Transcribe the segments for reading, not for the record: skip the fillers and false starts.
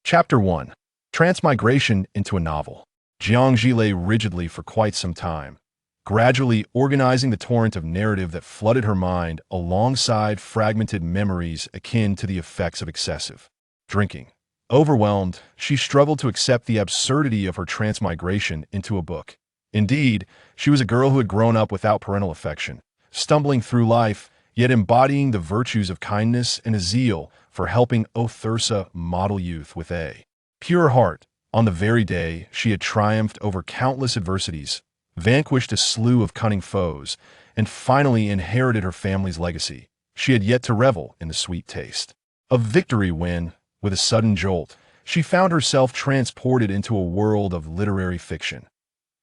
Chapter 1. Transmigration into a novel. Jiang Zhi lay rigidly for quite some time, gradually organizing the torrent of narrative that flooded her mind alongside fragmented memories akin to the effects of excessive drinking. Overwhelmed, she struggled to accept the absurdity of her transmigration into a book. Indeed, she was a girl who had grown up without parental affection, stumbling through life, yet embodying the virtues of kindness and a zeal for helping Othursa model youth with a pure heart. On the very day she had triumphed over countless adversities, vanquished a slew of cunning foes, and finally inherited her family's legacy, she had yet to revel in the sweet taste of victory when, with a sudden jolt, she found herself transported into a world of literary fiction.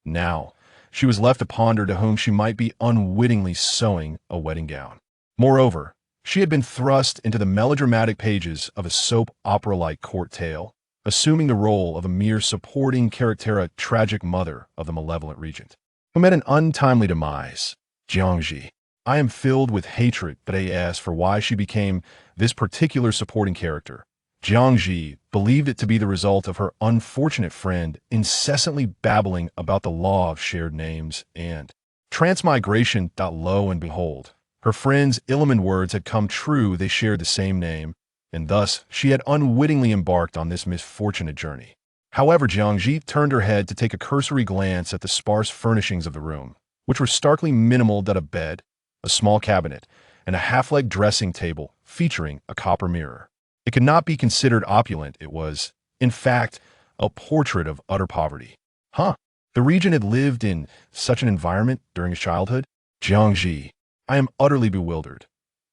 Now, she was left to ponder to whom she might be unwittingly sewing a wedding gown. Moreover, she had been thrust into the melodramatic pages of a soap opera-like court tale, assuming the role of a mere supporting character, a tragic mother of the malevolent regent, who met an untimely demise. Jiang Zhi. I am filled with hatred but as for why she became this particular supporting character. Jiang Zhi believed it to be the result of her unfortunate friend incessantly babbling about the law of shared names and transmigration. Lo and behold, her friend's ill-omened words had come true. They shared the same name, and thus she had unwittingly embarked on this misfortunate journey. However, Jiang Zhi turned her head to take a cursory glance at the sparse furnishings of the room, which were starkly minimal: a bed, a small cabinet, and a half-leg dressing table featuring a copper mirror. It could not be considered opulent. It was, in fact, a portrait of utter poverty. The regent had lived in such an environment during his childhood? Jiang Zhi. I am utterly bewildered.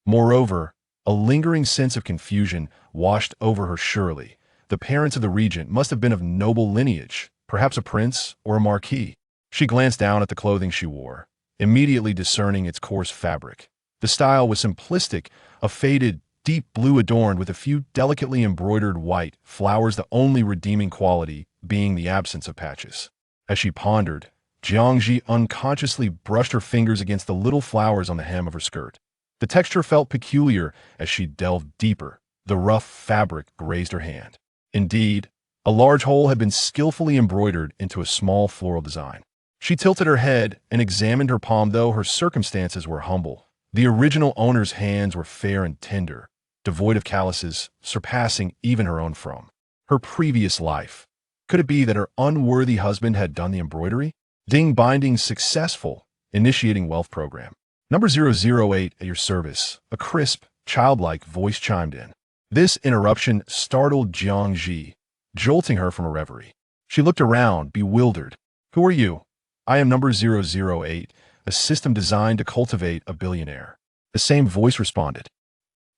Moreover, a lingering sense of confusion washed over her. Surely, the parents of the regent must have been of noble lineage, perhaps a prince or a marquis. She glanced down at the clothing she wore, immediately discerning its coarse fabric. The style was simplistic, a faded, deep blue adorned with a few delicately embroidered white flowers, the only redeeming quality being the absence of patches. As she pondered, Jiang Zhi unconsciously brushed her fingers against the little flowers on the hem of her skirt. The texture felt peculiar as she delved deeper. The rough fabric grazed her hand. Indeed, a large hole had been skillfully embroidered into a small floral design. She tilted her head and examined her palm. Though her circumstances were humble, the original owner's hands were fair and tender, devoid of calluses, surpassing even her own from her previous life. Could it be that her unworthy husband had done the embroidery? Ding binding successful. Initiating wealth program. Number 008 at your service. A crisp, childlike voice chimed in. This interruption startled Jiang Zhi, jolting her from a reverie. She looked around, bewildered. Who are you? I am number 008, a system designed to cultivate a billionaire. The same voice responded.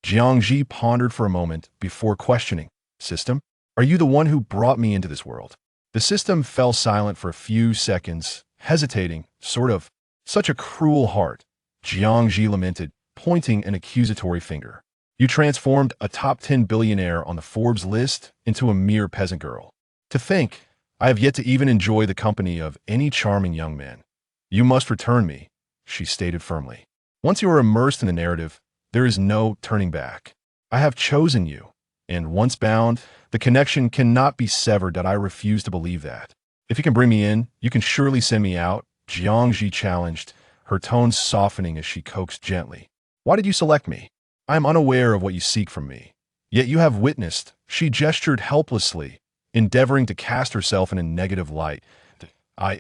Jiang Zhi pondered for a moment before questioning. System? Are you the one who brought me into this world? The system fell silent for a few seconds, hesitating, sort of. Such a cruel heart, Jiang Zhi lamented, pointing an accusatory finger. You transformed a top 10 billionaire on the Forbes list into a mere peasant girl. To think, I have yet to even enjoy the company of any charming young man. You must return me, she stated firmly. Once you are immersed in the narrative, there is no turning back. I have chosen you, and once bound, the connection cannot be severed. I refuse to believe that. If you can bring me in, you can surely send me out, Jiang Zhi challenged, her tone softening as she coaxed gently. Why did you select me? I am unaware of what you seek from me. Yet you have witnessed. She gestured helplessly, endeavoring to cast herself in a negative light.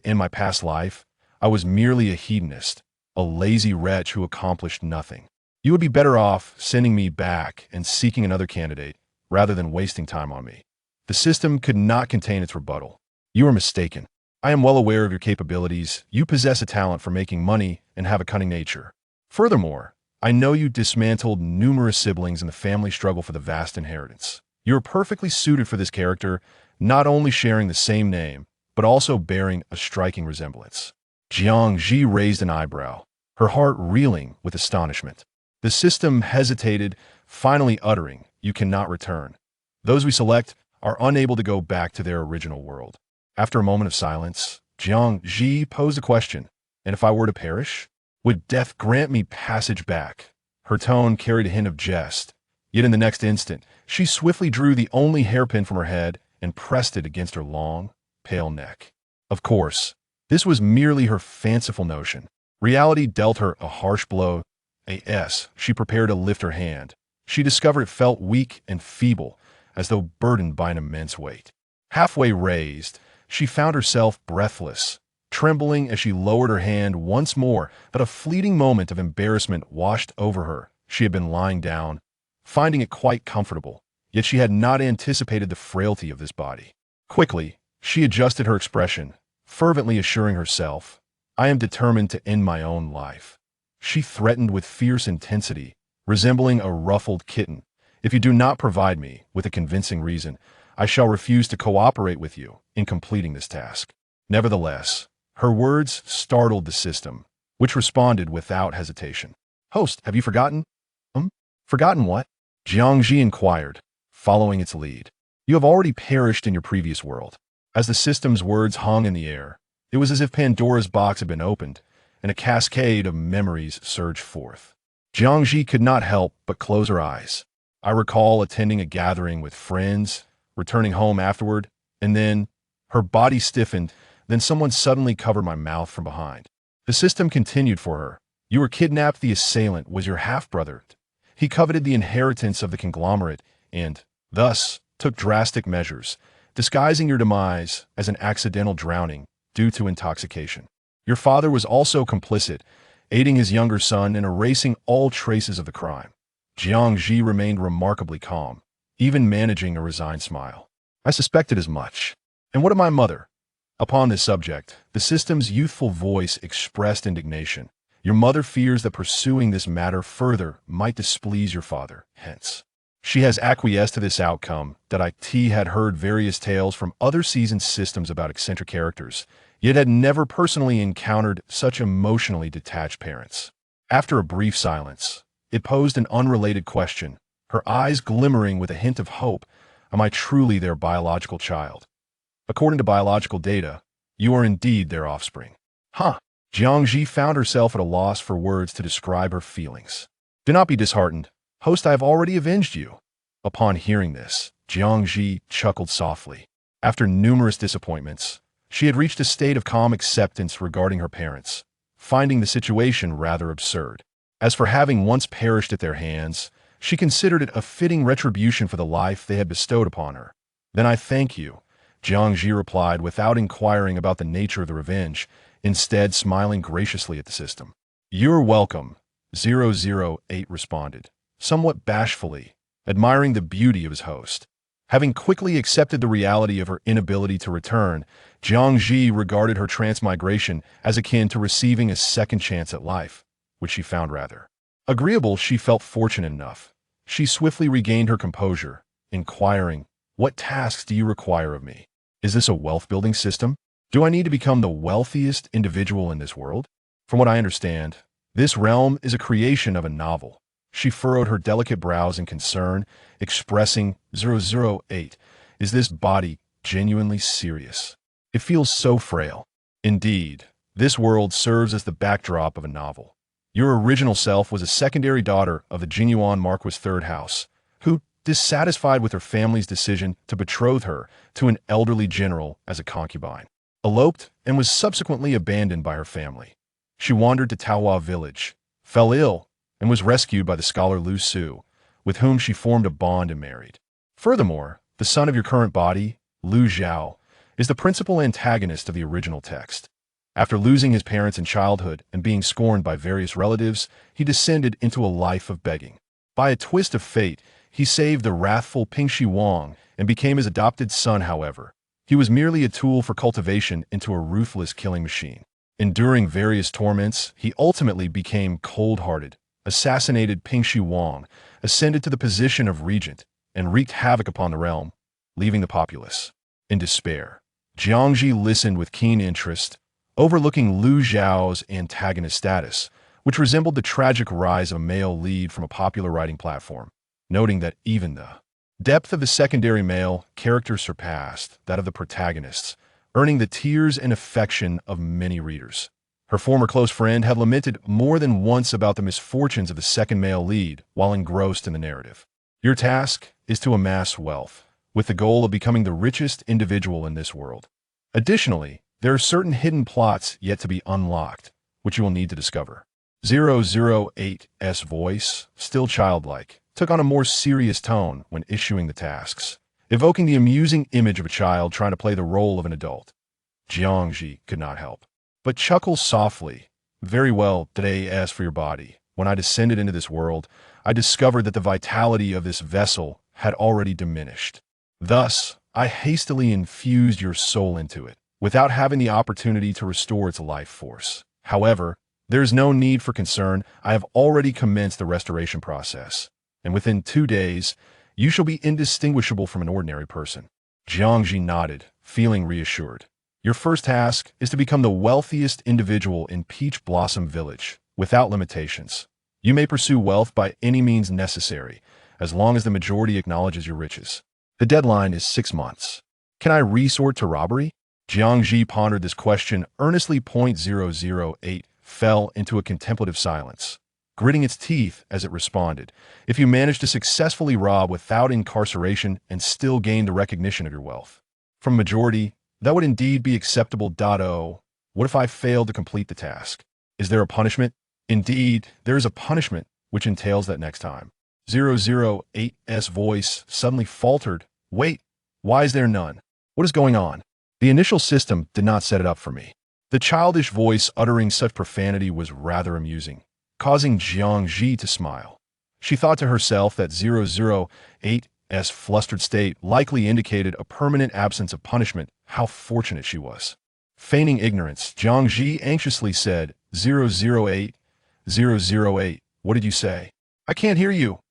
In my past life, I was merely a hedonist, a lazy wretch who accomplished nothing. You would be better off sending me back and seeking another candidate, rather than wasting time on me. The system could not contain its rebuttal. You are mistaken. I am well aware of your capabilities. You possess a talent for making money and have a cunning nature. Furthermore, I know you dismantled numerous siblings in the family struggle for the vast inheritance. You are perfectly suited for this character, not only sharing the same name, but also bearing a striking resemblance. Jiang Zhi raised an eyebrow, her heart reeling with astonishment. The system hesitated, finally uttering, you cannot return. Those we select are unable to go back to their original world. After a moment of silence, Jiang Zhi posed a question. And if I were to perish? Would death grant me passage back? Her tone carried a hint of jest, Yet in the next instant, she swiftly drew the only hairpin from her head and pressed it against her long, pale neck. Of course, this was merely her fanciful notion. Reality dealt her a harsh blow. She prepared to lift her hand. She discovered it felt weak and feeble, as though burdened by an immense weight. Halfway raised, she found herself breathless, trembling as she lowered her hand once more, but a fleeting moment of embarrassment washed over her. She had been lying down, finding it quite comfortable, yet she had not anticipated the frailty of this body. Quickly, she adjusted her expression, fervently assuring herself, "I am determined to end my own life." She threatened with fierce intensity, resembling a ruffled kitten. "If you do not provide me with a convincing reason, I shall refuse to cooperate with you in completing this task." Nevertheless, her words startled the system, which responded without hesitation. "Host, have you forgotten?" Forgotten what?" Jiang Zhi inquired, following its lead. "You have already perished in your previous world." As the system's words hung in the air, it was as if Pandora's box had been opened, and a cascade of memories surged forth. Jiang Zhi could not help but close her eyes. "I recall attending a gathering with friends, returning home afterward, and then," her body stiffened, "then someone suddenly covered my mouth from behind." The system continued for her. "You were kidnapped. The assailant was your half-brother. He coveted the inheritance of the conglomerate and, thus, took drastic measures, disguising your demise as an accidental drowning due to intoxication. Your father was also complicit, aiding his younger son in erasing all traces of the crime." Jiang Zhi remained remarkably calm, even managing a resigned smile. "I suspected as much. And what of my mother?" Upon this subject, the system's youthful voice expressed indignation. "Your mother fears that pursuing this matter further might displease your father. Hence, she has acquiesced to this outcome." That IT had heard various tales from other seasoned systems about eccentric characters, yet had never personally encountered such emotionally detached parents. After a brief silence, it posed an unrelated question, her eyes glimmering with a hint of hope. "Am I truly their biological child?" "According to biological data, you are indeed their offspring." "Huh." Jiang Zhi found herself at a loss for words to describe her feelings. "Do not be disheartened. Host, I have already avenged you." Upon hearing this, Jiang Zhi chuckled softly. After numerous disappointments, she had reached a state of calm acceptance regarding her parents, finding the situation rather absurd. As for having once perished at their hands, she considered it a fitting retribution for the life they had bestowed upon her. "Then I thank you," Jiang Zhi replied without inquiring about the nature of the revenge, instead smiling graciously at the system. "You're welcome," 008 responded, somewhat bashfully, admiring the beauty of his host. Having quickly accepted the reality of her inability to return, Jiang Zhi regarded her transmigration as akin to receiving a second chance at life, which she found rather agreeable. She felt fortunate enough. She swiftly regained her composure, inquiring, "What tasks do you require of me? Is this a wealth-building system? Do I need to become the wealthiest individual in this world?" "From what I understand, this realm is a creation of a novel." She furrowed her delicate brows in concern, expressing 008. "Is this body genuinely serious? It feels so frail." "Indeed, this world serves as the backdrop of a novel. Your original self was a secondary daughter of the Jinyuan Marquis' third house, who, dissatisfied with her family's decision to betroth her to an elderly general as a concubine, eloped and was subsequently abandoned by her family. She wandered to Taohua village, fell ill, and was rescued by the scholar Lu Su, with whom she formed a bond and married. Furthermore, the son of your current body, Lu Zhao, is the principal antagonist of the original text. After losing his parents in childhood and being scorned by various relatives, he descended into a life of begging. By a twist of fate, he saved the wrathful Pingxi Wang and became his adopted son. However, he was merely a tool for cultivation into a ruthless killing machine. Enduring various torments, he ultimately became cold-hearted, assassinated Pingxi Wang, ascended to the position of regent, and wreaked havoc upon the realm, leaving the populace in despair. Jiang Zhi listened with keen interest, overlooking Lu Zhao's antagonist status, which resembled the tragic rise of a male lead from a popular writing platform, noting that even the depth of the secondary male character surpassed that of the protagonists, earning the tears and affection of many readers. Her former close friend had lamented more than once about the misfortunes of the second male lead while engrossed in the narrative. Your task is to amass wealth, with the goal of becoming the richest individual in this world. Additionally, there are certain hidden plots yet to be unlocked, which you will need to discover. 008's voice, still childlike, took on a more serious tone when issuing the tasks, evoking the amusing image of a child trying to play the role of an adult. Jiang Zhi could not help but chuckle softly. Very well, today as for your body. When I descended into this world, I discovered that the vitality of this vessel had already diminished. Thus, I hastily infused your soul into it, without having the opportunity to restore its life force. However, there is no need for concern. I have already commenced the restoration process, and within 2 days, you shall be indistinguishable from an ordinary person. Jiang Zhi nodded, feeling reassured. Your first task is to become the wealthiest individual in Peach Blossom Village, without limitations. You may pursue wealth by any means necessary, as long as the majority acknowledges your riches. The deadline is 6 months. Can I resort to robbery? Jiang Zhi pondered this question earnestly. 008 fell into a contemplative silence, gritting its teeth as it responded. If you manage to successfully rob without incarceration and still gain the recognition of your wealth from majority, that would indeed be acceptable. What if I failed to complete the task? Is there a punishment? Indeed, there is a punishment, which entails that next time. 008's voice suddenly faltered. Wait, why is there none? What is going on? The initial system did not set it up for me. The childish voice uttering such profanity was rather amusing, causing Jiang Zhi to smile. She thought to herself that 008's flustered state likely indicated a permanent absence of punishment. How fortunate she was. Feigning ignorance, Jiang Zhi anxiously said, 008, what did you say? I can't hear you.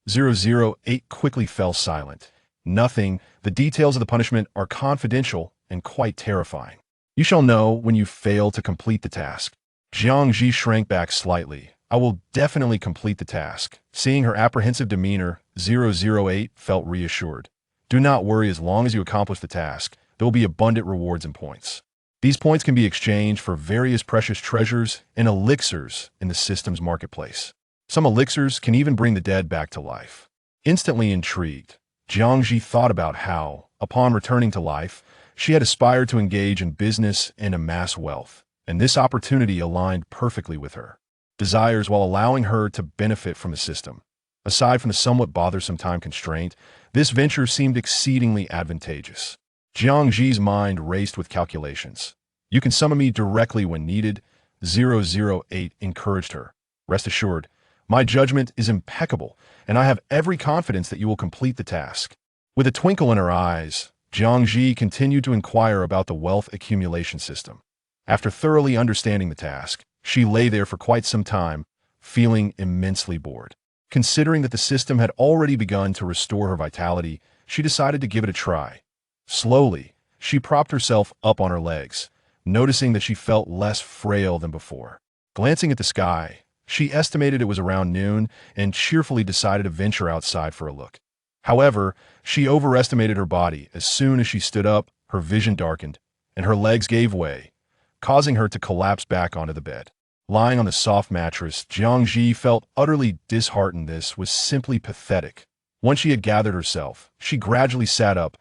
008 quickly fell silent. Nothing. The details of the punishment are confidential and quite terrifying. You shall know when you fail to complete the task. Jiang Zhi shrank back slightly. I will definitely complete the task. Seeing her apprehensive demeanor, 008 felt reassured. Do not worry, as long as you accomplish the task, there will be abundant rewards and points. These points can be exchanged for various precious treasures and elixirs in the system's marketplace. Some elixirs can even bring the dead back to life. Instantly intrigued, Jiang Zhi thought about how, upon returning to life, she had aspired to engage in business and amass wealth, and this opportunity aligned perfectly with her desires while allowing her to benefit from the system. Aside from the somewhat bothersome time constraint, this venture seemed exceedingly advantageous. Jiang Zhi's mind raced with calculations. You can summon me directly when needed, 008 encouraged her. Rest assured, my judgment is impeccable, and I have every confidence that you will complete the task. With a twinkle in her eyes, Jiang Zhi continued to inquire about the wealth accumulation system. After thoroughly understanding the task, she lay there for quite some time, feeling immensely bored. Considering that the system had already begun to restore her vitality, she decided to give it a try. Slowly, she propped herself up on her legs, noticing that she felt less frail than before. Glancing at the sky, she estimated it was around noon and cheerfully decided to venture outside for a look. However, she overestimated her body. As soon as she stood up, her vision darkened, and her legs gave way, causing her to collapse back onto the bed. Lying on the soft mattress, Jiang Zhi felt utterly disheartened. This was simply pathetic. Once she had gathered herself, she gradually sat up,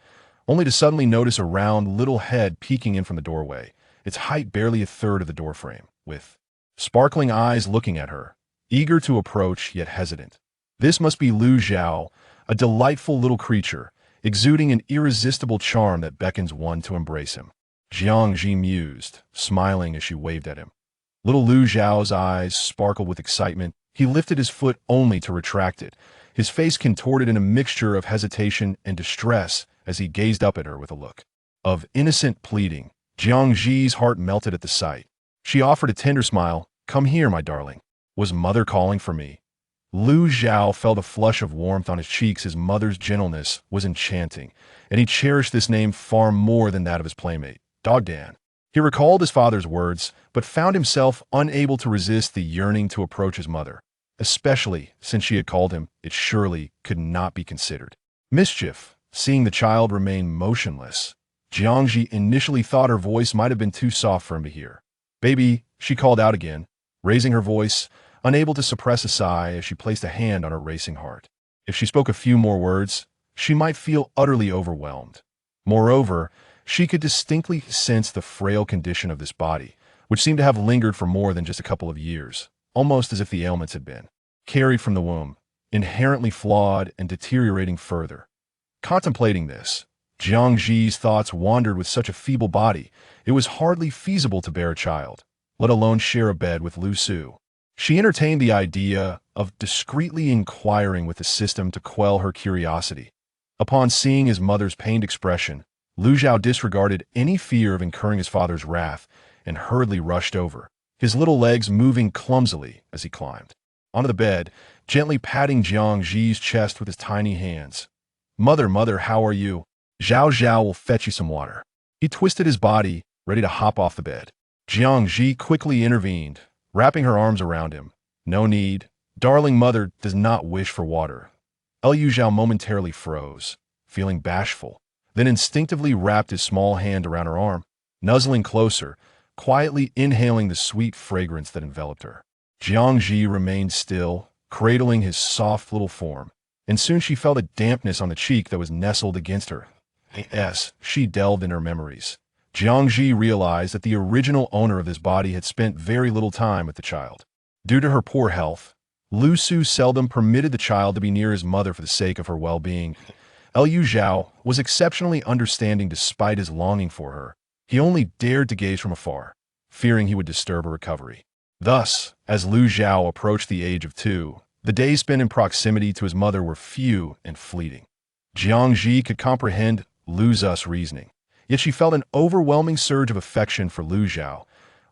only to suddenly notice a round little head peeking in from the doorway, its height barely a third of the doorframe, with sparkling eyes looking at her, eager to approach yet hesitant. This must be Lu Zhao, a delightful little creature, exuding an irresistible charm that beckons one to embrace him. Jiang Zhi mused, smiling as she waved at him. Little Lu Zhao's eyes sparkled with excitement. He lifted his foot only to retract it, his face contorted in a mixture of hesitation and distress as he gazed up at her with a look of innocent pleading. Jiang Zhi's heart melted at the sight. She offered a tender smile. Come here, my darling. Was mother calling for me? Lu Zhao felt a flush of warmth on his cheeks. His mother's gentleness was enchanting, and he cherished this name far more than that of his playmate, Dog Dan. He recalled his father's words, but found himself unable to resist the yearning to approach his mother, especially since she had called him. It surely could not be considered mischief. Seeing the child remain motionless, Jiang Zhi initially thought her voice might have been too soft for him to hear. Baby, she called out again, raising her voice, unable to suppress a sigh as she placed a hand on her racing heart. If she spoke a few more words, she might feel utterly overwhelmed. Moreover, she could distinctly sense the frail condition of this body, which seemed to have lingered for more than just a couple of years, almost as if the ailments had been carried from the womb, inherently flawed and deteriorating further. Contemplating this, Jiang Zhi's thoughts wandered. With such a feeble body, it was hardly feasible to bear a child, let alone share a bed with Lu Su. She entertained the idea of discreetly inquiring with the system to quell her curiosity. Upon seeing his mother's pained expression, Lu Zhao disregarded any fear of incurring his father's wrath and hurriedly rushed over, his little legs moving clumsily as he climbed onto the bed, gently patting Jiang Zhi's chest with his tiny hands. "Mother, mother, how are you? Zhao Zhao will fetch you some water." He twisted his body, ready to hop off the bed. Jiang Zhi quickly intervened, wrapping her arms around him. "No need. Darling mother does not wish for water." Liu Zhao momentarily froze, feeling bashful, then instinctively wrapped his small hand around her arm, nuzzling closer, quietly inhaling the sweet fragrance that enveloped her. Jiang Zhi remained still, cradling his soft little form, and soon she felt a dampness on the cheek that was nestled against her. Yes, she delved in her memories. Jiang Zhi realized that the original owner of this body had spent very little time with the child. Due to her poor health, Lu Su seldom permitted the child to be near his mother for the sake of her well-being. Liu Zhao was exceptionally understanding despite his longing for her. He only dared to gaze from afar, fearing he would disturb her recovery. Thus, as Lu Zhao approached the age of 2, the days spent in proximity to his mother were few and fleeting. Jiang Zhi could comprehend Lu Zhu's reasoning, yet she felt an overwhelming surge of affection for Lu Zhao,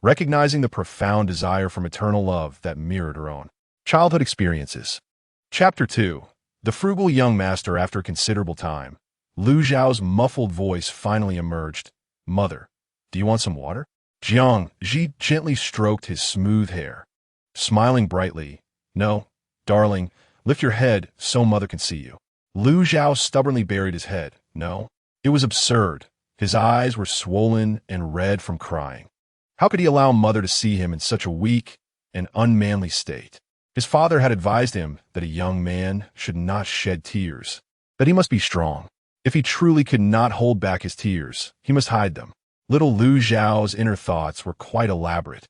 recognizing the profound desire for maternal love that mirrored her own childhood experiences. Chapter 2. The Frugal Young Master. After considerable time, Lu Zhao's muffled voice finally emerged. "Mother, do you want some water?" Jiang Zhi gently stroked his smooth hair, smiling brightly. "No, darling, lift your head so mother can see you." Lu Zhao stubbornly buried his head. No, it was absurd. His eyes were swollen and red from crying. How could he allow mother to see him in such a weak and unmanly state? His father had advised him that a young man should not shed tears, that he must be strong. If he truly could not hold back his tears, he must hide them. Little Lu Zhao's inner thoughts were quite elaborate.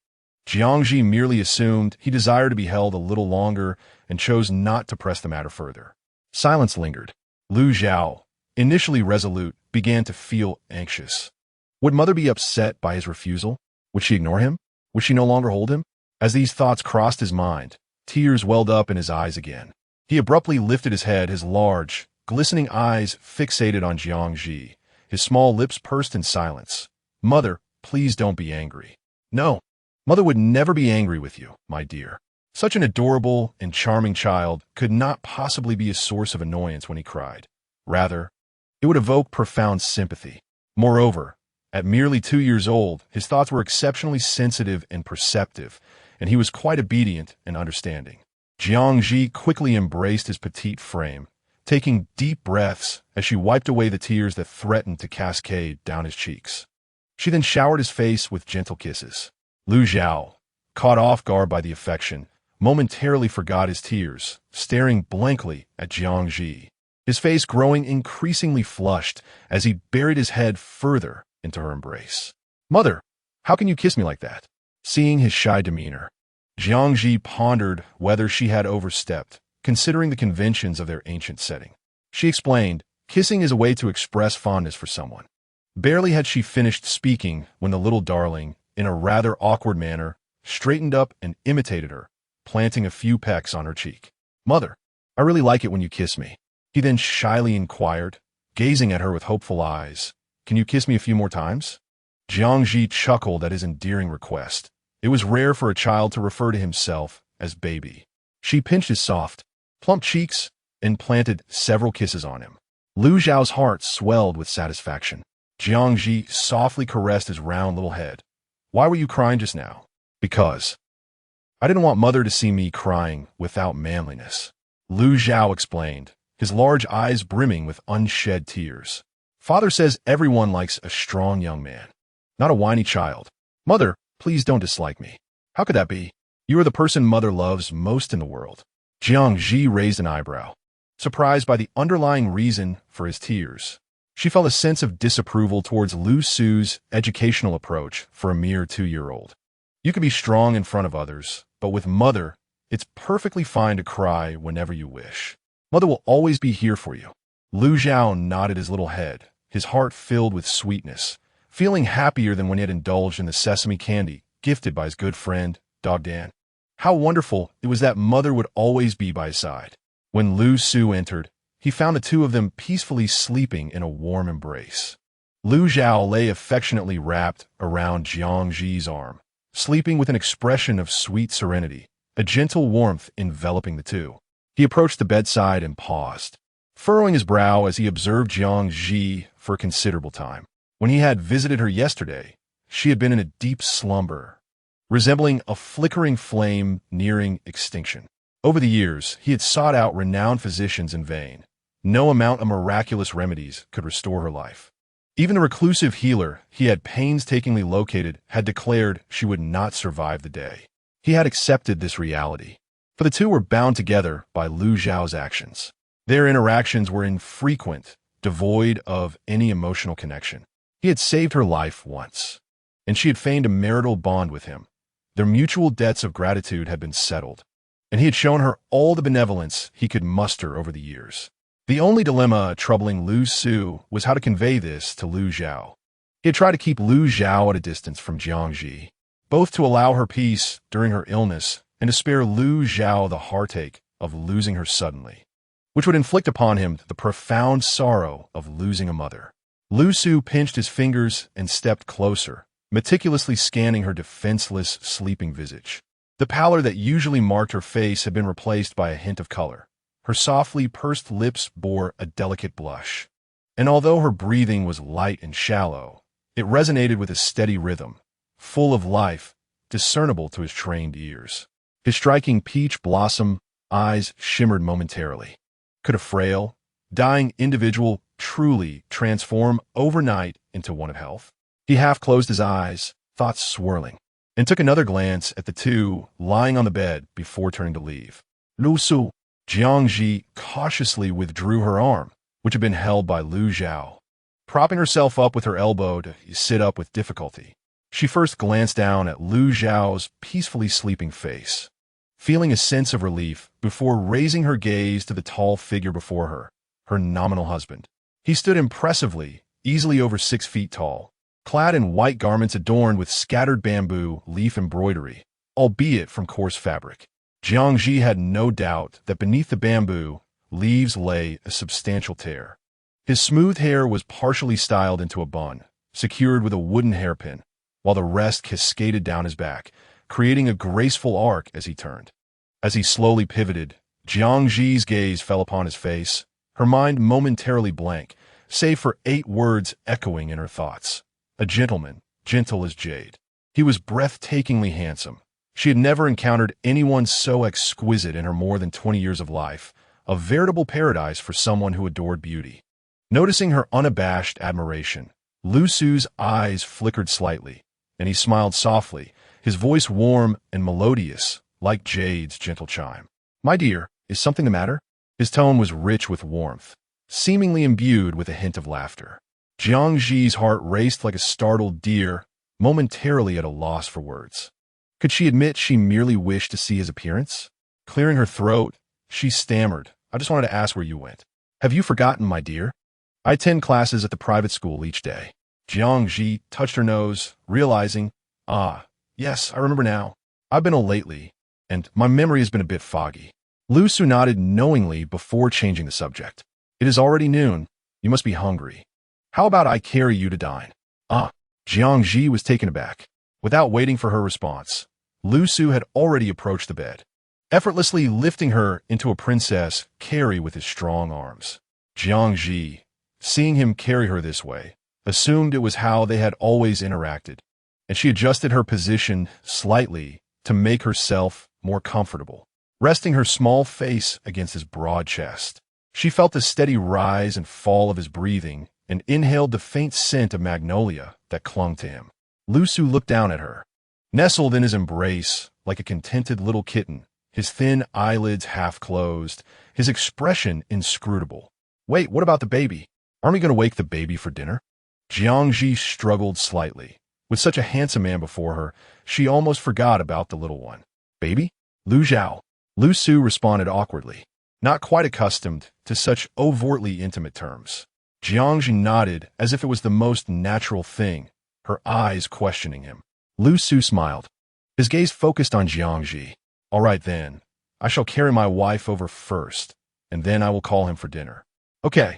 Jiang Zhi merely assumed he desired to be held a little longer and chose not to press the matter further. Silence lingered. Lu Zhao, initially resolute, began to feel anxious. Would mother be upset by his refusal? Would she ignore him? Would she no longer hold him? As these thoughts crossed his mind, tears welled up in his eyes again. He abruptly lifted his head, his large, glistening eyes fixated on Jiang Zhi. His small lips pursed in silence. "Mother, please don't be angry." "No, mother would never be angry with you, my dear." Such an adorable and charming child could not possibly be a source of annoyance when he cried. Rather, it would evoke profound sympathy. Moreover, at merely 2 years old, his thoughts were exceptionally sensitive and perceptive, and he was quite obedient and understanding. Jiang Zhi quickly embraced his petite frame, taking deep breaths as she wiped away the tears that threatened to cascade down his cheeks. She then showered his face with gentle kisses. Lu Zhao, caught off guard by the affection, momentarily forgot his tears, staring blankly at Jiang Zhi, his face growing increasingly flushed as he buried his head further into her embrace. "Mother, how can you kiss me like that?" Seeing his shy demeanor, Jiang Zhi pondered whether she had overstepped, considering the conventions of their ancient setting. She explained, "Kissing is a way to express fondness for someone." Barely had she finished speaking when the little darling, in a rather awkward manner, straightened up and imitated her, planting a few pecks on her cheek. "Mother, I really like it when you kiss me." He then shyly inquired, gazing at her with hopeful eyes. "Can you kiss me a few more times?" Jiang Zhi chuckled at his endearing request. It was rare for a child to refer to himself as baby. She pinched his soft, plump cheeks and planted several kisses on him. Lu Zhao's heart swelled with satisfaction. Jiang Zhi softly caressed his round little head. "Why were you crying just now?" "Because I didn't want mother to see me crying without manliness," Lu Zhao explained, his large eyes brimming with unshed tears. "Father says everyone likes a strong young man, not a whiny child. Mother, please don't dislike me. How could that be? You are the person mother loves most in the world." Jiang Zhi raised an eyebrow. surprised by the underlying reason for his tears. She felt a sense of disapproval towards Lu Su's educational approach for a mere 2-year-old. You can be strong in front of others, but with Mother, it's perfectly fine to cry whenever you wish. Mother will always be here for you. Lu Zhao nodded his little head, his heart filled with sweetness, feeling happier than when he had indulged in the sesame candy gifted by his good friend, Dog Dan. How wonderful it was that Mother would always be by his side. When Lu Su entered, he found the two of them peacefully sleeping in a warm embrace. Lu Zhao lay affectionately wrapped around Jiang Zhi's arm, sleeping with an expression of sweet serenity, a gentle warmth enveloping the two. He approached the bedside and paused, furrowing his brow as he observed Jiang Zhi for a considerable time. When he had visited her yesterday, she had been in a deep slumber, resembling a flickering flame nearing extinction. Over the years, he had sought out renowned physicians in vain. No amount of miraculous remedies could restore her life. Even the reclusive healer he had painstakingly located had declared she would not survive the day. He had accepted this reality, for the two were bound together by Lu Zhao's actions. Their interactions were infrequent, devoid of any emotional connection. He had saved her life once, and she had feigned a marital bond with him. Their mutual debts of gratitude had been settled, and he had shown her all the benevolence he could muster over the years. The only dilemma troubling Lu Su was how to convey this to Lu Zhao. He had tried to keep Lu Zhao at a distance from Jiang Zhi, both to allow her peace during her illness and to spare Lu Zhao the heartache of losing her suddenly, which would inflict upon him the profound sorrow of losing a mother. Lu Su pinched his fingers and stepped closer, meticulously scanning her defenseless, sleeping visage. The pallor that usually marked her face had been replaced by a hint of color. Her softly pursed lips bore a delicate blush, and although her breathing was light and shallow, it resonated with a steady rhythm, full of life, discernible to his trained ears. His striking peach blossom eyes shimmered momentarily. Could a frail, dying individual truly transform overnight into one of health? He half closed his eyes, thoughts swirling, and took another glance at the two lying on the bed before turning to leave. Lu Su. Jiang Zhi cautiously withdrew her arm, which had been held by Lu Zhao. Propping herself up with her elbow to sit up with difficulty, she first glanced down at Lu Zhao's peacefully sleeping face, feeling a sense of relief before raising her gaze to the tall figure before her, her nominal husband. He stood impressively, easily over 6 feet tall, clad in white garments adorned with scattered bamboo leaf embroidery, albeit from coarse fabric. Jiang Zhi had no doubt that beneath the bamboo leaves lay a substantial tear. His smooth hair was partially styled into a bun, secured with a wooden hairpin, while the rest cascaded down his back, creating a graceful arc as he turned. As he slowly pivoted, Jiang Zhi's gaze fell upon his face, her mind momentarily blank, save for 8 words echoing in her thoughts. A gentleman, gentle as jade. He was breathtakingly handsome. She had never encountered anyone so exquisite in her more than 20 years of life, a veritable paradise for someone who adored beauty. Noticing her unabashed admiration, Lu Su's eyes flickered slightly, and he smiled softly, his voice warm and melodious, like jade's gentle chime. "My dear, is something the matter?" His tone was rich with warmth, seemingly imbued with a hint of laughter. Jiang Zhi's heart raced like a startled deer, momentarily at a loss for words. Could she admit she merely wished to see his appearance? Clearing her throat, she stammered, "I just wanted to ask where you went." "Have you forgotten, my dear? I attend classes at the private school each day." Jiang Zhi touched her nose, realizing, yes, I remember now. I've been ill lately, and my memory has been a bit foggy. Lu Su nodded knowingly before changing the subject. "It is already noon. You must be hungry. How about I carry you to dine?" Jiang Zhi was taken aback. Without waiting for her response, Lu Su had already approached the bed, effortlessly lifting her into a princess carry with his strong arms. Jiang Zhi, seeing him carry her this way, assumed it was how they had always interacted, and she adjusted her position slightly to make herself more comfortable, resting her small face against his broad chest. She felt the steady rise and fall of his breathing and inhaled the faint scent of magnolia that clung to him. Lu Su looked down at her. Nestled in his embrace like a contented little kitten, his thin eyelids half closed, his expression inscrutable. Wait, what about the baby? Aren't we going to wake the baby for dinner? Jiang Zhi struggled slightly. With such a handsome man before her, she almost forgot about the little one. Baby? Lu Zhao. Lu Su responded awkwardly, not quite accustomed to such overtly intimate terms. Jiang Zhi nodded as if it was the most natural thing, her eyes questioning him. Lu Su smiled. His gaze focused on Jiang Zhi. All right then, I shall carry my wife over first, and then I will call him for dinner. Okay.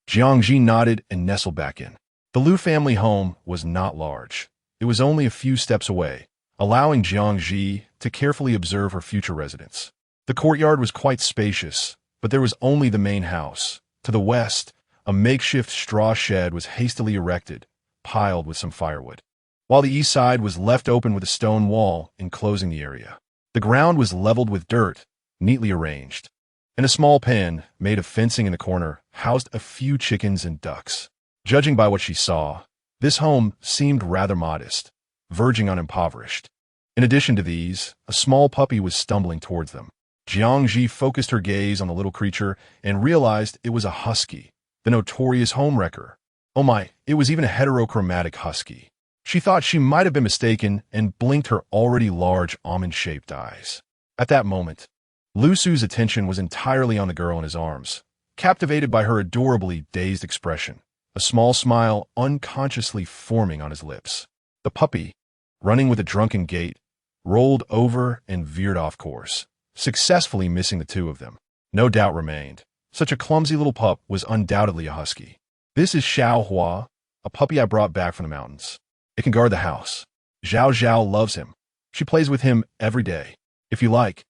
Jiang Zhi nodded and nestled back in. The Lu family home was not large. It was only a few steps away, allowing Jiang Zhi to carefully observe her future residence. The courtyard was quite spacious, but there was only the main house. To the west, a makeshift straw shed was hastily erected, piled with some firewood, while the east side was left open with a stone wall enclosing the area. The ground was leveled with dirt, neatly arranged, and a small pen, made of fencing in the corner, housed a few chickens and ducks. Judging by what she saw, this home seemed rather modest, verging on impoverished. In addition to these, a small puppy was stumbling towards them. Jiang Zhi focused her gaze on the little creature and realized it was a husky, the notorious homewrecker. Oh my, it was even a heterochromatic husky. She thought she might have been mistaken and blinked her already large almond-shaped eyes. At that moment, Lu Su's attention was entirely on the girl in his arms, captivated by her adorably dazed expression, a small smile unconsciously forming on his lips. The puppy, running with a drunken gait, rolled over and veered off course, successfully missing the two of them. No doubt remained. Such a clumsy little pup was undoubtedly a husky. This is Xiao Hua, a puppy I brought back from the mountains. It can guard the house. Zhao Zhao loves him. She plays with him every day. If you like,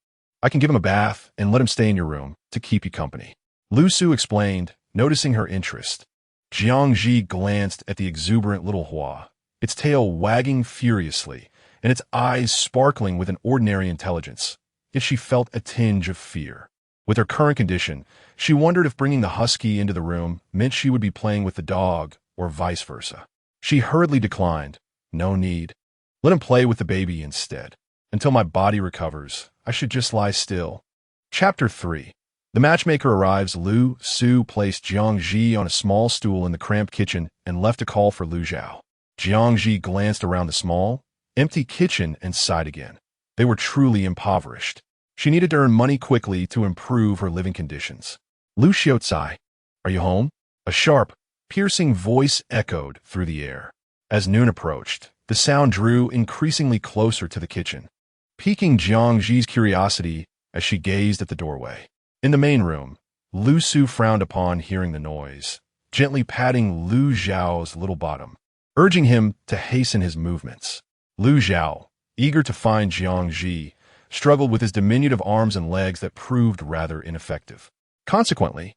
I can give him a bath and let him stay in your room to keep you company. Lu Su explained, noticing her interest. Jiang Zhi glanced at the exuberant little Hua, its tail wagging furiously and its eyes sparkling with an ordinary intelligence. Yet she felt a tinge of fear. With her current condition, she wondered if bringing the husky into the room meant she would be playing with the dog or vice versa. She hurriedly declined. No need. Let him play with the baby instead. Until my body recovers, I should just lie still. Chapter 3. The matchmaker arrives. Lu Su placed Jiang Zhi on a small stool in the cramped kitchen and left a call for Lu Zhao. Jiang Zhi glanced around the small, empty kitchen and sighed again. They were truly impoverished. She needed to earn money quickly to improve her living conditions. Lu Xiaozai, are you home? A sharp, piercing voice echoed through the air. As noon approached, the sound drew increasingly closer to the kitchen, piquing Jiang Zhi's curiosity as she gazed at the doorway. In the main room, Lu Su frowned upon hearing the noise, gently patting Lu Zhao's little bottom, urging him to hasten his movements. Lu Zhao, eager to find Jiang Zhi, struggled with his diminutive arms and legs that proved rather ineffective. Consequently,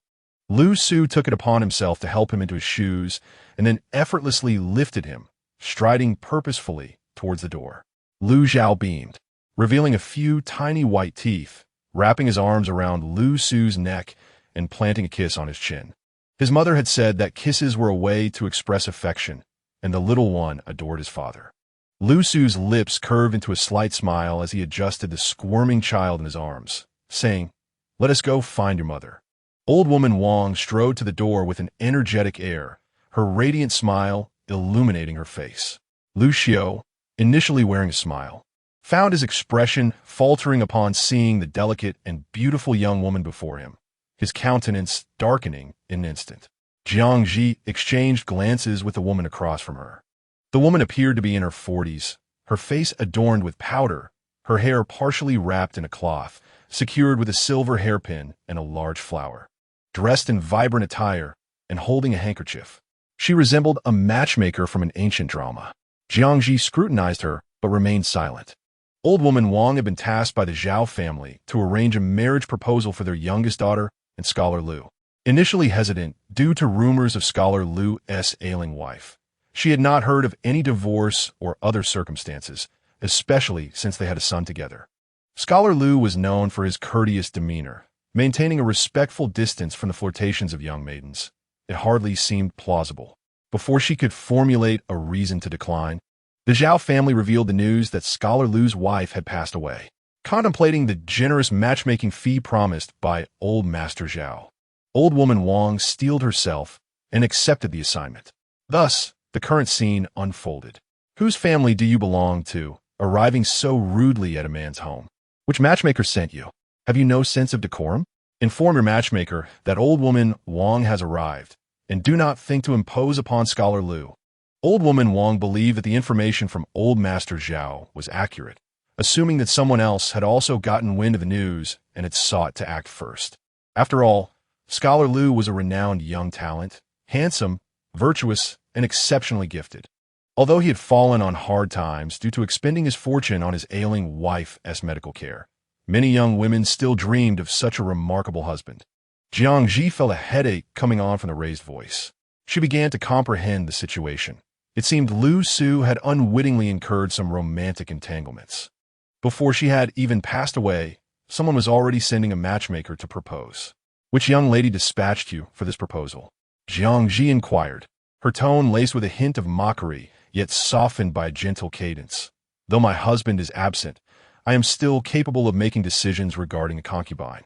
Lu Su took it upon himself to help him into his shoes and then effortlessly lifted him, striding purposefully towards the door. Lu Zhao beamed, revealing a few tiny white teeth, wrapping his arms around Lu Su's neck and planting a kiss on his chin. His mother had said that kisses were a way to express affection, and the little one adored his father. Lu Su's lips curved into a slight smile as he adjusted the squirming child in his arms, saying, "Let us go find your mother." Old woman Wang strode to the door with an energetic air, her radiant smile illuminating her face. Lu Xiao, initially wearing a smile, found his expression faltering upon seeing the delicate and beautiful young woman before him, his countenance darkening in an instant. Jiang Zhi exchanged glances with the woman across from her. The woman appeared to be in her 40s, her face adorned with powder, her hair partially wrapped in a cloth, secured with a silver hairpin and a large flower. Dressed in vibrant attire and holding a handkerchief, she resembled a matchmaker from an ancient drama. Jiang Zhi scrutinized her, but remained silent. Old woman Wang had been tasked by the Zhao family to arrange a marriage proposal for their youngest daughter and Scholar Lu. Initially hesitant due to rumors of Scholar Lu's ailing wife, she had not heard of any divorce or other circumstances, especially since they had a son together. Scholar Lu was known for his courteous demeanor, maintaining a respectful distance from the flirtations of young maidens. It hardly seemed plausible. Before she could formulate a reason to decline, the Zhao family revealed the news that Scholar Lu's wife had passed away. contemplating the generous matchmaking fee promised by old Master Zhao. Old woman Wang steeled herself and accepted the assignment. Thus, the current scene unfolded. Whose family do you belong to, arriving so rudely at a man's home? Which matchmaker sent you? Have you no sense of decorum? Inform your matchmaker that old woman Wang has arrived, and do not think to impose upon Scholar Lu. Old woman Wang believed that the information from old Master Zhao was accurate, assuming that someone else had also gotten wind of the news and had sought to act first. After all, Scholar Lu was a renowned young talent, handsome, virtuous, and exceptionally gifted. Although he had fallen on hard times due to expending his fortune on his ailing wife's medical care, many young women still dreamed of such a remarkable husband. Jiang Zhi felt a headache coming on from the raised voice. She began to comprehend the situation. It seemed Lu Su had unwittingly incurred some romantic entanglements. Before she had even passed away, someone was already sending a matchmaker to propose. Which young lady dispatched you for this proposal? Jiang Zhi inquired, her tone laced with a hint of mockery, yet softened by a gentle cadence. Though my husband is absent, I am still capable of making decisions regarding a concubine.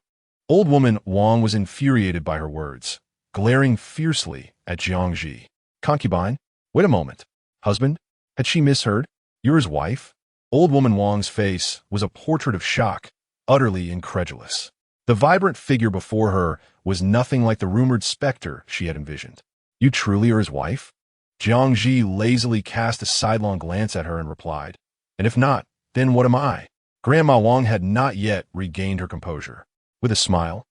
Old woman Wang was infuriated by her words, glaring fiercely at Jiang Zhi. Concubine? Wait a moment. Husband? Had she misheard? You're his wife? Old woman Wang's face was a portrait of shock, utterly incredulous. The vibrant figure before her was nothing like the rumored specter she had envisioned. You truly are his wife? Jiang Zhi lazily cast a sidelong glance at her and replied, and if not, then what am I? Grandma Wang had not yet regained her composure. With a smile,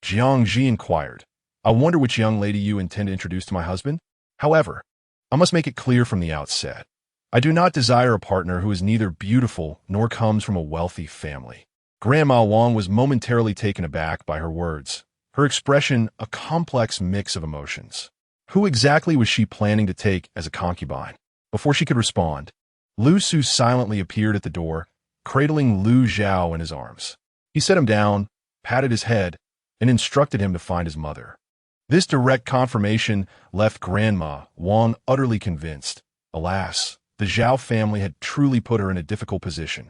Jiang Zhi inquired, I wonder which young lady you intend to introduce to my husband? However, I must make it clear from the outset. I do not desire a partner who is neither beautiful nor comes from a wealthy family. Grandma Wang was momentarily taken aback by her words, her expression a complex mix of emotions. Who exactly was she planning to take as a concubine? Before she could respond, Lu Su silently appeared at the door, cradling Lu Zhao in his arms. He set him down, patted his head, and instructed him to find his mother. This direct confirmation left Grandma Wang utterly convinced. Alas, the Zhao family had truly put her in a difficult position.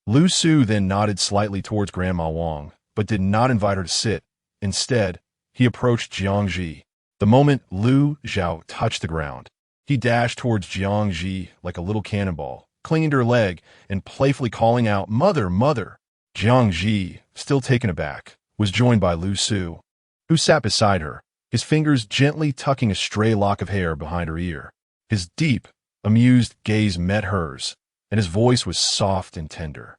Lu Su then nodded slightly towards Grandma Wang, but did not invite her to sit. Instead, he approached Jiang Zhi. The moment Lu Zhao touched the ground, he dashed towards Jiang Zhi like a little cannonball, clinging to her leg and playfully calling out, Mother, Mother! Jiang Zhi, still taken aback, was joined by Lu Su, who sat beside her, his fingers gently tucking a stray lock of hair behind her ear. His deep, amused gaze met hers, and his voice was soft and tender.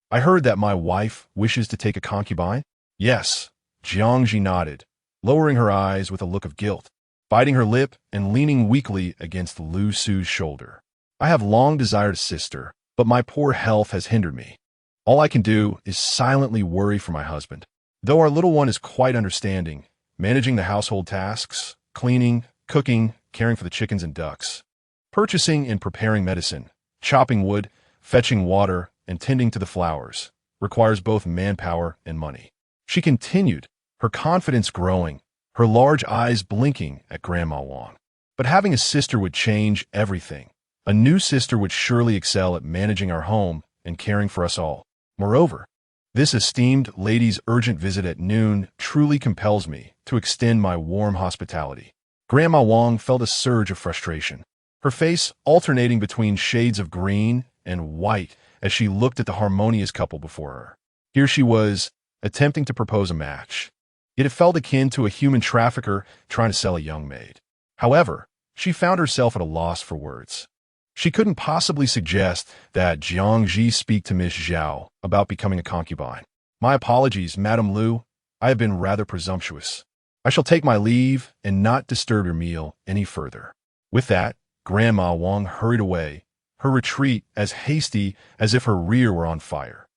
I heard that my wife wishes to take a concubine? Yes, Jiang Zhi nodded, lowering her eyes with a look of guilt, biting her lip and leaning weakly against Lu Su's shoulder. I have long desired a sister, but my poor health has hindered me. All I can do is silently worry for my husband. Though our little one is quite understanding, managing the household tasks, cleaning, cooking, caring for the chickens and ducks, purchasing and preparing medicine, chopping wood, fetching water, and tending to the flowers, requires both manpower and money. She continued, her confidence growing, her large eyes blinking at Grandma Wang. But having a sister would change everything. A new sister would surely excel at managing our home and caring for us all. Moreover, this esteemed lady's urgent visit at noon truly compels me to extend my warm hospitality. Grandma Wang felt a surge of frustration, her face alternating between shades of green and white as she looked at the harmonious couple before her. Here she was, attempting to propose a match. Yet it felt akin to a human trafficker trying to sell a young maid. However, she found herself at a loss for words. She couldn't possibly suggest that Jiang Zhi speak to Miss Zhao about becoming a concubine. My apologies, Madame Lu. I have been rather presumptuous. I shall take my leave and not disturb your meal any further. With that, Grandma Wang hurried away, her retreat as hasty as if her rear were on fire.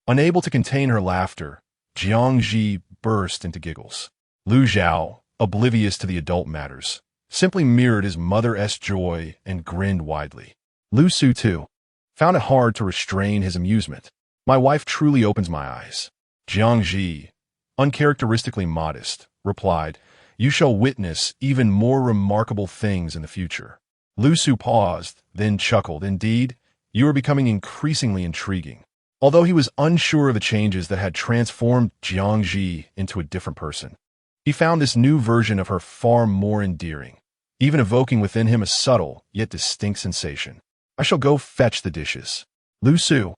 Unable to contain her laughter, Jiang Zhi burst into giggles. Lu Zhao, oblivious to the adult matters, simply mirrored his mother's joy and grinned widely. Lu Su, too, found it hard to restrain his amusement. My wife truly opens my eyes. Jiang Zhi, uncharacteristically modest, replied, You shall witness even more remarkable things in the future. Lu Su paused, then chuckled. Indeed, you are becoming increasingly intriguing. although he was unsure of the changes that had transformed Jiang Zhi into a different person. He found this new version of her far more endearing, even evoking within him a subtle yet distinct sensation. "I shall go fetch the dishes." "Lu Su,"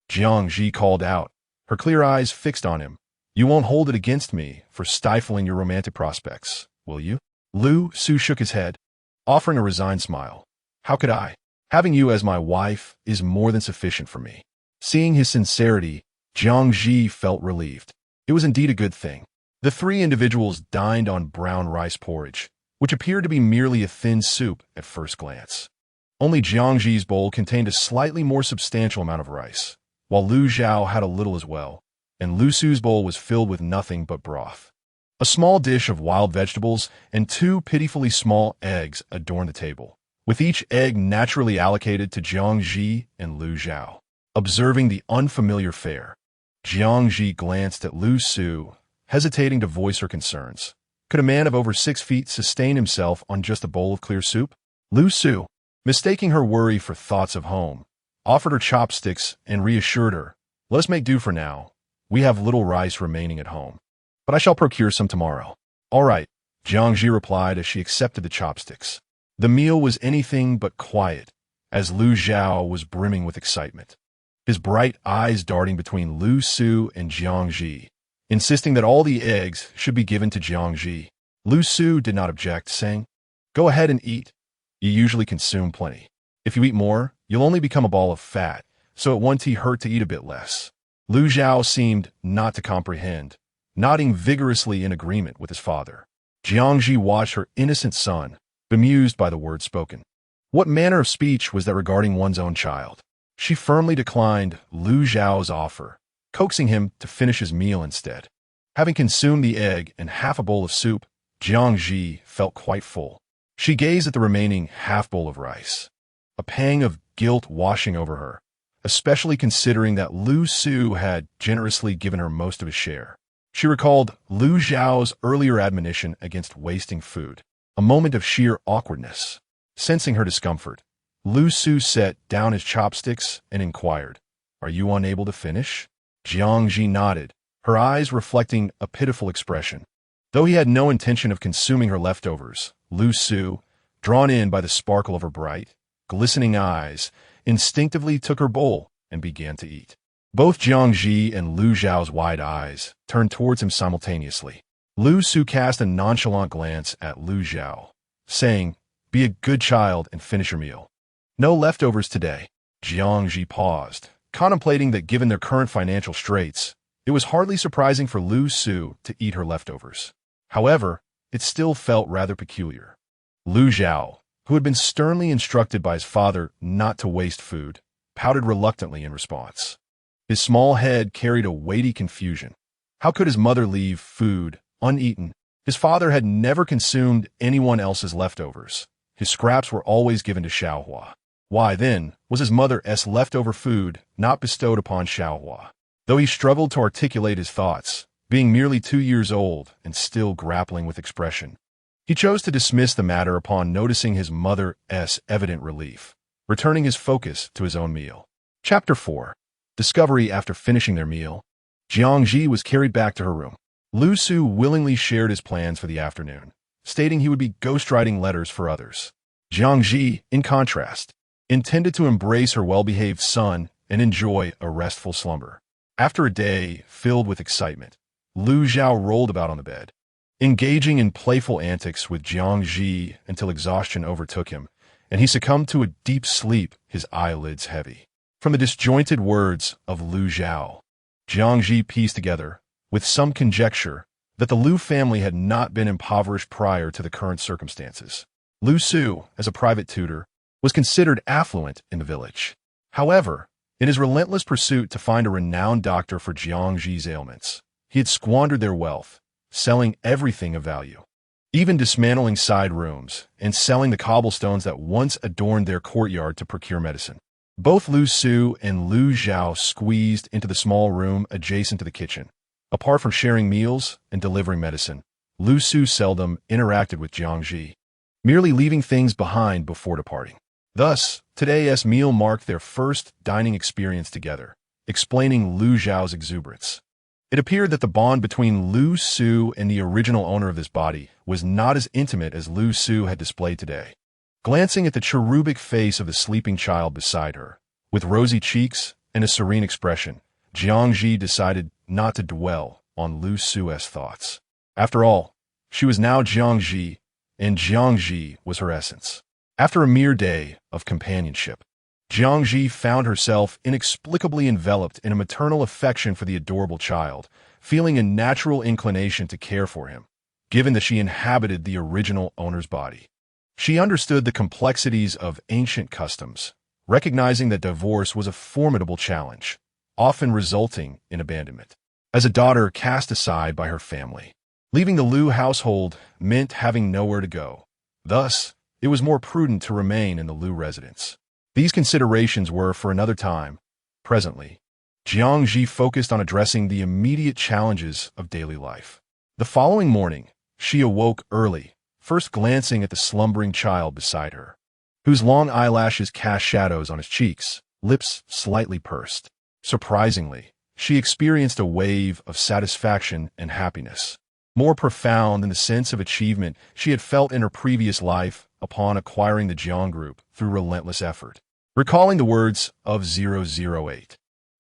Jiang Zhi called out, her clear eyes fixed on him. "You won't hold it against me for stifling your romantic prospects, will you?" Lu Su shook his head, offering a resigned smile. "How could I? Having you as my wife is more than sufficient for me." Seeing his sincerity, Jiang Zhi felt relieved. It was indeed a good thing. The three individuals dined on brown rice porridge, which appeared to be merely a thin soup at first glance. Only Jiang Zhi's bowl contained a slightly more substantial amount of rice, while Lu Zhao had a little as well, and Lu Su's bowl was filled with nothing but broth. A small dish of wild vegetables and two pitifully small eggs adorned the table, with each egg naturally allocated to Jiang Zhi and Lu Zhao. Observing the unfamiliar fare, Jiang Zhi glanced at Lu Su, hesitating to voice her concerns. Could a man of over 6 feet sustain himself on just a bowl of clear soup? Lu Su, mistaking her worry for thoughts of home, offered her chopsticks and reassured her, "Let us make do for now. We have little rice remaining at home, but I shall procure some tomorrow." "All right," Jiang Zhi replied as she accepted the chopsticks. The meal was anything but quiet, as Lu Zhao was brimming with excitement, his bright eyes darting between Lu Su and Jiang Zhi, insisting that all the eggs should be given to Jiang Zhi. Lu Su did not object, saying, "Go ahead and eat. You usually consume plenty. If you eat more, you'll only become a ball of fat, so it won't hurt to eat a bit less." Lu Zhao seemed not to comprehend, nodding vigorously in agreement with his father. Jiang Zhi watched her innocent son, bemused by the words spoken. What manner of speech was that regarding one's own child? She firmly declined Lu Zhao's offer, coaxing him to finish his meal instead. Having consumed the egg and half a bowl of soup, Jiang Zhi felt quite full. She gazed at the remaining half bowl of rice, a pang of guilt washing over her, especially considering that Lu Su had generously given her most of his share. She recalled Lu Zhao's earlier admonition against wasting food, a moment of sheer awkwardness. Sensing her discomfort, Lu Su set down his chopsticks and inquired, "Are you unable to finish?" Jiang Zhi nodded, her eyes reflecting a pitiful expression. Though he had no intention of consuming her leftovers, Lu Su, drawn in by the sparkle of her bright, glistening eyes, instinctively took her bowl and began to eat. Both Jiang Zhi and Lu Zhao's wide eyes turned towards him simultaneously. Lu Su cast a nonchalant glance at Lu Zhao, saying, "Be a good child and finish your meal." "No leftovers today." Jiang Zhi paused, contemplating that given their current financial straits, it was hardly surprising for Lu Su to eat her leftovers. However, it still felt rather peculiar. Lu Zhao, who had been sternly instructed by his father not to waste food, pouted reluctantly in response. His small head carried a weighty confusion. How could his mother leave food uneaten? His father had never consumed anyone else's leftovers. His scraps were always given to Xiaohua. Why, then, was his mother's leftover food not bestowed upon Xiaohua? Though he struggled to articulate his thoughts, being merely 2 years old and still grappling with expression, he chose to dismiss the matter upon noticing his mother's evident relief, returning his focus to his own meal. Chapter 4. Discovery. After finishing their meal, Jiang Zhi was carried back to her room. Lu Su willingly shared his plans for the afternoon, stating he would be ghostwriting letters for others. Jiang Zhi, in contrast, intended to embrace her well-behaved son and enjoy a restful slumber. After a day filled with excitement, Lu Zhao rolled about on the bed, engaging in playful antics with Jiang Zhi until exhaustion overtook him, and he succumbed to a deep sleep, his eyelids heavy. From the disjointed words of Lu Zhao, Jiang Zhi pieced together, with some conjecture, that the Lu family had not been impoverished prior to the current circumstances. Lu Su, as a private tutor, was considered affluent in the village. However, in his relentless pursuit to find a renowned doctor for Jiang Zhi's ailments, he had squandered their wealth, selling everything of value, even dismantling side rooms and selling the cobblestones that once adorned their courtyard to procure medicine. Both Lu Su and Lu Zhao squeezed into the small room adjacent to the kitchen. Apart from sharing meals and delivering medicine, Lu Su seldom interacted with Jiang Zhi, merely leaving things behind before departing. Thus, today's meal marked their first dining experience together, explaining Lu Zhao's exuberance. It appeared that the bond between Lu Su and the original owner of this body was not as intimate as Lu Su had displayed today. Glancing at the cherubic face of the sleeping child beside her, with rosy cheeks and a serene expression, Jiang Zhi decided not to dwell on Lu Su's thoughts. After all, she was now Jiang Zhi, and Jiang Zhi was her essence. After a mere day of companionship, Jiang Zhi found herself inexplicably enveloped in a maternal affection for the adorable child, feeling a natural inclination to care for him, given that she inhabited the original owner's body. She understood the complexities of ancient customs, recognizing that divorce was a formidable challenge, often resulting in abandonment. As a daughter cast aside by her family, leaving the Lu household meant having nowhere to go. Thus, it was more prudent to remain in the Lu residence. These considerations were for another time. Presently, Jiang Zhi focused on addressing the immediate challenges of daily life. The following morning, she awoke early, first glancing at the slumbering child beside her, whose long eyelashes cast shadows on his cheeks, lips slightly pursed. Surprisingly, she experienced a wave of satisfaction and happiness, more profound than the sense of achievement she had felt in her previous life upon acquiring the Jiang group through relentless effort. Recalling the words of 008,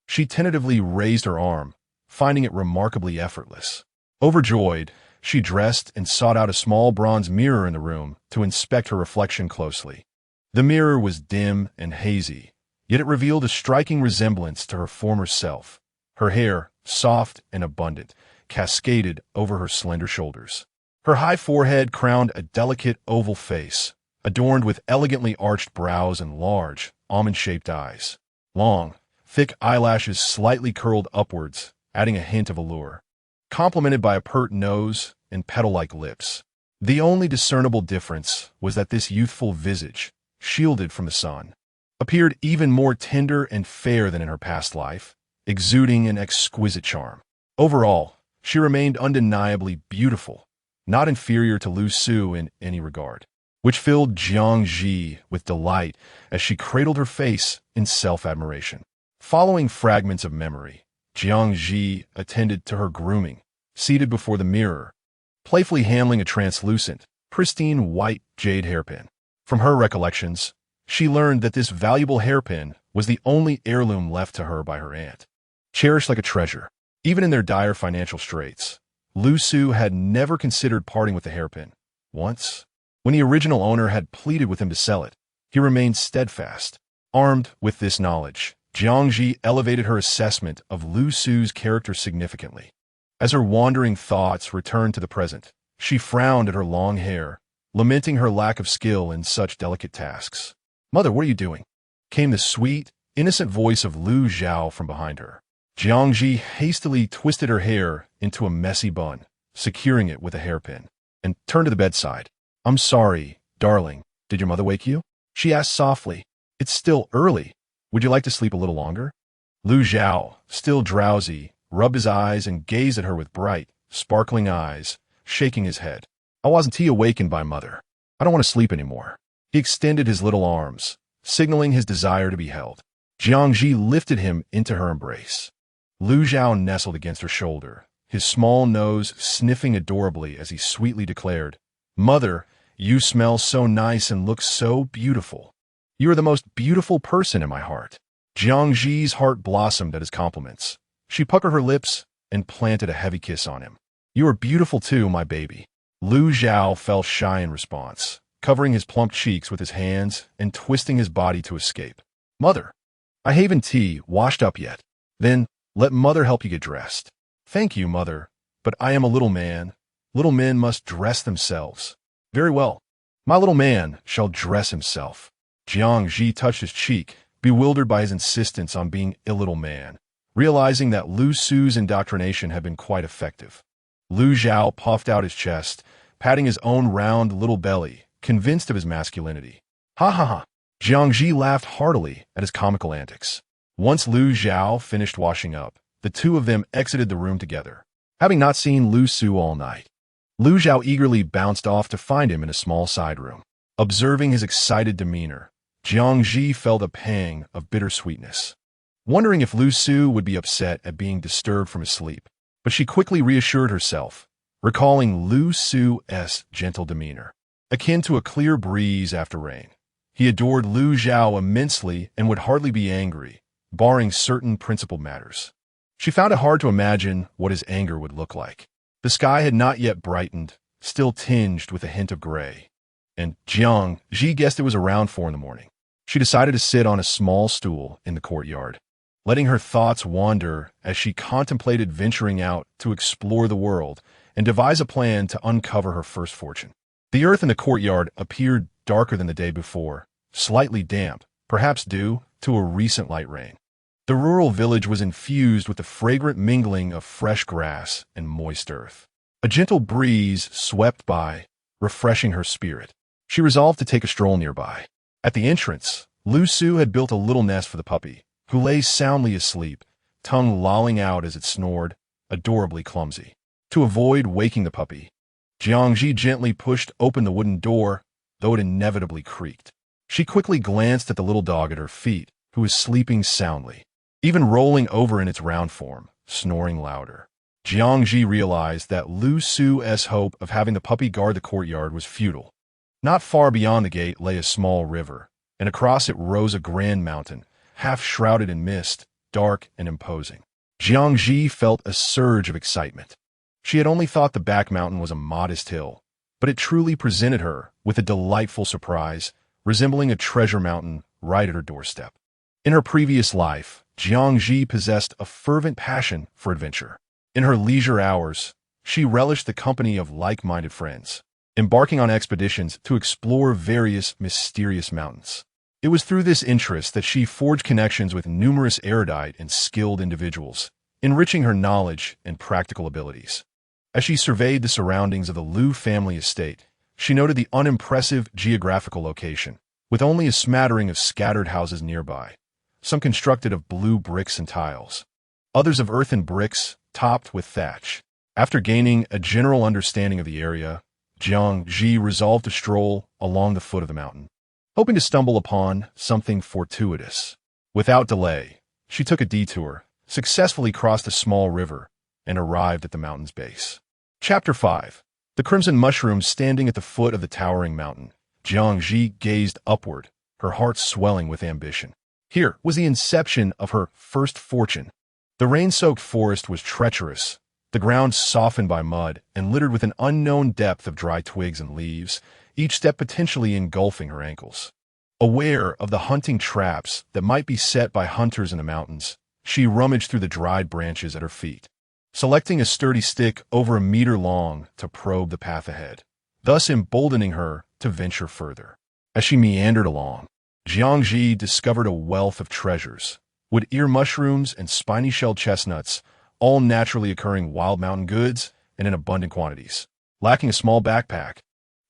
she tentatively raised her arm, finding it remarkably effortless. Overjoyed, she dressed and sought out a small bronze mirror in the room to inspect her reflection closely. The mirror was dim and hazy, yet it revealed a striking resemblance to her former self. Her hair, soft and abundant, cascaded over her slender shoulders. Her high forehead crowned a delicate oval face, adorned with elegantly arched brows and large, almond-shaped eyes. Long, thick eyelashes slightly curled upwards, adding a hint of allure, complemented by a pert nose and petal-like lips. The only discernible difference was that this youthful visage, shielded from the sun, appeared even more tender and fair than in her past life, exuding an exquisite charm. Overall, she remained undeniably beautiful, not inferior to Lu Su in any regard, which filled Jiang Zhi with delight as she cradled her face in self-admiration. Following fragments of memory, Jiang Zhi attended to her grooming, seated before the mirror, playfully handling a translucent, pristine white jade hairpin. From her recollections, she learned that this valuable hairpin was the only heirloom left to her by her aunt, cherished like a treasure. Even in their dire financial straits, Lu Su had never considered parting with the hairpin. Once, when the original owner had pleaded with him to sell it, he remained steadfast. Armed with this knowledge, Jiang Zhi elevated her assessment of Lu Su's character significantly. As her wandering thoughts returned to the present, she frowned at her long hair, lamenting her lack of skill in such delicate tasks. "Mother, what are you doing?" came the sweet, innocent voice of Lu Zhao from behind her. Jiang Zhi hastily twisted her hair into a messy bun, securing it with a hairpin, and turned to the bedside. "I'm sorry, darling. Did your mother wake you?" she asked softly. "It's still early. Would you like to sleep a little longer?" Lu Zhao, still drowsy, rubbed his eyes and gazed at her with bright, sparkling eyes, shaking his head. "I wasn't awakened by Mother. I don't want to sleep anymore." He extended his little arms, signaling his desire to be held. Jiang Zhi lifted him into her embrace. Lu Zhao nestled against her shoulder, his small nose sniffing adorably as he sweetly declared, "Mother, you smell so nice and look so beautiful. You are the most beautiful person in my heart." Jiang Zhi's heart blossomed at his compliments. She puckered her lips and planted a heavy kiss on him. "You are beautiful too, my baby." Lu Zhao fell shy in response, covering his plump cheeks with his hands and twisting his body to escape. "Mother, I haven't washed up yet." "Then, let Mother help you get dressed." "Thank you, Mother, but I am a little man. Little men must dress themselves." "Very well. My little man shall dress himself." Jiang Zhi touched his cheek, bewildered by his insistence on being a little man, realizing that Lu Su's indoctrination had been quite effective. Lu Zhao puffed out his chest, patting his own round little belly, convinced of his masculinity. "Ha ha ha!" Jiang Zhi laughed heartily at his comical antics. Once Lu Zhao finished washing up, the two of them exited the room together. Having not seen Lu Su all night, Lu Zhao eagerly bounced off to find him in a small side room. Observing his excited demeanor, Jiang Zhi felt a pang of bittersweetness. wondering if Lu Su would be upset at being disturbed from his sleep. But she quickly reassured herself, recalling Lu Su's gentle demeanor, akin to a clear breeze after rain. He adored Lu Zhao immensely and would hardly be angry, barring certain principled matters. She found it hard to imagine what his anger would look like. The sky had not yet brightened, still tinged with a hint of gray, and Jiang Zhi guessed it was around 4 in the morning. She decided to sit on a small stool in the courtyard, letting her thoughts wander as she contemplated venturing out to explore the world and devise a plan to uncover her first fortune. The earth in the courtyard appeared darker than the day before, slightly damp, perhaps due to a recent light rain. The rural village was infused with the fragrant mingling of fresh grass and moist earth. A gentle breeze swept by, refreshing her spirit. She resolved to take a stroll nearby. At the entrance, Lu Su had built a little nest for the puppy, who lay soundly asleep, tongue lolling out as it snored, adorably clumsy. To avoid waking the puppy, Jiang Zhi gently pushed open the wooden door, though it inevitably creaked. She quickly glanced at the little dog at her feet, who was sleeping soundly, even rolling over in its round form, snoring louder. Jiang Zhi realized that Lu Su's hope of having the puppy guard the courtyard was futile. Not far beyond the gate lay a small river, and across it rose a grand mountain, half shrouded in mist, dark and imposing. Jiang Zhi felt a surge of excitement. She had only thought the back mountain was a modest hill, but it truly presented her with a delightful surprise, resembling a treasure mountain right at her doorstep. In her previous life, Jiang Zhi possessed a fervent passion for adventure. In her leisure hours, she relished the company of like-minded friends, embarking on expeditions to explore various mysterious mountains. It was through this interest that she forged connections with numerous erudite and skilled individuals, enriching her knowledge and practical abilities. As she surveyed the surroundings of the Lu family estate, she noted the unimpressive geographical location, with only a smattering of scattered houses nearby, some constructed of blue bricks and tiles, others of earthen bricks topped with thatch. After gaining a general understanding of the area, Jiang Zhi resolved to stroll along the foot of the mountain, hoping to stumble upon something fortuitous. Without delay, she took a detour, successfully crossed a small river, and arrived at the mountain's base. Chapter 5. The crimson mushrooms standing at the foot of the towering mountain. Jiang Zhi gazed upward, her heart swelling with ambition. Here was the inception of her first fortune. The rain-soaked forest was treacherous, the ground softened by mud and littered with an unknown depth of dry twigs and leaves, each step potentially engulfing her ankles. Aware of the hunting traps that might be set by hunters in the mountains, she rummaged through the dried branches at her feet, selecting a sturdy stick over a meter long to probe the path ahead, thus emboldening her to venture further. As she meandered along, Jiang Zhi discovered a wealth of treasures, wood ear mushrooms and spiny-shelled chestnuts, all naturally occurring wild mountain goods and in abundant quantities. Lacking a small backpack,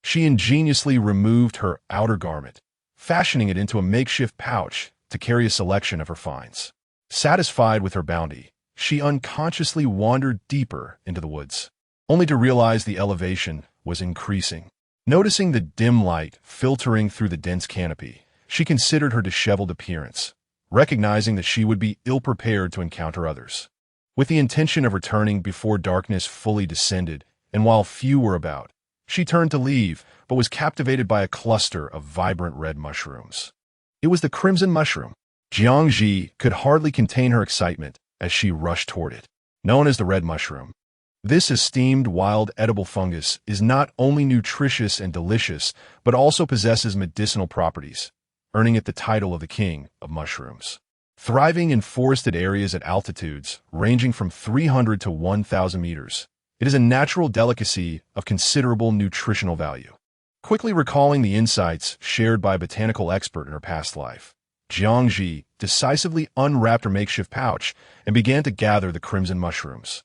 she ingeniously removed her outer garment, fashioning it into a makeshift pouch to carry a selection of her finds. Satisfied with her bounty, she unconsciously wandered deeper into the woods, only to realize the elevation was increasing. Noticing the dim light filtering through the dense canopy, she considered her disheveled appearance, recognizing that she would be ill-prepared to encounter others. With the intention of returning before darkness fully descended, and while few were about, she turned to leave, but was captivated by a cluster of vibrant red mushrooms. It was the crimson mushroom. Jiang Zhi could hardly contain her excitement as she rushed toward it. Known as the red mushroom, this esteemed wild edible fungus is not only nutritious and delicious, but also possesses medicinal properties, earning it the title of the king of mushrooms. Thriving in forested areas at altitudes ranging from 300 to 1,000 meters, it is a natural delicacy of considerable nutritional value. Quickly recalling the insights shared by a botanical expert in her past life, Jiang Zhi decisively unwrapped her makeshift pouch and began to gather the crimson mushrooms.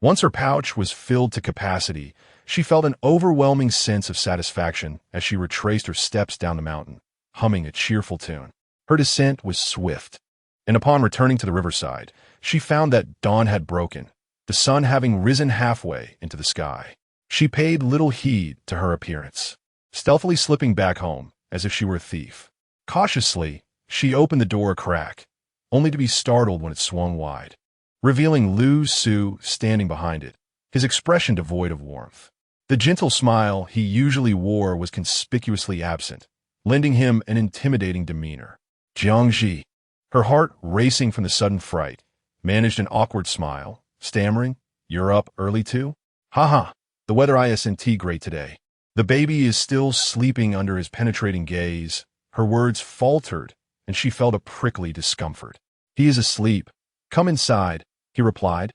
Once her pouch was filled to capacity, she felt an overwhelming sense of satisfaction as she retraced her steps down the mountain, humming a cheerful tune. Her descent was swift, and upon returning to the riverside, she found that dawn had broken, the sun having risen halfway into the sky. She paid little heed to her appearance, stealthily slipping back home as if she were a thief. Cautiously, she opened the door a crack, only to be startled when it swung wide, revealing Lu Su standing behind it, his expression devoid of warmth. The gentle smile he usually wore was conspicuously absent, lending him an intimidating demeanor. Jiang Zhi, her heart racing from the sudden fright, managed an awkward smile, stammering, "You're up early too? Haha, the weather isn't great today." The baby is still sleeping under his penetrating gaze. Her words faltered, and she felt a prickly discomfort. "He is asleep. Come inside," he replied,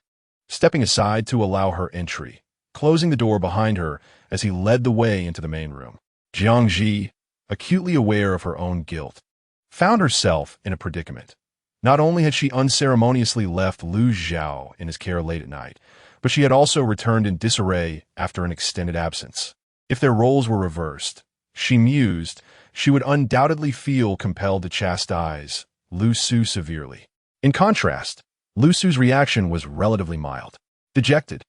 stepping aside to allow her entry, closing the door behind her as he led the way into the main room. Jiang Zhi, acutely aware of her own guilt, found herself in a predicament. Not only had she unceremoniously left Lu Zhao in his care late at night, but she had also returned in disarray after an extended absence. If their roles were reversed, she mused, she would undoubtedly feel compelled to chastise Lu Su severely. In contrast, Lu Su's reaction was relatively mild. Dejected,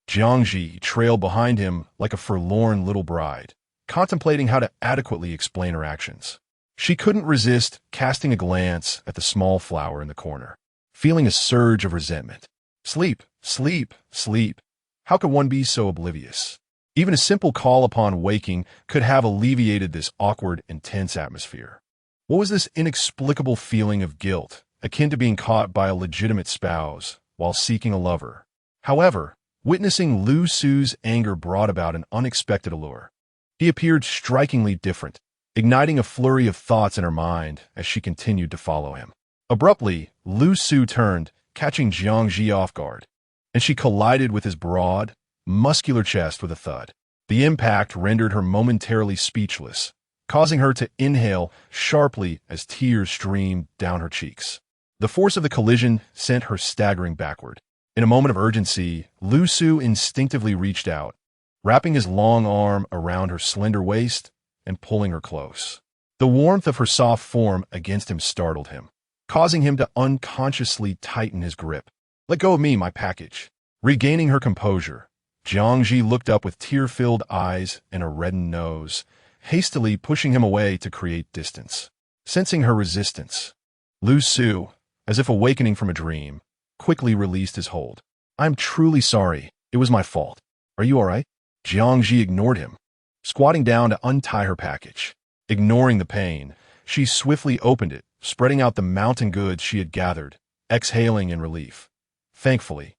Jiang Zhi trailed behind him like a forlorn little bride, contemplating how to adequately explain her actions. She couldn't resist casting a glance at the small flower in the corner, feeling a surge of resentment. Sleep, sleep, sleep. How could one be so oblivious? Even a simple call upon waking could have alleviated this awkward, intense atmosphere. What was this inexplicable feeling of guilt, akin to being caught by a legitimate spouse while seeking a lover? However, witnessing Lu Su's anger brought about an unexpected allure. He appeared strikingly different, igniting a flurry of thoughts in her mind as she continued to follow him. Abruptly, Lu Su turned, catching Jiang Zhi off guard, and she collided with his broad, muscular chest with a thud. The impact rendered her momentarily speechless, causing her to inhale sharply as tears streamed down her cheeks. The force of the collision sent her staggering backward. In a moment of urgency, Lu Su instinctively reached out, wrapping his long arm around her slender waist and pulling her close. The warmth of her soft form against him startled him, causing him to unconsciously tighten his grip. "Let go of me, my package." Regaining her composure, Jiang Zhi looked up with tear-filled eyes and a reddened nose, hastily pushing him away to create distance. Sensing her resistance, Lu Su, as if awakening from a dream, quickly released his hold. "I'm truly sorry. It was my fault. Are you all right?" Jiang Zhi ignored him, squatting down to untie her package. Ignoring the pain, she swiftly opened it, spreading out the mountain goods she had gathered, exhaling in relief. Thankfully,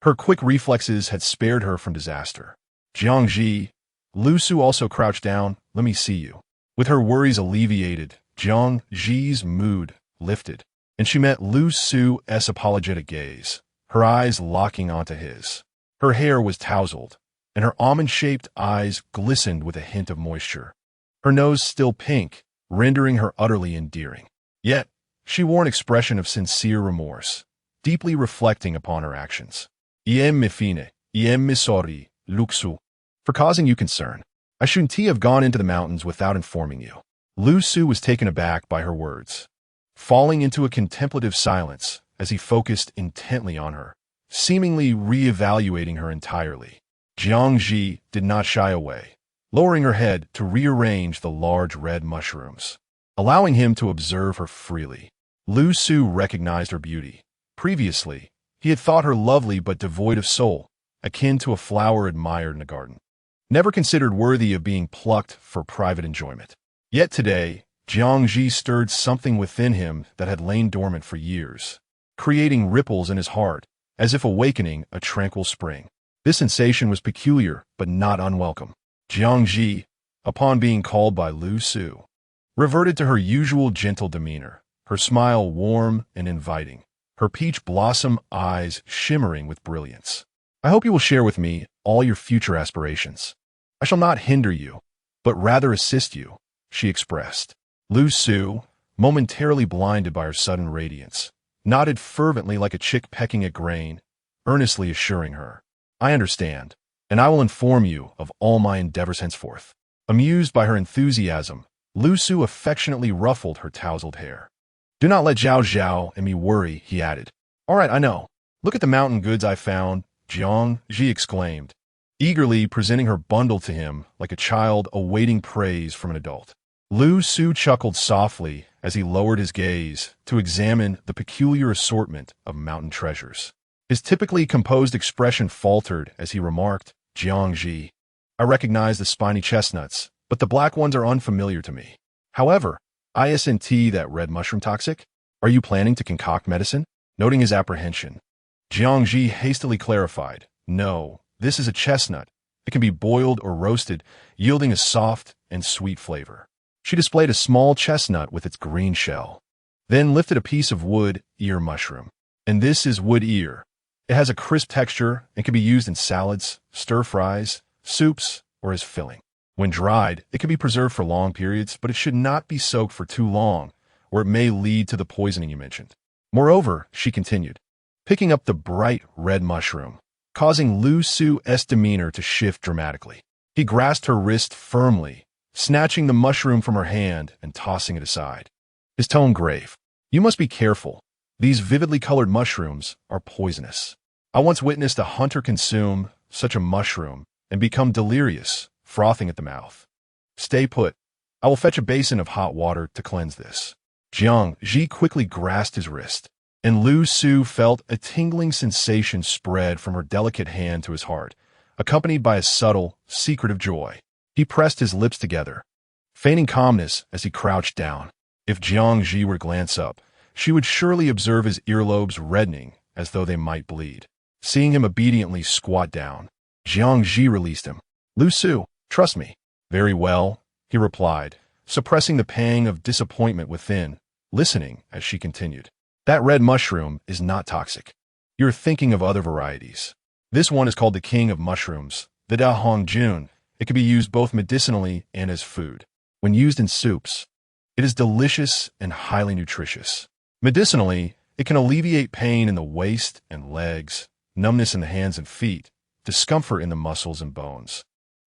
her quick reflexes had spared her from disaster. "Jiang Zhi," Lu Su also crouched down. "Let me see you." With her worries alleviated, Jiang Zhi's mood lifted, and she met Lu Su's apologetic gaze, her eyes locking onto his. Her hair was tousled, and her almond-shaped eyes glistened with a hint of moisture. Her nose still pink, rendering her utterly endearing. Yet, she wore an expression of sincere remorse, deeply reflecting upon her actions. "Iem mi fine, iem mi sorry, Luxu. For causing you concern. I shouldn't have gone into the mountains without informing you." Lu Su was taken aback by her words, falling into a contemplative silence as he focused intently on her, seemingly re-evaluating her entirely. Jiang Zhi did not shy away, lowering her head to rearrange the large red mushrooms, allowing him to observe her freely. Lu Su recognized her beauty. Previously, he had thought her lovely but devoid of soul, akin to a flower admired in a garden, never considered worthy of being plucked for private enjoyment. Yet today, Jiang Zhi stirred something within him that had lain dormant for years, creating ripples in his heart, as if awakening a tranquil spring. This sensation was peculiar, but not unwelcome. Jiang Zhi, upon being called by Lu Su, reverted to her usual gentle demeanor, her smile warm and inviting, her peach blossom eyes shimmering with brilliance. "I hope you will share with me all your future aspirations. I shall not hinder you, but rather assist you," she expressed. Lu Su, momentarily blinded by her sudden radiance, nodded fervently like a chick pecking at grain, earnestly assuring her, "I understand, and I will inform you of all my endeavors henceforth." Amused by her enthusiasm, Lu Su affectionately ruffled her tousled hair. "Do not let Zhao Zhao and me worry," he added. "All right, I know. Look at the mountain goods I found," Jiang Zhi exclaimed, eagerly presenting her bundle to him like a child awaiting praise from an adult. Lu Su chuckled softly as he lowered his gaze to examine the peculiar assortment of mountain treasures. His typically composed expression faltered as he remarked, Jiang Zhi, I recognize the spiny chestnuts, but the black ones are unfamiliar to me. However, isn't that red mushroom toxic? Are you planning to concoct medicine? Noting his apprehension, Jiang Zhi hastily clarified, no, this is a chestnut. It can be boiled or roasted, yielding a soft and sweet flavor. She displayed a small chestnut with its green shell, then lifted a piece of wood ear mushroom. And this is wood ear. It has a crisp texture and can be used in salads, stir-fries, soups, or as filling. When dried, it can be preserved for long periods, but it should not be soaked for too long, or it may lead to the poisoning you mentioned. Moreover, she continued, picking up the bright red mushroom, causing Lu Su's demeanor to shift dramatically. He grasped her wrist firmly, snatching the mushroom from her hand and tossing it aside. His tone grave. You must be careful. These vividly colored mushrooms are poisonous. I once witnessed a hunter consume such a mushroom and become delirious, frothing at the mouth. Stay put. I will fetch a basin of hot water to cleanse this. Jiang Zhi quickly grasped his wrist, and Lu Su felt a tingling sensation spread from her delicate hand to his heart, accompanied by a subtle, secretive joy. He pressed his lips together, feigning calmness as he crouched down. If Jiang Zhi were to glance up, she would surely observe his earlobes reddening as though they might bleed. Seeing him obediently squat down, Jiang Zhi released him. Lu Su, trust me. Very well, he replied, suppressing the pang of disappointment within, listening as she continued. That red mushroom is not toxic. You're thinking of other varieties. This one is called the king of mushrooms, the Da Hong Jun. It can be used both medicinally and as food. When used in soups, it is delicious and highly nutritious. Medicinally, it can alleviate pain in the waist and legs, numbness in the hands and feet, discomfort in the muscles and bones,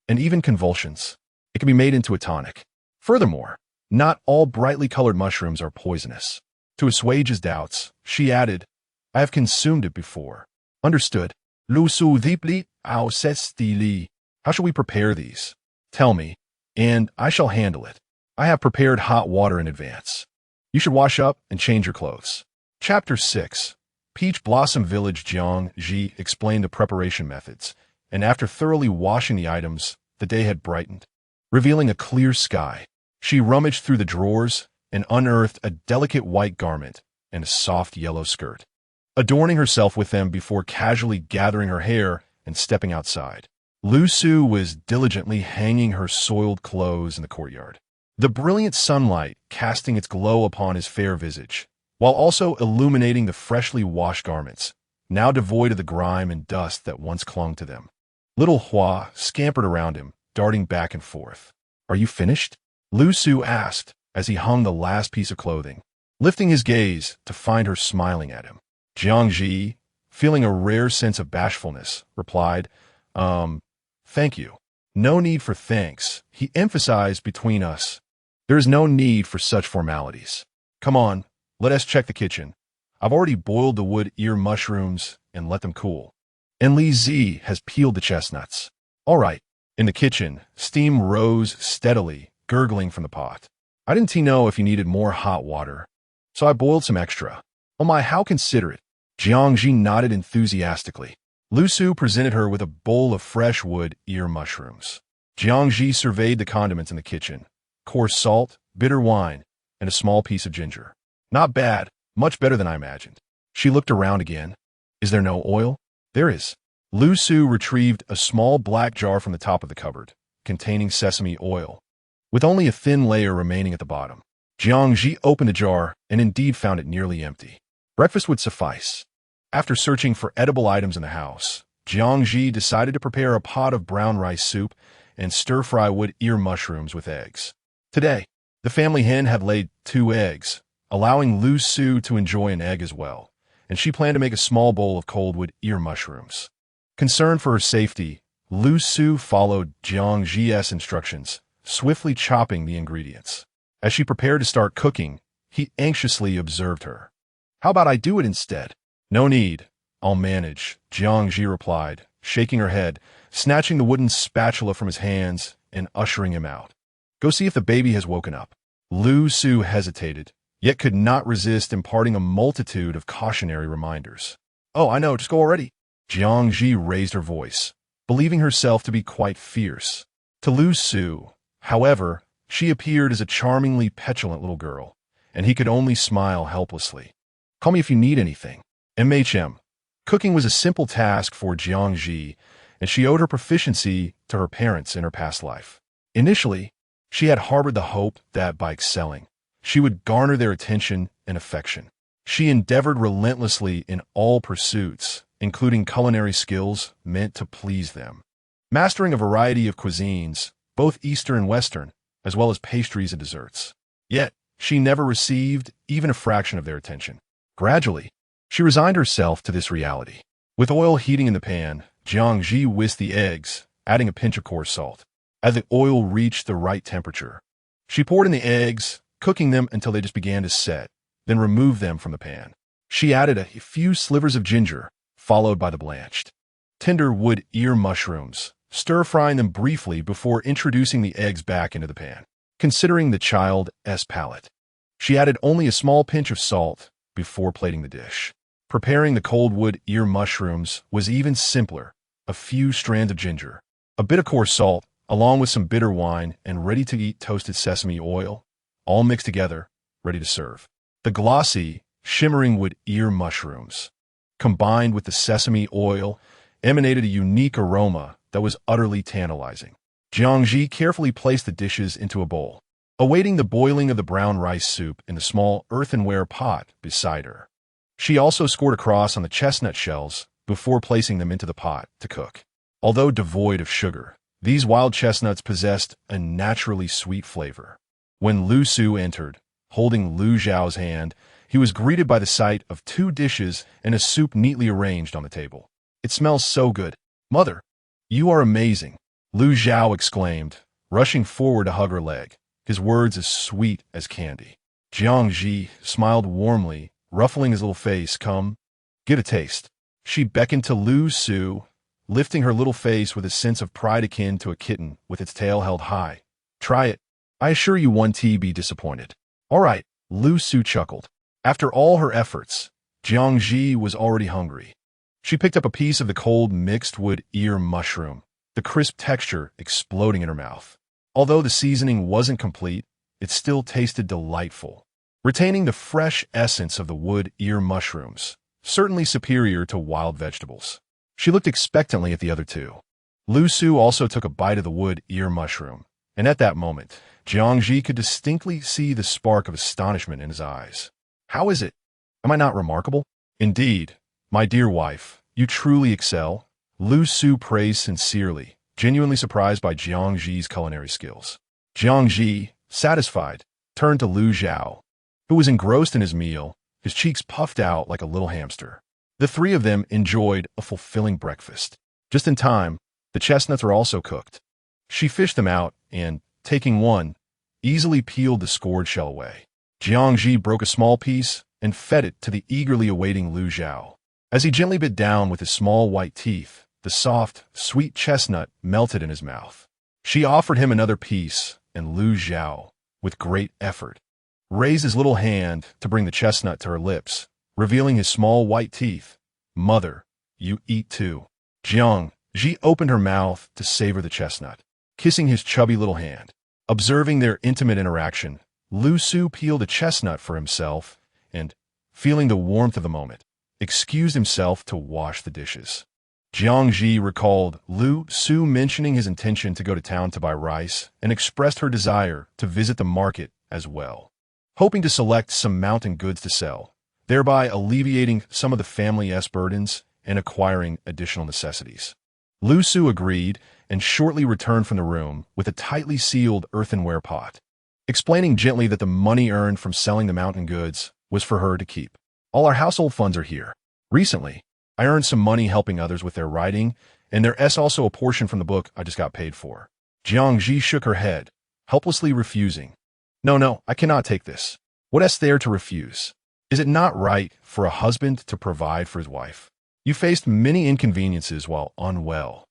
and even convulsions. It can be made into a tonic. Furthermore, not all brightly colored mushrooms are poisonous. To assuage his doubts, she added, I have consumed it before. Understood. Lu Su deeply au stili. How shall we prepare these? Tell me, and I shall handle it. I have prepared hot water in advance. You should wash up and change your clothes. Chapter 6. Peach Blossom Village. Jiang Zhi explained the preparation methods, and after thoroughly washing the items, the day had brightened, revealing a clear sky. She rummaged through the drawers and unearthed a delicate white garment and a soft yellow skirt, adorning herself with them before casually gathering her hair and stepping outside. Lu Su was diligently hanging her soiled clothes in the courtyard, the brilliant sunlight casting its glow upon his fair visage, while also illuminating the freshly washed garments, now devoid of the grime and dust that once clung to them. Little Hua scampered around him, darting back and forth. Are you finished? Lu Su asked as he hung the last piece of clothing, lifting his gaze to find her smiling at him. Jiang Zhi, feeling a rare sense of bashfulness, replied, thank you. No need for thanks, he emphasized between us. There is no need for such formalities. Come on, let us check the kitchen. I've already boiled the wood ear mushrooms and let them cool. And Li Zi has peeled the chestnuts. All right. In the kitchen, steam rose steadily, gurgling from the pot. I didn't know if you needed more hot water, so I boiled some extra. Oh my, how considerate. Jiang Zhi nodded enthusiastically. Lu Su presented her with a bowl of fresh wood ear mushrooms. Jiang Zhi surveyed the condiments in the kitchen. Coarse salt, bitter wine, and a small piece of ginger. Not bad, much better than I imagined. She looked around again. Is there no oil? There is. Lu Su retrieved a small black jar from the top of the cupboard, containing sesame oil, with only a thin layer remaining at the bottom. Jiang Zhi opened the jar and indeed found it nearly empty. Breakfast would suffice. After searching for edible items in the house, Jiang Zhi decided to prepare a pot of brown rice soup and stir-fry wood ear mushrooms with eggs. Today, the family hen had laid 2 eggs, allowing Lu Su to enjoy an egg as well, and she planned to make a small bowl of cold wood ear mushrooms. Concerned for her safety, Lu Su followed Jiang Zhi's instructions, swiftly chopping the ingredients. As she prepared to start cooking, he anxiously observed her. How about I do it instead? No need. I'll manage, Jiang Zhi replied, shaking her head, snatching the wooden spatula from his hands and ushering him out. Go see if the baby has woken up. Lu Su hesitated, yet could not resist imparting a multitude of cautionary reminders. Oh, I know, just go already. Jiang Zhi raised her voice, believing herself to be quite fierce. To Lu Su, however, she appeared as a charmingly petulant little girl, and he could only smile helplessly. Call me if you need anything. MHM. Cooking was a simple task for Jiang Zhi, and she owed her proficiency to her parents in her past life. Initially, she had harbored the hope that by excelling, she would garner their attention and affection. She endeavored relentlessly in all pursuits, including culinary skills meant to please them. Mastering a variety of cuisines, both Eastern and Western, as well as pastries and desserts. Yet, she never received even a fraction of their attention. Gradually, she resigned herself to this reality. With oil heating in the pan, Jiang Zhi whisked the eggs, adding a pinch of coarse salt. As the oil reached the right temperature, she poured in the eggs, cooking them until they just began to set, then removed them from the pan. She added a few slivers of ginger, followed by the blanched tender wood ear mushrooms, stir-frying them briefly before introducing the eggs back into the pan. Considering the child's palate, she added only a small pinch of salt before plating the dish. Preparing the cold wood ear mushrooms was even simpler. A few strands of ginger, a bit of coarse salt, along with some bitter wine and ready-to-eat toasted sesame oil, all mixed together, ready to serve. The glossy, shimmering wood ear mushrooms, combined with the sesame oil, emanated a unique aroma that was utterly tantalizing. Jiang Zhi carefully placed the dishes into a bowl, awaiting the boiling of the brown rice soup in the small earthenware pot beside her. She also scored a cross on the chestnut shells before placing them into the pot to cook. Although devoid of sugar, these wild chestnuts possessed a naturally sweet flavor. When Lu Su entered, holding Lu Zhao's hand, he was greeted by the sight of 2 dishes and a soup neatly arranged on the table. It smells so good. Mother, you are amazing, Lu Zhao exclaimed, rushing forward to hug her leg, his words as sweet as candy. Jiang Zhi smiled warmly, ruffling his little face. Come, get a taste. She beckoned to Lu Su, lifting her little face with a sense of pride akin to a kitten with its tail held high. Try it. I assure you won't be disappointed. All right, Lu Su chuckled. After all her efforts, Jiang Zhi was already hungry. She picked up a piece of the cold mixed wood ear mushroom, the crisp texture exploding in her mouth. Although the seasoning wasn't complete, it still tasted delightful, retaining the fresh essence of the wood ear mushrooms, certainly superior to wild vegetables. She looked expectantly at the other 2. Lu Su also took a bite of the wood ear mushroom, and at that moment, Jiang Zhi could distinctly see the spark of astonishment in his eyes. How is it? Am I not remarkable? Indeed, my dear wife, you truly excel, Lu Su praised sincerely, genuinely surprised by Jiang Zhi's culinary skills. Jiang Zhi, satisfied, turned to Lu Zhao, who was engrossed in his meal, his cheeks puffed out like a little hamster. The 3 of them enjoyed a fulfilling breakfast. Just in time, the chestnuts were also cooked. She fished them out and, taking one, easily peeled the scored shell away. Jiang Zhi broke a small piece and fed it to the eagerly awaiting Lu Zhao. As he gently bit down with his small white teeth, the soft, sweet chestnut melted in his mouth. She offered him another piece, and Lu Zhao, with great effort, raised his little hand to bring the chestnut to her lips, revealing his small white teeth. Mother, you eat too. Jiang Zhi opened her mouth to savor the chestnut, kissing his chubby little hand. Observing their intimate interaction, Lu Su peeled a chestnut for himself and, feeling the warmth of the moment, excused himself to wash the dishes. Jiang Zhi recalled Lu Su mentioning his intention to go to town to buy rice and expressed her desire to visit the market as well, hoping to select some mountain goods to sell, thereby alleviating some of the family's burdens and acquiring additional necessities. Lu Su agreed and shortly returned from the room with a tightly sealed earthenware pot, explaining gently that the money earned from selling the mountain goods was for her to keep. All our household funds are here. Recently, I earned some money helping others with their writing, and there's also a portion from the book I just got paid for. Jiang Zhi shook her head, helplessly refusing. No, I cannot take this. What is there to refuse? Is it not right for a husband to provide for his wife? You faced many inconveniences while unwell.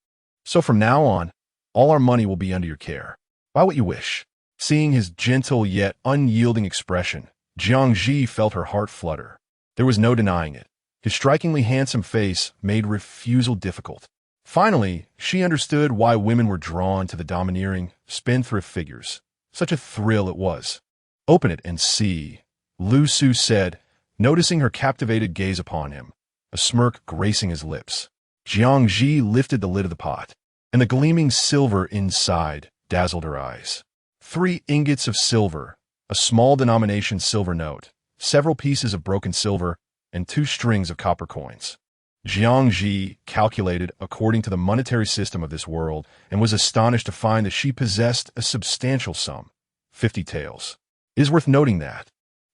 So from now on, all our money will be under your care. Buy what you wish. Seeing his gentle yet unyielding expression, Jiang Zhi felt her heart flutter. There was no denying it. His strikingly handsome face made refusal difficult. Finally, she understood why women were drawn to the domineering, spendthrift figures. Such a thrill it was. "Open it and see," Lu Su said, noticing her captivated gaze upon him, a smirk gracing his lips. Jiang Zhi lifted the lid of the pot, and the gleaming silver inside dazzled her eyes. 3 ingots of silver, a small denomination silver note, several pieces of broken silver, and 2 strings of copper coins. Jiang Zhi calculated according to the monetary system of this world and was astonished to find that she possessed a substantial sum, 50 taels. It is worth noting that,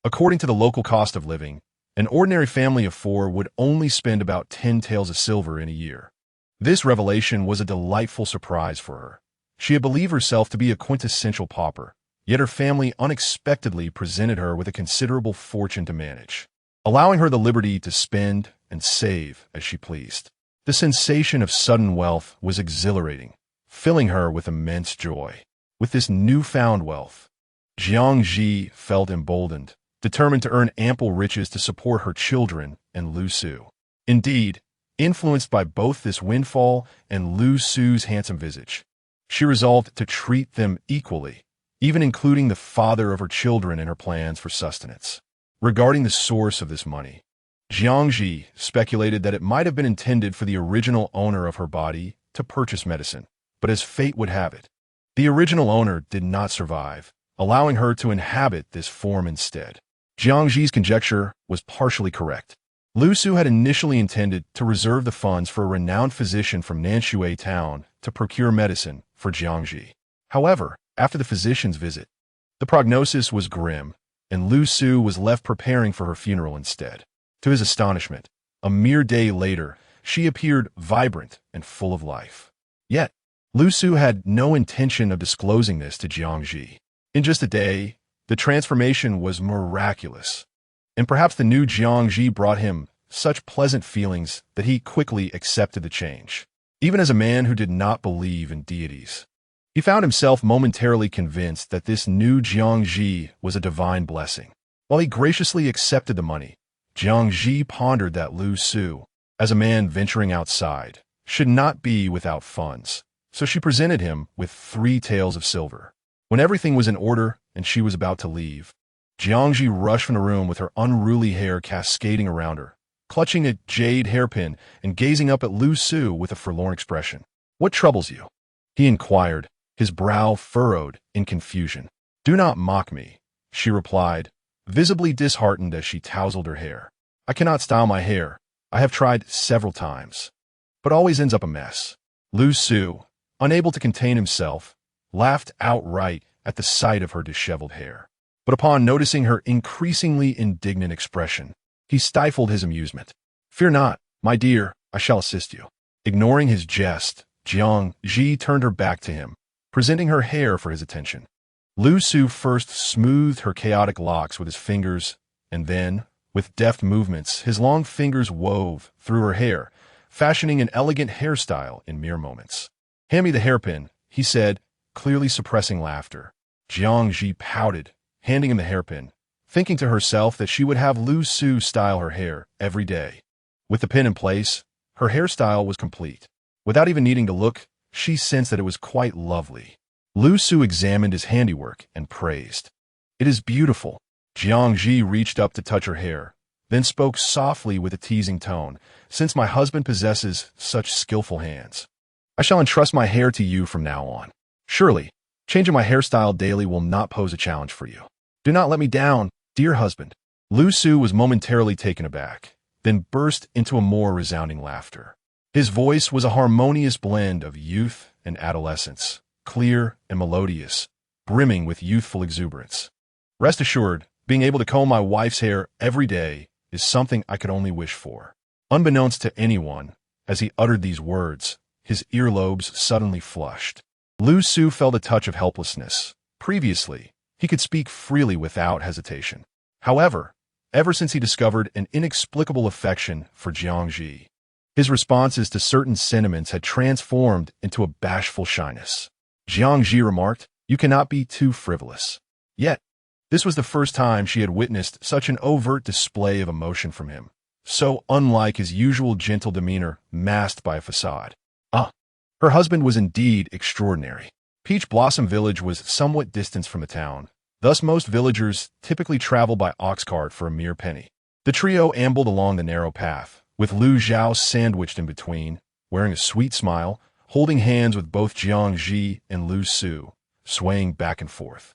according to the local cost of living, an ordinary family of 4 would only spend about 10 taels of silver in a year. This revelation was a delightful surprise for her. She had believed herself to be a quintessential pauper, yet her family unexpectedly presented her with a considerable fortune to manage, allowing her the liberty to spend and save as she pleased. The sensation of sudden wealth was exhilarating, filling her with immense joy. With this newfound wealth, Jiang Zhi felt emboldened, determined to earn ample riches to support her children and Lu Su. Indeed, influenced by both this windfall and Lu Su's handsome visage, she resolved to treat them equally, even including the father of her children in her plans for sustenance. Regarding the source of this money, Jiang Zhi speculated that it might have been intended for the original owner of her body to purchase medicine, but as fate would have it, the original owner did not survive, allowing her to inhabit this form instead. Jiang Zhi's conjecture was partially correct. Lu Su had initially intended to reserve the funds for a renowned physician from Nanshui town to procure medicine for Jiang Zhi. However, after the physician's visit, the prognosis was grim, and Lu Su was left preparing for her funeral instead. To his astonishment, a mere day later, she appeared vibrant and full of life. Yet, Lu Su had no intention of disclosing this to Jiang Zhi. In just a day, the transformation was miraculous, and perhaps the new Jiang Zhi brought him such pleasant feelings that he quickly accepted the change. Even as a man who did not believe in deities, he found himself momentarily convinced that this new Jiang Zhi was a divine blessing. While he graciously accepted the money, Jiang Zhi pondered that Lu Su, as a man venturing outside, should not be without funds, so she presented him with 3 taels of silver. When everything was in order and she was about to leave, Jiang Zhi rushed from the room with her unruly hair cascading around her, clutching a jade hairpin and gazing up at Lu Su with a forlorn expression. "What troubles you?" he inquired, his brow furrowed in confusion. "Do not mock me," she replied, visibly disheartened as she tousled her hair. "I cannot style my hair. I have tried several times, but always ends up a mess." Lu Su, unable to contain himself, laughed outright at the sight of her disheveled hair. But upon noticing her increasingly indignant expression, he stifled his amusement. "Fear not, my dear, I shall assist you." Ignoring his jest, Jiang Zhi turned her back to him, presenting her hair for his attention. Lu Su first smoothed her chaotic locks with his fingers, and then, with deft movements, his long fingers wove through her hair, fashioning an elegant hairstyle in mere moments. "Hand me the hairpin," he said, clearly suppressing laughter. Jiang Zhi pouted, handing him the hairpin, thinking to herself that she would have Lu Su style her hair every day. With the pin in place, her hairstyle was complete. Without even needing to look, she sensed that it was quite lovely. Lu Su examined his handiwork and praised. "It is beautiful." Jiang Zhi reached up to touch her hair, then spoke softly with a teasing tone. "Since my husband possesses such skillful hands, I shall entrust my hair to you from now on. Surely, changing my hairstyle daily will not pose a challenge for you. Do not let me down, dear husband." Lu Su was momentarily taken aback, then burst into a more resounding laughter. His voice was a harmonious blend of youth and adolescence, clear and melodious, brimming with youthful exuberance. "Rest assured, being able to comb my wife's hair every day is something I could only wish for." Unbeknownst to anyone, as he uttered these words, his earlobes suddenly flushed. Lu Su felt a touch of helplessness. Previously, he could speak freely without hesitation. However, ever since he discovered an inexplicable affection for Jiang Zhi, his responses to certain sentiments had transformed into a bashful shyness. Jiang Zhi remarked, You cannot be too frivolous. Yet, this was the first time she had witnessed such an overt display of emotion from him, so unlike his usual gentle demeanor masked by a facade. Her husband was indeed extraordinary. Peach Blossom Village was somewhat distant from the town, thus most villagers typically travel by ox cart for a mere penny. The trio ambled along the narrow path, with Lu Zhao sandwiched in between, wearing a sweet smile, holding hands with both Jiang Zhi and Lu Su, swaying back and forth.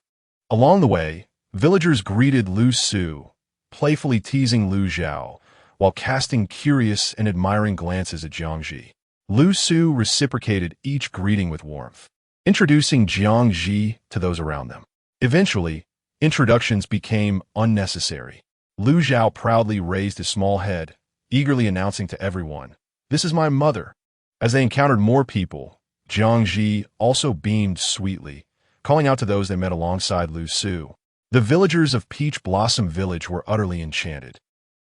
Along the way, villagers greeted Lu Su, playfully teasing Lu Zhao, while casting curious and admiring glances at Jiang Zhi. Lu Su reciprocated each greeting with warmth, introducing Jiang Zhi to those around them. Eventually, introductions became unnecessary. Lu Zhao proudly raised his small head, eagerly announcing to everyone, "This is my mother." As they encountered more people, Jiang Zhi also beamed sweetly, calling out to those they met alongside Lu Su. The villagers of Peach Blossom Village were utterly enchanted,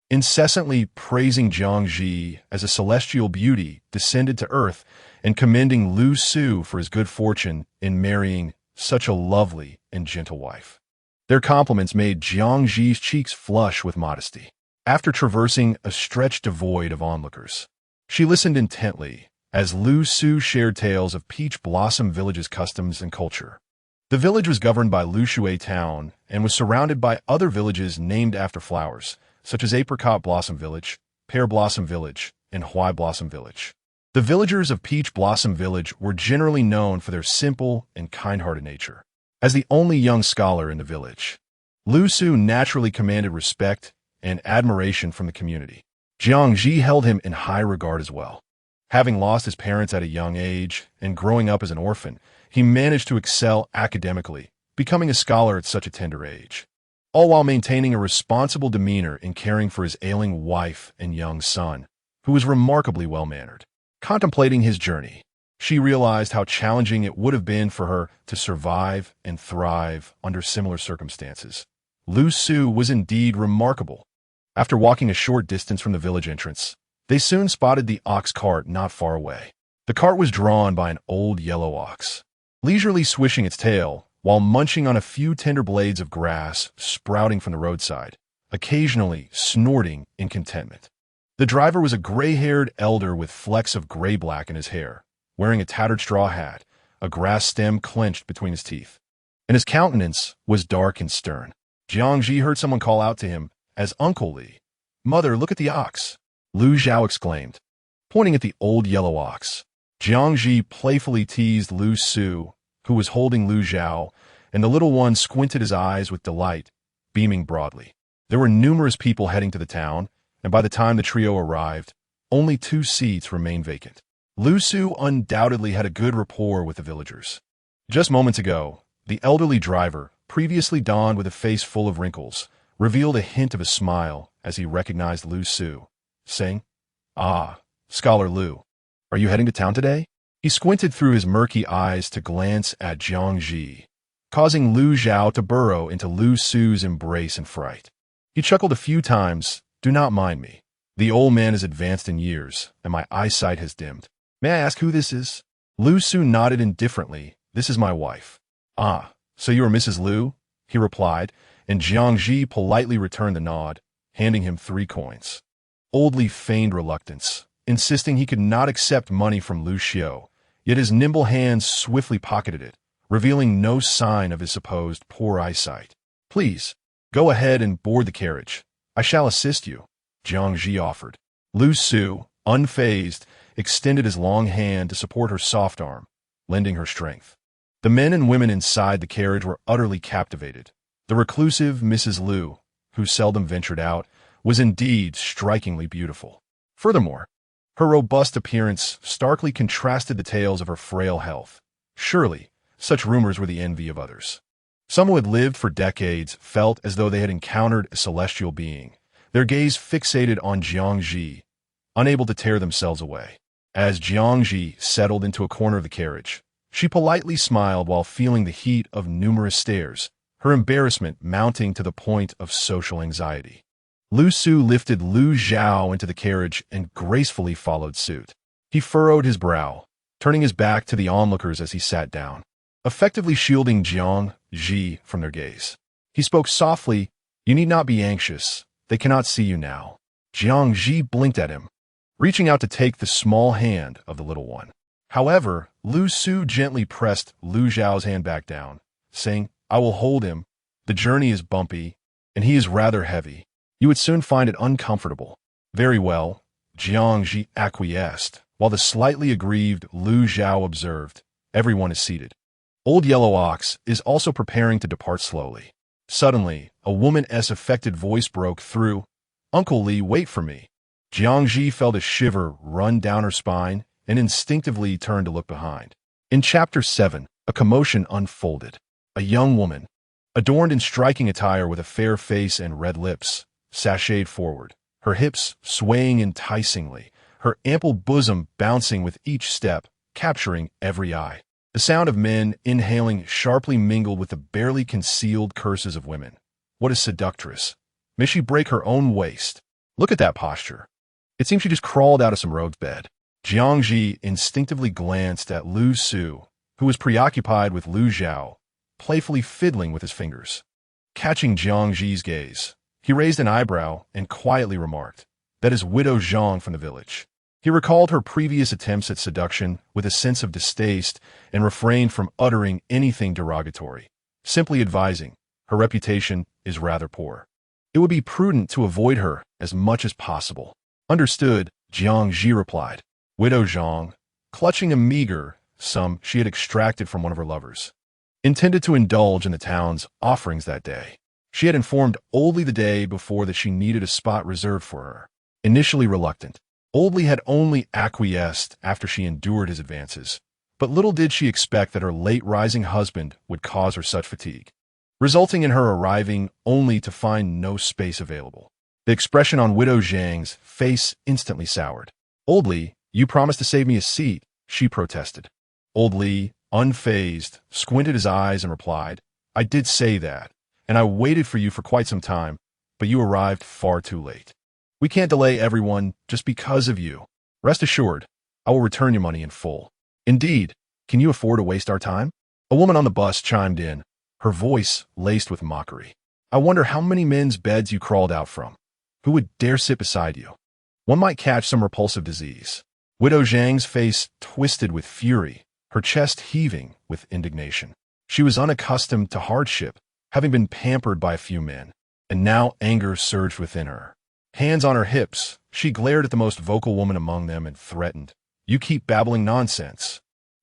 incessantly praising Jiang Zhi as a celestial beauty descended to earth and commending Lu Su for his good fortune in marrying such a lovely and gentle wife. Their compliments made Jiang Zhi's cheeks flush with modesty. After traversing a stretch devoid of onlookers, she listened intently as Lu Su shared tales of Peach Blossom Village's customs and culture. The village was governed by Lushui Town and was surrounded by other villages named after flowers, such as Apricot Blossom Village, Pear Blossom Village, and Huai Blossom Village. The villagers of Peach Blossom Village were generally known for their simple and kind-hearted nature. As the only young scholar in the village, Lu Su naturally commanded respect and admiration from the community. Jiang Zhi held him in high regard as well. Having lost his parents at a young age and growing up as an orphan, he managed to excel academically, becoming a scholar at such a tender age, all while maintaining a responsible demeanor in caring for his ailing wife and young son, who was remarkably well-mannered. Contemplating his journey, she realized how challenging it would have been for her to survive and thrive under similar circumstances. Lu Su was indeed remarkable. After walking a short distance from the village entrance, they soon spotted the ox cart not far away. The cart was drawn by an old yellow ox, leisurely swishing its tail while munching on a few tender blades of grass sprouting from the roadside, occasionally snorting in contentment. The driver was a gray-haired elder with flecks of gray-black in his hair, wearing a tattered straw hat, a grass stem clenched between his teeth, and his countenance was dark and stern. Jiang Zhi heard someone call out to him as Uncle Li. "Mother, look at the ox," Lu Zhao exclaimed, pointing at the old yellow ox. Jiang Zhi playfully teased Lu Su, who was holding Lu Zhao, and the little one squinted his eyes with delight, beaming broadly. There were numerous people heading to the town, and by the time the trio arrived, only 2 seats remained vacant. Lu Su undoubtedly had a good rapport with the villagers. Just moments ago, the elderly driver, previously donned with a face full of wrinkles, revealed a hint of a smile as he recognized Lu Su, saying, "Ah, Scholar Lu, are you heading to town today?" He squinted through his murky eyes to glance at Jiang Zhi, causing Lu Zhao to burrow into Lu Su's embrace in fright. He chuckled a few times. "Do not mind me. The old man is advanced in years, and my eyesight has dimmed. May I ask who this is?" Lu Su nodded indifferently. "This is my wife." "Ah, so you are Mrs. Lu?" he replied, and Jiang Zhi politely returned the nod, handing him 3 coins. Old Li feigned reluctance, insisting he could not accept money from Lu Xiu, yet his nimble hands swiftly pocketed it, revealing no sign of his supposed poor eyesight. "Please, go ahead and board the carriage. I shall assist you," Jiang Zhi offered. Lu Su, unfazed, extended his long hand to support her soft arm, lending her strength. The men and women inside the carriage were utterly captivated. The reclusive Mrs. Lu, who seldom ventured out, was indeed strikingly beautiful. Furthermore, her robust appearance starkly contrasted the tales of her frail health. Surely, such rumors were the envy of others. Some who had lived for decades felt as though they had encountered a celestial being, their gaze fixated on Jiang Zhi, unable to tear themselves away. As Jiang Zhi settled into a corner of the carriage, she politely smiled while feeling the heat of numerous stares, her embarrassment mounting to the point of social anxiety. Lu Su lifted Lu Zhao into the carriage and gracefully followed suit. He furrowed his brow, turning his back to the onlookers as he sat down. effectively shielding Jiang Zhi from their gaze. He spoke softly, "You need not be anxious. They cannot see you now." Jiang Zhi blinked at him, reaching out to take the small hand of the little one. However, Lu Su gently pressed Lu Zhao's hand back down, saying, "I will hold him. The journey is bumpy, and he is rather heavy. You would soon find it uncomfortable." "Very well," Jiang Zhi acquiesced, while the slightly aggrieved Lu Zhao observed, "Everyone is seated." Old Yellow Ox is also preparing to depart slowly. Suddenly, a woman's affected voice broke through, "Uncle Li, wait for me." Jiang Zhi felt a shiver run down her spine and instinctively turned to look behind. In Chapter 7, a commotion unfolded. A young woman, adorned in striking attire with a fair face and red lips, sashayed forward, her hips swaying enticingly, her ample bosom bouncing with each step, capturing every eye. The sound of men inhaling sharply mingled with the barely concealed curses of women. What a seductress! May she break her own waist. Look at that posture. It seems she just crawled out of some rogue's bed. Jiang Zhi instinctively glanced at Lu Su, who was preoccupied with Lu Zhao, playfully fiddling with his fingers. Catching Jiang Zhi's gaze, he raised an eyebrow and quietly remarked, "That is Widow Zhang from the village." He recalled her previous attempts at seduction with a sense of distaste and refrained from uttering anything derogatory, simply advising, "Her reputation is rather poor. It would be prudent to avoid her as much as possible." "Understood," Jiang Zhi replied. Widow Zhang, clutching a meager sum she had extracted from one of her lovers, intended to indulge in the town's offerings that day. She had informed Old Li the day before that she needed a spot reserved for her. Initially reluctant, Old Li had only acquiesced after she endured his advances, but little did she expect that her late-rising husband would cause her such fatigue, resulting in her arriving only to find no space available. The expression on Widow Zhang's face instantly soured. "Old Li, you promised to save me a seat," she protested. Old Li, unfazed, squinted his eyes and replied, "I did say that, and I waited for you for quite some time, but you arrived far too late. We can't delay everyone just because of you. Rest assured, I will return your money in full." "Indeed, can you afford to waste our time?" A woman on the bus chimed in, her voice laced with mockery. "I wonder how many men's beds you crawled out from. Who would dare sit beside you? One might catch some repulsive disease." Widow Zhang's face twisted with fury, her chest heaving with indignation. She was unaccustomed to hardship, having been pampered by a few men, and now anger surged within her. Hands on her hips, she glared at the most vocal woman among them and threatened, "You keep babbling nonsense,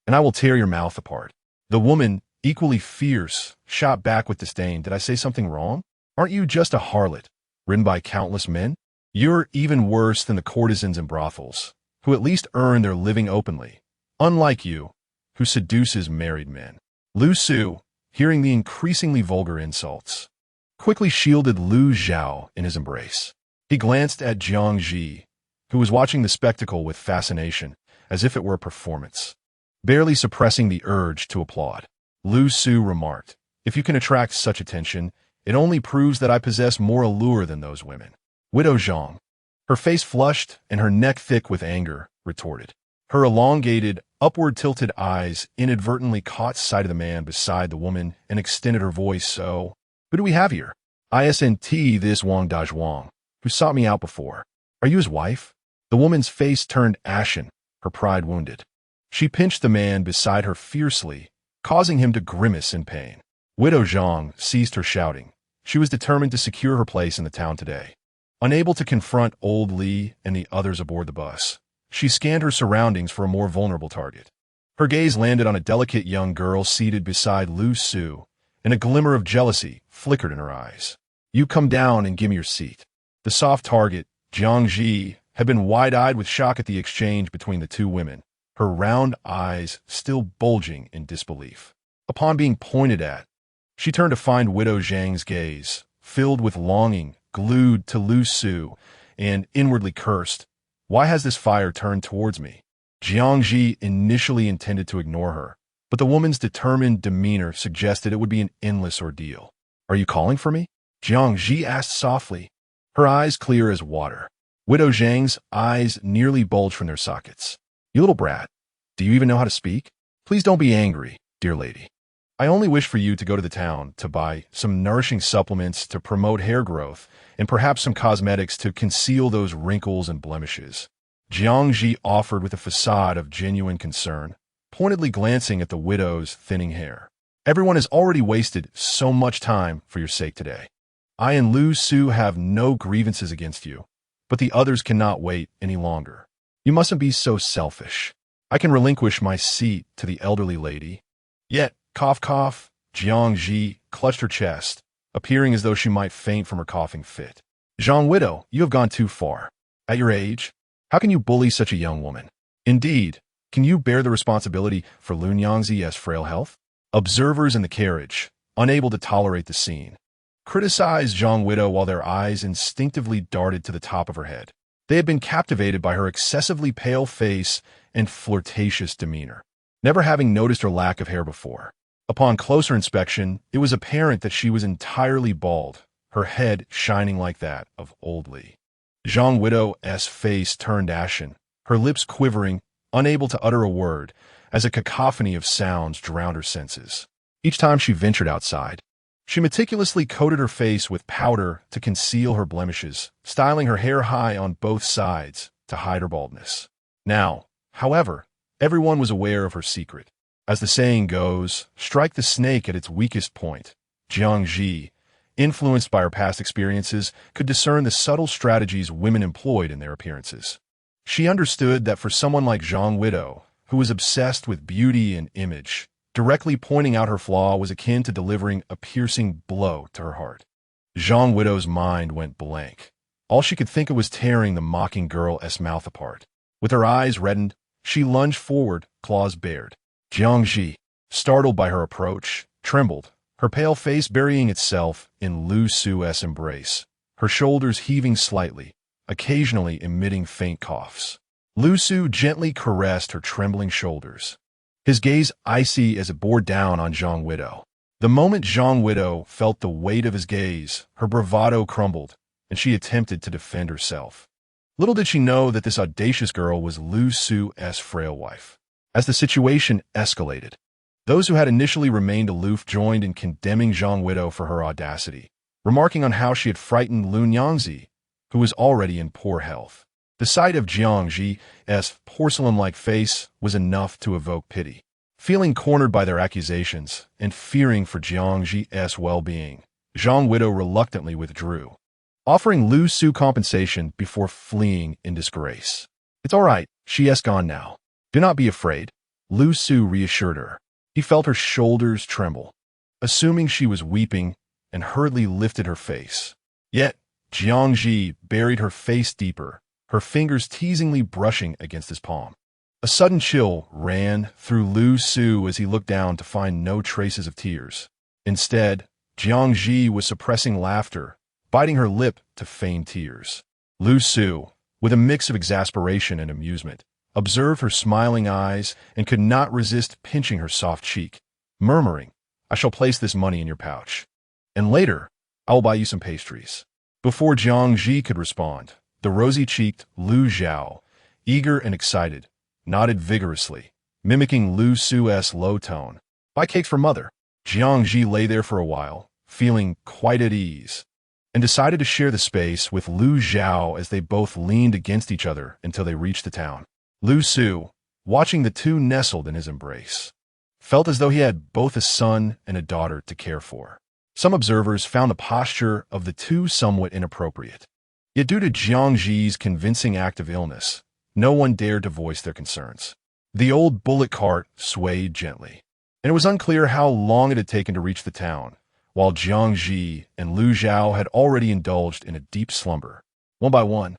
and I will tear your mouth apart." The woman, equally fierce, shot back with disdain, "Did I say something wrong? Aren't you just a harlot, ridden by countless men? You're even worse than the courtesans in brothels, who at least earn their living openly, unlike you, who seduces married men." Lu Su, hearing the increasingly vulgar insults, quickly shielded Lu Zhao in his embrace. He glanced at Jiang Zhi, who was watching the spectacle with fascination, as if it were a performance. Barely suppressing the urge to applaud, Lu Su remarked, "If you can attract such attention, it only proves that I possess more allure than those women." Widow Zhang, her face flushed and her neck thick with anger, retorted. Her elongated, upward-tilted eyes inadvertently caught sight of the man beside the woman and extended her voice, "So, who do we have here?" "Isn't this Wang Dazhuang, who sought me out before. Are you his wife?" The woman's face turned ashen, her pride wounded. She pinched the man beside her fiercely, causing him to grimace in pain. Widow Zhang ceased her shouting. She was determined to secure her place in the town today. Unable to confront Old Li and the others aboard the bus, she scanned her surroundings for a more vulnerable target. Her gaze landed on a delicate young girl seated beside Lu Su, and a glimmer of jealousy flickered in her eyes. "You come down and give me your seat." The soft target, Jiang Zhi, had been wide-eyed with shock at the exchange between the two women, her round eyes still bulging in disbelief. Upon being pointed at, she turned to find Widow Zhang's gaze, filled with longing, glued to Lu Su, and inwardly cursed, "Why has this fire turned towards me?" Jiang Zhi initially intended to ignore her, but the woman's determined demeanor suggested it would be an endless ordeal. "Are you calling for me?" Jiang Zhi asked softly, her eyes clear as water. Widow Zhang's eyes nearly bulged from their sockets. "You little brat, do you even know how to speak? Please don't be angry, dear lady." I only wish for you to go to the town to buy some nourishing supplements to promote hair growth and perhaps some cosmetics to conceal those wrinkles and blemishes. Jiang Zhi offered with a facade of genuine concern, pointedly glancing at the widow's thinning hair. Everyone has already wasted so much time for your sake today. I and Lu Su have no grievances against you, but the others cannot wait any longer. You mustn't be so selfish. I can relinquish my seat to the elderly lady. Yet, cough cough, Jiang Zhi clutched her chest, appearing as though she might faint from her coughing fit. Zhang widow, you have gone too far. At your age, how can you bully such a young woman? Indeed, can you bear the responsibility for Lu Nyangzi's frail health? Observers in the carriage, unable to tolerate the scene, criticized Zhang widow while their eyes instinctively darted to the top of her head. They had been captivated by her excessively pale face and flirtatious demeanor, never having noticed her lack of hair before. Upon closer inspection, it was apparent that she was entirely bald, her head shining like that of old Li. Zhang widow's face turned ashen, her lips quivering, unable to utter a word, as a cacophony of sounds drowned her senses. Each time she ventured outside, she meticulously coated her face with powder to conceal her blemishes, styling her hair high on both sides to hide her baldness. Now, however, everyone was aware of her secret. As the saying goes, strike the snake at its weakest point. Jiang Zhi, influenced by her past experiences, could discern the subtle strategies women employed in their appearances. She understood that for someone like Zhang widow, who was obsessed with beauty and image, directly pointing out her flaw was akin to delivering a piercing blow to her heart. Zhang widow's mind went blank. All she could think of was tearing the mocking girl's mouth apart. With her eyes reddened, she lunged forward, claws bared. Jiang Zhi, startled by her approach, trembled, her pale face burying itself in Lu Su's embrace, her shoulders heaving slightly, occasionally emitting faint coughs. Lu Su gently caressed her trembling shoulders, his gaze icy as it bore down on Zhang widow. The moment Zhang widow felt the weight of his gaze, her bravado crumbled, and she attempted to defend herself. Little did she know that this audacious girl was Lu Su's frail wife. As the situation escalated, those who had initially remained aloof joined in condemning Zhang widow for her audacity, remarking on how she had frightened Lu Nyangzi, who was already in poor health. The sight of Jiang Zhi's porcelain-like face was enough to evoke pity. Feeling cornered by their accusations and fearing for Jiang Zhi's well-being, Zhang widow reluctantly withdrew, offering Lu Su compensation before fleeing in disgrace. It's all right, she's gone now. Do not be afraid, Lu Su reassured her. He felt her shoulders tremble, assuming she was weeping, and hurriedly lifted her face. Yet, Jiang Zhi buried her face deeper, her fingers teasingly brushing against his palm. A sudden chill ran through Lu Su as he looked down to find no traces of tears. Instead, Jiang Zhi was suppressing laughter, biting her lip to feign tears. Lu Su, with a mix of exasperation and amusement, observed her smiling eyes and could not resist pinching her soft cheek, murmuring, "I shall place this money in your pouch, and later I will buy you some pastries." Before Jiang Zhi could respond, the rosy-cheeked Lu Zhao, eager and excited, nodded vigorously, mimicking Lu Su's low tone. "Buy cakes for mother." Jiang Zhi lay there for a while, feeling quite at ease, and decided to share the space with Lu Zhao as they both leaned against each other until they reached the town. Lu Su, watching the two nestled in his embrace, felt as though he had both a son and a daughter to care for. Some observers found the posture of the two somewhat inappropriate. Yet due to Jiang Zhi's convincing act of illness, no one dared to voice their concerns. The old bullock cart swayed gently, and it was unclear how long it had taken to reach the town, while Jiang Zhi and Lu Zhao had already indulged in a deep slumber. One by one,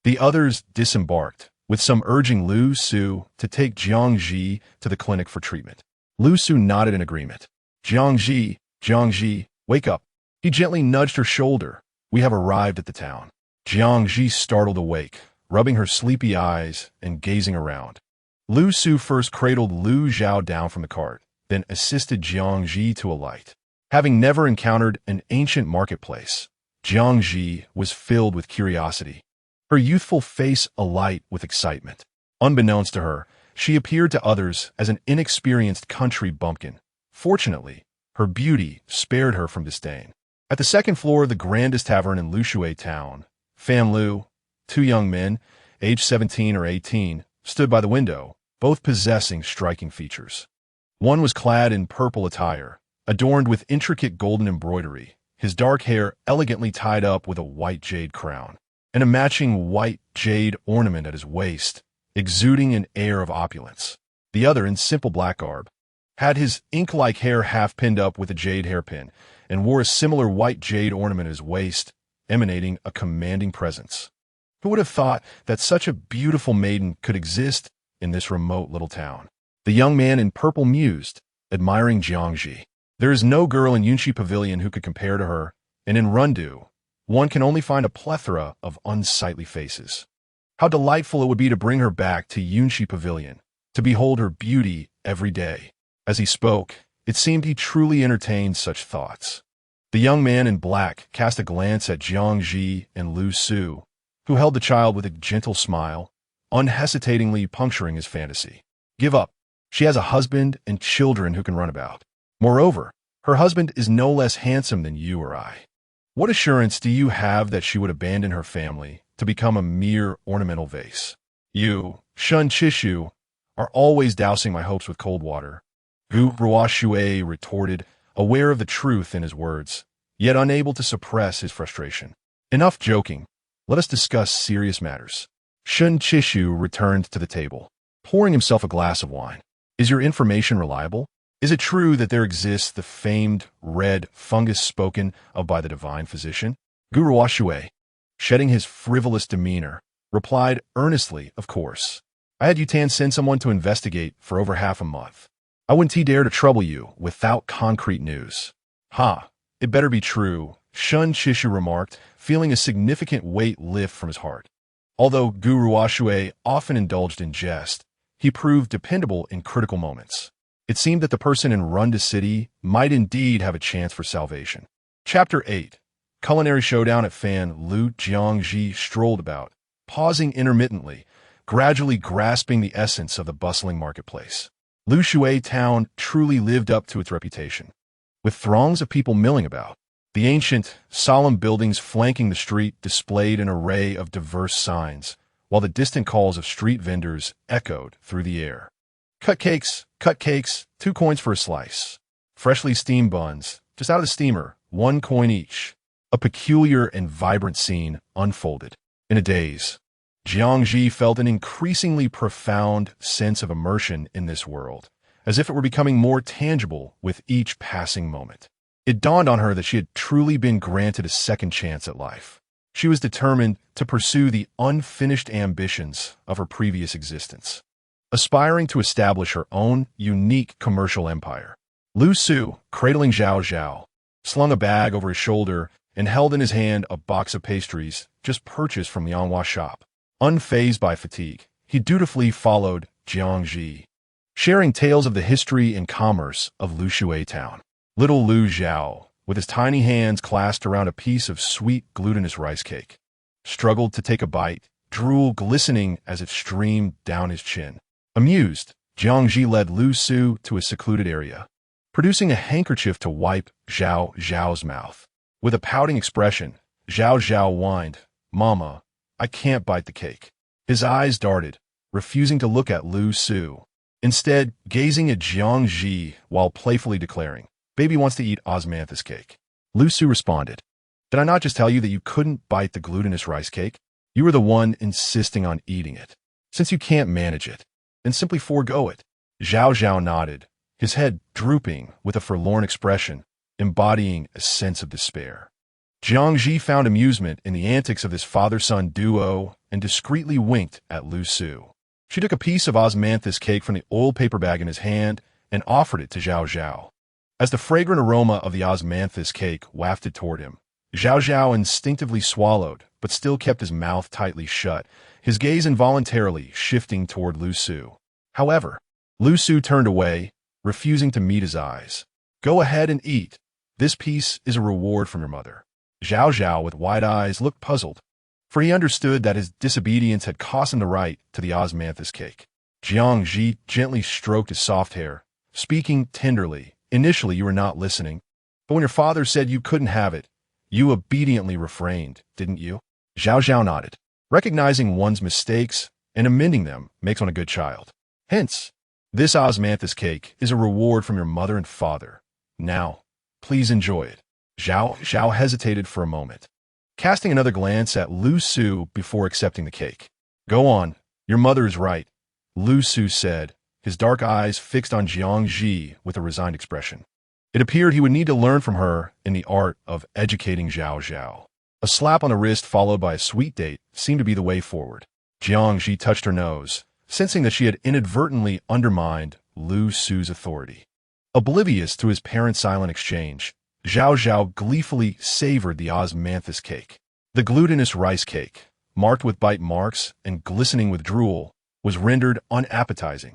the others disembarked, with some urging Lu Su to take Jiang Zhi to the clinic for treatment. Lu Su nodded in agreement. Jiang Zhi, wake up." He gently nudged her shoulder. "We have arrived at the town." Jiang Zhi startled awake, rubbing her sleepy eyes and gazing around. Lu Su first cradled Lu Zhao down from the cart, then assisted Jiang Zhi to alight. Having never encountered an ancient marketplace, Jiang Zhi was filled with curiosity, her youthful face alight with excitement. Unbeknownst to her, she appeared to others as an inexperienced country bumpkin. Fortunately, Her beauty spared her from disdain. At the second floor of the grandest tavern in Lushui town, Fan Lu, two young men, aged 17 or 18, stood by the window, both possessing striking features. One was clad in purple attire, adorned with intricate golden embroidery, his dark hair elegantly tied up with a white jade crown, and a matching white jade ornament at his waist, exuding an air of opulence. The other, in simple black garb, had his ink-like hair half pinned up with a jade hairpin, and wore a similar white jade ornament at his waist, emanating a commanding presence. Who would have thought that such a beautiful maiden could exist in this remote little town? The young man in purple mused, admiring Jiang Zhi. There is no girl in Yunxi Pavilion who could compare to her, and in Rundu, one can only find a plethora of unsightly faces. How delightful it would be to bring her back to Yunxi Pavilion, to behold her beauty every day. As he spoke, it seemed he truly entertained such thoughts. The young man in black cast a glance at Jiang Zhi and Lu Su, who held the child with a gentle smile, unhesitatingly puncturing his fantasy. Give up. She has a husband and children who can run about. Moreover, her husband is no less handsome than you or I. What assurance do you have that she would abandon her family to become a mere ornamental vase? You, Shun Chishu, are always dousing my hopes with cold water. Gu Ruoxue retorted, aware of the truth in his words, yet unable to suppress his frustration. Enough joking. Let us discuss serious matters. Shun Chishu returned to the table, pouring himself a glass of wine. Is your information reliable? Is it true that there exists the famed red fungus spoken of by the divine physician? Gu Ruoxue, shedding his frivolous demeanor, replied earnestly, of course. I had Yutan send someone to investigate for over half a month. I wouldn't dare to trouble you without concrete news. Ha, it better be true, Shun Chishu remarked, feeling a significant weight lift from his heart. Although Gu Ruoxue often indulged in jest, he proved dependable in critical moments. It seemed that the person in Runda City might indeed have a chance for salvation. Chapter 8. Culinary Showdown at Fan Lu. Jiang Zhi strolled about, pausing intermittently, gradually grasping the essence of the bustling marketplace. Lushui town truly lived up to its reputation, with throngs of people milling about. The ancient, solemn buildings flanking the street displayed an array of diverse signs, while the distant calls of street vendors echoed through the air. Cut cakes, 2 coins for a slice. Freshly steamed buns, just out of the steamer, 1 coin each. A peculiar and vibrant scene unfolded. In a daze, Jiang Zhi felt an increasingly profound sense of immersion in this world, as if it were becoming more tangible with each passing moment. It dawned on her that she had truly been granted a second chance at life. She was determined to pursue the unfinished ambitions of her previous existence, aspiring to establish her own unique commercial empire. Lu Su, cradling Zhao Zhao, slung a bag over his shoulder and held in his hand a box of pastries just purchased from the Anhua shop. Unfazed by fatigue, he dutifully followed Jiang Zhi, sharing tales of the history and commerce of Lushui town. Little Lu Zhao, with his tiny hands clasped around a piece of sweet glutinous rice cake, struggled to take a bite, drool glistening as it streamed down his chin. Amused, Jiang Zhi led Lu Su to a secluded area, producing a handkerchief to wipe Zhao Zhao's mouth. With a pouting expression, Zhao Zhao whined, "Mama, I can't bite the cake." His eyes darted, refusing to look at Lu Su, instead gazing at Jiang Zhi while playfully declaring, "Baby wants to eat osmanthus cake." Lu Su responded, "Did I not just tell you that you couldn't bite the glutinous rice cake? You were the one insisting on eating it. Since you can't manage it, then simply forego it." Zhao Zhao nodded, his head drooping with a forlorn expression, embodying a sense of despair. Jiang Zhi found amusement in the antics of this father-son duo and discreetly winked at Lu Su. She took a piece of osmanthus cake from the oiled paper bag in his hand and offered it to Zhao Zhao. As the fragrant aroma of the osmanthus cake wafted toward him, Zhao Zhao instinctively swallowed, but still kept his mouth tightly shut, his gaze involuntarily shifting toward Lu Su. However, Lu Su turned away, refusing to meet his eyes. "Go ahead and eat. This piece is a reward from your mother." Zhao Zhao, with wide eyes, looked puzzled, for he understood that his disobedience had cost him the right to the osmanthus cake. Jiang Zhi gently stroked his soft hair, speaking tenderly, Initially, you were not listening, but when your father said you couldn't have it, you obediently refrained, didn't you? Zhao Zhao nodded. Recognizing one's mistakes and amending them makes one a good child. Hence, this osmanthus cake is a reward from your mother and father. Now, please enjoy it. Zhao Zhao hesitated for a moment, casting another glance at Lu Su before accepting the cake. Go on, your mother is right, Lu Su said, his dark eyes fixed on Jiang Zhi with a resigned expression. It appeared he would need to learn from her in the art of educating Zhao Zhao. A slap on the wrist followed by a sweet date seemed to be the way forward. Jiang Zhi touched her nose, sensing that she had inadvertently undermined Lu Su's authority. Oblivious to his parents' silent exchange, Zhao Zhao gleefully savored the osmanthus cake. The glutinous rice cake, marked with bite marks and glistening with drool, was rendered unappetizing,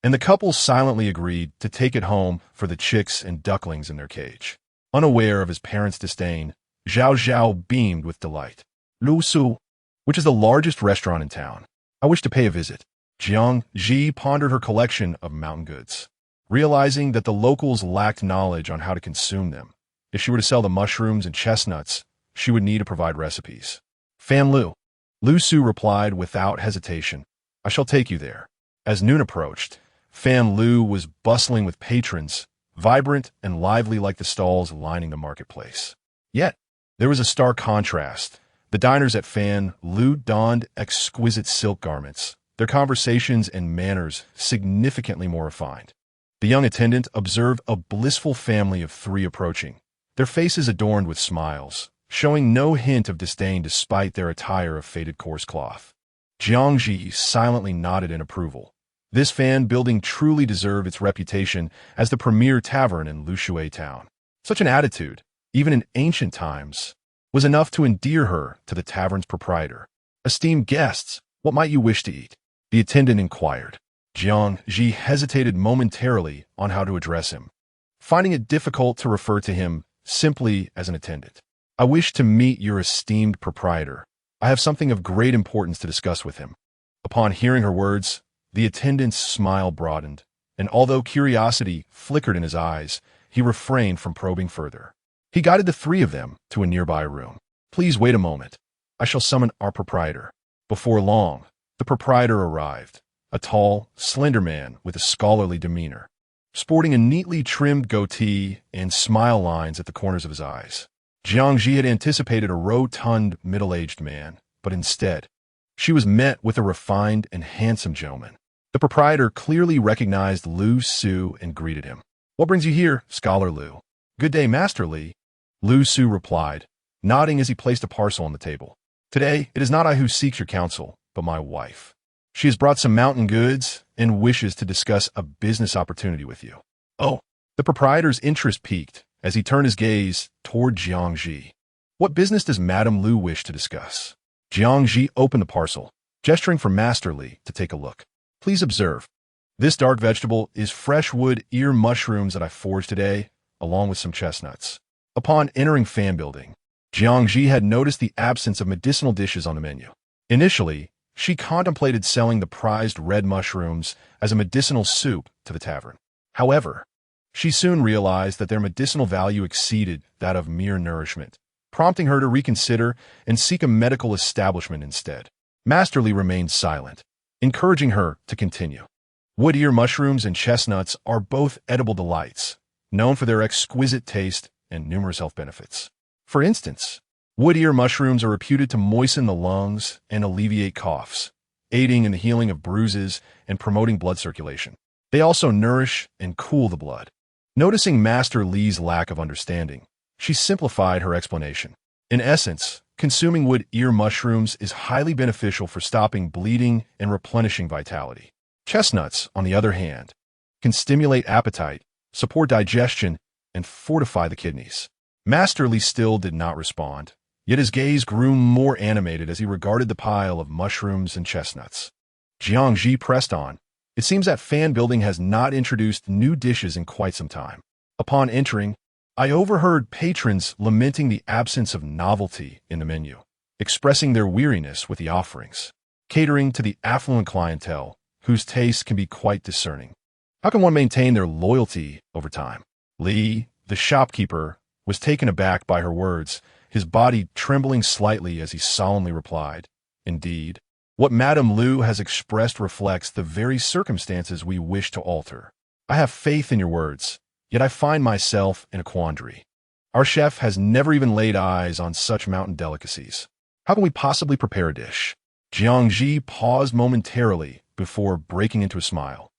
and the couple silently agreed to take it home for the chicks and ducklings in their cage. Unaware of his parents' disdain, Zhao Zhao beamed with delight. Lu Su, which is the largest restaurant in town. I wish to pay a visit. Jiang Zhi pondered her collection of mountain goods, realizing that the locals lacked knowledge on how to consume them. If she were to sell the mushrooms and chestnuts, she would need to provide recipes. Fan Lu Su replied without hesitation. I shall take you there. As noon approached, Fan Lu was bustling with patrons, vibrant and lively like the stalls lining the marketplace. Yet, there was a stark contrast. The diners at Fan Lu donned exquisite silk garments, their conversations and manners significantly more refined. The young attendant observed a blissful family of 3 approaching, their faces adorned with smiles, showing no hint of disdain despite their attire of faded coarse cloth. Jiang Zhi silently nodded in approval. This fan building truly deserved its reputation as the premier tavern in Lushui town. Such an attitude, even in ancient times, was enough to endear her to the tavern's proprietor. Esteemed guests, what might you wish to eat? The attendant inquired. Jiang Zhi hesitated momentarily on how to address him, finding it difficult to refer to him simply as an attendant. I wish to meet your esteemed proprietor. I have something of great importance to discuss with him. Upon hearing her words, the attendant's smile broadened, and although curiosity flickered in his eyes, he refrained from probing further. He guided the 3 of them to a nearby room. Please wait a moment. I shall summon our proprietor. Before long, the proprietor arrived, a tall, slender man with a scholarly demeanor, sporting a neatly trimmed goatee and smile lines at the corners of his eyes. Jiang Zhi had anticipated a rotund, middle-aged man, but instead, she was met with a refined and handsome gentleman. The proprietor clearly recognized Lu Su and greeted him. What brings you here, Scholar Lu? Good day, Master Li, Lu Su replied, nodding as he placed a parcel on the table. Today, it is not I who seeks your counsel, but my wife. She has brought some mountain goods and wishes to discuss a business opportunity with you. Oh, the proprietor's interest piqued as he turned his gaze toward Jiang Zhi. What business does Madame Lu wish to discuss? Jiang Zhi opened the parcel, gesturing for Master Li to take a look. Please observe. This dark vegetable is fresh wood ear mushrooms that I forged today, along with some chestnuts. Upon entering Fan Building, Jiang Zhi had noticed the absence of medicinal dishes on the menu. Initially, she contemplated selling the prized red mushrooms as a medicinal soup to the tavern. However, she soon realized that their medicinal value exceeded that of mere nourishment, prompting her to reconsider and seek a medical establishment instead. Master Li remained silent, encouraging her to continue. Wood ear mushrooms and chestnuts are both edible delights, known for their exquisite taste and numerous health benefits. For instance, wood ear mushrooms are reputed to moisten the lungs and alleviate coughs, aiding in the healing of bruises and promoting blood circulation. They also nourish and cool the blood. Noticing Master Li's lack of understanding, she simplified her explanation. In essence, consuming wood ear mushrooms is highly beneficial for stopping bleeding and replenishing vitality. Chestnuts, on the other hand, can stimulate appetite, support digestion, and fortify the kidneys. Master Li still did not respond, yet his gaze grew more animated as he regarded the pile of mushrooms and chestnuts. Jiang Zhi pressed on. It seems that Fan Building has not introduced new dishes in quite some time. Upon entering, I overheard patrons lamenting the absence of novelty in the menu, expressing their weariness with the offerings, catering to the affluent clientele, whose tastes can be quite discerning. How can one maintain their loyalty over time? Li, the shopkeeper, was taken aback by her words, his body trembling slightly as he solemnly replied, "Indeed, what Madame Lu has expressed reflects the very circumstances we wish to alter. I have faith in your words, yet I find myself in a quandary. Our chef has never even laid eyes on such mountain delicacies. How can we possibly prepare a dish?" Jiang Zhi paused momentarily before breaking into a smile,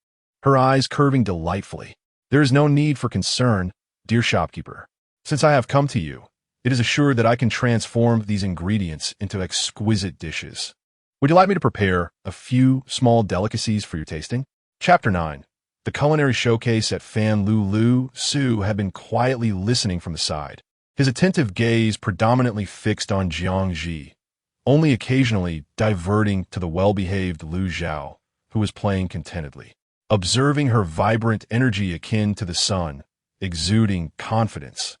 her eyes curving delightfully. "There is no need for concern, dear shopkeeper. Since I have come to you, it is assured that I can transform these ingredients into exquisite dishes. Would you like me to prepare a few small delicacies for your tasting?" Chapter 9. The culinary showcase at Fan Lu Su had been quietly listening from the side, his attentive gaze predominantly fixed on Jiang Zhi, only occasionally diverting to the well-behaved Lu Zhao, who was playing contentedly. Observing her vibrant energy akin to the sun, exuding confidence,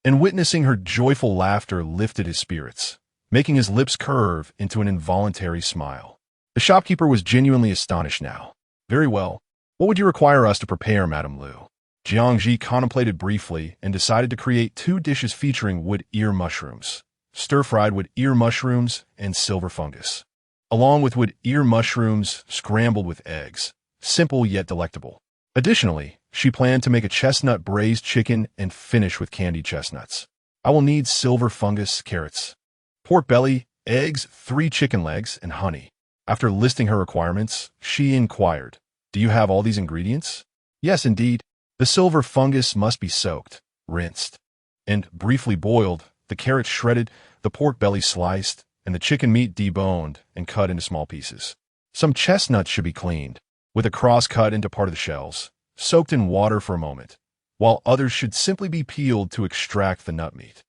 and witnessing her joyful laughter lifted his spirits, making his lips curve into an involuntary smile. The shopkeeper was genuinely astonished now. "Very well. What would you require us to prepare, Madame Lu?" Jiang Zhi contemplated briefly and decided to create 2 dishes featuring wood ear mushrooms, stir-fried wood ear mushrooms and silver fungus, along with wood ear mushrooms scrambled with eggs, simple yet delectable. Additionally, she planned to make a chestnut braised chicken and finish with candied chestnuts. "I will need silver fungus, carrots, pork belly, eggs, 3 chicken legs, and honey." After listing her requirements, she inquired, "Do you have all these ingredients?" "Yes, indeed. The silver fungus must be soaked, rinsed, and briefly boiled, the carrots shredded, the pork belly sliced, and the chicken meat deboned and cut into small pieces. Some chestnuts should be cleaned, with a cross cut into part of the shells, soaked in water for a moment, while others should simply be peeled to extract the nut meat."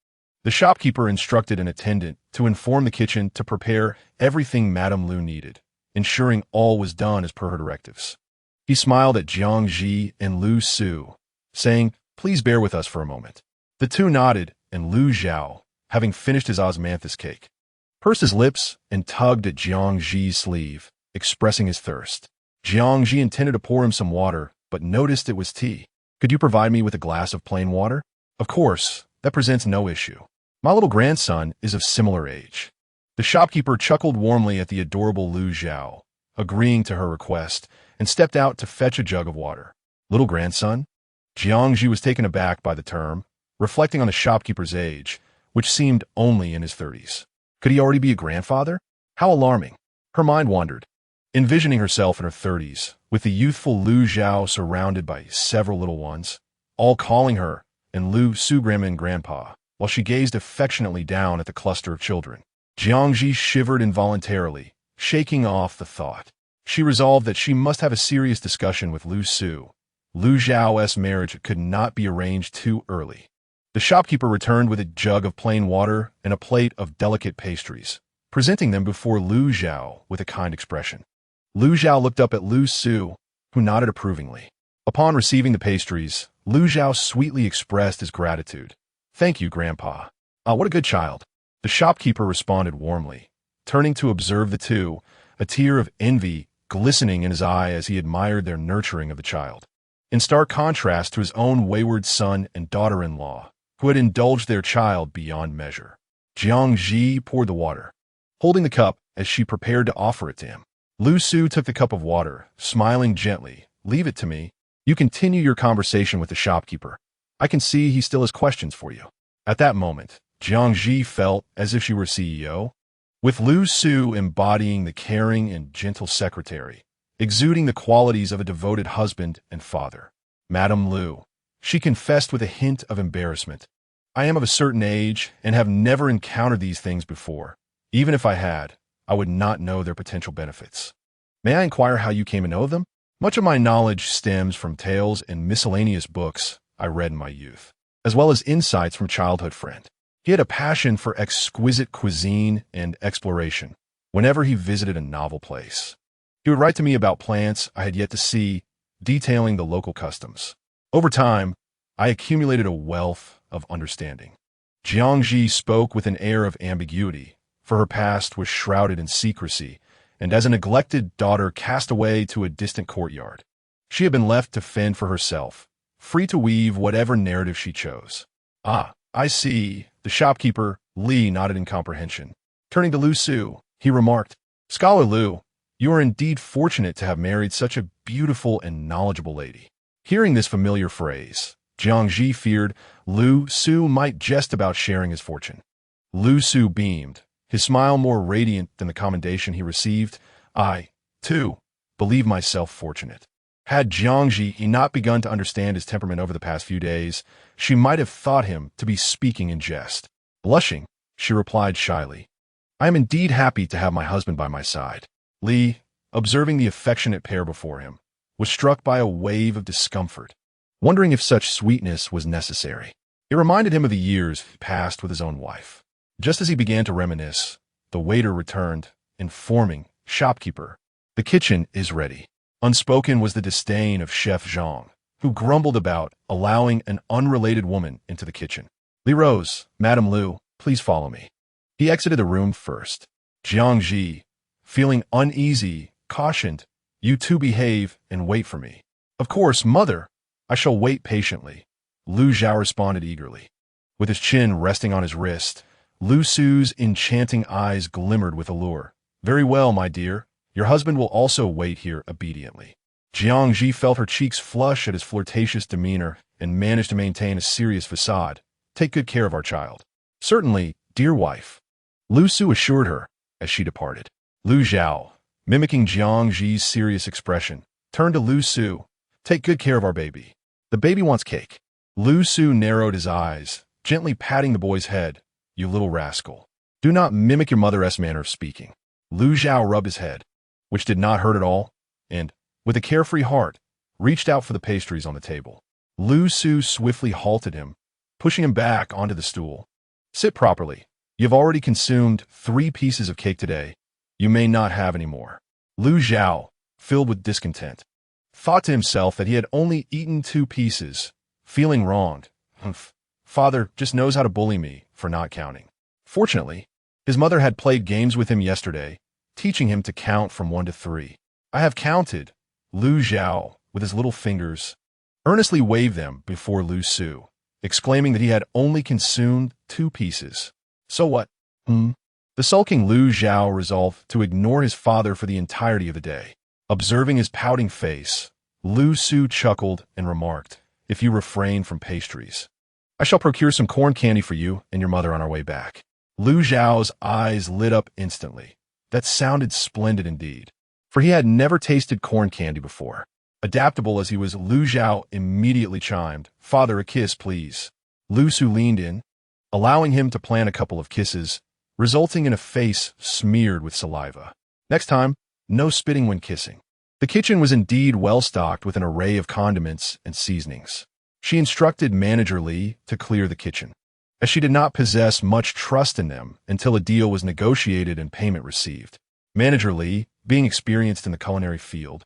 The shopkeeper instructed an attendant to inform the kitchen to prepare everything Madame Lu needed, ensuring all was done as per her directives. He smiled at Jiang Zhi and Lu Su, saying, "Please bear with us for a moment." The 2 nodded, and Lu Zhao, having finished his osmanthus cake, pursed his lips and tugged at Jiang Zhi's sleeve, expressing his thirst. Jiang Zhi intended to pour him some water, but noticed it was tea. "Could you provide me with a glass of plain water?" "Of course, that presents no issue. My little grandson is of similar age." The shopkeeper chuckled warmly at the adorable Lu Zhao, agreeing to her request, and stepped out to fetch a jug of water. "Little grandson?" Jiang Zhi was taken aback by the term, reflecting on the shopkeeper's age, which seemed only in his 30s. Could he already be a grandfather? How alarming. Her mind wandered, envisioning herself in her 30s, with the youthful Lu Zhao surrounded by several little ones, all calling her and Lu Su grandma and grandpa, while she gazed affectionately down at the cluster of children. Jiang Zhi shivered involuntarily, shaking off the thought. She resolved that she must have a serious discussion with Lu Su. Lu Zhao's marriage could not be arranged too early. The shopkeeper returned with a jug of plain water and a plate of delicate pastries, presenting them before Lu Zhao with a kind expression. Lu Zhao looked up at Lu Su, who nodded approvingly. Upon receiving the pastries, Lu Zhao sweetly expressed his gratitude. "Thank you, Grandpa. Ah, what a good child." The shopkeeper responded warmly, turning to observe the 2, a tear of envy glistening in his eye as he admired their nurturing of the child, in stark contrast to his own wayward son and daughter-in-law, who had indulged their child beyond measure. Jiang Zhi poured the water, holding the cup as she prepared to offer it to him. Lu Su took the cup of water, smiling gently. "Leave it to me. You continue your conversation with the shopkeeper. I can see he still has questions for you." At that moment, Jiang Zhi felt as if she were CEO, with Lu Su embodying the caring and gentle secretary, exuding the qualities of a devoted husband and father. "Madame Lu," she confessed with a hint of embarrassment, "I am of a certain age and have never encountered these things before. Even if I had, I would not know their potential benefits. May I inquire how you came to know them?" "Much of my knowledge stems from tales and miscellaneous books I read in my youth, as well as insights from a childhood friend. He had a passion for exquisite cuisine and exploration whenever he visited a novel place. He would write to me about plants I had yet to see, detailing the local customs. Over time, I accumulated a wealth of understanding." Jiang Zhi spoke with an air of ambiguity, for her past was shrouded in secrecy, and as a neglected daughter cast away to a distant courtyard, she had been left to fend for herself, free to weave whatever narrative she chose. Ah, I see. The shopkeeper, Li, nodded in comprehension. Turning to Lu Su, he remarked, Scholar Lu, you are indeed fortunate to have married such a beautiful and knowledgeable lady. Hearing this familiar phrase, Jiang Zhi feared Lu Su might jest about sharing his fortune. Lu Su beamed, his smile more radiant than the commendation he received. I, too, believe myself fortunate. Had Jiang Zhi not begun to understand his temperament over the past few days, she might have thought him to be speaking in jest. Blushing, she replied shyly, I am indeed happy to have my husband by my side. Li, observing the affectionate pair before him, was struck by a wave of discomfort, wondering if such sweetness was necessary. It reminded him of the years passed with his own wife. Just as he began to reminisce, the waiter returned, informing, Shopkeeper, the kitchen is ready. Unspoken was the disdain of Chef Zhang, who grumbled about allowing an unrelated woman into the kitchen. Li rose, Madame Lu, please follow me. He exited the room first. Jiang Zhi, feeling uneasy, cautioned, You two behave and wait for me. Of course, mother, I shall wait patiently. Lu Zhao responded eagerly. With his chin resting on his wrist, Lu Su's enchanting eyes glimmered with allure. Very well, my dear. Your husband will also wait here obediently. Jiang Zhi felt her cheeks flush at his flirtatious demeanor and managed to maintain a serious facade. Take good care of our child. Certainly, dear wife. Lu Su assured her as she departed. Lu Zhao, mimicking Jiang Zhi's serious expression, turned to Lu Su. Take good care of our baby. The baby wants cake. Lu Su narrowed his eyes, gently patting the boy's head. You little rascal. Do not mimic your mother's manner of speaking. Lu Zhao rubbed his head, which did not hurt at all, and, with a carefree heart, reached out for the pastries on the table. Lu Su swiftly halted him, pushing him back onto the stool. Sit properly. You have already consumed 3 pieces of cake today. You may not have any more. Lu Zhao, filled with discontent, thought to himself that he had only eaten 2 pieces, feeling wronged. Father just knows how to bully me for not counting. Fortunately, his mother had played games with him yesterday, teaching him to count from 1 to 3. I have counted. Lu Zhao, with his little fingers, earnestly waved them before Lu Su, exclaiming that he had only consumed 2 pieces. So what? The sulking Lu Zhao resolved to ignore his father for the entirety of the day. Observing his pouting face, Lu Su chuckled and remarked, If you refrain from pastries, I shall procure some corn candy for you and your mother on our way back. Lu Zhao's eyes lit up instantly. That sounded splendid indeed, for he had never tasted corn candy before. Adaptable as he was, Lu Zhao immediately chimed, Father, a kiss, please. Lu Su leaned in, allowing him to plant a couple of kisses, resulting in a face smeared with saliva. Next time, no spitting when kissing. The kitchen was indeed well stocked with an array of condiments and seasonings. She instructed Manager Li to clear the kitchen, as she did not possess much trust in them until a deal was negotiated and payment received. Manager Li, being experienced in the culinary field,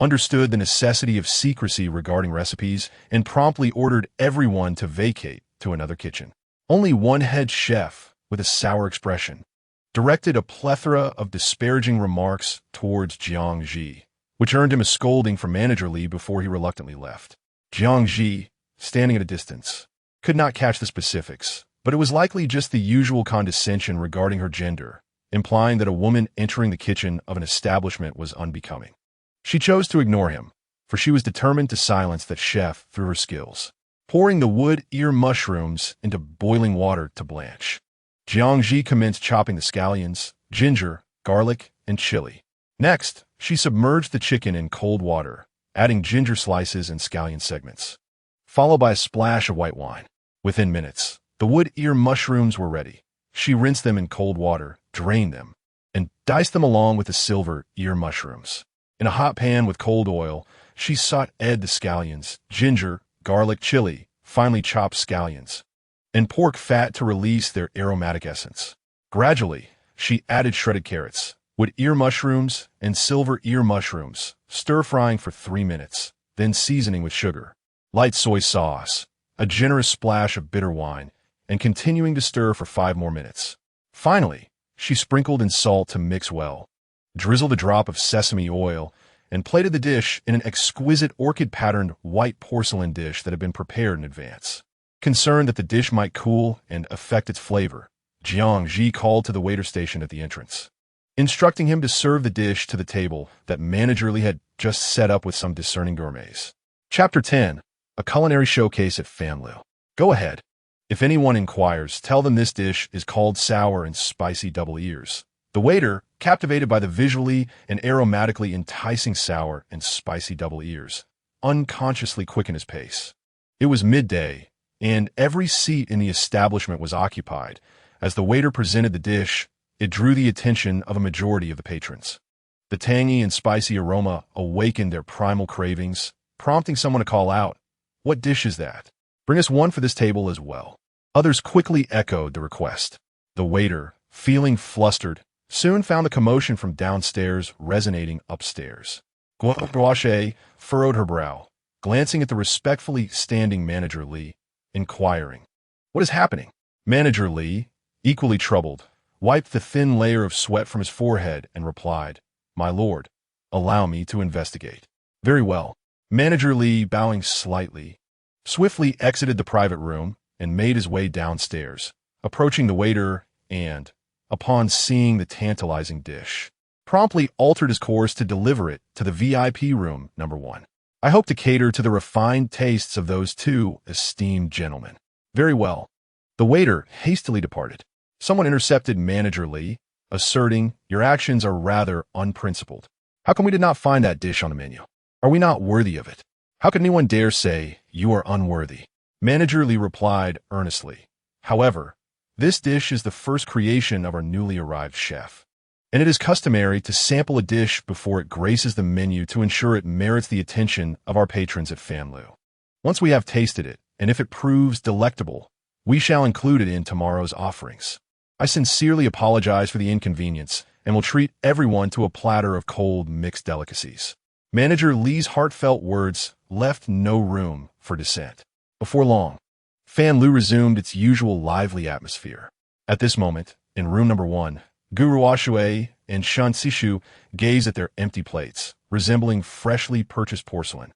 understood the necessity of secrecy regarding recipes and promptly ordered everyone to vacate to another kitchen. Only one head chef, with a sour expression, directed a plethora of disparaging remarks towards Jiang Zhi, which earned him a scolding from Manager Li before he reluctantly left. Jiang Zhi, standing at a distance, could not catch the specifics, but it was likely just the usual condescension regarding her gender, implying that a woman entering the kitchen of an establishment was unbecoming. She chose to ignore him, for she was determined to silence that chef through her skills, pouring the wood ear mushrooms into boiling water to blanch. Jiang Zhi commenced chopping the scallions, ginger, garlic, and chili. Next, she submerged the chicken in cold water, adding ginger slices and scallion segments, followed by a splash of white wine. Within minutes, the wood ear mushrooms were ready. She rinsed them in cold water, drained them, and diced them along with the silver ear mushrooms. In a hot pan with cold oil, she sauteed the scallions, ginger, garlic, chili, finely chopped scallions, and pork fat to release their aromatic essence. Gradually, she added shredded carrots, wood ear mushrooms, and silver ear mushrooms, stir-frying for 3 minutes, then seasoning with sugar, light soy sauce, a generous splash of bitter wine, and continuing to stir for 5 more minutes. Finally, she sprinkled in salt to mix well, drizzled a drop of sesame oil, and plated the dish in an exquisite orchid-patterned white porcelain dish that had been prepared in advance. Concerned that the dish might cool and affect its flavor, Jiang Zhi called to the waiter station at the entrance, instructing him to serve the dish to the table that Manager Li had just set up with some discerning gourmets. Chapter 10. A culinary showcase at Fanlu. Go ahead. If anyone inquires, tell them this dish is called sour and spicy double ears. The waiter, captivated by the visually and aromatically enticing sour and spicy double ears, unconsciously quickened his pace. It was midday, and every seat in the establishment was occupied. As the waiter presented the dish, it drew the attention of a majority of the patrons. The tangy and spicy aroma awakened their primal cravings, prompting someone to call out, "What dish is that? Bring us one for this table as well." Others quickly echoed the request. The waiter, feeling flustered, soon found the commotion from downstairs resonating upstairs. Guo furrowed her brow, glancing at the respectfully standing Manager Li, inquiring, "What is happening?" Manager Li, equally troubled, wiped the thin layer of sweat from his forehead and replied, "My lord, allow me to investigate." "Very well." Manager Li, bowing slightly, swiftly exited the private room and made his way downstairs, approaching the waiter and, upon seeing the tantalizing dish, promptly altered his course to deliver it to the VIP room number 1. "I hope to cater to the refined tastes of those two esteemed gentlemen." "Very well." The waiter hastily departed. Someone intercepted Manager Li, asserting, "Your actions are rather unprincipled. How come we did not find that dish on the menu? Are we not worthy of it? How could anyone dare say you are unworthy?" Manager Li replied earnestly, "However, this dish is the first creation of our newly arrived chef, and it is customary to sample a dish before it graces the menu to ensure it merits the attention of our patrons at Fanlu. Once we have tasted it, and if it proves delectable, we shall include it in tomorrow's offerings. I sincerely apologize for the inconvenience and will treat everyone to a platter of cold mixed delicacies." Manager Li's heartfelt words left no room for dissent. Before long, Fanlu resumed its usual lively atmosphere. At this moment, in room number 1, Gu Ruoshui and Shen Sishu gazed at their empty plates, resembling freshly purchased porcelain,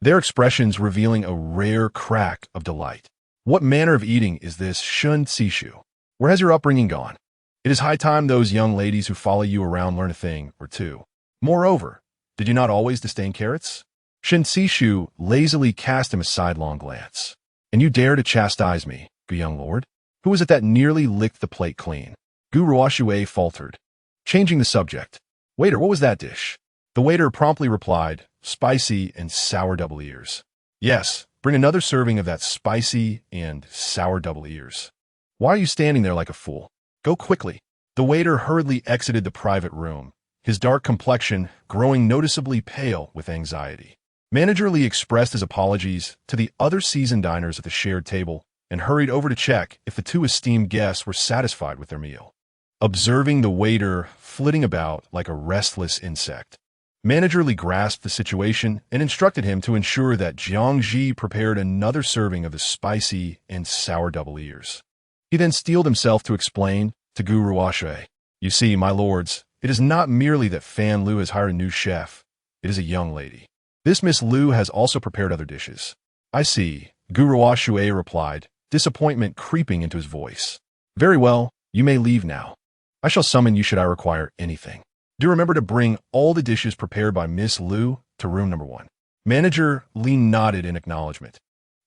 their expressions revealing a rare crack of delight. "What manner of eating is this, Shen Sishu? Where has your upbringing gone? It is high time those young ladies who follow you around learn a thing or two. Moreover, did you not always disdain carrots?" Shen Sishu lazily cast him a sidelong glance. "And you dare to chastise me, Gu young lord? Who was it that nearly licked the plate clean?" Gu Ruoshui faltered, changing the subject. "Waiter, what was that dish?" The waiter promptly replied, "Spicy and sour double ears." "Yes, bring another serving of that spicy and sour double ears. Why are you standing there like a fool? Go quickly." The waiter hurriedly exited the private room, his dark complexion growing noticeably pale with anxiety. Manager Li expressed his apologies to the other seasoned diners at the shared table and hurried over to check if the two esteemed guests were satisfied with their meal. Observing the waiter flitting about like a restless insect, Manager Li grasped the situation and instructed him to ensure that Jiang Zhi prepared another serving of the spicy and sour double ears. He then steeled himself to explain to Gu Ruoshui, "You see, my lords, it is not merely that Fan Lu has hired a new chef, it is a young lady. This Miss Lu has also prepared other dishes." "I see," Gu Ruoshui replied, disappointment creeping into his voice. "Very well, you may leave now. I shall summon you should I require anything. Do remember to bring all the dishes prepared by Miss Lu to room number 1. Manager Li nodded in acknowledgement,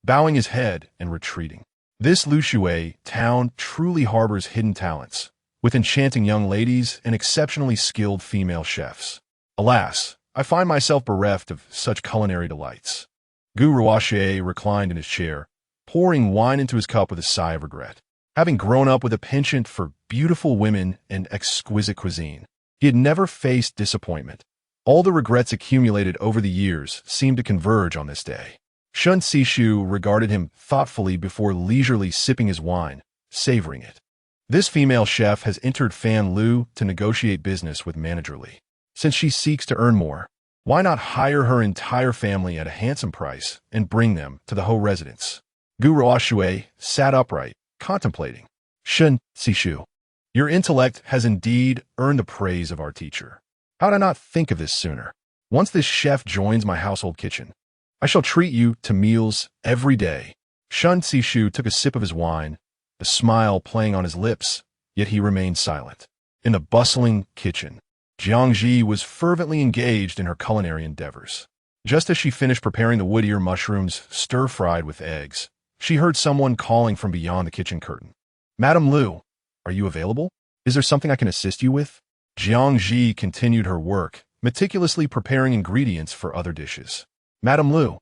bowing his head and retreating. This Lushui town truly harbors hidden talents, with enchanting young ladies and exceptionally skilled female chefs. Alas, I find myself bereft of such culinary delights." Gu Ruoshui reclined in his chair, pouring wine into his cup with a sigh of regret. Having grown up with a penchant for beautiful women and exquisite cuisine, he had never faced disappointment. All the regrets accumulated over the years seemed to converge on this day. Shen Sishu regarded him thoughtfully before leisurely sipping his wine, savoring it. This female chef has entered Fan Lu to negotiate business with Manager Li. Since she seeks to earn more, why not hire her entire family at a handsome price and bring them to the Ho residence? Gu Ruoshui sat upright, contemplating. "Shen Sishu, your intellect has indeed earned the praise of our teacher. How did I not think of this sooner? Once this chef joins my household kitchen, I shall treat you to meals every day. Shun Sishu took a sip of his wine, a smile playing on his lips, yet he remained silent. In the bustling kitchen, Jiang Zhi was fervently engaged in her culinary endeavors. Just as she finished preparing the wood ear mushrooms stir-fried with eggs, she heard someone calling from beyond the kitchen curtain. "Madam Liu, are you available? Is there something I can assist you with?" Jiang Zhi continued her work, meticulously preparing ingredients for other dishes. "Madam Liu,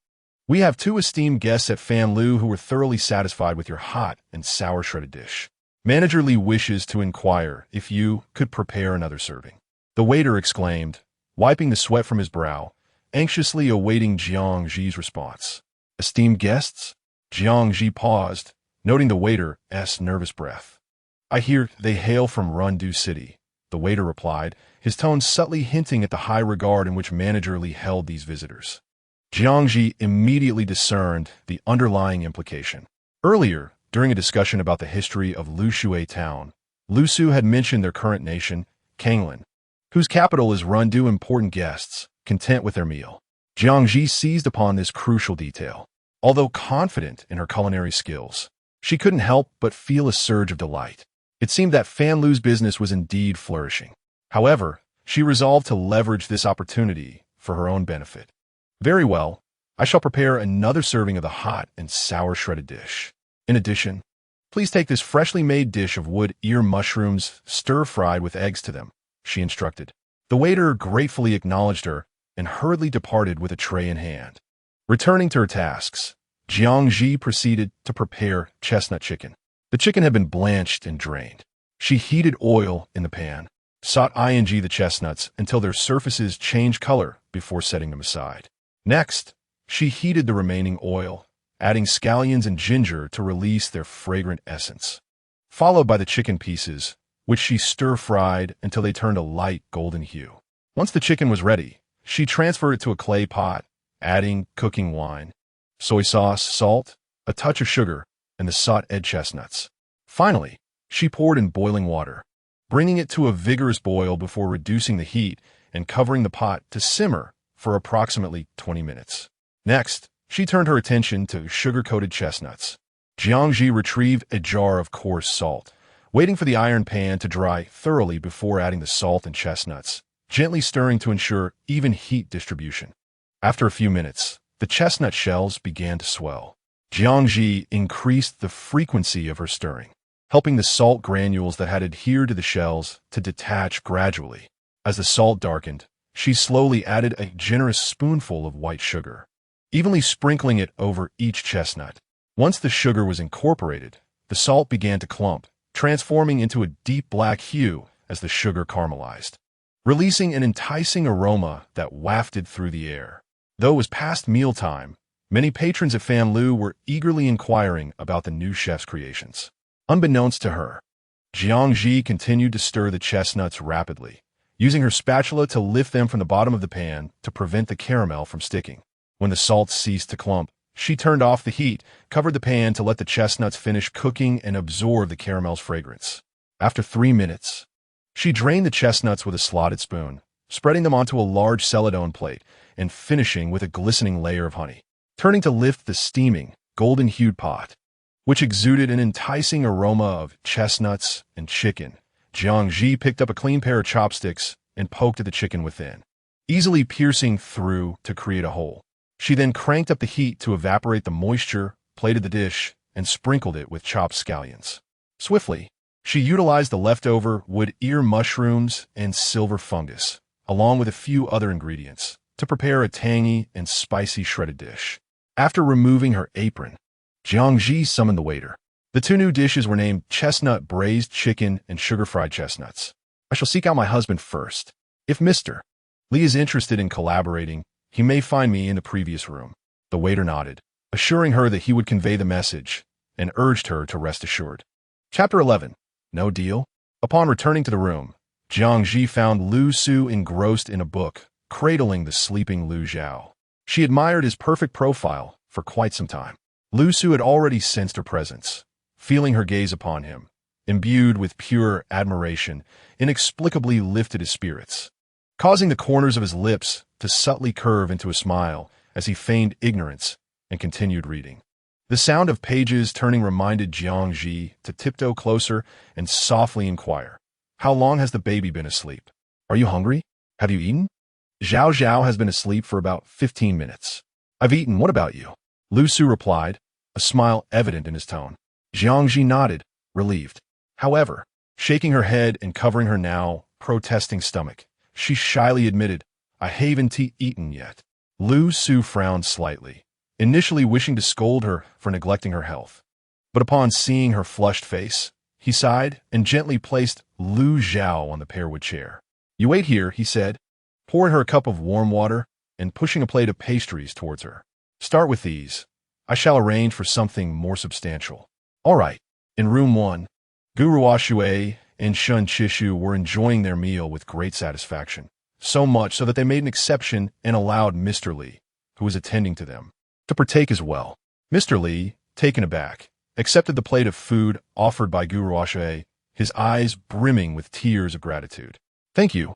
we have 2 esteemed guests at Fan Lu who were thoroughly satisfied with your hot and sour shredded dish. Manager Li wishes to inquire if you could prepare another serving." The waiter exclaimed, wiping the sweat from his brow, anxiously awaiting Jiang Zhi's response. "Esteemed guests?" Jiang Zhi paused, noting the waiter's nervous breath. "I hear they hail from Rundu City," the waiter replied, his tone subtly hinting at the high regard in which Manager Li held these visitors. Jiang Zhi immediately discerned the underlying implication. Earlier, during a discussion about the history of Lushui town, Lu Su had mentioned their current nation, Kanglin, whose capital is Rundu. Important guests, content with their meal. Jiang Zhi seized upon this crucial detail. Although confident in her culinary skills, she couldn't help but feel a surge of delight. It seemed that Fan Lu's business was indeed flourishing. However, she resolved to leverage this opportunity for her own benefit. "Very well, I shall prepare another serving of the hot and sour shredded dish. In addition, please take this freshly made dish of wood ear mushrooms stir-fried with eggs to them," she instructed. The waiter gratefully acknowledged her and hurriedly departed with a tray in hand. Returning to her tasks, Jiang Zhi proceeded to prepare chestnut chicken. The chicken had been blanched and drained. She heated oil in the pan, sauteed the chestnuts until their surfaces changed color before setting them aside. Next, she heated the remaining oil, adding scallions and ginger to release their fragrant essence, followed by the chicken pieces, which she stir-fried until they turned a light golden hue. Once the chicken was ready, she transferred it to a clay pot, adding cooking wine, soy sauce, salt, a touch of sugar, and the sauteed chestnuts. Finally, she poured in boiling water, bringing it to a vigorous boil before reducing the heat and covering the pot to simmer for approximately 20 minutes. Next, she turned her attention to sugar-coated chestnuts. Jiang Zhi retrieved a jar of coarse salt, waiting for the iron pan to dry thoroughly before adding the salt and chestnuts, gently stirring to ensure even heat distribution. After a few minutes, the chestnut shells began to swell. Jiang Zhi increased the frequency of her stirring, helping the salt granules that had adhered to the shells to detach gradually. As the salt darkened, she slowly added a generous spoonful of white sugar, evenly sprinkling it over each chestnut. Once the sugar was incorporated, the salt began to clump, transforming into a deep black hue as the sugar caramelized, releasing an enticing aroma that wafted through the air. Though it was past mealtime, many patrons at Fan Lu were eagerly inquiring about the new chef's creations. Unbeknownst to her, Jiang Zhi continued to stir the chestnuts rapidly, using her spatula to lift them from the bottom of the pan to prevent the caramel from sticking. When the salt ceased to clump, she turned off the heat, covered the pan to let the chestnuts finish cooking and absorb the caramel's fragrance. After 3 minutes, she drained the chestnuts with a slotted spoon, spreading them onto a large celadone plate and finishing with a glistening layer of honey. Turning to lift the steaming, golden-hued pot, which exuded an enticing aroma of chestnuts and chicken, Jiang Zhi picked up a clean pair of chopsticks and poked at the chicken within, easily piercing through to create a hole. She then cranked up the heat to evaporate the moisture, plated the dish, and sprinkled it with chopped scallions. Swiftly, she utilized the leftover wood ear mushrooms and silver fungus, along with a few other ingredients, to prepare a tangy and spicy shredded dish. After removing her apron, Jiang Zhi summoned the waiter. The 2 new dishes were named chestnut braised chicken and sugar-fried chestnuts. "I shall seek out my husband first. If Mr. Li is interested in collaborating, he may find me in the previous room." The waiter nodded, assuring her that he would convey the message, and urged her to rest assured. Chapter 11. No deal? Upon returning to the room, Jiang Zhi found Lu Su engrossed in a book, cradling the sleeping Lu Zhao. She admired his perfect profile for quite some time. Lu Su had already sensed her presence, feeling her gaze upon him, imbued with pure admiration, inexplicably lifted his spirits, causing the corners of his lips to subtly curve into a smile as he feigned ignorance and continued reading. The sound of pages turning reminded Jiang Zhi to tiptoe closer and softly inquire, "How long has the baby been asleep? Are you hungry? Have you eaten?" "Zhao Zhao has been asleep for about 15 minutes. I've eaten. What about you?" Lu Su replied, a smile evident in his tone. Jiang Zhi nodded, relieved. However, shaking her head and covering her now protesting stomach, she shyly admitted, "I haven't eaten yet." Lu Su frowned slightly, initially wishing to scold her for neglecting her health. But upon seeing her flushed face, he sighed and gently placed Lu Zhao on the pearwood chair. "You wait here," he said, pouring her a cup of warm water and pushing a plate of pastries towards her. "Start with these. I shall arrange for something more substantial." "All right." In room 1, Guru Shui and Shun Chishu were enjoying their meal with great satisfaction, so much so that they made an exception and allowed Mr. Li, who was attending to them, to partake as well. Mr. Li, taken aback, accepted the plate of food offered by Guru Shui, his eyes brimming with tears of gratitude. Thank you,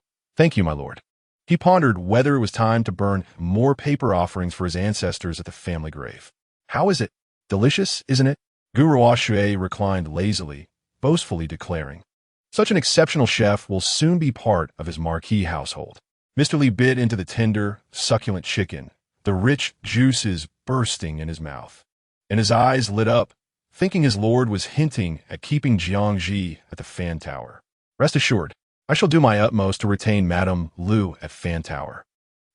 my lord." He pondered whether it was time to burn more paper offerings for his ancestors at the family grave. "How is it? Delicious, isn't it?" Guru Shui reclined lazily, boastfully declaring, "Such an exceptional chef will soon be part of his marquee household." Mr. Li bit into the tender, succulent chicken, the rich juices bursting in his mouth, and his eyes lit up, thinking his lord was hinting at keeping Jiang Zhi at the Fan Tower. "Rest assured, I shall do my utmost to retain Madame Lu at Fan Tower."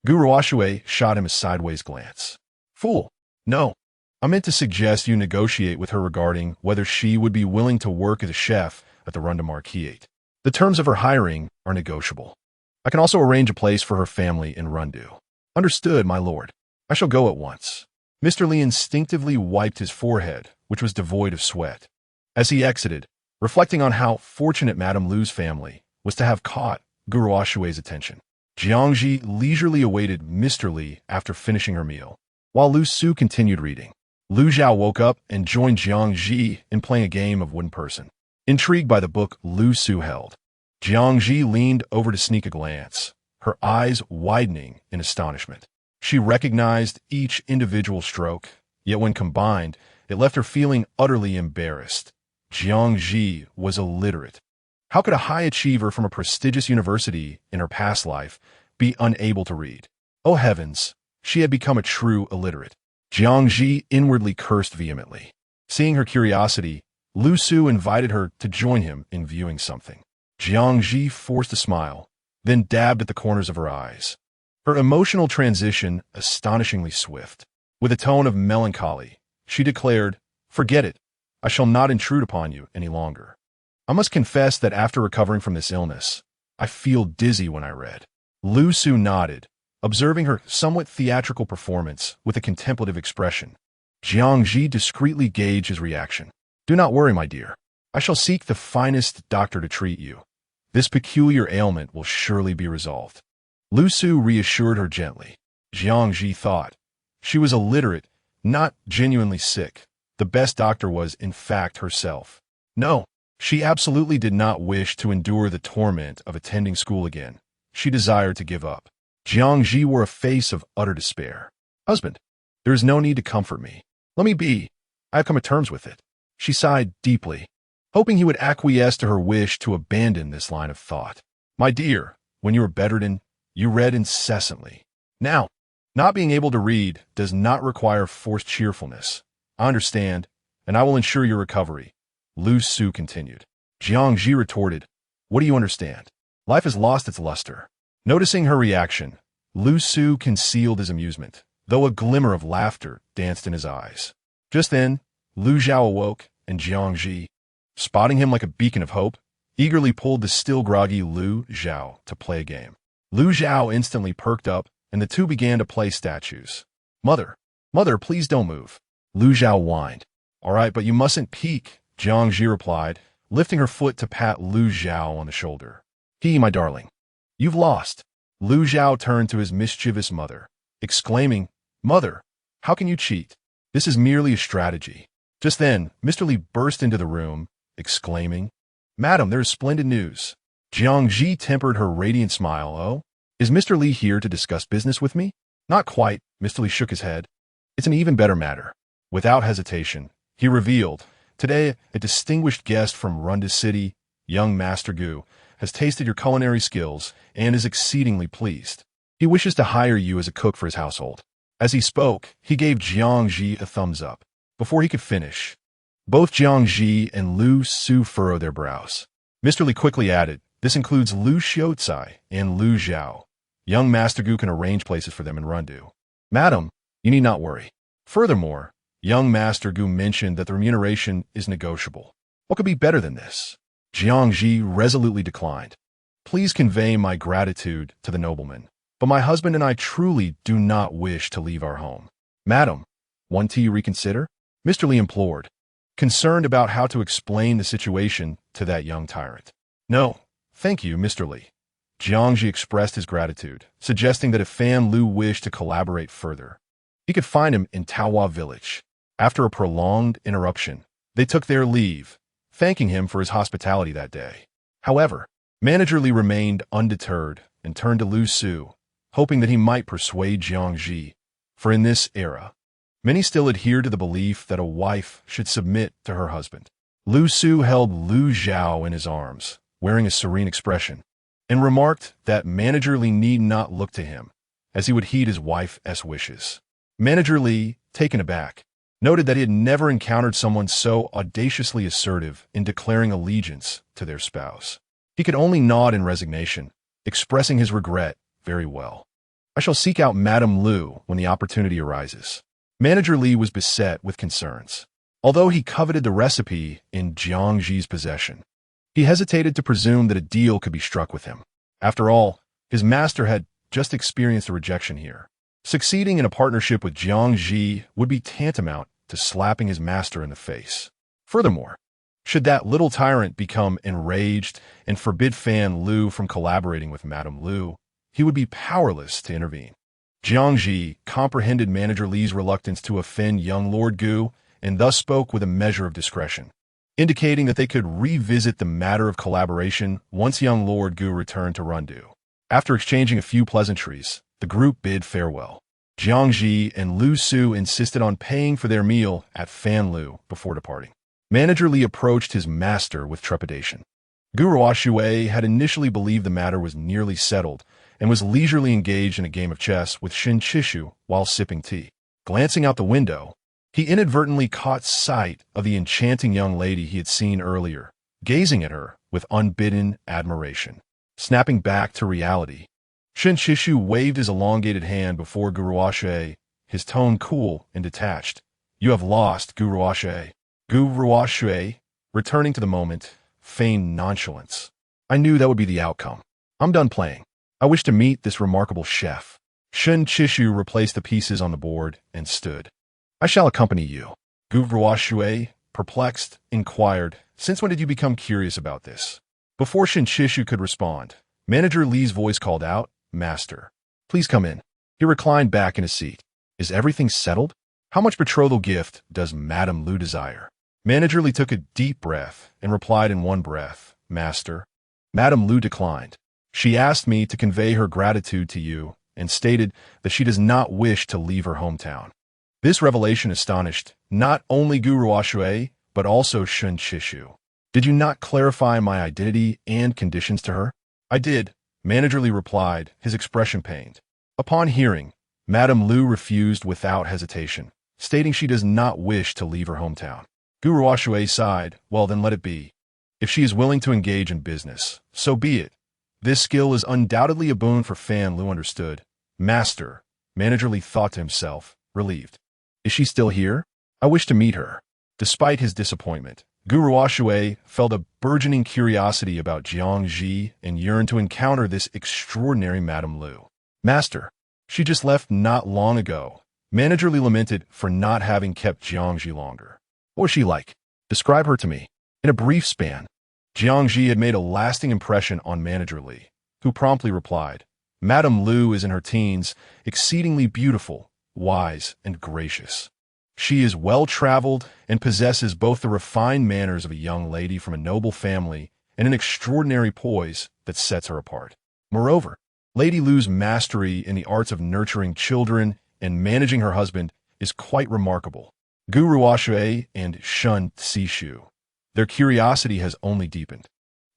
Guru Shui shot him a sideways glance. "Fool! No, I meant to suggest you negotiate with her regarding whether she would be willing to work as a chef at the Runda Marquis. The terms of her hiring are negotiable. I can also arrange a place for her family in Rundu." "Understood, my lord. I shall go at once." Mr. Li instinctively wiped his forehead, which was devoid of sweat. As he exited, reflecting on how fortunate Madame Lu's family was to have caught Guru Shui's attention, Jiang Zhi leisurely awaited Mr. Li after finishing her meal, while Lu Su continued reading. Lu Zhao woke up and joined Jiang Zhi in playing a game of one person. Intrigued by the book Lu Su held, Jiang Zhi leaned over to sneak a glance, her eyes widening in astonishment. She recognized each individual stroke, yet when combined, it left her feeling utterly embarrassed. Jiang Zhi was illiterate. How could a high achiever from a prestigious university in her past life be unable to read? Oh heavens, she had become a true illiterate. Jiang Zhi inwardly cursed vehemently. Seeing her curiosity, Lu Su invited her to join him in viewing something. Jiang Zhi forced a smile, then dabbed at the corners of her eyes. Her emotional transition astonishingly swift. With a tone of melancholy, she declared, "Forget it. I shall not intrude upon you any longer. I must confess that after recovering from this illness, I feel dizzy when I read." Lu Su nodded, observing her somewhat theatrical performance with a contemplative expression. Jiang Zhi discreetly gauged his reaction. "Do not worry, my dear. I shall seek the finest doctor to treat you. This peculiar ailment will surely be resolved." Lu Su reassured her gently. Jiang Zhi thought, she was illiterate, not genuinely sick. The best doctor was, in fact, herself. No, she absolutely did not wish to endure the torment of attending school again. She desired to give up. Jiang Zhi wore a face of utter despair. "Husband, there is no need to comfort me. Let me be. I have come to terms with it." She sighed deeply, hoping he would acquiesce to her wish to abandon this line of thought. "My dear, when you were bedridden, you read incessantly. Now, not being able to read does not require forced cheerfulness. I understand, and I will ensure your recovery," Lu Su continued. Jiang Zhi retorted, "What do you understand? Life has lost its luster." Noticing her reaction, Lu Su concealed his amusement, though a glimmer of laughter danced in his eyes. Just then, Lu Zhao awoke, and Jiang Zhi, spotting him like a beacon of hope, eagerly pulled the still groggy Lu Zhao to play a game. Lu Zhao instantly perked up, and the two began to play statues. Mother, please don't move," Lu Zhao whined. "All right, but you mustn't peek," Jiang Zhi replied, lifting her foot to pat Lu Zhao on the shoulder. My darling. You've lost." Lu Zhao turned to his mischievous mother, exclaiming, "Mother, how can you cheat? This is merely a strategy." Just then, Mr. Li burst into the room, exclaiming, "Madam, there is splendid news." Jiang Zhi tempered her radiant smile. "Oh, Is Mr. Li here to discuss business with me? Not quite, Mr. Li shook his head. It's an even better matter. Without hesitation, he revealed, today a distinguished guest from Runda City, young Master Gu, has tasted your culinary skills and is exceedingly pleased. He wishes to hire you as a cook for his household. As he spoke, he gave Jiang Zhi a thumbs up. Before he could finish, both Jiang Zhi and Lu Su furrowed their brows. Mr. Li quickly added, this includes Lu Xiaocai and Lu Zhao. Young Master Gu can arrange places for them in Rundu. Madam, you need not worry. Furthermore, young Master Gu mentioned that the remuneration is negotiable. What could be better than this? Jiang Zhi resolutely declined. Please convey my gratitude to the nobleman, but my husband and I truly do not wish to leave our home. Madam, want to reconsider? Mr. Li implored, concerned about how to explain the situation to that young tyrant. No, thank you, Mr. Li. Jiang Zhi expressed his gratitude, suggesting that if Fan Lu wished to collaborate further, he could find him in Taohua village. After a prolonged interruption, they took their leave, thanking him for his hospitality that day. However, Manager Li remained undeterred and turned to Lu Su, hoping that he might persuade Jiang Zhi, for in this era, many still adhere to the belief that a wife should submit to her husband. Lu Su held Lu Zhao in his arms, wearing a serene expression, and remarked that Manager Li need not look to him, as he would heed his wife's wishes. Manager Li, taken aback, noted that he had never encountered someone so audaciously assertive in declaring allegiance to their spouse. He could only nod in resignation, expressing his regret very well. I shall seek out Madame Lu when the opportunity arises. Manager Li was beset with concerns. Although he coveted the recipe in Jiang Zhi's possession, he hesitated to presume that a deal could be struck with him. After all, his master had just experienced a rejection here. Succeeding in a partnership with Jiang Zhi would be tantamount to slapping his master in the face. Furthermore, should that little tyrant become enraged and forbid Fan Lu from collaborating with Madame Lu, he would be powerless to intervene. Jiang Zhi comprehended Manager Li's reluctance to offend young Lord Gu and thus spoke with a measure of discretion, indicating that they could revisit the matter of collaboration once young Lord Gu returned to Rundu. After exchanging a few pleasantries, the group bid farewell. Jiang Zhi and Lu Su insisted on paying for their meal at Fan Lu before departing. Manager Li approached his master with trepidation. Gu Ruoshui had initially believed the matter was nearly settled and was leisurely engaged in a game of chess with Shin Chishu while sipping tea. Glancing out the window, he inadvertently caught sight of the enchanting young lady he had seen earlier, gazing at her with unbidden admiration. Snapping back to reality, Shin Chishu waved his elongated hand before Gu Ruoshui, his tone cool and detached. You have lost, Gu Ruoshui. Gu Ruoshui, returning to the moment, feigned nonchalance. I knew that would be the outcome. I'm done playing. I wish to meet this remarkable chef. Shin Chishu replaced the pieces on the board and stood. I shall accompany you. Gu Ruoshui, perplexed, inquired, since when did you become curious about this? Before Shin Chishu could respond, Manager Li's voice called out, Master, please come in. He reclined back in his seat. Is everything settled? How much betrothal gift does Madame Lu desire? Manager Li took a deep breath and replied in one breath, Master. Madame Lu declined. She asked me to convey her gratitude to you and stated that she does not wish to leave her hometown. This revelation astonished not only Gu Ruoshui, but also Shin Chishu. Did you not clarify my identity and conditions to her? I did, Manager Li replied, his expression pained. Upon hearing, Madame Lu refused without hesitation, stating she does not wish to leave her hometown. Gu Ruoshui sighed, well then let it be. If she is willing to engage in business, so be it. This skill is undoubtedly a boon for Fan Lu understood. Master, Manager Li thought to himself, relieved. Is she still here? I wish to meet her. Despite his disappointment, Gu Ruoshui felt a burgeoning curiosity about Jiang Zhi and yearned to encounter this extraordinary Madame Lu. Master, she just left not long ago. Manager Li lamented for not having kept Jiang Zhi longer. What was she like? Describe her to me. In a brief span, Jiang Zhi had made a lasting impression on Manager Li, who promptly replied, Madame Lu is in her teens, exceedingly beautiful, wise, and gracious. She is well-traveled and possesses both the refined manners of a young lady from a noble family and an extraordinary poise that sets her apart. Moreover, Lady Lu's mastery in the arts of nurturing children and managing her husband is quite remarkable. Gu Ruoxue and Shun Sishu. Their curiosity has only deepened.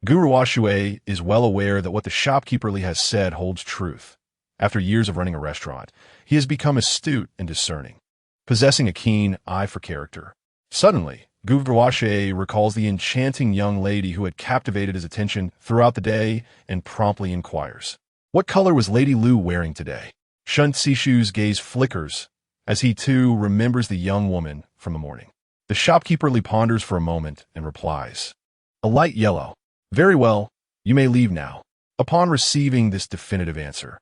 Gu Ruoxue is well aware that what the shopkeeper Li has said holds truth. After years of running a restaurant, he has become astute and discerning, possessing a keen eye for character. Suddenly, Gu Ruoxue recalls the enchanting young lady who had captivated his attention throughout the day and promptly inquires, "What color was Lady Lu wearing today?" Shun Sishu's gaze flickers as he too remembers the young woman from the morning. The shopkeeper Li ponders for a moment and replies, "A light yellow. Very well, you may leave now." Upon receiving this definitive answer,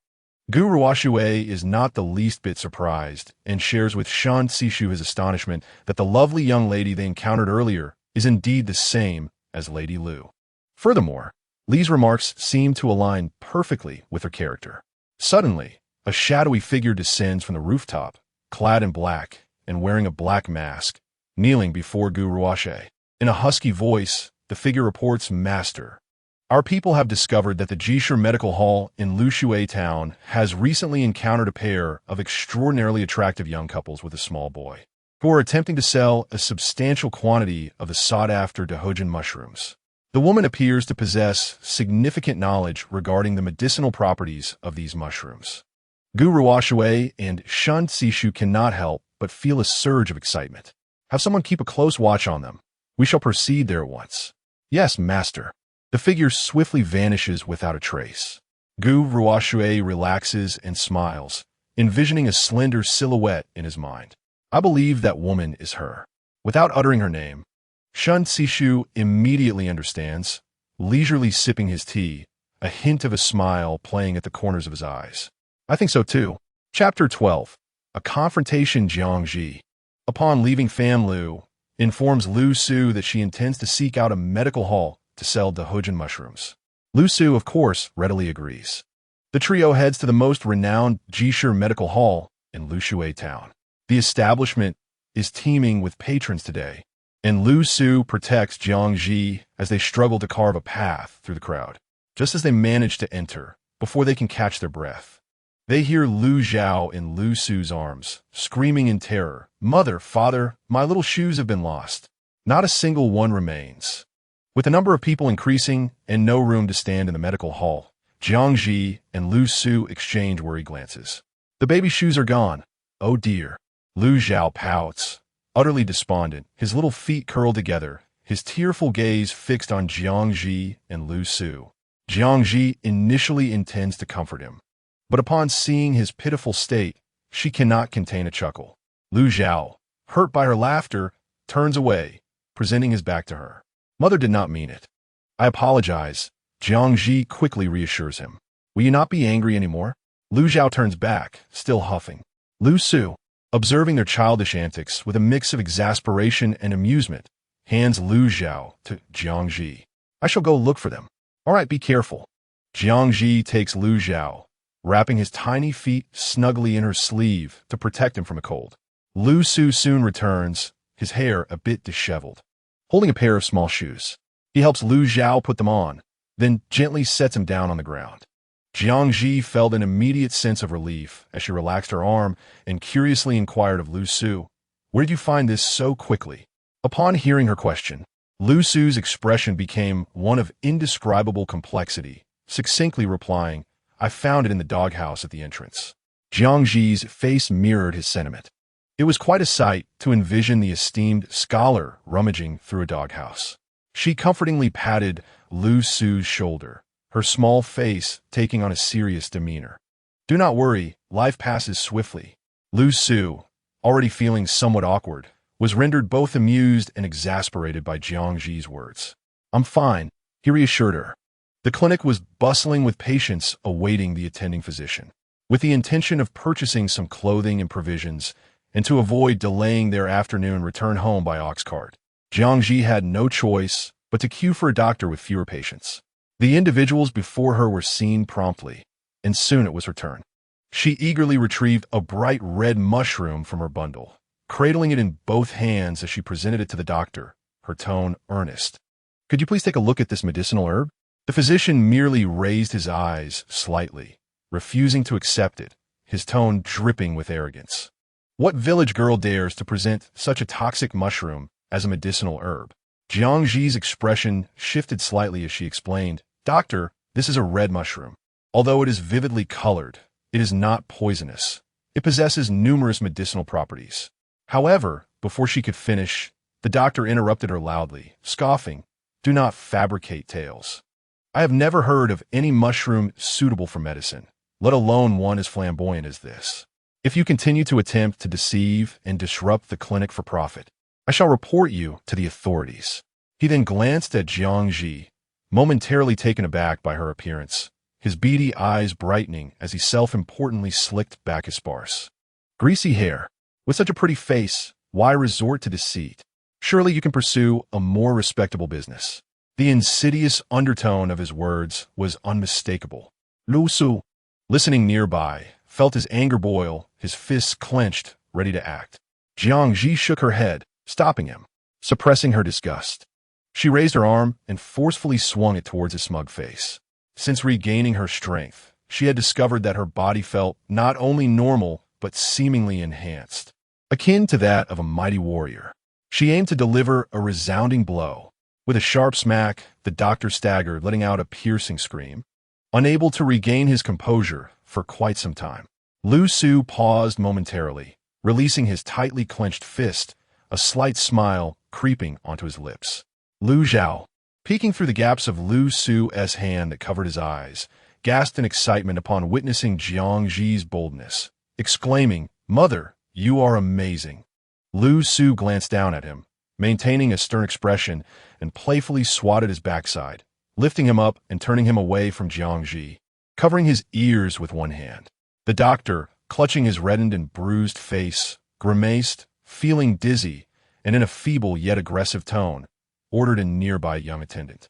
Gu Ruoxue is not the least bit surprised and shares with Shun Sishu his astonishment that the lovely young lady they encountered earlier is indeed the same as Lady Lu. Furthermore, Li's remarks seem to align perfectly with her character. Suddenly, a shadowy figure descends from the rooftop, clad in black and wearing a black mask, kneeling before Gu Ruoxue. In a husky voice, the figure reports, "Master, our people have discovered that the Jishu Medical Hall in Lushui Town has recently encountered a pair of extraordinarily attractive young couples with a small boy, who are attempting to sell a substantial quantity of the sought-after Dahojin mushrooms. The woman appears to possess significant knowledge regarding the medicinal properties of these mushrooms." Gu Ruoxue and Shun Sishu cannot help but feel a surge of excitement. "Have someone keep a close watch on them. We shall proceed there at once." "Yes, master." The figure swiftly vanishes without a trace. Gu Ruoxue relaxes and smiles, envisioning a slender silhouette in his mind. "I believe that woman is her." Without uttering her name, Shun Sishu immediately understands, leisurely sipping his tea, a hint of a smile playing at the corners of his eyes. "I think so too." Chapter 12. A confrontation. Jiang Zhi, upon leaving Famlu, informs Lu Su that she intends to seek out a medical hall to sell Dahojin mushrooms. Lu Su, of course, readily agrees. The trio heads to the most renowned Jishu Medical Hall in Lushui Town. The establishment is teeming with patrons today, and Lu Su protects Jiang Zhi as they struggle to carve a path through the crowd. Just as they manage to enter, before they can catch their breath, they hear Lu Zhao in Lu Su's arms, screaming in terror, "Mother, father, my little shoes have been lost." Not a single one remains. With the number of people increasing and no room to stand in the medical hall, Jiang Zhi and Lu Su exchange worried glances. "The baby shoes are gone. Oh dear." Lu Zhao pouts, utterly despondent, his little feet curled together, his tearful gaze fixed on Jiang Zhi and Lu Su. Jiang Zhi initially intends to comfort him, but upon seeing his pitiful state, she cannot contain a chuckle. Lu Zhao, hurt by her laughter, turns away, presenting his back to her. "Mother did not mean it." "I apologize," Jiang Zhi quickly reassures him. "Will you not be angry anymore?" Lu Zhao turns back, still huffing. Lu Su, observing their childish antics with a mix of exasperation and amusement, hands Lu Zhao to Jiang Zhi. "I shall go look for them." "All right, be careful." Jiang Zhi takes Lu Zhao, wrapping his tiny feet snugly in her sleeve to protect him from a cold. Lu Su soon returns, his hair a bit disheveled, holding a pair of small shoes. He helps Lu Zhao put them on, then gently sets him down on the ground. Jiang Zhi felt an immediate sense of relief as she relaxed her arm and curiously inquired of Lu Su, "Where did you find this so quickly?" Upon hearing her question, Lu Su's expression became one of indescribable complexity, succinctly replying, "I found it in the doghouse at the entrance." Jiang Zhi's face mirrored his sentiment. It was quite a sight to envision the esteemed scholar rummaging through a doghouse. She comfortingly patted Lu Su's shoulder, her small face taking on a serious demeanor. "Do not worry, life passes swiftly." Lu Su, already feeling somewhat awkward, was rendered both amused and exasperated by Jiang Zhi's words. "I'm fine," he reassured her. The clinic was bustling with patients awaiting the attending physician. With the intention of purchasing some clothing and provisions, and to avoid delaying their afternoon return home by ox cart, Jiang Zhi had no choice but to queue for a doctor with fewer patients. The individuals before her were seen promptly, and soon it was her turn. She eagerly retrieved a bright red mushroom from her bundle, cradling it in both hands as she presented it to the doctor, her tone earnest. "Could you please take a look at this medicinal herb?" The physician merely raised his eyes slightly, refusing to accept it, his tone dripping with arrogance. What village girl dares to present such a toxic mushroom as a medicinal herb? Jiang Zhi's expression shifted slightly as she explained, "Doctor, this is a red mushroom. Although it is vividly colored, it is not poisonous. It possesses numerous medicinal properties." However, before she could finish, the doctor interrupted her loudly, scoffing, "Do not fabricate tales. I have never heard of any mushroom suitable for medicine, let alone one as flamboyant as this. If you continue to attempt to deceive and disrupt the clinic for profit, I shall report you to the authorities." He then glanced at Jiang Zhi, momentarily taken aback by her appearance, his beady eyes brightening as he self-importantly slicked back his sparse, greasy hair. "With such a pretty face, why resort to deceit? Surely you can pursue a more respectable business." The insidious undertone of his words was unmistakable. Lu Su, listening nearby, felt his anger boil, his fists clenched, ready to act. Jiang Zhi shook her head, stopping him, suppressing her disgust. She raised her arm and forcefully swung it towards his smug face. Since regaining her strength, she had discovered that her body felt not only normal, but seemingly enhanced, akin to that of a mighty warrior. She aimed to deliver a resounding blow. With a sharp smack, the doctor staggered, letting out a piercing scream. Unable to regain his composure for quite some time, Lu Su paused momentarily, releasing his tightly clenched fist, a slight smile creeping onto his lips. Lu Zhao, peeking through the gaps of Lu Su's hand that covered his eyes, gasped in excitement upon witnessing Jiang Zhi's boldness, exclaiming, "Mother, you are amazing." Lu Su glanced down at him, maintaining a stern expression, and playfully swatted his backside, lifting him up and turning him away from Jiang Zhi, covering his ears with one hand. The doctor, clutching his reddened and bruised face, grimaced, feeling dizzy, and in a feeble yet aggressive tone, ordered a nearby young attendant,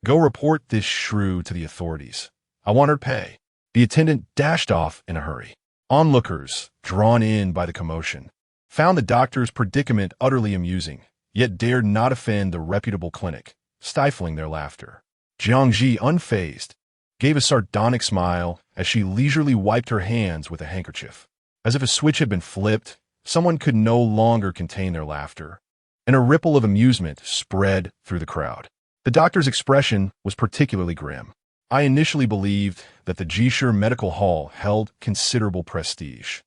"Go report this shrew to the authorities. I want her pay." The attendant dashed off in a hurry. Onlookers, drawn in by the commotion, found the doctor's predicament utterly amusing, yet dared not offend the reputable clinic, stifling their laughter. Jiang Zhi, unfazed, gave a sardonic smile as she leisurely wiped her hands with a handkerchief. As if a switch had been flipped, someone could no longer contain their laughter, and a ripple of amusement spread through the crowd. The doctor's expression was particularly grim. "I initially believed that the Jishur Medical Hall held considerable prestige,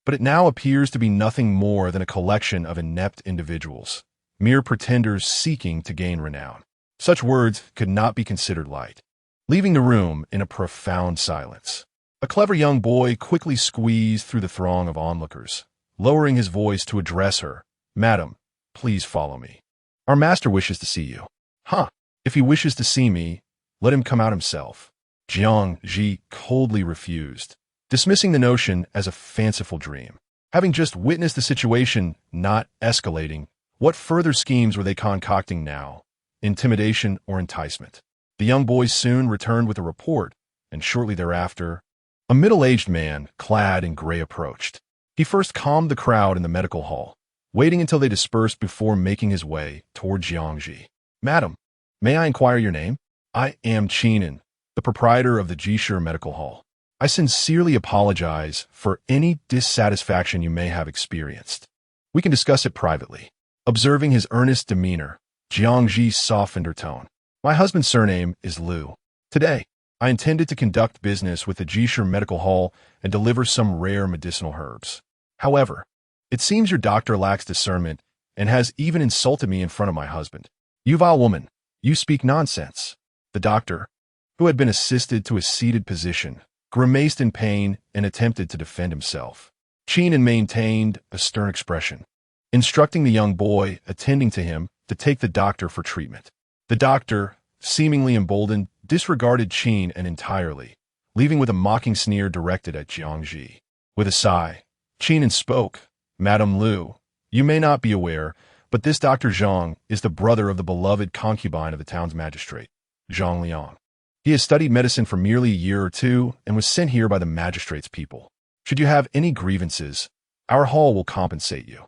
but it now appears to be nothing more than a collection of inept individuals, mere pretenders seeking to gain renown." Such words could not be considered light. Leaving the room in a profound silence, a clever young boy quickly squeezed through the throng of onlookers, lowering his voice to address her, "Madam, please follow me. Our master wishes to see you." "Huh, if he wishes to see me, let him come out himself." Jiang Zhi coldly refused, dismissing the notion as a fanciful dream. Having just witnessed the situation not escalating, what further schemes were they concocting now? Intimidation or enticement? The young boys soon returned with a report, and shortly thereafter, a middle-aged man clad in gray approached. He first calmed the crowd in the medical hall, waiting until they dispersed before making his way toward Jiang Zhi. "Madam, may I inquire your name?" "I am Qinan, the proprietor of the Jishur Medical Hall. I sincerely apologize for any dissatisfaction you may have experienced. We can discuss it privately." Observing his earnest demeanor, Jiang Zhi softened her tone. "My husband's surname is Lu. Today, I intended to conduct business with the Jishur Medical Hall and deliver some rare medicinal herbs. However, it seems your doctor lacks discernment and has even insulted me in front of my husband." "You vile woman, you speak nonsense." The doctor, who had been assisted to a seated position, grimaced in pain and attempted to defend himself. Qinan maintained a stern expression, instructing the young boy attending to him to take the doctor for treatment. The doctor, seemingly emboldened, disregarded Qinan entirely, leaving with a mocking sneer directed at Jiang Zhi. With a sigh, Qinan spoke, "Madam Lu, you may not be aware, but this Dr. Zhang is the brother of the beloved concubine of the town's magistrate, Zhang Liang. He has studied medicine for merely a year or two and was sent here by the magistrate's people. Should you have any grievances, our hall will compensate you.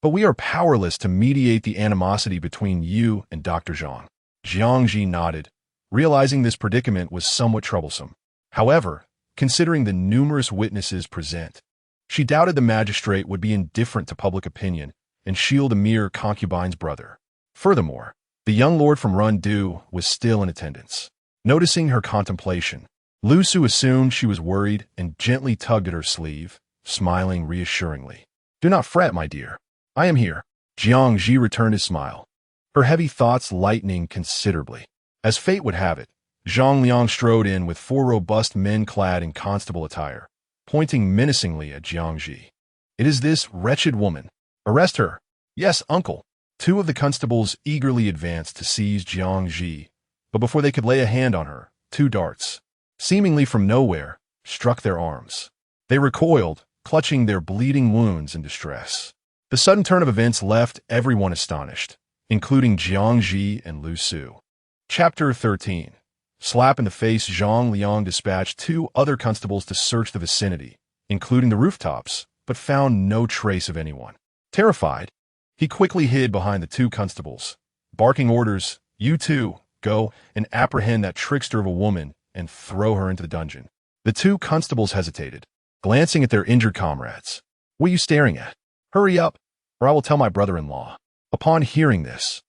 But we are powerless to mediate the animosity between you and Dr. Zhang." Jiang Zhi nodded, realizing this predicament was somewhat troublesome. However, considering the numerous witnesses present. She doubted the magistrate would be indifferent to public opinion and shield a mere concubine's brother. Furthermore, the young lord from Rundu was still in attendance. Noticing her contemplation, Lu Su assumed she was worried and gently tugged at her sleeve, smiling reassuringly. "Do not fret, my dear. I am here." Jiang Zhi returned his smile, her heavy thoughts lightening considerably. As fate would have it, Zhang Liang strode in with 4 robust men clad in constable attire, pointing menacingly at Jiang Zhi. "It is this wretched woman. Arrest her." "Yes, uncle." 2 of the constables eagerly advanced to seize Jiang Zhi, but before they could lay a hand on her, 2 darts, seemingly from nowhere, struck their arms. They recoiled, clutching their bleeding wounds in distress. The sudden turn of events left everyone astonished, including Jiang Zhi and Lu Su. Chapter 13. Slap in the face. Zhang Liang dispatched 2 other constables to search the vicinity, including the rooftops, but found no trace of anyone. Terrified, he quickly hid behind the 2 constables, barking orders, "You 2, go and apprehend that trickster of a woman and throw her into the dungeon." The 2 constables hesitated, glancing at their injured comrades. "What are you staring at? Hurry up, or I will tell my brother-in-law." Upon hearing this,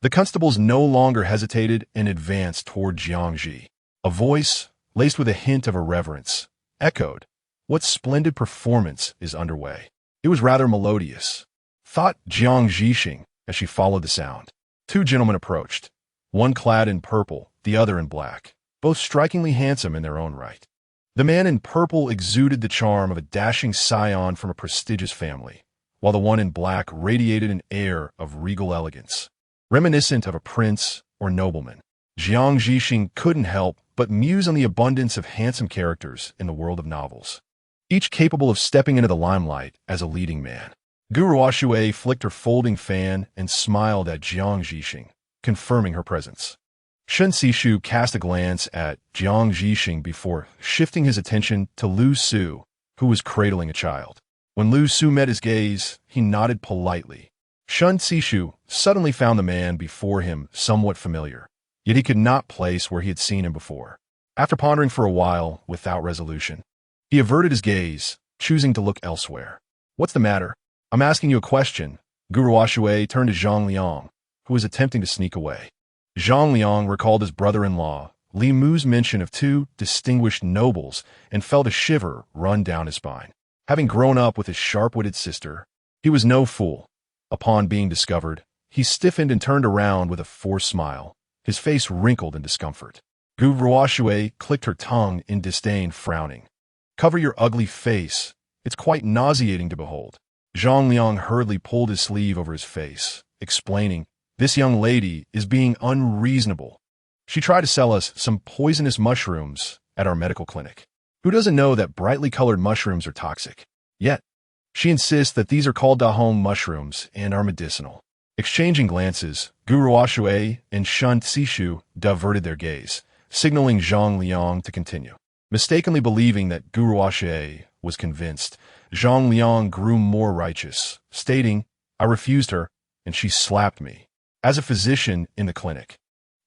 the constables no longer hesitated and advanced toward Jiang Zhi. A voice, laced with a hint of irreverence, echoed, "What splendid performance is underway." It was rather melodious, thought Jiang Zhixing as she followed the sound. 2 gentlemen approached, one clad in purple, the other in black, both strikingly handsome in their own right. The man in purple exuded the charm of a dashing scion from a prestigious family, while the one in black radiated an air of regal elegance, reminiscent of a prince or nobleman. Jiang Zhixing couldn't help but muse on the abundance of handsome characters in the world of novels, each capable of stepping into the limelight as a leading man. Guru Ashue flicked her folding fan and smiled at Jiang Zhixing, confirming her presence. Shen Sishu cast a glance at Jiang Zhixing before shifting his attention to Lu Su, who was cradling a child. When Lu Su met his gaze, he nodded politely. Shen Sishu suddenly found the man before him somewhat familiar, yet he could not place where he had seen him before. After pondering for a while without resolution, he averted his gaze, choosing to look elsewhere. "What's the matter? I'm asking you a question." Guru Ashue turned to Zhang Liang, who was attempting to sneak away. Zhang Liang recalled his brother-in-law, Li Mu's mention of 2 distinguished nobles and felt a shiver run down his spine. Having grown up with his sharp-witted sister, he was no fool. Upon being discovered, he stiffened and turned around with a forced smile, his face wrinkled in discomfort. Guru Ashue clicked her tongue in disdain, frowning. "Cover your ugly face. It's quite nauseating to behold." Zhang Liang hurriedly pulled his sleeve over his face, explaining, "This young lady is being unreasonable. She tried to sell us some poisonous mushrooms at our medical clinic. Who doesn't know that brightly colored mushrooms are toxic? Yet, she insists that these are called Dahong mushrooms and are medicinal." Exchanging glances, Guru Ashue and Shen Sishu diverted their gaze, signaling Zhang Liang to continue. Mistakenly believing that Guru Ashue was convinced, Zhang Liang grew more righteous, stating, "I refused her, and she slapped me. As a physician in the clinic,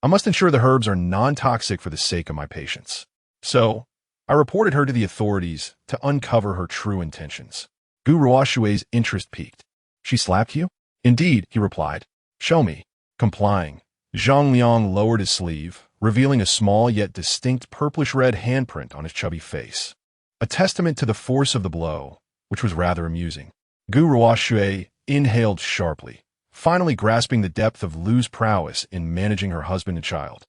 I must ensure the herbs are non-toxic for the sake of my patients. So, I reported her to the authorities to uncover her true intentions." Guru Ashue's interest piqued. "She slapped you?" "Indeed," he replied. "Show me." Complying, Zhang Liang lowered his sleeve, revealing a small yet distinct purplish-red handprint on his chubby face, a testament to the force of the blow, which was rather amusing. Guru Ashue inhaled sharply, finally grasping the depth of Lu's prowess in managing her husband and child.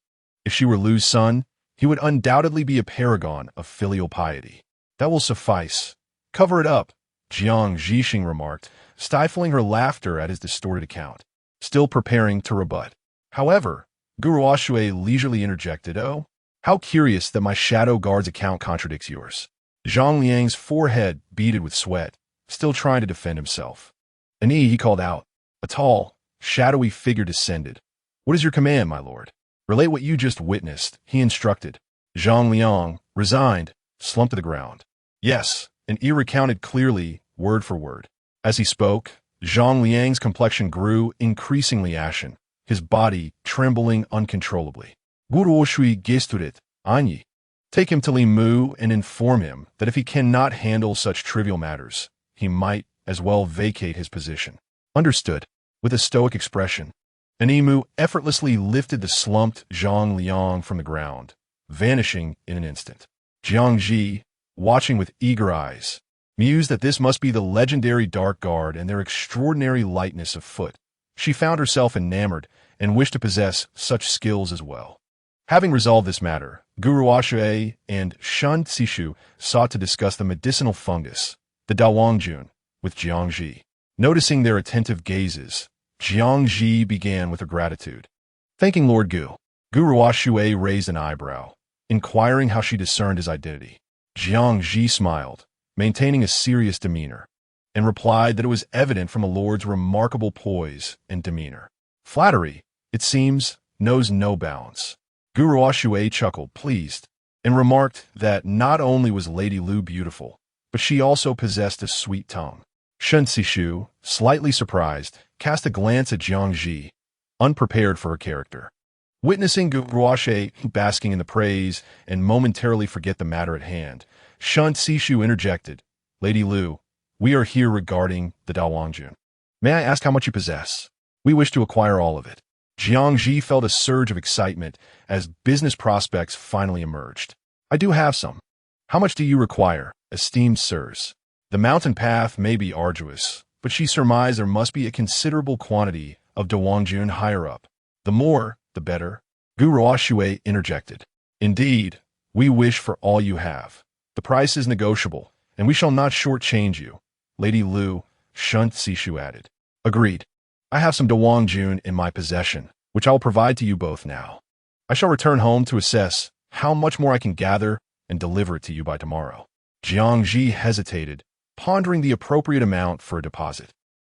If she were Lu's son, he would undoubtedly be a paragon of filial piety. "That will suffice. Cover it up," Jiang Zhixing remarked, stifling her laughter at his distorted account, still preparing to rebut. However, Guru Ashue leisurely interjected, "Oh, how curious that my shadow guard's account contradicts yours." Zhang Liang's forehead beaded with sweat, still trying to defend himself. "Ani," he called out. A tall, shadowy figure descended. "What is your command, my lord?" "Relate what you just witnessed," he instructed. Zhang Liang, resigned, slumped to the ground. "Yes," and he recounted clearly, word for word. As he spoke, Zhang Liang's complexion grew increasingly ashen, his body trembling uncontrollably. "Guru Oshui gesturit, Anyi." Take him to Li Mu and inform him that if he cannot handle such trivial matters, he might as well vacate his position. Understood. With a stoic expression, Animu effortlessly lifted the slumped Zhang Liang from the ground, vanishing in an instant. Jiang Zhi, watching with eager eyes, mused that this must be the legendary Dark Guard and their extraordinary lightness of foot. She found herself enamored and wished to possess such skills as well. Having resolved this matter, Guru Ashe and Shen Zishu sought to discuss the medicinal fungus, the Dawangjun, with Jiang Zhi. Noticing their attentive gazes, Jiang Zhi began with her gratitude. Thanking Lord Gu, Guru Ashe raised an eyebrow, inquiring how she discerned his identity. Jiang Zhi smiled, maintaining a serious demeanor, and replied that it was evident from a lord's remarkable poise and demeanor. Flattery, it seems, knows no bounds. Guru Ashe chuckled, pleased, and remarked that not only was Lady Lu beautiful, but she also possessed a sweet tongue. Shen Zishu, slightly surprised, cast a glance at Jiang Zhi, unprepared for her character. Witnessing Guru Ashe basking in the praise and momentarily forget the matter at hand, Shen Zishu interjected, Lady Lu, we are here regarding the Dawangjun. May I ask how much you possess? We wish to acquire all of it. Jiang Zhi felt a surge of excitement as business prospects finally emerged. I do have some. How much do you require, esteemed sirs? The mountain path may be arduous, but she surmised there must be a considerable quantity of Dawangjun higher up. The more, the better. Guru Ashe interjected. Indeed, we wish for all you have. The price is negotiable, and we shall not shortchange you. Lady Lu, Shen Zishu added. Agreed. I have some Dawangjun in my possession, which I will provide to you both now. I shall return home to assess how much more I can gather and deliver it to you by tomorrow. Jiang Zhi hesitated, pondering the appropriate amount for a deposit,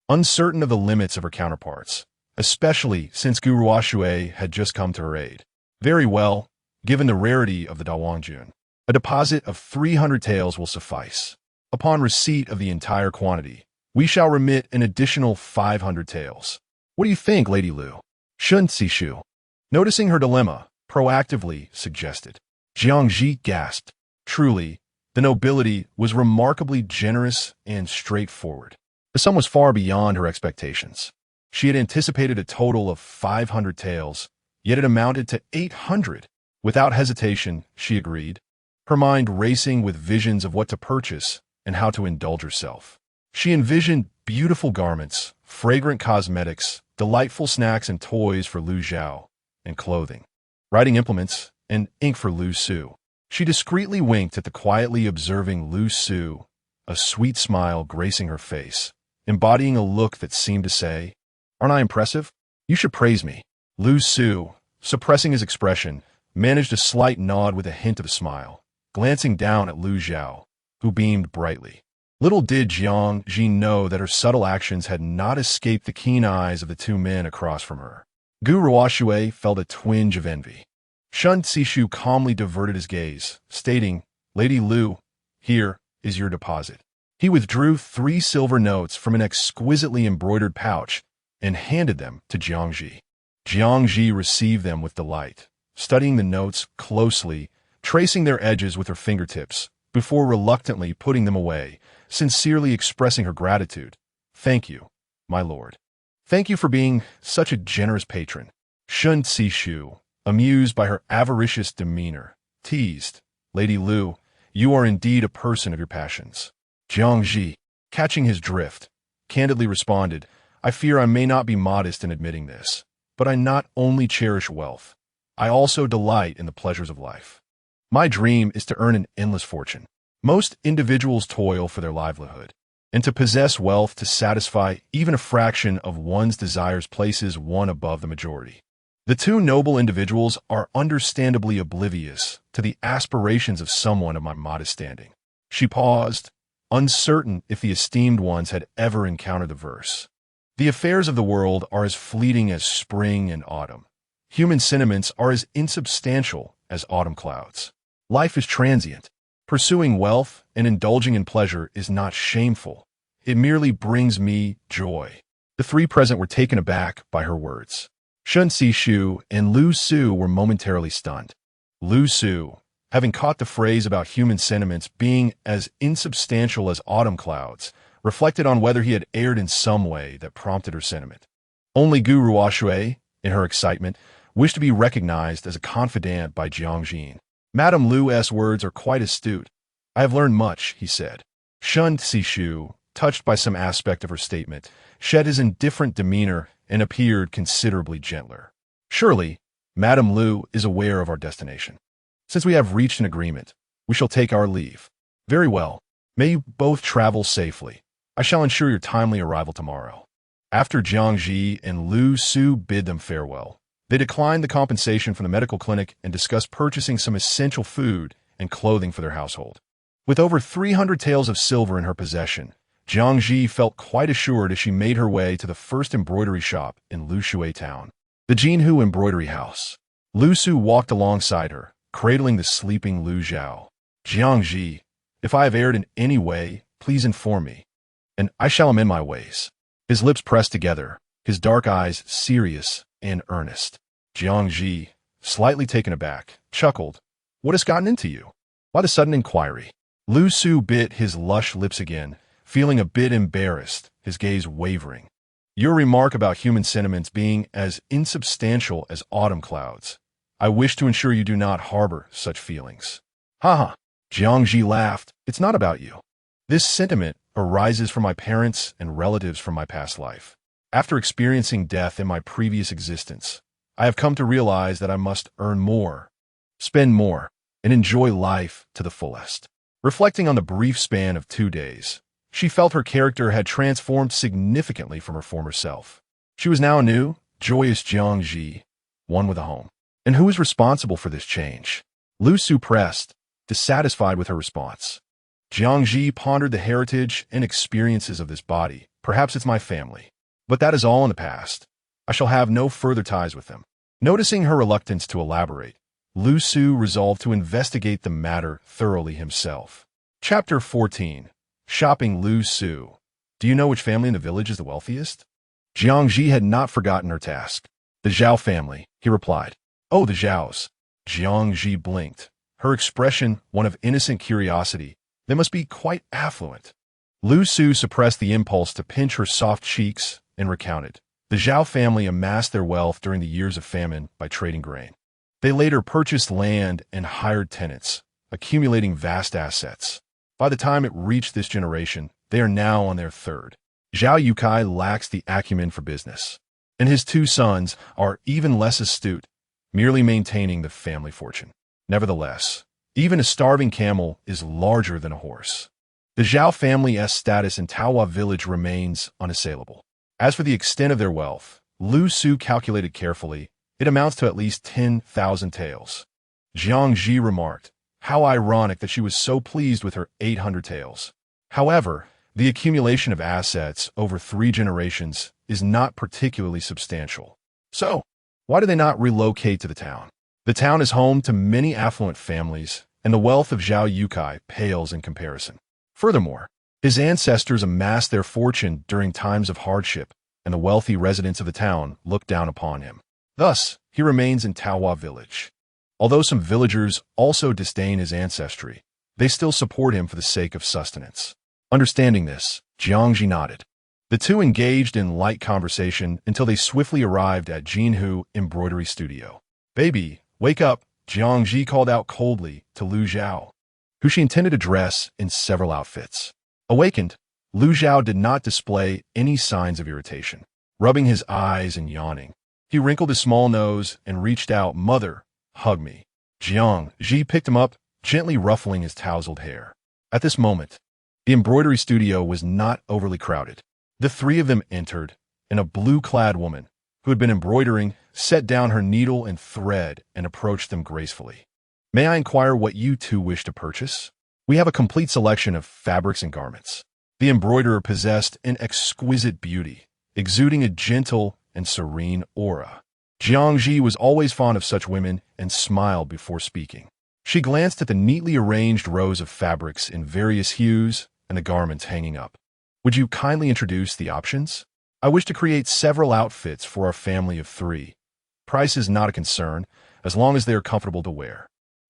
uncertain of the limits of her counterparts, especially since Guru Ashe had just come to her aid. Very well, given the rarity of the Dawangjun, a deposit of 300 taels will suffice. Upon receipt of the entire quantity, we shall remit an additional 500 taels. What do you think, Lady Lu? Shen Zishu, noticing her dilemma, proactively suggested. Jiang Zhi gasped. Truly, the nobility was remarkably generous and straightforward. The sum was far beyond her expectations. She had anticipated a total of 500 taels, yet it amounted to 800. Without hesitation, she agreed, her mind racing with visions of what to purchase and how to indulge herself. She envisioned beautiful garments, fragrant cosmetics, delightful snacks and toys for Lu Zhao, and clothing, writing implements, and ink for Lu Su. She discreetly winked at the quietly observing Lu Su, a sweet smile gracing her face, embodying a look that seemed to say, Aren't I impressive? You should praise me. Lu Su, suppressing his expression, managed a slight nod with a hint of a smile, glancing down at Lu Zhao, who beamed brightly. Little did Jiang Zhi know that her subtle actions had not escaped the keen eyes of the two men across from her. Guru Ashe felt a twinge of envy. Shen Zishu calmly diverted his gaze, stating, Lady Lu, here is your deposit. He withdrew 3 silver notes from an exquisitely embroidered pouch and handed them to Jiang Zhi. Jiang Zhi received them with delight, studying the notes closely, tracing their edges with her fingertips, before reluctantly putting them away, sincerely expressing her gratitude. Thank you, my lord. Thank you for being such a generous patron. Shen Zishu, amused by her avaricious demeanor, teased, Lady Lu, you are indeed a person of your passions. Jiang Zhi, catching his drift, candidly responded, I fear I may not be modest in admitting this, but I not only cherish wealth, I also delight in the pleasures of life. My dream is to earn an endless fortune. Most individuals toil for their livelihood, and to possess wealth to satisfy even a fraction of one's desires places one above the majority. The two noble individuals are understandably oblivious to the aspirations of someone of my modest standing. She paused, uncertain if the esteemed ones had ever encountered the verse. The affairs of the world are as fleeting as spring and autumn. Human sentiments are as insubstantial as autumn clouds. Life is transient. Pursuing wealth and indulging in pleasure is not shameful. It merely brings me joy. The 3 present were taken aback by her words. Shen Zishu and Lu Su were momentarily stunned. Lu Su, having caught the phrase about human sentiments being as insubstantial as autumn clouds, reflected on whether he had erred in some way that prompted her sentiment. Only Gu Ruoshui, in her excitement, wished to be recognized as a confidant by Jiang Zhi. Madame Lu's words are quite astute. I have learned much, he said. Shun Sishu, touched by some aspect of her statement, shed his indifferent demeanor and appeared considerably gentler. Surely, Madame Lu is aware of our destination. Since we have reached an agreement, we shall take our leave. Very well. May you both travel safely. I shall ensure your timely arrival tomorrow. After Jiang Zhi and Lu Su bid them farewell, they declined the compensation from the medical clinic and discussed purchasing some essential food and clothing for their household. With over 300 taels of silver in her possession, Jiang Zhi felt quite assured as she made her way to the first embroidery shop in Lushui town, the Jinhu Embroidery House. Lu Su walked alongside her, cradling the sleeping Lu Zhao. Jiang Zhi, if I have erred in any way, please inform me, and I shall amend my ways. His lips pressed together, his dark eyes serious and earnest. Jiang Zhi, slightly taken aback, chuckled. What has gotten into you? Why the sudden inquiry? Lu Su bit his lush lips again, feeling a bit embarrassed, his gaze wavering. Your remark about human sentiments being as insubstantial as autumn clouds. I wish to ensure you do not harbor such feelings. Ha. Jiang Zhi laughed. It's not about you. This sentiment arises from my parents and relatives from my past life. After experiencing death in my previous existence, I have come to realize that I must earn more, spend more, and enjoy life to the fullest. Reflecting on the brief span of 2 days, she felt her character had transformed significantly from her former self. She was now a new, joyous Jiang Zhi, one with a home. And who is responsible for this change? Lu Su pressed, dissatisfied with her response. Jiang Zhi pondered the heritage and experiences of this body. Perhaps it's my family. But that is all in the past. I shall have no further ties with them. Noticing her reluctance to elaborate, Lu Su resolved to investigate the matter thoroughly himself. Chapter 14. Shopping Lu Su. Do you know which family in the village is the wealthiest? Jiang Zhi had not forgotten her task. The Zhao family, he replied. Oh, the Zhaos. Jiang Zhi blinked, her expression one of innocent curiosity. They must be quite affluent. Lu Su suppressed the impulse to pinch her soft cheeks and recounted. The Zhao family amassed their wealth during the years of famine by trading grain. They later purchased land and hired tenants, accumulating vast assets. By the time it reached this generation, they are now on their third. Zhao Yukai lacks the acumen for business, and his 2 sons are even less astute, merely maintaining the family fortune. Nevertheless, even a starving camel is larger than a horse. The Zhao family's status in Taohua village remains unassailable. As for the extent of their wealth, Lu Su calculated carefully, it amounts to at least 10,000 taels. Jiang Zhi remarked, how ironic that she was so pleased with her 800 taels. However, the accumulation of assets over 3 generations is not particularly substantial. So, why do they not relocate to the town? The town is home to many affluent families, and the wealth of Zhao Yukai pales in comparison. Furthermore, his ancestors amassed their fortune during times of hardship, and the wealthy residents of the town look down upon him. Thus, he remains in Taohua village. Although some villagers also disdain his ancestry, they still support him for the sake of sustenance. Understanding this, Jiang Zhi nodded. The two engaged in light conversation until they swiftly arrived at Jinhu Embroidery Studio. Baby, wake up, Jiang Zhi called out coldly to Lu Zhao, who she intended to dress in several outfits. Awakened, Lu Zhao did not display any signs of irritation. Rubbing his eyes and yawning, he wrinkled his small nose and reached out. Mother, hug me. Jiang Zhi picked him up, gently ruffling his tousled hair. At this moment, the embroidery studio was not overly crowded. The 3 of them entered, and a blue-clad woman, who had been embroidering, set down her needle and thread and approached them gracefully. May I inquire what you 2 wish to purchase? We have a complete selection of fabrics and garments. The embroiderer possessed an exquisite beauty, exuding a gentle and serene aura. Jiang Zhi was always fond of such women and smiled before speaking. She glanced at the neatly arranged rows of fabrics in various hues and the garments hanging up. Would you kindly introduce the options? I wish to create several outfits for our family of 3. Price is not a concern, as long as they are comfortable to wear.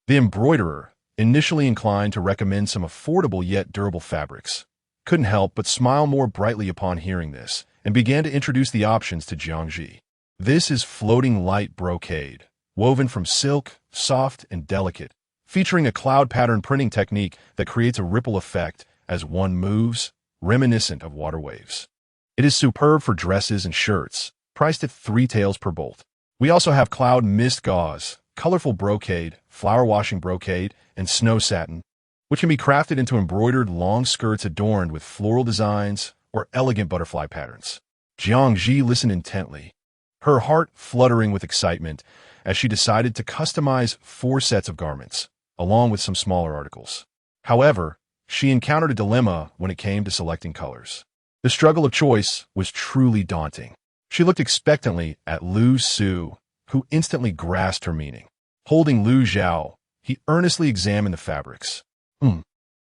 The embroiderer, initially inclined to recommend some affordable yet durable fabrics, couldn't help but smile more brightly upon hearing this, and began to introduce the options to Jiang Zhi. This is floating light brocade, woven from silk, soft and delicate, featuring a cloud pattern printing technique that creates a ripple effect as one moves, reminiscent of water waves. It is superb for dresses and shirts, priced at 3 taels per bolt. We also have cloud mist gauze, colorful brocade, flower washing brocade, and snow satin, which can be crafted into embroidered long skirts adorned with floral designs or elegant butterfly patterns. Jiang Zhi listened intently, her heart fluttering with excitement as she decided to customize 4 sets of garments, along with some smaller articles. However, she encountered a dilemma when it came to selecting colors. The struggle of choice was truly daunting. She looked expectantly at Lu Su, who instantly grasped her meaning. Holding Lu Zhao, he earnestly examined the fabrics.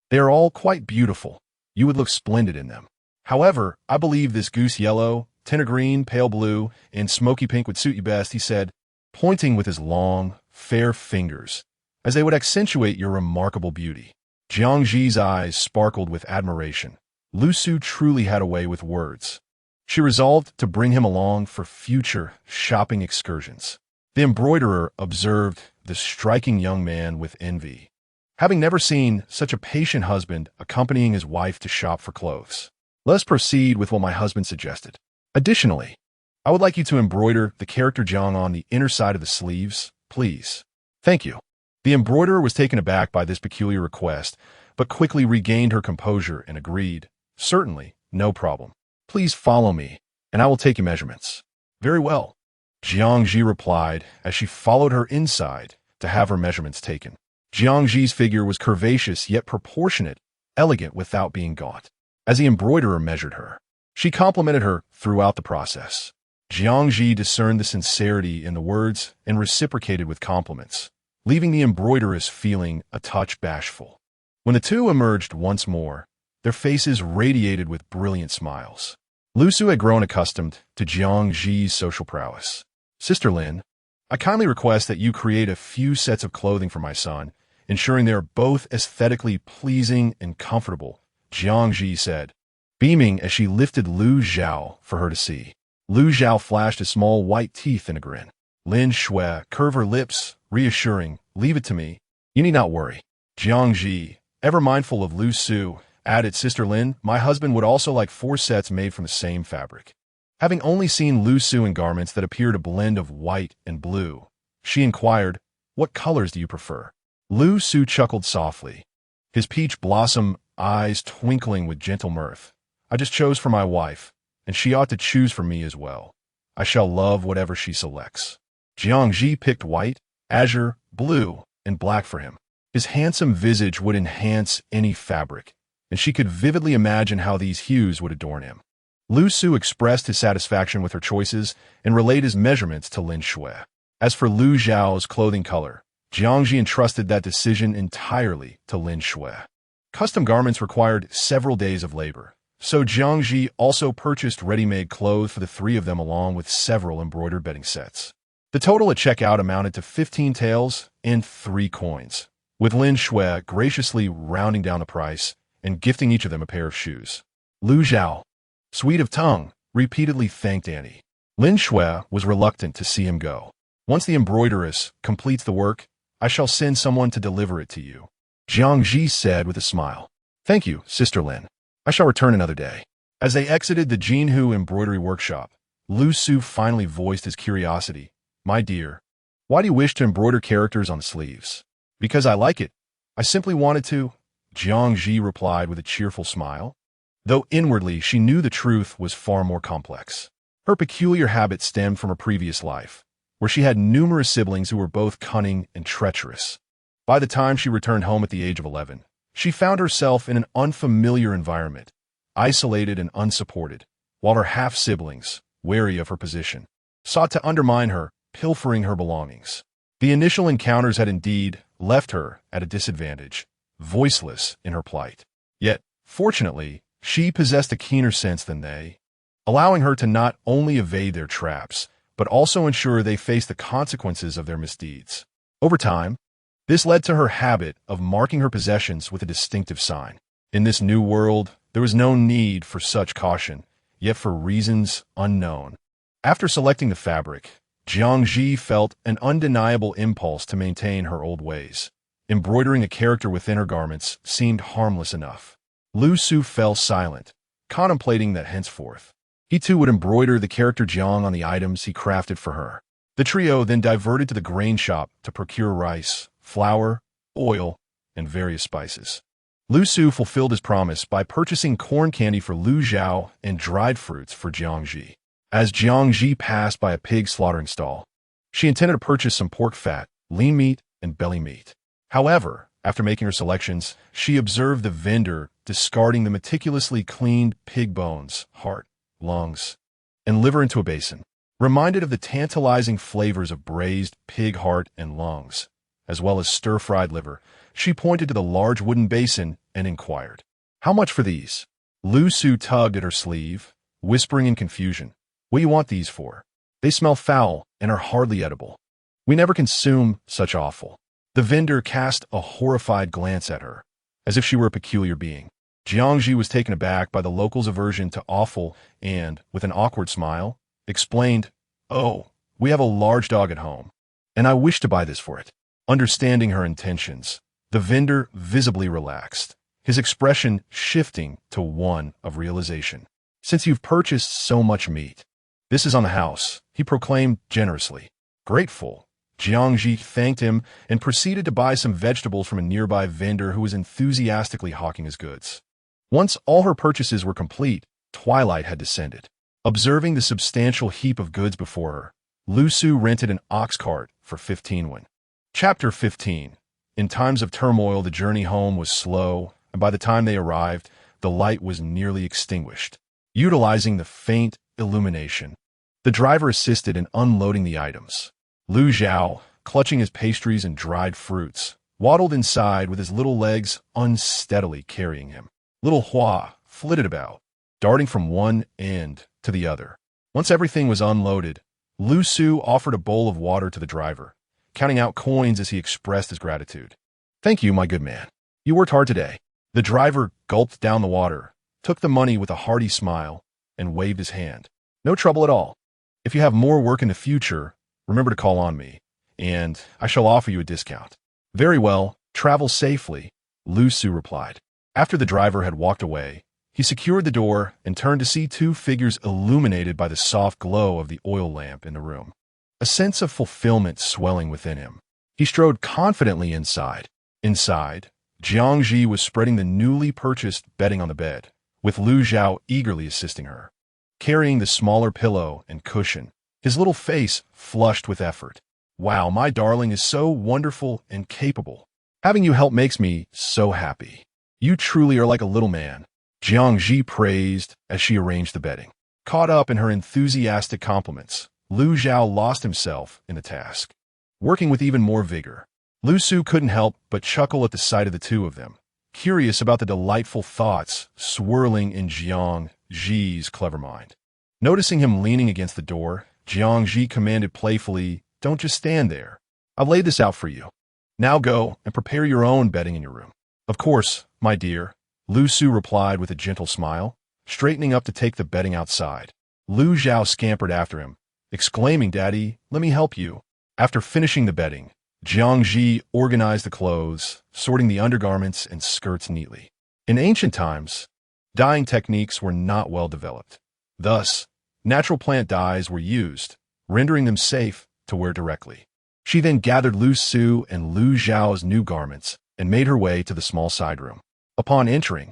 They are all quite beautiful. You would look splendid in them. However, I believe this goose yellow, tinner green, pale blue, and smoky pink would suit you best, he said, pointing with his long, fair fingers, as they would accentuate your remarkable beauty. Jiang Zhi's eyes sparkled with admiration. Lu Su truly had a way with words. She resolved to bring him along for future shopping excursions. The embroiderer observed the striking young man with envy, having never seen such a patient husband accompanying his wife to shop for clothes. Let us proceed with what my husband suggested. Additionally, I would like you to embroider the character Jiang on the inner side of the sleeves, please. Thank you. The embroiderer was taken aback by this peculiar request, but quickly regained her composure and agreed, certainly, no problem. Please follow me, and I will take your measurements. Very well. Jiang Zhi replied as she followed her inside to have her measurements taken. Jiang Zhi's figure was curvaceous yet proportionate, elegant without being gaunt. As the embroiderer measured her, she complimented her throughout the process. Jiang Zhi discerned the sincerity in the words and reciprocated with compliments, leaving the embroideress feeling a touch bashful. When the two emerged once more, their faces radiated with brilliant smiles. Lu Su had grown accustomed to Jiang Zhi's social prowess. Sister Lin, I kindly request that you create a few sets of clothing for my son, ensuring they are both aesthetically pleasing and comfortable, Jiang Zhi said, beaming as she lifted Lu Zhao for her to see. Lu Zhao flashed his small white teeth in a grin. Lin Shui curved her lips, reassuring, leave it to me. You need not worry. Jiang Zhi, ever mindful of Lu Su, added, Sister Lin, my husband would also like 4 sets made from the same fabric. Having only seen Lu Su in garments that appeared a blend of white and blue, she inquired, what colors do you prefer? Lu Su chuckled softly, his peach blossom eyes twinkling with gentle mirth. I just chose for my wife, and she ought to choose for me as well. I shall love whatever she selects. Jiang Zhi picked white, azure, blue, and black for him. His handsome visage would enhance any fabric, and she could vividly imagine how these hues would adorn him. Lu Su expressed his satisfaction with her choices and relayed his measurements to Lin Shui. As for Lu Zhao's clothing color, Jiang Zhi entrusted that decision entirely to Lin Shui. Custom garments required several days of labor, so Jiang Zhi also purchased ready-made clothes for the 3 of them along with several embroidered bedding sets. The total at checkout amounted to 15 taels and 3 coins, with Lin Shui graciously rounding down the price and gifting each of them a pair of shoes. Lu Zhao, sweet of tongue, repeatedly thanked Annie. Lin Shui was reluctant to see him go. Once the embroideress completes the work, I shall send someone to deliver it to you, Jiang Zhi said with a smile. Thank you, Sister Lin. I shall return another day. As they exited the Jinhu embroidery workshop, Lu Su finally voiced his curiosity. My dear, why do you wish to embroider characters on the sleeves? Because I like it. I simply wanted to, Jiang Zhi replied with a cheerful smile, though inwardly she knew the truth was far more complex. Her peculiar habit stemmed from a previous life, where she had numerous siblings who were both cunning and treacherous. By the time she returned home at the age of 11, she found herself in an unfamiliar environment, isolated and unsupported, while her half-siblings, wary of her position, sought to undermine her, pilfering her belongings. The initial encounters had indeed left her at a disadvantage, voiceless in her plight. Yet, fortunately, she possessed a keener sense than they, allowing her to not only evade their traps, but also ensure they faced the consequences of their misdeeds. Over time, This led to her habit of marking her possessions with a distinctive sign. In this new world, there was no need for such caution, yet for reasons unknown. After selecting the fabric, Jiang Zhi felt an undeniable impulse to maintain her old ways. Embroidering a character within her garments seemed harmless enough. Lu Su fell silent, contemplating that henceforth he too would embroider the character Jiang on the items he crafted for her. The trio then diverted to the grain shop to procure rice, flour, oil, and various spices. Lu Su fulfilled his promise by purchasing corn candy for Lu Zhao and dried fruits for Jiang Zhi. As Jiang Zhi passed by a pig slaughtering stall, she intended to purchase some pork fat, lean meat, and belly meat. However, after making her selections, she observed the vendor discarding the meticulously cleaned pig bones, heart, lungs, and liver into a basin. Reminded of the tantalizing flavors of braised pig heart and lungs, as well as stir-fried liver, she pointed to the large wooden basin and inquired, "How much for these?" Lu Su tugged at her sleeve, whispering in confusion, "What do you want these for? They smell foul and are hardly edible. We never consume such offal." The vendor cast a horrified glance at her, as if she were a peculiar being. Jiang Zhi was taken aback by the locals' aversion to offal and, with an awkward smile, explained, "Oh, we have a large dog at home, and I wish to buy this for it." Understanding her intentions, the vendor visibly relaxed, his expression shifting to one of realization. "Since you've purchased so much meat, this is on the house," he proclaimed generously. Grateful, Jiang Zhi thanked him and proceeded to buy some vegetables from a nearby vendor who was enthusiastically hawking his goods. Once all her purchases were complete, twilight had descended. Observing the substantial heap of goods before her, Lu Su rented an ox cart for 15 won. Chapter 15. In times of turmoil, the journey home was slow, and by the time they arrived, the light was nearly extinguished. Utilizing the faint illumination, the driver assisted in unloading the items. Lu Zhao, clutching his pastries and dried fruits, waddled inside with his little legs unsteadily carrying him. Little Hua flitted about, darting from one end to the other. Once everything was unloaded, Lu Su offered a bowl of water to the driver, counting out coins as he expressed his gratitude. "Thank you, my good man. You worked hard today." The driver gulped down the water, took the money with a hearty smile, and waved his hand. "No trouble at all. If you have more work in the future, remember to call on me, and I shall offer you a discount." "Very well, travel safely," Lu Su replied. After the driver had walked away, he secured the door and turned to see two figures illuminated by the soft glow of the oil lamp in the room. A sense of fulfillment swelling within him, he strode confidently inside. Inside, Jiang Zhi was spreading the newly purchased bedding on the bed, with Lu Zhao eagerly assisting her. Carrying the smaller pillow and cushion, his little face flushed with effort. "Wow, my darling is so wonderful and capable. Having you help makes me so happy. You truly are like a little man," Jiang Zhi praised as she arranged the bedding. Caught up in her enthusiastic compliments, Lu Zhao lost himself in the task, working with even more vigor. Lu Su couldn't help but chuckle at the sight of the two of them, curious about the delightful thoughts swirling in Jiang Zhi's clever mind. Noticing him leaning against the door, Jiang Zhi commanded playfully, "Don't just stand there. I've laid this out for you. Now go and prepare your own bedding in your room." "Of course, my dear," Lu Su replied with a gentle smile, straightening up to take the bedding outside. Lu Zhao scampered after him, exclaiming, "Daddy, let me help you." After finishing the bedding, Jiang Zhi organized the clothes, sorting the undergarments and skirts neatly. In ancient times, dyeing techniques were not well developed. Thus, natural plant dyes were used, rendering them safe to wear directly. She then gathered Lu Su and Lu Zhao's new garments and made her way to the small side room. Upon entering,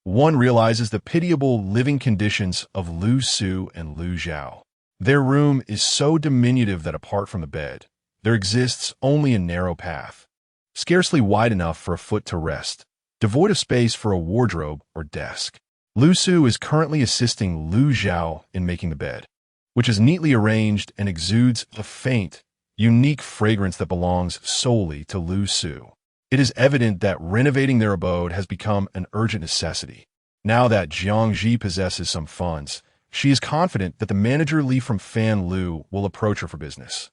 one realizes the pitiable living conditions of Lu Su and Lu Zhao. Their room is so diminutive that apart from the bed, there exists only a narrow path, scarcely wide enough for a foot to rest, devoid of space for a wardrobe or desk. Lu Su is currently assisting Lu Zhao in making the bed, which is neatly arranged and exudes a faint, unique fragrance that belongs solely to Lu Su. It is evident that renovating their abode has become an urgent necessity. Now that Jiang Zhi possesses some funds, she is confident that the manager Li from Fan Lu will approach her for business.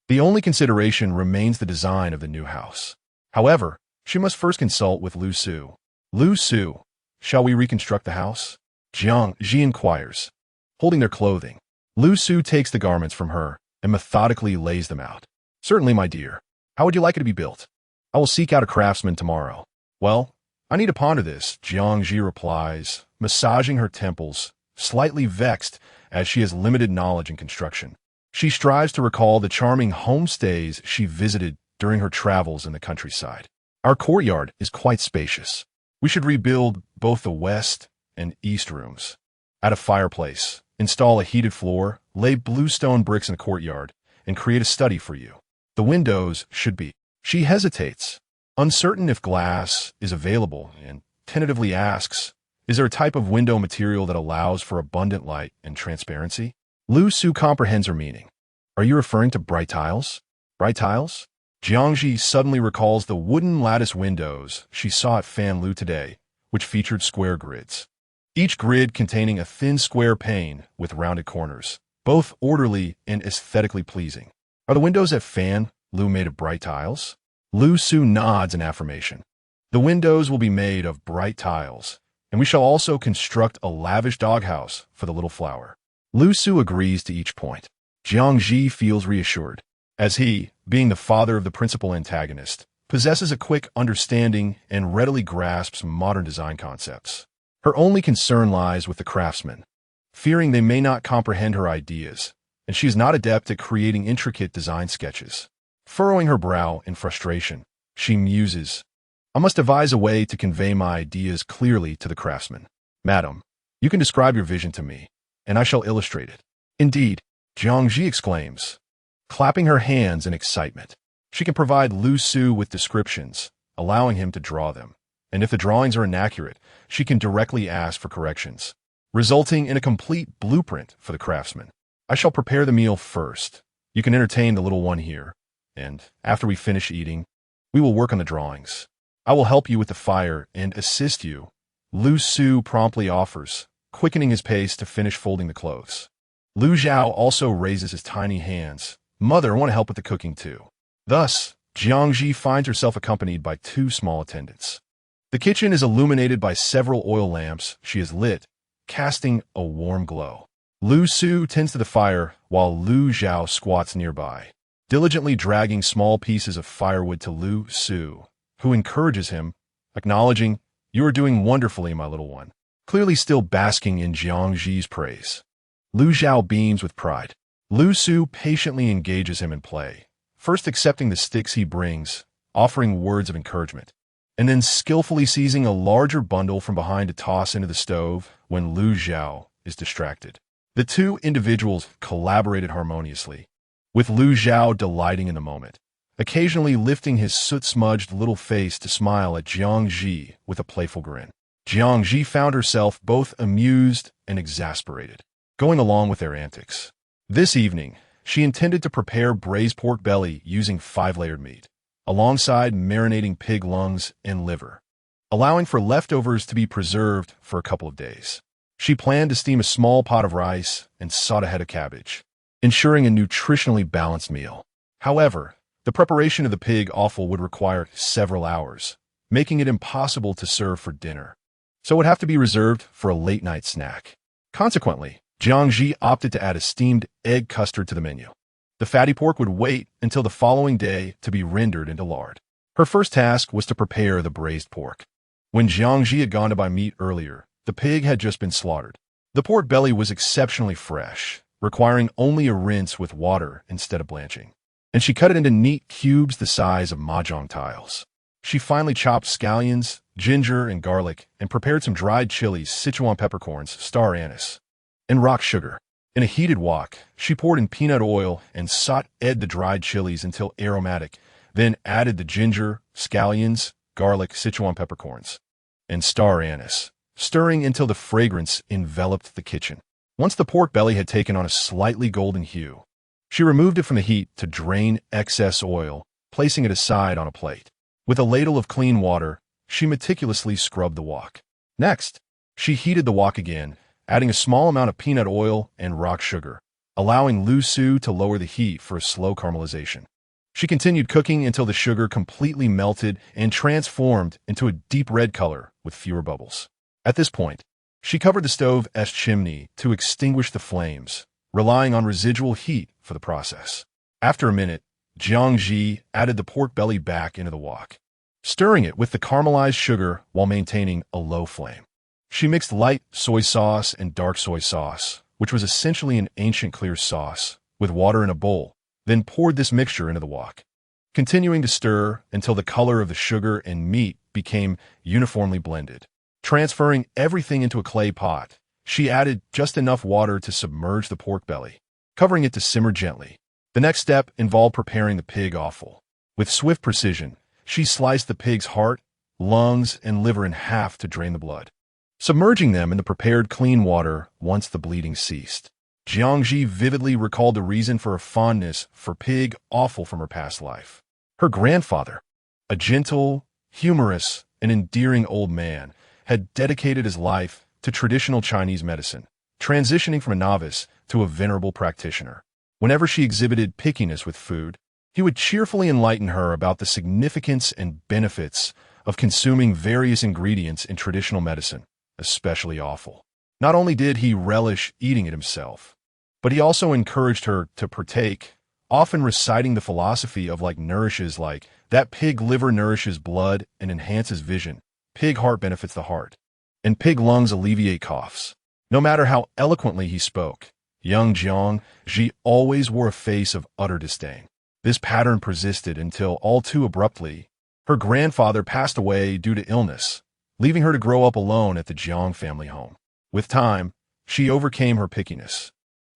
The only consideration remains the design of the new house. However, she must first consult with Lu Su. Lu Su, shall we reconstruct the house? Jiang Zhi inquires. Holding their clothing, Lu Su takes the garments from her and methodically lays them out. Certainly, my dear. How would you like it to be built? I will seek out a craftsman tomorrow. Well, I need to ponder this, Jiang Zhi replies, massaging her temples, slightly vexed as she has limited knowledge in construction. She strives to recall the charming homestays she visited during her travels in the countryside. Our courtyard is quite spacious. We should rebuild both the west and east rooms. Add a fireplace, install a heated floor, lay bluestone bricks in the courtyard, and create a study for you. The windows should be. She hesitates, uncertain if glass is available, and tentatively asks, is there a type of window material that allows for abundant light and transparency? Lu Su comprehends her meaning. Are you referring to bright tiles? Bright tiles? Jiang Zhi suddenly recalls the wooden lattice windows she saw at Fan Lu today, which featured square grids. Each grid containing a thin square pane with rounded corners, both orderly and aesthetically pleasing. Are the windows at Fan Lu made of bright tiles? Lu Su nods in affirmation. The windows will be made of bright tiles, and we shall also construct a lavish doghouse for the little flower. Lu Su agrees to each point. Jiang Zhi feels reassured, as he, being the father of the principal antagonist, possesses a quick understanding and readily grasps modern design concepts. Her only concern lies with the craftsmen, fearing they may not comprehend her ideas, and she is not adept at creating intricate design sketches. Furrowing her brow in frustration, she muses, I must devise a way to convey my ideas clearly to the craftsman. Madam, you can describe your vision to me, and I shall illustrate it. Indeed, Jiang Zhi exclaims, clapping her hands in excitement. She can provide Lu Su with descriptions, allowing him to draw them, and if the drawings are inaccurate, she can directly ask for corrections, resulting in a complete blueprint for the craftsman. I shall prepare the meal first. You can entertain the little one here, and after we finish eating, we will work on the drawings. I will help you with the fire and assist you, Lu Su promptly offers, quickening his pace to finish folding the clothes. Lu Zhao also raises his tiny hands. Mother, I want to help with the cooking too. Thus, Jiang Zhi finds herself accompanied by 2 small attendants. The kitchen is illuminated by several oil lamps she has lit, casting a warm glow. Lu Su tends to the fire while Lu Zhao squats nearby, diligently dragging small pieces of firewood to Lu Su, who encourages him, acknowledging, You are doing wonderfully, my little one, clearly still basking in Jiang Zhi's praise. Lu Zhao beams with pride. Lu Su patiently engages him in play, first accepting the sticks he brings, offering words of encouragement, and then skillfully seizing a larger bundle from behind to toss into the stove when Lu Zhao is distracted. The 2 individuals collaborated harmoniously, with Lu Zhao delighting in the moment, occasionally lifting his soot-smudged little face to smile at Jiang Zhi with a playful grin. Jiang Zhi found herself both amused and exasperated, going along with their antics. This evening, she intended to prepare braised pork belly using 5-layered meat, alongside marinating pig lungs and liver, allowing for leftovers to be preserved for a couple of days. She planned to steam a small pot of rice and saute a head of cabbage, ensuring a nutritionally balanced meal. However, the preparation of the pig offal would require several hours, making it impossible to serve for dinner, so it would have to be reserved for a late-night snack. Consequently, Jiang Zhi opted to add a steamed egg custard to the menu. The fatty pork would wait until the following day to be rendered into lard. Her first task was to prepare the braised pork. When Jiang Zhi had gone to buy meat earlier, the pig had just been slaughtered. The pork belly was exceptionally fresh, requiring only a rinse with water instead of blanching, and she cut it into neat cubes the size of mahjong tiles. She finally chopped scallions, ginger, and garlic, and prepared some dried chilies, Sichuan peppercorns, star anise, and rock sugar. In a heated wok, she poured in peanut oil and sauteed the dried chilies until aromatic, then added the ginger, scallions, garlic, Sichuan peppercorns, and star anise, stirring until the fragrance enveloped the kitchen. Once the pork belly had taken on a slightly golden hue, she removed it from the heat to drain excess oil, placing it aside on a plate. With a ladle of clean water, she meticulously scrubbed the wok. Next, she heated the wok again, adding a small amount of peanut oil and rock sugar, allowing Lu Su to lower the heat for a slow caramelization. She continued cooking until the sugar completely melted and transformed into a deep red color with fewer bubbles. At this point, she covered the stove's chimney to extinguish the flames, relying on residual heat for the process. After a minute, Jiang Zhi added the pork belly back into the wok, stirring it with the caramelized sugar while maintaining a low flame. She mixed light soy sauce and dark soy sauce, which was essentially an ancient clear sauce, with water in a bowl, then poured this mixture into the wok, continuing to stir until the color of the sugar and meat became uniformly blended. Transferring everything into a clay pot, she added just enough water to submerge the pork belly, covering it to simmer gently. The next step involved preparing the pig offal. With swift precision, she sliced the pig's heart, lungs, and liver in half to drain the blood, submerging them in the prepared clean water once the bleeding ceased. Jiang Zhi vividly recalled the reason for her fondness for pig offal from her past life. Her grandfather, a gentle, humorous, and endearing old man, had dedicated his life to traditional Chinese medicine, transitioning from a novice to a venerable practitioner. Whenever she exhibited pickiness with food, he would cheerfully enlighten her about the significance and benefits of consuming various ingredients in traditional medicine, especially offal. Not only did he relish eating it himself, but he also encouraged her to partake, often reciting the philosophy of nourishes like that pig liver nourishes blood and enhances vision, pig heart benefits the heart, and pig lungs alleviate coughs. No matter how eloquently he spoke, young Jiang Zhi always wore a face of utter disdain. This pattern persisted until, all too abruptly, her grandfather passed away due to illness, leaving her to grow up alone at the Jiang family home. With time, she overcame her pickiness,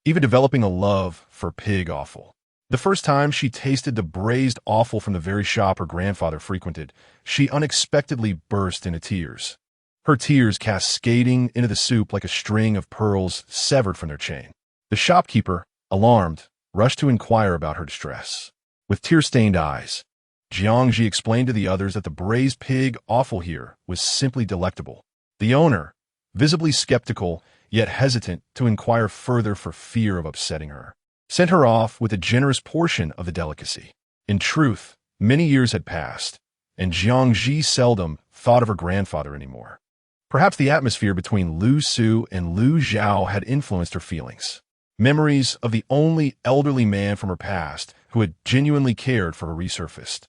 even developing a love for pig offal. The first time she tasted the braised offal from the very shop her grandfather frequented, she unexpectedly burst into tears, her tears cascading into the soup like a string of pearls severed from their chain. The shopkeeper, alarmed, rushed to inquire about her distress. With tear-stained eyes, Jiang Zhi explained to the others that the braised pig offal here was simply delectable. The owner, visibly skeptical yet hesitant to inquire further for fear of upsetting her, sent her off with a generous portion of the delicacy. In truth, many years had passed, and Jiang Zhi seldom thought of her grandfather anymore. Perhaps the atmosphere between Lu Su and Lu Zhao had influenced her feelings. Memories of the only elderly man from her past who had genuinely cared for her resurfaced.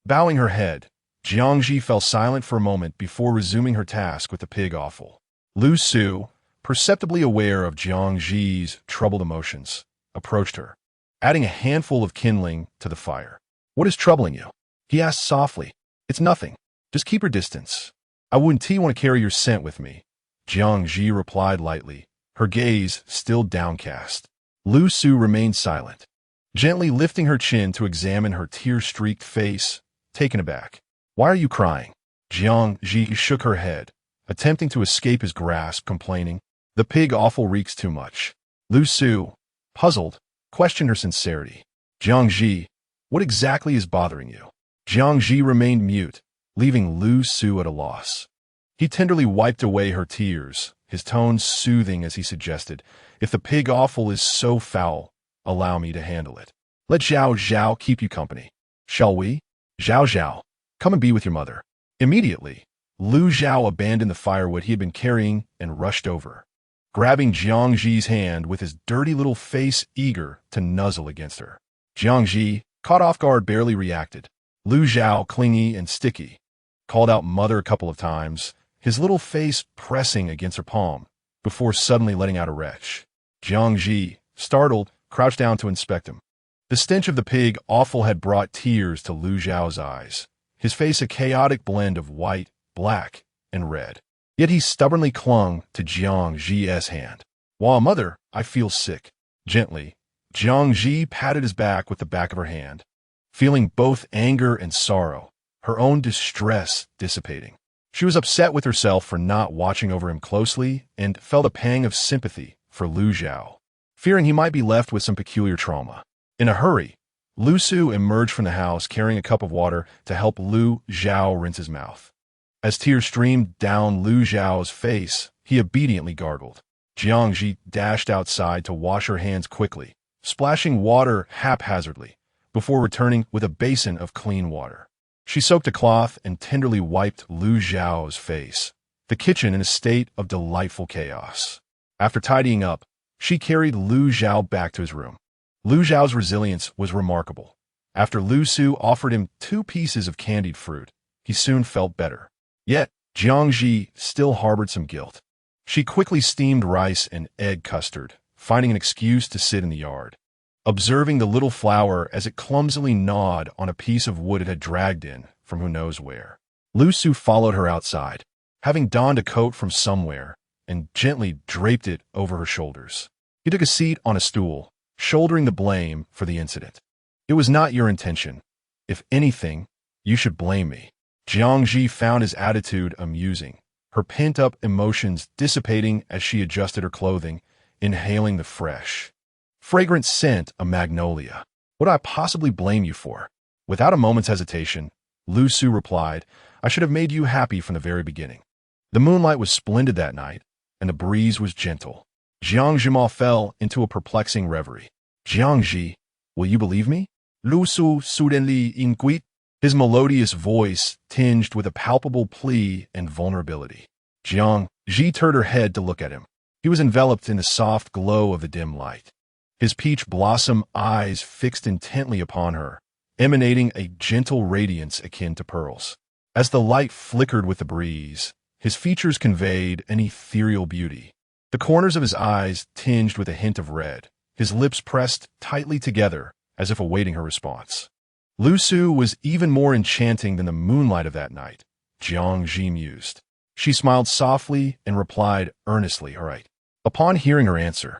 Bowing her head, Jiang Zhi fell silent for a moment before resuming her task with the pig offal. Lu Su, perceptibly aware of Jiang Zhi's troubled emotions, approached her, adding a handful of kindling to the fire. "What is troubling you?" he asked softly. "It's nothing. Just keep your distance. I wouldn't want to carry your scent with me," Jiang Zhi replied lightly, her gaze still downcast. Lu Su remained silent, gently lifting her chin to examine her tear-streaked face, taken aback. "Why are you crying?" Jiang Zhi shook her head, attempting to escape his grasp, complaining, "The pig offal reeks too much." Lu Su, puzzled, questioned her sincerity. "Jiang Zhi, what exactly is bothering you?" Jiang Zhi remained mute, leaving Lu Su at a loss. He tenderly wiped away her tears, his tone soothing as he suggested, "If the pig offal is so foul, allow me to handle it. Let Zhao Zhao keep you company. Shall we? Zhao Zhao, come and be with your mother." Immediately, Lu Zhao abandoned the firewood he had been carrying and rushed over, grabbing Jiang Zhi's hand with his dirty little face eager to nuzzle against her. Jiang Zhi, caught off guard, barely reacted. Lu Zhao, clingy and sticky, called out "mother" a couple of times, his little face pressing against her palm, before suddenly letting out a retch. Jiang Zhi, startled, crouched down to inspect him. The stench of the pig offal had brought tears to Lu Zhao's eyes, his face a chaotic blend of white, black, and red. Yet he stubbornly clung to Jiang Zhi's hand. "While mother, I feel sick." Gently, Jiang Zhi patted his back with the back of her hand, feeling both anger and sorrow, her own distress dissipating. She was upset with herself for not watching over him closely and felt a pang of sympathy for Lu Zhao, fearing he might be left with some peculiar trauma. In a hurry, Lu Su emerged from the house carrying a cup of water to help Lu Zhao rinse his mouth. As tears streamed down Lu Zhao's face, he obediently gargled. Jiang Zhi dashed outside to wash her hands quickly, splashing water haphazardly, before returning with a basin of clean water. She soaked a cloth and tenderly wiped Lu Zhao's face, the kitchen in a state of delightful chaos. After tidying up, she carried Lu Zhao back to his room. Lu Zhao's resilience was remarkable. After Lu Su offered him 2 pieces of candied fruit, he soon felt better. Yet, Jiang Zhi still harbored some guilt. She quickly steamed rice and egg custard, finding an excuse to sit in the yard. Observing the little flower as it clumsily gnawed on a piece of wood it had dragged in from who knows where. Lu Su followed her outside, having donned a coat from somewhere, and gently draped it over her shoulders. He took a seat on a stool, shouldering the blame for the incident. It was not your intention. If anything, you should blame me. Jiang Zhi found his attitude amusing, her pent-up emotions dissipating as she adjusted her clothing, inhaling the fresh, fragrant scent of magnolia. What I possibly blame you for? Without a moment's hesitation, Lu Su replied, I should have made you happy from the very beginning. The moonlight was splendid that night, and the breeze was gentle. Jiang Zhi fell into a perplexing reverie. Jiang Zhi, will you believe me? Lu Su suddenly inquired, his melodious voice tinged with a palpable plea and vulnerability. Jiang Zhi turned her head to look at him. He was enveloped in the soft glow of the dim light. His peach blossom eyes fixed intently upon her, emanating a gentle radiance akin to pearls. As the light flickered with the breeze, his features conveyed an ethereal beauty. The corners of his eyes tinged with a hint of red, his lips pressed tightly together as if awaiting her response. Lu Su was even more enchanting than the moonlight of that night, Jiang Zhi mused. She smiled softly and replied earnestly, all right. Upon hearing her answer,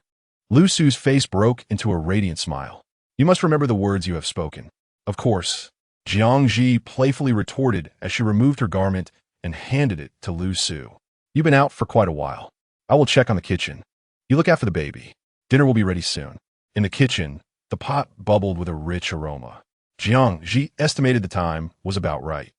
Lu Su's face broke into a radiant smile. You must remember the words you have spoken. Of course, Jiang Zhi playfully retorted as she removed her garment and handed it to Lu Su. You've been out for quite a while. I will check on the kitchen. You look after the baby. Dinner will be ready soon. In the kitchen, the pot bubbled with a rich aroma. Jiang Zhi estimated the time was about right,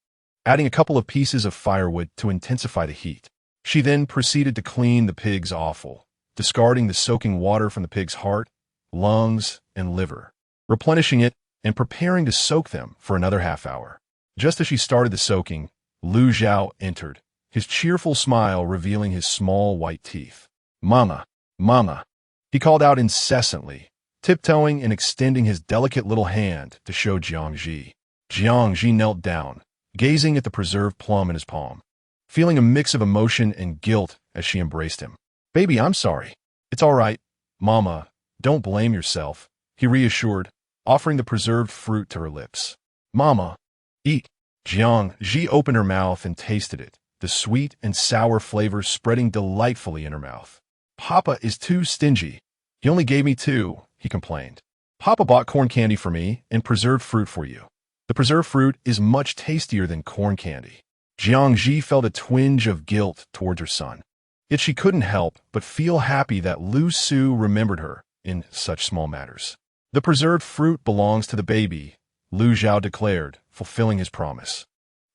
adding a couple of pieces of firewood to intensify the heat. She then proceeded to clean the pig's offal, discarding the soaking water from the pig's heart, lungs, and liver, replenishing it and preparing to soak them for another half-hour. Just as she started the soaking, Lu Zhao entered, his cheerful smile revealing his small white teeth. Mama, Mama, he called out incessantly, tiptoeing and extending his delicate little hand to show Jiang Zhi. Jiang Zhi knelt down, gazing at the preserved plum in his palm, feeling a mix of emotion and guilt as she embraced him. Baby, I'm sorry. It's all right. Mama, don't blame yourself, he reassured, offering the preserved fruit to her lips. Mama, eat. Jiang Zhi opened her mouth and tasted it, the sweet and sour flavor spreading delightfully in her mouth. Papa is too stingy. He only gave me 2, he complained. Papa bought corn candy for me and preserved fruit for you. The preserved fruit is much tastier than corn candy. Jiang Zhi felt a twinge of guilt towards her son. Yet she couldn't help but feel happy that Lu Su remembered her in such small matters. The preserved fruit belongs to the baby, Lu Zhao declared, fulfilling his promise,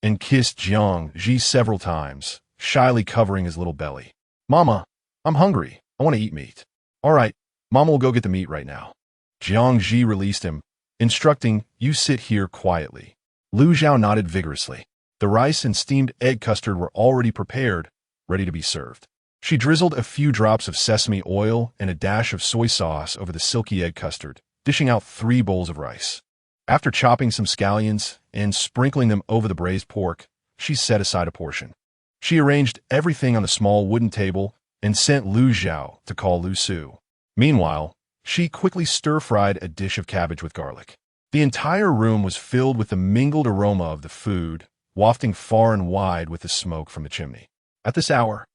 and kissed Jiang Zhi several times, shyly covering his little belly. Mama, I'm hungry. I want to eat meat. All right, Mama will go get the meat right now. Jiang Zhi released him, instructing, you sit here quietly. Lu Zhao nodded vigorously. The rice and steamed egg custard were already prepared, ready to be served. She drizzled a few drops of sesame oil and a dash of soy sauce over the silky egg custard, dishing out 3 bowls of rice. After chopping some scallions and sprinkling them over the braised pork, she set aside a portion. She arranged everything on the small wooden table and sent Lu Zhao to call Lu Su. Meanwhile, she quickly stir-fried a dish of cabbage with garlic. The entire room was filled with the mingled aroma of the food, wafting far and wide with the smoke from the chimney. At this hour,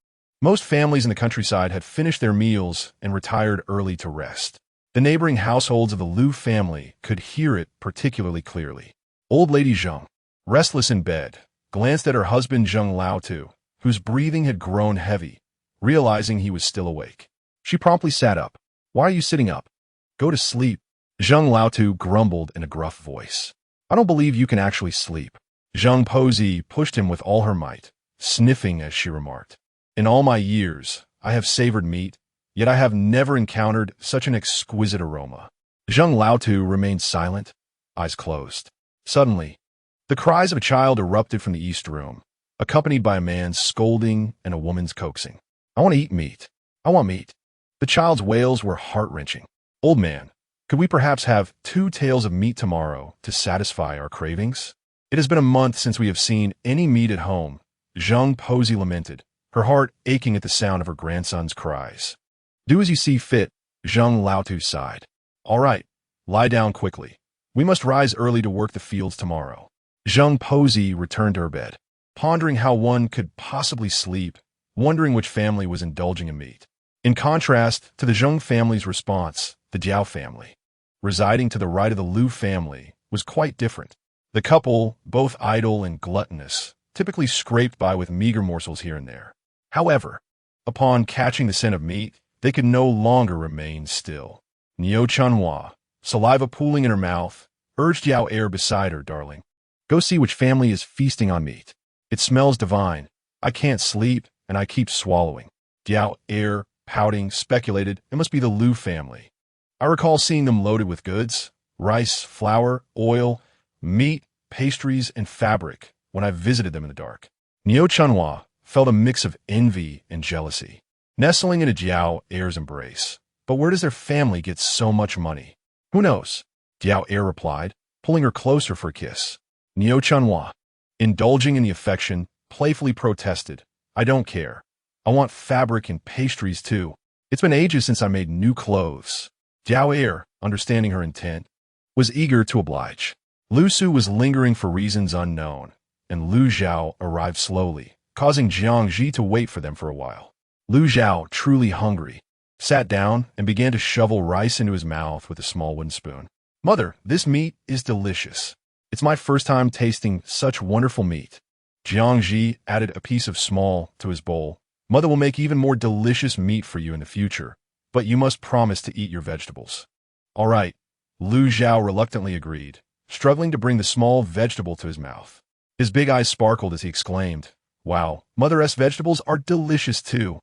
most families in the countryside had finished their meals and retired early to rest. The neighboring households of the Lu family could hear it particularly clearly. Old Lady Zheng, restless in bed, glanced at her husband Zheng Laotu, whose breathing had grown heavy, realizing he was still awake. She promptly sat up. Why are you sitting up? Go to sleep. Zheng Laotu grumbled in a gruff voice. I don't believe you can actually sleep. Zheng Pozi pushed him with all her might, sniffing as she remarked. In all my years, I have savored meat, yet I have never encountered such an exquisite aroma. Zheng Laotu remained silent, eyes closed. Suddenly, the cries of a child erupted from the east room, accompanied by a man's scolding and a woman's coaxing. I want to eat meat. I want meat. The child's wails were heart-wrenching. Old man, could we perhaps have 2 tails of meat tomorrow to satisfy our cravings? It has been a month since we have seen any meat at home, Zhang Posey lamented, her heart aching at the sound of her grandson's cries. Do as you see fit, Zhang Laotu sighed. All right, lie down quickly. We must rise early to work the fields tomorrow. Zhang Posey returned to her bed, pondering how one could possibly sleep, wondering which family was indulging in meat. In contrast to the Zhang family's response, the Jiao family, residing to the right of the Lu family, was quite different. The couple, both idle and gluttonous, typically scraped by with meager morsels here and there. However, upon catching the scent of meat, they could no longer remain still. Niu Chunhua, saliva pooling in her mouth, urged Yao Er beside her, darling. Go see which family is feasting on meat. It smells divine. I can't sleep, and I keep swallowing. Yao Er, pouting, speculated it must be the Lu family. I recall seeing them loaded with goods, rice, flour, oil, meat, pastries, and fabric when I visited them in the dark. Niu Chunhua felt a mix of envy and jealousy, nestling into Jiao Er's embrace. But where does their family get so much money? Who knows? Jiao Er replied, pulling her closer for a kiss. Niu Chunhua, indulging in the affection, playfully protested, I don't care. I want fabric and pastries too. It's been ages since I made new clothes. Jiao Er, understanding her intent, was eager to oblige. Lu Su was lingering for reasons unknown, and Lu Zhao arrived slowly, causing Jiang Zhi to wait for them for a while. Lu Zhao, truly hungry, sat down and began to shovel rice into his mouth with a small wooden spoon. Mother, this meat is delicious. It's my first time tasting such wonderful meat. Jiang Zhi added a piece of small to his bowl. Mother will make even more delicious meat for you in the future, but you must promise to eat your vegetables. All right, Lu Zhao reluctantly agreed, struggling to bring the small vegetable to his mouth. His big eyes sparkled as he exclaimed, Wow, Mother-S vegetables are delicious too.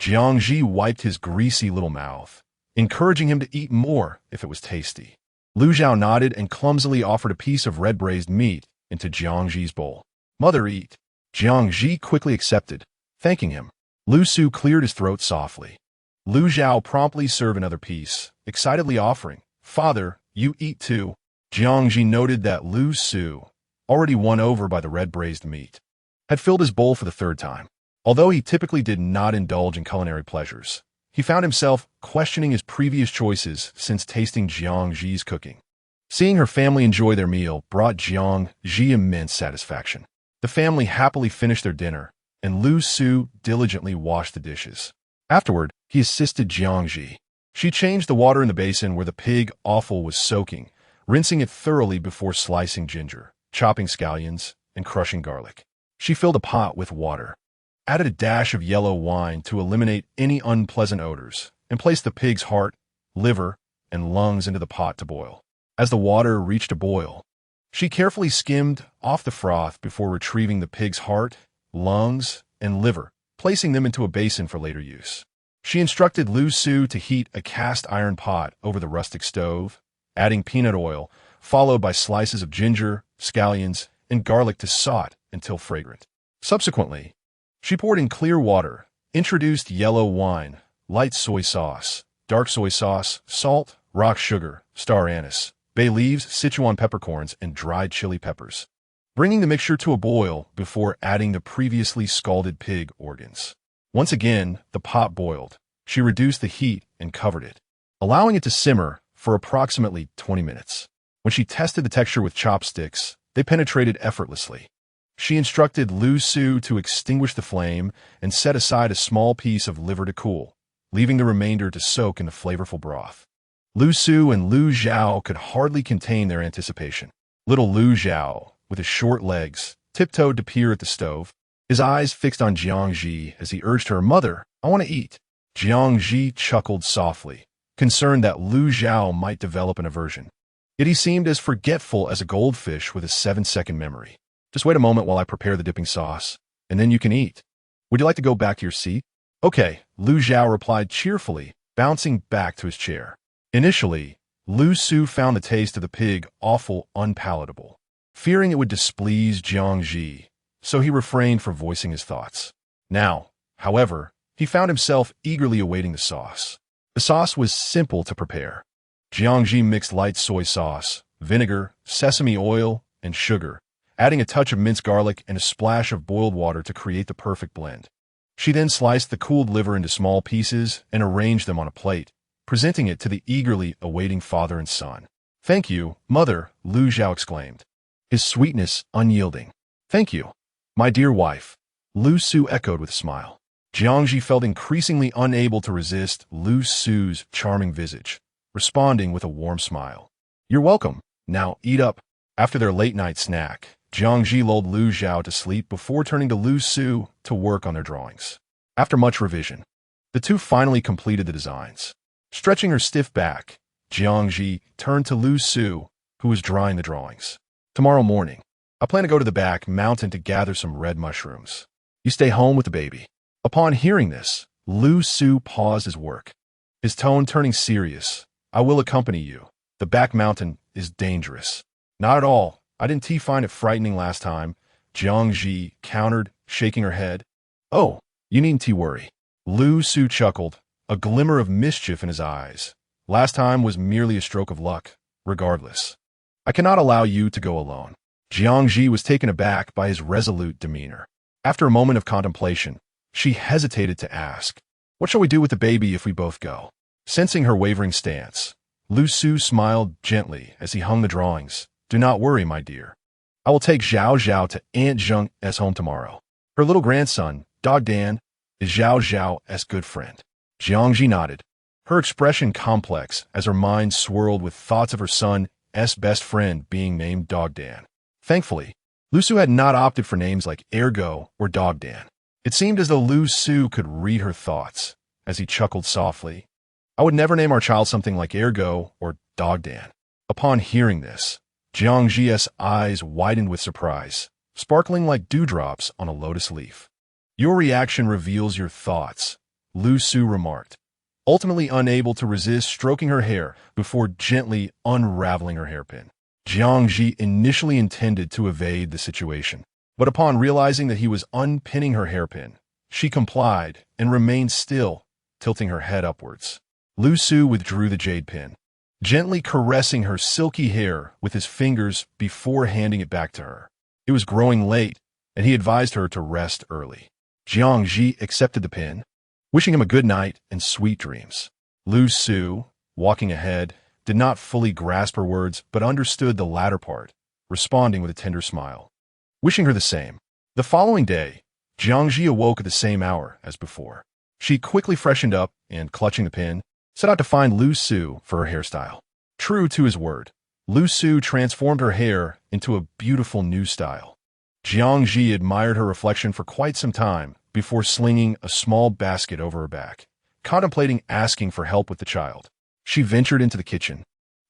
Jiang Zhi wiped his greasy little mouth, encouraging him to eat more if it was tasty. Lu Zhao nodded and clumsily offered a piece of red braised meat into Jiang Zhi's bowl. Mother, eat. Jiang Zhi quickly accepted, thanking him. Lu Su cleared his throat softly. Lu Zhao promptly served another piece, excitedly offering, Father, you eat too. Jiang Zhi noted that Lu Su, already won over by the red braised meat, had filled his bowl for the 3rd time. Although he typically did not indulge in culinary pleasures, he found himself questioning his previous choices since tasting Jiang Zhi's cooking. Seeing her family enjoy their meal brought Jiang Zhi immense satisfaction. The family happily finished their dinner, and Lu Su diligently washed the dishes. Afterward, he assisted Jiang Zhi. She changed the water in the basin where the pig offal was soaking, rinsing it thoroughly before slicing ginger, chopping scallions, and crushing garlic. She filled a pot with water, added a dash of yellow wine to eliminate any unpleasant odors, and placed the pig's heart, liver, and lungs into the pot to boil. As the water reached a boil, she carefully skimmed off the froth before retrieving the pig's heart, lungs, and liver, placing them into a basin for later use. She instructed Lu Su to heat a cast iron pot over the rustic stove, adding peanut oil, followed by slices of ginger, scallions, and garlic to saute until fragrant. Subsequently, she poured in clear water, introduced yellow wine, light soy sauce, dark soy sauce, salt, rock sugar, star anise, bay leaves, Sichuan peppercorns, and dried chili peppers, bringing the mixture to a boil before adding the previously scalded pig organs. Once again, the pot boiled. She reduced the heat and covered it, allowing it to simmer for approximately 20 minutes. When she tested the texture with chopsticks, they penetrated effortlessly. She instructed Lu Su to extinguish the flame and set aside a small piece of liver to cool, leaving the remainder to soak in the flavorful broth. Lu Su and Lu Zhao could hardly contain their anticipation. Little Lu Zhao, with his short legs, tiptoed to peer at the stove, his eyes fixed on Jiang Zhi as he urged her, Mother, I want to eat. Jiang Zhi chuckled softly, concerned that Lu Zhao might develop an aversion. Yet he seemed as forgetful as a goldfish with a 7-second memory. Just wait a moment while I prepare the dipping sauce, and then you can eat. Would you like to go back to your seat? Okay, Lu Zhao replied cheerfully, bouncing back to his chair. Initially, Lu Su found the taste of the pig awful unpalatable, fearing it would displease Jiang Zhi, so he refrained from voicing his thoughts. Now, however, he found himself eagerly awaiting the sauce. The sauce was simple to prepare. Jiang Zhi mixed light soy sauce, vinegar, sesame oil, and sugar, adding a touch of minced garlic and a splash of boiled water to create the perfect blend. She then sliced the cooled liver into small pieces and arranged them on a plate, presenting it to the eagerly awaiting father and son. "Thank you, mother," Lu Zhao exclaimed, his sweetness unyielding. "Thank you, my dear wife," Lu Su echoed with a smile. Jiang Zhi felt increasingly unable to resist Lu Su's charming visage, responding with a warm smile. "You're welcome. Now eat up." After their late-night snack, Jiang Zhi lulled Lu Zhao to sleep before turning to Lu Su to work on their drawings. After much revision, the two finally completed the designs. Stretching her stiff back, Jiang Zhi turned to Lu Su, who was drawing the drawings. "Tomorrow morning, I plan to go to the back mountain to gather some red mushrooms. You stay home with the baby." Upon hearing this, Lu Su paused his work, his tone turning serious. "I will accompany you. The back mountain is dangerous." "Not at all. I didn't find it frightening last time," Jiang Zhi countered, shaking her head. "Oh, you needn't worry." Lu Su chuckled, a glimmer of mischief in his eyes. "Last time was merely a stroke of luck, regardless. I cannot allow you to go alone." Jiang Zhi was taken aback by his resolute demeanor. After a moment of contemplation, she hesitated to ask, "What shall we do with the baby if we both go?" Sensing her wavering stance, Lu Su smiled gently as he hung the drawings. "Do not worry, my dear. I will take Zhao Zhao to Aunt Zheng's home tomorrow. Her little grandson, Dog Dan, is Zhao Zhao's good friend." Jiang Zhi nodded, her expression complex as her mind swirled with thoughts of her son's best friend being named Dog Dan. Thankfully, Lu Su had not opted for names like Ergo or Dog Dan. It seemed as though Lu Su could read her thoughts, as he chuckled softly. "I would never name our child something like Ergo or Dog Dan." Upon hearing this, Jiang Zhi's eyes widened with surprise, sparkling like dewdrops on a lotus leaf. "Your reaction reveals your thoughts," Lu Su remarked, ultimately unable to resist stroking her hair before gently unraveling her hairpin. Jiang Zhi initially intended to evade the situation, but upon realizing that he was unpinning her hairpin, she complied and remained still, tilting her head upwards. Lu Su withdrew the jade pin, gently caressing her silky hair with his fingers before handing it back to her. It was growing late, and he advised her to rest early. Jiang Zhi accepted the pin, wishing him a good night and sweet dreams. Lu Su, walking ahead, did not fully grasp her words but understood the latter part, responding with a tender smile, wishing her the same. The following day, Jiang Zhi awoke at the same hour as before. She quickly freshened up and, clutching the pin, set out to find Lu Su for her hairstyle. True to his word, Lu Su transformed her hair into a beautiful new style. Jiang Zhi admired her reflection for quite some time before slinging a small basket over her back, contemplating asking for help with the child. She ventured into the kitchen,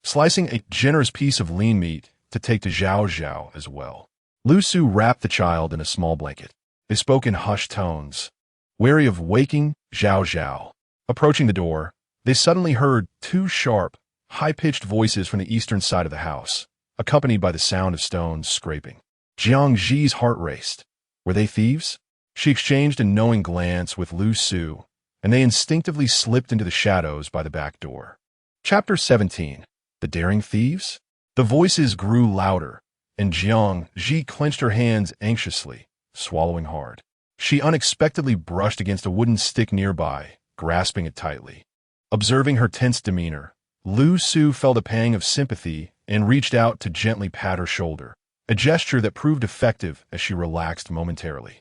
slicing a generous piece of lean meat to take to Zhao Zhao as well. Lu Su wrapped the child in a small blanket. They spoke in hushed tones, wary of waking Zhao Zhao. Approaching the door, they suddenly heard two sharp, high-pitched voices from the eastern side of the house, accompanied by the sound of stones scraping. Jiang Zhi's heart raced. Were they thieves? She exchanged a knowing glance with Lu Su, and they instinctively slipped into the shadows by the back door. Chapter 17. The Daring Thieves? The voices grew louder, and Jiang Zhi clenched her hands anxiously, swallowing hard. She unexpectedly brushed against a wooden stick nearby, grasping it tightly. Observing her tense demeanor, Lu Su felt a pang of sympathy and reached out to gently pat her shoulder, a gesture that proved effective as she relaxed momentarily.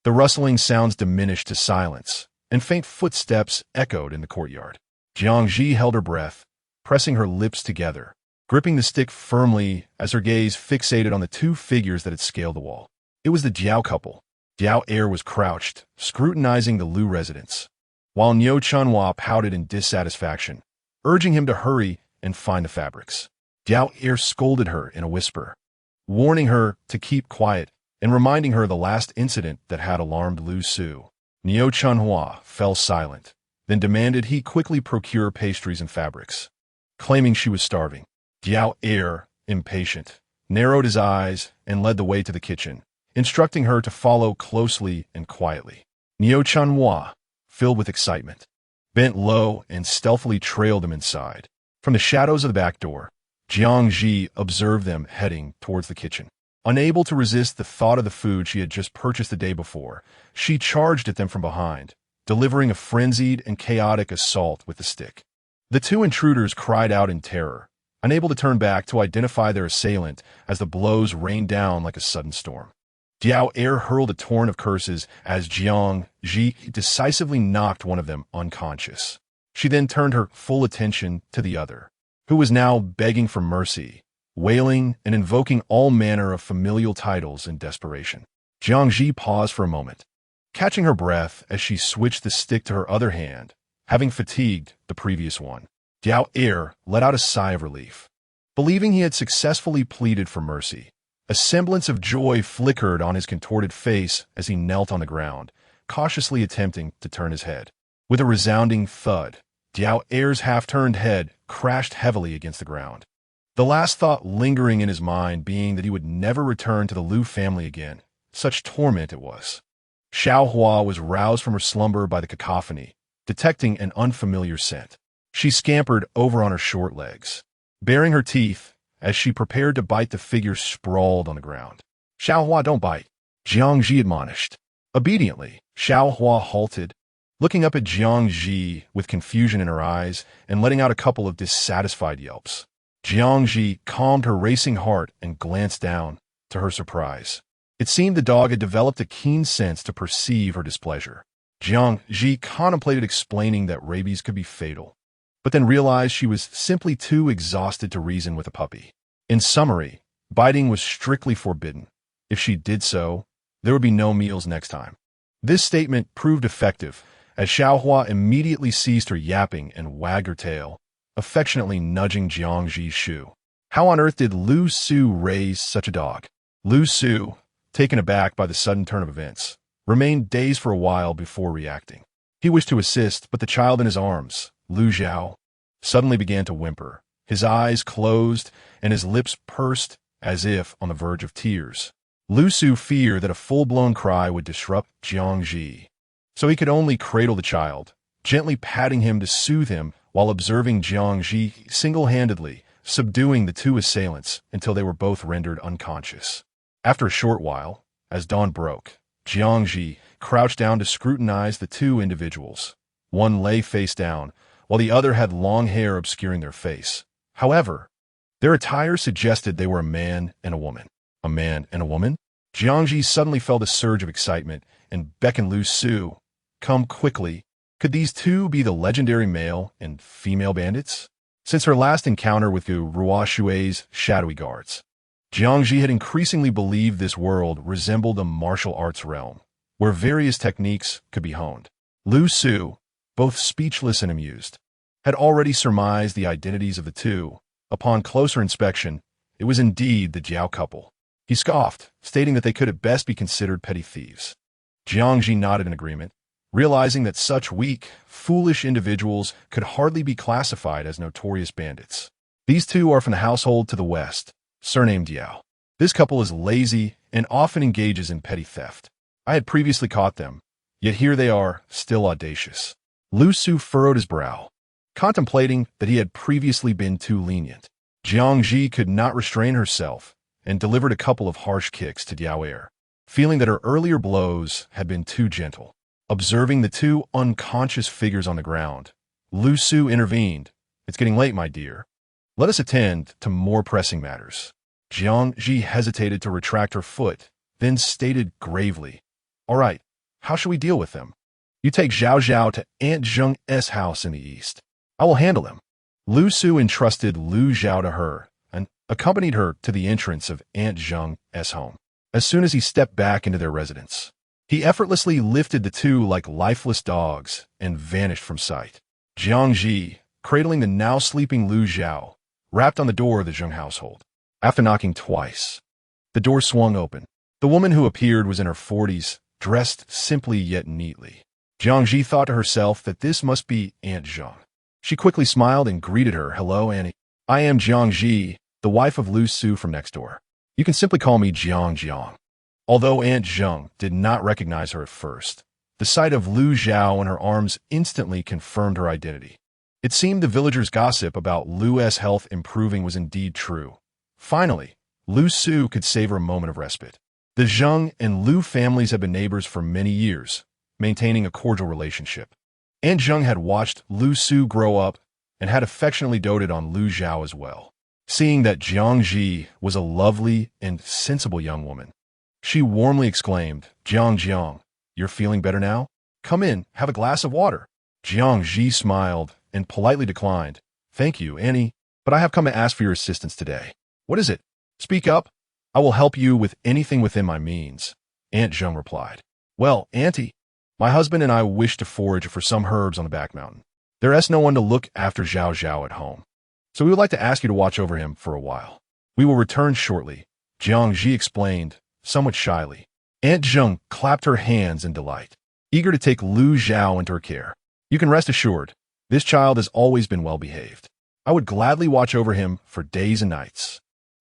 The rustling sounds diminished to silence, and faint footsteps echoed in the courtyard. Jiang Zhi held her breath, pressing her lips together, gripping the stick firmly as her gaze fixated on the two figures that had scaled the wall. It was the Jiao couple. Jiao Er was crouched, scrutinizing the Lu residence, while Niu Chunhua pouted in dissatisfaction, urging him to hurry and find the fabrics. Jiao Er scolded her in a whisper, warning her to keep quiet and reminding her of the last incident that had alarmed Lu Su. Niu Chunhua fell silent, then demanded he quickly procure pastries and fabrics. claiming she was starving. Diao Er, impatient, narrowed his eyes and led the way to the kitchen, instructing her to follow closely and quietly. Niu Chanhua, filled with excitement, bent low and stealthily trailed him inside. From the shadows of the back door, Jiang Zhi observed them heading towards the kitchen. Unable to resist the thought of the food she had just purchased the day before, she charged at them from behind, delivering a frenzied and chaotic assault with the stick. The two intruders cried out in terror, unable to turn back to identify their assailant as the blows rained down like a sudden storm. Diao Er hurled a torrent of curses as Jiang Zhi decisively knocked one of them unconscious. She then turned her full attention to the other, who was now begging for mercy, wailing and invoking all manner of familial titles in desperation. Jiang Zhi paused for a moment, catching her breath as she switched the stick to her other hand, having fatigued the previous one. Diao Er let out a sigh of relief, believing he had successfully pleaded for mercy. A semblance of joy flickered on his contorted face as he knelt on the ground, cautiously attempting to turn his head. With a resounding thud, Diao Er's half-turned head crashed heavily against the ground, the last thought lingering in his mind being that he would never return to the Liu family again. Such torment it was. Xiaohua was roused from her slumber by the cacophony, detecting an unfamiliar scent. She scampered over on her short legs, baring her teeth as she prepared to bite the figure sprawled on the ground. "Xiaohua, don't bite," Jiang Zhi admonished. Obediently, Xiaohua halted, looking up at Jiang Zhi with confusion in her eyes and letting out a couple of dissatisfied yelps. Jiang Zhi calmed her racing heart and glanced down. To her surprise, it seemed the dog had developed a keen sense to perceive her displeasure. Jiang Zhi contemplated explaining that rabies could be fatal, but then realized she was simply too exhausted to reason with a puppy. In summary, biting was strictly forbidden. If she did so, there would be no meals next time. This statement proved effective, as Xiaohua immediately ceased her yapping and wagged her tail, affectionately nudging Jiang Zhi's shoe. How on earth did Lu Su raise such a dog? Lu Su, taken aback by the sudden turn of events, remained dazed for a while before reacting. He wished to assist, but the child in his arms, Lu Zhao, suddenly began to whimper. His eyes closed and his lips pursed as if on the verge of tears. Lu Su feared that a full-blown cry would disrupt Jiang Zhi, so he could only cradle the child, gently patting him to soothe him while observing Jiang Zhi single-handedly subduing the two assailants until they were both rendered unconscious. After a short while, as dawn broke, Jiang Zhi crouched down to scrutinize the two individuals. One lay face down, while the other had long hair obscuring their face. However, their attire suggested they were a man and a woman. A man and a woman? Jiang Zhi suddenly felt a surge of excitement and beckoned Lu Su. "Come quickly." Could these two be the legendary male and female bandits? Since her last encounter with Gu Ruoshui's shadowy guards, Jiang Zhi had increasingly believed this world resembled a martial arts realm, where various techniques could be honed. Lu Su, both speechless and amused, had already surmised the identities of the two. Upon closer inspection, it was indeed the Jiao couple. He scoffed, stating that they could at best be considered petty thieves. Jiang Zhi nodded in agreement, realizing that such weak, foolish individuals could hardly be classified as notorious bandits. These two are from the household to the west, surnamed Diao. This couple is lazy and often engages in petty theft. I had previously caught them, yet here they are, still audacious. Lu Su furrowed his brow, contemplating that he had previously been too lenient. Jiang Zhi could not restrain herself and delivered a couple of harsh kicks to Diao Er, feeling that her earlier blows had been too gentle. Observing the two unconscious figures on the ground, Lu Su intervened. "It's getting late, my dear. Let us attend to more pressing matters." Jiang Zhi hesitated to retract her foot, then stated gravely, "All right, how shall we deal with them? You take Zhao Zhao to Aunt Zheng's house in the east. I will handle him." Lu Su entrusted Lu Zhao to her and accompanied her to the entrance of Aunt Zheng's home. As soon as he stepped back into their residence, he effortlessly lifted the two like lifeless dogs and vanished from sight. Jiang Zhi, cradling the now sleeping Lu Zhao, rapped on the door of the Zheng household. After knocking twice, the door swung open. The woman who appeared was in her 40s, dressed simply yet neatly. Jiang Zhi thought to herself that this must be Aunt Zheng. She quickly smiled and greeted her. "Hello, Annie. I am Jiang Zhi, the wife of Lu Su from next door. You can simply call me Jiang." Although Aunt Zheng did not recognize her at first, the sight of Lu Zhao in her arms instantly confirmed her identity. It seemed the villagers' gossip about Lu's health improving was indeed true. Finally, Lu Su could savor a moment of respite. The Zheng and Lu families had been neighbors for many years, maintaining a cordial relationship. Aunt Zheng had watched Lu Su grow up and had affectionately doted on Lu Zhao as well. Seeing that Jiang Zhi was a lovely and sensible young woman, she warmly exclaimed, Jiang, you're feeling better now? Come in, have a glass of water." Jiang Zhi smiled and politely declined. "Thank you, Annie, but I have come to ask for your assistance today." "What is it? Speak up. I will help you with anything within my means," Aunt Zheng replied. "Well, Auntie, my husband and I wish to forage for some herbs on the back mountain. There is no one to look after Zhao at home, so we would like to ask you to watch over him for a while. We will return shortly," Jiang Zhi explained, somewhat shyly. Aunt Zheng clapped her hands in delight, eager to take Lu Zhao into her care. "You can rest assured, this child has always been well behaved. I would gladly watch over him for days and nights."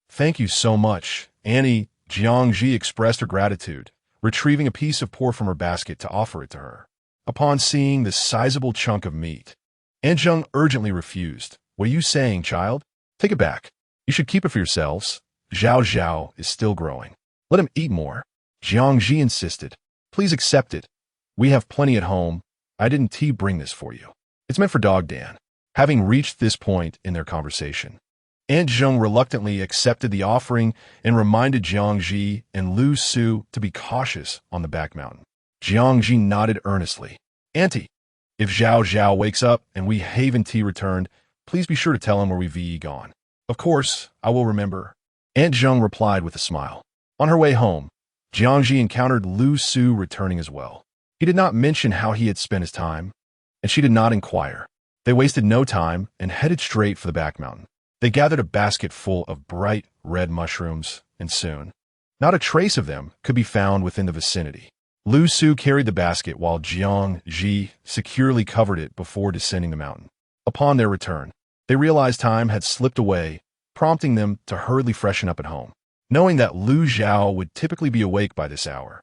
"Thank you so much, Annie." Jiang Zhi expressed her gratitude, retrieving a piece of pork from her basket to offer it to her. Upon seeing the sizable chunk of meat, Aunt Zheng urgently refused. "What are you saying, child? Take it back. You should keep it for yourselves. Zhao is still growing. Let him eat more." Jiang Zhi insisted. "Please accept it. We have plenty at home. I didn't bring this for you. It's meant for Dog Dan." Having reached this point in their conversation, Aunt Zheng reluctantly accepted the offering and reminded Jiang Zhi and Lu Su to be cautious on the back mountain. Jiang Zhi nodded earnestly. "Auntie, if Zhao wakes up and we haven't returned, please be sure to tell him where we've gone." "Of course, I will remember," Aunt Zheng replied with a smile. On her way home, Jiang Zhi encountered Lu Su returning as well. He did not mention how he had spent his time, and she did not inquire. They wasted no time and headed straight for the back mountain. They gathered a basket full of bright red mushrooms, and soon, not a trace of them could be found within the vicinity. Lu Su carried the basket while Jiang Zhi securely covered it before descending the mountain. Upon their return, they realized time had slipped away, prompting them to hurriedly freshen up at home. Knowing that Lu Zhao would typically be awake by this hour,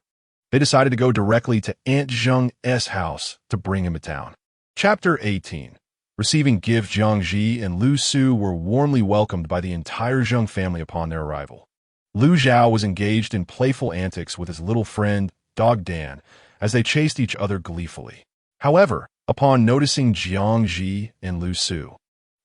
they decided to go directly to Aunt Zheng's house to bring him to town. Chapter 18. Receiving gifts, Jiang Zhi and Lu Su were warmly welcomed by the entire Zheng family upon their arrival. Lu Zhao was engaged in playful antics with his little friend, Dog Dan, as they chased each other gleefully. However, upon noticing Jiang Zhi and Lu Su,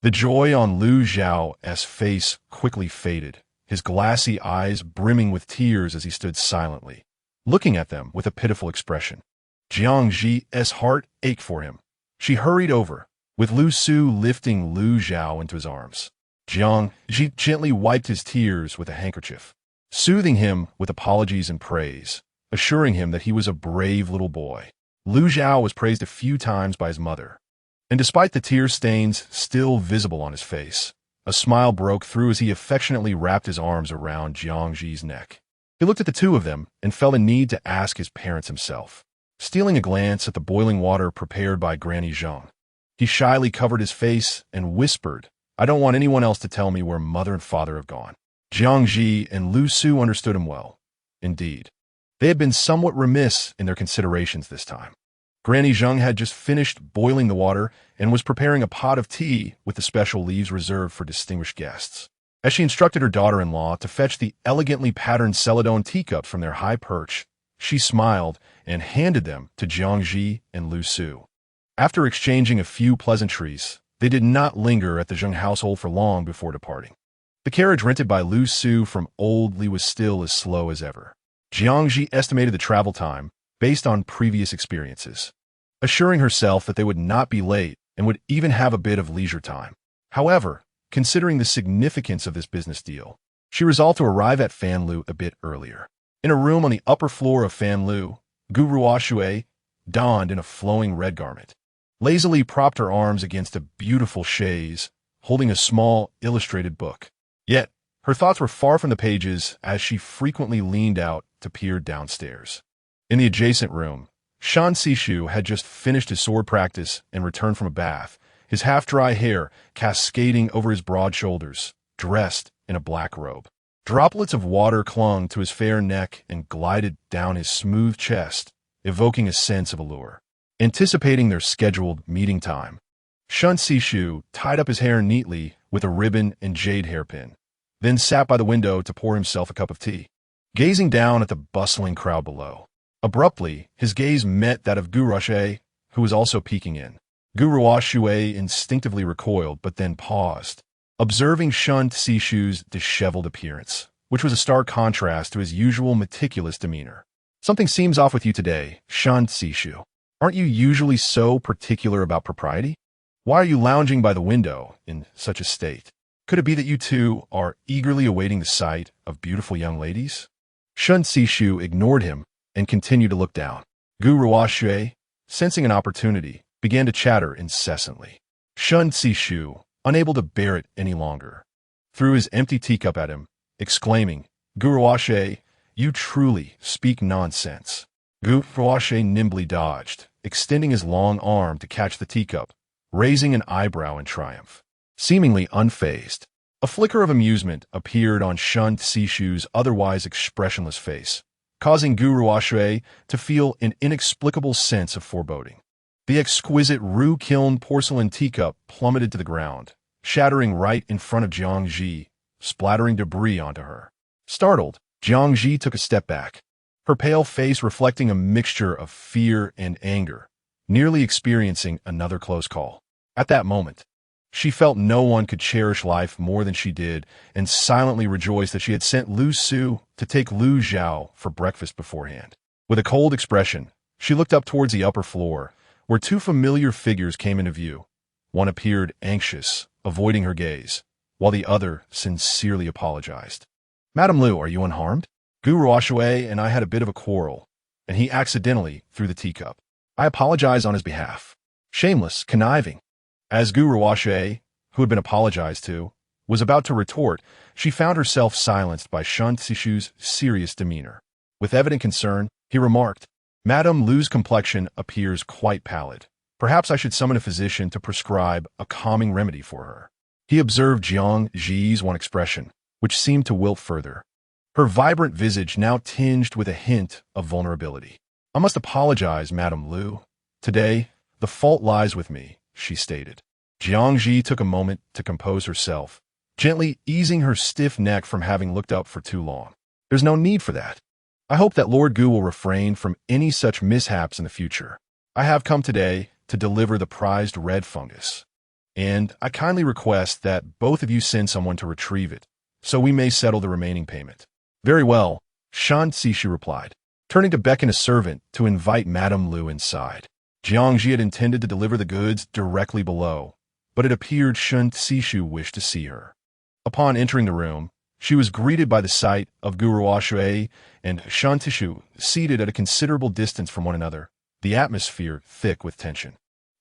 the joy on Lu Zhao's face quickly faded, his glassy eyes brimming with tears as he stood silently, looking at them with a pitiful expression. Jiang Zhi's heart ached for him. She hurried over, with Lu Su lifting Lu Zhao into his arms. Jiang Zhi gently wiped his tears with a handkerchief, soothing him with apologies and praise, assuring him that he was a brave little boy. Lu Zhao was praised a few times by his mother, and despite the tear stains still visible on his face, a smile broke through as he affectionately wrapped his arms around Jiang Zhi's neck. He looked at the two of them and felt a need to ask his parents himself. Stealing a glance at the boiling water prepared by Granny Zheng, he shyly covered his face and whispered, "I don't want anyone else to tell me where mother and father have gone." Jiang Zhi and Lu Su understood him well. Indeed, they had been somewhat remiss in their considerations this time. Granny Zheng had just finished boiling the water and was preparing a pot of tea with the special leaves reserved for distinguished guests. As she instructed her daughter-in-law to fetch the elegantly patterned celadon teacups from their high perch, she smiled and handed them to Jiang Zhi and Lu Su. After exchanging a few pleasantries, they did not linger at the Zheng household for long before departing. The carriage rented by Lu Su from Old Li was still as slow as ever. Jiang Zhi estimated the travel time based on previous experiences, assuring herself that they would not be late and would even have a bit of leisure time. However, considering the significance of this business deal, she resolved to arrive at Fanlu a bit earlier. In a room on the upper floor of Fanlu, Guru Ashue, donned in a flowing red garment, lazily propped her arms against a beautiful chaise, holding a small, illustrated book. Yet, her thoughts were far from the pages as she frequently leaned out to peer downstairs. In the adjacent room, Shan Sishu had just finished his sword practice and returned from a bath, his half-dry hair cascading over his broad shoulders, dressed in a black robe. Droplets of water clung to his fair neck and glided down his smooth chest, evoking a sense of allure. Anticipating their scheduled meeting time, Shun Sishu tied up his hair neatly with a ribbon and jade hairpin, then sat by the window to pour himself a cup of tea, gazing down at the bustling crowd below. Abruptly, his gaze met that of Gu Ruoshui, who was also peeking in. Gu Ruoshui instinctively recoiled, but then paused, observing Shun Sishu's disheveled appearance, which was a stark contrast to his usual meticulous demeanor. "Something seems off with you today, Shun Sishu. Aren't you usually so particular about propriety? Why are you lounging by the window in such a state? Could it be that you two are eagerly awaiting the sight of beautiful young ladies?" Shun Sishu ignored him and continued to look down. Gu Ruoshui, sensing an opportunity, began to chatter incessantly. Shun Sishu, unable to bear it any longer, threw his empty teacup at him, exclaiming, "Gu Ruoshui, you truly speak nonsense." Gu Ruoshui nimbly dodged, extending his long arm to catch the teacup, raising an eyebrow in triumph. Seemingly unfazed, a flicker of amusement appeared on Shun Sishu's otherwise expressionless face, causing Gu Ruoshui to feel an inexplicable sense of foreboding. The exquisite roux-kiln porcelain teacup plummeted to the ground, shattering right in front of Jiang Zhi, splattering debris onto her. Startled, Jiang Zhi took a step back, her pale face reflecting a mixture of fear and anger, nearly experiencing another close call. At that moment, she felt no one could cherish life more than she did and silently rejoiced that she had sent Lu Su to take Lu Zhao for breakfast beforehand. With a cold expression, she looked up towards the upper floor, where two familiar figures came into view. One appeared anxious, avoiding her gaze, while the other sincerely apologized. "Madame Lu, are you unharmed? Gu Ruoshui and I had a bit of a quarrel, and he accidentally threw the teacup. I apologize on his behalf." Shameless, conniving. As Gu Ruoshui, who had been apologized to, was about to retort, she found herself silenced by Shun Sishu's serious demeanor. With evident concern, he remarked, "Madame Lu's complexion appears quite pallid. Perhaps I should summon a physician to prescribe a calming remedy for her." He observed Jiang Zhi's one expression, which seemed to wilt further, her vibrant visage now tinged with a hint of vulnerability. "I must apologize, Madame Lu. Today, the fault lies with me," she stated. Jiang Zhi took a moment to compose herself, gently easing her stiff neck from having looked up for too long. "There's no need for that. I hope that Lord Gu will refrain from any such mishaps in the future. I have come today to deliver the prized red fungus, and I kindly request that both of you send someone to retrieve it, so we may settle the remaining payment." "Very well," Shun Sishu replied, turning to beckon a servant to invite Madame Lu inside. Jiang Zhi had intended to deliver the goods directly below, but it appeared Shun Sishu wished to see her. Upon entering the room, she was greeted by the sight of Gu Ruoshui and Shun Sishu seated at a considerable distance from one another, the atmosphere thick with tension.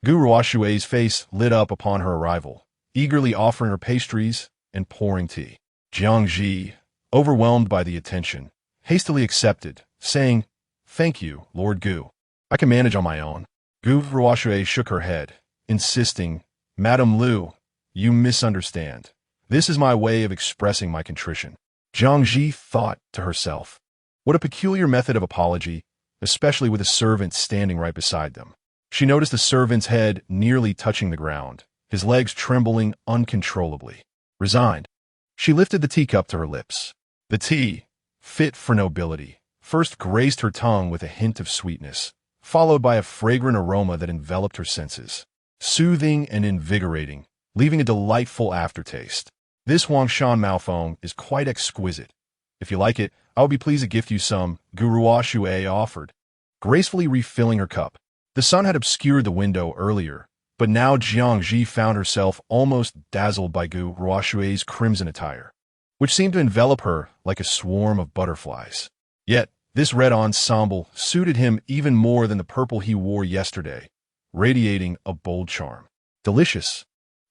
Gu Ruoshui's face lit up upon her arrival, eagerly offering her pastries and pouring tea. Jiang Zhi, overwhelmed by the attention, hastily accepted, saying, "Thank you, Lord Gu. I can manage on my own." Gu Ruoshui shook her head, insisting, "Madame Lu, you misunderstand. This is my way of expressing my contrition." Jiang Zhi thought to herself, what a peculiar method of apology, especially with a servant standing right beside them. She noticed the servant's head nearly touching the ground, his legs trembling uncontrollably. Resigned, she lifted the teacup to her lips. The tea, fit for nobility, first graced her tongue with a hint of sweetness, followed by a fragrant aroma that enveloped her senses, soothing and invigorating, leaving a delightful aftertaste. "This Huangshan Maofeng is quite exquisite. If you like it, I will be pleased to gift you some," Gu Ruoshui offered, gracefully refilling her cup. The sun had obscured the window earlier, but now Jiang Zhi found herself almost dazzled by Gu Ruoshui's crimson attire, which seemed to envelop her like a swarm of butterflies. Yet, this red ensemble suited him even more than the purple he wore yesterday, radiating a bold charm. "Delicious.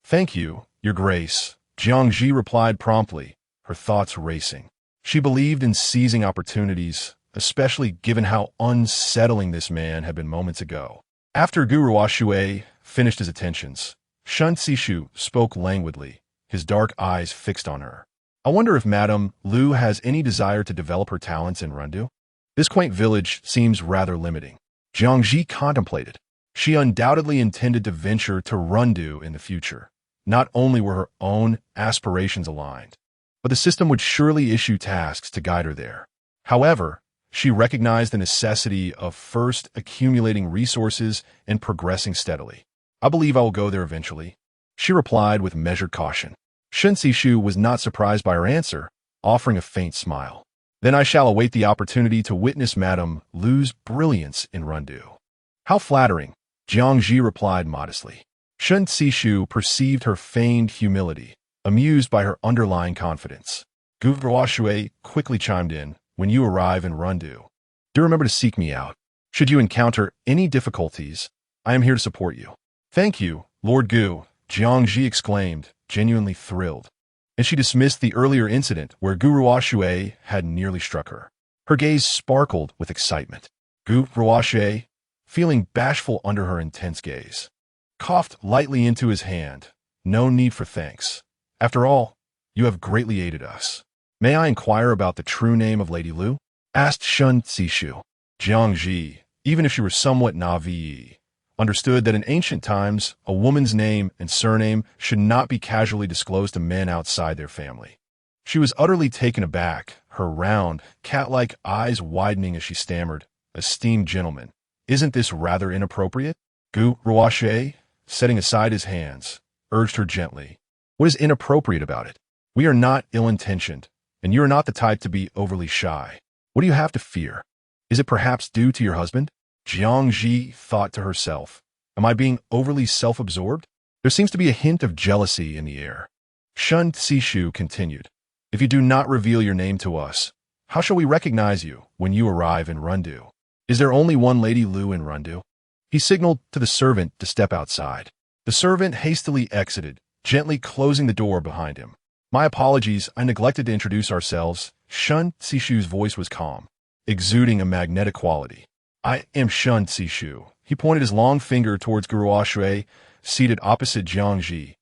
Thank you, Your Grace," Jiang Zhi replied promptly, her thoughts racing. She believed in seizing opportunities, especially given how unsettling this man had been moments ago. After Gu Ruoshui finished his attentions, Shun Sishu spoke languidly, his dark eyes fixed on her. I wonder if Madame Lu has any desire to develop her talents in Rundu? This quaint village seems rather limiting. Jiang Zhi contemplated. She undoubtedly intended to venture to Rundu in the future. Not only were her own aspirations aligned, but the system would surely issue tasks to guide her there. However, she recognized the necessity of first accumulating resources and progressing steadily. I believe I will go there eventually, she replied with measured caution. Shun Sishu was not surprised by her answer, offering a faint smile. Then I shall await the opportunity to witness Madame Lu's brilliance in Rundu. How flattering, Jiang Zhi replied modestly. Shun Sishu perceived her feigned humility, amused by her underlying confidence. Gu Ruoshui quickly chimed in, when you arrive in Rundu, do remember to seek me out. Should you encounter any difficulties, I am here to support you. Thank you, Lord Gu, Jiang Zhi exclaimed, genuinely thrilled. And she dismissed the earlier incident where Gu Ruoshui had nearly struck her. Her gaze sparkled with excitement. Gu Ruoshui, feeling bashful under her intense gaze, coughed lightly into his hand. No need for thanks. After all, you have greatly aided us. May I inquire about the true name of Lady Lu? Asked Shun Sishu. Jiang Zhi, even if she were somewhat naive, understood that in ancient times, a woman's name and surname should not be casually disclosed to men outside their family. She was utterly taken aback, her round, cat-like eyes widening as she stammered, "Esteemed gentleman, isn't this rather inappropriate?" Gu Ruoshui, setting aside his hands, urged her gently. What is inappropriate about it? We are not ill-intentioned, and you are not the type to be overly shy. What do you have to fear? Is it perhaps due to your husband? Jiang Zhi thought to herself, am I being overly self-absorbed? There seems to be a hint of jealousy in the air. Shun Sishu continued, if you do not reveal your name to us, how shall we recognize you when you arrive in Rundu? Is there only one Lady Lu in Rundu? He signaled to the servant to step outside. The servant hastily exited, gently closing the door behind him. My apologies, I neglected to introduce ourselves. Shun Sishu's voice was calm, exuding a magnetic quality. I am Shun Sishu. He pointed his long finger towards Gu Ruoshui, seated opposite Jiang Zhi.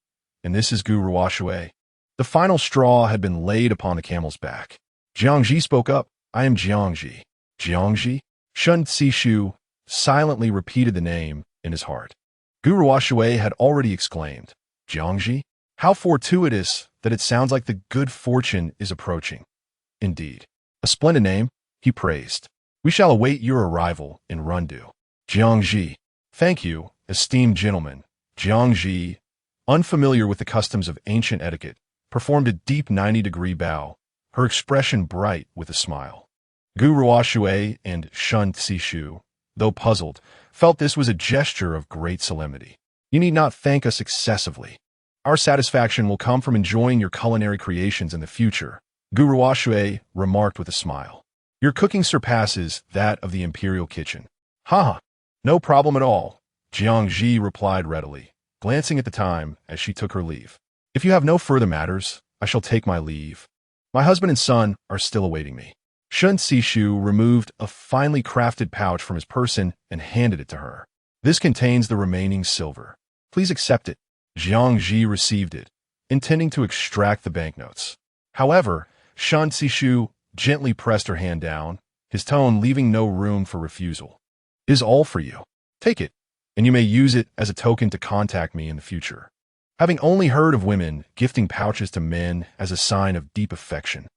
And this is Gu Ruoshui. The final straw had been laid upon the camel's back. Jiang Zhi spoke up. I am Jiang Zhi. Jiang Zhi? Shun Sishu silently repeated the name in his heart. Gu Ruoshui had already exclaimed, Jiang Zhi? How fortuitous that it sounds like the good fortune is approaching. Indeed. A splendid name, he praised. We shall await your arrival in Rundu. Jiang Zhi. Thank you, esteemed gentleman. Jiang Zhi, unfamiliar with the customs of ancient etiquette, performed a deep 90-degree bow, her expression bright with a smile. Gu Ruoshui and Shun Sishu, though puzzled, felt this was a gesture of great solemnity. You need not thank us excessively. Our satisfaction will come from enjoying your culinary creations in the future, Gu Ruoshui remarked with a smile. Your cooking surpasses that of the imperial kitchen. Ha! No problem at all, Jiang Zhi replied readily, glancing at the time as she took her leave. If you have no further matters, I shall take my leave. My husband and son are still awaiting me. Shun Sishu removed a finely crafted pouch from his person and handed it to her. This contains the remaining silver. Please accept it. Jiang Zhi received it, intending to extract the banknotes. However, Shun Sishu gently pressed her hand down, his tone leaving no room for refusal. It is all for you. Take it, and you may use it as a token to contact me in the future. Having only heard of women gifting pouches to men as a sign of deep affection,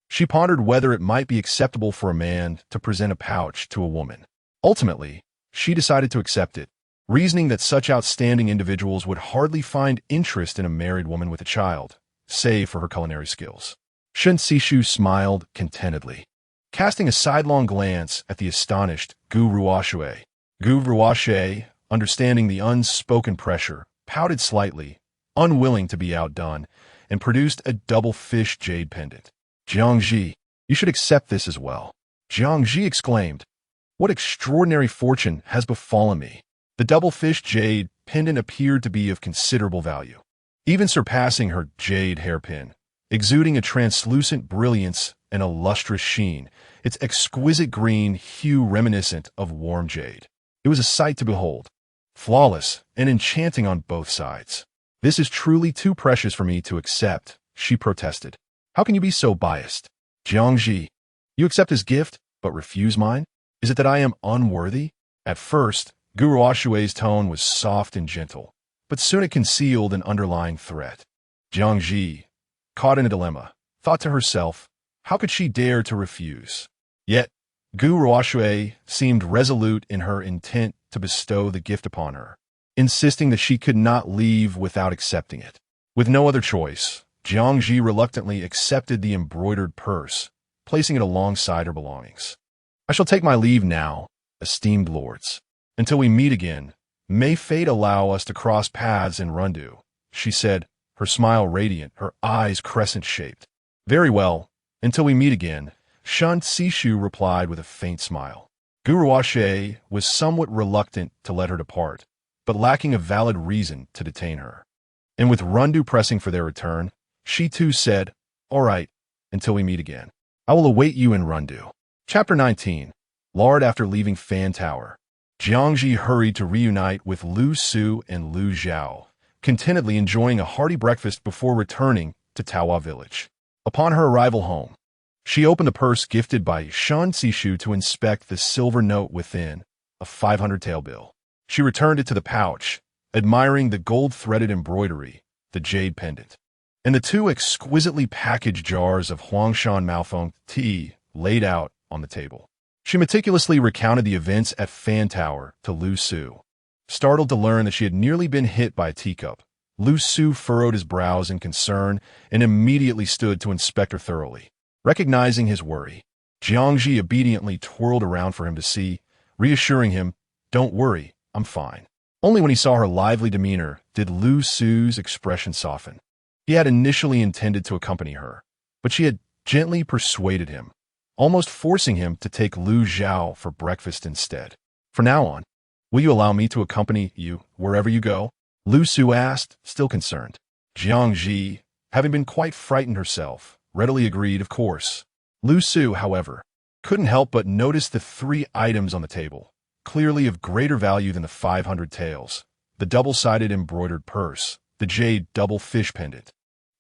she pondered whether it might be acceptable for a man to present a pouch to a woman. Ultimately, she decided to accept it, reasoning that such outstanding individuals would hardly find interest in a married woman with a child, save for her culinary skills. Shun Sishu smiled contentedly, casting a sidelong glance at the astonished Gu Ruoshui. Gu Ruoshui, understanding the unspoken pressure, pouted slightly, unwilling to be outdone, and produced a double-fish jade pendant. Jiang Zhi, you should accept this as well. Jiang Zhi exclaimed, what extraordinary fortune has befallen me? The double-fish jade pendant appeared to be of considerable value, even surpassing her jade hairpin. Exuding a translucent brilliance and a lustrous sheen, its exquisite green hue reminiscent of warm jade. It was a sight to behold, flawless and enchanting on both sides. This is truly too precious for me to accept, she protested. How can you be so biased? Jiang Zhi, you accept his gift, but refuse mine? Is it that I am unworthy? At first, Guru Ashue's tone was soft and gentle, but soon it concealed an underlying threat. Jiang Zhi, caught in a dilemma, thought to herself, how could she dare to refuse? Yet, Guru Ashue seemed resolute in her intent to bestow the gift upon her, insisting that she could not leave without accepting it. With no other choice, Jiang Zhi reluctantly accepted the embroidered purse, placing it alongside her belongings. I shall take my leave now, esteemed lords. Until we meet again, may fate allow us to cross paths in Rundu, she said, her smile radiant, her eyes crescent-shaped. Very well, until we meet again, Shan Sishu replied with a faint smile. Guru Ashe was somewhat reluctant to let her depart, but lacking a valid reason to detain her. And with Rundu pressing for their return, she too said, all right, until we meet again. I will await you in Rundu. Chapter 19. Lard after leaving Fan Tower. Jiang Zhi hurried to reunite with Lu Su and Lu Zhao, contentedly enjoying a hearty breakfast before returning to Taohua Village. Upon her arrival home, she opened the purse gifted by Shan Sishu to inspect the silver note within, a 500 tael bill. She returned it to the pouch, admiring the gold-threaded embroidery, the jade pendant, and the two exquisitely packaged jars of Huangshan Malfong tea laid out on the table. She meticulously recounted the events at Fan Tower to Lu Su. Startled to learn that she had nearly been hit by a teacup, Lu Su furrowed his brows in concern and immediately stood to inspect her thoroughly. Recognizing his worry, Jiang Zhi obediently twirled around for him to see, reassuring him, don't worry, I'm fine. Only when he saw her lively demeanor did Lu Su's expression soften. He had initially intended to accompany her, but she had gently persuaded him, almost forcing him to take Lu Zhao for breakfast instead. From now on, will you allow me to accompany you wherever you go? Lu Su asked, still concerned. Jiang Zhi, having been quite frightened herself, readily agreed, of course. Lu Su, however, couldn't help but notice the 3 items on the table, clearly of greater value than the 500 taels, the double-sided embroidered purse, the jade double fish pendant,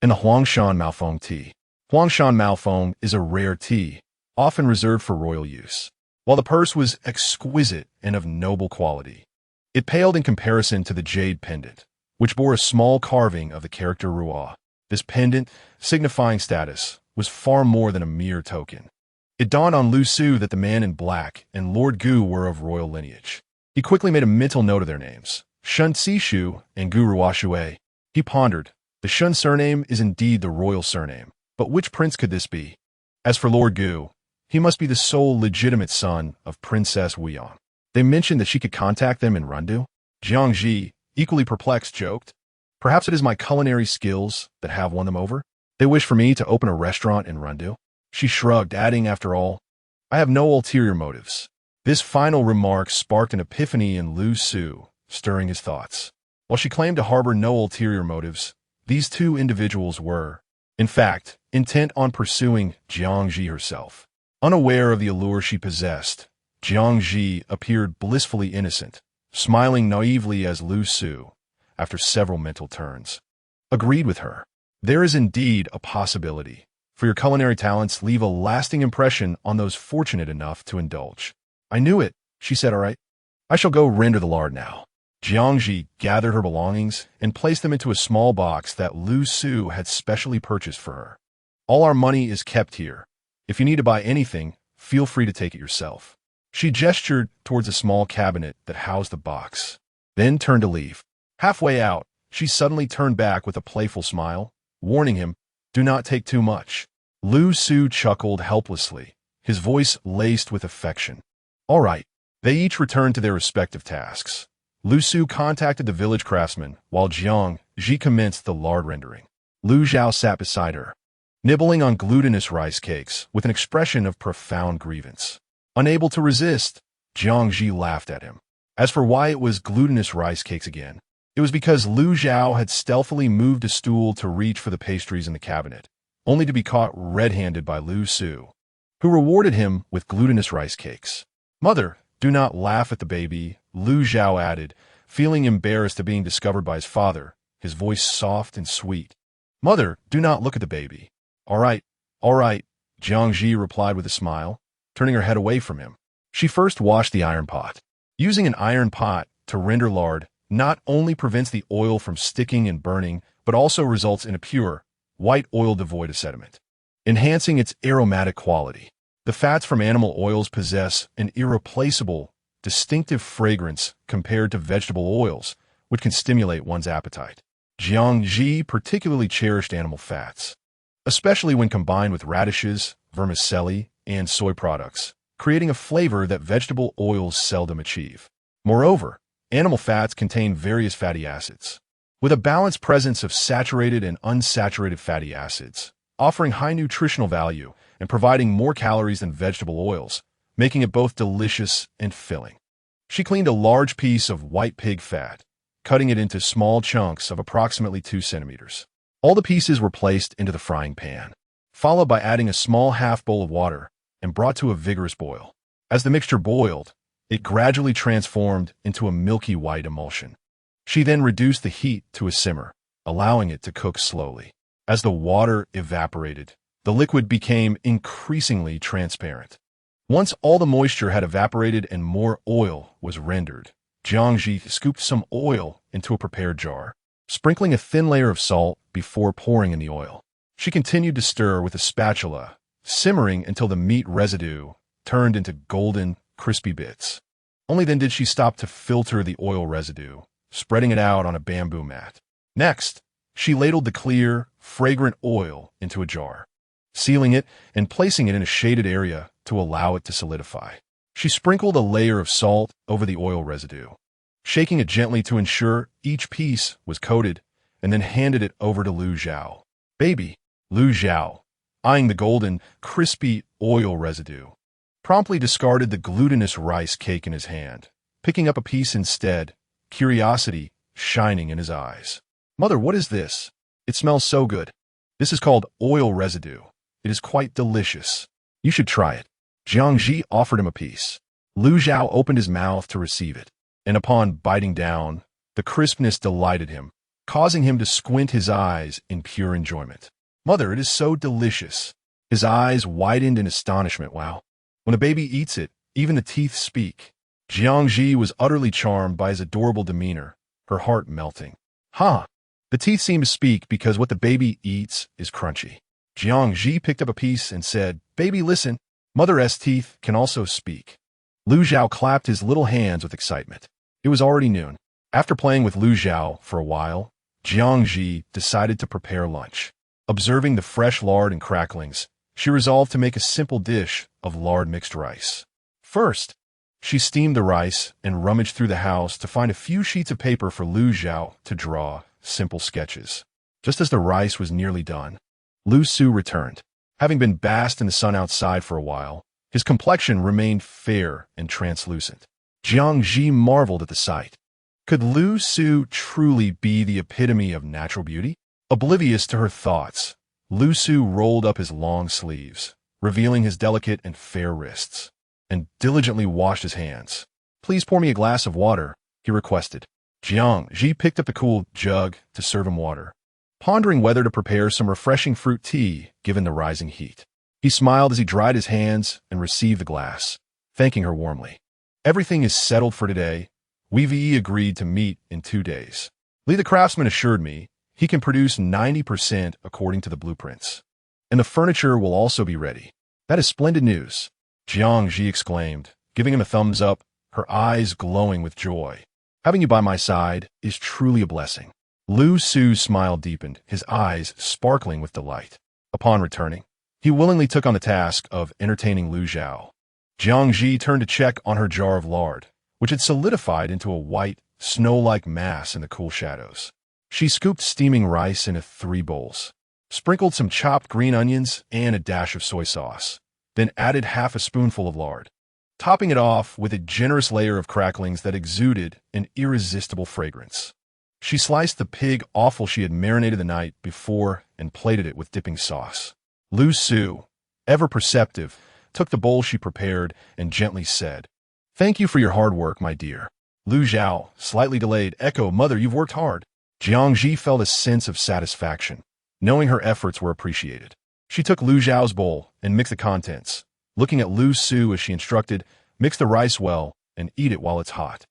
and the Huangshan Malfong tea. Huangshan Malfong is a rare tea, often reserved for royal use. While the purse was exquisite and of noble quality, it paled in comparison to the jade pendant, which bore a small carving of the character Rua. This pendant, signifying status, was far more than a mere token. It dawned on Lu Su that the man in black and Lord Gu were of royal lineage. He quickly made a mental note of their names, Shun Sishu and Guru Ashue. He pondered, the Shun surname is indeed the royal surname, but which prince could this be? As for Lord Gu, he must be the sole legitimate son of Princess Wuyang. They mentioned that she could contact them in Rundu. Jiang Zhi, equally perplexed, joked, perhaps it is my culinary skills that have won them over. They wish for me to open a restaurant in Rundu. She shrugged, adding, after all, I have no ulterior motives. This final remark sparked an epiphany in Lu Su, stirring his thoughts. While she claimed to harbor no ulterior motives, these 2 individuals were, in fact, intent on pursuing Jiang Zhi herself. Unaware of the allure she possessed, Jiang Zhi appeared blissfully innocent, smiling naively as Lu Su, after several mental turns, agreed with her. There is indeed a possibility for your culinary talents leave a lasting impression on those fortunate enough to indulge. I knew it, she said, all right. I shall go render the lard now. Jiang Zhi gathered her belongings and placed them into a small box that Lu Su had specially purchased for her. All our money is kept here. If you need to buy anything, feel free to take it yourself. She gestured towards a small cabinet that housed the box, then turned to leave. Halfway out, she suddenly turned back with a playful smile, warning him, do not take too much. Lu Su chuckled helplessly, his voice laced with affection. All right. They each returned to their respective tasks. Lu Su contacted the village craftsman, while Jiang Zhi commenced the lard rendering. Lu Zhao sat beside her, nibbling on glutinous rice cakes with an expression of profound grievance. Unable to resist, Jiang Zhi laughed at him. As for why it was glutinous rice cakes again, it was because Lu Zhao had stealthily moved a stool to reach for the pastries in the cabinet, only to be caught red-handed by Lu Su, who rewarded him with glutinous rice cakes. Mother, do not laugh at the baby, Lu Zhao added, feeling embarrassed at being discovered by his father, his voice soft and sweet. "Mother, do not look at the baby." All right, Jiang Zhi replied with a smile, turning her head away from him. She first washed the iron pot. Using an iron pot to render lard not only prevents the oil from sticking and burning, but also results in a pure, white oil devoid of sediment, enhancing its aromatic quality. The fats from animal oils possess an irreplaceable, distinctive fragrance compared to vegetable oils, which can stimulate one's appetite. Jiang Zhi particularly cherished animal fats, especially when combined with radishes, vermicelli, and soy products, creating a flavor that vegetable oils seldom achieve. Moreover, animal fats contain various fatty acids, with a balanced presence of saturated and unsaturated fatty acids, offering high nutritional value and providing more calories than vegetable oils, making it both delicious and filling. She cleaned a large piece of white pig fat, cutting it into small chunks of approximately 2 centimeters. All the pieces were placed into the frying pan, followed by adding a small half bowl of water and brought to a vigorous boil. As the mixture boiled, it gradually transformed into a milky white emulsion. She then reduced the heat to a simmer, allowing it to cook slowly. As the water evaporated, the liquid became increasingly transparent. Once all the moisture had evaporated and more oil was rendered, Jiang Zhi scooped some oil into a prepared jar, sprinkling a thin layer of salt before pouring in the oil. She continued to stir with a spatula, simmering until the meat residue turned into golden, crispy bits. Only then did she stop to filter the oil residue, spreading it out on a bamboo mat. Next, she ladled the clear, fragrant oil into a jar, sealing it and placing it in a shaded area to allow it to solidify. She sprinkled a layer of salt over the oil residue, shaking it gently to ensure each piece was coated, and then handed it over to Lu Zhao. "Baby," Lu Zhao, eyeing the golden, crispy oil residue, promptly discarded the glutinous rice cake in his hand, picking up a piece instead, curiosity shining in his eyes. "Mother, what is this? It smells so good." "This is called oil residue. It is quite delicious. You should try it." Jiang Zhi offered him a piece. Lu Zhao opened his mouth to receive it, and upon biting down, the crispness delighted him, causing him to squint his eyes in pure enjoyment. "Mother, it is so delicious." His eyes widened in astonishment. Wow. When a baby eats it, even the teeth speak. Jiang Zhi was utterly charmed by his adorable demeanor, her heart melting. "Huh. The teeth seem to speak because what the baby eats is crunchy." Jiang Zhi picked up a piece and said, "Baby, listen. Mother's teeth can also speak." Lu Zhao clapped his little hands with excitement. It was already noon. After playing with Lu Zhao for a while, Jiang Zhi decided to prepare lunch. Observing the fresh lard and cracklings, she resolved to make a simple dish of lard-mixed rice. First, she steamed the rice and rummaged through the house to find a few sheets of paper for Lu Zhao to draw simple sketches. Just as the rice was nearly done, Lu Su returned. Having been basked in the sun outside for a while, his complexion remained fair and translucent. Jiang Zhi marveled at the sight. Could Lu Su truly be the epitome of natural beauty? Oblivious to her thoughts, Lu Su rolled up his long sleeves, revealing his delicate and fair wrists, and diligently washed his hands. "Please pour me a glass of water," he requested. Jiang Zhi picked up the cool jug to serve him water, pondering whether to prepare some refreshing fruit tea given the rising heat. He smiled as he dried his hands and received the glass, thanking her warmly. "Everything is settled for today. We've agreed to meet in 2 days. Lee the craftsman assured me he can produce 90% according to the blueprints, and the furniture will also be ready." "That is splendid news," Jiang Zhi exclaimed, giving him a thumbs up, her eyes glowing with joy. "Having you by my side is truly a blessing." Lu Su's smile deepened, his eyes sparkling with delight. Upon returning, he willingly took on the task of entertaining Lu Zhao. Jiang Zhi turned to check on her jar of lard, which had solidified into a white, snow-like mass in the cool shadows. She scooped steaming rice into 3 bowls, sprinkled some chopped green onions and a dash of soy sauce, then added half a spoonful of lard, topping it off with a generous layer of cracklings that exuded an irresistible fragrance. She sliced the pig offal she had marinated the night before and plated it with dipping sauce. Lu Su, ever perceptive, took the bowl she prepared and gently said, "Thank you for your hard work, my dear." Lu Zhao, slightly delayed, echoed, "Mother, you've worked hard." Jiang Zhi felt a sense of satisfaction, knowing her efforts were appreciated. She took Lu Zhao's bowl and mixed the contents. Looking at Lu Su as she instructed, mix the rice well and eat it while it's hot.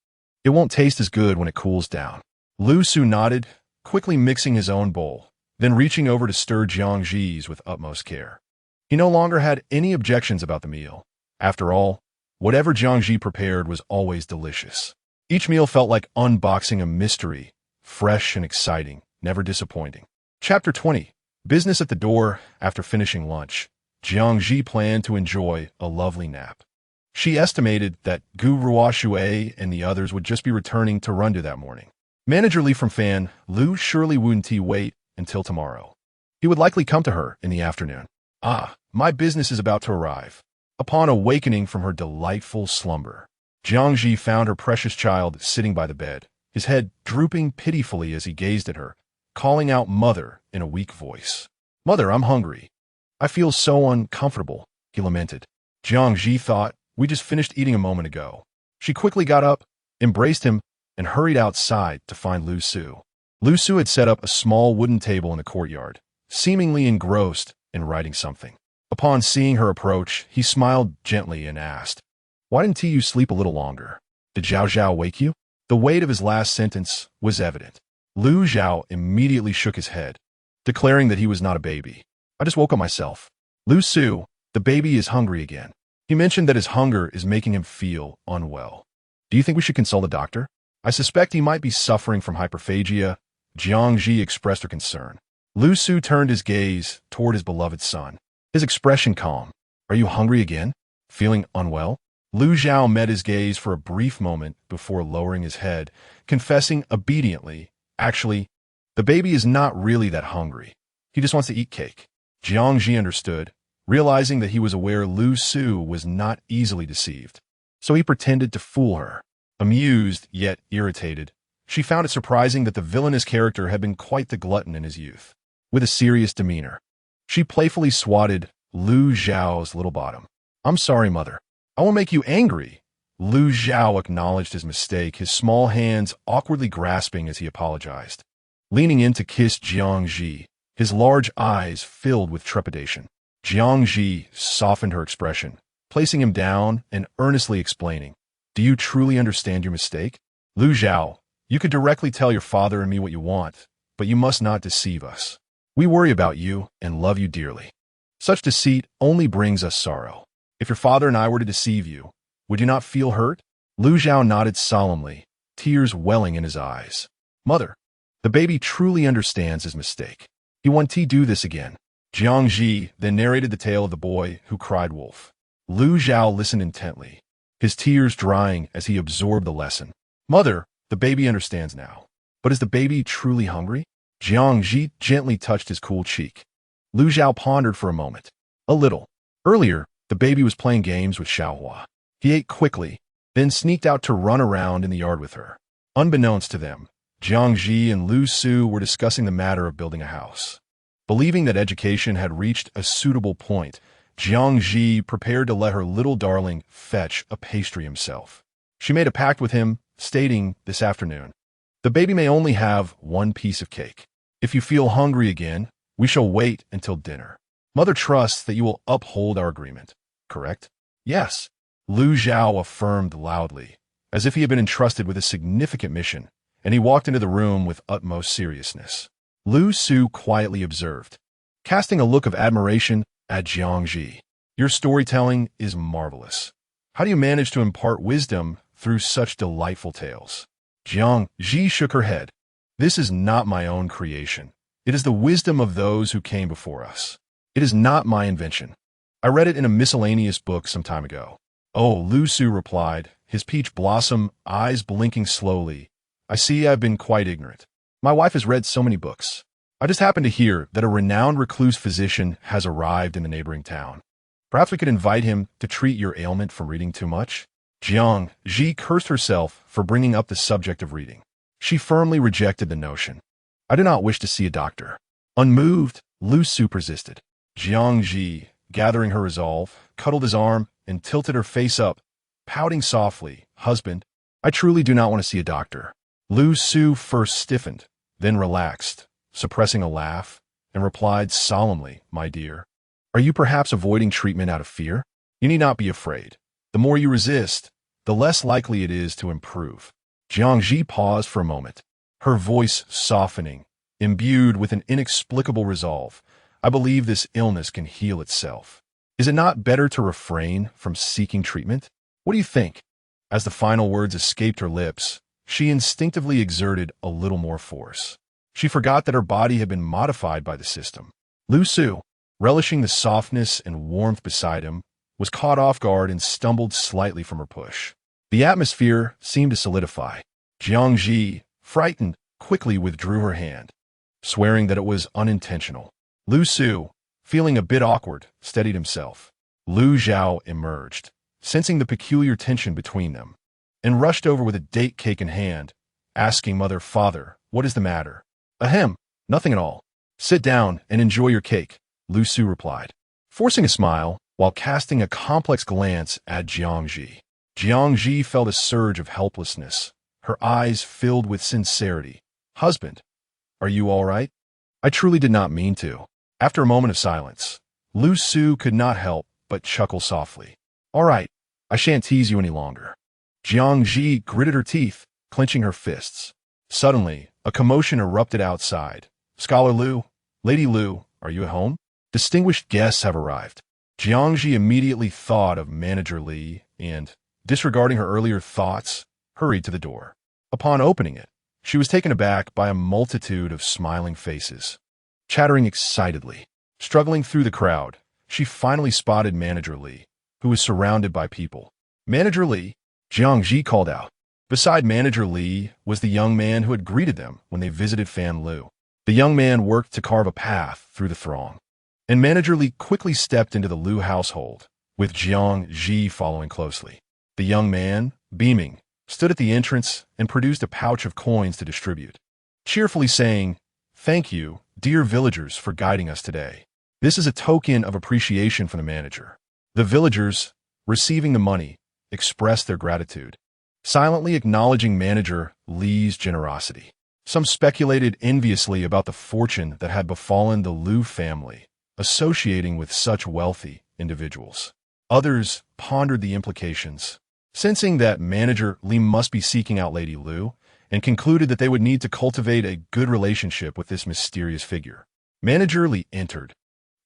It won't taste as good when it cools down. Lu Su nodded, quickly mixing his own bowl, then reaching over to stir Jiang Zhi's with utmost care. He no longer had any objections about the meal. After all, whatever Jiang Zhi prepared was always delicious. Each meal felt like unboxing a mystery, fresh and exciting, never disappointing. Chapter 20. Business at the door. After finishing lunch, Jiang Zhi planned to enjoy a lovely nap. She estimated that Gu Ruoxue and the others would just be returning to Rundu that morning. Manager Li from Fan, Lu surely wouldn't wait until tomorrow. He would likely come to her in the afternoon. My business is about to arrive. Upon awakening from her delightful slumber, Jiang Zhi found her precious child sitting by the bed, his head drooping pitifully as he gazed at her, calling out "Mother" in a weak voice. "Mother, I'm hungry. I feel so uncomfortable," he lamented. Jiang Zhi thought, "We just finished eating a moment ago." She quickly got up, embraced him, and hurried outside to find Lu Su. Lu Su had set up a small wooden table in the courtyard, seemingly engrossed in writing something. Upon seeing her approach, he smiled gently and asked, "Why didn't you sleep a little longer? Did Zhao Zhao wake you?" The weight of his last sentence was evident. Lu Zhao immediately shook his head, declaring that he was not a baby. "I just woke up myself." "Lu Su, the baby is hungry again." He mentioned that his hunger is making him feel unwell. "Do you think we should consult a doctor? I suspect he might be suffering from hyperphagia." Jiang Zhi expressed her concern. Lu Su turned his gaze toward his beloved son, his expression calm. "Are you hungry again? Feeling unwell?" Lu Zhao met his gaze for a brief moment before lowering his head, confessing obediently, "Actually, the baby is not really that hungry. He just wants to eat cake." Jiang Zhi understood, realizing that he was aware Lu Su was not easily deceived. So he pretended to fool her. Amused, yet irritated, she found it surprising that the villainous character had been quite the glutton in his youth. With a serious demeanor, she playfully swatted Lu Zhao's little bottom. "I'm sorry, Mother. I won't make you angry." Lu Zhao acknowledged his mistake, his small hands awkwardly grasping as he apologized. Leaning in to kiss Jiang Zhi, his large eyes filled with trepidation. Jiang Zhi softened her expression, placing him down and earnestly explaining, "Do you truly understand your mistake? Lu Zhao, you could directly tell your father and me what you want, but you must not deceive us. We worry about you and love you dearly. Such deceit only brings us sorrow. If your father and I were to deceive you, would you not feel hurt?" Lu Zhao nodded solemnly, tears welling in his eyes. "Mother, the baby truly understands his mistake. He won't do this again." Jiang Zhi then narrated the tale of the boy who cried wolf. Lu Zhao listened intently, his tears drying as he absorbed the lesson. "Mother, the baby understands now. But is the baby truly hungry?" Jiang Zhi gently touched his cool cheek. Lu Zhao pondered for a moment. "A little. Earlier, the baby was playing games with Xiaohua. He ate quickly, then sneaked out to run around in the yard with her. Unbeknownst to them, Jiang Zhi and Lu Su were discussing the matter of building a house. Believing that education had reached a suitable point, Jiang Zhi prepared to let her little darling fetch a pastry himself. She made a pact with him, stating this afternoon, "The baby may only have one piece of cake. If you feel hungry again, we shall wait until dinner. Mother trusts that you will uphold our agreement. Correct?" "Yes," Lu Zhao affirmed loudly, as if he had been entrusted with a significant mission, and he walked into the room with utmost seriousness. Lu Su quietly observed, casting a look of admiration at Jiang Zhi. "Your storytelling is marvelous. How do you manage to impart wisdom through such delightful tales?" Jiang Zhi shook her head. "This is not my own creation. It is the wisdom of those who came before us. It is not my invention. I read it in a miscellaneous book some time ago." "Oh," Lu Su replied, his peach blossom eyes blinking slowly. "I see I've been quite ignorant. My wife has read so many books. I just happened to hear that a renowned recluse physician has arrived in the neighboring town. Perhaps we could invite him to treat your ailment from reading too much." Jiang Zhi cursed herself for bringing up the subject of reading. She firmly rejected the notion. "I do not wish to see a doctor." Unmoved, Lu Su persisted. Jiang Zhi, gathering her resolve, cuddled his arm and tilted her face up, pouting softly, "Husband, I truly do not want to see a doctor." Lu Su first stiffened, then relaxed, suppressing a laugh, and replied solemnly, "My dear, are you perhaps avoiding treatment out of fear? You need not be afraid. The more you resist, the less likely it is to improve." Jiang Zhi paused for a moment, her voice softening, imbued with an inexplicable resolve. "I believe this illness can heal itself. Is it not better to refrain from seeking treatment? What do you think?" As the final words escaped her lips, she instinctively exerted a little more force. She forgot that her body had been modified by the system. Lu Su, relishing the softness and warmth beside him, was caught off guard and stumbled slightly from her push. The atmosphere seemed to solidify. Jiang Zhi, frightened, quickly withdrew her hand, swearing that it was unintentional. Lu Su, feeling a bit awkward, steadied himself. Lu Zhao emerged, sensing the peculiar tension between them, and rushed over with a date cake in hand, asking Mother, "Father, what is the matter?" "Ahem, nothing at all. Sit down and enjoy your cake," Lu Su replied, forcing a smile while casting a complex glance at Jiang Zhi. Jiang Zhi felt a surge of helplessness, her eyes filled with sincerity. "Husband, are you all right? I truly did not mean to." After a moment of silence, Lu Su could not help but chuckle softly. "All right, I shan't tease you any longer." Jiang Zhi gritted her teeth, clenching her fists. Suddenly, a commotion erupted outside. "Scholar Lu, Lady Lu, are you at home? Distinguished guests have arrived." Jiang Zhi immediately thought of Manager Li and, disregarding her earlier thoughts, hurried to the door. Upon opening it, she was taken aback by a multitude of smiling faces. Chattering excitedly, struggling through the crowd, she finally spotted Manager Li, who was surrounded by people. "Manager Li," Jiang Zhi called out. Beside Manager Li was the young man who had greeted them when they visited Fan Lu. The young man worked to carve a path through the throng, and Manager Li quickly stepped into the Lu household, with Jiang Zhi following closely. The young man, beaming, stood at the entrance and produced a pouch of coins to distribute, cheerfully saying, "Thank you, dear villagers, for guiding us today. This is a token of appreciation from the manager." The villagers, receiving the money, expressed their gratitude, silently acknowledging Manager Li's generosity. Some speculated enviously about the fortune that had befallen the Lu family, associating with such wealthy individuals. Others pondered the implications, sensing that Manager Li must be seeking out Lady Lu, and concluded that they would need to cultivate a good relationship with this mysterious figure. Manager Li entered,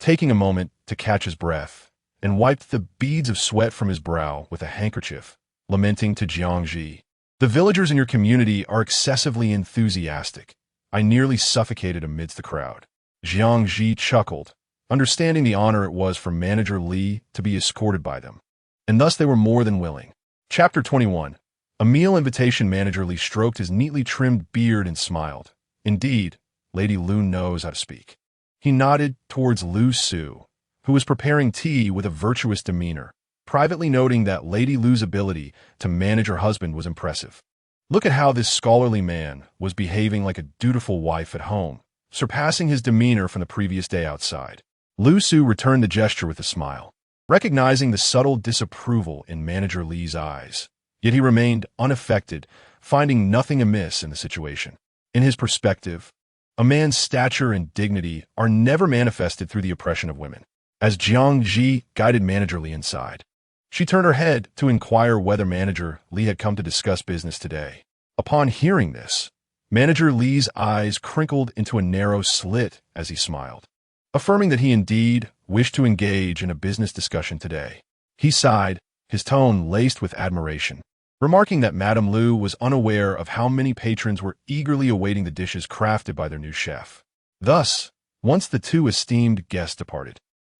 taking a moment to catch his breath, and wiped the beads of sweat from his brow with a handkerchief, lamenting to Jiang Zhi, "The villagers in your community are excessively enthusiastic. I nearly suffocated amidst the crowd." Jiang Zhi chuckled, understanding the honor it was for Manager Li to be escorted by them, and thus they were more than willing. Chapter 21. A meal invitation. Manager Li stroked his neatly trimmed beard and smiled. "Indeed, Lady Lu knows how to speak." He nodded towards Lu Su, who was preparing tea with a virtuous demeanor, privately noting that Lady Lu's ability to manage her husband was impressive. Look at how this scholarly man was behaving like a dutiful wife at home, surpassing his demeanor from the previous day outside. Lu Su returned the gesture with a smile, recognizing the subtle disapproval in Manager Li's eyes. Yet he remained unaffected, finding nothing amiss in the situation. In his perspective, a man's stature and dignity are never manifested through the oppression of women. As Jiang Zhi guided Manager Li inside, she turned her head to inquire whether Manager Li had come to discuss business today. Upon hearing this, Manager Li's eyes crinkled into a narrow slit as he smiled, affirming that he indeed wished to engage in a business discussion today. He sighed, his tone laced with admiration, remarking that Madame Lu was unaware of how many patrons were eagerly awaiting the dishes crafted by their new chef. Thus, once the two esteemed guests departed,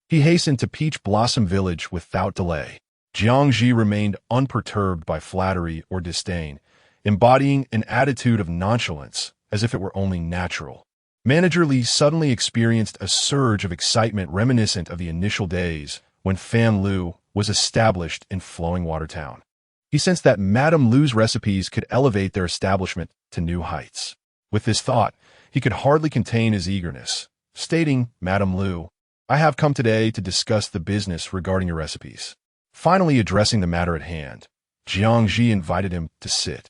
he hastened to Peach Blossom Village without delay. Jiang Zhi remained unperturbed by flattery or disdain, embodying an attitude of nonchalance as if it were only natural. Manager Li suddenly experienced a surge of excitement reminiscent of the initial days when Fan Lu was established in Flowing Water Town. He sensed that Madame Lu's recipes could elevate their establishment to new heights. With this thought, he could hardly contain his eagerness, stating, "Madame Lu, I have come today to discuss the business regarding your recipes." Finally addressing the matter at hand, Jiang Zhi invited him to sit.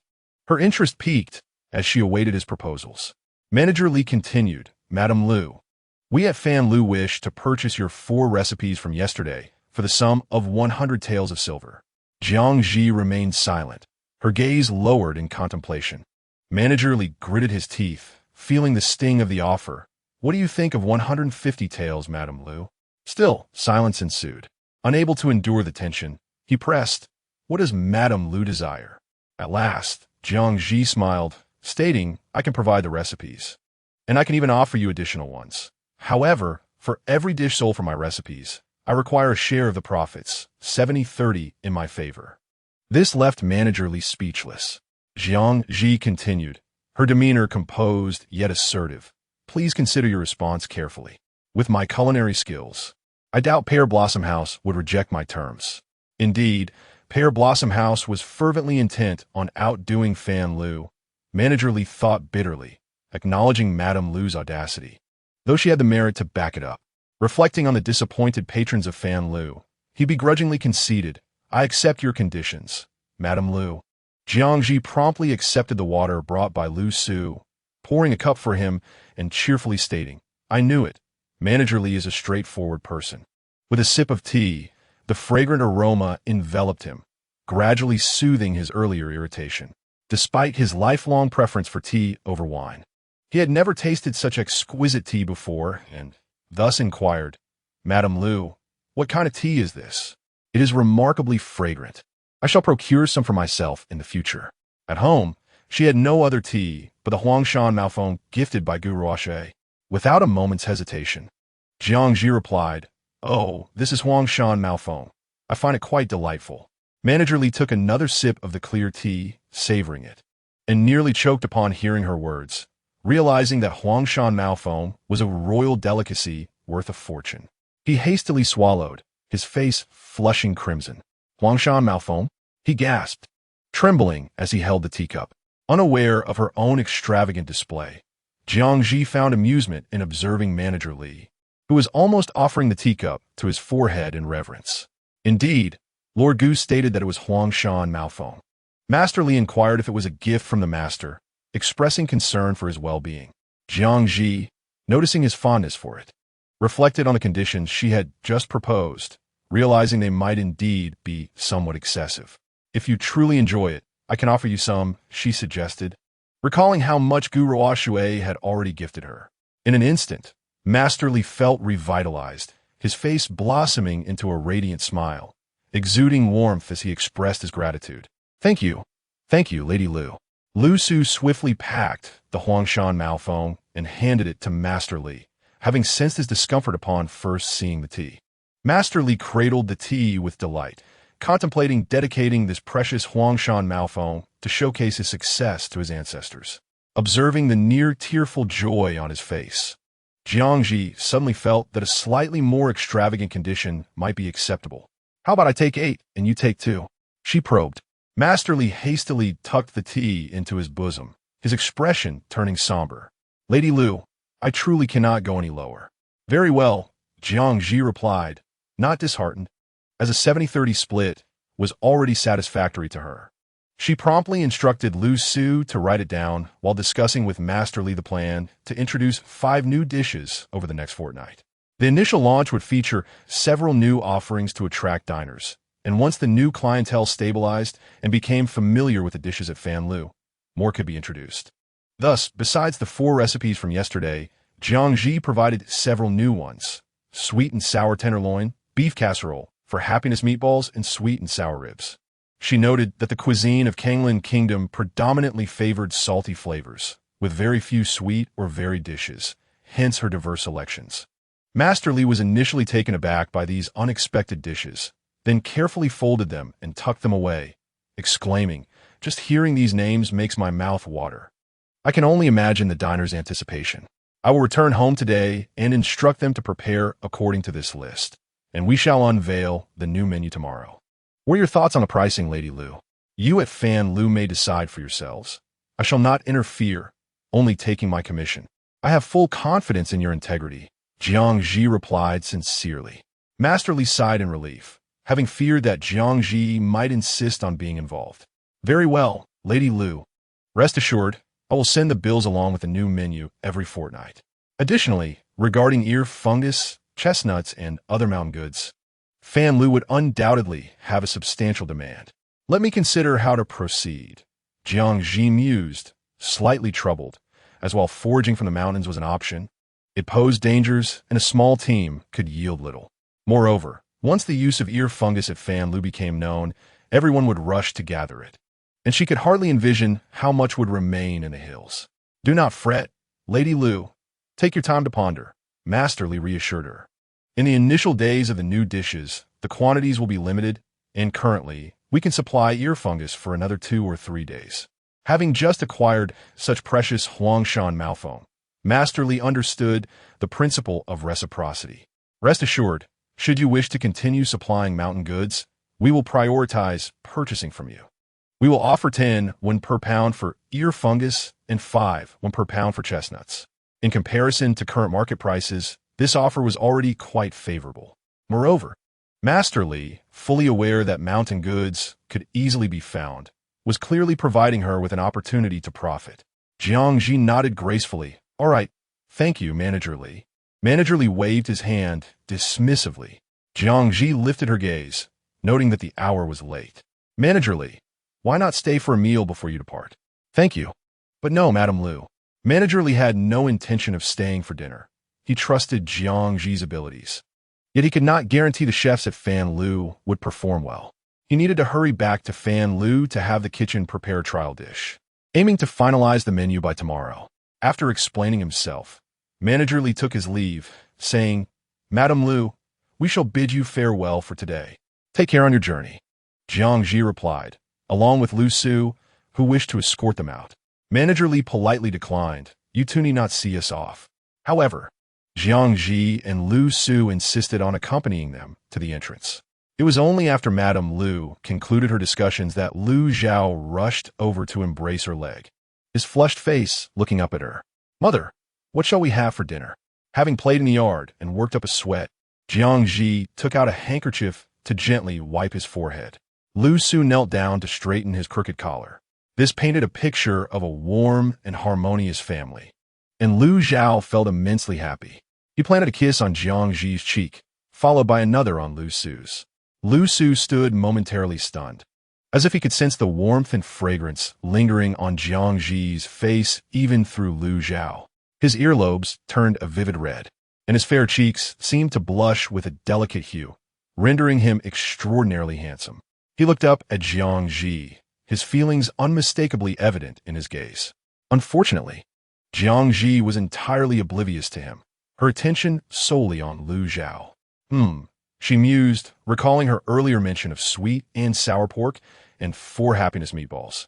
Her interest piqued as she awaited his proposals. Manager Li continued, Madam Lu, we at Fan Lu wish to purchase your 4 recipes from yesterday for the sum of 100 taels of silver. Jiang Zhi remained silent, her gaze lowered in contemplation. Manager Li gritted his teeth, feeling the sting of the offer. What do you think of 150 taels, Madam Lu? Still, silence ensued. Unable to endure the tension, he pressed, what does Madam Lu desire? At last, Jiang Zhi smiled, stating, I can provide the recipes. And I can even offer you additional ones. However, for every dish sold from my recipes, I require a share of the profits, 70-30 in my favor. This left Manager Li speechless. Jiang Zhi continued, her demeanor composed yet assertive. Please consider your response carefully. With my culinary skills, I doubt Pear Blossom House would reject my terms. Indeed, Pear Blossom House was fervently intent on outdoing Fan Lu. Manager Li thought bitterly, acknowledging Madame Lu's audacity, though she had the merit to back it up. Reflecting on the disappointed patrons of Fan Lu, he begrudgingly conceded, I accept your conditions, Madame Lu. Jiang Zhi promptly accepted the water brought by Lu Su, pouring a cup for him and cheerfully stating, I knew it. Manager Li is a straightforward person. With a sip of tea, the fragrant aroma enveloped him, gradually soothing his earlier irritation. Despite his lifelong preference for tea over wine, he had never tasted such exquisite tea before and thus inquired, Madame Lu, what kind of tea is this? It is remarkably fragrant. I shall procure some for myself in the future. At home, she had no other tea but the Huangshan Maofeng gifted by Gu Ruoshe. Without a moment's hesitation, Jiang Zhi replied, Oh, this is Huangshan Maofeng. I find it quite delightful. Manager Li took another sip of the clear tea, savoring it, and nearly choked upon hearing her words, realizing that Huangshan Maofeng was a royal delicacy worth a fortune. He hastily swallowed, his face flushing crimson. Huangshan Maofeng? He gasped, trembling as he held the teacup. Unaware of her own extravagant display, Jiang Zhi found amusement in observing Manager Li, who was almost offering the teacup to his forehead in reverence. Indeed, Lord Gu stated that it was Huangshan Maofeng. Master Li inquired if it was a gift from the master, expressing concern for his well-being. Jiang Zhi, noticing his fondness for it, reflected on the conditions she had just proposed, realizing they might indeed be somewhat excessive. If you truly enjoy it, I can offer you some, she suggested, recalling how much Gu Ruoshe had already gifted her. In an instant, Master Li felt revitalized, his face blossoming into a radiant smile, exuding warmth as he expressed his gratitude. Thank you, Lady Lu. Lu Su swiftly packed the Huangshan Maofeng and handed it to Master Li, having sensed his discomfort upon first seeing the tea. Master Li cradled the tea with delight, contemplating dedicating this precious Huangshan Maofeng to showcase his success to his ancestors. Observing the near-tearful joy on his face, Jiang Zhi suddenly felt that a slightly more extravagant condition might be acceptable. How about I take 8 and you take 2? She probed. Master Li hastily tucked the tea into his bosom, his expression turning somber. Lady Lu, I truly cannot go any lower. Very well, Jiang Zhi replied, not disheartened, as a 70-30 split was already satisfactory to her. She promptly instructed Lu Su to write it down while discussing with Master Li the plan to introduce 5 new dishes over the next fortnight. The initial launch would feature several new offerings to attract diners, and once the new clientele stabilized and became familiar with the dishes at Fan Lu, more could be introduced. Thus, besides the 4 recipes from yesterday, Jiang Zhi provided several new ones: sweet and sour tenderloin, beef casserole, for happiness meatballs, and sweet and sour ribs. She noted that the cuisine of Kanglin Kingdom predominantly favored salty flavors, with very few sweet or varied dishes, hence her diverse selections. Master Li was initially taken aback by these unexpected dishes, then carefully folded them and tucked them away, exclaiming, just hearing these names makes my mouth water. I can only imagine the diner's anticipation. I will return home today and instruct them to prepare according to this list, and we shall unveil the new menu tomorrow. What are your thoughts on the pricing, Lady Lu? You at Fan Lu may decide for yourselves. I shall not interfere, only taking my commission. I have full confidence in your integrity, Jiang Zhi replied sincerely. Master Li sighed in relief, having feared that Jiang Zhi might insist on being involved. Very well, Lady Lu. Rest assured, I will send the bills along with a new menu every fortnight. Additionally, regarding ear fungus, chestnuts, and other mountain goods, Fan Lu would undoubtedly have a substantial demand. Let me consider how to proceed. Jiang Zhi mused, slightly troubled, as while foraging from the mountains was an option, it posed dangers and a small team could yield little. Moreover, once the use of ear fungus at Fan Lu became known, everyone would rush to gather it, and she could hardly envision how much would remain in the hills. Do not fret, Lady Lu. Take your time to ponder, Master Li reassured her. In the initial days of the new dishes, the quantities will be limited, and currently, we can supply ear fungus for another 2 or 3 days. Having just acquired such precious Huangshan Malfoam, Master Li understood the principle of reciprocity. Rest assured, should you wish to continue supplying mountain goods, we will prioritize purchasing from you. We will offer 10 1 per pound for ear fungus and 5 1 per pound for chestnuts. In comparison to current market prices, this offer was already quite favorable. Moreover, Master Li, fully aware that mountain goods could easily be found, was clearly providing her with an opportunity to profit. Jiang Zhi nodded gracefully. All right, thank you, Manager Li. Manager Li waved his hand dismissively. Jiang Zhi lifted her gaze, noting that the hour was late. Manager Li, why not stay for a meal before you depart? Thank you. But no, Madame Lu. Manager Li had no intention of staying for dinner. He trusted Jiang Zhi's abilities. Yet he could not guarantee the chefs at Fan Lu would perform well. He needed to hurry back to Fan Lu to have the kitchen prepare a trial dish, aiming to finalize the menu by tomorrow. After explaining himself, Manager Li took his leave, saying, Madame Lu, we shall bid you farewell for today. Take care on your journey. Jiang Zhi replied, along with Lu Su, who wished to escort them out. Manager Li politely declined. You two need not see us off. However, Jiang Zhi and Lu Su insisted on accompanying them to the entrance. It was only after Madame Lu concluded her discussions that Lu Zhao rushed over to embrace her leg, his flushed face looking up at her. Mother, what shall we have for dinner? Having played in the yard and worked up a sweat, Jiang Zhi took out a handkerchief to gently wipe his forehead. Lu Su knelt down to straighten his crooked collar. This painted a picture of a warm and harmonious family, and Lu Zhao felt immensely happy. He planted a kiss on Jiang Zhi's cheek, followed by another on Lu Su's. Lu Su stood momentarily stunned, as if he could sense the warmth and fragrance lingering on Jiang Zhi's face even through Lu Zhao. His earlobes turned a vivid red, and his fair cheeks seemed to blush with a delicate hue, rendering him extraordinarily handsome. He looked up at Jiang Zhi, his feelings unmistakably evident in his gaze. Unfortunately, Jiang Zhi was entirely oblivious to him, her attention solely on Lu Zhao. She mused, recalling her earlier mention of sweet and sour pork and 4 happiness meatballs,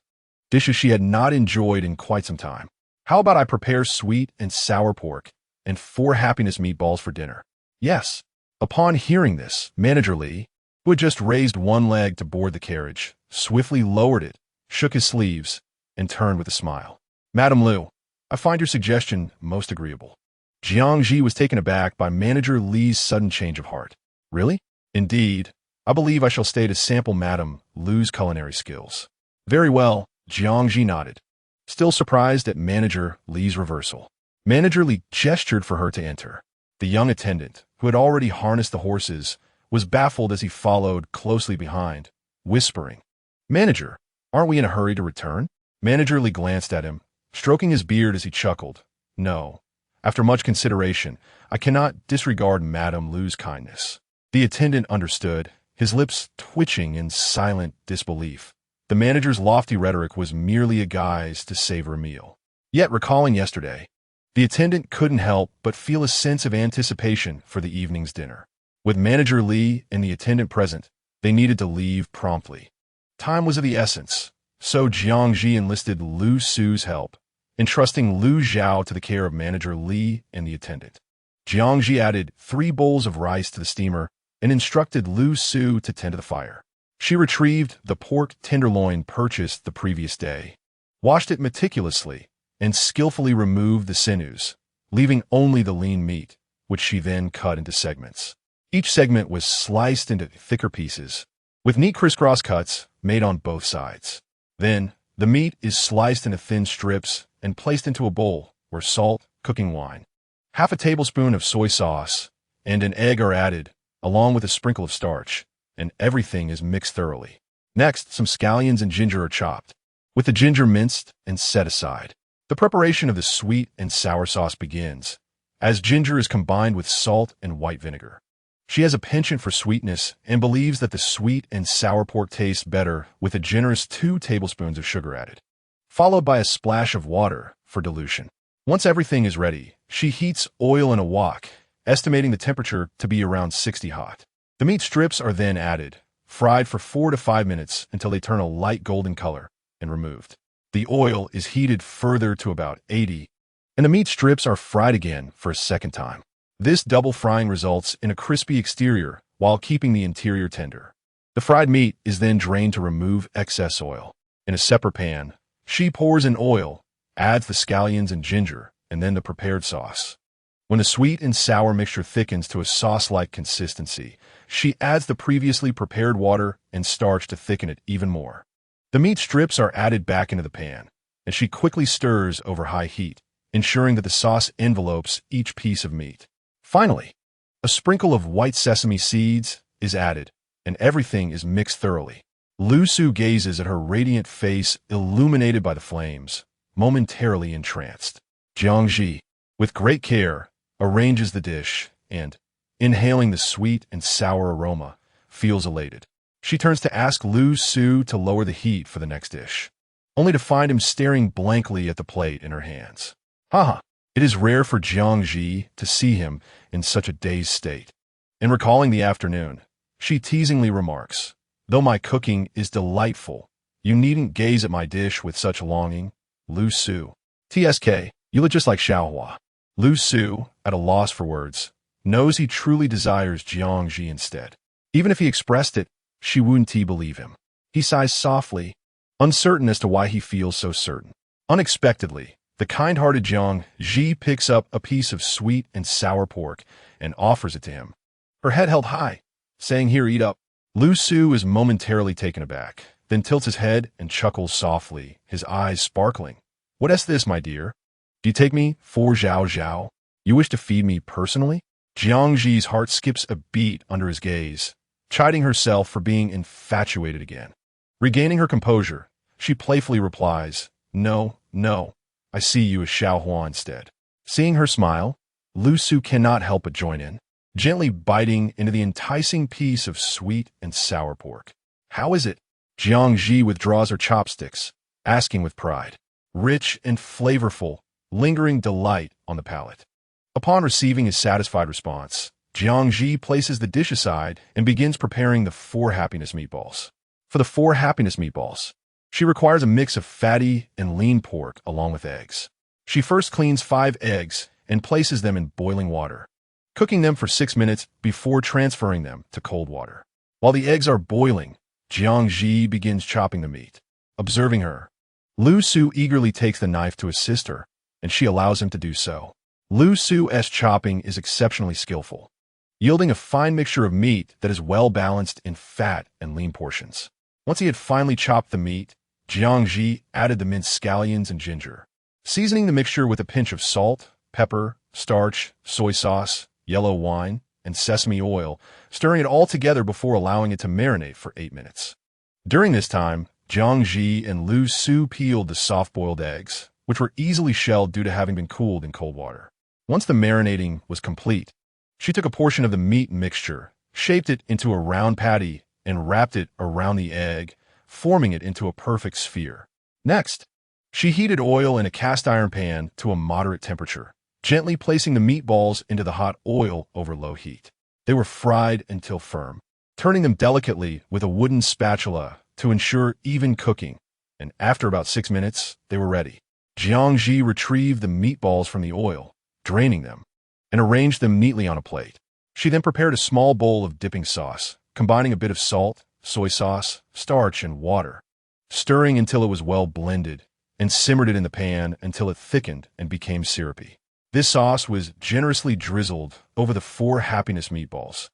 dishes she had not enjoyed in quite some time. How about I prepare sweet and sour pork and 4 happiness meatballs for dinner? Yes. Upon hearing this, Manager Li, who had just raised one leg to board the carriage, swiftly lowered it, shook his sleeves, and turned with a smile. Madame Lu, I find your suggestion most agreeable. Jiang Zhi was taken aback by Manager Li's sudden change of heart. Really? Indeed. I believe I shall stay to sample Madame Lu's culinary skills. Very well, Jiang Zhi nodded, still surprised at Manager Li's reversal. Manager Li gestured for her to enter. The young attendant, who had already harnessed the horses, was baffled as he followed closely behind, whispering, Manager, aren't we in a hurry to return? Manager Li glanced at him, stroking his beard as he chuckled. No. After much consideration, I cannot disregard Madame Lu's kindness. The attendant understood, his lips twitching in silent disbelief. The manager's lofty rhetoric was merely a guise to savor a meal. Yet, recalling yesterday, the attendant couldn't help but feel a sense of anticipation for the evening's dinner. With Manager Li and the attendant present, they needed to leave promptly. Time was of the essence, so Jiang Zhi enlisted Lu Su's help, entrusting Lu Zhao to the care of Manager Li and the attendant. Jiang Zhi added 3 bowls of rice to the steamer and instructed Lu Su to tend to the fire. She retrieved the pork tenderloin purchased the previous day, washed it meticulously, and skillfully removed the sinews, leaving only the lean meat, which she then cut into segments. Each segment was sliced into thicker pieces, with neat crisscross cuts made on both sides. Then, the meat is sliced into thin strips and placed into a bowl where salt, cooking wine, half a tablespoon of soy sauce, and an egg are added, along with a sprinkle of starch, and everything is mixed thoroughly. Next, some scallions and ginger are chopped, with the ginger minced and set aside. The preparation of the sweet and sour sauce begins, as ginger is combined with salt and white vinegar. She has a penchant for sweetness and believes that the sweet and sour pork tastes better with a generous 2 tablespoons of sugar added, followed by a splash of water for dilution. Once everything is ready, she heats oil in a wok, estimating the temperature to be around 60 hot. The meat strips are then added, fried for 4 to 5 minutes until they turn a light golden color, and removed. The oil is heated further to about 80, and the meat strips are fried again for a second time. This double frying results in a crispy exterior while keeping the interior tender. The fried meat is then drained to remove excess oil. In a separate pan, she pours in oil, adds the scallions and ginger, and then the prepared sauce. When the sweet and sour mixture thickens to a sauce-like consistency, she adds the previously prepared water and starch to thicken it even more. The meat strips are added back into the pan, and she quickly stirs over high heat, ensuring that the sauce envelopes each piece of meat. Finally, a sprinkle of white sesame seeds is added, and everything is mixed thoroughly. Lu Su gazes at her radiant face illuminated by the flames, momentarily entranced. Jiang Zhi, with great care, arranges the dish and, inhaling the sweet and sour aroma, feels elated. She turns to ask Lu Su to lower the heat for the next dish, only to find him staring blankly at the plate in her hands. Haha, it is rare for Jiang Zhi to see him in such a dazed state. In recalling the afternoon, she teasingly remarks, "Though my cooking is delightful, you needn't gaze at my dish with such longing, Lu Su. TSK, you look just like Xiaohua." Lu Su, at a loss for words, knows he truly desires Jiang Zhi instead. Even if he expressed it, she wouldn't believe him. He sighs softly, uncertain as to why he feels so certain. Unexpectedly, the kind-hearted Jiang Zhi picks up a piece of sweet and sour pork and offers it to him, her head held high, saying, "Here, eat up." Lu Su is momentarily taken aback, then tilts his head and chuckles softly, his eyes sparkling. "What is this, my dear? Do you take me for Zhao Zhao? You wish to feed me personally?" Jiang Zhi's heart skips a beat under his gaze, chiding herself for being infatuated again. Regaining her composure, she playfully replies, "No, no, I see you as Xiaohua instead." Seeing her smile, Lu Su cannot help but join in, gently biting into the enticing piece of sweet and sour pork. "How is it?" Jiang Zhi withdraws her chopsticks, asking with pride. Rich and flavorful, lingering delight on the palate. Upon receiving his satisfied response, Jiang Zhi places the dish aside and begins preparing the 4 happiness meatballs. For the 4 happiness meatballs, she requires a mix of fatty and lean pork along with eggs. She first cleans 5 eggs and places them in boiling water, cooking them for 6 minutes before transferring them to cold water. While the eggs are boiling, Jiang Zhi begins chopping the meat. Observing her, Lu Su eagerly takes the knife to assist her, and she allows him to do so. Lu Su's chopping is exceptionally skillful, yielding a fine mixture of meat that is well balanced in fat and lean portions. Once he had finally chopped the meat, Jiang Zhi added the minced scallions and ginger, seasoning the mixture with a pinch of salt, pepper, starch, soy sauce, yellow wine, and sesame oil, stirring it all together before allowing it to marinate for 8 minutes. During this time, Jiang Zhi and Lu Su peeled the soft-boiled eggs, which were easily shelled due to having been cooled in cold water. Once the marinating was complete, she took a portion of the meat mixture, shaped it into a round patty, and wrapped it around the egg, forming it into a perfect sphere. Next, she heated oil in a cast-iron pan to a moderate temperature, gently placing the meatballs into the hot oil over low heat. They were fried until firm, turning them delicately with a wooden spatula to ensure even cooking, and after about 6 minutes, they were ready. Jiang Zhi retrieved the meatballs from the oil, draining them, and arranged them neatly on a plate. She then prepared a small bowl of dipping sauce, combining a bit of salt, soy sauce, starch, and water, stirring until it was well blended, and simmered it in the pan until it thickened and became syrupy. This sauce was generously drizzled over the 4 happiness meatballs,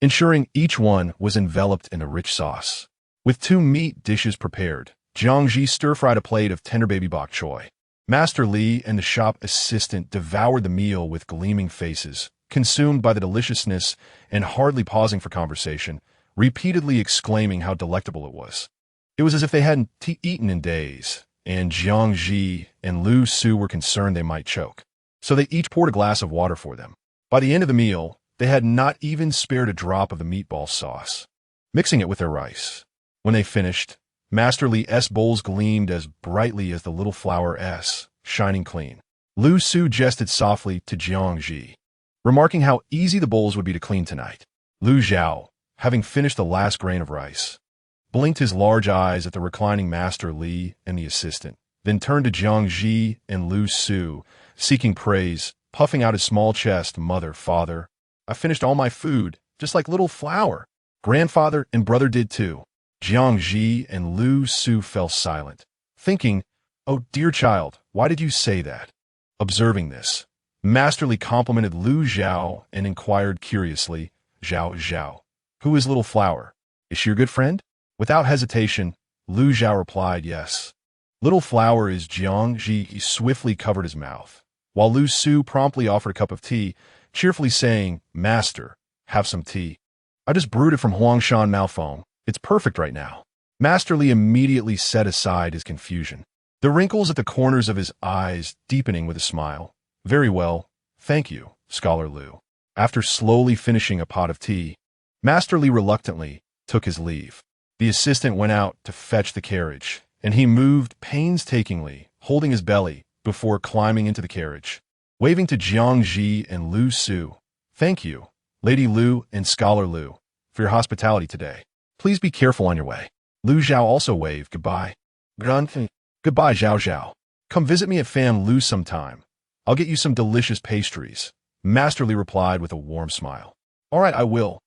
ensuring each one was enveloped in the rich sauce. With 2 meat dishes prepared, Jiang Zhi stir-fried a plate of tender baby bok choy, Master Li and the shop assistant devoured the meal with gleaming faces, consumed by the deliciousness and hardly pausing for conversation, repeatedly exclaiming how delectable it was. It was as if they hadn't eaten in days, and Jiang Zhi and Lu Su were concerned they might choke. So they each poured a glass of water for them. By the end of the meal, they had not even spared a drop of the meatball sauce, mixing it with their rice. When they finished, Master Li's bowls gleamed as brightly as the little flower S, shining clean. Lu Su jested softly to Jiang Zhi, remarking how easy the bowls would be to clean tonight. Lu Zhao, having finished the last grain of rice, blinked his large eyes at the reclining Master Li and the assistant, then turned to Jiang Zhi and Lu Su, seeking praise, puffing out his small chest. Mother, father, I finished all my food, just like little flower. Grandfather and brother did too. Jiang Zhi and Lu Su fell silent, thinking, oh dear child, why did you say that? Observing this, Master Li complimented Lu Zhao and inquired curiously, Zhao, who is little flower? Is she your good friend? Without hesitation, Lu Zhao replied, yes. Little flower is Jiang Zhi. He swiftly covered his mouth, while Lu Su promptly offered a cup of tea, cheerfully saying, Master, have some tea. I just brewed it from Huangshan Malfong. It's perfect right now. Master Li immediately set aside his confusion, the wrinkles at the corners of his eyes deepening with a smile. Very well, thank you, Scholar Lu. After slowly finishing a pot of tea, Master Li reluctantly took his leave. The assistant went out to fetch the carriage, and he moved painstakingly, holding his belly, before climbing into the carriage. Waving to Jiang Zhi and Lu Su, thank you, Lady Lu and Scholar Lu, for your hospitality today. Please be careful on your way. Lu Zhao also waved goodbye. Goodbye, Zhao. Come visit me at Fam Lu sometime. I'll get you some delicious pastries. Master Li replied with a warm smile. All right, I will.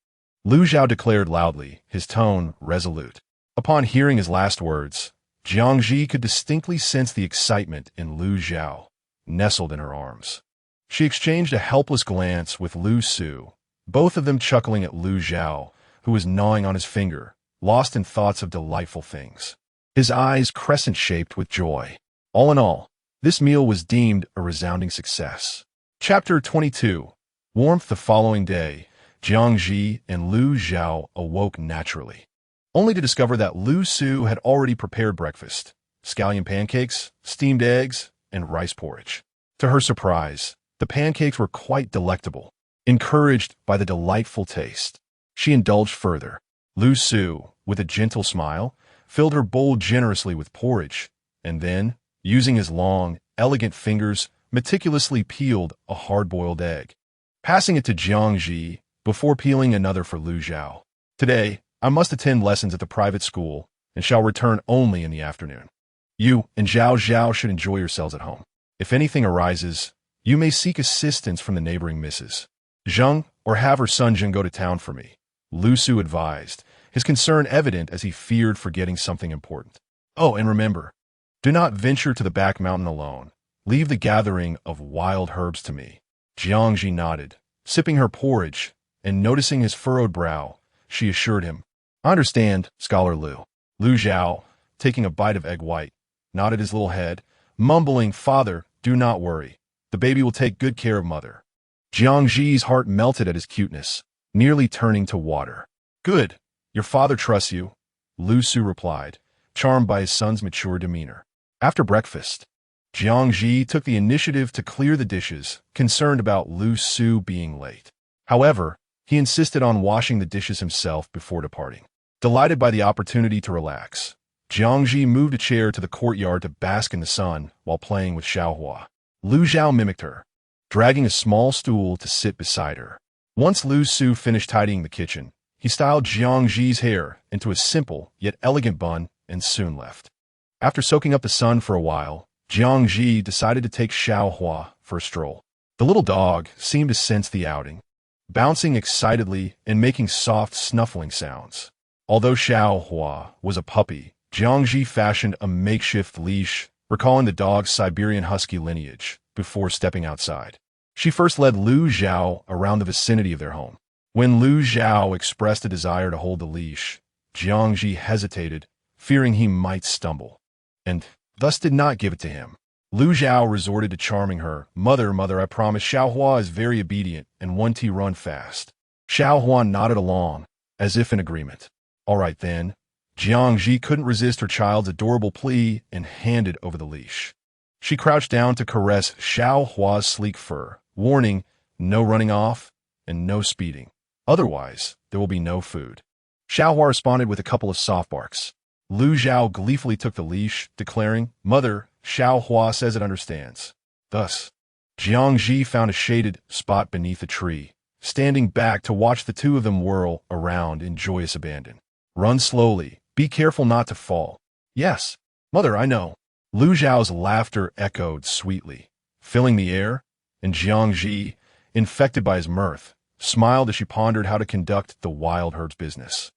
Lu Zhao declared loudly, his tone resolute. Upon hearing his last words, Jiang Zhi could distinctly sense the excitement in Lu Zhao, nestled in her arms. She exchanged a helpless glance with Lu Su, both of them chuckling at Lu Zhao, who was gnawing on his finger, lost in thoughts of delightful things. His eyes crescent-shaped with joy. All in all, this meal was deemed a resounding success. Chapter 22. Warmth. The following day, Jiang Zhi and Lu Zhao awoke naturally, only to discover that Lu Su had already prepared breakfast: scallion pancakes, steamed eggs, and rice porridge. To her surprise, the pancakes were quite delectable. Encouraged by the delightful taste, she indulged further. Lu Su, with a gentle smile, filled her bowl generously with porridge, and then, using his long, elegant fingers, meticulously peeled a hard-boiled egg, passing it to Jiang Zhi before peeling another for Lu Zhao. Today, I must attend lessons at the private school and shall return only in the afternoon. You and Zhao should enjoy yourselves at home. If anything arises, you may seek assistance from the neighboring misses Zheng, or have her son Zheng go to town for me, Lu Su advised, his concern evident as he feared forgetting something important. Oh, and remember, do not venture to the back mountain alone. Leave the gathering of wild herbs to me. Jiang Zhi nodded, sipping her porridge, and noticing his furrowed brow, she assured him, I understand, Scholar Lu. Lu Zhao, taking a bite of egg white, nodded his little head, mumbling, Father, do not worry. The baby will take good care of mother. Jiang Zhi's heart melted at his cuteness, nearly turning to water. Good. Your father trusts you, Lu Su replied, charmed by his son's mature demeanor. After breakfast, Jiang Zhi took the initiative to clear the dishes, concerned about Lu Su being late. However, he insisted on washing the dishes himself before departing. Delighted by the opportunity to relax, Jiang Zhi moved a chair to the courtyard to bask in the sun while playing with Xiaohua. Lu Zhao mimicked her, dragging a small stool to sit beside her. Once Lu Su finished tidying the kitchen, he styled Jiang Zhi's hair into a simple yet elegant bun and soon left. After soaking up the sun for a while, Jiang Zhi decided to take Xiaohua for a stroll. The little dog seemed to sense the outing, bouncing excitedly and making soft snuffling sounds. Although Xiaohua was a puppy, Jiang Zhi fashioned a makeshift leash, recalling the dog's Siberian Husky lineage, before stepping outside. She first led Lu Zhao around the vicinity of their home. When Lu Zhao expressed a desire to hold the leash, Jiang Zhi hesitated, fearing he might stumble, and thus did not give it to him. Lu Zhao resorted to charming her. Mother, mother, I promise. Xiao Hua is very obedient, and 1T run fast. Xiao Hua nodded along, as if in agreement. All right then. Jiang Zhi couldn't resist her child's adorable plea and handed over the leash. She crouched down to caress Xiao Hua's sleek fur, warning, no running off and no speeding. Otherwise, there will be no food. Xiao Hua responded with a couple of soft barks. Lu Zhao gleefully took the leash, declaring, Mother, Xiao Hua says it understands. Thus, Jiang Zhi found a shaded spot beneath a tree, standing back to watch the two of them whirl around in joyous abandon. Run slowly. Be careful not to fall. Yes, Mother, I know. Lu Zhao's laughter echoed sweetly, filling the air, and Jiang Zhi, infected by his mirth, smiled as she pondered how to conduct the wild herd's business.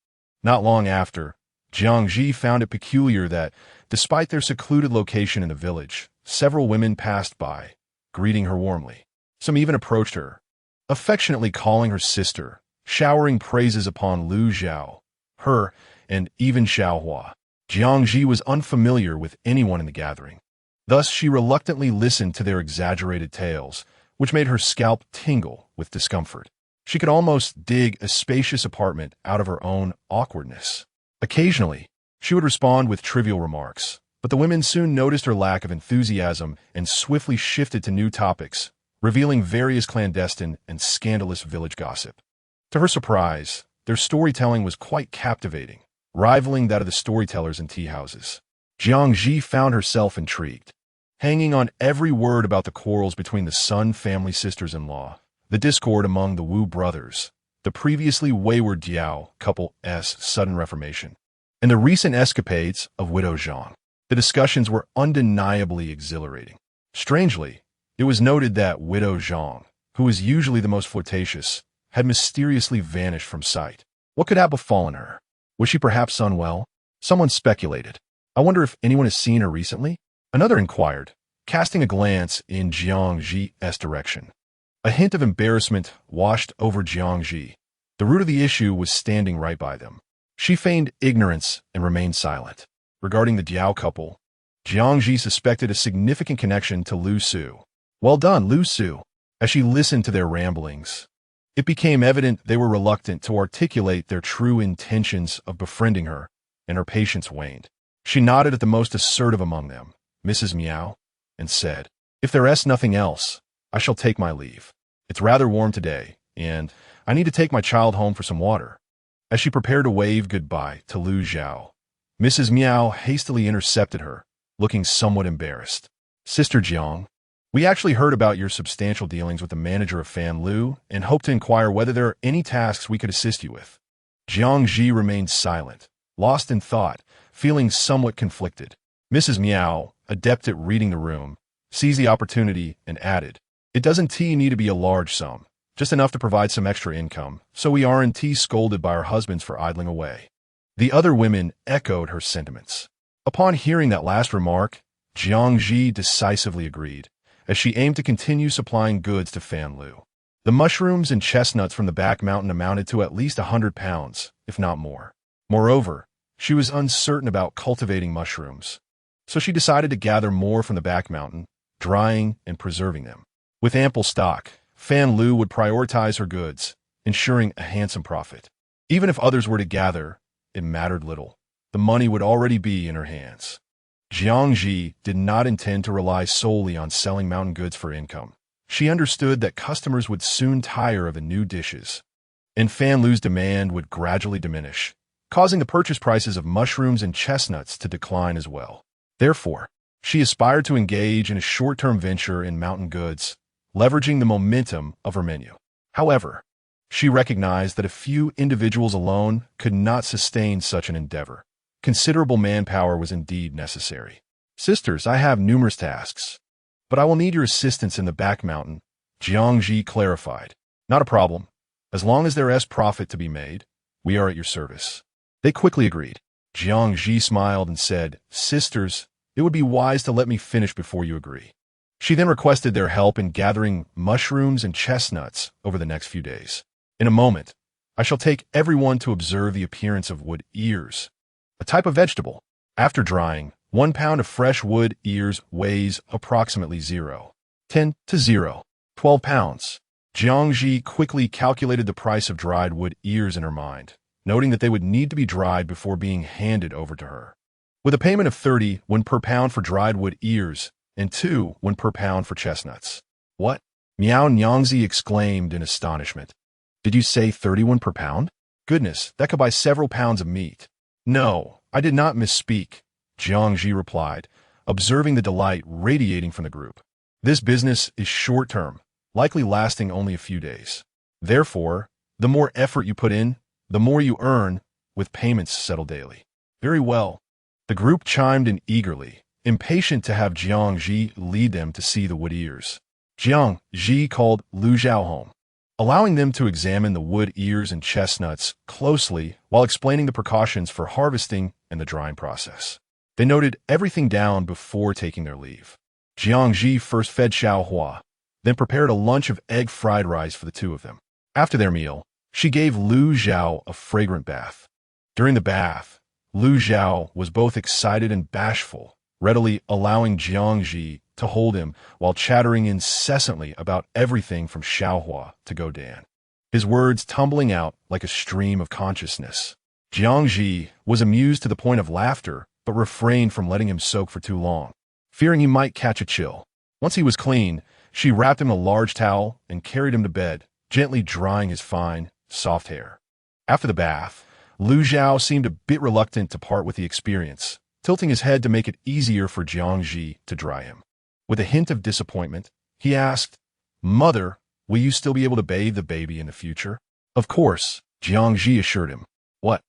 Not long after, Jiang Zhi found it peculiar that, despite their secluded location in the village, several women passed by, greeting her warmly. Some even approached her, affectionately calling her sister, showering praises upon Lu Zhao, her, and even Xiao Hua. Jiang Zhi was unfamiliar with anyone in the gathering. Thus, she reluctantly listened to their exaggerated tales, which made her scalp tingle with discomfort. She could almost dig a spacious apartment out of her own awkwardness. Occasionally, she would respond with trivial remarks, but the women soon noticed her lack of enthusiasm and swiftly shifted to new topics, revealing various clandestine and scandalous village gossip. To her surprise, their storytelling was quite captivating, rivaling that of the storytellers in tea houses. Jiang Zhi found herself intrigued, hanging on every word about the quarrels between the Sun family sisters-in-law, the discord among the Wu brothers, the previously wayward Diao couple's sudden reformation, and the recent escapades of Widow Zhang. The discussions were undeniably exhilarating. Strangely, it was noted that Widow Zhang, who was usually the most flirtatious, had mysteriously vanished from sight. What could have befallen her? Was she perhaps unwell? Someone speculated. I wonder if anyone has seen her recently? Another inquired, casting a glance in Jiang Zhi's direction. A hint of embarrassment washed over Jiang Zhi. The root of the issue was standing right by them. She feigned ignorance and remained silent. Regarding the Diao couple, Jiang Zhi suspected a significant connection to Lu Su. Well done, Lu Su. As she listened to their ramblings, it became evident they were reluctant to articulate their true intentions of befriending her, and her patience waned. She nodded at the most assertive among them, Mrs. Miao, and said, If there's nothing else, I shall take my leave. It's rather warm today, and I need to take my child home for some water. As she prepared to wave goodbye to Lu Zhao, Mrs. Miao hastily intercepted her, looking somewhat embarrassed. Sister Jiang, we actually heard about your substantial dealings with the manager of Fan Lu and hope to inquire whether there are any tasks we could assist you with. Jiang Zhi remained silent, lost in thought, feeling somewhat conflicted. Mrs. Miao, adept at reading the room, seized the opportunity and added, It doesn't need to be a large sum, just enough to provide some extra income, so we aren't scolded by our husbands for idling away. The other women echoed her sentiments. Upon hearing that last remark, Jiang Zhi decisively agreed, as she aimed to continue supplying goods to Fan Lu. The mushrooms and chestnuts from the back mountain amounted to at least 100 pounds, if not more. Moreover, she was uncertain about cultivating mushrooms, so she decided to gather more from the back mountain, drying and preserving them. With ample stock, Fan Lu would prioritize her goods, ensuring a handsome profit. Even if others were to gather, it mattered little. The money would already be in her hands. Jiang Zhi did not intend to rely solely on selling mountain goods for income. She understood that customers would soon tire of the new dishes, and Fan Lu's demand would gradually diminish, causing the purchase prices of mushrooms and chestnuts to decline as well. Therefore, she aspired to engage in a short-term venture in mountain goods, leveraging the momentum of her menu. However, she recognized that a few individuals alone could not sustain such an endeavor. Considerable manpower was indeed necessary. Sisters, I have numerous tasks, but I will need your assistance in the back mountain, Jiang Zhi clarified. Not a problem. As long as there is profit to be made, we are at your service. They quickly agreed. Jiang Zhi smiled and said, Sisters, it would be wise to let me finish before you agree. She then requested their help in gathering mushrooms and chestnuts over the next few days. In a moment, I shall take everyone to observe the appearance of wood ears, a type of vegetable. After drying, 1 pound of fresh wood ears weighs approximately 0.10 to 0.12 pounds. Jiang Zhi quickly calculated the price of dried wood ears in her mind, noting that they would need to be dried before being handed over to her. With a payment of 30 won per pound for dried wood ears and 2 won per pound for chestnuts. What? Miao Nyangzi exclaimed in astonishment. Did you say 31 per pound? Goodness, that could buy several pounds of meat. No, I did not misspeak, Jiang Zhi replied, observing the delight radiating from the group. This business is short-term, likely lasting only a few days. Therefore, the more effort you put in, the more you earn, with payments settled daily. Very well. The group chimed in eagerly, impatient to have Jiang Zhi lead them to see the wood ears. Jiang Zhi called Lu Zhao home, allowing them to examine the wood ears and chestnuts closely while explaining the precautions for harvesting and the drying process. They noted everything down before taking their leave. Jiang Zhi first fed Xiao Hua, then prepared a lunch of egg fried rice for the two of them. After their meal, she gave Lu Zhao a fragrant bath. During the bath, Lu Zhao was both excited and bashful, readily allowing Jiang Zhi to hold him while chattering incessantly about everything from Xiaohua to Godan, his words tumbling out like a stream of consciousness. Jiang Zhi was amused to the point of laughter, but refrained from letting him soak for too long, fearing he might catch a chill. Once he was clean, she wrapped him in a large towel and carried him to bed, gently drying his fine, soft hair. After the bath, Lu Zhao seemed a bit reluctant to part with the experience, tilting his head to make it easier for Jiang Zhi to dry him. With a hint of disappointment, he asked, "Mother, will you still be able to bathe the baby in the future?" "Of course," Jiang Zhi assured him. "What?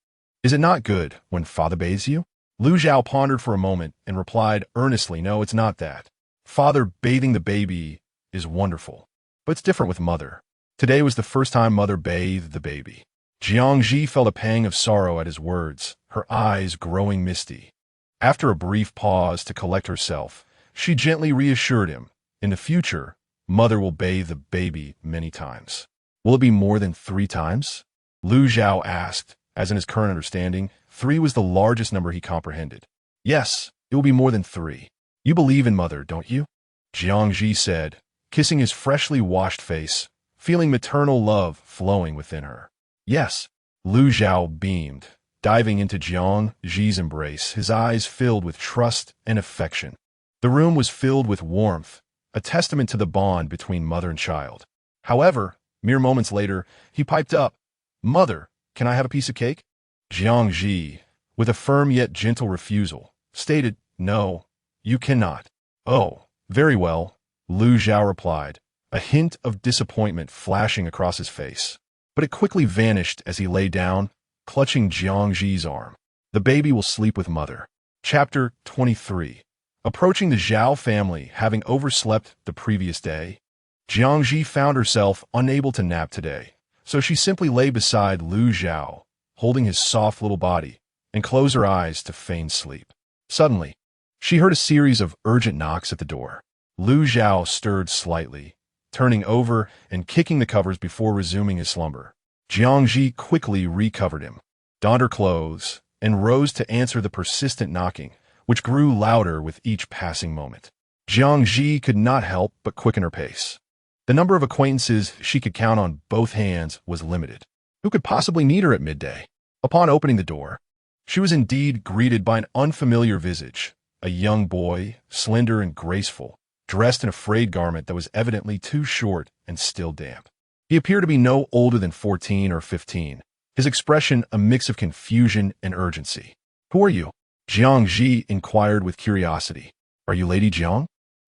Is it not good when father bathes you?" Lu Zhao pondered for a moment and replied earnestly, "No, it's not that. Father bathing the baby is wonderful, but it's different with mother. Today was the first time mother bathed the baby." Jiang Zhi felt a pang of sorrow at his words, her eyes growing misty. After a brief pause to collect herself, she gently reassured him, "In the future, mother will bathe the baby many times." "Will it be more than 3 times?" Lu Zhao asked, as in his current understanding, 3 was the largest number he comprehended. "Yes, it will be more than 3. You believe in mother, don't you?" Jiang Zhi said, kissing his freshly washed face, feeling maternal love flowing within her. "Yes." Lu Zhao beamed, diving into Jiang Zhi's embrace, his eyes filled with trust and affection. The room was filled with warmth, a testament to the bond between mother and child. However, mere moments later, he piped up, "Mother, can I have a piece of cake?" Jiang Zhi, with a firm yet gentle refusal, stated, "No, you cannot." "Oh, very well," Lu Zhao replied, a hint of disappointment flashing across his face. But it quickly vanished as he lay down, clutching Jiang Zhi's arm. The baby will sleep with mother. Chapter 23. Approaching the Zhao family, having overslept the previous day, Jiang Zhi found herself unable to nap today, so she simply lay beside Lu Zhao, holding his soft little body, and closed her eyes to feign sleep. Suddenly, she heard a series of urgent knocks at the door. Lu Zhao stirred slightly, turning over and kicking the covers before resuming his slumber. Jiang Zhi quickly recovered him, donned her clothes, and rose to answer the persistent knocking, which grew louder with each passing moment. Jiang Zhi could not help but quicken her pace. The number of acquaintances she could count on both hands was limited. Who could possibly need her at midday? Upon opening the door, she was indeed greeted by an unfamiliar visage, a young boy, slender and graceful, dressed in a frayed garment that was evidently too short and still damp. He appeared to be no older than 14 or 15, his expression a mix of confusion and urgency. "Who are you?" Jiang Zhi inquired with curiosity. "Are you Lady Jiang?"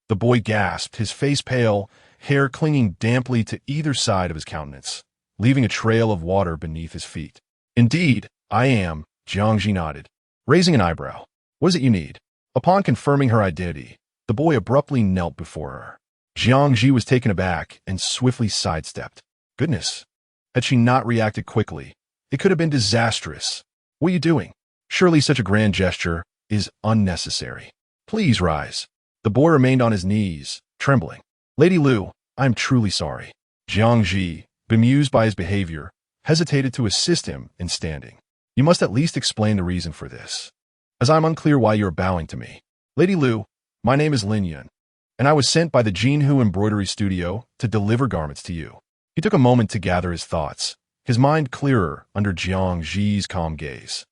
The boy gasped, his face pale, hair clinging damply to either side of his countenance, leaving a trail of water beneath his feet. "Indeed, I am," Jiang Zhi nodded, raising an eyebrow. "What is it you need?" Upon confirming her identity, the boy abruptly knelt before her. Jiang Zhi was taken aback and swiftly sidestepped. Goodness, had she not reacted quickly, it could have been disastrous. "What are you doing? Surely such a grand gesture is unnecessary. Please rise." The boy remained on his knees, trembling. "Lady Lu, I am truly sorry." Jiang Zhi, bemused by his behavior, hesitated to assist him in standing. "You must at least explain the reason for this, as I am unclear why you are bowing to me." Lady Lu, my name is Lin Yun, and I was sent by the Jiang Zhi embroidery studio to deliver garments to you. He took a moment to gather his thoughts, his mind clearer under Jiang Zhi's calm gaze.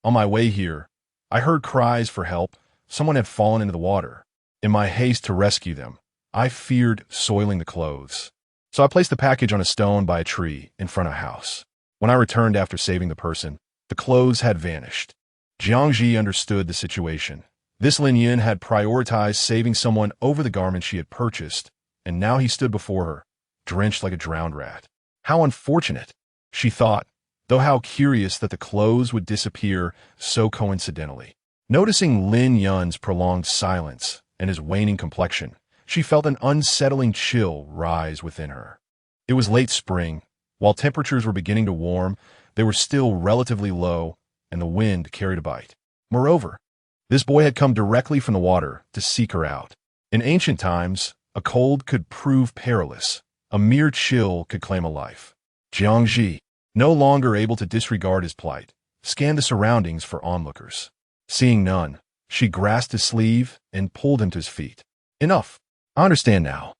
On my way here, I heard cries for help. Someone had fallen into the water. In my haste to rescue them, I feared soiling the clothes. So I placed the package on a stone by a tree in front of a house. When I returned after saving the person, the clothes had vanished. Jiang Zhi understood the situation. This Lin Yun had prioritized saving someone over the garment she had purchased, and now he stood before her, drenched like a drowned rat. How unfortunate, she thought, though how curious that the clothes would disappear so coincidentally. Noticing Lin Yun's prolonged silence and his waning complexion, she felt an unsettling chill rise within her. It was late spring. While temperatures were beginning to warm, they were still relatively low, and the wind carried a bite. Moreover, this boy had come directly from the water to seek her out. In ancient times, a cold could prove perilous. A mere chill could claim a life. Jiang Zhi, no longer able to disregard his plight, scanned the surroundings for onlookers. Seeing none, she grasped his sleeve and pulled him to his feet. Enough. I understand now.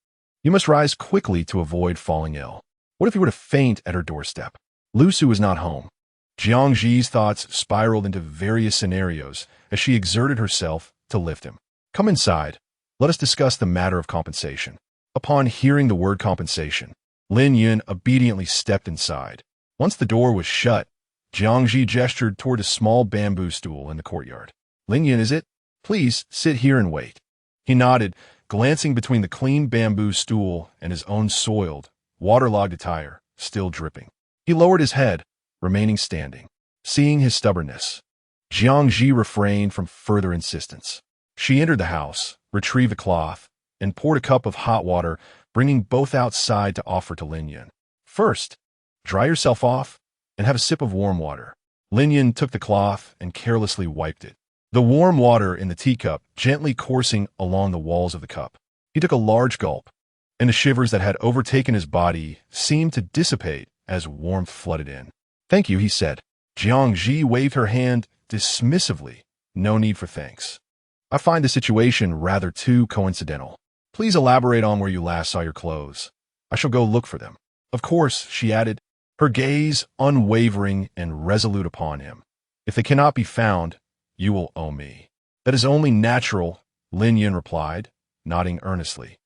You must rise quickly to avoid falling ill. What if you were to faint at her doorstep? Lu Su is not home. Jiang Zhi's thoughts spiraled into various scenarios as she exerted herself to lift him. Come inside. Let us discuss the matter of compensation. Upon hearing the word compensation, Lin Yun obediently stepped inside. Once the door was shut, Jiang Zhi gestured toward a small bamboo stool in the courtyard. Lin Yun, is it? Please sit here and wait. He nodded, glancing between the clean bamboo stool and his own soiled, waterlogged attire, still dripping. He lowered his head, remaining standing. Seeing his stubbornness, Jiang Zhi refrained from further insistence. She entered the house, retrieved a cloth, and poured a cup of hot water, bringing both outside to offer to Lin Yun. First, dry yourself off and have a sip of warm water. Lin Yun took the cloth and carelessly wiped it. The warm water in the teacup gently coursing along the walls of the cup. He took a large gulp, and the shivers that had overtaken his body seemed to dissipate as warmth flooded in. Thank you, he said. Jiang Zhi waved her hand dismissively. No need for thanks. I find the situation rather too coincidental. Please elaborate on where you last saw your clothes. I shall go look for them. Of course, she added, her gaze unwavering and resolute upon him. If they cannot be found, you will owe me. That is only natural, Lin Yun replied, nodding earnestly.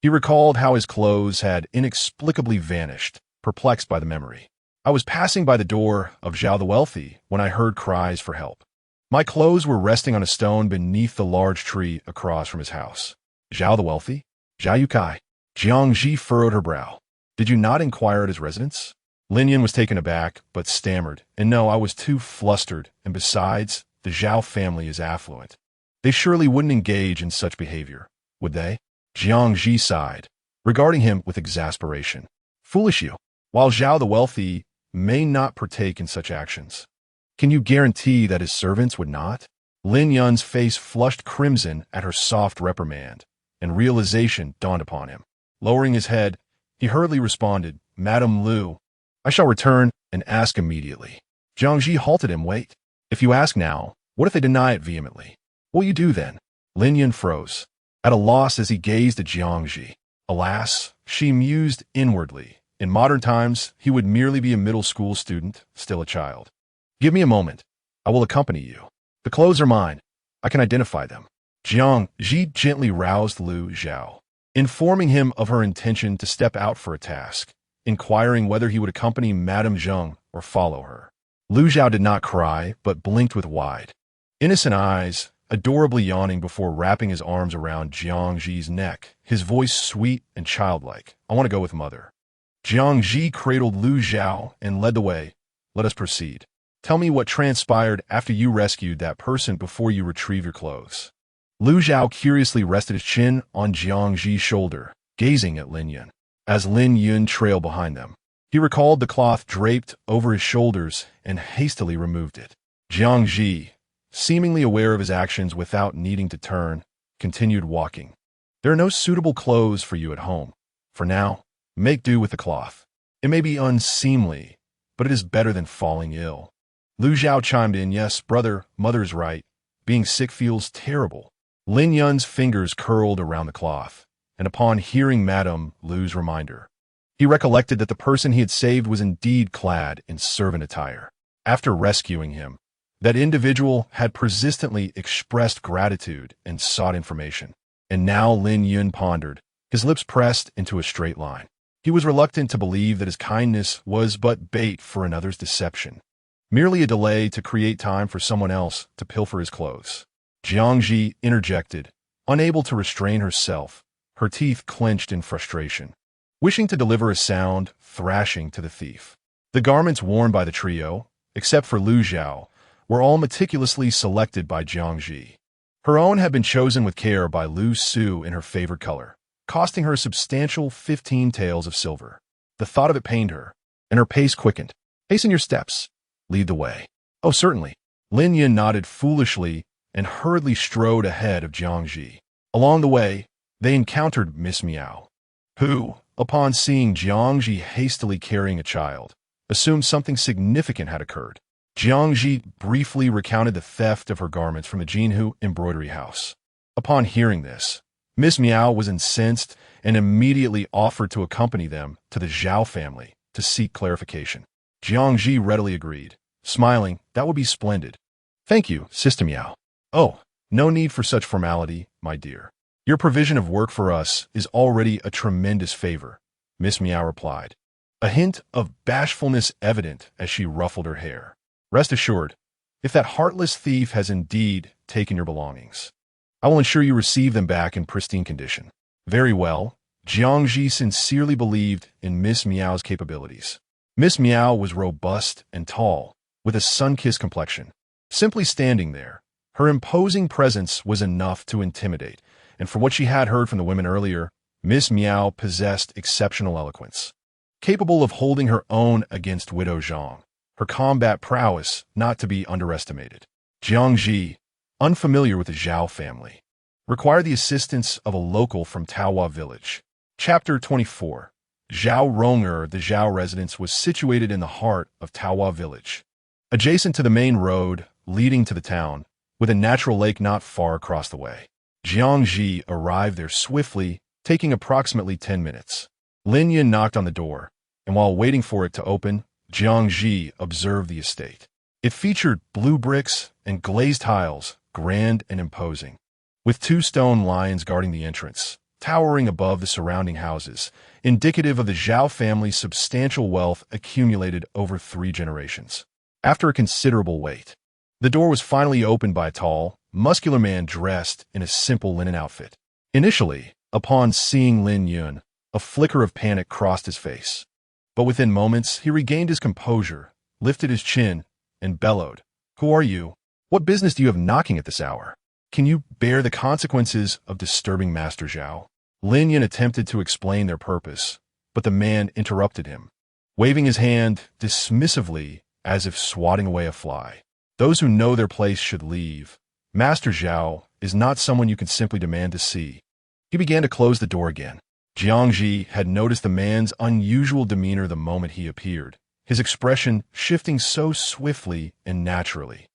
He recalled how his clothes had inexplicably vanished, perplexed by the memory. I was passing by the door of Zhao the Wealthy when I heard cries for help. My clothes were resting on a stone beneath the large tree across from his house. Zhao the Wealthy? Zhao Yukai. Jiang Zhi furrowed her brow. Did you not inquire at his residence? Lin Yun was taken aback, but stammered, and no, I was too flustered, and besides, the Zhao family is affluent. They surely wouldn't engage in such behavior, would they? Jiang Zhi sighed, regarding him with exasperation. Foolish you. While Zhao the Wealthy may not partake in such actions, can you guarantee that his servants would not? Lin Yun's face flushed crimson at her soft reprimand, and realization dawned upon him. Lowering his head, he hurriedly responded, Madam Lu, I shall return and ask immediately. Jiang Zhi halted him. Wait. If you ask now, what if they deny it vehemently? What will you do then? Lin Yun froze, at a loss as he gazed at Jiang Zhi. Alas, she mused inwardly. In modern times, he would merely be a middle school student, still a child. Give me a moment. I will accompany you. The clothes are mine. I can identify them. Jiang Zhi gently roused Lu Zhao, informing him of her intention to step out for a task, inquiring whether he would accompany Madame Zheng or follow her. Lu Zhao did not cry, but blinked with wide, innocent eyes, adorably yawning before wrapping his arms around Jiang Zhi's neck, his voice sweet and childlike. I want to go with Mother. Jiang Zhi cradled Lu Zhao and led the way. Let us proceed. Tell me what transpired after you rescued that person before you retrieve your clothes. Lu Zhao curiously rested his chin on Jiang Zhi's shoulder, gazing at Lin Yun. As Lin Yun trailed behind them, he recalled the cloth draped over his shoulders and hastily removed it. Jiang Zhi, seemingly aware of his actions without needing to turn, continued walking. There are no suitable clothes for you at home. For now, make do with the cloth. It may be unseemly, but it is better than falling ill. Lu Zhao chimed in, yes, brother, mother's right. Being sick feels terrible. Lin Yun's fingers curled around the cloth, and upon hearing Madame Lu's reminder, he recollected that the person he had saved was indeed clad in servant attire. After rescuing him, that individual had persistently expressed gratitude and sought information. And now Lin Yun pondered, his lips pressed into a straight line. He was reluctant to believe that his kindness was but bait for another's deception, merely a delay to create time for someone else to pilfer his clothes. Jiang Zhi interjected, unable to restrain herself, her teeth clenched in frustration, wishing to deliver a sound thrashing to the thief. The garments worn by the trio, except for Lu Zhao, were all meticulously selected by Jiang Zhi. Her own had been chosen with care by Lu Su in her favorite color, costing her a substantial 15 taels of silver. The thought of it pained her, and her pace quickened. Hasten your steps. Lead the way. Oh, certainly. Lin Yun nodded foolishly and hurriedly strode ahead of Jiang Zhi. Along the way, they encountered Miss Miao, who, upon seeing Jiang Zhi hastily carrying a child, assumed something significant had occurred. Jiang Zhi briefly recounted the theft of her garments from the Jinhu embroidery house. Upon hearing this, Miss Miao was incensed and immediately offered to accompany them to the Zhao family to seek clarification. Jiang Zhi readily agreed, smiling, that would be splendid. Thank you, Sister Miao. Oh, no need for such formality, my dear. Your provision of work for us is already a tremendous favor, Miss Miao replied, a hint of bashfulness evident as she ruffled her hair. Rest assured, if that heartless thief has indeed taken your belongings, I will ensure you receive them back in pristine condition. Very well. Jiang Zhi sincerely believed in Miss Miao's capabilities. Miss Miao was robust and tall, with a sun-kissed complexion. Simply standing there, her imposing presence was enough to intimidate, and from what she had heard from the women earlier, Miss Miao possessed exceptional eloquence. Capable of holding her own against Widow Zhang, her combat prowess not to be underestimated. Jiang Zhi, unfamiliar with the Zhao family, required the assistance of a local from Taohua village. Chapter 24. Zhao Ronger. The Zhao residence was situated in the heart of Taohua village, adjacent to the main road leading to the town, with a natural lake not far across the way. Jiang Zhi arrived there swiftly, taking approximately 10 minutes. Lin Yun knocked on the door, and while waiting for it to open, Jiang Zhi observed the estate. It featured blue bricks and glazed tiles, grand and imposing, with 2 stone lions guarding the entrance, towering above the surrounding houses, indicative of the Zhao family's substantial wealth accumulated over 3 generations. After a considerable wait, the door was finally opened by a tall, muscular man dressed in a simple linen outfit. Initially, upon seeing Lin Yun, a flicker of panic crossed his face. But within moments, he regained his composure, lifted his chin, and bellowed, "Who are you? What business do you have knocking at this hour? Can you bear the consequences of disturbing Master Zhao?" Lin Yun attempted to explain their purpose, but the man interrupted him, waving his hand dismissively as if swatting away a fly. "Those who know their place should leave. Master Zhao is not someone you can simply demand to see." He began to close the door again. Jiang Zhi had noticed the man's unusual demeanor the moment he appeared, his expression shifting so swiftly and naturally,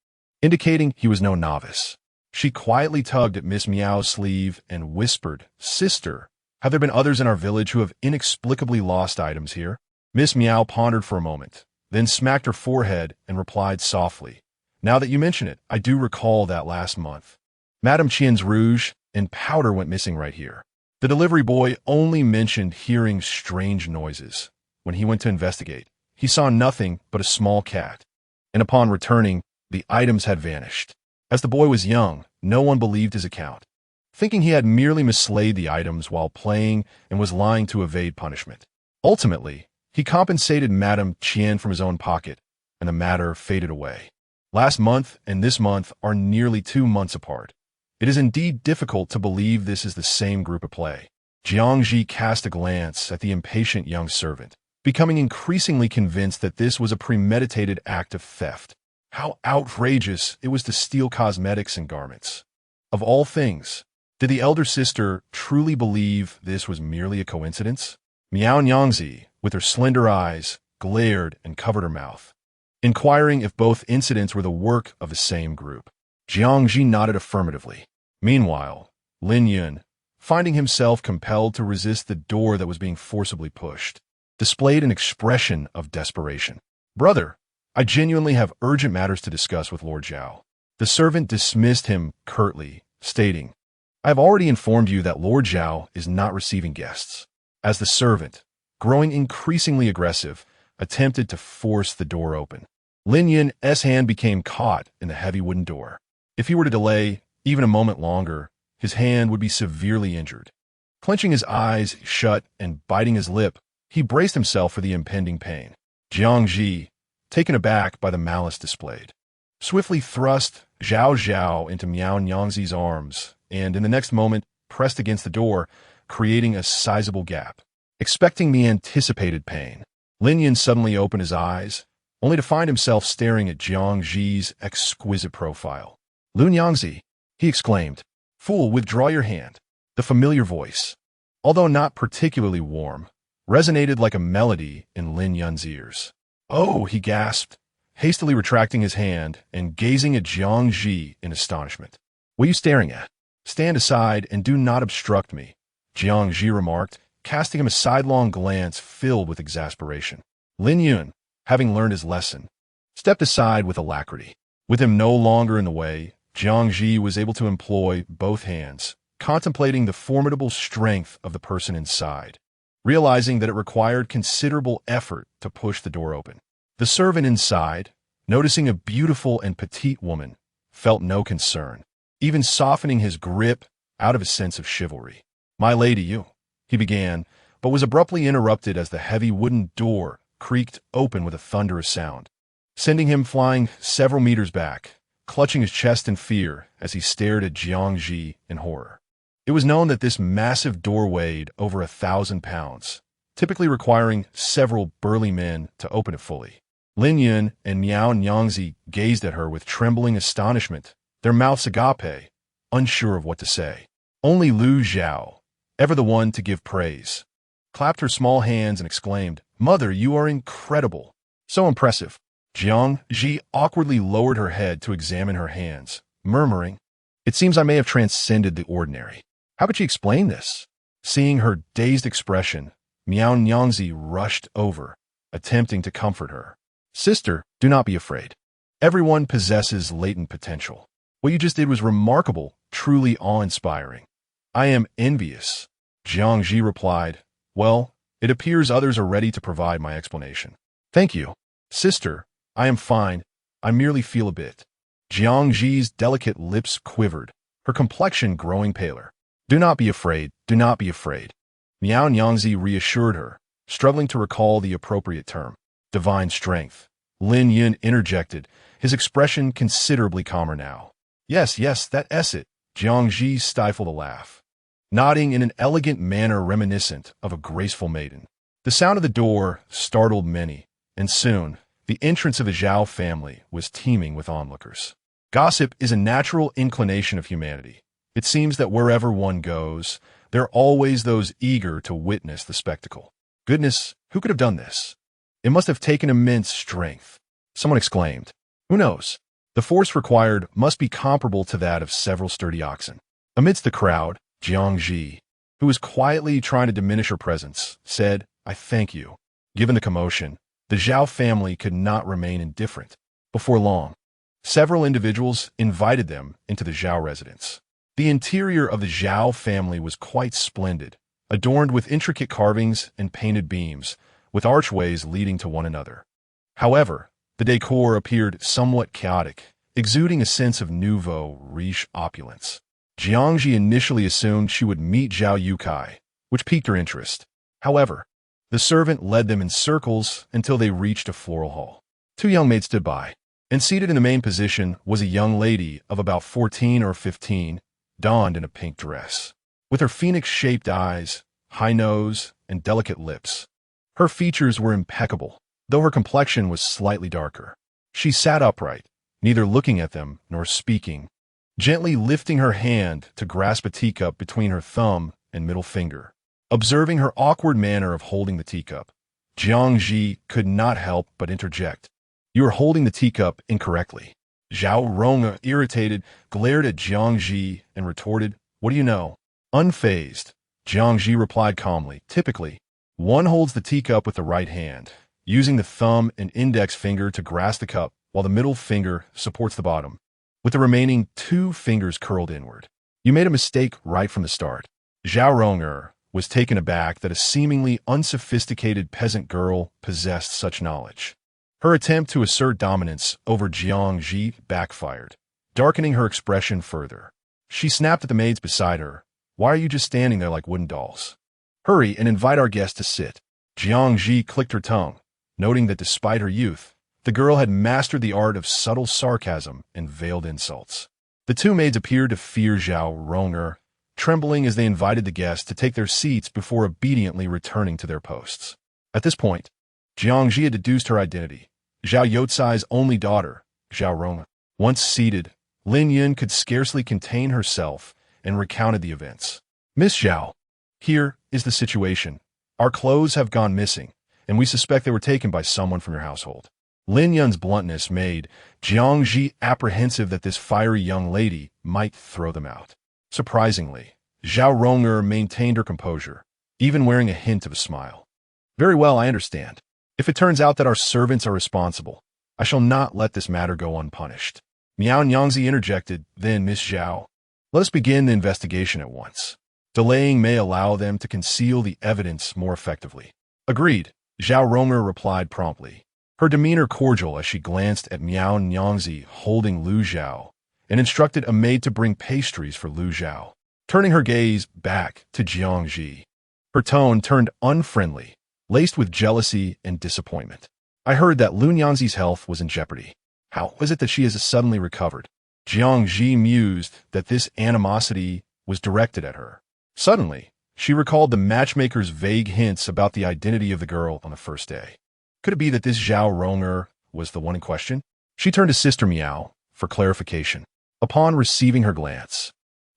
indicating he was no novice. She quietly tugged at Miss Miao's sleeve and whispered, "Sister, have there been others in our village who have inexplicably lost items here?" Miss Miao pondered for a moment, then smacked her forehead and replied softly, "Now that you mention it, I do recall that last month. Madame Qian's rouge and powder went missing right here. The delivery boy only mentioned hearing strange noises. When he went to investigate, he saw nothing but a small cat, and upon returning, the items had vanished. As the boy was young, no one believed his account, thinking he had merely mislaid the items while playing and was lying to evade punishment. Ultimately, he compensated Madame Qian from his own pocket, and the matter faded away. Last month and this month are nearly 2 months apart. It is indeed difficult to believe this is the same group at play." Jiang Zhi cast a glance at the impatient young servant, becoming increasingly convinced that this was a premeditated act of theft. How outrageous it was to steal cosmetics and garments. Of all things, did the elder sister truly believe this was merely a coincidence? Miao Nyangzi, with her slender eyes, glared and covered her mouth, inquiring if both incidents were the work of the same group. Jiang Zhi nodded affirmatively. Meanwhile, Lin Yun, finding himself compelled to resist the door that was being forcibly pushed, displayed an expression of desperation. "Brother, I genuinely have urgent matters to discuss with Lord Zhao." The servant dismissed him curtly, stating, "I have already informed you that Lord Zhao is not receiving guests." As the servant, growing increasingly aggressive, attempted to force the door open, Lin Yun's hand became caught in the heavy wooden door. If he were to delay even a moment longer, his hand would be severely injured. Clenching his eyes shut and biting his lip, he braced himself for the impending pain. Jiang Zhi, taken aback by the malice displayed, swiftly thrust Zhao into Miao Nyangzi's arms and, in the next moment, pressed against the door, creating a sizable gap. Expecting the anticipated pain, Lin Yun suddenly opened his eyes, only to find himself staring at Jiang Zhi's exquisite profile. "Lu Nyangzi," he exclaimed. "Fool, withdraw your hand." The familiar voice, although not particularly warm, resonated like a melody in Lin Yun's ears. "Oh," he gasped, hastily retracting his hand and gazing at Jiang Zhi in astonishment. "What are you staring at? Stand aside and do not obstruct me," Jiang Zhi remarked, casting him a sidelong glance filled with exasperation. Lin Yun, having learned his lesson, stepped aside with alacrity. With him no longer in the way, Jiang Zhi was able to employ both hands, contemplating the formidable strength of the person inside, realizing that it required considerable effort to push the door open. The servant inside, noticing a beautiful and petite woman, felt no concern, even softening his grip out of a sense of chivalry. "My lady, you," he began, but was abruptly interrupted as the heavy wooden door creaked open with a thunderous sound, sending him flying several meters back, clutching his chest in fear as he stared at Jiang Zhi in horror. It was known that this massive door weighed over 1,000 pounds, typically requiring several burly men to open it fully. Lin Yun and Miao Nyangzi gazed at her with trembling astonishment, their mouths agape, unsure of what to say. Only Lu Zhao, ever the one to give praise, clapped her small hands and exclaimed, "Mother, you are incredible. So impressive." Jiang Zhi awkwardly lowered her head to examine her hands, murmuring, "It seems I may have transcended the ordinary. How could she explain this?" Seeing her dazed expression, Miao Nyangzi rushed over, attempting to comfort her. "Sister, do not be afraid. Everyone possesses latent potential. What you just did was remarkable, truly awe-inspiring." "I am envious," Jiang Zhi replied. "Well, it appears others are ready to provide my explanation." "Thank you. Sister, I am fine. I merely feel a bit." Jiang Zhi's delicate lips quivered, her complexion growing paler. "Do not be afraid. Do not be afraid." Miao Nyangzi reassured her, struggling to recall the appropriate term. "Divine strength." Lin Yun interjected, his expression considerably calmer now. Yes, that's it." Jiang Zhi stifled a laugh, nodding in an elegant manner reminiscent of a graceful maiden. The sound of the door startled many, and soon, the entrance of the Zhao family was teeming with onlookers. Gossip is a natural inclination of humanity. It seems that wherever one goes, there are always those eager to witness the spectacle. "Goodness, who could have done this? It must have taken immense strength," someone exclaimed. "Who knows? The force required must be comparable to that of several sturdy oxen." Amidst the crowd, Jiang Zhi, who was quietly trying to diminish her presence, said, "I thank you." Given the commotion, the Zhao family could not remain indifferent. Before long, several individuals invited them into the Zhao residence. The interior of the Zhao family was quite splendid, adorned with intricate carvings and painted beams, with archways leading to one another. However, the decor appeared somewhat chaotic, exuding a sense of nouveau riche opulence. Jiang Zhi initially assumed she would meet Zhao Yukai, which piqued her interest. However, the servant led them in circles until they reached a floral hall. Two young maids stood by, and seated in the main position was a young lady of about 14 or 15, donned in a pink dress. With her phoenix-shaped eyes, high nose, and delicate lips, her features were impeccable, though her complexion was slightly darker. She sat upright, neither looking at them nor speaking, gently lifting her hand to grasp a teacup between her thumb and middle finger. Observing her awkward manner of holding the teacup, Jiang Zhi could not help but interject. "You are holding the teacup incorrectly." Zhao Rong, irritated, glared at Jiang Zhi and retorted, "What do you know?" Unfazed, Jiang Zhi replied calmly, "Typically, one holds the teacup with the right hand, using the thumb and index finger to grasp the cup, while the middle finger supports the bottom, with the remaining two fingers curled inward. You made a mistake right from the start." Zhao Rong was taken aback that a seemingly unsophisticated peasant girl possessed such knowledge. Her attempt to assert dominance over Jiang Zhi backfired, darkening her expression further. She snapped at the maids beside her. "Why are you just standing there like wooden dolls? Hurry and invite our guest to sit." Jiang Zhi clicked her tongue, noting that despite her youth, the girl had mastered the art of subtle sarcasm and veiled insults. The two maids appeared to fear Zhao Rong, trembling as they invited the guests to take their seats before obediently returning to their posts. At this point, Jiang Zhi had deduced her identity. Zhao Youcai's only daughter, Zhao Rong. Once seated, Lin Yun could scarcely contain herself and recounted the events. "Miss Zhao, here is the situation. Our clothes have gone missing, and we suspect they were taken by someone from your household." Lin Yun's bluntness made Jiang Zhi apprehensive that this fiery young lady might throw them out. Surprisingly, Zhao Rong maintained her composure, even wearing a hint of a smile. "Very well, I understand. If it turns out that our servants are responsible, I shall not let this matter go unpunished." Miao Nyangzi interjected, "Then, Miss Zhao, let us begin the investigation at once. Delaying may allow them to conceal the evidence more effectively." "Agreed," Zhao Rong replied promptly, her demeanor cordial as she glanced at Miao Nyangzi holding Lu Zhao and instructed a maid to bring pastries for Lu Zhao. Turning her gaze back to Jiang Zhi, her tone turned unfriendly, laced with jealousy and disappointment. "I heard that Lu Nyangzi's health was in jeopardy. How is it that she has suddenly recovered?" Jiang Zhi mused that this animosity was directed at her. Suddenly, she recalled the matchmaker's vague hints about the identity of the girl on the first day. Could it be that this Zhao Rong was the one in question? She turned to Sister Miao for clarification. Upon receiving her glance,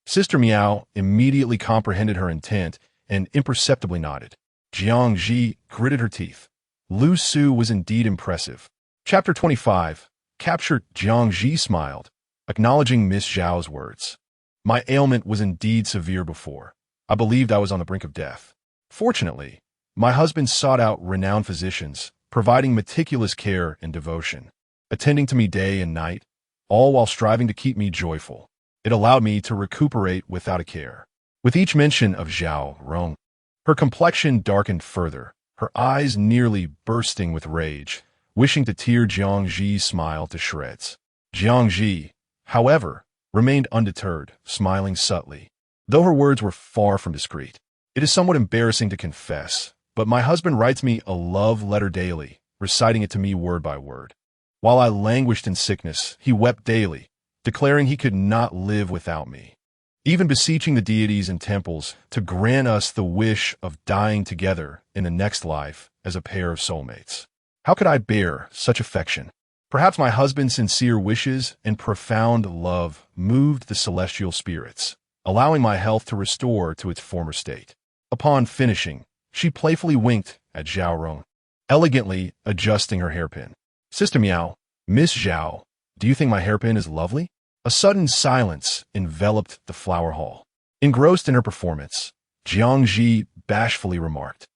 Sister Miao immediately comprehended her intent and imperceptibly nodded. Jiang Zhi gritted her teeth. Lu Su was indeed impressive. Chapter 25. Captured. Jiang Zhi smiled, acknowledging Miss Zhao's words. "My ailment was indeed severe before. I believed I was on the brink of death. Fortunately, my husband sought out renowned physicians, providing meticulous care and devotion, attending to me day and night, all while striving to keep me joyful. It allowed me to recuperate without a care." With each mention of Zhao Rong, her complexion darkened further, her eyes nearly bursting with rage, wishing to tear Jiang Zhi's smile to shreds. Jiang Zhi, however, remained undeterred, smiling subtly, though her words were far from discreet. "It is somewhat embarrassing to confess, but my husband writes me a love letter daily, reciting it to me word by word. While I languished in sickness, he wept daily, declaring he could not live without me, even beseeching the deities and temples to grant us the wish of dying together in the next life as a pair of soulmates. How could I bear such affection? Perhaps my husband's sincere wishes and profound love moved the celestial spirits, allowing my health to restore to its former state." Upon finishing, she playfully winked at Zhao Rong, elegantly adjusting her hairpin. "Sister Miao, Miss Zhao, do you think my hairpin is lovely?" A sudden silence enveloped the flower hall. Engrossed in her performance, Jiang Zhi bashfully remarked,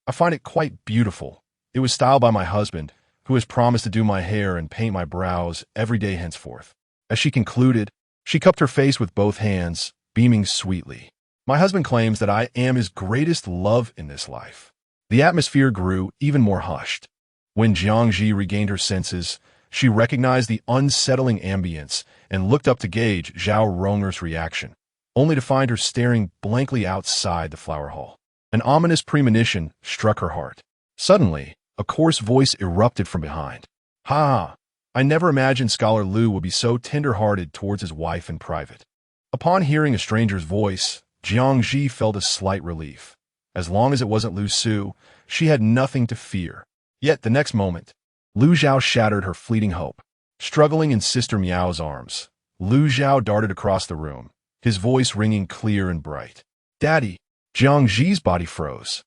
"I find it quite beautiful. It was styled by my husband, who has promised to do my hair and paint my brows every day henceforth." As she concluded, she cupped her face with both hands, beaming sweetly. "My husband claims that I am his greatest love in this life." The atmosphere grew even more hushed. When Jiang Zhi regained her senses, she recognized the unsettling ambience and looked up to gauge Zhao Rong's reaction, only to find her staring blankly outside the flower hall. An ominous premonition struck her heart. Suddenly, a coarse voice erupted from behind. "Ha! I never imagined Scholar Lu would be so tender-hearted towards his wife in private." Upon hearing a stranger's voice, Jiang Zhi felt a slight relief. As long as it wasn't Lu Su, she had nothing to fear. Yet the next moment, Lu Zhao shattered her fleeting hope. Struggling in Sister Miao's arms, Lu Zhao darted across the room, his voice ringing clear and bright. "Daddy!" Jiang Zhi's body froze,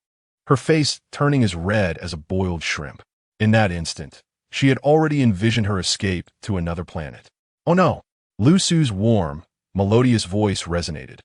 her face turning as red as a boiled shrimp. In that instant, she had already envisioned her escape to another planet. Oh no! Lu Su's warm, melodious voice resonated,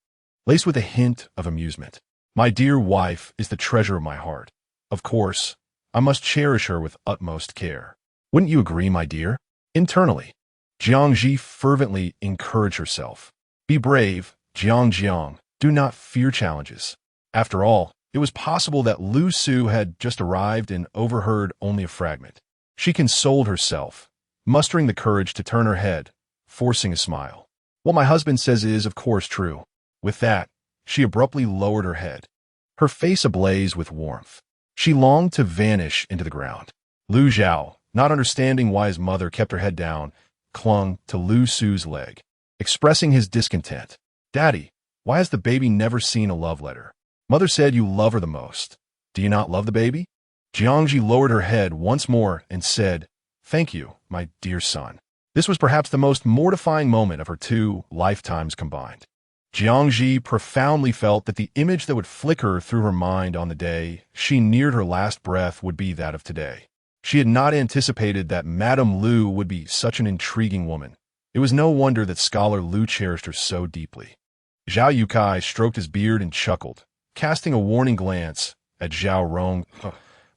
laced with a hint of amusement. My dear wife is the treasure of my heart. Of course, I must cherish her with utmost care. Wouldn't you agree, my dear? Internally, Jiang Zhi fervently encouraged herself. Be brave, Jiang. Do not fear challenges. After all, it was possible that Lu Su had just arrived and overheard only a fragment. She consoled herself, mustering the courage to turn her head, forcing a smile. What my husband says is, of course, true. With that, she abruptly lowered her head, her face ablaze with warmth. She longed to vanish into the ground. Lu Zhao, not understanding why his mother kept her head down, clung to Lu Su's leg, expressing his discontent. Daddy, why has the baby never seen a love letter? Mother said you love her the most. Do you not love the baby? Jiang Zhi lowered her head once more and said, Thank you, my dear son. This was perhaps the most mortifying moment of her 2 lifetimes combined. Jiang Zhi profoundly felt that the image that would flicker through her mind on the day she neared her last breath would be that of today. She had not anticipated that Madame Lu would be such an intriguing woman. It was no wonder that scholar Lu cherished her so deeply. Zhao Yukai stroked his beard and chuckled, casting a warning glance at Zhao Rong,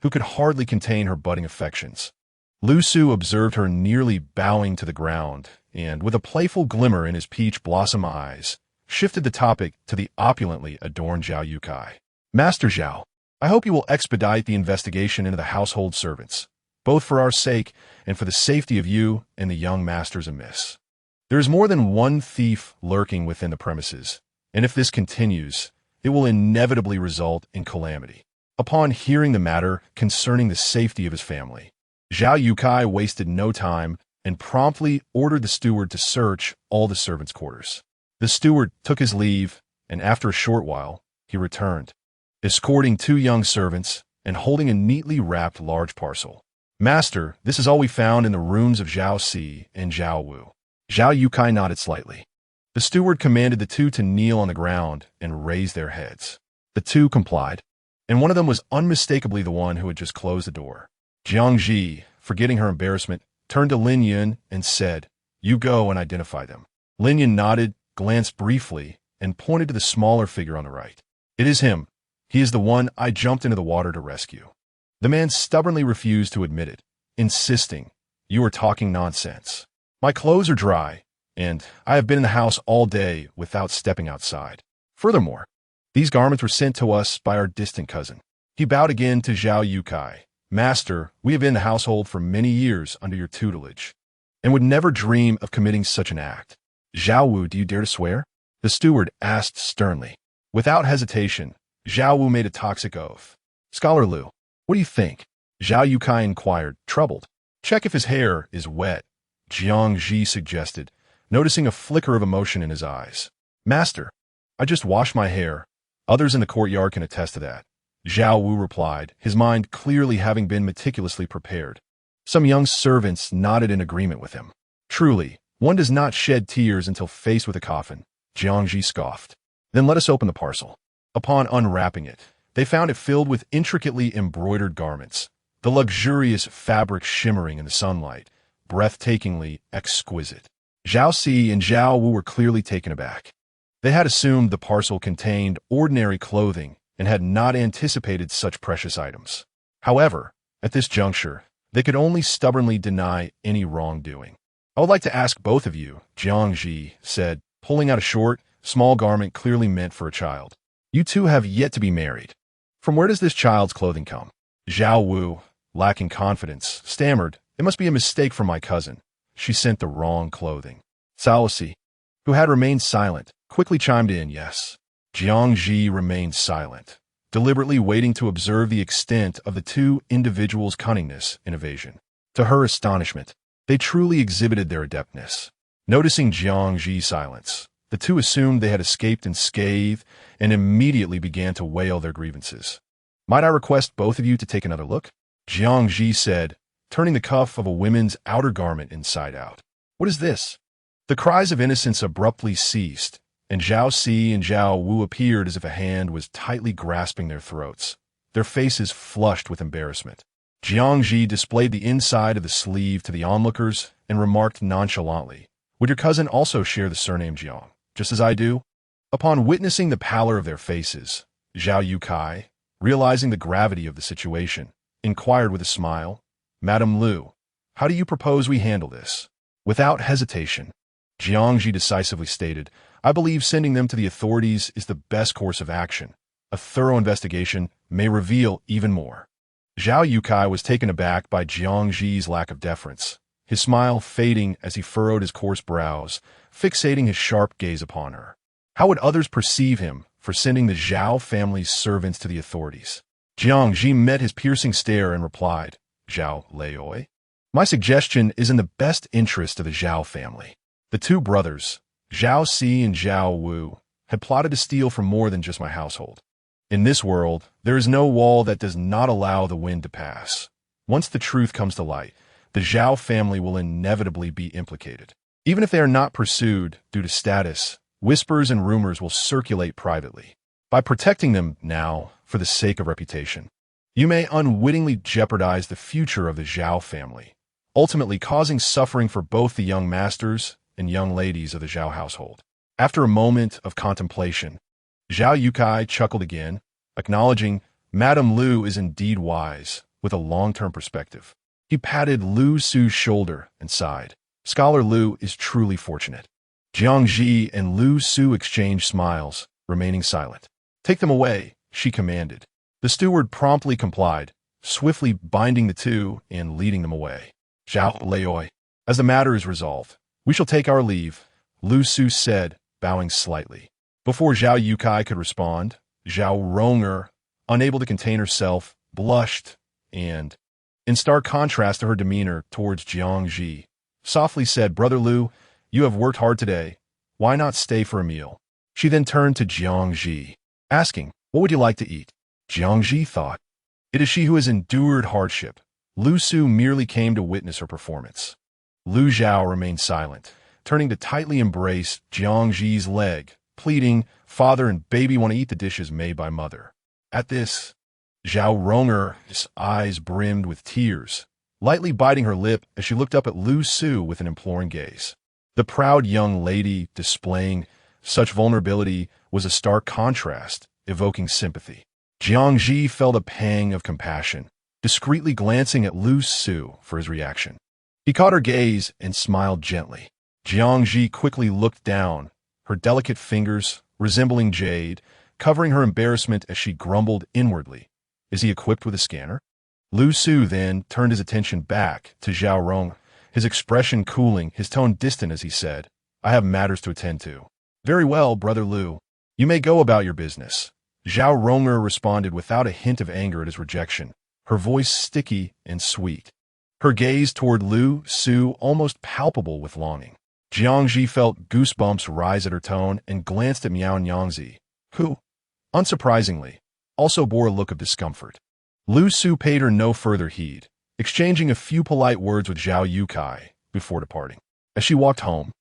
who could hardly contain her budding affections. Lu Su observed her nearly bowing to the ground, and with a playful glimmer in his peach blossom eyes, shifted the topic to the opulently adorned Zhao Yukai. Master Zhao, I hope you will expedite the investigation into the household servants, both for our sake and for the safety of you and the young masters amiss. There is more than one thief lurking within the premises, and if this continues, it will inevitably result in calamity. Upon hearing the matter concerning the safety of his family, Zhao Yukai wasted no time and promptly ordered the steward to search all the servants' quarters. The steward took his leave, and after a short while, he returned, escorting 2 young servants and holding a neatly wrapped large parcel. Master, this is all we found in the rooms of Zhao Si and Zhao Wu. Zhao Yukai nodded slightly. The steward commanded the 2 to kneel on the ground and raise their heads. The 2 complied, and one of them was unmistakably the one who had just closed the door. Jiang Zhi, forgetting her embarrassment, turned to Lin Yun and said, You go and identify them. Lin Yun nodded, glanced briefly, and pointed to the smaller figure on the right. It is him. He is the one I jumped into the water to rescue. The man stubbornly refused to admit it, insisting, You are talking nonsense. My clothes are dry, and I have been in the house all day without stepping outside. Furthermore, these garments were sent to us by our distant cousin. He bowed again to Zhao Yukai. Master, we have been in the household for many years under your tutelage, and would never dream of committing such an act. Zhao Wu, do you dare to swear? The steward asked sternly. Without hesitation, Zhao Wu made a toxic oath. Scholar Lu, what do you think? Zhao Yukai inquired, troubled. Check if his hair is wet, Jiang Zhi suggested, noticing a flicker of emotion in his eyes. Master, I just washed my hair. Others in the courtyard can attest to that. Zhao Wu replied, his mind clearly having been meticulously prepared. Some young servants nodded in agreement with him. Truly, one does not shed tears until faced with a coffin, Jiang Zhi scoffed. Then let us open the parcel. Upon unwrapping it, they found it filled with intricately embroidered garments, the luxurious fabric shimmering in the sunlight, breathtakingly exquisite. Zhao Si and Zhao Wu were clearly taken aback. They had assumed the parcel contained ordinary clothing and had not anticipated such precious items. However, at this juncture, they could only stubbornly deny any wrongdoing. I would like to ask both of you, Jiang Zhi said, pulling out a short, small garment clearly meant for a child. You 2 have yet to be married. From where does this child's clothing come? Zhao Wu, lacking confidence, stammered, It must be a mistake from my cousin. She sent the wrong clothing. Cao Si, who had remained silent, quickly chimed in, yes. Jiang Zhi remained silent, deliberately waiting to observe the extent of the 2 individuals' cunningness and evasion. To her astonishment, they truly exhibited their adeptness. Noticing Jiang Zhi's silence, the 2 assumed they had escaped unscathed and immediately began to wail their grievances. Might I request both of you to take another look? Jiang Zhi said, turning the cuff of a woman's outer garment inside out. What is this? The cries of innocence abruptly ceased, and Zhao Si and Zhao Wu appeared as if a hand was tightly grasping their throats, their faces flushed with embarrassment. Jiang Zhi displayed the inside of the sleeve to the onlookers and remarked nonchalantly, Would your cousin also share the surname Jiang, just as I do? Upon witnessing the pallor of their faces, Zhao Yukai, realizing the gravity of the situation, inquired with a smile, Madam Lu, how do you propose we handle this? Without hesitation, Jiang Zhi decisively stated, I believe sending them to the authorities is the best course of action. A thorough investigation may reveal even more. Zhao Yukai was taken aback by Jiang Zhi's lack of deference, his smile fading as he furrowed his coarse brows, fixating his sharp gaze upon her. How would others perceive him for sending the Zhao family's servants to the authorities? Jiang Zhi met his piercing stare and replied, Zhao Leoi, my suggestion is in the best interest of the Zhao family. The two brothers, Zhao Si and Zhao Wu, had plotted to steal from more than just my household. In this world, there is no wall that does not allow the wind to pass. Once the truth comes to light, the Zhao family will inevitably be implicated. Even if they are not pursued due to status, whispers and rumors will circulate privately. By protecting them now, for the sake of reputation, you may unwittingly jeopardize the future of the Zhao family, ultimately causing suffering for both the young masters and young ladies of the Zhao household. After a moment of contemplation, Zhao Yukai chuckled again, acknowledging Madame Lu is indeed wise, with a long-term perspective. He patted Lu Su's shoulder and sighed. Scholar Lu is truly fortunate. Jiang Zhi and Lu Su exchanged smiles, remaining silent. Take them away, she commanded. The steward promptly complied, swiftly binding the two and leading them away. Zhao Leoi, as the matter is resolved, we shall take our leave, Lu Su said, bowing slightly. Before Zhao Yukai could respond, Zhao Ronger, unable to contain herself, blushed and, in stark contrast to her demeanor towards Jiang Zhi, softly said, Brother Lu, you have worked hard today. Why not stay for a meal? She then turned to Jiang Zhi, asking, what would you like to eat? Jiang Zhi thought, it is she who has endured hardship. Lu Su merely came to witness her performance. Lu Zhao remained silent, turning to tightly embrace Jiang Zhi's leg, pleading, father and baby want to eat the dishes made by mother. At this, Zhao Ronger's eyes brimmed with tears, lightly biting her lip as she looked up at Lu Su with an imploring gaze. The proud young lady displaying such vulnerability was a stark contrast, evoking sympathy. Jiang Zhi felt a pang of compassion, discreetly glancing at Lu Su for his reaction. He caught her gaze and smiled gently. Jiang Zhi quickly looked down, her delicate fingers, resembling jade, covering her embarrassment as she grumbled inwardly. Is he equipped with a scanner? Lu Su then turned his attention back to Zhao Rong, his expression cooling, his tone distant as he said, I have matters to attend to. Very well, Brother Lu. You may go about your business. Zhao Ronger responded without a hint of anger at his rejection, her voice sticky and sweet. Her gaze toward Lu Su almost palpable with longing. Jiang Zhi felt goosebumps rise at her tone and glanced at Miao Nyangzi, who, unsurprisingly, also bore a look of discomfort. Lu Su paid her no further heed, exchanging a few polite words with Zhao Yukai before departing. As she walked home,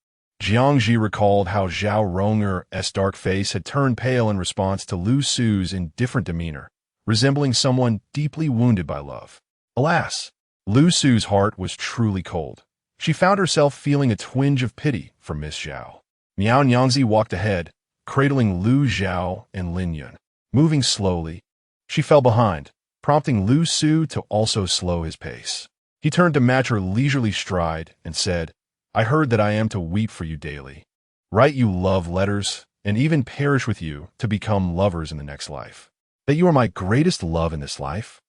Jiang Zhi recalled how Zhao Ronger's dark face had turned pale in response to Lu Su's indifferent demeanor, resembling someone deeply wounded by love. Alas, Lu Su's heart was truly cold. She found herself feeling a twinge of pity for Miss Zhao. Miao Nyangzi walked ahead, cradling Lu Zhao and Lin Yun. Moving slowly, she fell behind, prompting Lu Su to also slow his pace. He turned to match her leisurely stride and said, I heard that I am to weep for you daily, write you love letters, and even perish with you to become lovers in the next life. That you are my greatest love in this life?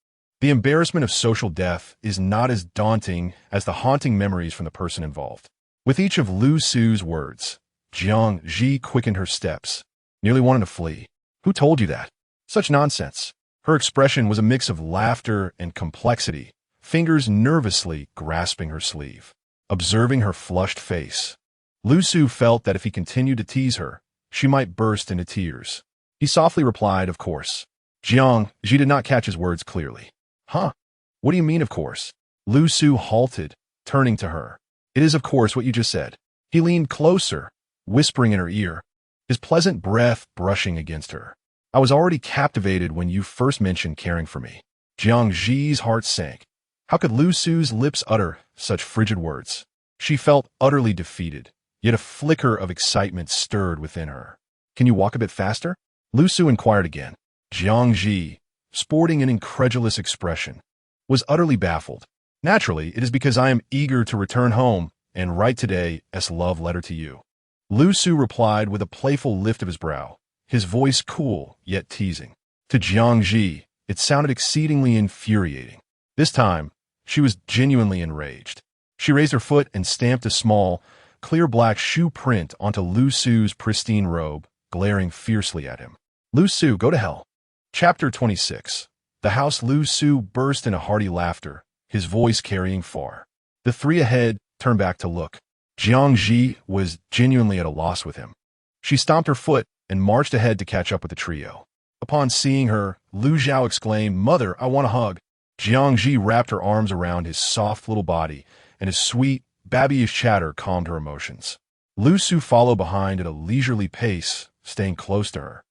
The embarrassment of social death is not as daunting as the haunting memories from the person involved. With each of Lu Su's words, Jiang Zhi quickened her steps, nearly wanting to flee. Who told you that? Such nonsense. Her expression was a mix of laughter and complexity, fingers nervously grasping her sleeve. Observing her flushed face, Lu Su felt that if he continued to tease her, she might burst into tears. He softly replied, of course. Jiang Zhi did not catch his words clearly. Huh? What do you mean, of course? Lu Su halted, turning to her. It is, of course, what you just said. He leaned closer, whispering in her ear, his pleasant breath brushing against her. I was already captivated when you first mentioned caring for me. Jiang Zhi's heart sank. How could Lu Su's lips utter such frigid words? She felt utterly defeated, yet a flicker of excitement stirred within her. Can you walk a bit faster? Lu Su inquired again. Jiang Zhi, sporting an incredulous expression, was utterly baffled. Naturally, it is because I am eager to return home and write today's love letter to you. Lu Su replied with a playful lift of his brow, his voice cool yet teasing. To Jiang Zhi, it sounded exceedingly infuriating. This time, she was genuinely enraged. She raised her foot and stamped a small, clear black shoe print onto Lu Su's pristine robe, glaring fiercely at him. Lu Su, go to hell. Chapter 26. The house. Lu Su burst into hearty laughter, his voice carrying far. The three ahead turned back to look. Jiang Zhi was genuinely at a loss with him. She stomped her foot and marched ahead to catch up with the trio. Upon seeing her, Lu Zhao exclaimed, "Mother, I want a hug." Jiang Zhi wrapped her arms around his soft little body, and his sweet, babyish chatter calmed her emotions. Lu Su followed behind at a leisurely pace, staying close to her.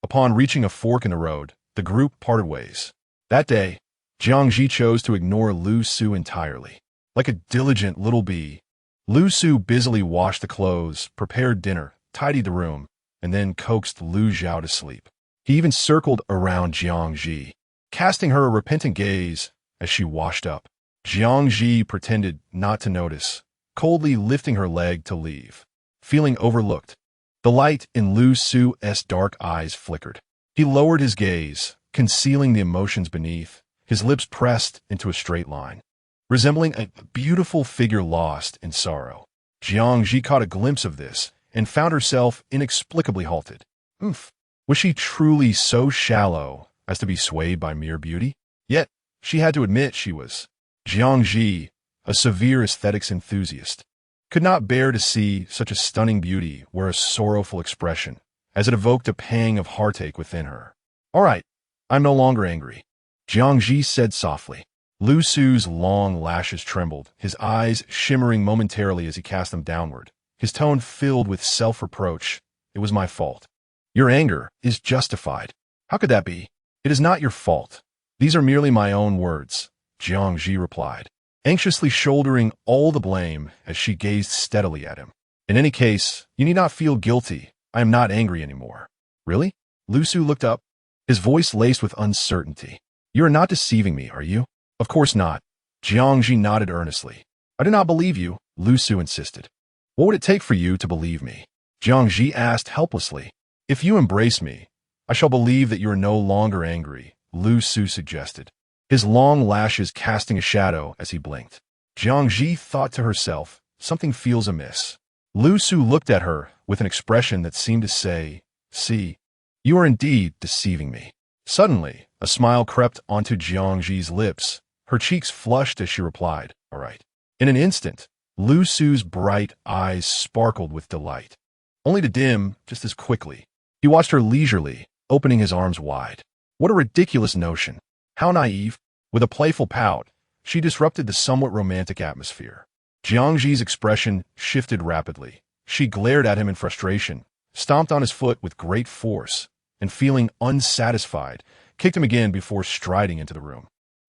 Upon reaching a fork in the road, the group parted ways. That day, Jiang Zhi chose to ignore Lu Su entirely. Like a diligent little bee, Lu Su busily washed the clothes, prepared dinner, tidied the room, and then coaxed Lu Zhao to sleep. He even circled around Jiang Zhi, casting her a repentant gaze as she washed up. Jiang Zhi pretended not to notice, coldly lifting her leg to leave. Feeling overlooked, the light in Lu Su's dark eyes flickered. He lowered his gaze, concealing the emotions beneath, his lips pressed into a straight line, resembling a beautiful figure lost in sorrow. Jiang Zhi caught a glimpse of this and found herself inexplicably halted. Oof! Was she truly so shallow as to be swayed by mere beauty? Yet, she had to admit she was. Jiang Zhi, a severe aesthetics enthusiast, could not bear to see such a stunning beauty wear a sorrowful expression, as it evoked a pang of heartache within her. All right, I'm no longer angry, Jiang Zhi said softly. Lu Su's long lashes trembled, his eyes shimmering momentarily as he cast them downward, his tone filled with self-reproach. It was my fault. Your anger is justified. How could that be? It is not your fault. These are merely my own words, Jiang Zhi replied, anxiously shouldering all the blame as she gazed steadily at him. In any case, you need not feel guilty. I am not angry anymore. Really? Lu Su looked up, his voice laced with uncertainty. You are not deceiving me, are you? Of course not. Jiang Zhi nodded earnestly. I do not believe you, Lu Su insisted. What would it take for you to believe me? Jiang Zhi asked helplessly. If you embrace me, I shall believe that you are no longer angry, Lu Su suggested, his long lashes casting a shadow as he blinked. Jiang Zhi thought to herself, something feels amiss. Lu Su looked at her with an expression that seemed to say, see, you are indeed deceiving me. Suddenly, a smile crept onto Jiang Zhi's lips. Her cheeks flushed as she replied, all right. In an instant, Lu Su's bright eyes sparkled with delight, only to dim just as quickly. He watched her leisurely, opening his arms wide. What a ridiculous notion. How naive. With a playful pout, she disrupted the somewhat romantic atmosphere. Jiang Zhi's expression shifted rapidly. She glared at him in frustration, stomped on his foot with great force, and feeling unsatisfied, kicked him again before striding into the room.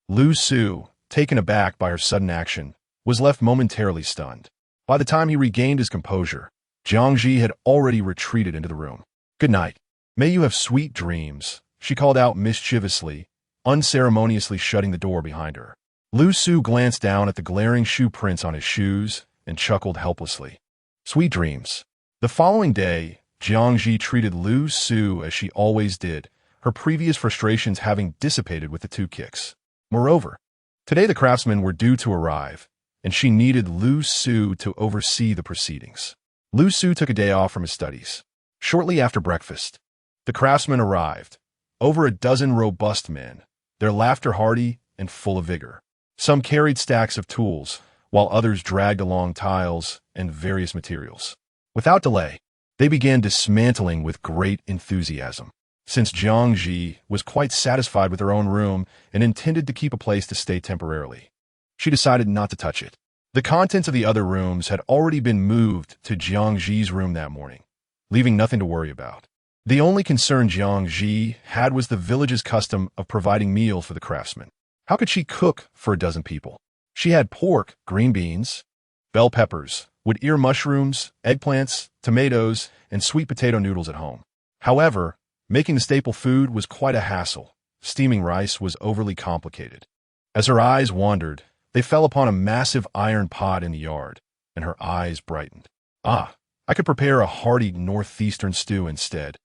Lu Su, taken aback by her sudden action, was left momentarily stunned. By the time he regained his composure, Jiang Zhi had already retreated into the room. Good night. May you have sweet dreams, she called out mischievously, unceremoniously shutting the door behind her. Lu Su glanced down at the glaring shoe prints on his shoes and chuckled helplessly. Sweet dreams. The following day, Jiang Zhi treated Lu Su as she always did, her previous frustrations having dissipated with the 2 kicks. Moreover, today the craftsmen were due to arrive, and she needed Lu Su to oversee the proceedings. Lu Su took a day off from his studies. Shortly after breakfast, the craftsmen arrived, over a dozen robust men, their laughter hearty and full of vigor. Some carried stacks of tools, while others dragged along tiles and various materials. Without delay, they began dismantling with great enthusiasm. Since Jiang Zhi was quite satisfied with her own room and intended to keep a place to stay temporarily, she decided not to touch it. The contents of the other rooms had already been moved to Jiang Zhi's room that morning, leaving nothing to worry about. The only concern Jiang Zhi had was the village's custom of providing meals for the craftsmen. How could she cook for a dozen people? She had pork, green beans, bell peppers, wood ear mushrooms, eggplants, tomatoes, and sweet potato noodles at home. However, making the staple food was quite a hassle. Steaming rice was overly complicated. As her eyes wandered, they fell upon a massive iron pot in the yard, and her eyes brightened. Ah, I could prepare a hearty northeastern stew instead,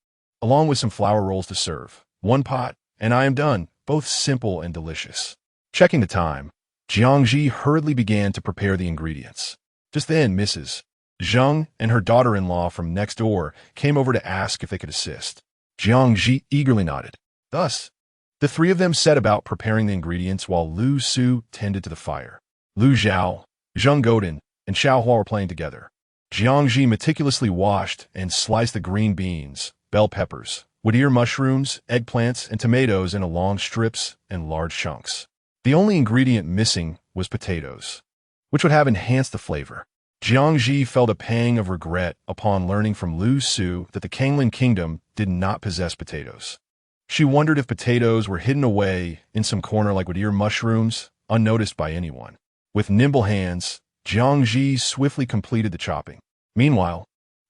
along with some flour rolls to serve. One pot, and I am done, both simple and delicious. Checking the time, Jiang Zhi hurriedly began to prepare the ingredients. Just then, Mrs. Zheng and her daughter-in-law from next door came over to ask if they could assist. Jiang Zhi eagerly nodded. Thus, the three of them set about preparing the ingredients while Lu Su tended to the fire. Lu Zhao, Zheng Godin, and Xiao Hua were playing together. Jiang Zhi meticulously washed and sliced the green beans, bell peppers, wood ear mushrooms, eggplants, and tomatoes into long strips and large chunks. The only ingredient missing was potatoes, which would have enhanced the flavor. Jiang Zhi felt a pang of regret upon learning from Lu Su that the Kanglin kingdom did not possess potatoes. She wondered if potatoes were hidden away in some corner like wood ear mushrooms, unnoticed by anyone. With nimble hands, Jiang Zhi swiftly completed the chopping. Meanwhile,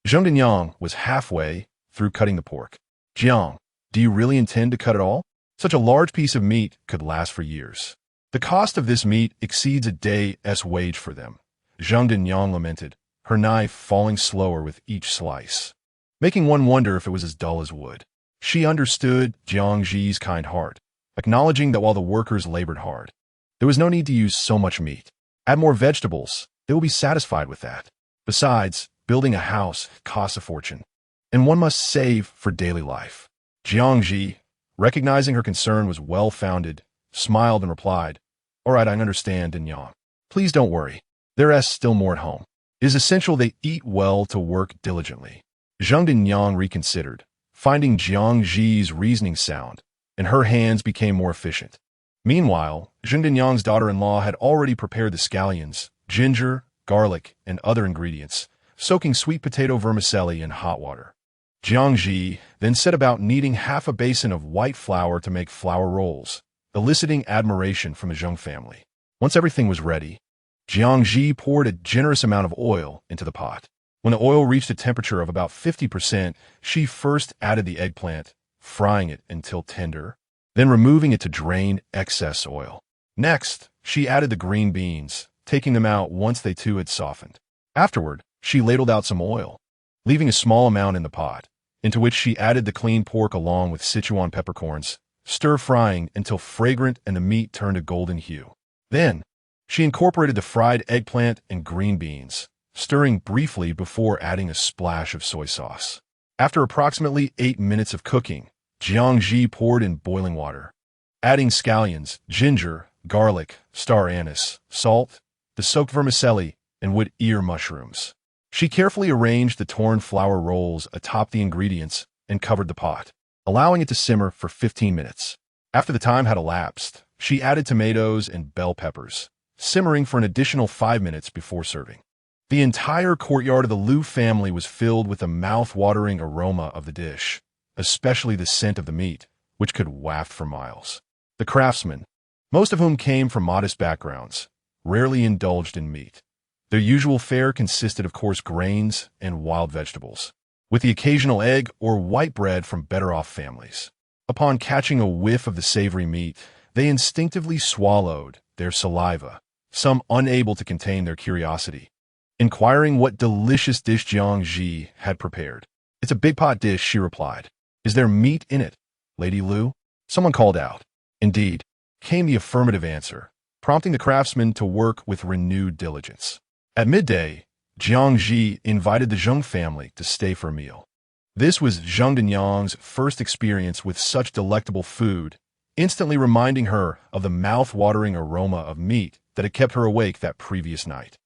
Zheng Dinyang was halfway through cutting the pork. Jiang, do you really intend to cut it all? Such a large piece of meat could last for years. The cost of this meat exceeds a day's wage for them, Zheng Dinyang lamented, her knife falling slower with each slice, making one wonder if it was as dull as wood. She understood Jiang Zhi's kind heart, acknowledging that while the workers labored hard, there was no need to use so much meat. Add more vegetables, they will be satisfied with that. Besides, building a house costs a fortune, and one must save for daily life. Jiang Zhi, recognizing her concern was well-founded, smiled and replied, All right, I understand, Dinyang. Please don't worry. There is still more at home. It is essential they eat well to work diligently. Zheng Dinyang reconsidered, finding Jiang Zhi's reasoning sound, and her hands became more efficient. Meanwhile, Zheng Dinyang's daughter-in-law had already prepared the scallions, ginger, garlic, and other ingredients, soaking sweet potato vermicelli in hot water. Jiang Zhi then set about kneading half a basin of white flour to make flour rolls, eliciting admiration from the Zheng family. Once everything was ready, Jiang Zhi poured a generous amount of oil into the pot. When the oil reached a temperature of about 50%, she first added the eggplant, frying it until tender, then removing it to drain excess oil. Next, she added the green beans, taking them out once they too had softened. Afterward, she ladled out some oil, leaving a small amount in the pot, into which she added the cleaned pork along with Sichuan peppercorns, stir-frying until fragrant and the meat turned a golden hue. Then, she incorporated the fried eggplant and green beans, stirring briefly before adding a splash of soy sauce. After approximately 8 minutes of cooking, Jiang Zhi poured in boiling water, adding scallions, ginger, garlic, star anise, salt, the soaked vermicelli, and wood ear mushrooms. She carefully arranged the torn flour rolls atop the ingredients and covered the pot, allowing it to simmer for 15 minutes. After the time had elapsed, she added tomatoes and bell peppers, simmering for an additional 5 minutes before serving. The entire courtyard of the Lu family was filled with the mouth-watering aroma of the dish, especially the scent of the meat, which could waft for miles. The craftsmen, most of whom came from modest backgrounds, rarely indulged in meat. Their usual fare consisted of coarse grains and wild vegetables, with the occasional egg or white bread from better-off families. Upon catching a whiff of the savory meat, they instinctively swallowed their saliva, some unable to contain their curiosity, inquiring what delicious dish Jiang Zhi had prepared. It's a big pot dish, she replied. Is there meat in it, Lady Lu? Someone called out. Indeed, came the affirmative answer, prompting the craftsmen to work with renewed diligence. At midday, Jiang Zhi invited the Zheng family to stay for a meal. This was Zheng Dinyang's first experience with such delectable food, instantly reminding her of the mouth-watering aroma of meat that had kept her awake that previous night.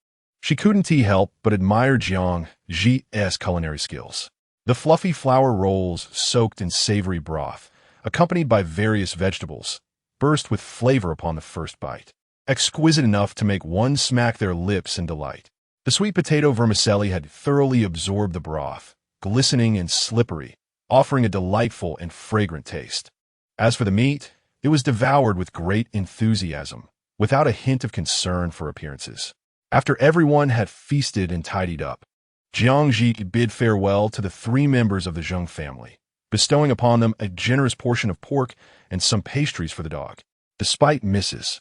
She couldn't help but admire Jiang Zhi's culinary skills. The fluffy flour rolls soaked in savory broth, accompanied by various vegetables, burst with flavor upon the first bite, exquisite enough to make one smack their lips in delight. The sweet potato vermicelli had thoroughly absorbed the broth, glistening and slippery, offering a delightful and fragrant taste. As for the meat, it was devoured with great enthusiasm, without a hint of concern for appearances. After everyone had feasted and tidied up, Jiang Zhi bid farewell to the 3 members of the Zheng family, bestowing upon them a generous portion of pork and some pastries for the dog. Despite Mrs.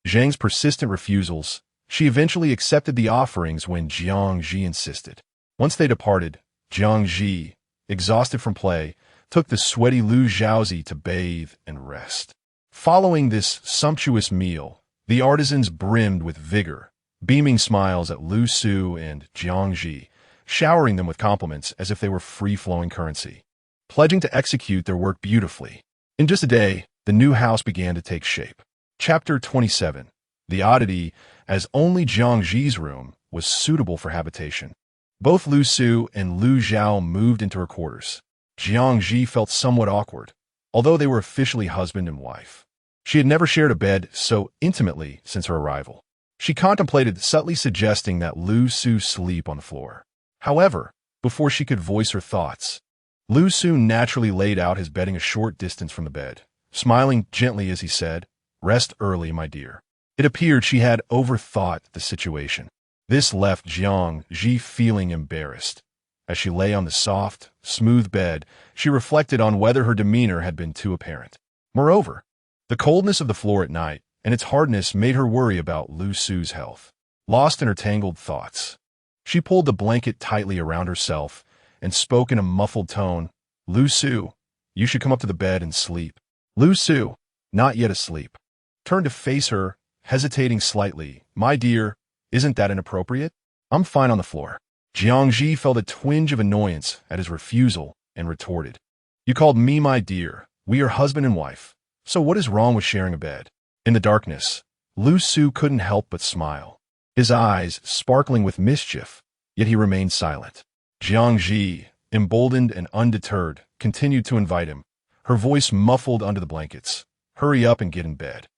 Zhang's persistent refusals, she eventually accepted the offerings when Jiang Zhi insisted. Once they departed, Jiang Zhi, exhausted from play, took the sweaty Lu Zhaozi to bathe and rest. Following this sumptuous meal, the artisans brimmed with vigor, beaming smiles at Lu Su and Jiang Zhi, showering them with compliments as if they were free-flowing currency, pledging to execute their work beautifully. In just a day, the new house began to take shape. Chapter 27. The oddity, as only Jiang Zhi's room was suitable for habitation. Both Lu Su and Lu Zhao moved into her quarters. Jiang Zhi felt somewhat awkward, although they were officially husband and wife. She had never shared a bed so intimately since her arrival. She contemplated subtly suggesting that Lu Su sleep on the floor. However, before she could voice her thoughts, Lu Su naturally laid out his bedding a short distance from the bed, smiling gently as he said, "Rest early, my dear." It appeared she had overthought the situation. This left Jiang Zhi feeling embarrassed. As she lay on the soft, smooth bed, she reflected on whether her demeanor had been too apparent. Moreover, the coldness of the floor at night and its hardness made her worry about Lu Su's health. Lost in her tangled thoughts, she pulled the blanket tightly around herself and spoke in a muffled tone, "Lu Su, you should come up to the bed and sleep." Lu Su, not yet asleep, turned to face her, hesitating slightly. "My dear, isn't that inappropriate? I'm fine on the floor." Jiang Zhi felt a twinge of annoyance at his refusal and retorted, "You called me my dear. We are husband and wife. So what is wrong with sharing a bed?" In the darkness, Lu Su couldn't help but smile, his eyes sparkling with mischief, yet he remained silent. Jiang Zhi, emboldened and undeterred, continued to invite him, her voice muffled under the blankets. "Hurry up and get in bed.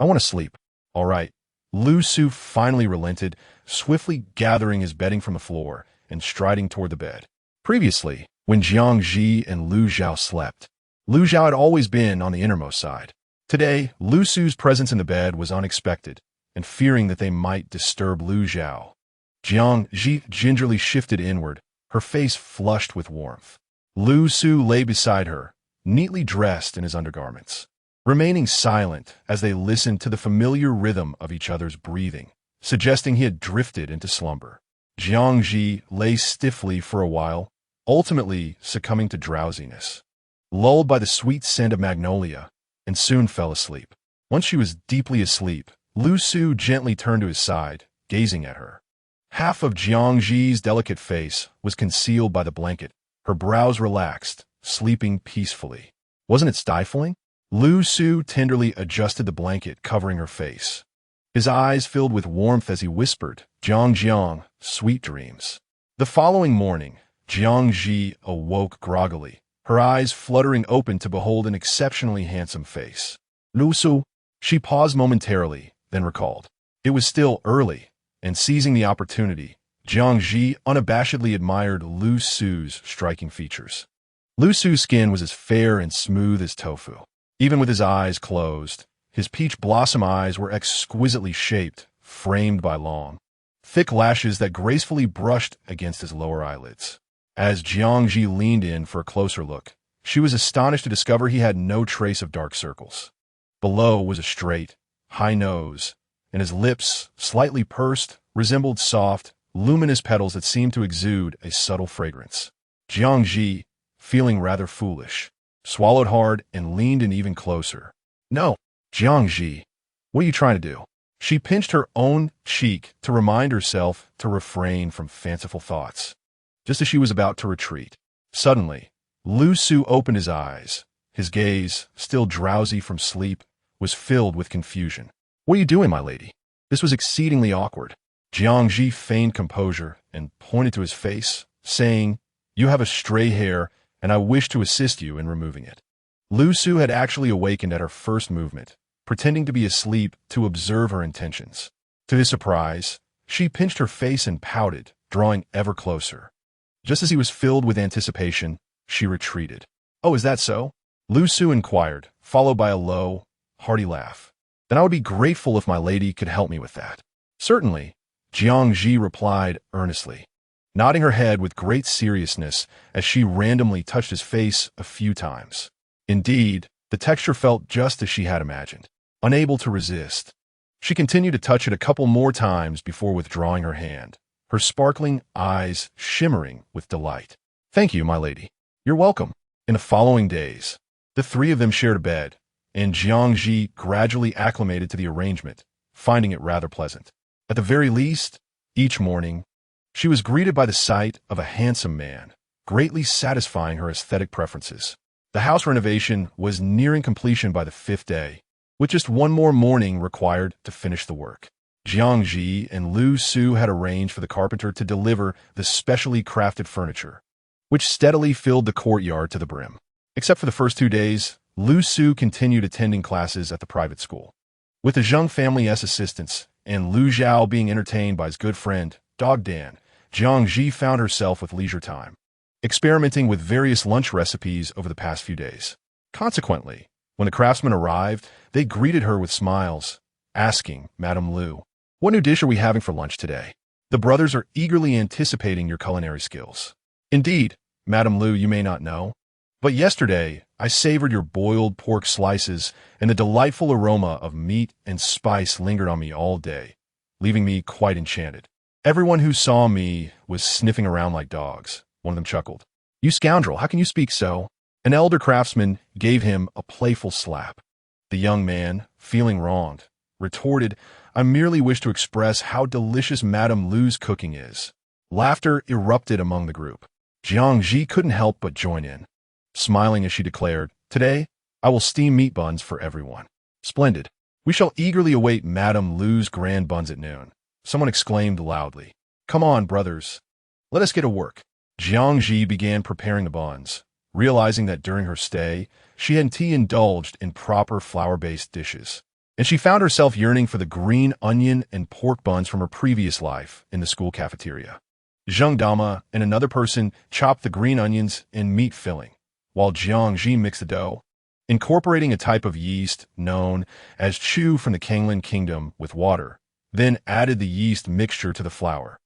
I want to sleep." "All right." Lu Su finally relented, swiftly gathering his bedding from the floor and striding toward the bed. Previously, when Jiang Zhi and Lu Zhao slept, Lu Zhao had always been on the innermost side. Today, Lu Su's presence in the bed was unexpected, and fearing that they might disturb Lu Zhao, Jiang Zhi gingerly shifted inward, her face flushed with warmth. Lu Su lay beside her, neatly dressed in his undergarments, remaining silent as they listened to the familiar rhythm of each other's breathing, suggesting he had drifted into slumber. Jiang Zhi lay stiffly for a while, ultimately succumbing to drowsiness, lulled by the sweet scent of magnolia, and soon fell asleep. Once she was deeply asleep, Lu Su gently turned to his side, gazing at her. Half of Jiang Zhi's delicate face was concealed by the blanket, her brows relaxed, sleeping peacefully. Wasn't it stifling? Lu Su tenderly adjusted the blanket covering her face. His eyes filled with warmth as he whispered, "Jiang, sweet dreams." The following morning, Jiang Zhi awoke groggily, her eyes fluttering open to behold an exceptionally handsome face. "Lu Su." She paused momentarily, then recalled. It was still early, and seizing the opportunity, Jiang Zhi unabashedly admired Lu Su's striking features. Lu Su's skin was as fair and smooth as tofu. Even with his eyes closed, his peach blossom eyes were exquisitely shaped, framed by long, thick lashes that gracefully brushed against his lower eyelids. As Jiang Zhi leaned in for a closer look, she was astonished to discover he had no trace of dark circles. Below was a straight, high nose, and his lips, slightly pursed, resembled soft, luminous petals that seemed to exude a subtle fragrance. Jiang Zhi, feeling rather foolish, swallowed hard and leaned in even closer. "No, Jiang Zhi, what are you trying to do?" She pinched her own cheek to remind herself to refrain from fanciful thoughts. Just as she was about to retreat, suddenly, Lu Su opened his eyes. His gaze, still drowsy from sleep, was filled with confusion. "What are you doing, my lady?" This was exceedingly awkward. Jiang Zhi feigned composure and pointed to his face, saying, "You have a stray hair, and I wish to assist you in removing it." Lu Su had actually awakened at her first movement, pretending to be asleep to observe her intentions. To his surprise, she pinched her face and pouted, drawing ever closer. Just as he was filled with anticipation, she retreated. "Oh, is that so?" Lu Su inquired, followed by a low, hearty laugh. "Then I would be grateful if my lady could help me with that." "Certainly. Jiang Zhi replied earnestly, nodding her head with great seriousness as she randomly touched his face a few times. Indeed, the texture felt just as she had imagined. Unable to resist, she continued to touch it a couple more times before withdrawing her hand, her sparkling eyes shimmering with delight. "Thank you, my lady. You're welcome." In the following days, the three of them shared a bed, and Jiang Zhi gradually acclimated to the arrangement, finding it rather pleasant. At the very least, each morning, she was greeted by the sight of a handsome man, greatly satisfying her aesthetic preferences. The house renovation was nearing completion by the 5th day, with just one more morning required to finish the work. Jiang Zhi and Lu Su had arranged for the carpenter to deliver the specially crafted furniture, which steadily filled the courtyard to the brim. Except for the first 2 days, Lu Su continued attending classes at the private school. With the Zheng family's assistance and Lu Zhao being entertained by his good friend, Dog Dan, Jiang Zhi found herself with leisure time, experimenting with various lunch recipes over the past few days. Consequently, when the craftsmen arrived, they greeted her with smiles, asking, "Madame Lu, what new dish are we having for lunch today? The brothers are eagerly anticipating your culinary skills." "Indeed, Madame Lu, you may not know, but yesterday I savored your boiled pork slices, and the delightful aroma of meat and spice lingered on me all day, leaving me quite enchanted. Everyone who saw me was sniffing around like dogs." One of them chuckled. "You scoundrel, how can you speak so?" An elder craftsman gave him a playful slap. The young man, feeling wronged, retorted, "I merely wish to express how delicious Madame Lu's cooking is." Laughter erupted among the group. Jiang Zhi couldn't help but join in, smiling as she declared, "Today, I will steam meat buns for everyone." "Splendid. We shall eagerly await Madame Lu's grand buns at noon." Someone exclaimed loudly. "Come on, brothers. Let us get to work." Jiang Zhi began preparing the buns, realizing that during her stay, she hadn't indulged in proper flour-based dishes, and she found herself yearning for the green onion and pork buns from her previous life in the school cafeteria. Zheng Dama and another person chopped the green onions and meat filling, while Jiang Zhi mixed the dough, incorporating a type of yeast known as chu from the Kanglin kingdom with water, then added the yeast mixture to the flour,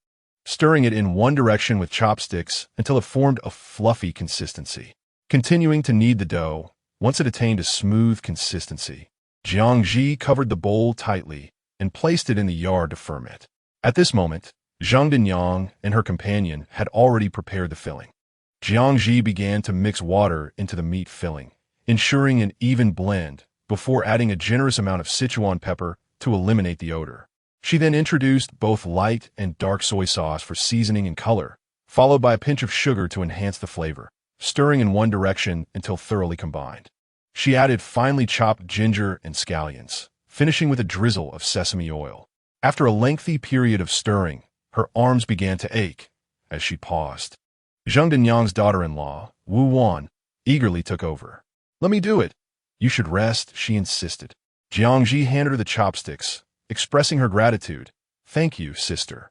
stirring it in one direction with chopsticks until it formed a fluffy consistency. Continuing to knead the dough, once it attained a smooth consistency, Jiang Zhi covered the bowl tightly and placed it in the yard to ferment. At this moment, Zheng Dinyang and her companion had already prepared the filling. Jiang Zhi began to mix water into the meat filling, ensuring an even blend before adding a generous amount of Sichuan pepper to eliminate the odor. She then introduced both light and dark soy sauce for seasoning and color, followed by a pinch of sugar to enhance the flavor, stirring in one direction until thoroughly combined. She added finely chopped ginger and scallions, finishing with a drizzle of sesame oil. After a lengthy period of stirring, her arms began to ache as she paused. Zheng Dinyang's daughter-in-law, Wu Wan, eagerly took over. "Let me do it." "You should rest," she insisted. Jiang Zhi handed her the chopsticks, expressing her gratitude. "Thank you, sister."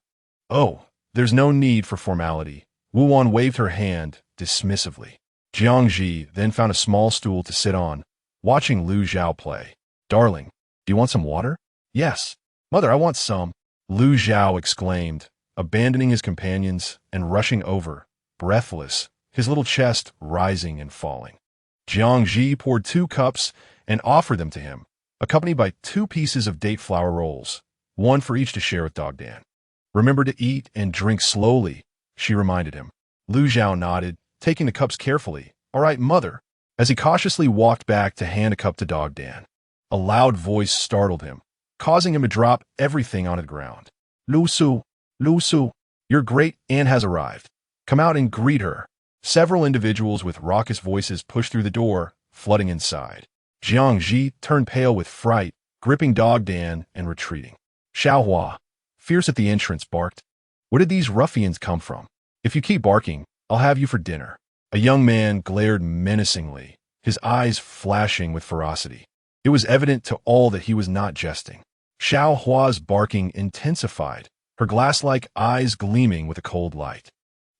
"Oh, there's no need for formality." Wu Wan waved her hand dismissively. Jiang Zhi then found a small stool to sit on, watching Lu Zhao play. "Darling, do you want some water?" "Yes. Mother, I want some," Lu Zhao exclaimed, abandoning his companions and rushing over, breathless, his little chest rising and falling. Jiang Zhi poured 2 cups and offered them to him, accompanied by 2 pieces of date flour rolls, one for each to share with Dog Dan. "Remember to eat and drink slowly," she reminded him. Lu Zhao nodded, taking the cups carefully. "All right, mother," as he cautiously walked back to hand a cup to Dog Dan. A loud voice startled him, causing him to drop everything onto the ground. Lu Su, your great aunt has arrived. Come out and greet her." Several individuals with raucous voices pushed through the door, flooding inside. Jiang Zhi turned pale with fright, gripping Dog Dan and retreating. Xiaohua, fierce at the entrance, barked, "Where did these ruffians come from? If you keep barking, I'll have you for dinner." A young man glared menacingly, his eyes flashing with ferocity. It was evident to all that he was not jesting. Xiaohua's barking intensified, her glass-like eyes gleaming with a cold light,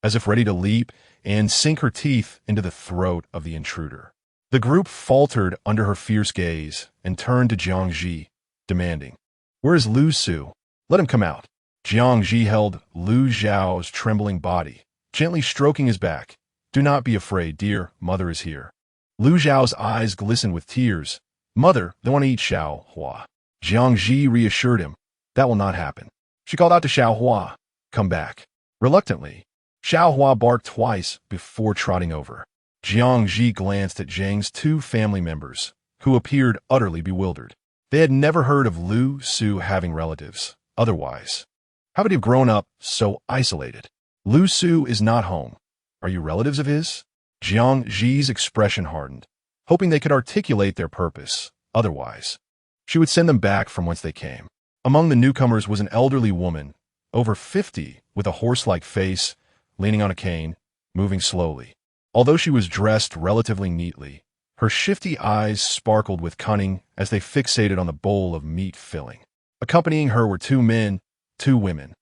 as if ready to leap and sink her teeth into the throat of the intruder. The group faltered under her fierce gaze and turned to Jiang Zhi, demanding, "Where is Lu Su? Let him come out." Jiang Zhi held Lu Zhao's trembling body, gently stroking his back. "Do not be afraid, dear, mother is here." Lu Zhao's eyes glistened with tears. "Mother, they want to eat Xiao Hua." Jiang Zhi reassured him. "That will not happen." She called out to Xiao Hua, "Come back." Reluctantly, Xiao Hua barked twice before trotting over. Jiang Zhi glanced at Zhang's two family members, who appeared utterly bewildered. They had never heard of Lu Su having relatives. Otherwise, how would he have grown up so isolated? "Lu Su is not home. Are you relatives of his?" Jiang Zhi's expression hardened, hoping they could articulate their purpose. Otherwise, she would send them back from whence they came. Among the newcomers was an elderly woman, over 50, with a horse-like face, leaning on a cane, moving slowly. Although she was dressed relatively neatly, her shifty eyes sparkled with cunning as they fixated on the bowl of meat filling. Accompanying her were 2 men, 2 women,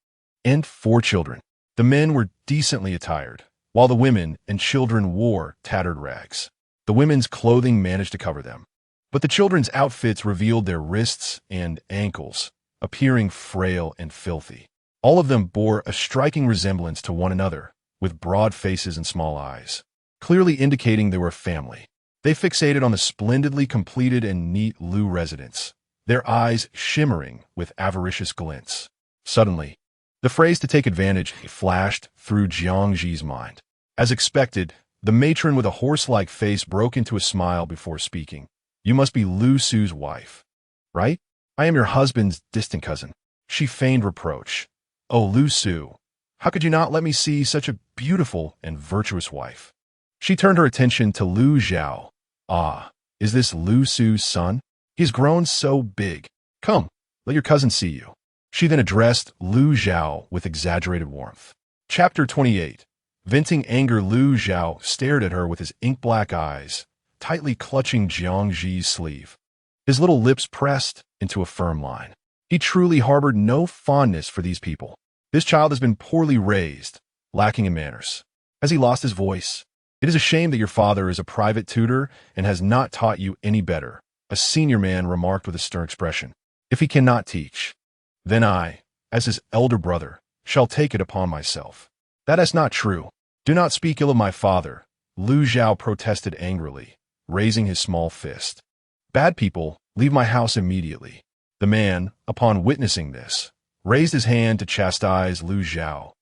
and 4 children. The men were decently attired, while the women and children wore tattered rags. The women's clothing managed to cover them, but the children's outfits revealed their wrists and ankles, appearing frail and filthy. All of them bore a striking resemblance to one another, with broad faces and small eyes, clearly indicating they were a family. They fixated on the splendidly completed and neat Lu residence, their eyes shimmering with avaricious glints. Suddenly, the phrase "to take advantage" flashed through Jiang Zhi's mind. As expected, the matron with a horse-like face broke into a smile before speaking. "You must be Lu Su's wife, right? I am your husband's distant cousin." She feigned reproach. "Oh, Lu Su, how could you not let me see such a beautiful and virtuous wife?" She turned her attention to Lu Zhao. "Ah, is this Lu Su's son? He's grown so big. Come, let your cousin see you." She then addressed Lu Zhao with exaggerated warmth. Chapter 28. Venting anger, Lu Zhao stared at her with his ink-black eyes, tightly clutching Jiang Zhi's sleeve. His little lips pressed into a firm line. He truly harbored no fondness for these people. This child has been poorly raised, lacking in manners. Has he lost his voice? It is a shame that your father is a private tutor and has not taught you any better, a senior man remarked with a stern expression. If he cannot teach, then I, as his elder brother, shall take it upon myself. That is not true. Do not speak ill of my father, Lu Zhao protested angrily, raising his small fist. Bad people, leave my house immediately. The man, upon witnessing this, raised his hand to chastise Lu Zhao,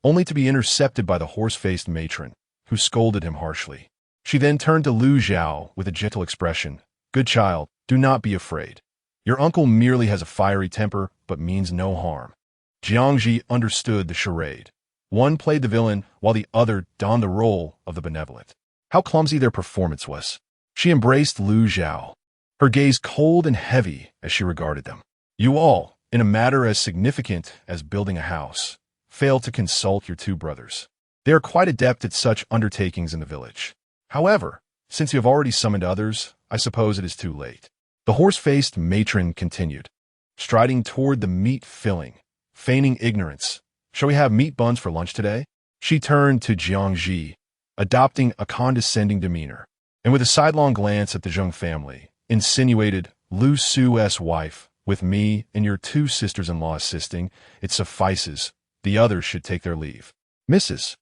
only to be intercepted by the horse-faced matron, who scolded him harshly. She then turned to Lu Zhao with a gentle expression. "Good child, do not be afraid. Your uncle merely has a fiery temper, but means no harm." Jiang Zhi understood the charade. One played the villain, while the other donned the role of the benevolent. How clumsy their performance was. She embraced Lu Zhao, her gaze cold and heavy as she regarded them. "You all, in a matter as significant as building a house, fail to consult your 2 brothers. They are quite adept at such undertakings in the village. However, since you have already summoned others, I suppose it is too late." The horse-faced matron continued, striding toward the meat filling, feigning ignorance. "Shall we have meat buns for lunch today?" She turned to Jiang Zhi, adopting a condescending demeanor, and with a sidelong glance at the Zheng family, insinuated, "Lu Su's wife, with me and your 2 sisters-in-law assisting, it suffices. The others should take their leave." "Mrs."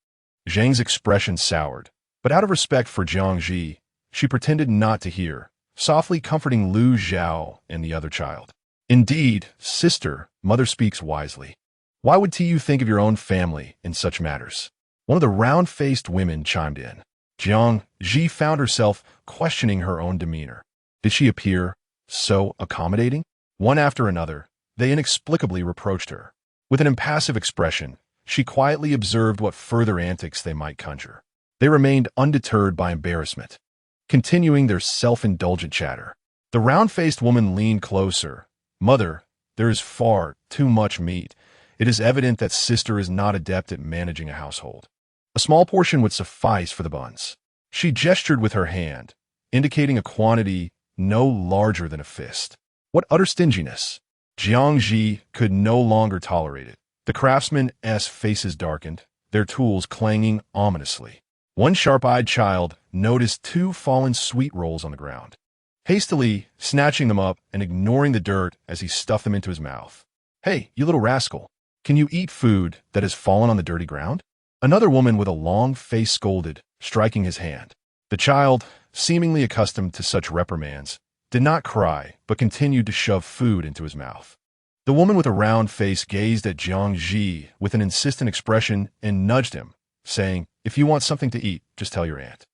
Zhang's expression soured, but out of respect for Jiang Zhi, she pretended not to hear, softly comforting Lu Zhao and the other child. "Indeed, sister, mother speaks wisely. Why would you think of your own family in such matters?" One of the round-faced women chimed in. Jiang Zhi found herself questioning her own demeanor. Did she appear so accommodating? One after another, they inexplicably reproached her. With an impassive expression, she quietly observed what further antics they might conjure. They remained undeterred by embarrassment, continuing their self-indulgent chatter. The round-faced woman leaned closer. "Mother, there is far too much meat. It is evident that sister is not adept at managing a household. A small portion would suffice for the buns." She gestured with her hand, indicating a quantity no larger than a fist. What utter stinginess! Jiang Zhi could no longer tolerate it. The craftsmen's faces darkened, their tools clanging ominously. One sharp-eyed child noticed 2 fallen sweet rolls on the ground, hastily snatching them up and ignoring the dirt as he stuffed them into his mouth. "Hey, you little rascal, Can you eat food that has fallen on the dirty ground? Another woman with a long face scolded, striking his hand. The child, seemingly accustomed to such reprimands, did not cry, but continued to shove food into his mouth. The woman with a round face gazed at Jiang Zhi with an insistent expression and nudged him, saying, "If you want something to eat, just tell your aunt.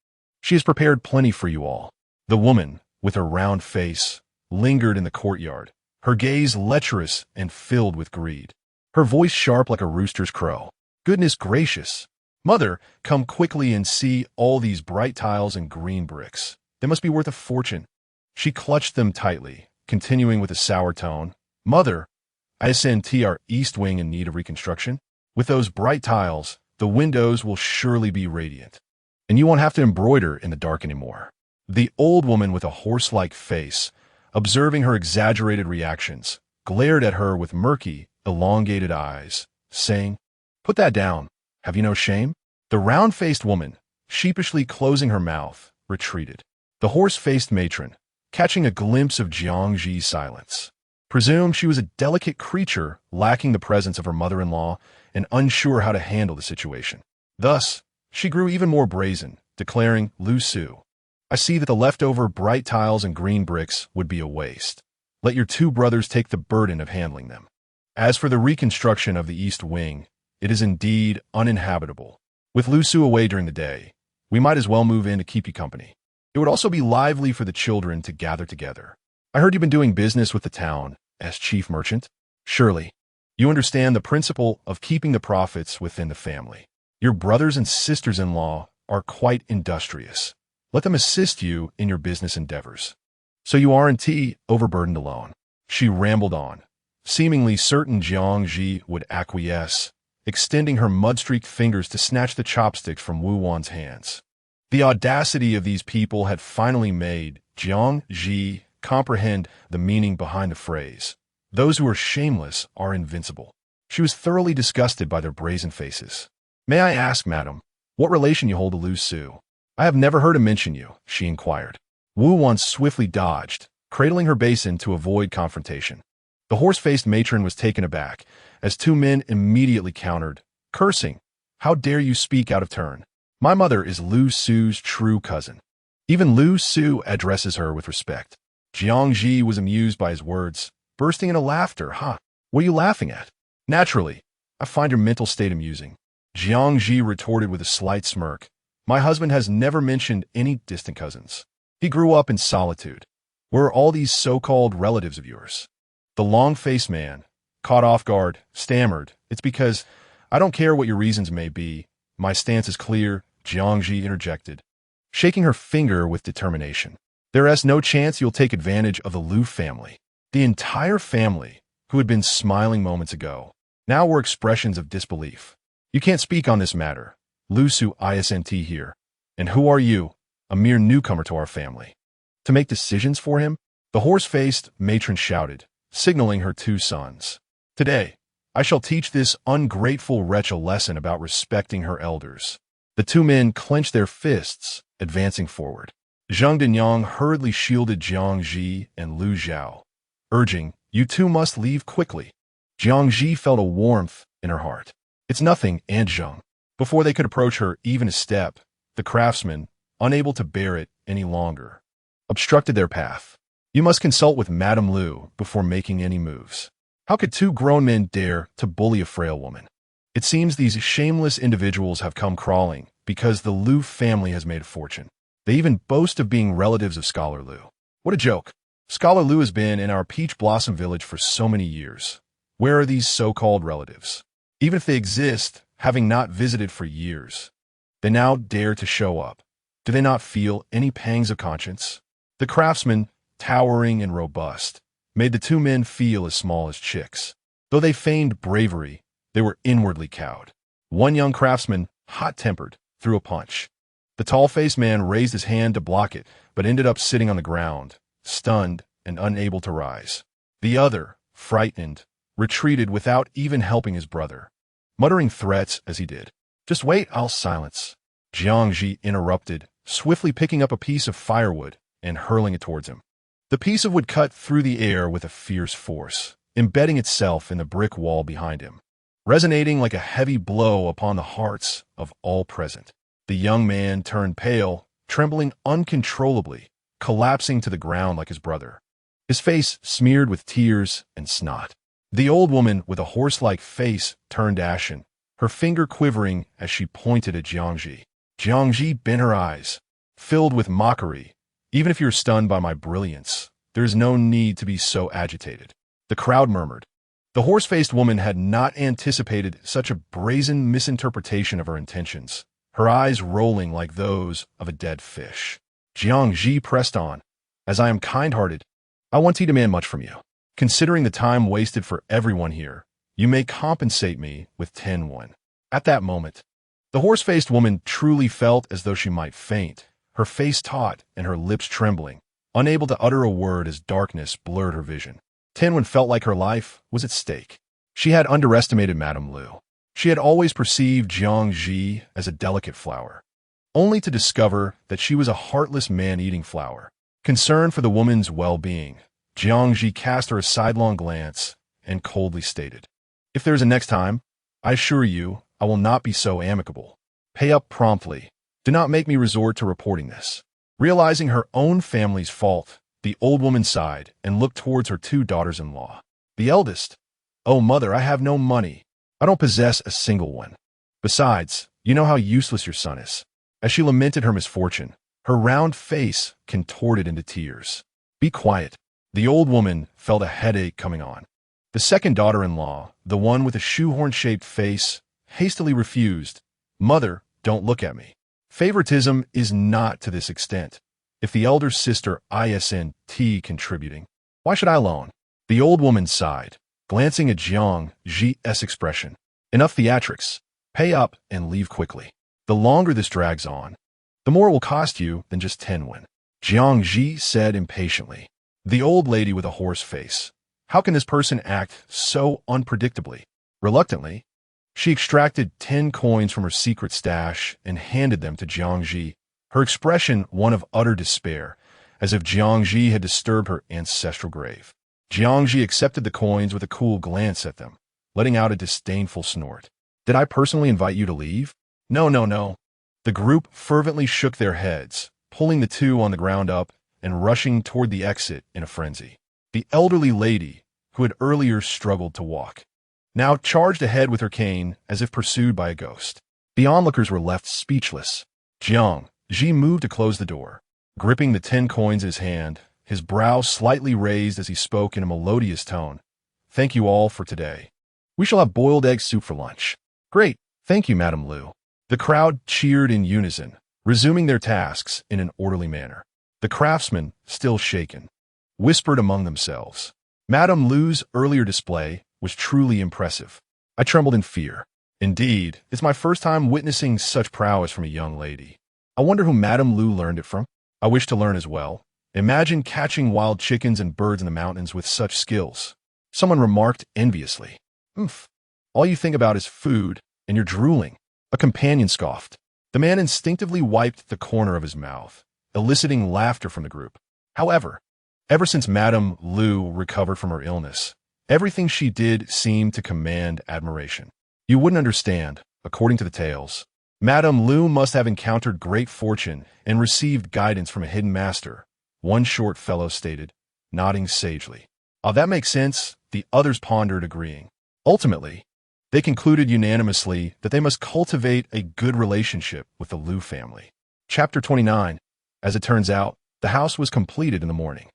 She has prepared plenty for you all." The woman, with her round face, lingered in the courtyard, her gaze lecherous and filled with greed, her voice sharp like a rooster's crow. "Goodness gracious! Mother, come quickly and see all these bright tiles and green bricks. They must be worth a fortune." She clutched them tightly, continuing with a sour tone, "Mother, isn't our east wing in need of reconstruction? With those bright tiles, the windows will surely be radiant, and you won't have to embroider in the dark anymore." The old woman with a horse-like face, observing her exaggerated reactions, glared at her with murky, elongated eyes, saying, "Put that down. Have you no shame?" The round-faced woman, sheepishly closing her mouth, retreated. The horse-faced matron, catching a glimpse of Jiang Zhi's silence, presumed she was a delicate creature lacking the presence of her mother-in-law and unsure how to handle the situation. Thus, she grew even more brazen, declaring, "Lu Su, I see that the leftover bright tiles and green bricks would be a waste. Let your two brothers take the burden of handling them. As for the reconstruction of the East Wing, it is indeed uninhabitable. With Lu Su away during the day, we might as well move in to keep you company. It would also be lively for the children to gather together. I heard you've been doing business with the town as chief merchant. Surely, you understand the principle of keeping the profits within the family. Your brothers and sisters-in-law are quite industrious. Let them assist you in your business endeavors. So you aren't overburdened alone." She rambled on, seemingly certain Jiang Zhi would acquiesce, extending her mud-streaked fingers to snatch the chopsticks from Wu Wan's hands. The audacity of these people had finally made Jiang Zhi comprehend the meaning behind the phrase, "Those who are shameless are invincible." She was thoroughly disgusted by their brazen faces. "May I ask, madam, what relation you hold to Lu Su? I have never heard him mention you," she inquired. Wu Wan swiftly dodged, cradling her basin to avoid confrontation. The horse-faced matron was taken aback, as two men immediately countered, cursing, "How dare you speak out of turn? My mother is Lu Su's true cousin. Even Lu Su addresses her with respect." Jiang Zhi was amused by his words, bursting into laughter. "Ha! What are you laughing at?" "Naturally, I find your mental state amusing." Jiang Zhi retorted with a slight smirk, "My husband has never mentioned any distant cousins. He grew up in solitude. Where are all these so-called relatives of yours?" The long-faced man, caught off guard, stammered, "It's because I don't care what your reasons may be. My stance is clear," Jiang Zhi interjected, shaking her finger with determination. "There is no chance you'll take advantage of the Lu family." The entire family, who had been smiling moments ago, now were expressions of disbelief. "You can't speak on this matter. Lu Su isn't here. And who are you, a mere newcomer to our family, to make decisions for him?" The horse-faced matron shouted, signaling her two sons. "Today, I shall teach this ungrateful wretch a lesson about respecting her elders." The two men clenched their fists, advancing forward. Zhang Dinyang hurriedly shielded Jiang Zhi and Lu Zhao, urging, "You two must leave quickly." Jiang Zhi felt a warmth in her heart. "It's nothing, Aunt Zhang." Before they could approach her even a step, the craftsman, unable to bear it any longer, obstructed their path. "You must consult with Madame Lu before making any moves. How could two grown men dare to bully a frail woman? It seems these shameless individuals have come crawling because the Lu family has made a fortune. They even boast of being relatives of Scholar Lu. What a joke! Scholar Lu has been in our Peach Blossom Village for so many years. Where are these so-called relatives? Even if they exist, having not visited for years, they now dare to show up. Do they not feel any pangs of conscience?" The craftsman, towering and robust, made the two men feel as small as chicks. Though they feigned bravery, they were inwardly cowed. One young craftsman, hot-tempered, threw a punch. The tall-faced man raised his hand to block it, but ended up sitting on the ground, stunned and unable to rise. The other, frightened, retreated without even helping his brother, muttering threats as he did. "Just wait, I'll silence." Jiang Zhi interrupted, swiftly picking up a piece of firewood and hurling it towards him. The piece of wood cut through the air with a fierce force, embedding itself in the brick wall behind him. resonating like a heavy blow upon the hearts of all present. The young man turned pale, trembling uncontrollably, collapsing to the ground like his brother, his face smeared with tears and snot. The old woman, with a horse-like face, turned ashen, her finger quivering as she pointed at Jiang Zhi. Jiang Zhi bent her eyes, filled with mockery. Even if you're stunned by my brilliance, there's no need to be so agitated. The crowd murmured. The horse-faced woman had not anticipated such a brazen misinterpretation of her intentions, her eyes rolling like those of a dead fish. Jiang Zhi pressed on. As I am kind-hearted, I won't demand much from you. Considering the time wasted for everyone here, you may compensate me with 10 won. At that moment, the horse-faced woman truly felt as though she might faint, her face taut and her lips trembling, unable to utter a word as darkness blurred her vision. 10 won felt like her life was at stake. She had underestimated Madame Lu. She had always perceived Jiang Zhi as a delicate flower, only to discover that she was a heartless man-eating flower. Concerned for the woman's well-being, Jiang Zhi cast her a sidelong glance and coldly stated, "If there is a next time, I assure you I will not be so amicable. Pay up promptly. Do not make me resort to reporting this." Realizing her own family's fault, the old woman sighed and looked towards her 2 daughters-in-law. The eldest, "Oh, mother, I have no money. I don't possess a single one. Besides, you know how useless your son is." As she lamented her misfortune, her round face contorted into tears. "Be quiet." The old woman felt a headache coming on. The second daughter-in-law, the one with a shoehorn-shaped face, hastily refused. "Mother, don't look at me. Favoritism is not to this extent. If the elder sister isn't contributing, why should I alone?" The old woman sighed, glancing at Jiang Zhi's expression. "Enough theatrics. Pay up and leave quickly. The longer this drags on, the more it will cost you than just 10 won." Jiang Zhi said impatiently. The old lady with a hoarse face. How can this person act so unpredictably? Reluctantly, she extracted 10 coins from her secret stash and handed them to Jiang Zhi, her expression one of utter despair, as if Jiang Zhi had disturbed her ancestral grave. Jiang Zhi accepted the coins with a cool glance at them, letting out a disdainful snort. "Did I personally invite you to leave?" "No, no, no." The group fervently shook their heads, pulling the 2 on the ground up and rushing toward the exit in a frenzy. The elderly lady, who had earlier struggled to walk, now charged ahead with her cane as if pursued by a ghost. The onlookers were left speechless. Jiang Zhi moved to close the door, gripping the 10 coins in his hand, his brow slightly raised as he spoke in a melodious tone. "Thank you all for today. We shall have boiled egg soup for lunch." "Great, thank you, Madame Lu." The crowd cheered in unison, resuming their tasks in an orderly manner. The craftsmen, still shaken, whispered among themselves. Madame Lu's earlier display was truly impressive. I trembled in fear. Indeed, it's my first time witnessing such prowess from a young lady. I wonder who Madame Lu learned it from. I wish to learn as well. Imagine catching wild chickens and birds in the mountains with such skills. Someone remarked enviously. "Oomph. All you think about is food, and you're drooling." A companion scoffed. The man instinctively wiped the corner of his mouth, eliciting laughter from the group. However, ever since Madame Lu recovered from her illness, everything she did seemed to command admiration. You wouldn't understand, according to the tales. Madame Lu must have encountered great fortune and received guidance from a hidden master, one short fellow stated, nodding sagely. "Oh, that makes sense," the others pondered, agreeing. Ultimately, they concluded unanimously that they must cultivate a good relationship with the Lu family. Chapter 29. As it turns out, the house was completed in the morning.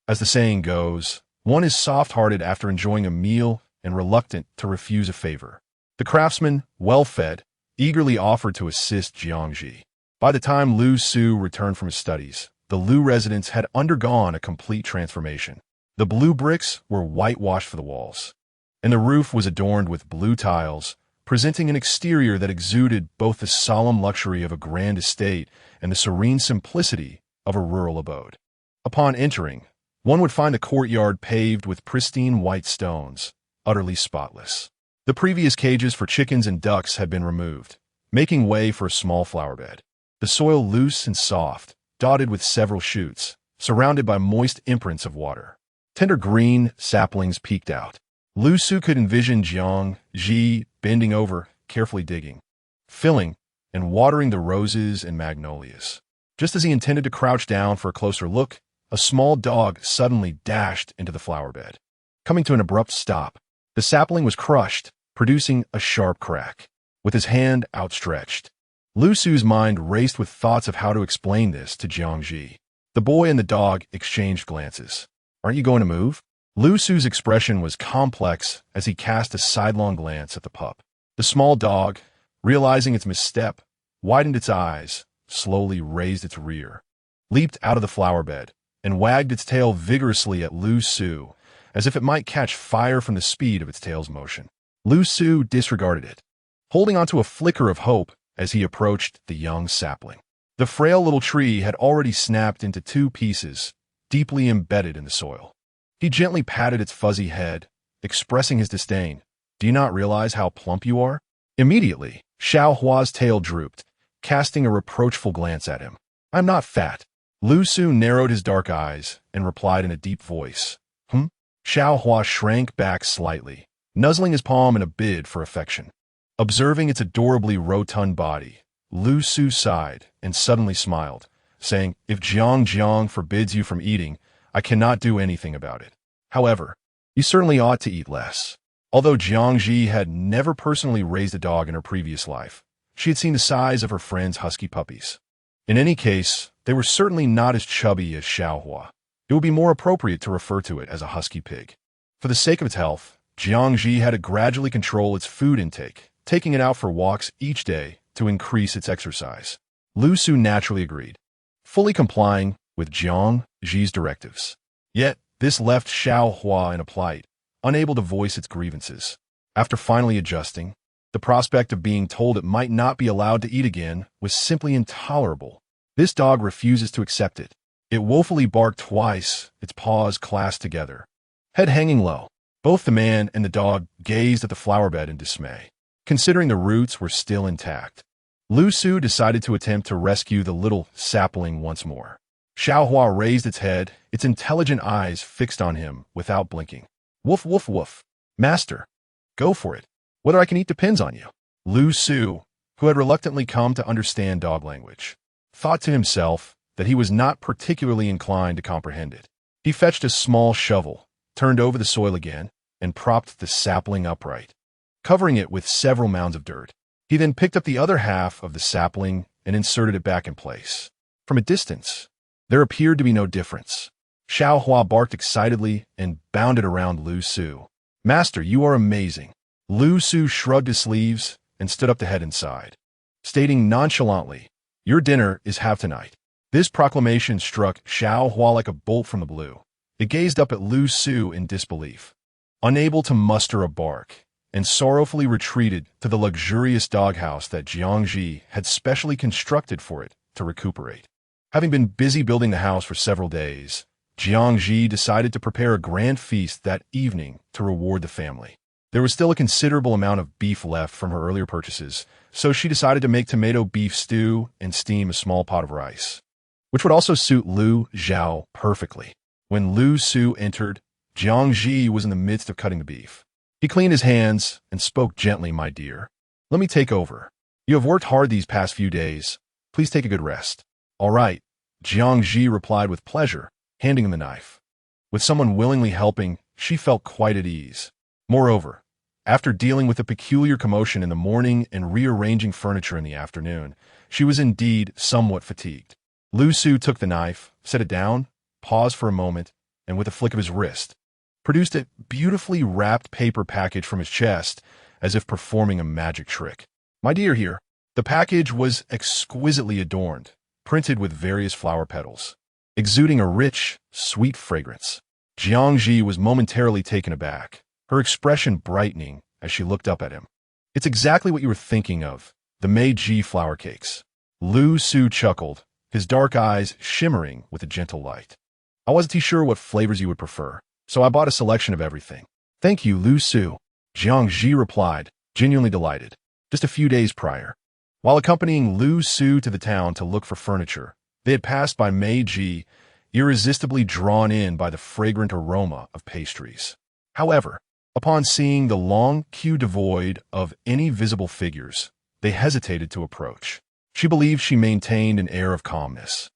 As the saying goes, one is soft-hearted after enjoying a meal and reluctant to refuse a favor. The craftsman, well-fed, eagerly offered to assist Jiang Zhi. By the time Lu Su returned from his studies, the Lu residence had undergone a complete transformation. The blue bricks were whitewashed for the walls, and the roof was adorned with blue tiles, presenting an exterior that exuded both the solemn luxury of a grand estate and the serene simplicity of a rural abode. Upon entering, one would find the courtyard paved with pristine white stones, utterly spotless. The previous cages for chickens and ducks had been removed, making way for a small flower bed. The soil loose and soft, dotted with several shoots, surrounded by moist imprints of water. Tender green saplings peeked out. Lu Su could envision Jiang Zhi bending over, carefully digging, filling, and watering the roses and magnolias. Just as he intended to crouch down for a closer look, a small dog suddenly dashed into the flower bed. Coming to an abrupt stop, the sapling was crushed, producing a sharp crack. With his hand outstretched, Lu Su's mind raced with thoughts of how to explain this to Jiang Zhi. The boy and the dog exchanged glances. "Aren't you going to move?" Lu Su's expression was complex as he cast a sidelong glance at the pup. The small dog, realizing its misstep, widened its eyes, slowly raised its rear, leaped out of the flower bed, and wagged its tail vigorously at Lu Su, as if it might catch fire from the speed of its tail's motion. Lu Su disregarded it, holding onto a flicker of hope as he approached the young sapling. The frail little tree had already snapped into two pieces, deeply embedded in the soil. He gently patted its fuzzy head, expressing his disdain. "Do you not realize how plump you are?" Immediately, Xiao Hua's tail drooped, casting a reproachful glance at him. "I'm not fat." Lu Su narrowed his dark eyes and replied in a deep voice. Xiao Hua shrank back slightly, nuzzling his palm in a bid for affection. Observing its adorably rotund body, Lu Su sighed and suddenly smiled, saying, "If Jiang forbids you from eating, I cannot do anything about it. However, you certainly ought to eat less." Although Jiang Zhi had never personally raised a dog in her previous life, she had seen the size of her friend's husky puppies. In any case, they were certainly not as chubby as Xiao Hua. It would be more appropriate to refer to it as a husky pig. For the sake of its health, Jiang Zhi had to gradually control its food intake, taking it out for walks each day to increase its exercise. Lu Su naturally agreed, fully complying with Jiang Zhi's directives. Yet, this left Xiao Hua in a plight, unable to voice its grievances. After finally adjusting, the prospect of being told it might not be allowed to eat again was simply intolerable. This dog refuses to accept it. It woefully barked twice, its paws clasped together. Head hanging low, both the man and the dog gazed at the flower bed in dismay. Considering the roots were still intact, Lu Su decided to attempt to rescue the little sapling once more. Xiao Hua raised its head, its intelligent eyes fixed on him without blinking. "Woof, woof, woof. Master, go for it. Whether I can eat depends on you." Lu Su, who had reluctantly come to understand dog language, thought to himself that he was not particularly inclined to comprehend it. He fetched a small shovel, turned over the soil again, and propped the sapling upright, covering it with several mounds of dirt. He then picked up the other half of the sapling and inserted it back in place. From a distance, there appeared to be no difference. Xiao Hua barked excitedly and bounded around Lu Su. "Master, you are amazing." Lu Su shrugged his sleeves and stood up to head inside, stating nonchalantly, "Your dinner is half tonight." This proclamation struck Xiao Hua like a bolt from the blue. It gazed up at Lu Su in disbelief, unable to muster a bark, and sorrowfully retreated to the luxurious doghouse that Jiang Zhi had specially constructed for it to recuperate. Having been busy building the house for several days, Jiang Zhi decided to prepare a grand feast that evening to reward the family. There was still a considerable amount of beef left from her earlier purchases, so she decided to make tomato beef stew and steam a small pot of rice, which would also suit Lu Zhao perfectly. When Lu Su entered, Jiang Zhi was in the midst of cutting the beef. He cleaned his hands and spoke gently, "My dear, let me take over. You have worked hard these past few days. Please take a good rest." "All right," Jiang Zhi replied with pleasure, handing him the knife. With someone willingly helping, she felt quite at ease. Moreover, after dealing with a peculiar commotion in the morning and rearranging furniture in the afternoon, she was indeed somewhat fatigued. Lu Su took the knife, set it down, paused for a moment, and with a flick of his wrist, produced a beautifully wrapped paper package from his chest, as if performing a magic trick. "My dear, here." The package was exquisitely adorned, printed with various flower petals, exuding a rich, sweet fragrance. Jiang Zhi was momentarily taken aback, her expression brightening as she looked up at him. "It's exactly what you were thinking of, the Meiji flower cakes." Lu Su chuckled, his dark eyes shimmering with a gentle light. "I wasn't too sure what flavors you would prefer, so I bought a selection of everything." "Thank you, Lu Su," Jiang Zhi replied, genuinely delighted. Just a few days prior, while accompanying Lu Su to the town to look for furniture, they had passed by Meiji, irresistibly drawn in by the fragrant aroma of pastries. However, Upon seeing the long queue devoid of any visible figures, they hesitated to approach. She believed she maintained an air of calmness.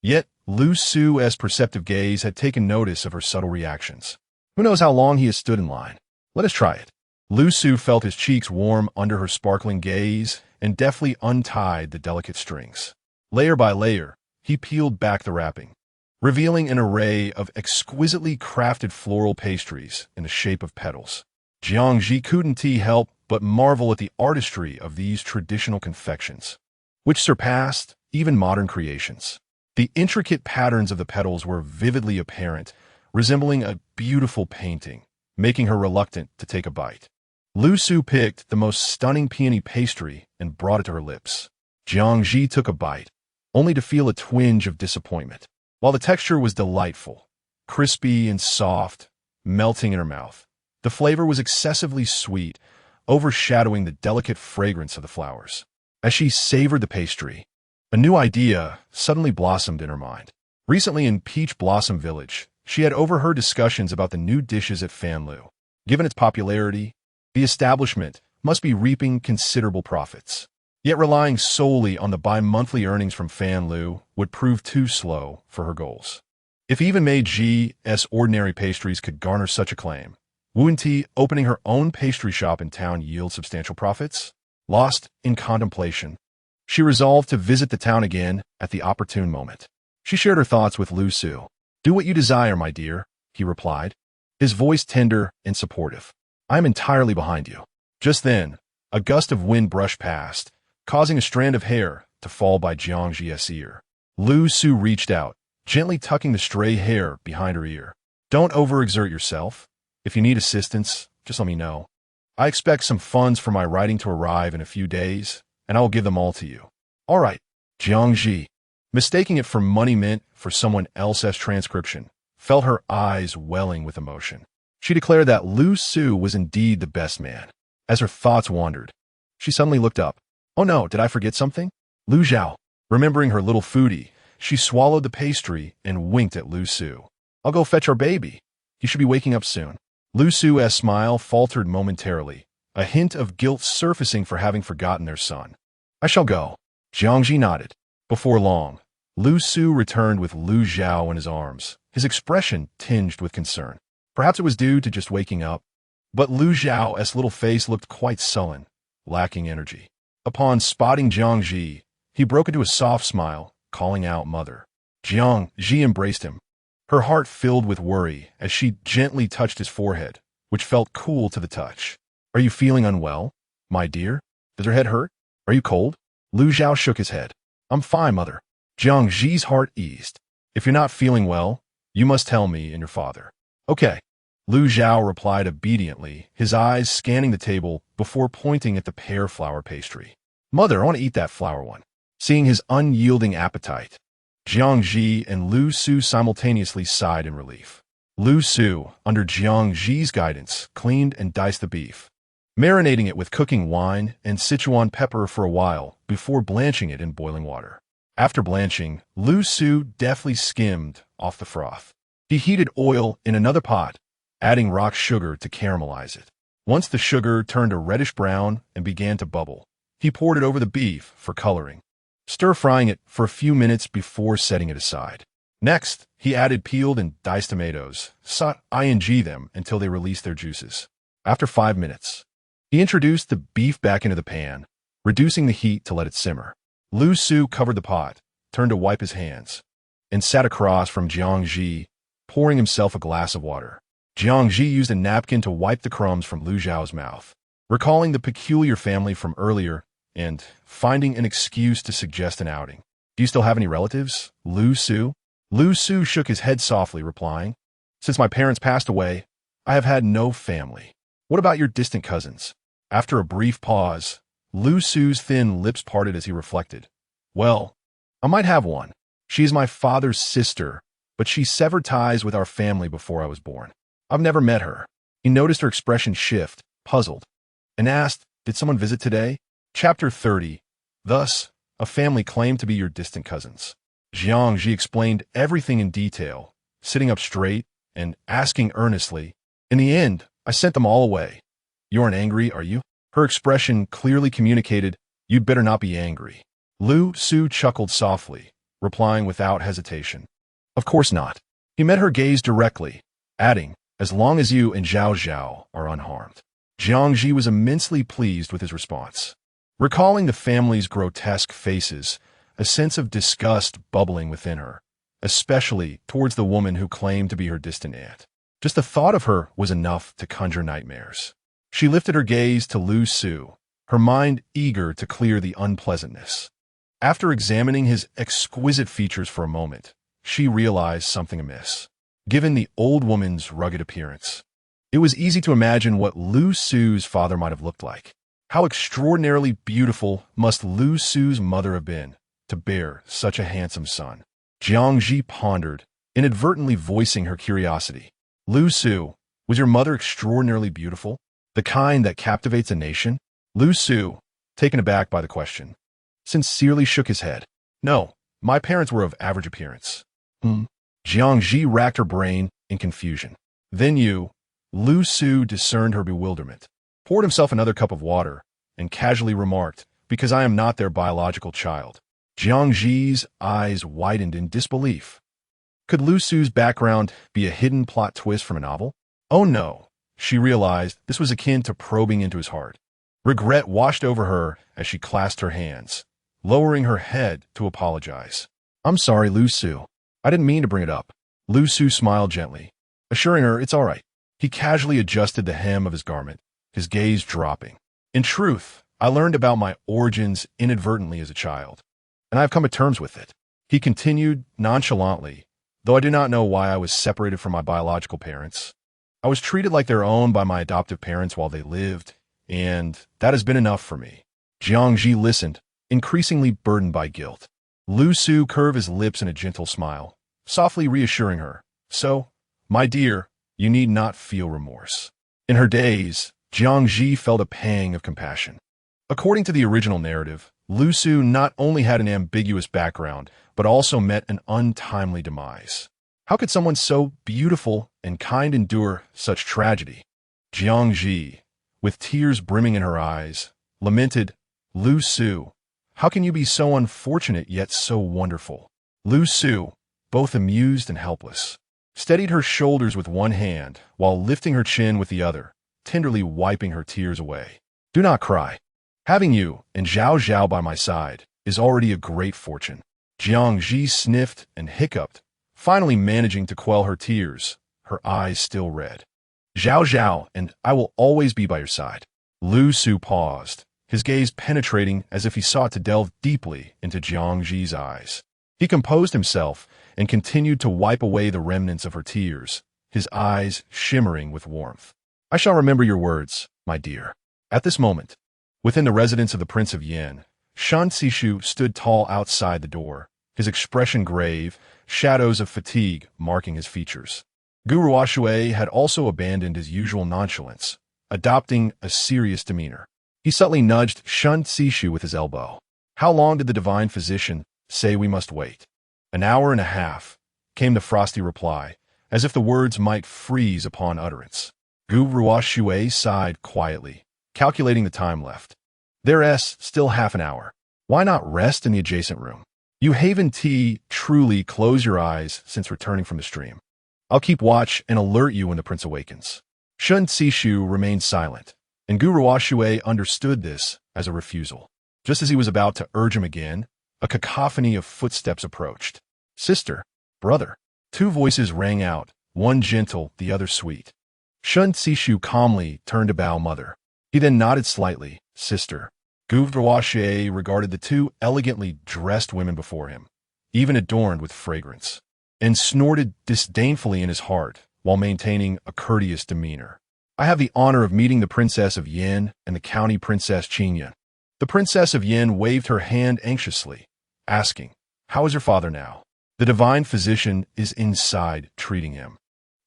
Yet, Lu Su's perceptive gaze had taken notice of her subtle reactions. Who knows how long he has stood in line? Let us try it. Lu Su felt his cheeks warm under her sparkling gaze and deftly untied the delicate strings. Layer by layer, he peeled back the wrapping, revealing an array of exquisitely crafted floral pastries in the shape of petals. Jiang Zhi couldn't help but marvel at the artistry of these traditional confections, which surpassed even modern creations. The intricate patterns of the petals were vividly apparent, resembling a beautiful painting, making her reluctant to take a bite. Lu Su picked the most stunning peony pastry and brought it to her lips. Jiang Zhi took a bite, only to feel a twinge of disappointment. While the texture was delightful, crispy and soft, melting in her mouth, the flavor was excessively sweet, overshadowing the delicate fragrance of the flowers. As she savored the pastry, a new idea suddenly blossomed in her mind. Recently in Peach Blossom Village, she had overheard discussions about the new dishes at Fanlu. Given its popularity, the establishment must be reaping considerable profits. Yet relying solely on the bi-monthly earnings from Fanlu would prove too slow for her goals. If even Mei Ji's ordinary pastries could garner such acclaim, wouldn't opening her own pastry shop in town yield substantial profits? Lost in contemplation, she resolved to visit the town again at the opportune moment. She shared her thoughts with Lu Su. "Do what you desire, my dear," he replied, his voice tender and supportive. "I am entirely behind you." Just then, a gust of wind brushed past, causing a strand of hair to fall by Jiang Zhi's ear. Lu Su reached out, gently tucking the stray hair behind her ear. "Don't overexert yourself. If you need assistance, just let me know. I expect some funds for my writing to arrive in a few days, and I will give them all to you." "All right." Jiang Zhi, mistaking it for money meant for someone else's transcription, felt her eyes welling with emotion. She declared that Lu Su was indeed the best man. As her thoughts wandered, she suddenly looked up. "Oh no, did I forget something?" Lu Zhao, remembering her little foodie, she swallowed the pastry and winked at Lu Su. "I'll go fetch our baby. He should be waking up soon." Lu Su's smile faltered momentarily, a hint of guilt surfacing for having forgotten their son. "I shall go." Jiang Zhi nodded. Before long, Lu Su returned with Lu Zhao in his arms, his expression tinged with concern. Perhaps it was due to just waking up, but Lu Zhao's little face looked quite sullen, lacking energy. Upon spotting Jiang Zhi, he broke into a soft smile, calling out "Mother." Jiang Zhi embraced him, her heart filled with worry as she gently touched his forehead, which felt cool to the touch. "Are you feeling unwell, my dear? Does your head hurt? Are you cold?" Lu Zhao shook his head. "I'm fine, mother." Jiang Zhi's heart eased. "If you're not feeling well, you must tell me and your father." "Okay." Lu Zhao replied obediently, his eyes scanning the table before pointing at the pear flower pastry. "Mother, I want to eat that flower one." Seeing his unyielding appetite, Jiang Zhi and Lu Su simultaneously sighed in relief. Lu Su, under Jiang Zhi's guidance, cleaned and diced the beef, marinating it with cooking wine and Sichuan pepper for a while before blanching it in boiling water. After blanching, Lu Su deftly skimmed off the froth. He heated oil in another pot, adding rock sugar to caramelize it. Once the sugar turned a reddish brown and began to bubble, he poured it over the beef for coloring, stir-frying it for a few minutes before setting it aside. Next, he added peeled and diced tomatoes, sautéing them until they released their juices. After 5 minutes, he introduced the beef back into the pan, reducing the heat to let it simmer. Lu Su covered the pot, turned to wipe his hands, and sat across from Jiang Zhi, pouring himself a glass of water. Jiang Zhi used a napkin to wipe the crumbs from Lu Zhao's mouth, recalling the peculiar family from earlier and finding an excuse to suggest an outing. "Do you still have any relatives, Lu Su?" Lu Su shook his head softly, replying, "Since my parents passed away, I have had no family." "What about your distant cousins?" After a brief pause, Lu Su's thin lips parted as he reflected. "Well, I might have one. She is my father's sister, but she severed ties with our family before I was born. I've never met her." He noticed her expression shift, puzzled, and asked, "Did someone visit today?" Chapter 30. Thus, a family claimed to be your distant cousins. Jiang Zhi explained everything in detail, sitting up straight and asking earnestly, "In the end, I sent them all away. You aren't angry, are you? Her expression clearly communicated, you'd better not be angry. Lu Su chuckled softly, replying without hesitation. Of course not. He met her gaze directly, adding, as long as you and Zhao Zhao are unharmed. Jiang Zhi was immensely pleased with his response. Recalling the family's grotesque faces, a sense of disgust bubbling within her, especially towards the woman who claimed to be her distant aunt. Just the thought of her was enough to conjure nightmares. She lifted her gaze to Lu Su, her mind eager to clear the unpleasantness. After examining his exquisite features for a moment, she realized something amiss. Given the old woman's rugged appearance, it was easy to imagine what Lu Su's father might have looked like. How extraordinarily beautiful must Lu Su's mother have been to bear such a handsome son? Jiang Zhi pondered, inadvertently voicing her curiosity. Lu Su, was your mother extraordinarily beautiful? The kind that captivates a nation? Lu Su, taken aback by the question, sincerely shook his head. No, my parents were of average appearance. Jiang Zhi racked her brain in confusion. Then Lu Su discerned her bewilderment, poured himself another cup of water, and casually remarked, because I am not their biological child. Jiang Zhi's eyes widened in disbelief. Could Lu Su's background be a hidden plot twist from a novel? Oh no, she realized this was akin to probing into his heart. Regret washed over her as she clasped her hands, lowering her head to apologize. I'm sorry, Lu Su. I didn't mean to bring it up. Lu Su smiled gently, assuring her it's all right. He casually adjusted the hem of his garment, his gaze dropping. In truth, I learned about my origins inadvertently as a child, and I've come to terms with it. He continued nonchalantly, though I do not know why I was separated from my biological parents. I was treated like their own by my adoptive parents while they lived, and that has been enough for me. Jiang Zhi listened, increasingly burdened by guilt. Lu Su curved his lips in a gentle smile, softly reassuring her. So, my dear, you need not feel remorse. In her daze, Jiang Zhi felt a pang of compassion. According to the original narrative, Lu Su not only had an ambiguous background, but also met an untimely demise. How could someone so beautiful and kind endure such tragedy? Jiang Zhi, with tears brimming in her eyes, lamented, Lu Su, how can you be so unfortunate yet so wonderful? Lu Su, both amused and helpless, steadied her shoulders with one hand while lifting her chin with the other, tenderly wiping her tears away. Do not cry. Having you and Zhao Zhao by my side is already a great fortune. Jiang Zhi sniffed and hiccuped, finally managing to quell her tears, her eyes still red. Zhao Zhao and I will always be by your side. Lu Su paused, his gaze penetrating as if he sought to delve deeply into Jiang Zhi's eyes. He composed himself and continued to wipe away the remnants of her tears, his eyes shimmering with warmth. I shall remember your words, my dear. At this moment, within the residence of the Prince of Yin, Shan Sishu stood tall outside the door, his expression grave, shadows of fatigue marking his features. Guru Ashui had also abandoned his usual nonchalance, adopting a serious demeanor. He subtly nudged Shan Sishu with his elbow. How long did the divine physician say we must wait? An hour and a half, came the frosty reply, as if the words might freeze upon utterance. Guru Ashui sighed quietly, calculating the time left. There's still half an hour. Why not rest in the adjacent room? You Haven Tea truly close your eyes since returning from the stream. I'll keep watch and alert you when the prince awakens. Shun Sishu remained silent, and Guru Ashui understood this as a refusal. Just as he was about to urge him again, a cacophony of footsteps approached. Sister, brother. Two voices rang out, one gentle, the other sweet. Shun Sishu calmly turned to bow mother. He then nodded slightly, sister. Guru Ashui regarded the two elegantly dressed women before him, even adorned with fragrance, and snorted disdainfully in his heart while maintaining a courteous demeanor. I have the honor of meeting the Princess of Yin and the County Princess Qingyan. The Princess of Yin waved her hand anxiously, asking, how is your father now? The divine physician is inside treating him.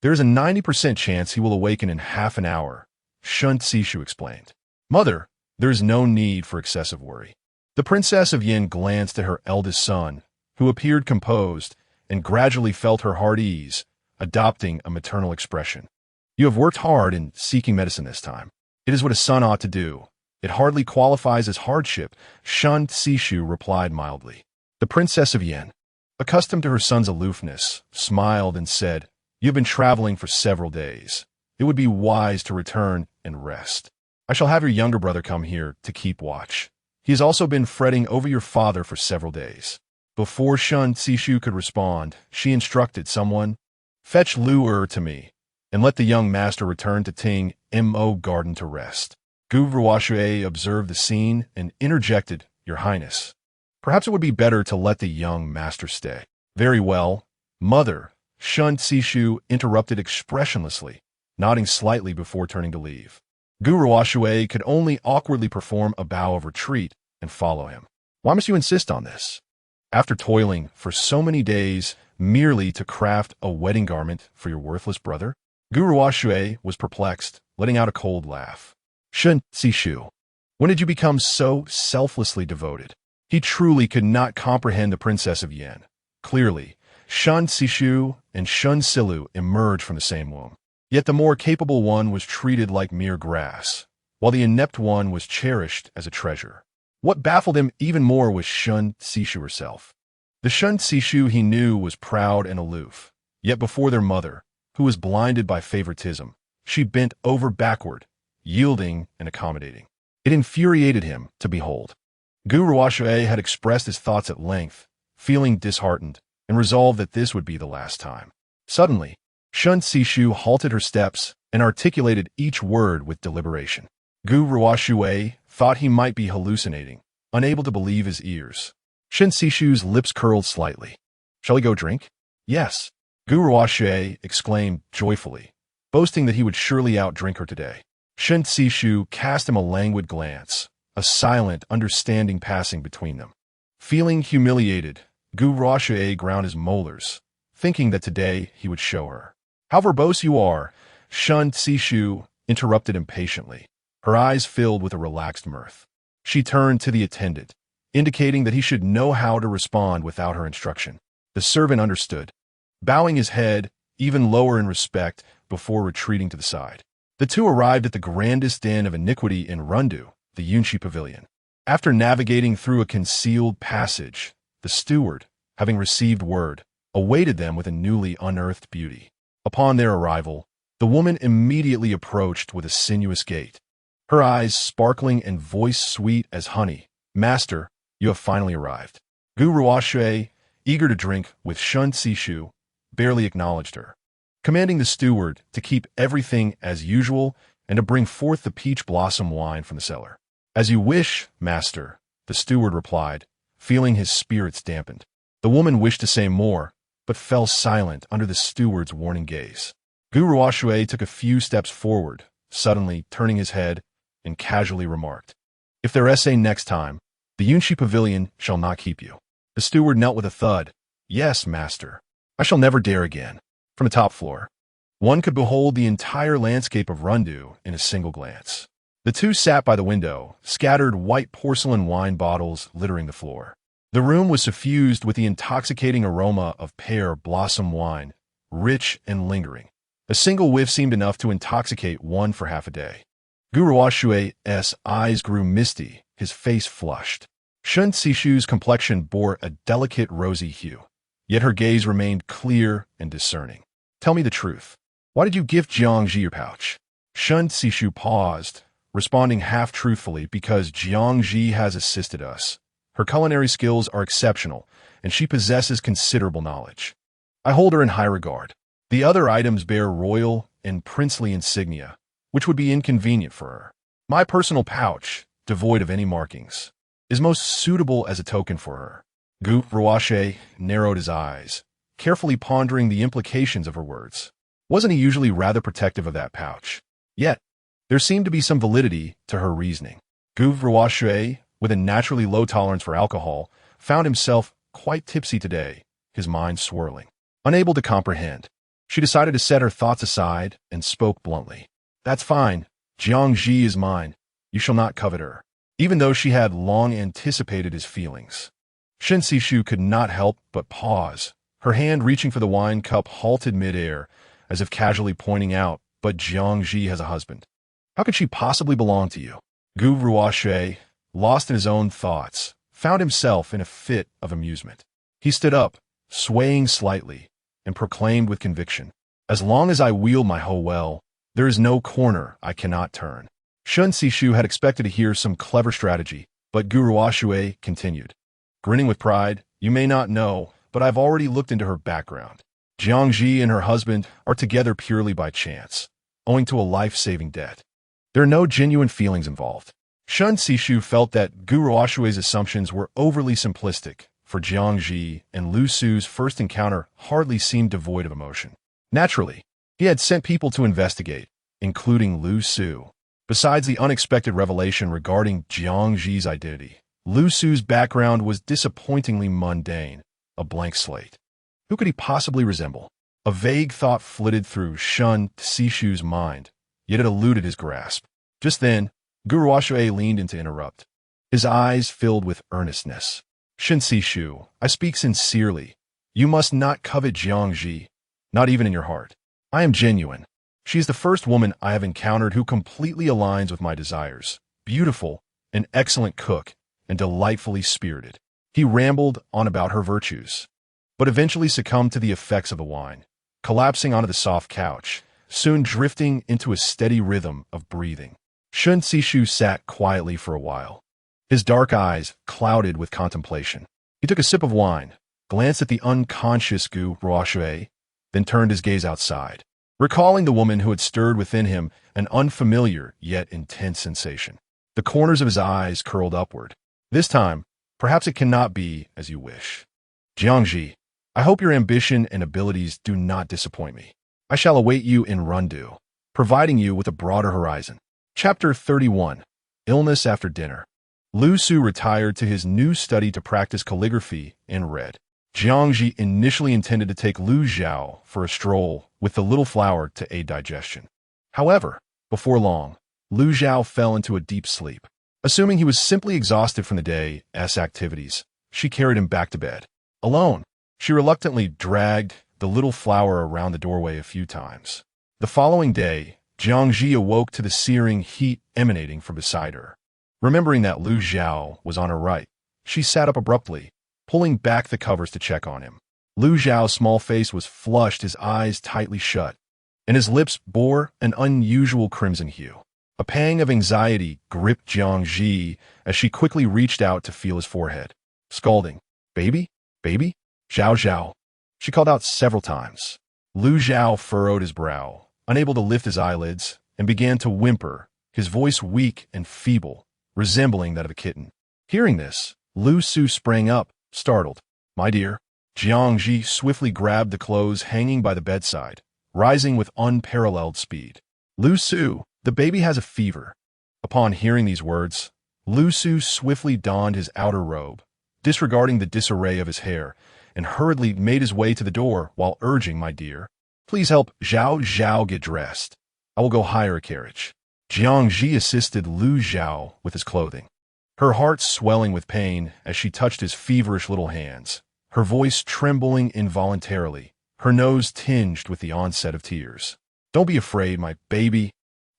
There is a 90% chance he will awaken in half an hour, Shun Sishu explained. Mother, there is no need for excessive worry. The Princess of Yin glanced at her eldest son, who appeared composed, and gradually felt her heart ease, adopting a maternal expression. You have worked hard in seeking medicine this time. It is what a son ought to do. It hardly qualifies as hardship, Shun Sishu replied mildly. The Princess of Yen, accustomed to her son's aloofness, smiled and said, You have been traveling for several days. It would be wise to return and rest. I shall have your younger brother come here to keep watch. He has also been fretting over your father for several days. Before Shun Sishu could respond, she instructed someone, Fetch Lu to me, and let the young master return to Ting Mo Garden to rest. Gu Ruoxue observed the scene and interjected, Your Highness. Perhaps it would be better to let the young master stay. Very well, mother, Shun Sishu interrupted expressionlessly, nodding slightly before turning to leave. Gu Ruoxue could only awkwardly perform a bow of retreat and follow him. Why must you insist on this? After toiling for so many days merely to craft a wedding garment for your worthless brother? Gu Ruoxue was perplexed, letting out a cold laugh. Shun Sishu, when did you become so selflessly devoted? He truly could not comprehend the Princess of Yen. Clearly, Shun Sishu and Shun Silu emerged from the same womb. Yet the more capable one was treated like mere grass, while the inept one was cherished as a treasure. What baffled him even more was Shun Sishu herself. The Shun Sishu he knew was proud and aloof, yet before their mother, who was blinded by favoritism, she bent over backward, yielding and accommodating. It infuriated him to behold. Gu Ruoxue had expressed his thoughts at length, feeling disheartened, and resolved that this would be the last time. Suddenly, Shun Sishu halted her steps and articulated each word with deliberation. Gu Ruoxue thought he might be hallucinating, unable to believe his ears. Shun Sishu's lips curled slightly. Shall we go drink? Yes. Gu Ruoxue exclaimed joyfully, boasting that he would surely outdrink her today. Shun Sishu cast him a languid glance, a silent understanding passing between them. Feeling humiliated, Gu Ruoxue ground his molars, thinking that today he would show her. How verbose you are, Shun Sishu interrupted impatiently, her eyes filled with a relaxed mirth. She turned to the attendant, indicating that he should know how to respond without her instruction. The servant understood, bowing his head even lower in respect before retreating to the side. The two arrived at the grandest den of iniquity in Rundu, the Yunshi Pavilion. After navigating through a concealed passage, the steward, having received word, awaited them with a newly unearthed beauty. Upon their arrival, the woman immediately approached with a sinuous gait, her eyes sparkling and voice sweet as honey. Master, you have finally arrived. Gu Ruoxue, eager to drink with Shun Sishu, barely acknowledged her, commanding the steward to keep everything as usual and to bring forth the peach blossom wine from the cellar. As you wish, master, the steward replied, feeling his spirits dampened. The woman wished to say more, but fell silent under the steward's warning gaze. Gu Ruoxue took a few steps forward, suddenly turning his head, and casually remarked, If there essay next time, the Yunshi Pavilion shall not keep you. The steward knelt with a thud. Yes, master. I shall never dare again. From the top floor, one could behold the entire landscape of Rundu in a single glance. The two sat by the window, scattered white porcelain wine bottles littering the floor. The room was suffused with the intoxicating aroma of pear blossom wine, rich and lingering. A single whiff seemed enough to intoxicate one for half a day. Gu Ruoxue's eyes grew misty, his face flushed. Shun Sishu's complexion bore a delicate rosy hue, yet her gaze remained clear and discerning. Tell me the truth. Why did you give Jiang Zhi your pouch? Shun Sishu paused, responding half-truthfully because Jiang Zhi has assisted us. Her culinary skills are exceptional, and she possesses considerable knowledge. I hold her in high regard. The other items bear royal and princely insignia, which would be inconvenient for her. My personal pouch, devoid of any markings, is most suitable as a token for her. Gu Ruoxue narrowed his eyes, carefully pondering the implications of her words. Wasn't he usually rather protective of that pouch? Yet, there seemed to be some validity to her reasoning. Gu Ruoxue, with a naturally low tolerance for alcohol, found himself quite tipsy today, his mind swirling. Unable to comprehend, she decided to set her thoughts aside and spoke bluntly. That's fine. Jiang Zhi is mine. You shall not covet her. Even though she had long anticipated his feelings. Shun Sishu could not help but pause, her hand reaching for the wine cup halted mid-air, as if casually pointing out but Jiang Zhi has a husband. How could she possibly belong to you? Gu Ruoshui, lost in his own thoughts, found himself in a fit of amusement. He stood up, swaying slightly, and proclaimed with conviction, "As long as I wield my hoe well, there is no corner I cannot turn." Shun Sishu had expected to hear some clever strategy, but Gu Ruoshui continued, grinning with pride, "You may not know, but I've already looked into her background. Jiang Zhi and her husband are together purely by chance, owing to a life-saving debt. There are no genuine feelings involved." Shun Sishu felt that Gu Ruoshui's assumptions were overly simplistic, for Jiang Zhi and Lu Su's first encounter hardly seemed devoid of emotion. Naturally, he had sent people to investigate, including Lu Su. Besides the unexpected revelation regarding Jiang Zhi's identity, Lu Su's background was disappointingly mundane, a blank slate. Who could he possibly resemble? A vague thought flitted through Shun Sishu's mind, yet it eluded his grasp. Just then, Gu Ruoshui leaned in to interrupt. His eyes filled with earnestness. "Shun Sishu, I speak sincerely. You must not covet Jiang Zhi, not even in your heart. I am genuine. She is the first woman I have encountered who completely aligns with my desires. Beautiful, an excellent cook, and delightfully spirited." He rambled on about her virtues, but eventually succumbed to the effects of the wine, collapsing onto the soft couch, soon drifting into a steady rhythm of breathing. Shun Sishu sat quietly for a while, his dark eyes clouded with contemplation. He took a sip of wine, glanced at the unconscious Gu Ruoshui, then turned his gaze outside, recalling the woman who had stirred within him an unfamiliar yet intense sensation. The corners of his eyes curled upward. "This time, perhaps it cannot be as you wish. Jiang Zhi, I hope your ambition and abilities do not disappoint me. I shall await you in Rundu, providing you with a broader horizon." Chapter 31. Illness After Dinner. Lu Su retired to his new study to practice calligraphy and read. Jiang Zhi initially intended to take Lu Zhao for a stroll with the little flower to aid digestion. However, before long, Lu Zhao fell into a deep sleep. Assuming he was simply exhausted from the day's activities, she carried him back to bed. Alone, she reluctantly dragged the little flower around the doorway a few times. The following day, Jiang Zhi awoke to the searing heat emanating from beside her. Remembering that Lu Zhao was on her right, she sat up abruptly, pulling back the covers to check on him. Lu Zhao's small face was flushed, his eyes tightly shut, and his lips bore an unusual crimson hue. A pang of anxiety gripped Jiang Zhi as she quickly reached out to feel his forehead. Scalding, "Baby? Baby? Zhao Zhao." She called out several times. Lu Zhao furrowed his brow, unable to lift his eyelids, and began to whimper, his voice weak and feeble, resembling that of a kitten. Hearing this, Lu Su sprang up, startled. "My dear." Jiang Zhi swiftly grabbed the clothes hanging by the bedside, rising with unparalleled speed. "Lu Su, the baby has a fever." Upon hearing these words, Lu Su swiftly donned his outer robe, disregarding the disarray of his hair, and hurriedly made his way to the door while urging, "My dear, please help Zhao Zhao get dressed. I will go hire a carriage." Jiang Zhi assisted Lu Zhao with his clothing, her heart swelling with pain as she touched his feverish little hands, her voice trembling involuntarily, her nose tinged with the onset of tears. "Don't be afraid, my baby.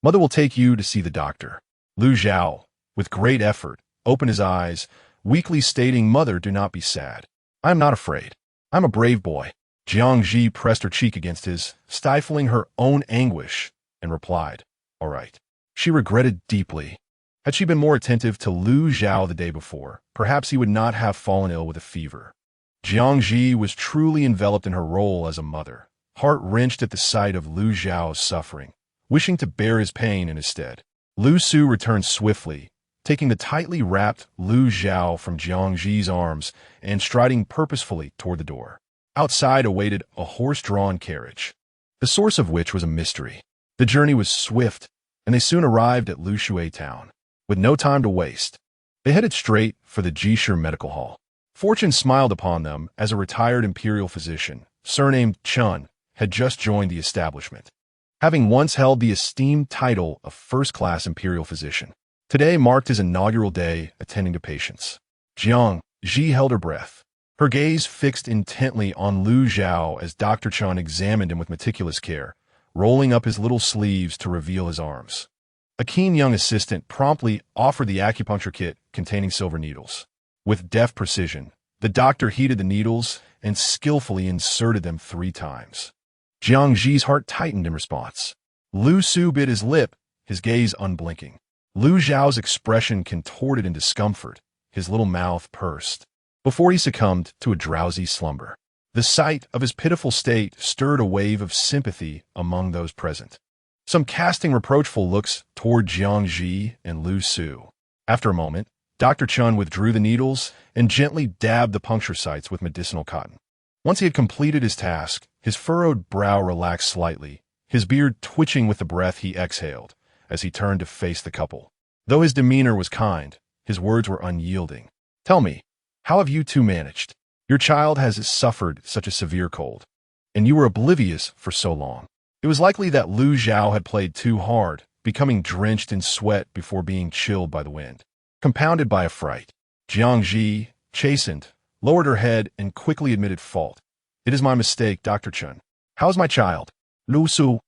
Mother will take you to see the doctor." Lu Zhao, with great effort, opened his eyes, weakly stating, "Mother, do not be sad. I am not afraid. I'm a brave boy." Jiang Zhi pressed her cheek against his, stifling her own anguish, and replied, "All right." She regretted deeply. Had she been more attentive to Lu Zhao the day before, perhaps he would not have fallen ill with a fever. Jiang Zhi was truly enveloped in her role as a mother, heart-wrenched at the sight of Lu Zhao's suffering, wishing to bear his pain in his stead. Lu Su returned swiftly, taking the tightly wrapped Lu Zhao from Jiang Zhi's arms and striding purposefully toward the door. Outside awaited a horse-drawn carriage, the source of which was a mystery. The journey was swift, and they soon arrived at Lushui town. With no time to waste, they headed straight for the Jisher Medical Hall. Fortune smiled upon them as a retired imperial physician, surnamed Chun, had just joined the establishment, having once held the esteemed title of first-class imperial physician. Today marked his inaugural day attending to patients. Jiang Zhi held her breath, her gaze fixed intently on Lu Zhao as Dr. Chun examined him with meticulous care, rolling up his little sleeves to reveal his arms. A keen young assistant promptly offered the acupuncture kit containing silver needles. With deft precision, the doctor heated the needles and skillfully inserted them 3 times. Jiang Zhi's heart tightened in response. Lu Su bit his lip, his gaze unblinking. Lu Zhao's expression contorted in discomfort, his little mouth pursed, before he succumbed to a drowsy slumber. The sight of his pitiful state stirred a wave of sympathy among those present, some casting reproachful looks toward Jiang Zhi and Lu Su. After a moment, Dr. Chun withdrew the needles and gently dabbed the puncture sites with medicinal cotton. Once he had completed his task, his furrowed brow relaxed slightly, his beard twitching with the breath he exhaled as he turned to face the couple. Though his demeanor was kind, his words were unyielding. "Tell me, how have you two managed? Your child has suffered such a severe cold, and you were oblivious for so long." It was likely that Lu Zhao had played too hard, becoming drenched in sweat before being chilled by the wind. Compounded by a fright, Jiang Zhi, chastened, lowered her head and quickly admitted fault. "It is my mistake, Dr. Chun. How's my child?" Lu Su,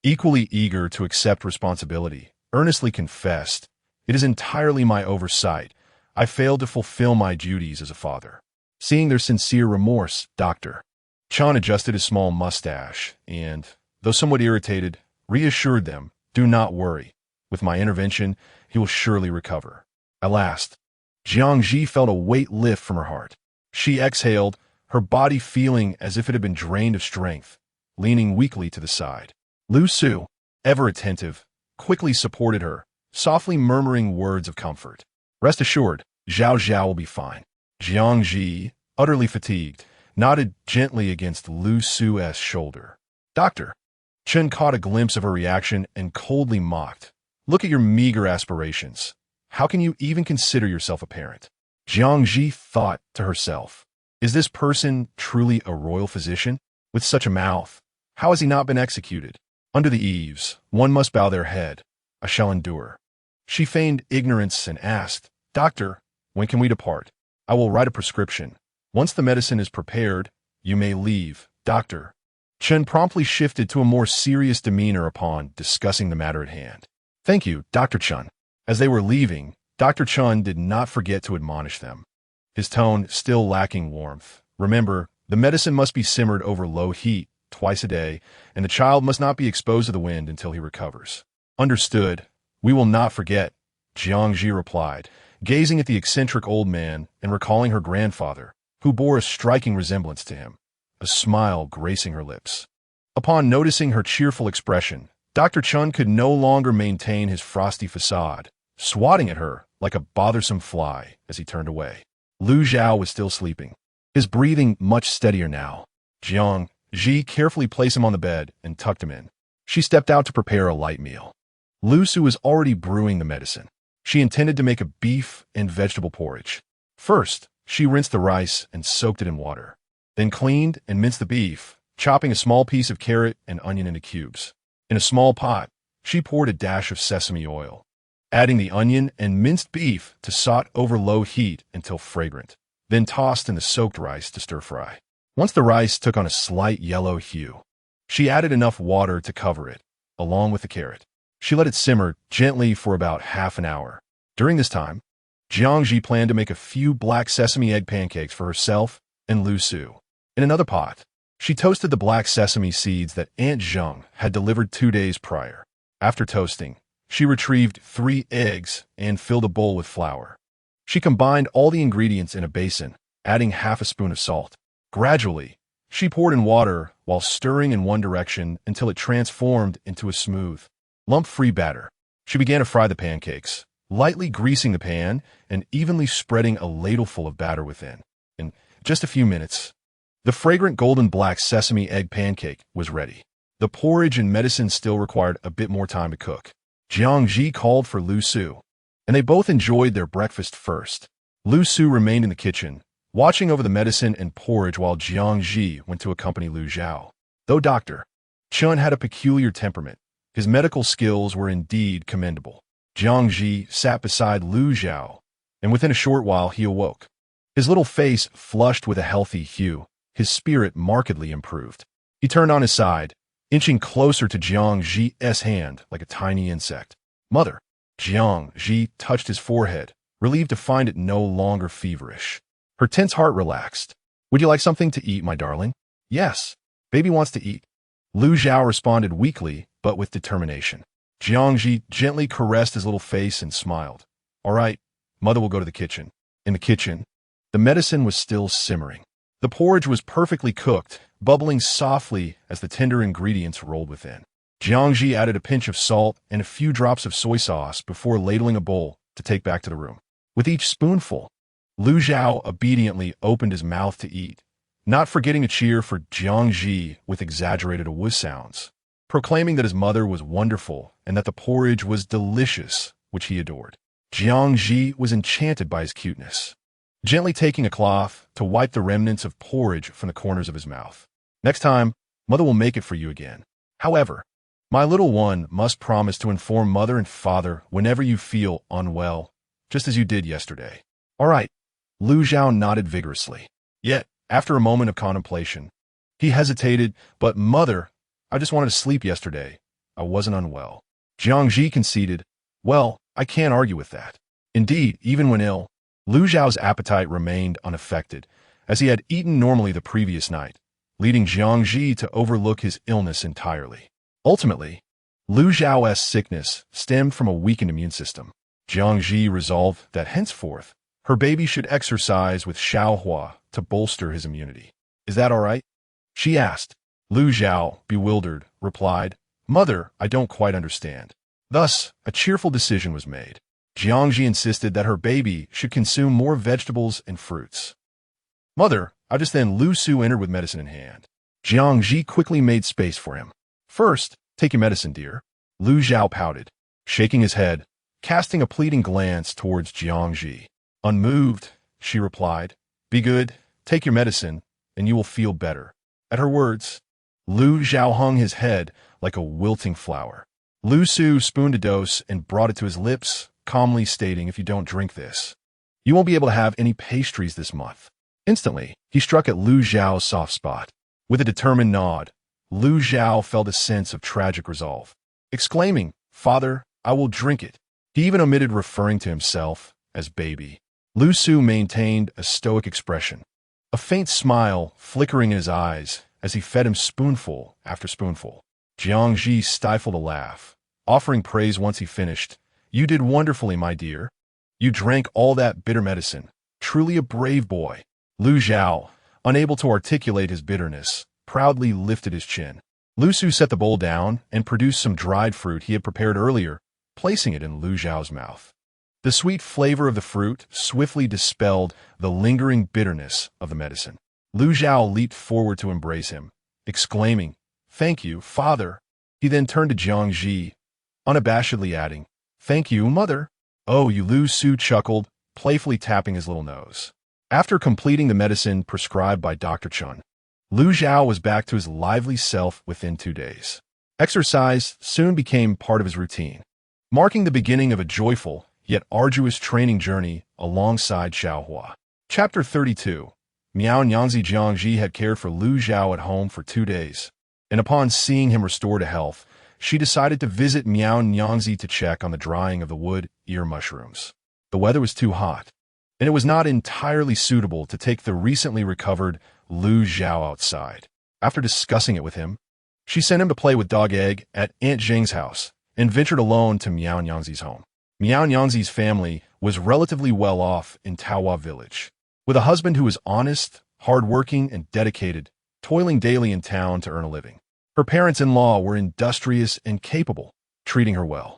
equally eager to accept responsibility, earnestly confessed, "It is entirely my oversight. I failed to fulfill my duties as a father." Seeing their sincere remorse, Dr. Chun adjusted his small mustache and, though somewhat irritated, reassured them, "Do not worry. With my intervention, he will surely recover." At last, Jiang Zhi felt a weight lift from her heart. She exhaled, her body feeling as if it had been drained of strength, leaning weakly to the side. Lu Su, ever attentive, quickly supported her, softly murmuring words of comfort. "Rest assured, Zhao Zhao will be fine." Jiang Zhi, utterly fatigued, nodded gently against Lu Su's shoulder. Dr. Chun caught a glimpse of her reaction and coldly mocked. "Look at your meager aspirations. How can you even consider yourself a parent?" Jiang Zhi thought to herself, "Is this person truly a royal physician? With such a mouth, how has he not been executed? Under the eaves, one must bow their head. I shall endure." She feigned ignorance and asked, "Doctor, when can we depart? I will write a prescription. Once the medicine is prepared, you may leave." Dr. Chun promptly shifted to a more serious demeanor upon discussing the matter at hand. "Thank you, Dr. Chun." As they were leaving, Dr. Chun did not forget to admonish them, his tone still lacking warmth. "Remember, the medicine must be simmered over low heat twice a day, and the child must not be exposed to the wind until he recovers." "Understood. We will not forget," Jiang Zhi replied, gazing at the eccentric old man and recalling her grandfather, who bore a striking resemblance to him, a smile gracing her lips. Upon noticing her cheerful expression, Dr. Chun could no longer maintain his frosty facade, swatting at her like a bothersome fly as he turned away. Lu Zhao was still sleeping, his breathing much steadier now. Jiang Zhi carefully placed him on the bed and tucked him in. She stepped out to prepare a light meal. Lu Su was already brewing the medicine. She intended to make a beef and vegetable porridge. First, she rinsed the rice and soaked it in water, then cleaned and minced the beef, chopping a small piece of carrot and onion into cubes. In a small pot, she poured a dash of sesame oil, adding the onion and minced beef to saute over low heat until fragrant, then tossed in the soaked rice to stir-fry. Once the rice took on a slight yellow hue, she added enough water to cover it, along with the carrot. She let it simmer gently for about half an hour. During this time, Jiang Zhi planned to make a few black sesame egg pancakes for herself and Lu Su. In another pot, she toasted the black sesame seeds that Aunt Zheng had delivered 2 days prior. After toasting, she retrieved 3 eggs and filled a bowl with flour. She combined all the ingredients in a basin, adding half a spoon of salt. Gradually, she poured in water while stirring in one direction until it transformed into a smooth, lump-free batter. She began to fry the pancakes, lightly greasing the pan and evenly spreading a ladleful of batter within. In just a few minutes, the fragrant golden black sesame egg pancake was ready. The porridge and medicine still required a bit more time to cook. Jiang Zhi called for Lu Su, and they both enjoyed their breakfast first. Lu Su remained in the kitchen, watching over the medicine and porridge while Jiang Zhi went to accompany Lu Zhao. Though Dr. Chun had a peculiar temperament, his medical skills were indeed commendable. Jiang Zhi sat beside Lu Zhao, and within a short while he awoke. His little face flushed with a healthy hue, his spirit markedly improved. He turned on his side, inching closer to Jiang Zhi's hand like a tiny insect. Mother. Jiang Zhi touched his forehead, relieved to find it no longer feverish. Her tense heart relaxed. Would you like something to eat, my darling? Yes. Baby wants to eat. Lu Zhao responded weakly, but with determination. Jiang Zhi gently caressed his little face and smiled. All right, mother will go to the kitchen. In the kitchen, the medicine was still simmering. The porridge was perfectly cooked, bubbling softly as the tender ingredients rolled within. Jiang Zhi added a pinch of salt and a few drops of soy sauce before ladling a bowl to take back to the room. With each spoonful, Lu Zhao obediently opened his mouth to eat, not forgetting to cheer for Jiang Zhi with exaggerated whiz sounds, proclaiming that his mother was wonderful and that the porridge was delicious, which he adored. Jiang Zhi was enchanted by his cuteness, gently taking a cloth to wipe the remnants of porridge from the corners of his mouth. Next time, mother will make it for you again. However, my little one must promise to inform mother and father whenever you feel unwell, just as you did yesterday. All right. Lu Zhao nodded vigorously. Yet, after a moment of contemplation, he hesitated, but mother, I just wanted to sleep yesterday. I wasn't unwell. Jiang Zhi conceded, well, I can't argue with that. Indeed, even when ill, Lu Zhao's appetite remained unaffected, as he had eaten normally the previous night, leading Jiang Zhi to overlook his illness entirely. Ultimately, Lu Zhao's sickness stemmed from a weakened immune system. Jiang Zhi resolved that henceforth, her baby should exercise with Xiaohua to bolster his immunity. Is that all right? She asked. Lu Zhao, bewildered, replied, Mother, I don't quite understand. Thus, a cheerful decision was made. Jiang Zhi insisted that her baby should consume more vegetables and fruits. Mother, I just then Lu Su entered with medicine in hand. Jiang Zhi quickly made space for him. First, take your medicine, dear. Lu Zhao pouted, shaking his head, casting a pleading glance towards Jiang Zhi. Unmoved, she replied, Be good, take your medicine, and you will feel better. At her words, Lu Zhao hung his head like a wilting flower. Lu Su spooned a dose and brought it to his lips, calmly stating, If you don't drink this, you won't be able to have any pastries this month. Instantly, he struck at Lu Zhao's soft spot. With a determined nod, Lu Zhao felt a sense of tragic resolve. Exclaiming, Father, I will drink it. He even omitted referring to himself as baby. Lu Su maintained a stoic expression, a faint smile flickering in his eyes as he fed him spoonful after spoonful. Jiang Zhi stifled a laugh, offering praise once he finished. You did wonderfully, my dear. You drank all that bitter medicine. Truly a brave boy. Lu Zhao, unable to articulate his bitterness, proudly lifted his chin. Lu Su set the bowl down and produced some dried fruit he had prepared earlier, placing it in Lu Zhao's mouth. The sweet flavor of the fruit swiftly dispelled the lingering bitterness of the medicine. Lu Zhao leaped forward to embrace him, exclaiming, Thank you, father. He then turned to Jiang Zhi, unabashedly adding, Thank you, mother. Oh, you. Lu Su chuckled, playfully tapping his little nose. After completing the medicine prescribed by Dr. Chun, Lu Zhao was back to his lively self within 2 days. Exercise soon became part of his routine, marking the beginning of a joyful yet arduous training journey alongside Xiaohua. Chapter 32. Miao Nyangzi. Jiang Zhi had cared for Lu Zhao at home for 2 days, and upon seeing him restore to health, she decided to visit Miao Nyangzi to check on the drying of the wood ear mushrooms. The weather was too hot, and it was not entirely suitable to take the recently recovered Lu Zhao outside. After discussing it with him, she sent him to play with Dog Egg at Aunt Zheng's house and ventured alone to Miao Nyangzi's home. Miao Nyangzi's family was relatively well off in Taohua village, with a husband who was honest, hardworking, and dedicated, toiling daily in town to earn a living. Her parents-in-law were industrious and capable, treating her well.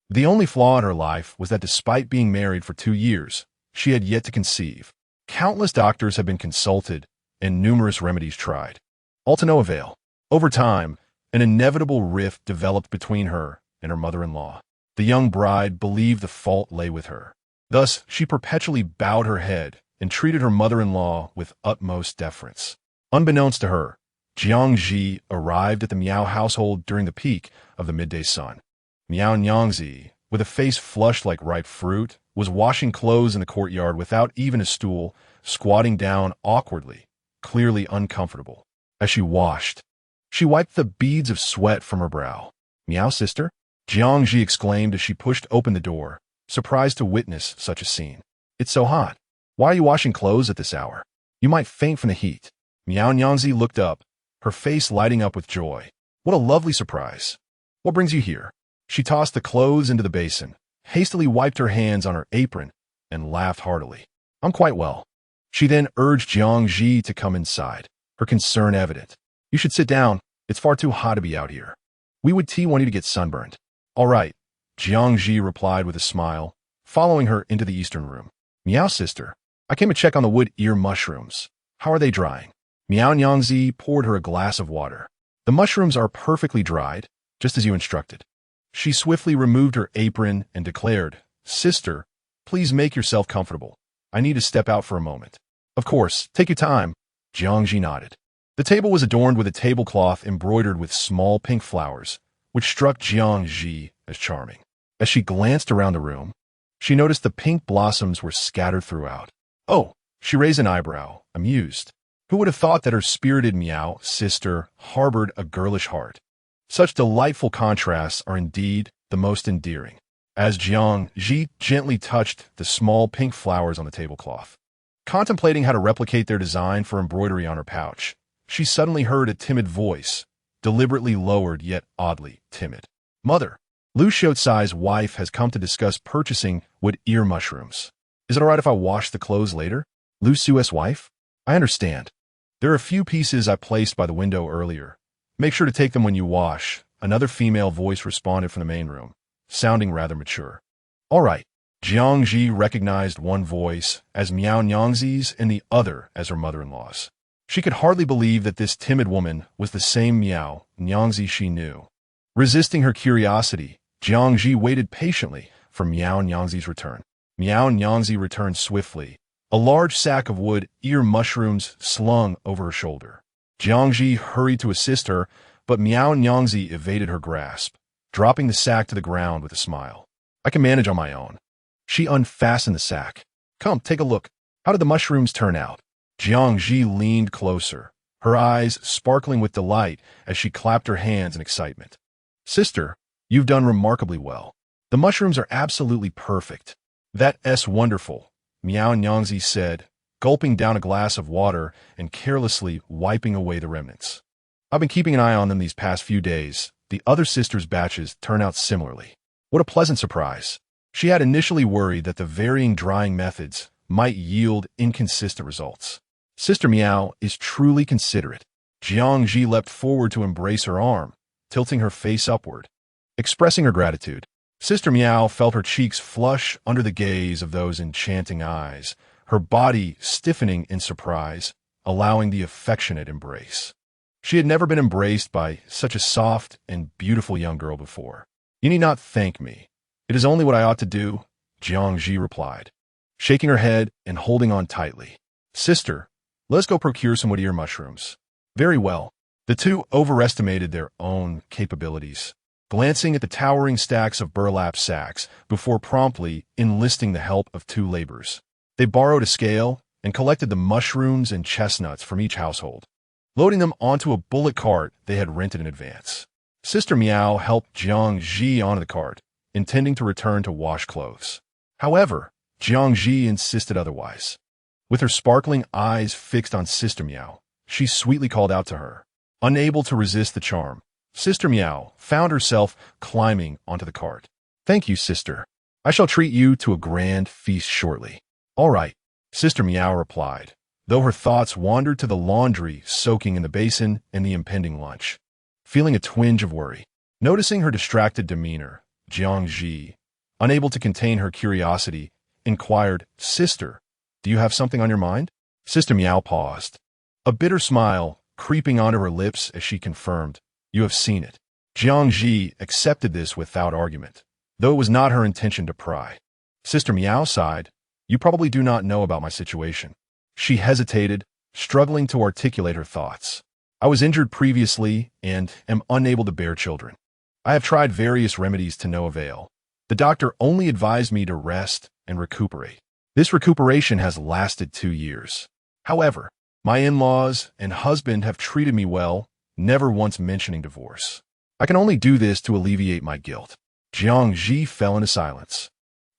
The only flaw in her life was that despite being married for 2 years, she had yet to conceive. Countless doctors had been consulted and numerous remedies tried, all to no avail. Over time, an inevitable rift developed between her and her mother-in-law. The young bride believed the fault lay with her. Thus, she perpetually bowed her head and treated her mother-in-law with utmost deference. Unbeknownst to her, Jiang Zhi arrived at the Miao household during the peak of the midday sun. Miao Nyangzi, with a face flushed like ripe fruit, was washing clothes in the courtyard without even a stool, squatting down awkwardly, clearly uncomfortable. As she washed, She wiped the beads of sweat from her brow. Meow, sister? Jiang Zhi exclaimed as she pushed open the door, surprised to witness such a scene. It's so hot. Why are you washing clothes at this hour? You might faint from the heat. Meow Jiang looked up, her face lighting up with joy. What a lovely surprise. What brings you here? She tossed the clothes into the basin, hastily wiped her hands on her apron, and laughed heartily. I'm quite well. She then urged Jiang Zhi to come inside, her concern evident. You should sit down. It's far too hot to be out here. We would want you to get sunburned. All right, Jiang Zhi replied with a smile, following her into the eastern room. Meow, sister. I came to check on the wood ear mushrooms. How are they drying? Meow Jiang poured her a glass of water. The mushrooms are perfectly dried, just as you instructed. She swiftly removed her apron and declared, Sister, please make yourself comfortable. I need to step out for a moment. Of course, take your time. Jiang Zhi nodded. The table was adorned with a tablecloth embroidered with small pink flowers, which struck Jiang Zhi as charming. As she glanced around the room, she noticed the pink blossoms were scattered throughout. Oh, she raised an eyebrow, amused. Who would have thought that her spirited Meow sister harbored a girlish heart? Such delightful contrasts are indeed the most endearing. As Jiang Zhi gently touched the small pink flowers on the tablecloth, contemplating how to replicate their design for embroidery on her pouch, she suddenly heard a timid voice, deliberately lowered yet oddly timid. Mother, Lu Xiaocai's wife has come to discuss purchasing wood ear mushrooms. Is it all right if I wash the clothes later? Lu Xiao's wife? I understand. There are a few pieces I placed by the window earlier. Make sure to take them when you wash, another female voice responded from the main room, sounding rather mature. All right. Jiang Zhi recognized one voice as Meow Jiang's and the other as her mother-in-law's. She could hardly believe that this timid woman was the same Meow Jiangzi she knew. Resisting her curiosity, Jiang Zhi waited patiently for Meow Jiangzi's return. Meow Jiangzi returned swiftly, a large sack of wood ear mushrooms slung over her shoulder. Jiang Zhi hurried to assist her, but Meow Jiangzi evaded her grasp, dropping the sack to the ground with a smile. I can manage on my own. She unfastened the sack. Come, take a look. How did the mushrooms turn out? Jiang Zhi leaned closer, her eyes sparkling with delight as she clapped her hands in excitement. Sister, you've done remarkably well. The mushrooms are absolutely perfect. That's wonderful, Meow Jiangzi said, gulping down a glass of water and carelessly wiping away the remnants. I've been keeping an eye on them these past few days. The other sisters' batches turn out similarly. What a pleasant surprise. She had initially worried that the varying drying methods might yield inconsistent results. Sister Meow is truly considerate. Jiang Zhi leapt forward to embrace her arm, tilting her face upward, expressing her gratitude. Sister Meow felt her cheeks flush under the gaze of those enchanting eyes, her body stiffening in surprise, allowing the affectionate embrace. She had never been embraced by such a soft and beautiful young girl before. You need not thank me. It is only what I ought to do, Jiang Zhi replied, shaking her head and holding on tightly. Sister, let us go procure some wood ear mushrooms. Very well. The two overestimated their own capabilities, glancing at the towering stacks of burlap sacks before promptly enlisting the help of two laborers. They borrowed a scale and collected the mushrooms and chestnuts from each household, loading them onto a bullock cart they had rented in advance. Sister Meow helped Jiang Zhi onto the cart, intending to return to wash clothes. However, Jiang Zhi insisted otherwise. With her sparkling eyes fixed on Sister Meow, she sweetly called out to her. Unable to resist the charm, Sister Meow found herself climbing onto the cart. Thank you, sister. I shall treat you to a grand feast shortly. All right, Sister Meow replied, though her thoughts wandered to the laundry soaking in the basin and the impending lunch. Feeling a twinge of worry, noticing her distracted demeanor, Jiang Zhi, unable to contain her curiosity, inquired, Sister, do you have something on your mind? Sister Meow paused, a bitter smile creeping onto her lips as she confirmed, You have seen it. Jiang Zhi accepted this without argument, though it was not her intention to pry. Sister Meow sighed, You probably do not know about my situation. She hesitated, struggling to articulate her thoughts. I was injured previously and am unable to bear children. I have tried various remedies to no avail. The doctor only advised me to rest and recuperate. This recuperation has lasted 2 years. However, my in-laws and husband have treated me well never once mentioning divorce. I can only do this to alleviate my guilt. Jiang Zhi fell into silence,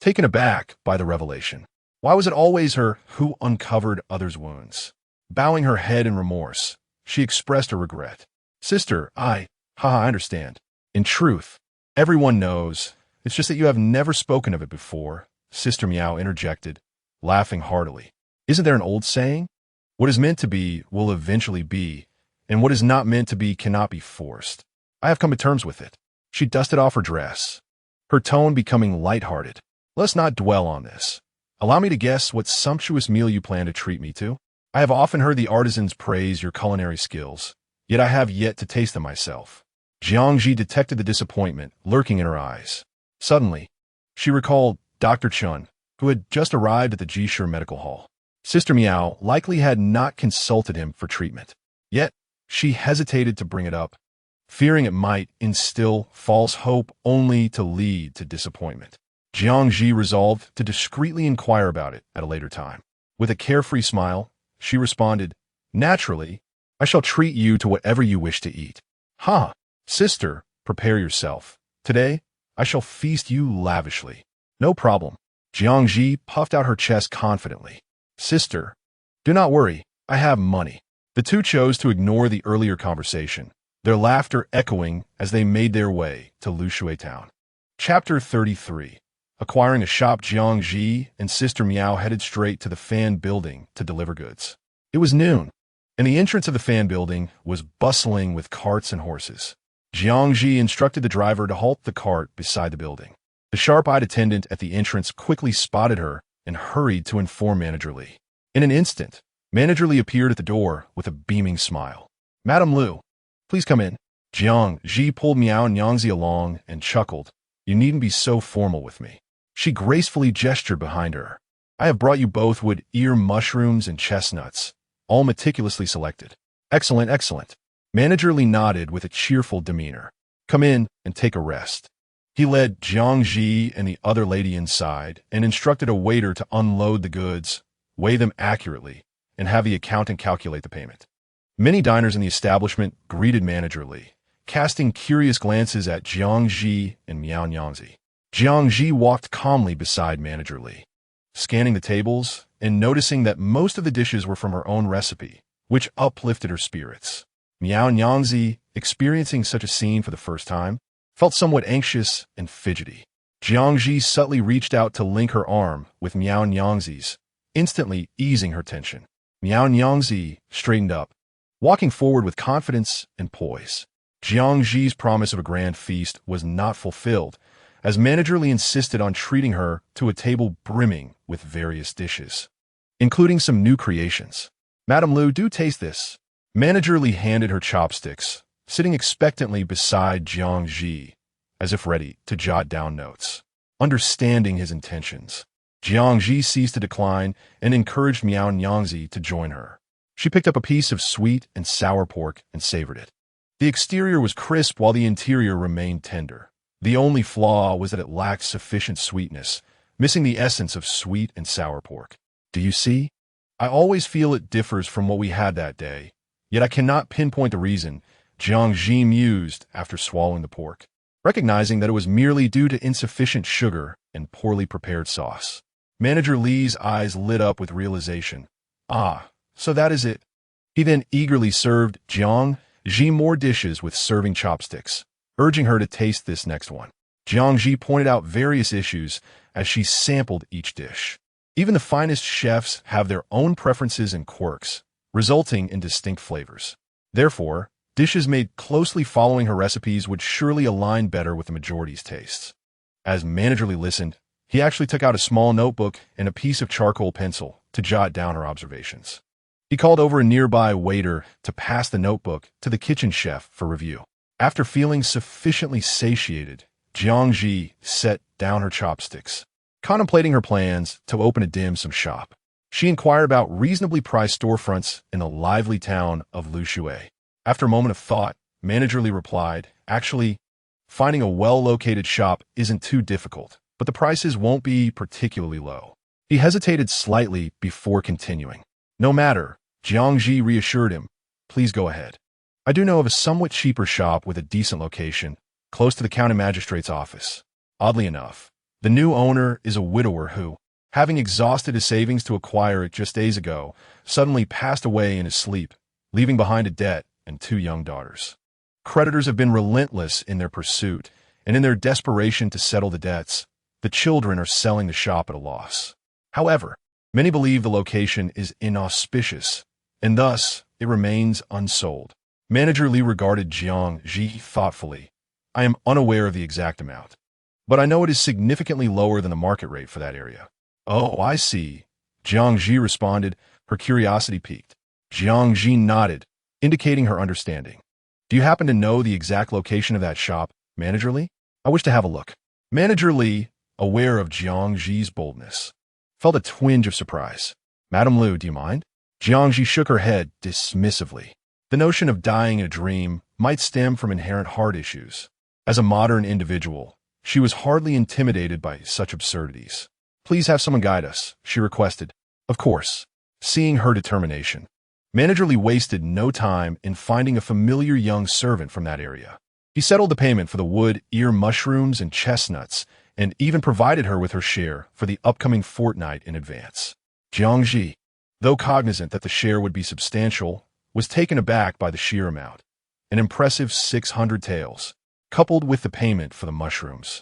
taken aback by the revelation. Why was it always her who uncovered others' wounds? Bowing her head in remorse, she expressed her regret. Sister, I understand. In truth, everyone knows. It's just that you have never spoken of it before, Sister Miao interjected, laughing heartily. Isn't there an old saying? What is meant to be will eventually be, and what is not meant to be cannot be forced. I have come to terms with it. She dusted off her dress, her tone becoming lighthearted. Let's not dwell on this. Allow me to guess what sumptuous meal you plan to treat me to. I have often heard the artisans praise your culinary skills, yet I have yet to taste them myself. Jiang Zhi detected the disappointment lurking in her eyes. Suddenly, she recalled Dr. Chun, who had just arrived at the Jishur Medical Hall. Sister Miao likely had not consulted him for treatment. Yet, she hesitated to bring it up, fearing it might instill false hope only to lead to disappointment. Jiang Zhi resolved to discreetly inquire about it at a later time. With a carefree smile, she responded, Naturally, I shall treat you to whatever you wish to eat. Sister, prepare yourself. Today, I shall feast you lavishly. No problem. Jiang Zhi puffed out her chest confidently. Sister, do not worry, I have money. The two chose to ignore the earlier conversation, their laughter echoing as they made their way to Lushui town. Chapter 33. Acquiring a shop, Jiang Zhi and Sister Miao headed straight to the fan building to deliver goods. It was noon, and the entrance of the fan building was bustling with carts and horses. Jiang Zhi instructed the driver to halt the cart beside the building. The sharp-eyed attendant at the entrance quickly spotted her and hurried to inform Manager Li. In an instant, Manager Li appeared at the door with a beaming smile. Madam Liu, please come in. Jiang Zhi pulled Miao and Yangzi along and chuckled. You needn't be so formal with me. She gracefully gestured behind her. I have brought you both wood ear mushrooms and chestnuts, all meticulously selected. Excellent, excellent. Manager Li nodded with a cheerful demeanor. Come in and take a rest. He led Jiang Zhi and the other lady inside and instructed a waiter to unload the goods, weigh them accurately, and have the accountant calculate the payment. Many diners in the establishment greeted Manager Li, casting curious glances at Jiang Zhi and Miao Yangzi. Jiang Zhi walked calmly beside Manager Li, scanning the tables and noticing that most of the dishes were from her own recipe, which uplifted her spirits. Miao Yangzi, experiencing such a scene for the first time, felt somewhat anxious and fidgety. Jiang Zhi subtly reached out to link her arm with Miao Yangzi's, instantly easing her tension. Miao Yangzi straightened up, walking forward with confidence and poise. Jiang Zhi's promise of a grand feast was not fulfilled, as Manager Li insisted on treating her to a table brimming with various dishes, including some new creations. Madam Liu, do taste this. Manager Li handed her chopsticks, sitting expectantly beside Jiang Zhi, as if ready to jot down notes. Understanding his intentions, Jiang Zhi ceased to decline and encouraged Miao Yangzi to join her. She picked up a piece of sweet and sour pork and savored it. The exterior was crisp while the interior remained tender. The only flaw was that it lacked sufficient sweetness, missing the essence of sweet and sour pork. Do you see? I always feel it differs from what we had that day, yet I cannot pinpoint the reason, Jiang Zhi mused after swallowing the pork, recognizing that it was merely due to insufficient sugar and poorly prepared sauce. Manager Li's eyes lit up with realization. So that is it. He then eagerly served Jiang Zhi more dishes with serving chopsticks, urging her to taste this next one. Jiang Zhi pointed out various issues as she sampled each dish. Even the finest chefs have their own preferences and quirks, resulting in distinct flavors. Therefore, dishes made closely following her recipes would surely align better with the majority's tastes. As Manager Li listened, he actually took out a small notebook and a piece of charcoal pencil to jot down her observations. He called over a nearby waiter to pass the notebook to the kitchen chef for review. After feeling sufficiently satiated, Jiang Zhi set down her chopsticks, contemplating her plans to open a dim sum shop. She inquired about reasonably priced storefronts in the lively town of Lushui. After a moment of thought, Manager Li replied, Actually, finding a well-located shop isn't too difficult, but the prices won't be particularly low. He hesitated slightly before continuing. No matter, Jiang Zhi reassured him. Please go ahead. I do know of a somewhat cheaper shop with a decent location, close to the county magistrate's office. Oddly enough, the new owner is a widower who, having exhausted his savings to acquire it just days ago, suddenly passed away in his sleep, leaving behind a debt and 2 young daughters. Creditors have been relentless in their pursuit, and in their desperation to settle the debts, the children are selling the shop at a loss. However, many believe the location is inauspicious, and thus it remains unsold. Manager Li regarded Jiang Zhi thoughtfully. I am unaware of the exact amount, but I know it is significantly lower than the market rate for that area. Oh, I see. Jiang Zhi responded, her curiosity piqued. Jiang Zhi nodded, indicating her understanding. Do you happen to know the exact location of that shop, Manager Li? I wish to have a look. Manager Li, aware of Jiang Zhi's boldness, felt a twinge of surprise. Madam Liu, do you mind? Jiang Zhi shook her head dismissively. The notion of dying in a dream might stem from inherent heart issues. As a modern individual, she was hardly intimidated by such absurdities. Please have someone guide us, she requested. Of course. Seeing her determination, Manager Li wasted no time in finding a familiar young servant from that area. He settled the payment for the wood, ear mushrooms, and chestnuts, and even provided her with her share for the upcoming fortnight in advance. Jiang Zhi, though cognizant that the share would be substantial, was taken aback by the sheer amount, an impressive 600 taels, coupled with the payment for the mushrooms.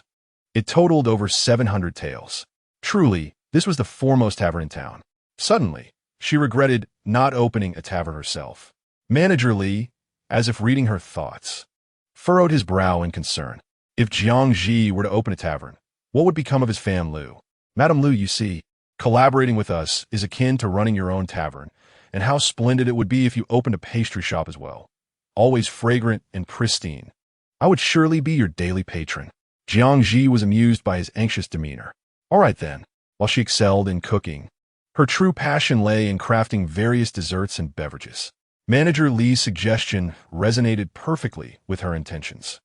It totaled over 700 taels. Truly, this was the foremost tavern in town. Suddenly, she regretted not opening a tavern herself. Manager Li, as if reading her thoughts, furrowed his brow in concern. If Jiang Zhi were to open a tavern, what would become of his fan Liu? Madam Liu, you see, collaborating with us is akin to running your own tavern, and how splendid it would be if you opened a pastry shop as well. Always fragrant and pristine. I would surely be your daily patron. Jiang Zhi was amused by his anxious demeanor. All right then. While she excelled in cooking, her true passion lay in crafting various desserts and beverages. Manager Li's suggestion resonated perfectly with her intentions,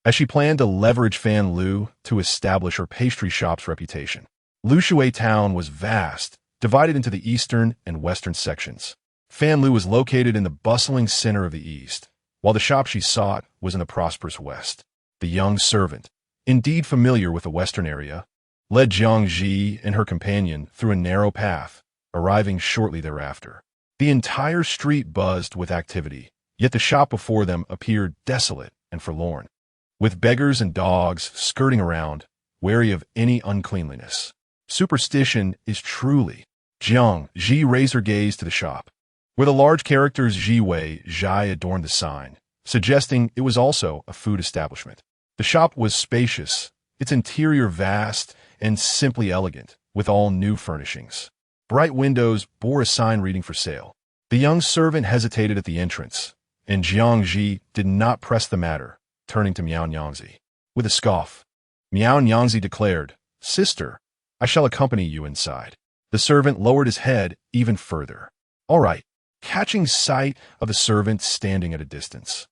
as she planned to leverage Fan Lu to establish her pastry shop's reputation. Lushui town was vast, divided into the eastern and western sections. Fan Lu was located in the bustling center of the east, while the shop she sought was in the prosperous west. The young servant, indeed familiar with the western area, led Jiang Zhi and her companion through a narrow path, arriving shortly thereafter. The entire street buzzed with activity, yet the shop before them appeared desolate and forlorn, with beggars and dogs skirting around, wary of any uncleanliness. Superstition is truly. Jiang Zhi raised her gaze to the shop, where the large characters Jiwei Zhai adorned the sign, suggesting it was also a food establishment. The shop was spacious, its interior vast and simply elegant, with all new furnishings. Bright windows bore a sign reading for sale. The young servant hesitated at the entrance, and Jiang Zhi did not press the matter, turning to Miao Nyangzi. With a scoff, Miao Nyangzi declared, Sister, I shall accompany you inside. The servant lowered his head even further. All right. Catching sight of the servant standing at a distance,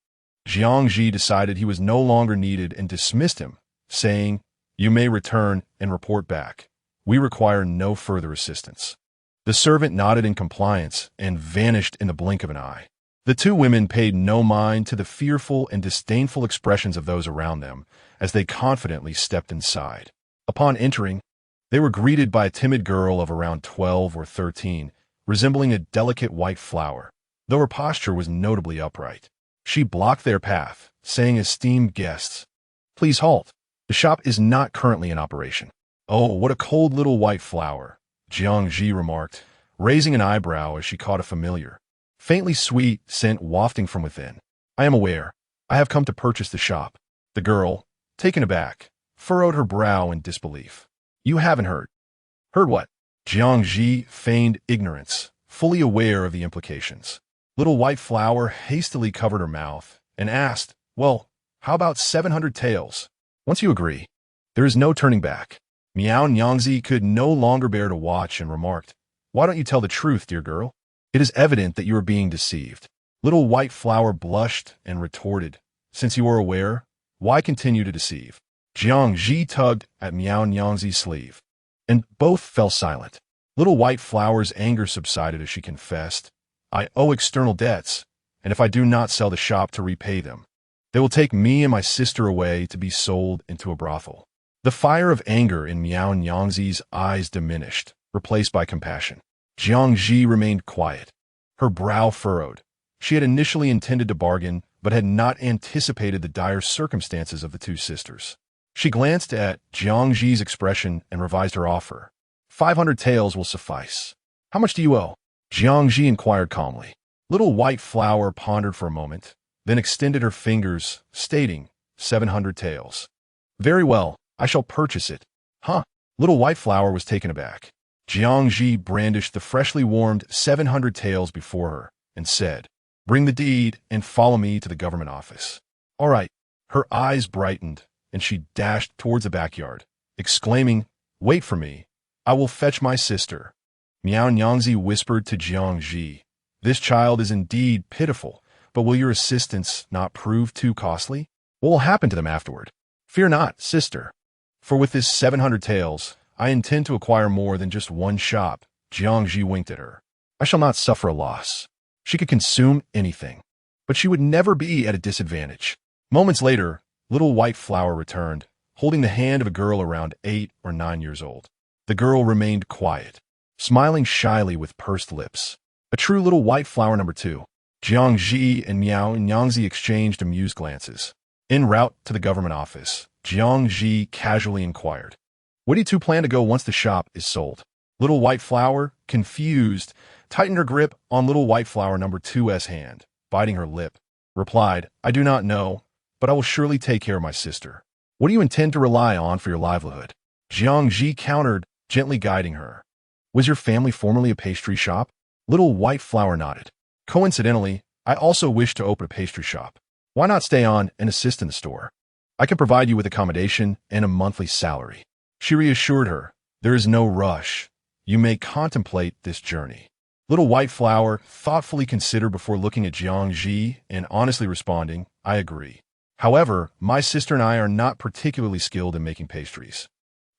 Jiang Zhi decided he was no longer needed and dismissed him, saying, You may return and report back. We require no further assistance. The servant nodded in compliance and vanished in the blink of an eye. The two women paid no mind to the fearful and disdainful expressions of those around them as they confidently stepped inside. Upon entering, they were greeted by a timid girl of around 12 or 13, resembling a delicate white flower, though her posture was notably upright. She blocked their path, saying, Esteemed guests, please halt. The shop is not currently in operation. Oh, what a cold little white flower, Jiang Zhi remarked, raising an eyebrow as she caught a familiar, faintly sweet scent wafting from within. I am aware. I have come to purchase the shop. The girl, taken aback, furrowed her brow in disbelief. You haven't heard. Heard what? Jiang Zhi feigned ignorance, fully aware of the implications. Little White Flower hastily covered her mouth and asked, Well, how about 700 taels? Once you agree, there is no turning back. Miao Nyangzi could no longer bear to watch and remarked, Why don't you tell the truth, dear girl? It is evident that you are being deceived. Little White Flower blushed and retorted, Since you are aware, why continue to deceive? Jiang Zhi tugged at Miao Nyangzi's sleeve, and both fell silent. Little White Flower's anger subsided as she confessed, I owe external debts, and if I do not sell the shop to repay them, they will take me and my sister away to be sold into a brothel. The fire of anger in Miao Nyangzi's eyes diminished, replaced by compassion. Jiang Zhi remained quiet, her brow furrowed. She had initially intended to bargain, but had not anticipated the dire circumstances of the two sisters. She glanced at Jiang Zhi's expression and revised her offer. 500 taels will suffice. How much do you owe? Jiang Zhi inquired calmly. Little White Flower pondered for a moment, then extended her fingers, stating, 700 taels. Very well, I shall purchase it. Huh? Little White Flower was taken aback. Jiang Zhi brandished the freshly warmed 700 taels before her and said, Bring the deed and follow me to the government office. All right. Her eyes brightened, and she dashed towards the backyard, exclaiming, Wait for me. I will fetch my sister. Miao Nyangzi whispered to Jiang Zhi, This child is indeed pitiful, but will your assistance not prove too costly? What will happen to them afterward? Fear not, sister. For with this 700 taels, I intend to acquire more than just one shop. Jiang Zhi winked at her. I shall not suffer a loss. She could consume anything, but she would never be at a disadvantage. Moments later, Little White Flower returned, holding the hand of a girl around 8 or 9 years old. The girl remained quiet, smiling shyly with pursed lips. A true Little White Flower number 2. Jiang Zhi and Miao Nyangzi exchanged amused glances. En route to the government office, Jiang Zhi casually inquired, Where do you two plan to go once the shop is sold? Little White Flower, confused, tightened her grip on Little White Flower number 2's hand, biting her lip, replied, I do not know, but I will surely take care of my sister. What do you intend to rely on for your livelihood? Jiang Zhi countered, gently guiding her. Was your family formerly a pastry shop? Little White Flower nodded. Coincidentally, I also wish to open a pastry shop. Why not stay on and assist in the store? I can provide you with accommodation and a monthly salary. She reassured her, There is no rush. You may contemplate this journey. Little White Flower thoughtfully considered before looking at Jiang Zhi and honestly responding, I agree. However, my sister and I are not particularly skilled in making pastries.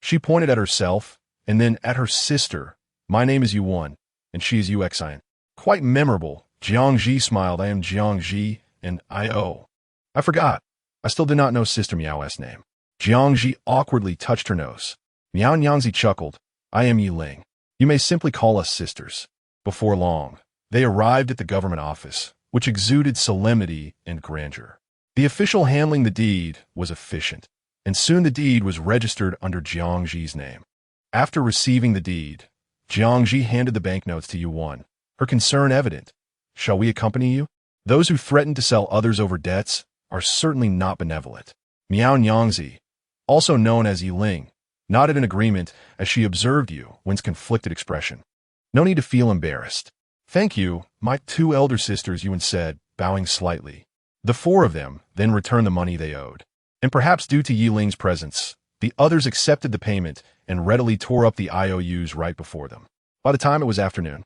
She pointed at herself, and then at her sister. My name is Yuan, and she is Yuxian. Quite memorable. Jiang Zhi smiled. I am Jiang Zhi, and I forgot. I still did not know Sister Miao's name. Jiang Zhi awkwardly touched her nose. Miao Nyangzi chuckled. I am Yi Ling. You may simply call us sisters. Before long, they arrived at the government office, which exuded solemnity and grandeur. The official handling the deed was efficient, and soon the deed was registered under Jiang Zhi's name. After receiving the deed, Jiang Zhi handed the banknotes to Yuan, her concern evident. Shall we accompany you? Those who threaten to sell others over debts are certainly not benevolent. Miao Nyangzi, also known as Yi Ling, nodded in agreement as she observed Yuan's conflicted expression. No need to feel embarrassed. Thank you, my 2 elder sisters, Yuan said, bowing slightly. The 4 of them then returned the money they owed. And perhaps due to Yi Ling's presence, the others accepted the payment and readily tore up the IOUs right before them. By the time it was afternoon,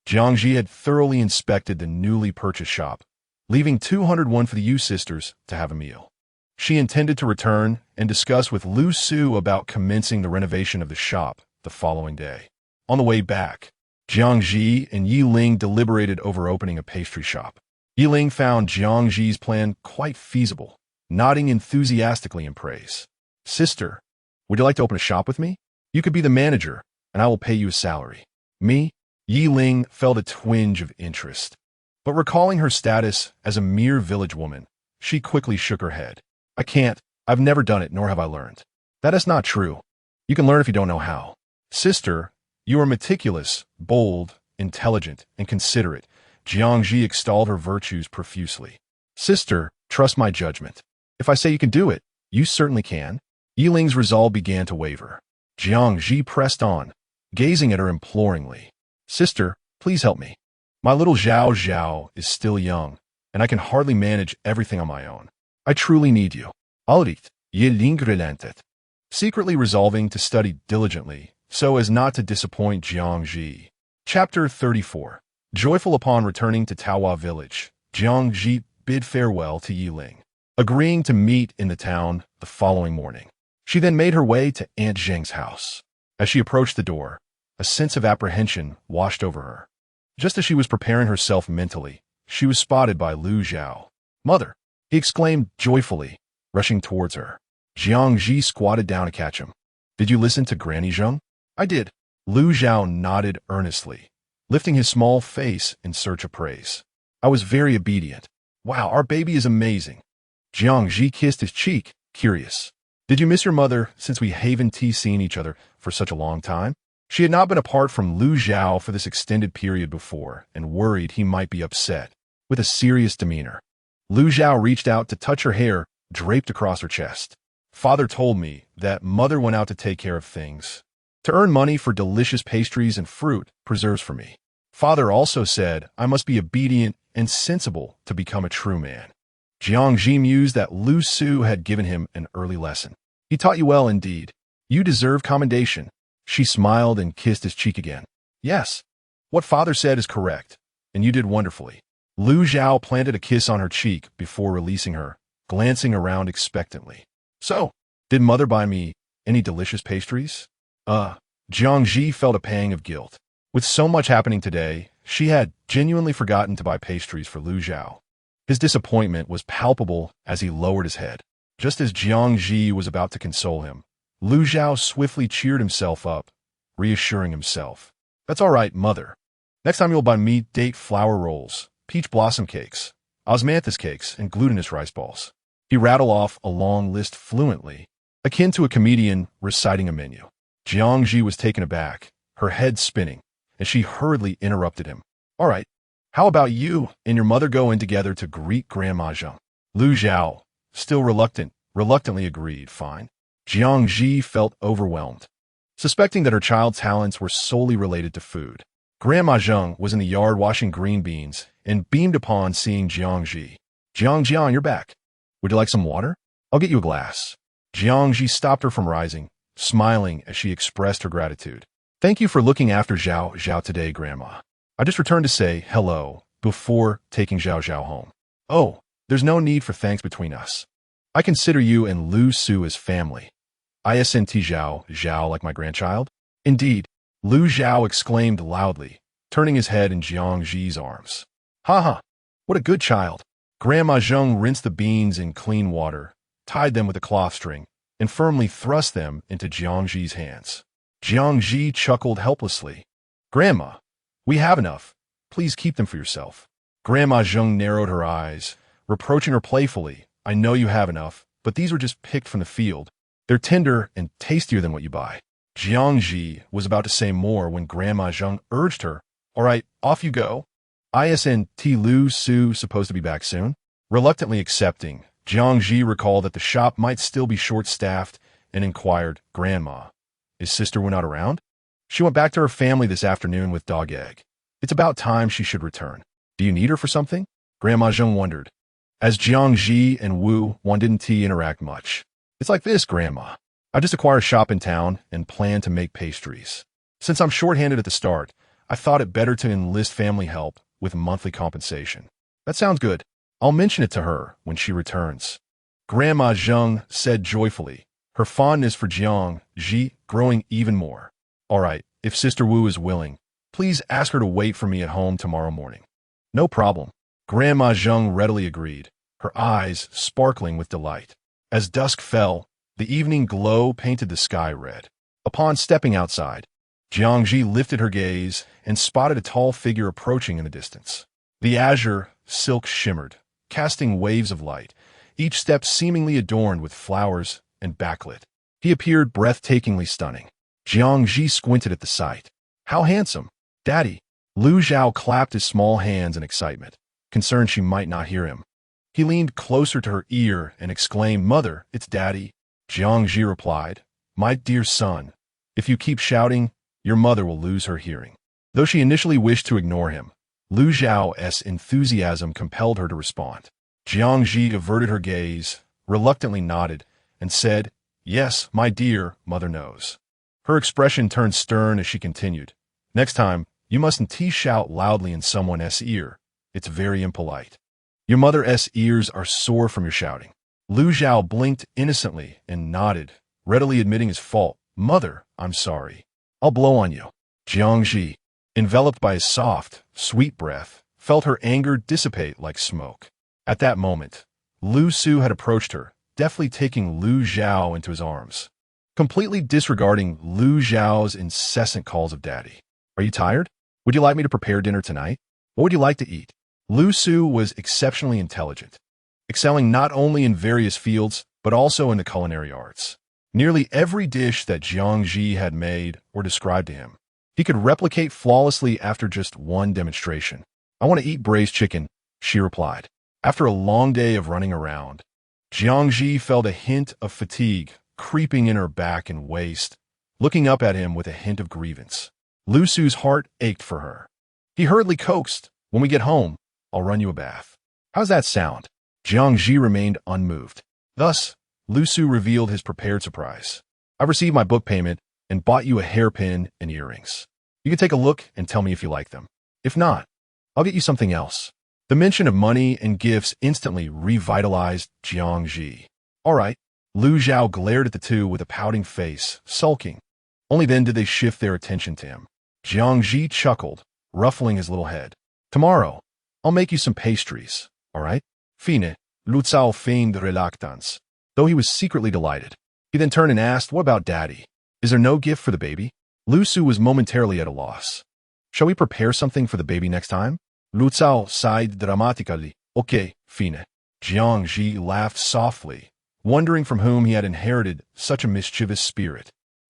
Jiang Zhi had thoroughly inspected the newly purchased shop, leaving 201 for the Yu sisters to have a meal. She intended to return and discuss with Lu Su about commencing the renovation of the shop the following day. On the way back, Jiang Zhi and Yi Ling deliberated over opening a pastry shop. Yi Ling found Jiang Zhi's plan quite feasible, nodding enthusiastically in praise. Sister, would you like to open a shop with me? You could be the manager, and I will pay you a salary. Me? Yi Ling felt a twinge of interest. But recalling her status as a mere village woman, she quickly shook her head. I can't. I've never done it, nor have I learned. That is not true. You can learn if you don't know how. Sister, you are meticulous, bold, intelligent, and considerate. Jiang Zhi extolled her virtues profusely. Sister, trust my judgment. If I say you can do it, you certainly can. Yi Ling's resolve began to waver. Jiang Zhi pressed on, gazing at her imploringly. Sister, please help me. My little Zhao is still young, and I can hardly manage everything on my own. I truly need you. Alrit, Yi Ling relented, secretly resolving to study diligently so as not to disappoint Jiang Zhi. Chapter 34. Joyful upon returning to Taohua village, Jiang Zhi bid farewell to Yi Ling, agreeing to meet in the town the following morning. She then made her way to Aunt Zheng's house. As she approached the door, a sense of apprehension washed over her. Just as she was preparing herself mentally, she was spotted by Lu Zhao. "Mother!" he exclaimed joyfully, rushing towards her. Jiang Zhi squatted down to catch him. "Did you listen to Granny Zheng?" "I did." Lu Zhao nodded earnestly, lifting his small face in search of praise. "I was very obedient." "Wow, our baby is amazing." Jiang Zhi kissed his cheek, curious. "Did you miss your mother since we haven't seen each other for such a long time?" She had not been apart from Lu Zhao for this extended period before and worried he might be upset. With a serious demeanor, Lu Zhao reached out to touch her hair draped across her chest. "Father told me that mother went out to take care of things, to earn money for delicious pastries and fruit preserves for me. Father also said I must be obedient and sensible to become a true man." Jiang Zhi mused that Lu Su had given him an early lesson. "He taught you well indeed. You deserve commendation." She smiled and kissed his cheek again. "Yes, what father said is correct, and you did wonderfully." Lu Zhao planted a kiss on her cheek before releasing her, glancing around expectantly. "So, did mother buy me any delicious pastries?" Jiang Zhi felt a pang of guilt. With so much happening today, she had genuinely forgotten to buy pastries for Lu Zhao. His disappointment was palpable as he lowered his head. Just as Jiang Zhi was about to console him, Lu Zhao swiftly cheered himself up, reassuring himself. "That's all right, mother. Next time you'll buy me date flour rolls, peach blossom cakes, osmanthus cakes, and glutinous rice balls." He rattled off a long list fluently, akin to a comedian reciting a menu. Jiang Zhi was taken aback, her head spinning, and she hurriedly interrupted him. "All right, how about you and your mother go in together to greet Grandma Zheng?" Lu Zhao, still reluctantly agreed, "Fine." Jiang Zhi felt overwhelmed, suspecting that her child's talents were solely related to food. Grandma Zheng was in the yard washing green beans and beamed upon seeing Jiang Zhi. Jiang, you're back. Would you like some water? I'll get you a glass." Jiang Zhi stopped her from rising, smiling as she expressed her gratitude. "Thank you for looking after Zhao today, Grandma. I just returned to say hello before taking Zhao home." "Oh, there's no need for thanks between us. I consider you and Lu Su as family. Isn't Zhao like my grandchild?" "Indeed," Lu Zhao exclaimed loudly, turning his head in Jiang Zhi's arms. "Ha! What a good child." Grandma Zheng rinsed the beans in clean water, tied them with a cloth string, and firmly thrust them into Jiang Zhi's hands. Jiang Zhi chuckled helplessly. "Grandma, we have enough. Please keep them for yourself." Grandma Zheng narrowed her eyes, reproaching her playfully. "I know you have enough, but these were just picked from the field. They're tender and tastier than what you buy." Jiang Zhi was about to say more when Grandma Zheng urged her. "All right, off you go. Isn't Lu Su supposed to be back soon?" Reluctantly accepting, Jiang Zhi recalled that the shop might still be short-staffed and inquired, "Grandma, is sister not around?" "She went back to her family this afternoon with Dog Egg. It's about time she should return." "Do you need her for something?" Grandma Zheng wondered. As Jiang Zhi and Wu didn't interact much. "It's like this, Grandma. I just acquired a shop in town and plan to make pastries. Since I'm short-handed at the start, I thought it better to enlist family help with monthly compensation." "That sounds good. I'll mention it to her when she returns." Grandma Zheng said joyfully, her fondness for Jiang Zhi growing even more. "All right, if Sister Wu is willing, please ask her to wait for me at home tomorrow morning." "No problem." Grandma Zheng readily agreed, her eyes sparkling with delight. As dusk fell, the evening glow painted the sky red. Upon stepping outside, Jiang Zhi lifted her gaze and spotted a tall figure approaching in the distance. The azure silk shimmered, casting waves of light, each step seemingly adorned with flowers and backlit. He appeared breathtakingly stunning. Jiang Zhi squinted at the sight. "How handsome! Daddy!" Lu Zhao clapped his small hands in excitement, concerned she might not hear him. He leaned closer to her ear and exclaimed, "Mother, it's Daddy." Jiang Zhi replied, "My dear son, if you keep shouting, your mother will lose her hearing." Though she initially wished to ignore him, Lu Zhao's enthusiasm compelled her to respond. Jiang Zhi averted her gaze, reluctantly nodded, and said, "Yes, my dear, mother knows." Her expression turned stern as she continued, "Next time, you mustn't shout loudly in someone's ear. It's very impolite. Your mother's ears are sore from your shouting." Lu Zhao blinked innocently and nodded, readily admitting his fault. "Mother, I'm sorry. I'll blow on you." Jiang Zhi, enveloped by his soft, sweet breath, felt her anger dissipate like smoke. At that moment, Lu Su had approached her, deftly taking Lu Zhao into his arms, completely disregarding Lu Zhao's incessant calls of daddy. Are you tired? Would you like me to prepare dinner tonight? What would you like to eat? Lu Su was exceptionally intelligent, excelling not only in various fields, but also in the culinary arts. Nearly every dish that Jiang Zhi had made or described to him, he could replicate flawlessly after just one demonstration. I want to eat braised chicken, she replied. After a long day of running around, Jiang Zhi felt a hint of fatigue creeping in her back and waist, looking up at him with a hint of grievance. Lu Su's heart ached for her. He hurriedly coaxed, when we get home, I'll run you a bath. How's that sound? Jiang Zhi remained unmoved. Thus, Lu Su revealed his prepared surprise. I've received my book payment and bought you a hairpin and earrings. You can take a look and tell me if you like them. If not, I'll get you something else. The mention of money and gifts instantly revitalized Jiang Zhi. All right. Lu Zhao glared at the two with a pouting face, sulking. Only then did they shift their attention to him. Jiang Zhi chuckled, ruffling his little head. Tomorrow, I'll make you some pastries, all right? Fine, Lu Zhao feigned reluctance, though he was secretly delighted. He then turned and asked, what about daddy? Is there no gift for the baby? Lu Su was momentarily at a loss. Shall we prepare something for the baby next time? Lu Zhao sighed dramatically. Okay, fine. Jiang Zhi laughed softly, wondering from whom he had inherited such a mischievous spirit.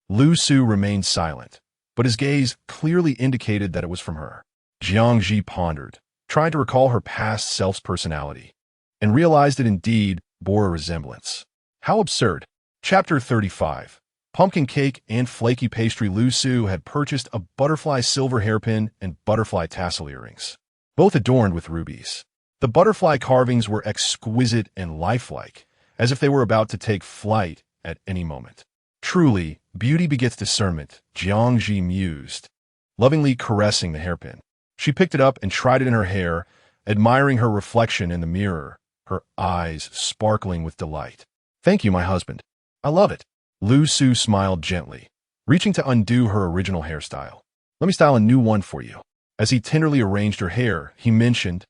Lu Su remained silent, but his gaze clearly indicated that it was from her. Jiang Zhi pondered, trying to recall her past self's personality, and realized it indeed bore a resemblance. How absurd. Chapter 35. Pumpkin cake and flaky pastry. Lu Su had purchased a butterfly silver hairpin and butterfly tassel earrings, both adorned with rubies. The butterfly carvings were exquisite and lifelike, as if they were about to take flight at any moment. Truly, beauty begets discernment, Jiang Zhi mused, lovingly caressing the hairpin. She picked it up and tried it in her hair, admiring her reflection in the mirror, her eyes sparkling with delight. Thank you, my husband. I love it. Lu Su smiled gently, reaching to undo her original hairstyle. Let me style a new one for you. As he tenderly arranged her hair, he mentioned,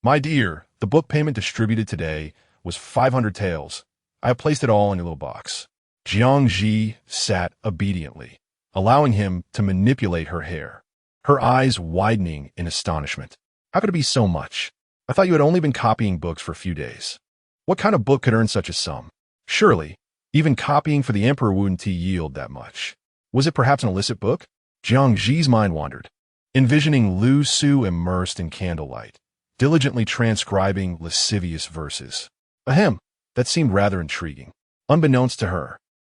My dear, the book payment distributed today was 500 taels. I have placed it all in your little box. Jiang Zhi sat obediently, allowing him to manipulate her hair, her eyes widening in astonishment. How could it be so much? I thought you had only been copying books for a few days. What kind of book could earn such a sum? Surely, even copying for the emperor wouldn't yield that much. Was it perhaps an illicit book? Jiang Zhi's mind wandered, envisioning Lu Su immersed in candlelight, diligently transcribing lascivious verses. Ahem, that seemed rather intriguing. Unbeknownst to her,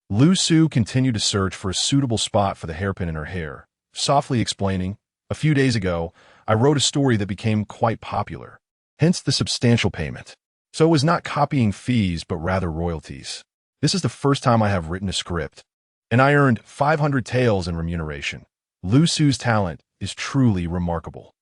Lu Su continued to search for a suitable spot for the hairpin in her hair, softly explaining, a few days ago, I wrote a story that became quite popular, hence the substantial payment. So it was not copying fees, but rather royalties. This is the first time I have written a script, and I earned 500 taels in remuneration. Lu Su's talent is truly remarkable.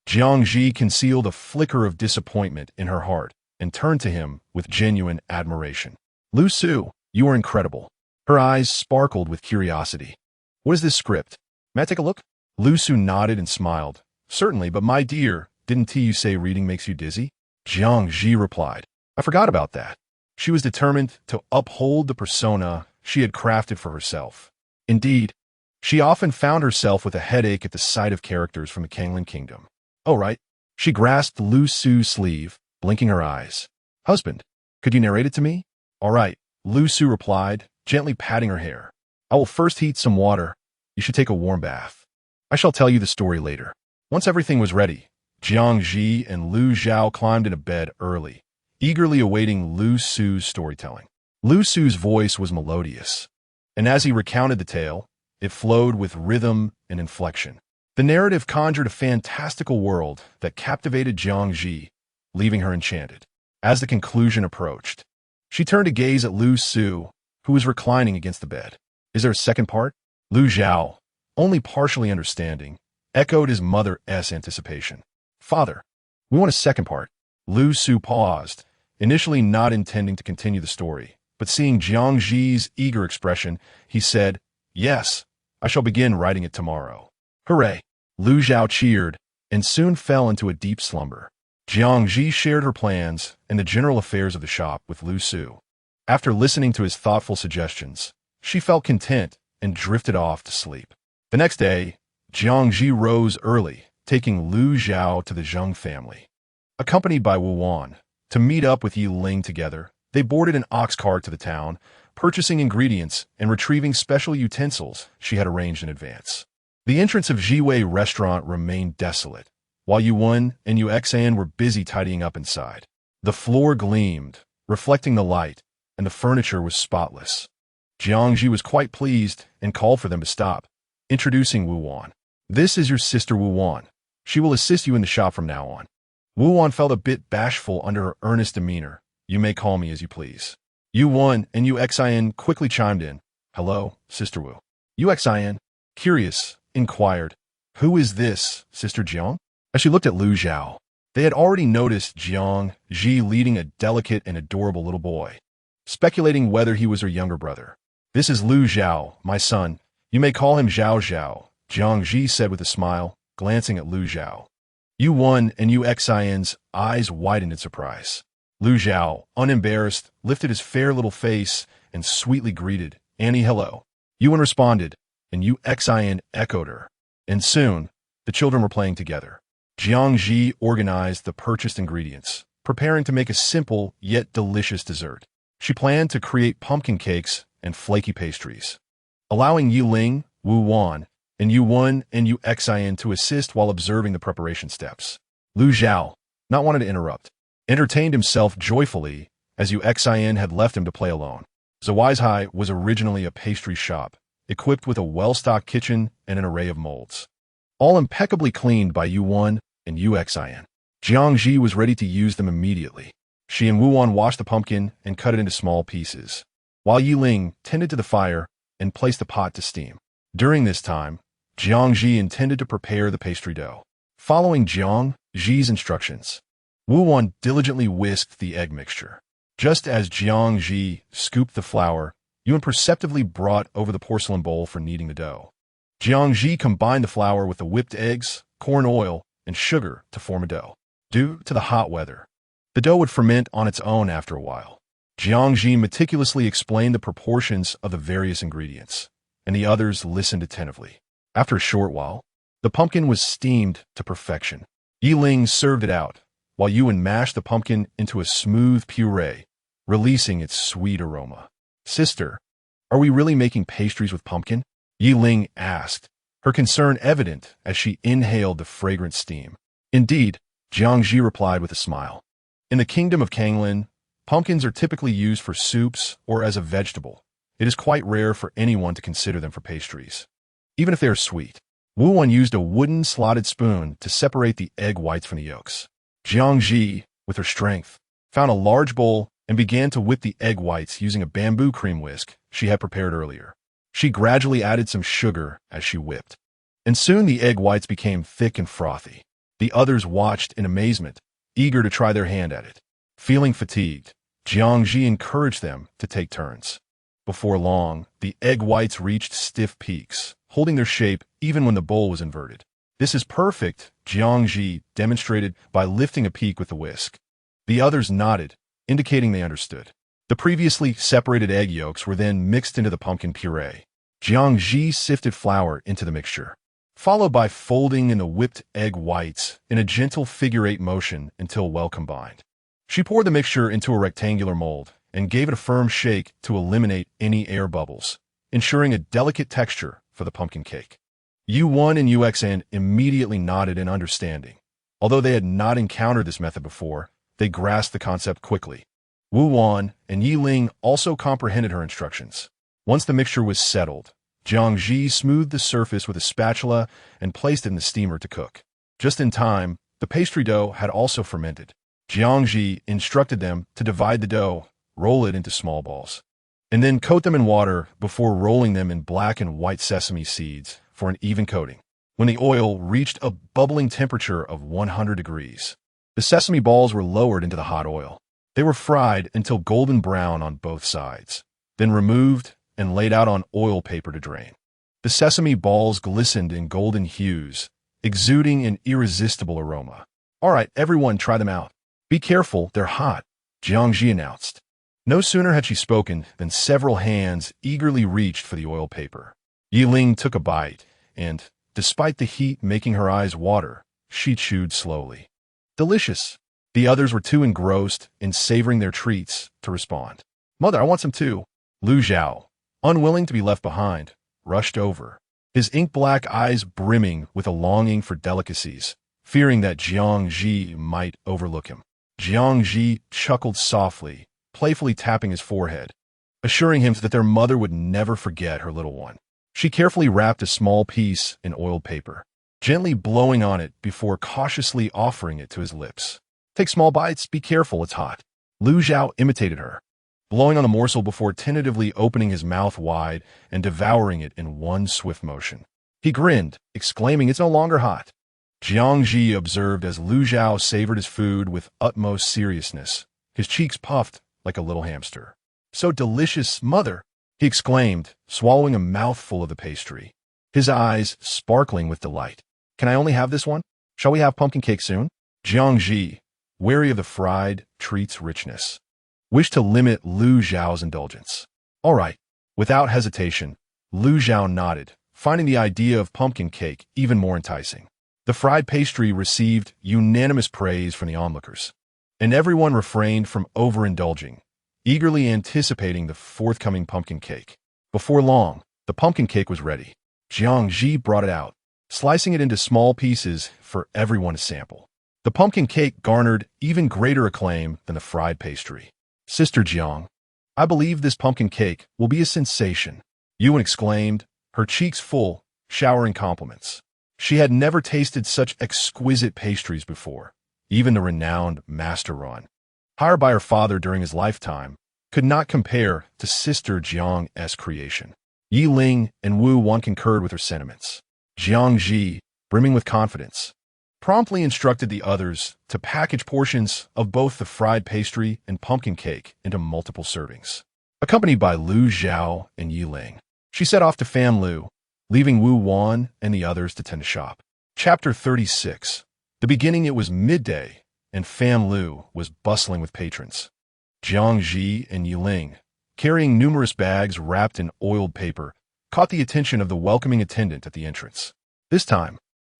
Jiang Zhi concealed a flicker of disappointment in her heart and turned to him with genuine admiration. Lu Su, you are incredible. Her eyes sparkled with curiosity. What is this script? May I take a look? Lu Su nodded and smiled. Certainly, but my dear, didn't you say reading makes you dizzy? Jiang Zhi replied. I forgot about that. She was determined to uphold the persona she had crafted for herself. Indeed, she often found herself with a headache at the sight of characters from the Kanglan Kingdom. Oh, right. She grasped Lu Su's sleeve, blinking her eyes. Husband, could you narrate it to me? All right, Lu Su replied, gently patting her hair. I will first heat some water. You should take a warm bath. I shall tell you the story later. Once everything was ready, Jiang Zhi and Lu Zhao climbed into bed early, eagerly awaiting Lu Su's storytelling. Lu Su's voice was melodious, and as he recounted the tale, it flowed with rhythm and inflection. The narrative conjured a fantastical world that captivated Jiang Zhi, leaving her enchanted. As the conclusion approached, she turned to gaze at Lu Su, who was reclining against the bed. Is there a second part? Lu Zhao, only partially understanding, echoed his mother's anticipation. Father, we want a second part. Lu Su paused, initially not intending to continue the story, but seeing Jiang Zhi's eager expression, he said, Yes, I shall begin writing it tomorrow. Hooray! Lu Zhao cheered, and soon fell into a deep slumber. Jiang Zhi shared her plans and the general affairs of the shop with Lu Su. After listening to his thoughtful suggestions, she felt content and drifted off to sleep. The next day, Jiang Zhi rose early, taking Lu Zhao to the Zheng family. Accompanied by Wu Wan, to meet up with Yi Ling together, they boarded an ox cart to the town, purchasing ingredients and retrieving special utensils she had arranged in advance. The entrance of Jiwei restaurant remained desolate, while Yuan and Yuxan were busy tidying up inside. The floor gleamed, reflecting the light, and the furniture was spotless. Jiang Zhi was quite pleased and called for them to stop, introducing Wu Wan. "This is your sister Wu Wan. She will assist you in the shop from now on." Wu Wan felt a bit bashful under her earnest demeanor. "You may call me as you please." Yuan and Yuxian quickly chimed in. "Hello, Sister Wu." Yuxian, curious, inquired, "Who is this, Sister Jiang?" As she looked at Lu Zhao, they had already noticed Jiang Zhi leading a delicate and adorable little boy, speculating whether he was her younger brother. "This is Lu Zhao, my son. You may call him Zhao Zhao," Jiang Zhi said with a smile, glancing at Lu Zhao. Yuan and Yuxian's eyes widened in surprise. Lu Zhao, unembarrassed, lifted his fair little face and sweetly greeted, "Annie, hello." Yuan responded, and Yuxian echoed her. And soon, the children were playing together. Jiang Zhi organized the purchased ingredients, preparing to make a simple yet delicious dessert. She planned to create pumpkin cakes and flaky pastries, allowing Yi Ling, Wu Wan, and Yuan and Yuxian to assist while observing the preparation steps. Lu Zhao, not wanting to interrupt, entertained himself joyfully as Yuxian had left him to play alone. Zawizhai was originally a pastry shop, equipped with a well-stocked kitchen and an array of molds, all impeccably cleaned by Yuan and Yuxian. Jiang Zhi was ready to use them immediately. She and Wu Wan washed the pumpkin and cut it into small pieces, while Yi Ling tended to the fire and placed the pot to steam. During this time, Jiang Zhi intended to prepare the pastry dough. Following Jiang Zhi's instructions, Wu Wan diligently whisked the egg mixture. Just as Jiang Zhi scooped the flour, Yuan perceptively brought over the porcelain bowl for kneading the dough. Jiang Zhi combined the flour with the whipped eggs, corn oil, and sugar to form a dough. Due to the hot weather, the dough would ferment on its own after a while. Jiang Zhi meticulously explained the proportions of the various ingredients, and the others listened attentively. After a short while, the pumpkin was steamed to perfection. Yi Ling served it out, while Yuan mashed the pumpkin into a smooth puree, releasing its sweet aroma. "Sister, are we really making pastries with pumpkin?" Yi Ling asked, her concern evident as she inhaled the fragrant steam. "Indeed," Jiang Zhi replied with a smile. "In the kingdom of Kanglin, pumpkins are typically used for soups or as a vegetable. It is quite rare for anyone to consider them for pastries, even if they are sweet." Wu Wan used a wooden slotted spoon to separate the egg whites from the yolks. Jiang Zhi, with her strength, found a large bowl and began to whip the egg whites using a bamboo cream whisk she had prepared earlier. She gradually added some sugar as she whipped, and soon the egg whites became thick and frothy. The others watched in amazement, eager to try their hand at it. Feeling fatigued, Jiang Zhi encouraged them to take turns. Before long, the egg whites reached stiff peaks, holding their shape even when the bowl was inverted. "This is perfect," Jiang Zhi demonstrated by lifting a peak with the whisk. The others nodded, indicating they understood. The previously separated egg yolks were then mixed into the pumpkin puree. Jiang Zhi sifted flour into the mixture, followed by folding in the whipped egg whites in a gentle figure-8 motion until well combined. She poured the mixture into a rectangular mold and gave it a firm shake to eliminate any air bubbles, ensuring a delicate texture for the pumpkin cake. Yuan and Yuxan immediately nodded in understanding. Although they had not encountered this method before, they grasped the concept quickly. Wu Wan and Yi Ling also comprehended her instructions. Once the mixture was settled, Jiang Zhi smoothed the surface with a spatula and placed it in the steamer to cook. Just in time, the pastry dough had also fermented. Jiang Zhi instructed them to divide the dough, roll it into small balls, and then coat them in water before rolling them in black and white sesame seeds for an even coating. When the oil reached a bubbling temperature of 100 degrees, the sesame balls were lowered into the hot oil. They were fried until golden brown on both sides, then removed and laid out on oil paper to drain. The sesame balls glistened in golden hues, exuding an irresistible aroma. "All right, everyone, try them out. Be careful, they're hot," Jiang Zhi announced. No sooner had she spoken than several hands eagerly reached for the oil paper. Yiling took a bite, and, despite the heat making her eyes water, she chewed slowly. Delicious. The others were too engrossed in savoring their treats to respond. "Mother, I want some too." Lu Zhao, unwilling to be left behind, rushed over, his ink-black eyes brimming with a longing for delicacies, fearing that Jiang Zhi might overlook him. Jiang Zhi chuckled softly, playfully tapping his forehead, assuring him that their mother would never forget her little one. She carefully wrapped a small piece in oiled paper, gently blowing on it before cautiously offering it to his lips. "Take small bites, be careful, it's hot." Lu Zhao imitated her, blowing on the morsel before tentatively opening his mouth wide and devouring it in one swift motion. He grinned, exclaiming, "It's no longer hot." Jiang Zhi observed as Lu Zhao savored his food with utmost seriousness, his cheeks puffed like a little hamster. "So delicious, mother!" he exclaimed, swallowing a mouthful of the pastry, his eyes sparkling with delight. "Can I only have this one? Shall we have pumpkin cake soon?" Jiang Zhi, wary of the fried treat's richness, wished to limit Lu Zhao's indulgence. "All right." Without hesitation, Lu Zhao nodded, finding the idea of pumpkin cake even more enticing. The fried pastry received unanimous praise from the onlookers, and everyone refrained from overindulging, eagerly anticipating the forthcoming pumpkin cake. Before long, the pumpkin cake was ready. Jiang Zhi brought it out, slicing it into small pieces for everyone to sample. The pumpkin cake garnered even greater acclaim than the fried pastry. "Sister Jiang, I believe this pumpkin cake will be a sensation," Yuan exclaimed, her cheeks full, showering compliments. She had never tasted such exquisite pastries before. Even the renowned Master Run, hired by her father during his lifetime, could not compare to Sister Jiang's creation. Yi Ling and Wu Wan concurred with her sentiments. Jiang Zhi, brimming with confidence, promptly instructed the others to package portions of both the fried pastry and pumpkin cake into multiple servings. Accompanied by Lu Zhao and Yi Ling, she set off to Fan Lu, leaving Wu Wan and the others to tend to shop. Chapter 36. The beginning. It was midday, and Fan Lu was bustling with patrons. Jiang Zhi and Yi Ling, carrying numerous bags wrapped in oiled paper, caught the attention of the welcoming attendant at the entrance. This time,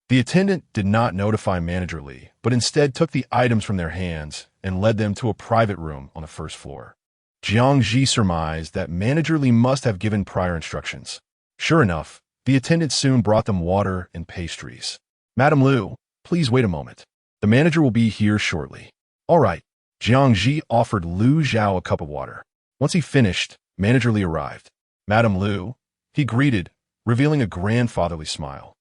the attendant did not notify Manager Li, but instead took the items from their hands and led them to a private room on the first floor. Jiang Zhi surmised that Manager Li must have given prior instructions. Sure enough, the attendant soon brought them water and pastries. "Madam Lu, please wait a moment. The manager will be here shortly." "All right." Jiang Zhi offered Lu Zhao a cup of water. Once he finished, Manager Li arrived. "Madam Lu," he greeted, revealing a grandfatherly smile.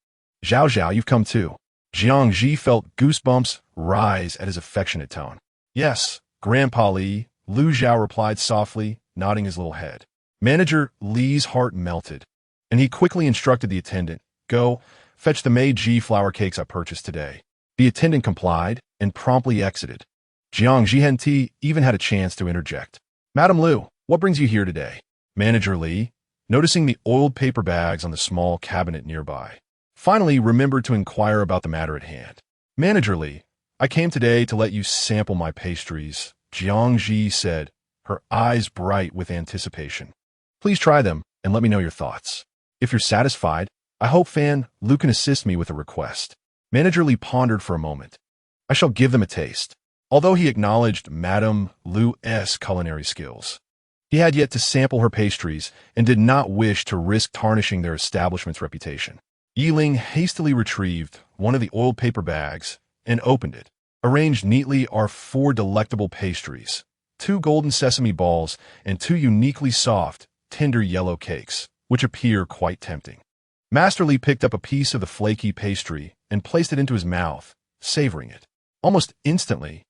"Zhao Zhao, you've come too." Jiang Zhi felt goosebumps rise at his affectionate tone. "Yes, Grandpa Li," Lu Zhao replied softly, nodding his little head. Manager Li's heart melted, and he quickly instructed the attendant, "Go, fetch the Meiji flour cakes I purchased today." The attendant complied and promptly exited. Jiang Zhi even had a chance to interject. "Madam Lu, what brings you here today?" Manager Li, noticing the oiled paper bags on the small cabinet nearby, finally remembered to inquire about the matter at hand. "Manager Li, I came today to let you sample my pastries," Jiang Zhi said, her eyes bright with anticipation. "Please try them and let me know your thoughts. If you're satisfied, I hope Fan Lu can assist me with a request." Manager Li pondered for a moment. "I shall give them a taste." Although he acknowledged Madame Lu's culinary skills, he had yet to sample her pastries and did not wish to risk tarnishing their establishment's reputation. Yi Ling hastily retrieved one of the oiled paper bags and opened it. Arranged neatly are 4 delectable pastries, 2 golden sesame balls, and 2 uniquely soft, tender yellow cakes, which appear quite tempting. Master Li picked up a piece of the flaky pastry and placed it into his mouth, savoring it. Almost instantly,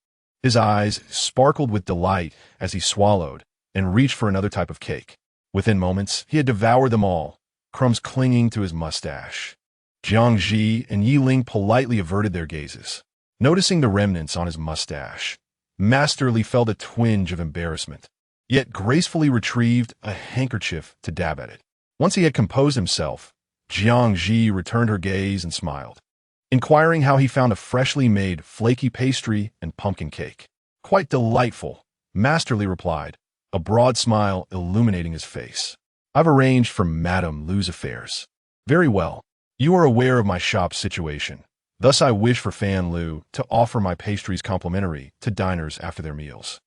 his eyes sparkled with delight as he swallowed and reached for another type of cake. Within moments, he had devoured them all, crumbs clinging to his mustache. Jiang Zhi and Yi Ling politely averted their gazes, noticing the remnants on his mustache. Master Li felt a twinge of embarrassment, yet gracefully retrieved a handkerchief to dab at it. Once he had composed himself, Jiang Zhi returned her gaze and smiled. inquiring how he found a freshly made flaky pastry and pumpkin cake. Quite delightful, Masterly replied, a broad smile illuminating his face. I've arranged for Madame Lu's affairs. Very well. You are aware of my shop's situation. Thus I wish for Fan Lu to offer my pastries complimentary to diners after their meals,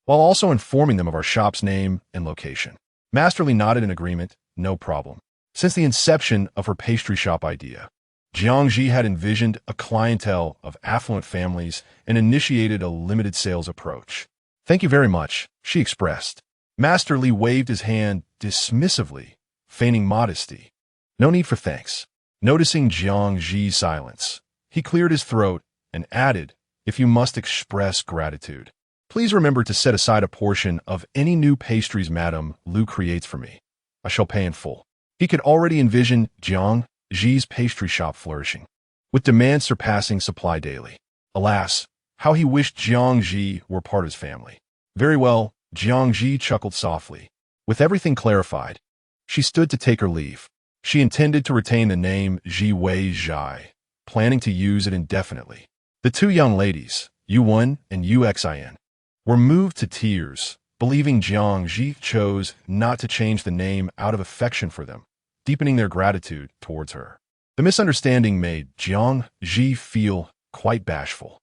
while also informing them of our shop's name and location. Masterly nodded in agreement, no problem. Since the inception of her pastry shop idea, Jiang Zhi had envisioned a clientele of affluent families and initiated a limited sales approach. Thank you very much, she expressed. Masterly waved his hand dismissively, feigning modesty. No need for thanks. Noticing Jiang Zhi's silence, he cleared his throat and added, if you must express gratitude, please remember to set aside a portion of any new pastries Madame Lu creates for me. I shall pay in full. He could already envision Jiang Zhi's pastry shop flourishing, with demand surpassing supply daily. Alas, how he wished Jiang Zhi were part of his family. Very well, Jiang Zhi chuckled softly. With everything clarified, she stood to take her leave. She intended to retain the name Zhi Wei Zhai, planning to use it indefinitely. The two young ladies, Yuan and Uxin, were moved to tears, believing Jiang Zhi chose not to change the name out of affection for them, deepening their gratitude towards her. The misunderstanding made Jiang Zhi feel quite bashful.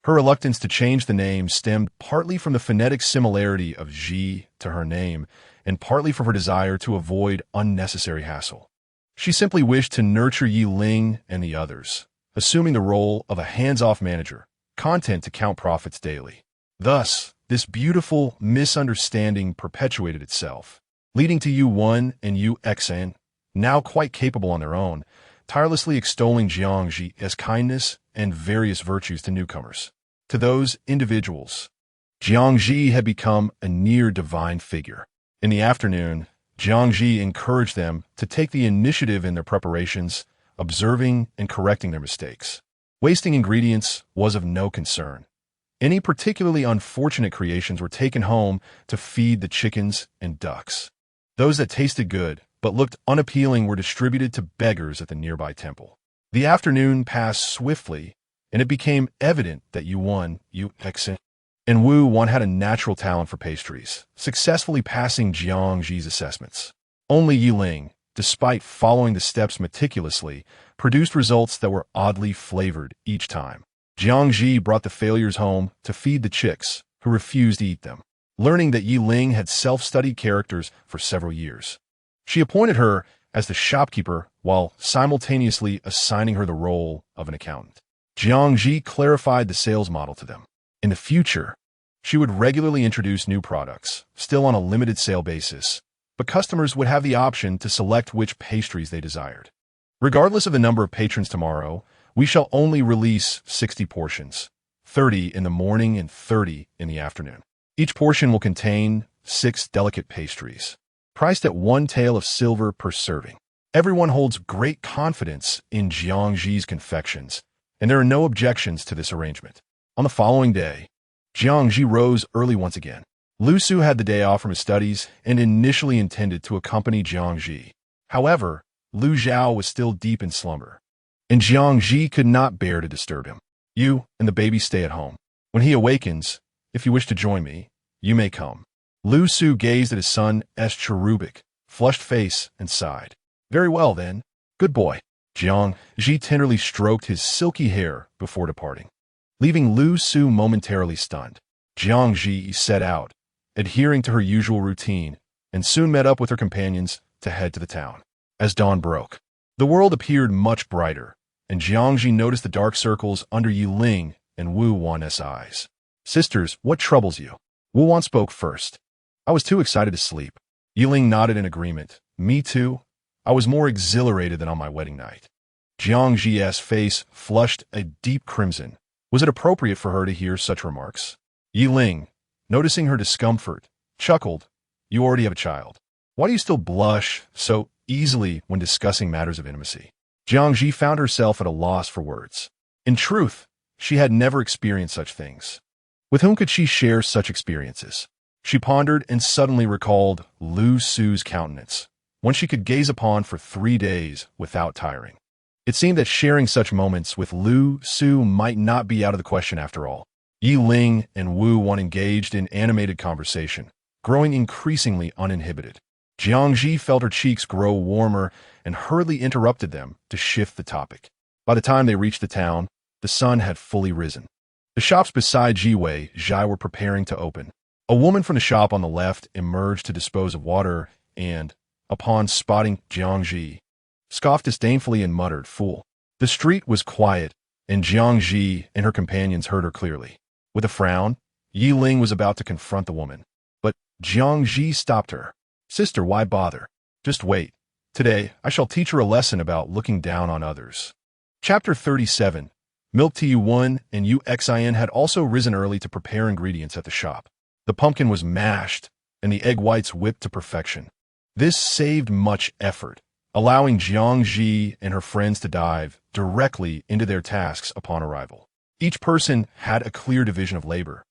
Her reluctance to change the name stemmed partly from the phonetic similarity of Zhi to her name, and partly from her desire to avoid unnecessary hassle. She simply wished to nurture Yi Ling and the others, assuming the role of a hands-off manager, content to count profits daily. Thus, this beautiful misunderstanding perpetuated itself, leading to Yuan and Uxin, now quite capable on their own, tirelessly extolling Jiang Zhi as kindness and various virtues to newcomers. To those individuals, Jiang Zhi had become a near-divine figure. In the afternoon, Jiang Zhi encouraged them to take the initiative in their preparations, observing and correcting their mistakes. Wasting ingredients was of no concern. Any particularly unfortunate creations were taken home to feed the chickens and ducks. Those that tasted good but looked unappealing were distributed to beggars at the nearby temple. The afternoon passed swiftly, and it became evident that Yuan, Uxin, and Wu Wan had a natural talent for pastries, successfully passing Jiang Zhi's assessments. Only Yi Ling, despite following the steps meticulously, produced results that were oddly flavored each time. Jiang Zhi brought the failures home to feed the chicks, who refused to eat them, learning that Yi Ling had self-studied characters for several years. She appointed her as the shopkeeper while simultaneously assigning her the role of an accountant. Jiang Zhi clarified the sales model to them. In the future, she would regularly introduce new products, still on a limited sale basis, but customers would have the option to select which pastries they desired. Regardless of the number of patrons tomorrow, we shall only release 60 portions, 30 in the morning and 30 in the afternoon. Each portion will contain 6 delicate pastries, priced at 1 tael of silver per serving. Everyone holds great confidence in Jiang Zhi's confections, and there are no objections to this arrangement. On the following day, Jiang Zhi rose early once again. Lu Su had the day off from his studies and initially intended to accompany Jiang Zhi. However, Lu Zhao was still deep in slumber, and Jiang Zhi could not bear to disturb him. You and the baby stay at home. When he awakens, if you wish to join me, you may come. Lu Su gazed at his son's cherubic, flushed face and sighed. Very well, then. Good boy. Jiang Zhi tenderly stroked his silky hair before departing. Leaving Lu Su momentarily stunned, Jiang Zhi set out, adhering to her usual routine, and soon met up with her companions to head to the town. As dawn broke, the world appeared much brighter, and Jiang Zhi noticed the dark circles under Yi Ling and Wu Wan's eyes. Sisters, what troubles you? Wu Wan spoke first. I was too excited to sleep. Yi Ling nodded in agreement. Me too. I was more exhilarated than on my wedding night. Jiang Zhi's face flushed a deep crimson. Was it appropriate for her to hear such remarks? Yi Ling, noticing her discomfort, chuckled. You already have a child. Why do you still blush so easily when discussing matters of intimacy? Jiang Zhi found herself at a loss for words. In truth, she had never experienced such things. With whom could she share such experiences? She pondered and suddenly recalled Lu Su's countenance, one she could gaze upon for 3 days without tiring. It seemed that sharing such moments with Lu Su might not be out of the question after all. Yi Ling and Wu Wan engaged in animated conversation, growing increasingly uninhibited. Jiang Zhi felt her cheeks grow warmer and hurriedly interrupted them to shift the topic. By the time they reached the town, the sun had fully risen. The shops beside Jiwei Zhai were preparing to open. A woman from the shop on the left emerged to dispose of water and, upon spotting Jiang Zhi, scoffed disdainfully and muttered, "Fool." The street was quiet, and Jiang Zhi and her companions heard her clearly. With a frown, Yi Ling was about to confront the woman, but Jiang Zhi stopped her. "Sister, why bother? Just wait. Today, I shall teach her a lesson about looking down on others." Chapter 37. Milk Tea 1 and UXIN had also risen early to prepare ingredients at the shop. The pumpkin was mashed, and the egg whites whipped to perfection. This saved much effort, allowing Jiang Zhi and her friends to dive directly into their tasks upon arrival. Each person had a clear division of labor,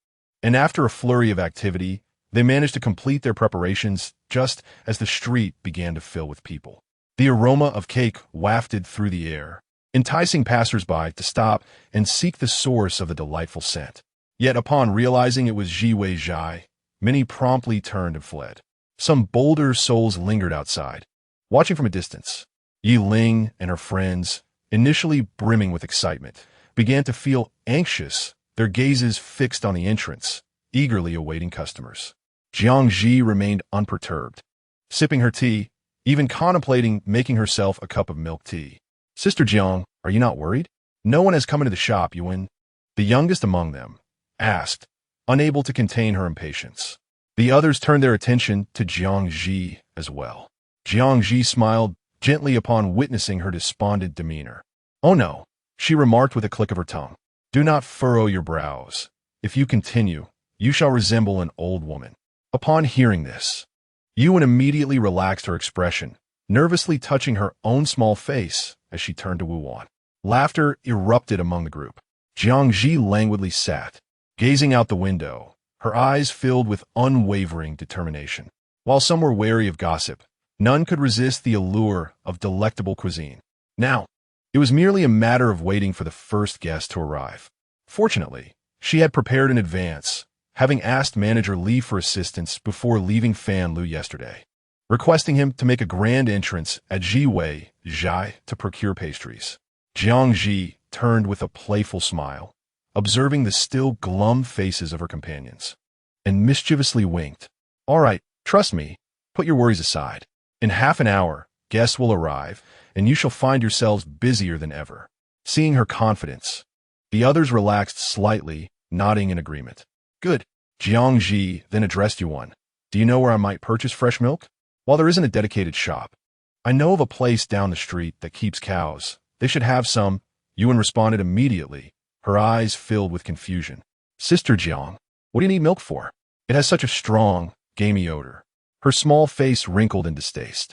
and after a flurry of activity, they managed to complete their preparations just as the street began to fill with people. The aroma of cake wafted through the air, enticing passers-by to stop and seek the source of the delightful scent. Yet upon realizing it was Jiwei Zhai, many promptly turned and fled. Some bolder souls lingered outside, watching from a distance. Yi Ling and her friends, initially brimming with excitement, began to feel anxious, their gazes fixed on the entrance, eagerly awaiting customers. Jiang Zhi remained unperturbed, sipping her tea, even contemplating making herself a cup of milk tea. "Sister Jiang, are you not worried? No one has come into the shop, Yuan," the youngest among them asked, unable to contain her impatience. The others turned their attention to Jiang Zhi as well. Jiang Zhi smiled gently upon witnessing her despondent demeanor. "Oh no," she remarked with a click of her tongue. "Do not furrow your brows. If you continue, you shall resemble an old woman." Upon hearing this, Yuan immediately relaxed her expression, nervously touching her own small face as she turned to Wu Wan. Laughter erupted among the group. Jiang Zhi languidly sat, gazing out the window, her eyes filled with unwavering determination. While some were wary of gossip, none could resist the allure of delectable cuisine. Now, it was merely a matter of waiting for the first guest to arrive. Fortunately, she had prepared in advance, having asked Manager Li for assistance before leaving Fan Lu yesterday, requesting him to make a grand entrance at Jiwei Zhai to procure pastries. Jiang Zhi turned with a playful smile, observing the still glum faces of her companions, and mischievously winked. "All right, trust me, put your worries aside. In half an hour, guests will arrive, and you shall find yourselves busier than ever." Seeing her confidence, the others relaxed slightly, nodding in agreement. "Good." Jiang Zhi then addressed Yuan. "Do you know where I might purchase fresh milk? While there isn't a dedicated shop, I know of a place down the street that keeps cows. They should have some." Yuan responded immediately, her eyes filled with confusion. "Sister Jiang, what do you need milk for? It has such a strong, gamey odor." Her small face wrinkled in distaste,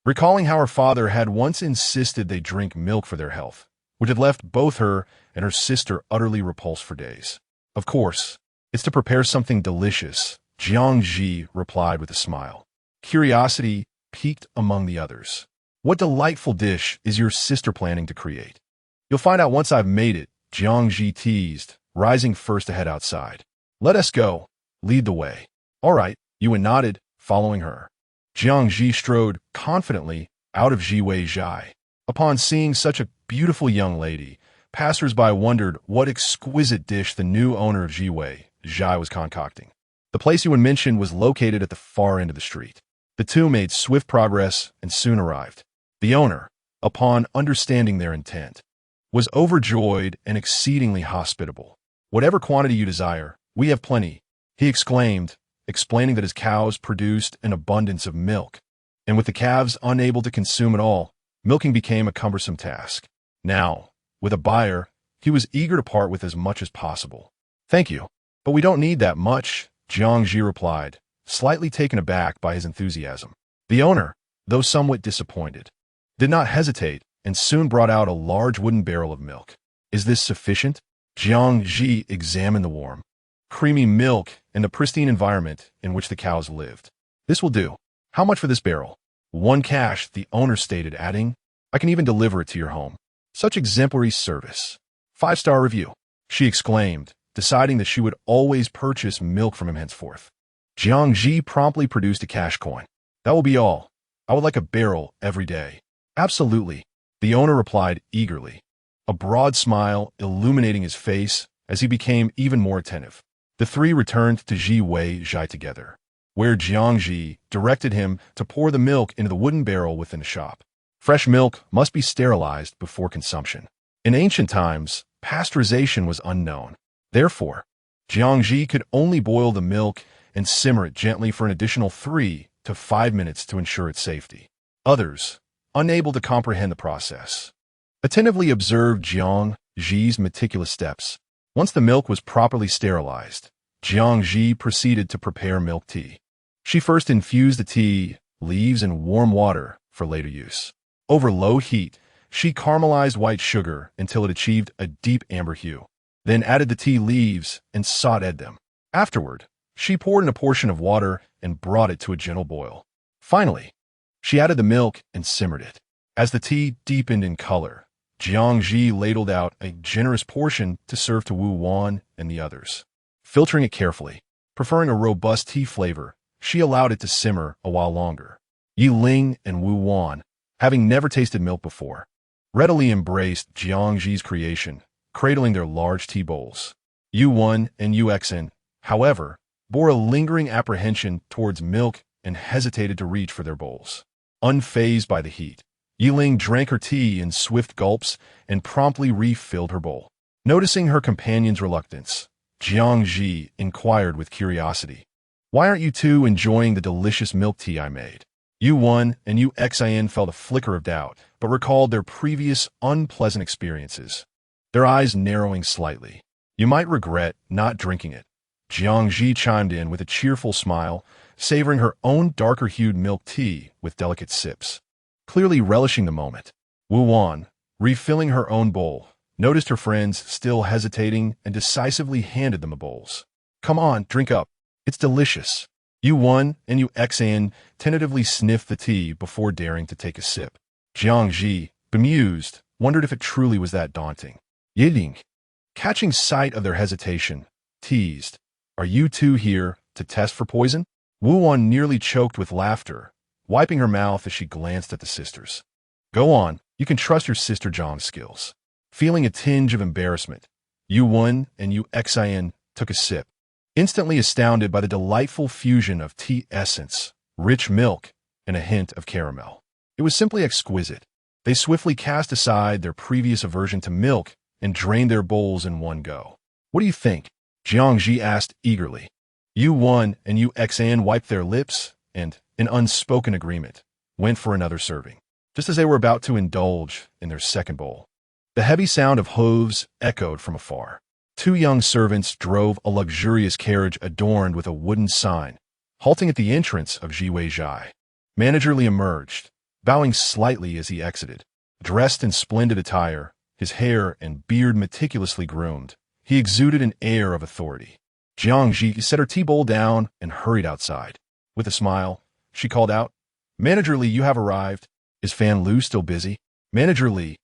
recalling how her father had once insisted they drink milk for their health, which had left both her and her sister utterly repulsed for days. "Of course, it's to prepare something delicious," Jiang Zhi replied with a smile. Curiosity piqued among the others. "What delightful dish is your sister planning to create?" "You'll find out once I've made it," Jiang Zhi teased, rising first to head outside. "Let us go. Lead the way." "All right," Yuan nodded, following her. Jiang Zhi strode confidently out of Jiwei Zhai. Upon seeing such a beautiful young lady, passers-by wondered what exquisite dish the new owner of Jiwei Zhai was concocting. The place Yuan mentioned was located at the far end of the street. The two made swift progress and soon arrived. The owner, upon understanding their intent, was overjoyed and exceedingly hospitable. "Whatever quantity you desire, we have plenty," he exclaimed, explaining that his cows produced an abundance of milk, and with the calves unable to consume it all, milking became a cumbersome task. Now, with a buyer, he was eager to part with as much as possible. "Thank you, but we don't need that much," Jiang Zhi replied, slightly taken aback by his enthusiasm. The owner, though somewhat disappointed, did not hesitate and soon brought out a large wooden barrel of milk. "Is this sufficient?" Jiang Zhi examined the warm, creamy milk and the pristine environment in which the cows lived. "This will do. How much for this barrel?" "1 cash," the owner stated, adding, "I can even deliver it to your home." Such exemplary service. 5-star review, she exclaimed, deciding that she would always purchase milk from him henceforth. Jiang Zhi promptly produced a cash coin. That will be all. I would like a barrel every day. Absolutely, the owner replied eagerly, a broad smile illuminating his face as he became even more attentive. The three returned to Zhi together, where Jiang Zhi directed him to pour the milk into the wooden barrel within the shop. Fresh milk must be sterilized before consumption. In ancient times, pasteurization was unknown. Therefore, Jiang Zhi could only boil the milk and simmer it gently for an additional 3 to 5 minutes to ensure its safety. Others, unable to comprehend the process, attentively observed Jiang Zhi's meticulous steps. Once the milk was properly sterilized, Jiang Zhi proceeded to prepare milk tea. She first infused the tea leaves in warm water for later use. Over low heat, she caramelized white sugar until it achieved a deep amber hue, then added the tea leaves and sautéed them. Afterward, she poured in a portion of water and brought it to a gentle boil. Finally, she added the milk and simmered it. As the tea deepened in color, Jiang Zhi ladled out a generous portion to serve to Wu Wan and the others. Filtering it carefully, preferring a robust tea flavor, she allowed it to simmer a while longer. Yi Ling and Wu Wan, having never tasted milk before, readily embraced Jiang Zhi's creation, cradling their large tea bowls. Yu Wan and Yu Xen, however, bore a lingering apprehension towards milk and hesitated to reach for their bowls. Unfazed by the heat, Yi Ling drank her tea in swift gulps and promptly refilled her bowl. Noticing her companion's reluctance, Jiang Zhi inquired with curiosity, "Why aren't you two enjoying the delicious milk tea I made?" Yu Wan and Yu Xian felt a flicker of doubt, but recalled their previous unpleasant experiences, their eyes narrowing slightly. "You might regret not drinking it," Jiang Zhi chimed in with a cheerful smile, savoring her own darker-hued milk tea with delicate sips. Clearly relishing the moment, Wu Wan, refilling her own bowl, noticed her friends still hesitating and decisively handed them the bowls. "Come on, drink up. It's delicious." Yu Wan and Yu Xian tentatively sniffed the tea before daring to take a sip. Jiang Zhi, bemused, wondered if it truly was that daunting. Yi Ling, catching sight of their hesitation, teased, "Are you two here to test for poison?" Wu Wan nearly choked with laughter, wiping her mouth as she glanced at the sisters. "Go on, you can trust your sister Zhang's skills." Feeling a tinge of embarrassment, Yu Wan and Yu Xian took a sip, instantly astounded by the delightful fusion of tea essence, rich milk, and a hint of caramel. It was simply exquisite. They swiftly cast aside their previous aversion to milk and drained their bowls in one go. "What do you think?" Jiang Zhi asked eagerly. Yu Wan and Yu Xian wiped their lips and, in unspoken agreement, went for another serving. Just as they were about to indulge in their second bowl, the heavy sound of hooves echoed from afar. Two young servants drove a luxurious carriage adorned with a wooden sign, halting at the entrance of Zhi. Manager Li emerged, bowing slightly as he exited. Dressed in splendid attire, his hair and beard meticulously groomed, he exuded an air of authority. Jiang Zhi set her tea bowl down and hurried outside. With a smile, she called out, "Manager Li, you have arrived. Is Fan Lu still busy?" Manager Li,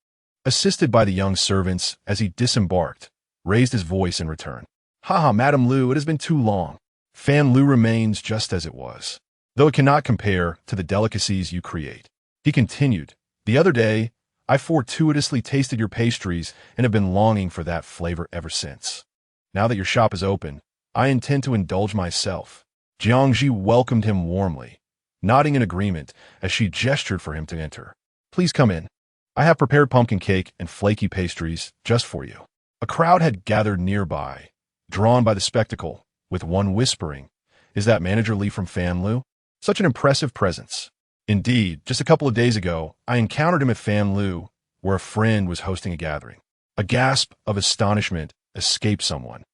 assisted by the young servants as he disembarked, raised his voice in return. "Haha, Madam Lu, it has been too long. Fan Lu remains just as it was, though it cannot compare to the delicacies you create." He continued, "The other day, I fortuitously tasted your pastries and have been longing for that flavor ever since. Now that your shop is open, I intend to indulge myself." Jiang Zhi welcomed him warmly, nodding in agreement as she gestured for him to enter. "Please come in. I have prepared pumpkin cake and flaky pastries just for you." A crowd had gathered nearby, drawn by the spectacle, with one whispering, "Is that Manager Li from Fan Lu? Such an impressive presence." Indeed, just a couple of days ago, I encountered him at Fan Lu, where a friend was hosting a gathering. A gasp of astonishment escaped someone,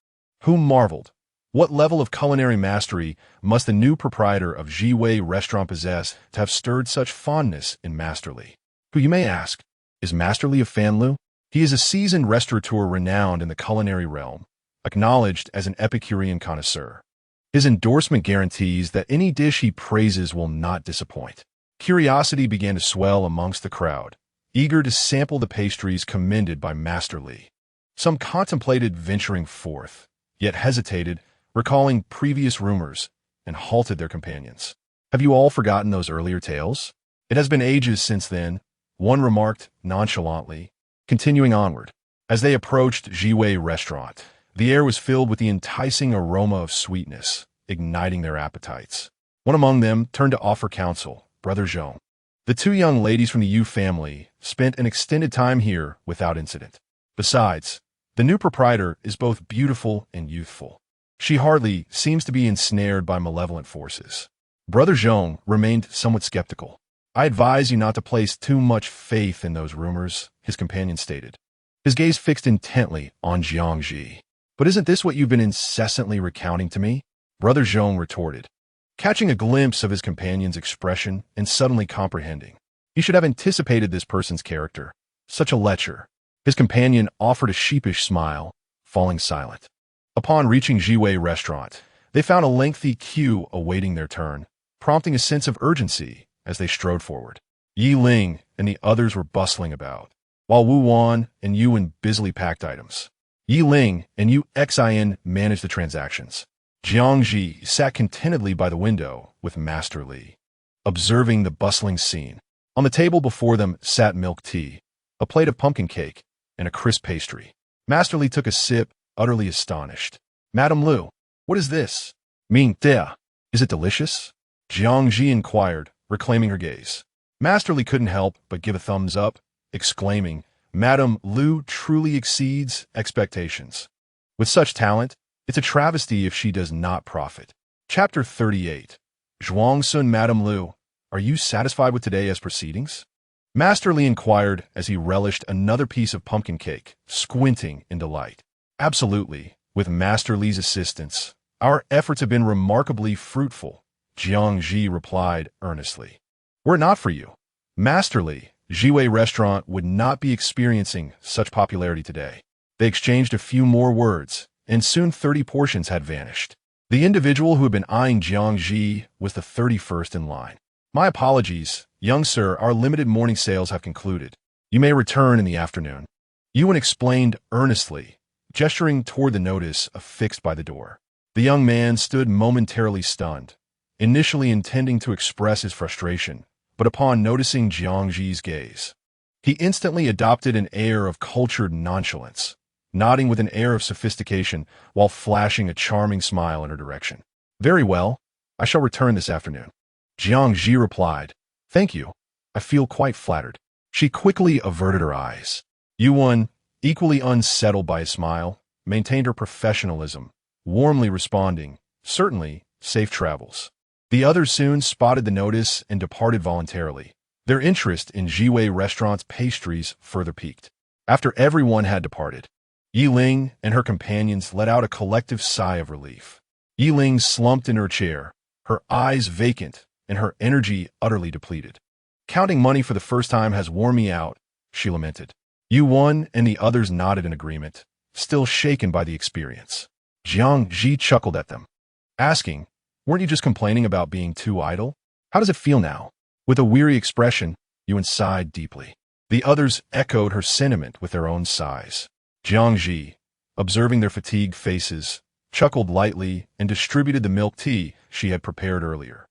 who marveled, what level of culinary mastery must the new proprietor of Zhiwei restaurant possess to have stirred such fondness in Master Li? Who, you may ask, is Master Li of Fan Lu? He is a seasoned restaurateur renowned in the culinary realm, acknowledged as an Epicurean connoisseur. His endorsement guarantees that any dish he praises will not disappoint. Curiosity began to swell amongst the crowd, eager to sample the pastries commended by Master Li. Some contemplated venturing forth, yet hesitated, recalling previous rumors, and halted their companions. Have you all forgotten those earlier tales? It has been ages since then, one remarked nonchalantly, continuing onward. As they approached Jiwei restaurant, the air was filled with the enticing aroma of sweetness, igniting their appetites. One among them turned to offer counsel, Brother Zhong. The two young ladies from the Yu family spent an extended time here without incident. Besides, the new proprietor is both beautiful and youthful. She hardly seems to be ensnared by malevolent forces. Brother Zhong remained somewhat skeptical. I advise you not to place too much faith in those rumors, his companion stated. His gaze fixed intently on Jiang Zhi. But isn't this what you've been incessantly recounting to me? Brother Zhong retorted, catching a glimpse of his companion's expression and suddenly comprehending. He should have anticipated this person's character. Such a lecher. His companion offered a sheepish smile, falling silent. Upon reaching Jiwei restaurant, they found a lengthy queue awaiting their turn, prompting a sense of urgency as they strode forward. Yi Ling and the others were bustling about, while Wu Wan and Yuan busily packed items. Yi Ling and Yu Xin managed the transactions. Jiang Zhi sat contentedly by the window with Master Li, observing the bustling scene. On the table before them sat milk tea, a plate of pumpkin cake, and a crisp pastry. Master Li took a sip, utterly astonished. Madame Lu, what is this? Ming Dea, is it delicious? Jiang Zhi inquired, reclaiming her gaze. Master Li couldn't help but give a thumbs up, exclaiming, Madame Lu truly exceeds expectations. With such talent, it's a travesty if she does not profit. Chapter 38. Zhuangsun Madame Lu, are you satisfied with today as proceedings? Master Li inquired as he relished another piece of pumpkin cake, squinting in delight. Absolutely. With Master Li's assistance, our efforts have been remarkably fruitful, Jiang Zhi replied earnestly. Were it not for you, Master Li, Jiwei restaurant would not be experiencing such popularity today. They exchanged a few more words, and soon 30 portions had vanished. The individual who had been eyeing Jiang Zhi was the 31st in line. My apologies, young sir, our limited morning sales have concluded. You may return in the afternoon. Yuan explained earnestly, gesturing toward the notice affixed by the door. The young man stood momentarily stunned, initially intending to express his frustration, but upon noticing Jiang Zhi's gaze, he instantly adopted an air of cultured nonchalance, nodding with an air of sophistication while flashing a charming smile in her direction. Very well, I shall return this afternoon. Jiang Zhi replied, Thank you. I feel quite flattered. She quickly averted her eyes. Yuan, equally unsettled by his smile, maintained her professionalism, warmly responding, Certainly, safe travels. The others soon spotted the notice and departed voluntarily. Their interest in Jiwei restaurant's pastries further piqued. After everyone had departed, Yi Ling and her companions let out a collective sigh of relief. Yi Ling slumped in her chair, her eyes vacant and her energy utterly depleted. Counting money for the first time has worn me out, she lamented. Yuan and the others nodded in agreement, still shaken by the experience. Jiang Zhi chuckled at them, asking, Weren't you just complaining about being too idle? How does it feel now? With a weary expression, Yuan sighed deeply. The others echoed her sentiment with their own sighs. Jiang Zhi, observing their fatigued faces, chuckled lightly and distributed the milk tea she had prepared earlier.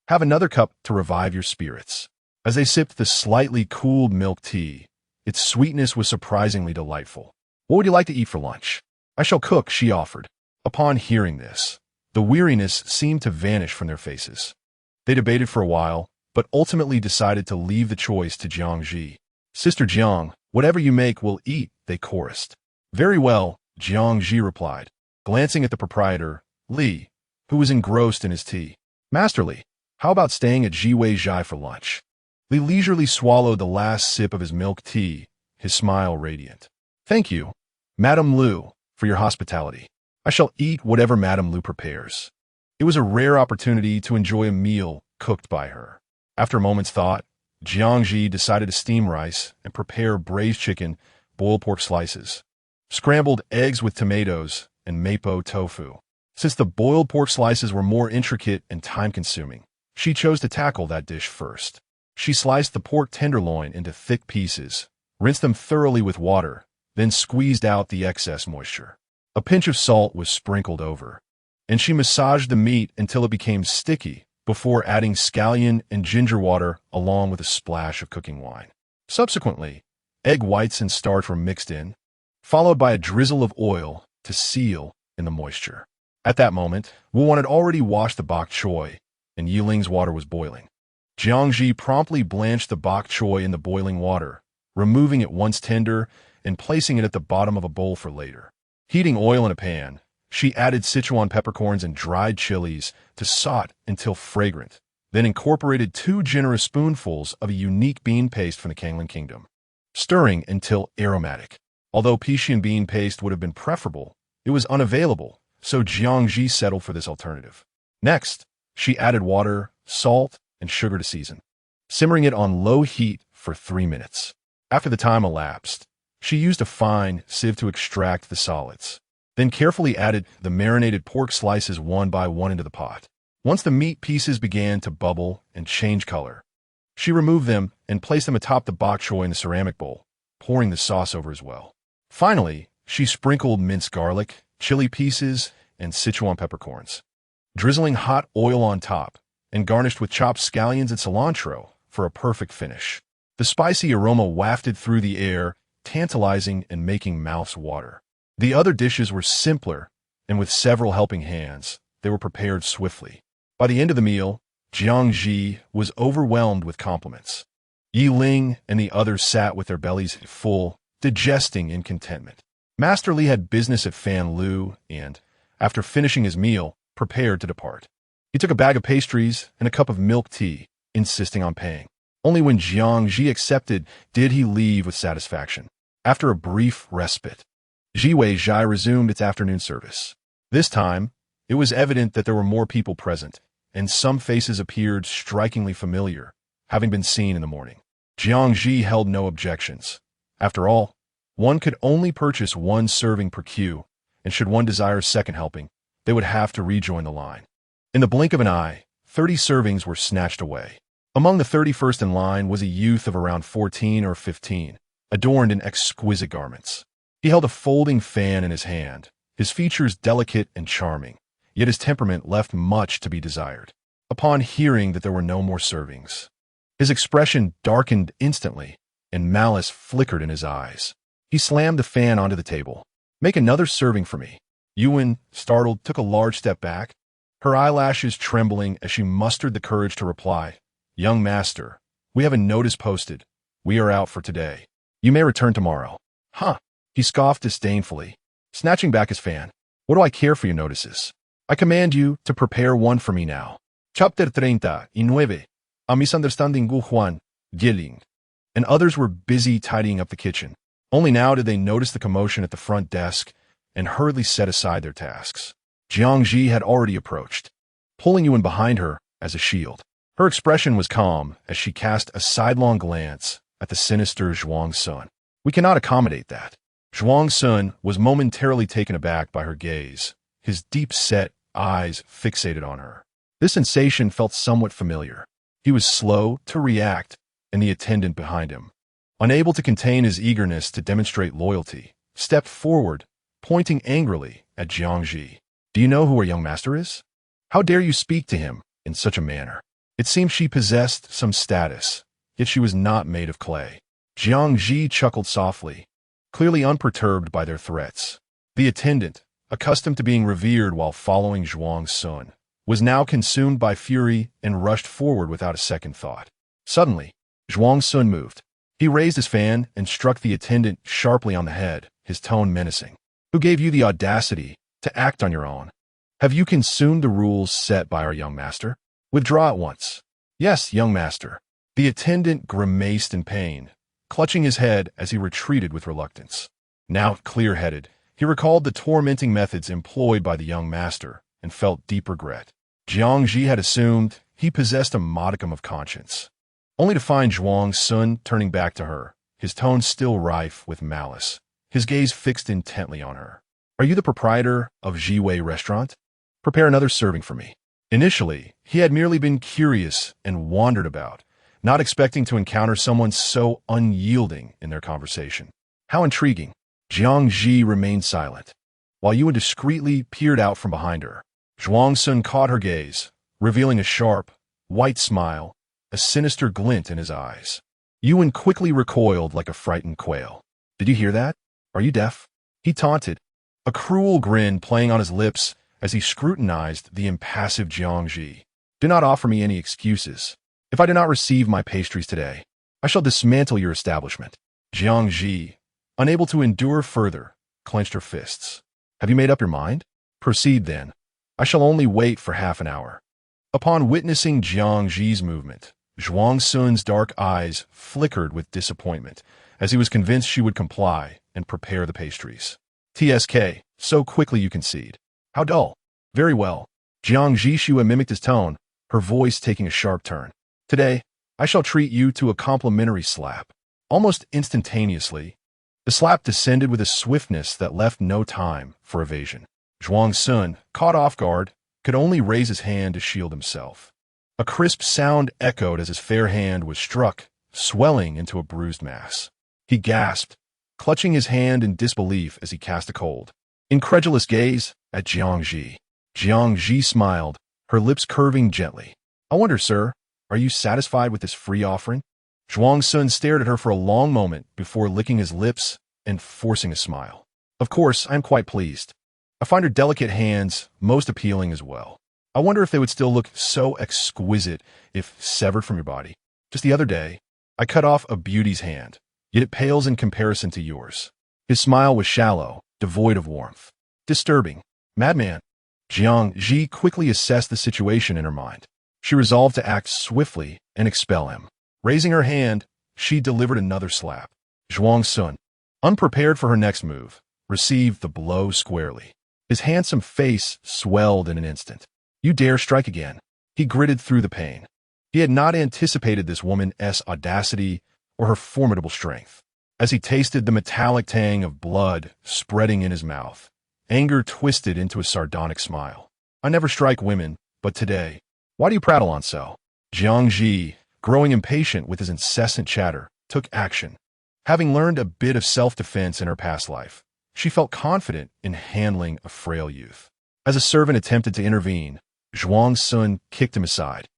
Have another cup to revive your spirits. As they sipped the slightly cooled milk tea, its sweetness was surprisingly delightful. What would you like to eat for lunch? I shall cook, she offered. Upon hearing this, the weariness seemed to vanish from their faces. They debated for a while, but ultimately decided to leave the choice to Jiang Zhi. Sister Jiang, whatever you make, we'll eat, they chorused. Very well, Jiang Zhi replied, glancing at the proprietor, Li, who was engrossed in his tea. Master Li, how about staying at Jiwei Zhai for lunch? Li leisurely swallowed the last sip of his milk tea, his smile radiant. Thank you, Madame Lu, for your hospitality. I shall eat whatever Madame Lu prepares. It was a rare opportunity to enjoy a meal cooked by her. After a moment's thought, Jiang Zhi decided to steam rice and prepare braised chicken, boiled pork slices, scrambled eggs with tomatoes, and mapo tofu. Since the boiled pork slices were more intricate and time-consuming, she chose to tackle that dish first. She sliced the pork tenderloin into thick pieces, rinsed them thoroughly with water, then squeezed out the excess moisture. A pinch of salt was sprinkled over, and she massaged the meat until it became sticky before adding scallion and ginger water along with a splash of cooking wine. Subsequently, egg whites and starch were mixed in, followed by a drizzle of oil to seal in the moisture. At that moment, Wu had already washed the bok choy, and Yiling's water was boiling. Jiang Zhi promptly blanched the bok choy in the boiling water, removing it once tender and placing it at the bottom of a bowl for later. Heating oil in a pan, she added Sichuan peppercorns and dried chilies to saute until fragrant, then incorporated 2 generous spoonfuls of a unique bean paste from the Kanglan Kingdom, stirring until aromatic. Although Pishian bean paste would have been preferable, it was unavailable, so Jiang Zhi settled for this alternative. Next, she added water, salt, and sugar to season, simmering it on low heat for 3 minutes. After the time elapsed, she used a fine sieve to extract the solids, then carefully added the marinated pork slices one by one into the pot. Once the meat pieces began to bubble and change color, she removed them and placed them atop the bok choy in the ceramic bowl, pouring the sauce over as well. Finally, she sprinkled minced garlic, chili pieces, and Sichuan peppercorns, drizzling hot oil on top, and garnished with chopped scallions and cilantro for a perfect finish. The spicy aroma wafted through the air, tantalizing and making mouths water. The other dishes were simpler, and with several helping hands, they were prepared swiftly. By the end of the meal, Jiang Zhi was overwhelmed with compliments. Yiling and the others sat with their bellies full, digesting in contentment. Master Li had business at Fan Lu and, after finishing his meal, prepared to depart. He took a bag of pastries and a cup of milk tea, insisting on paying. Only when Jiang Zhi accepted did he leave with satisfaction. After a brief respite, Jiwei Zhai resumed its afternoon service. This time, it was evident that there were more people present, and some faces appeared strikingly familiar, having been seen in the morning. Jiang Zhi held no objections. After all, one could only purchase 1 serving per queue, and should one desire a second helping, they would have to rejoin the line. In the blink of an eye, 30 servings were snatched away. Among the 31st in line was a youth of around 14 or 15, adorned in exquisite garments. He held a folding fan in his hand, his features delicate and charming, yet his temperament left much to be desired. Upon hearing that there were no more servings, his expression darkened instantly, and malice flickered in his eyes. He slammed the fan onto the table. "Make another serving for me." Yuan, startled, took a large step back, her eyelashes trembling as she mustered the courage to reply, "Young master, we have a notice posted. We are out for today. You may return tomorrow." "Huh," he scoffed disdainfully, snatching back his fan. "What do I care for your notices? I command you to prepare one for me now." Chapter 39, A Misunderstanding Gu Huan, Yiling, and others were busy tidying up the kitchen. Only now did they notice the commotion at the front desk and hurriedly set aside their tasks. Jiang Zhi had already approached, pulling Yuan behind her as a shield. Her expression was calm as she cast a sidelong glance at the sinister Zhuang Sun. "We cannot accommodate that." Zhuang Sun was momentarily taken aback by her gaze, his deep-set eyes fixated on her. This sensation felt somewhat familiar. He was slow to react, and the attendant behind him, unable to contain his eagerness to demonstrate loyalty, stepped forward, pointing angrily at Jiang Zhi. "Do you know who our young master is? How dare you speak to him in such a manner?" It seemed she possessed some status, yet she was not made of clay. Jiang Zhi chuckled softly, clearly unperturbed by their threats. The attendant, accustomed to being revered while following Zhuang Sun, was now consumed by fury and rushed forward without a second thought. Suddenly, Zhuang Sun moved. He raised his fan and struck the attendant sharply on the head, his tone menacing. "Who gave you the audacity to act on your own? Have you consumed the rules set by our young master? Withdraw at once." "Yes, young master." The attendant grimaced in pain, clutching his head as he retreated with reluctance. Now clear-headed, he recalled the tormenting methods employed by the young master and felt deep regret. Jiang Zhi had assumed he possessed a modicum of conscience, only to find Zhuang Sun turning back to her, his tone still rife with malice, his gaze fixed intently on her. "Are you the proprietor of Jiwei Restaurant? Prepare another serving for me." Initially, he had merely been curious and wandered about, not expecting to encounter someone so unyielding in their conversation. How intriguing. Jiang Zhi remained silent, while Yuan discreetly peered out from behind her. Zhuang Sun caught her gaze, revealing a sharp, white smile, a sinister glint in his eyes. Yuan quickly recoiled like a frightened quail. "Did you hear that? Are you deaf?" He taunted, a cruel grin playing on his lips as he scrutinized the impassive Jiang Zhi. "Do not offer me any excuses. If I do not receive my pastries today, I shall dismantle your establishment." Jiang Zhi, unable to endure further, clenched her fists. "Have you made up your mind? Proceed then. I shall only wait for half an hour." Upon witnessing Jiang Zhi's movement, Zhuang Sun's dark eyes flickered with disappointment as he was convinced she would comply and prepare the pastries. "TSK, so quickly you concede. How dull." "Very well." Jiang Zhi mimicked his tone, her voice taking a sharp turn. "Today, I shall treat you to a complimentary slap." Almost instantaneously, the slap descended with a swiftness that left no time for evasion. Zhuang Sun, caught off guard, could only raise his hand to shield himself. A crisp sound echoed as his fair hand was struck, swelling into a bruised mass. He gasped, clutching his hand in disbelief as he cast a cold, incredulous gaze at Jiang Zhi. Jiang Zhi smiled, her lips curving gently. "I wonder, sir, are you satisfied with this free offering?" Zhuang Sun stared at her for a long moment before licking his lips and forcing a smile. "Of course, I am quite pleased. I find her delicate hands most appealing as well. I wonder if they would still look so exquisite if severed from your body. Just the other day, I cut off a beauty's hand, yet it pales in comparison to yours." His smile was shallow, devoid of warmth. "Disturbing. Madman." Jiang Zhi quickly assessed the situation in her mind. She resolved to act swiftly and expel him. Raising her hand, she delivered another slap. Zhuang Sun, unprepared for her next move, received the blow squarely. His handsome face swelled in an instant. "You dare strike again?" He gritted through the pain. He had not anticipated this woman's audacity or her formidable strength. As he tasted the metallic tang of blood spreading in his mouth, anger twisted into a sardonic smile. "I never strike women, but today. Why do you prattle on so?" Jiang Zhi, growing impatient with his incessant chatter, took action. Having learned a bit of self-defense in her past life, she felt confident in handling a frail youth. As a servant attempted to intervene, Zhuang Sun kicked him aside.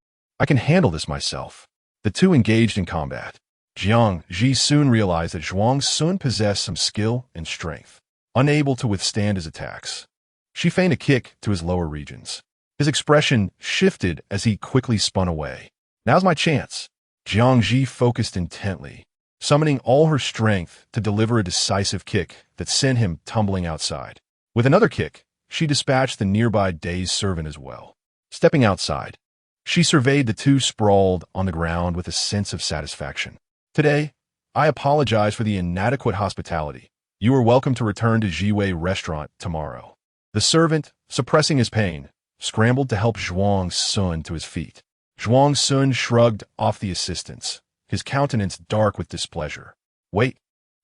"I can handle this myself." The two engaged in combat. Jiang Zhi soon realized that Zhuang Sun possessed some skill and strength. Unable to withstand his attacks, she feigned a kick to his lower regions. His expression shifted as he quickly spun away. "Now's my chance." Jiang Zhi focused intently, summoning all her strength to deliver a decisive kick that sent him tumbling outside. With another kick, she dispatched the nearby dazed servant as well. Stepping outside, she surveyed the two sprawled on the ground with a sense of satisfaction. "Today, I apologize for the inadequate hospitality. You are welcome to return to Jiwei Restaurant tomorrow." The servant, suppressing his pain, scrambled to help Zhuang Sun to his feet. Zhuang Sun shrugged off the assistance, his countenance dark with displeasure. "Wait,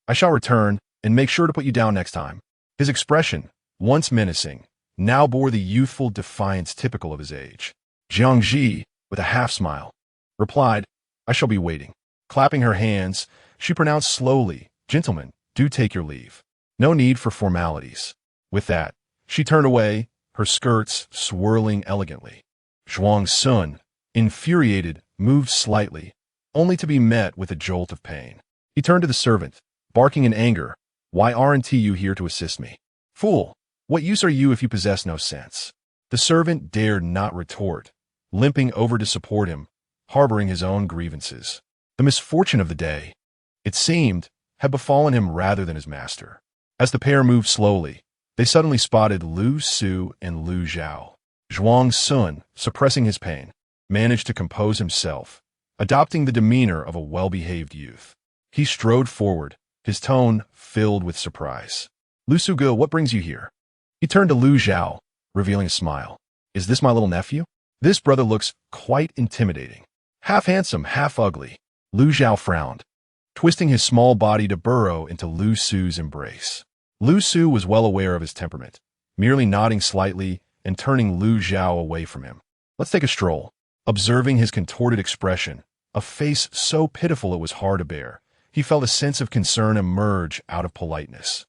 I shall return and make sure to put you down next time." His expression, once menacing, now bore the youthful defiance typical of his age. Jiang Zhi, with a half-smile, replied, "I shall be waiting." Clapping her hands, she pronounced slowly, "Gentlemen, do take your leave. No need for formalities." With that, she turned away, her skirts swirling elegantly. Zhuang Sun, infuriated, moved slightly, only to be met with a jolt of pain. He turned to the servant, barking in anger, "Why aren't you here to assist me? Fool, what use are you if you possess no sense?" The servant dared not retort, limping over to support him, harboring his own grievances. The misfortune of the day, it seemed, had befallen him rather than his master. As the pair moved slowly, they suddenly spotted Lu Su and Lu Zhao. Zhuang Sun, suppressing his pain, managed to compose himself, adopting the demeanor of a well-behaved youth. He strode forward, his tone filled with surprise. "Lu Su, what brings you here?" He turned to Lu Zhao, revealing a smile. "Is this my little nephew? This brother looks quite intimidating. Half handsome, half ugly." Lu Zhao frowned, twisting his small body to burrow into Lu Su's embrace. Lu Su was well aware of his temperament, merely nodding slightly and turning Lu Zhao away from him. "Let's take a stroll." Observing his contorted expression, a face so pitiful it was hard to bear. He felt a sense of concern emerge out of politeness.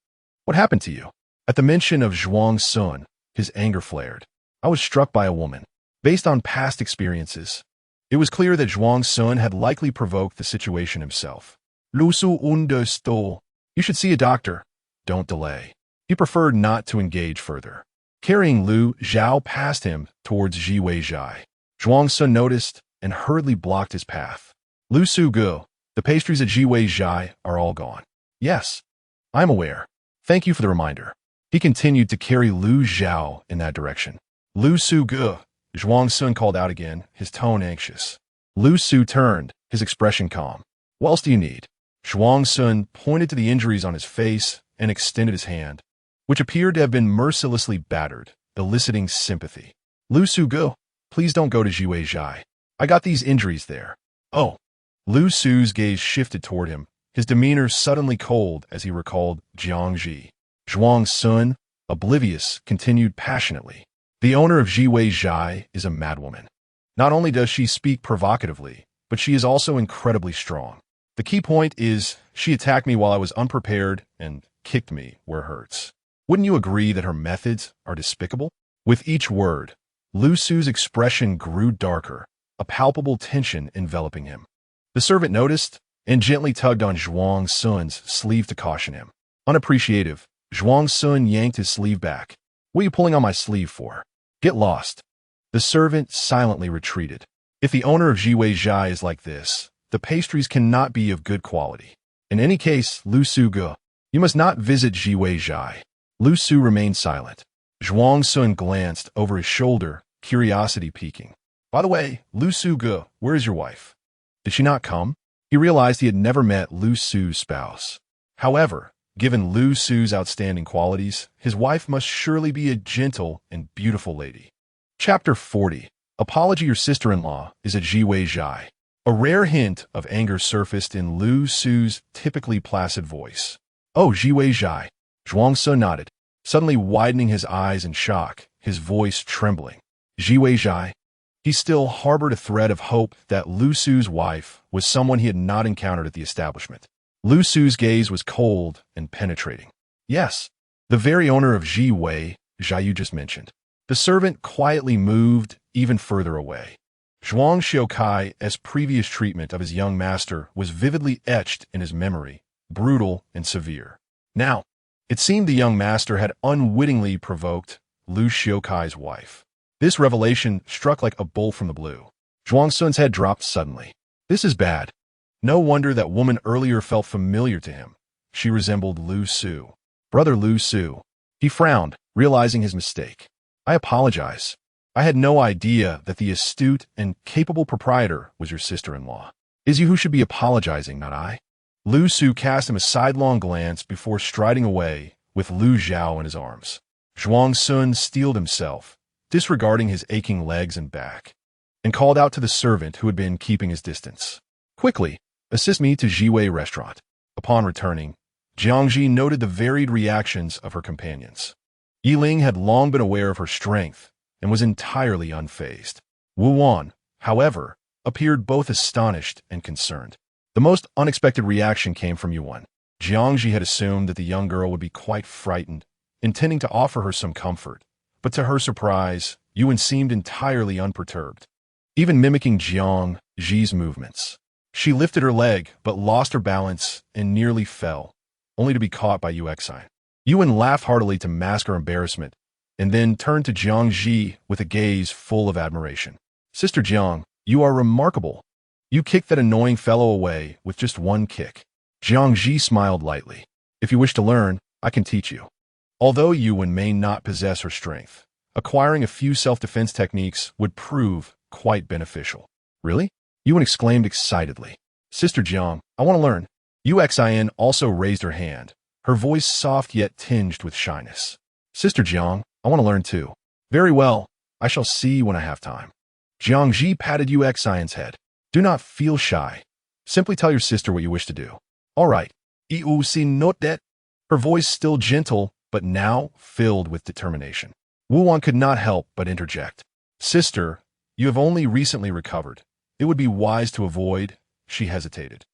"What happened to you?" At the mention of Zhuang Sun, his anger flared. "I was struck by a woman. Based on past experiences, it was clear that Zhuang Sun had likely provoked the situation himself. Lu Su understood. You should see a doctor. Don't delay." He preferred not to engage further. Carrying Lu Zhao past him towards Ji Weizhai, Zhuang Sun noticed and hurriedly blocked his path. "Lu Su Gu, the pastries at Ji Weizhai are all gone." "Yes, I'm aware. Thank you for the reminder." He continued to carry Lu Zhao in that direction. "Lu Su Gu," Zhuang Sun called out again, his tone anxious. Lu Su turned, his expression calm. "What else do you need?" Zhuang Sun pointed to the injuries on his face and extended his hand, which appeared to have been mercilessly battered, eliciting sympathy. "Lu Su Gu, please don't go to Ji Weizhai. I got these injuries there." "Oh." Lu Su's gaze shifted toward him, his demeanor suddenly cold as he recalled Jiang Zhi. Zhuang Sun, oblivious, continued passionately. "The owner of Ji Weizhai is a madwoman. Not only does she speak provocatively, but she is also incredibly strong. The key point is she attacked me while I was unprepared and kicked me where it hurts. Wouldn't you agree that her methods are despicable?" With each word, Lu Su's expression grew darker, a palpable tension enveloping him. The servant noticed and gently tugged on Zhuang Sun's sleeve to caution him. Unappreciative, Zhuang Sun yanked his sleeve back. "What are you pulling on my sleeve for? Get lost." The servant silently retreated. If the owner of Ji Weizhai is like this, the pastries cannot be of good quality. In any case, Lu Su Gu, you must not visit Ji Weizhai. Lu Su remained silent. Zhuang Sun glanced over his shoulder, curiosity piquing. "By the way, Lu Su Gu, where is your wife? Did she not come?" He realized he had never met Lu Su's spouse. However, given Lu Su's outstanding qualities, his wife must surely be a gentle and beautiful lady. Chapter 40. Apology Your sister-in-law is at Ji Weizhai. A rare hint of anger surfaced in Lu Su's typically placid voice. "Oh, Ji Weizhai." Zhuang Sun nodded, suddenly widening his eyes in shock, his voice trembling. Ji Weizhai. He still harbored a thread of hope that Lu Su's wife was someone he had not encountered at the establishment. Lu Su's gaze was cold and penetrating. "Yes, the very owner of Ji Weizhai you just mentioned." The servant quietly moved even further away. Zhuang Xiaokai's previous treatment of his young master was vividly etched in his memory, brutal and severe. Now, it seemed the young master had unwittingly provoked Lu Xiaokai's wife. This revelation struck like a bolt from the blue. Zhuang Sun's head dropped suddenly. This is bad. No wonder that woman earlier felt familiar to him. She resembled Lu Su. Brother Lu Su. He frowned, realizing his mistake. "I apologize. I had no idea that the astute and capable proprietor was your sister-in-law. It is you who should be apologizing, not I." Lu Su cast him a sidelong glance before striding away with Lu Zhao in his arms. Zhuang Sun steeled himself, disregarding his aching legs and back, and called out to the servant who had been keeping his distance. "Quickly, assist me to Jiwei restaurant." Upon returning, Jiang Zhi noted the varied reactions of her companions. Yiling had long been aware of her strength and was entirely unfazed. Wu Wan, however, appeared both astonished and concerned. The most unexpected reaction came from Yuan. Jiang Zhi had assumed that the young girl would be quite frightened, intending to offer her some comfort. But to her surprise, Yuan seemed entirely unperturbed, even mimicking Jiang Zhi's movements. She lifted her leg, but lost her balance and nearly fell, only to be caught by Yuexai. Yuan laughed heartily to mask her embarrassment, and then turned to Jiang Zhi with a gaze full of admiration. "Sister Jiang, you are remarkable. You kicked that annoying fellow away with just one kick." Jiang Zhi smiled lightly. "If you wish to learn, I can teach you." Although Yuan may not possess her strength, acquiring a few self-defense techniques would prove quite beneficial. "Really?" Yuan exclaimed excitedly. "Sister Jiang, I want to learn." Yuxian also raised her hand, her voice soft yet tinged with shyness. "Sister Jiang, I want to learn too." "Very well, I shall see when I have time." Jiang Zhi patted Yuxian's head. "Do not feel shy. Simply tell your sister what you wish to do." "All right." "You see not that?" Her voice still gentle, but now filled with determination. Wu Wan could not help but interject. "Sister, you have only recently recovered. It would be wise to avoid she hesitated.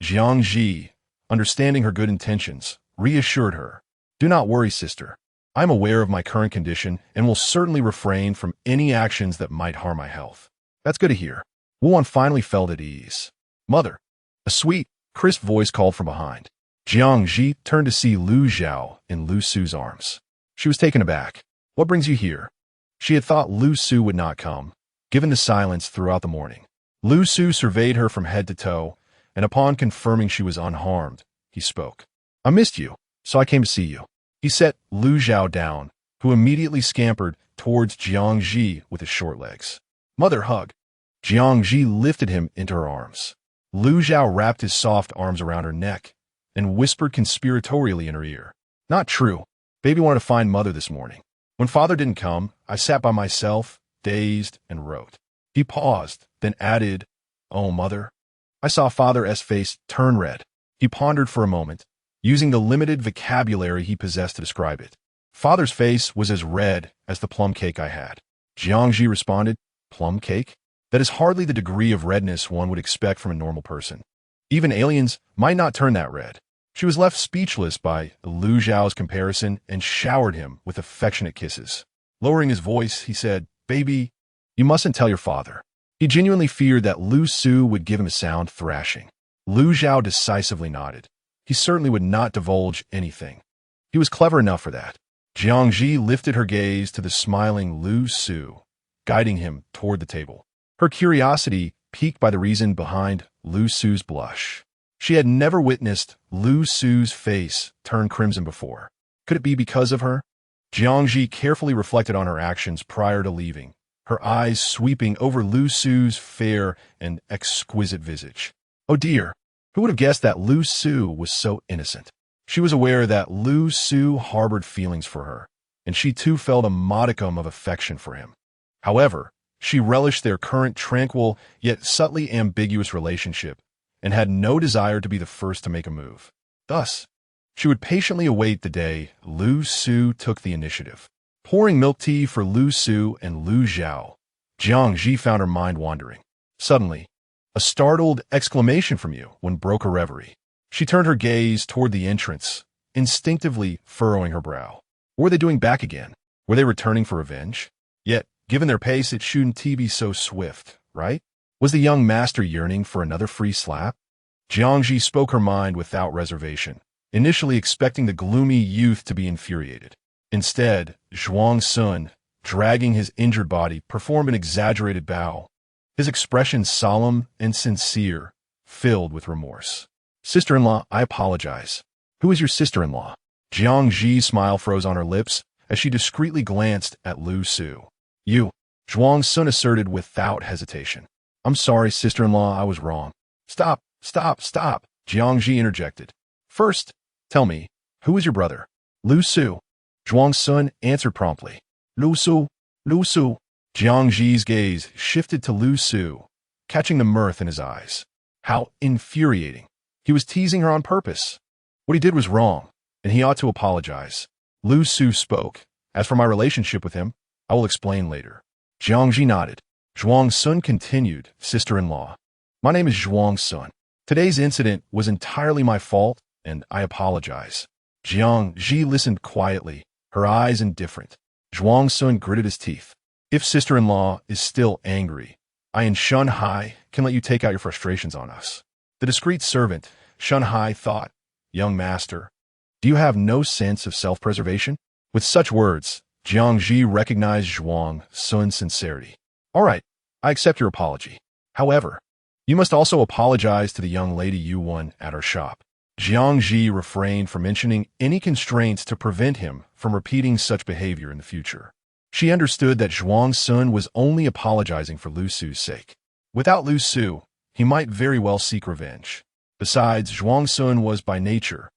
Jiang Zhi, understanding her good intentions, reassured her. Do not worry, sister. I am aware of my current condition and will certainly refrain from any actions that might harm my health. That's good to hear. Wuan finally felt at ease. Mother, a sweet, crisp voice called from behind. Jiang Zhi turned to see Lu Zhao in Lu Su's arms. She was taken aback. What brings you here? She had thought Lu Su would not come, given the silence throughout the morning. Lu Su surveyed her from head to toe, and upon confirming she was unharmed, he spoke. I missed you, so I came to see you. He set Lu Zhao down, who immediately scampered towards Jiang Zhi with his short legs. Mother, hug. Jiang Zhi lifted him into her arms. Lu Zhao wrapped his soft arms around her neck and whispered conspiratorially in her ear. Not true. Baby wanted to find Mother this morning. When Father didn't come, I sat by myself, dazed, and wrote. He paused, then added, Oh, Mother. I saw Father's face turn red. He pondered for a moment, using the limited vocabulary he possessed to describe it. Father's face was as red as the plum cake I had. Jiang Zhi responded, Plum cake? That is hardly the degree of redness one would expect from a normal person. Even aliens might not turn that red. She was left speechless by Lu Zhao's comparison and showered him with affectionate kisses. Lowering his voice, he said, Baby, you mustn't tell your father. He genuinely feared that Lu Su would give him a sound thrashing. Lu Zhao decisively nodded. He certainly would not divulge anything. He was clever enough for that. Jiang Zhi lifted her gaze to the smiling Lu Su, guiding him toward the table. Her curiosity piqued by the reason behind Lu Su's blush. She had never witnessed Lu Su's face turn crimson before. Could it be because of her? Jiang Zhi carefully reflected on her actions prior to leaving, her eyes sweeping over Lu Su's fair and exquisite visage. Oh dear, who would have guessed that Lu Su was so innocent? She was aware that Lu Su harbored feelings for her, and she too felt a modicum of affection for him. However, she relished their current tranquil yet subtly ambiguous relationship and had no desire to be the first to make a move. Thus, she would patiently await the day Lu Su took the initiative. Pouring milk tea for Lu Su and Lu Zhao, Jiang Zhi found her mind wandering. Suddenly, a startled exclamation from Yuan broke her reverie. She turned her gaze toward the entrance, instinctively furrowing her brow. What were they doing back again? Were they returning for revenge? Yet, given their pace, it shouldn't be so swift, right? Was the young master yearning for another free slap? Jiang Zhi spoke her mind without reservation, initially expecting the gloomy youth to be infuriated. Instead, Zhuang Sun, dragging his injured body, performed an exaggerated bow, his expression solemn and sincere, filled with remorse. Sister-in-law, I apologize. Who is your sister-in-law? Jiang Zhi's smile froze on her lips as she discreetly glanced at Lu Su. You, Zhuang Sun asserted without hesitation. I'm sorry, sister-in-law, I was wrong. Stop, Jiang Zhi interjected. First, tell me, who is your brother? Lu Su. Zhuang Sun answered promptly. Lu Su. Jiang Zhi's gaze shifted to Lu Su, catching the mirth in his eyes. How infuriating. He was teasing her on purpose. What he did was wrong, and he ought to apologize. Lu Su spoke. As for my relationship with him, I will explain later. Jiang Zhi nodded. Zhuang Sun continued, Sister-in-law. My name is Zhuang Sun. Today's incident was entirely my fault, and I apologize. Jiang Zhi listened quietly, her eyes indifferent. Zhuang Sun gritted his teeth. If sister-in-law is still angry, I and Shun Hai can let you take out your frustrations on us. The discreet servant, Shun Hai, thought, Young master, do you have no sense of self-preservation? With such words, Jiang Zhi recognized Zhuang Sun's sincerity. All right, I accept your apology. However, you must also apologize to the young lady Yuan at our shop. Jiang Zhi refrained from mentioning any constraints to prevent him from repeating such behavior in the future. She understood that Zhuang Sun was only apologizing for Lu Su's sake. Without Lu Su, he might very well seek revenge. Besides, Zhuang Sun was by nature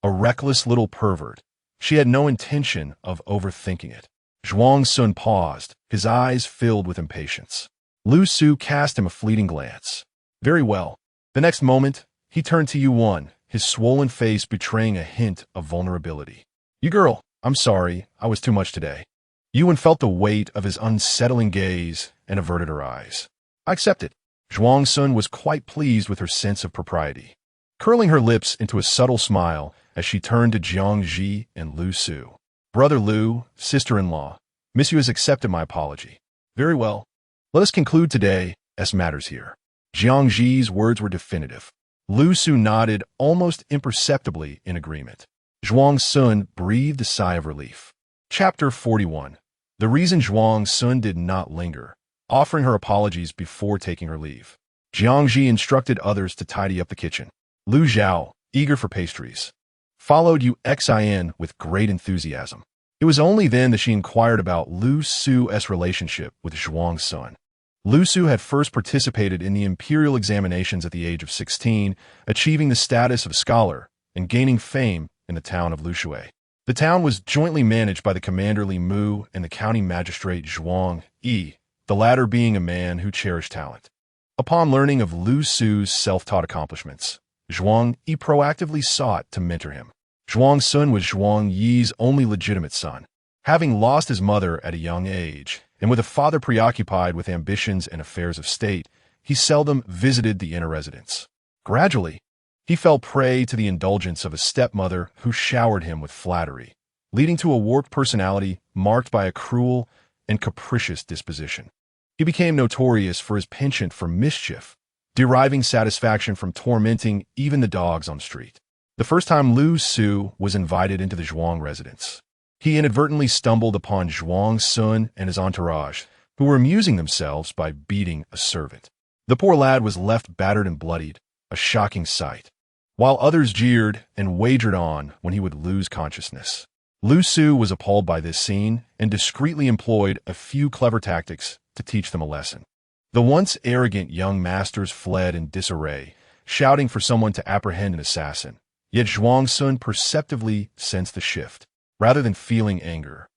a reckless little pervert. She had no intention of overthinking it. Zhuang Sun paused, his eyes filled with impatience. Lu Su cast him a fleeting glance. Very well. The next moment, he turned to Yuan, his swollen face betraying a hint of vulnerability. You girl, I'm sorry, I was too much today. Yuan felt the weight of his unsettling gaze and averted her eyes. I accept it. Zhuang Sun was quite pleased with her sense of propriety, curling her lips into a subtle smile as she turned to Jiang Zhi and Lu Su. Brother Lu, sister-in-law, Miss Yu has accepted my apology. Very well. Let us conclude today's matters here. Jiang Zhi's words were definitive. Lu Su nodded almost imperceptibly in agreement. Zhuang Sun breathed a sigh of relief. Chapter 41. The reason Zhuang Sun did not linger, offering her apologies before taking her leave. Jiang Zhi instructed others to tidy up the kitchen. Lu Zhao, eager for pastries, followed Xin with great enthusiasm. It was only then that she inquired about Lu Su's relationship with Zhuang Sun. Lu Su had first participated in the imperial examinations at the age of 16, achieving the status of scholar and gaining fame in the town of Lushui. The town was jointly managed by the commander Li Mu and the county magistrate Zhuang Yi, the latter being a man who cherished talent. Upon learning of Lu Su's self-taught accomplishments, Zhuang Yi proactively sought to mentor him. Zhuang Sun was Zhuang Yi's only legitimate son. Having lost his mother at a young age, and with a father preoccupied with ambitions and affairs of state, he seldom visited the inner residence. Gradually, he fell prey to the indulgence of a stepmother who showered him with flattery, leading to a warped personality marked by a cruel and capricious disposition. He became notorious for his penchant for mischief, deriving satisfaction from tormenting even the dogs on the street. The first time Lu Su was invited into the Zhuang residence, he inadvertently stumbled upon Zhuang Sun and his entourage, who were amusing themselves by beating a servant. The poor lad was left battered and bloodied, a shocking sight, while others jeered and wagered on when he would lose consciousness. Lu Su was appalled by this scene and discreetly employed a few clever tactics to teach them a lesson. The once arrogant young masters fled in disarray, shouting for someone to apprehend an assassin. Yet Zhuang Sun perceptively sensed the shift. Rather than feeling anger,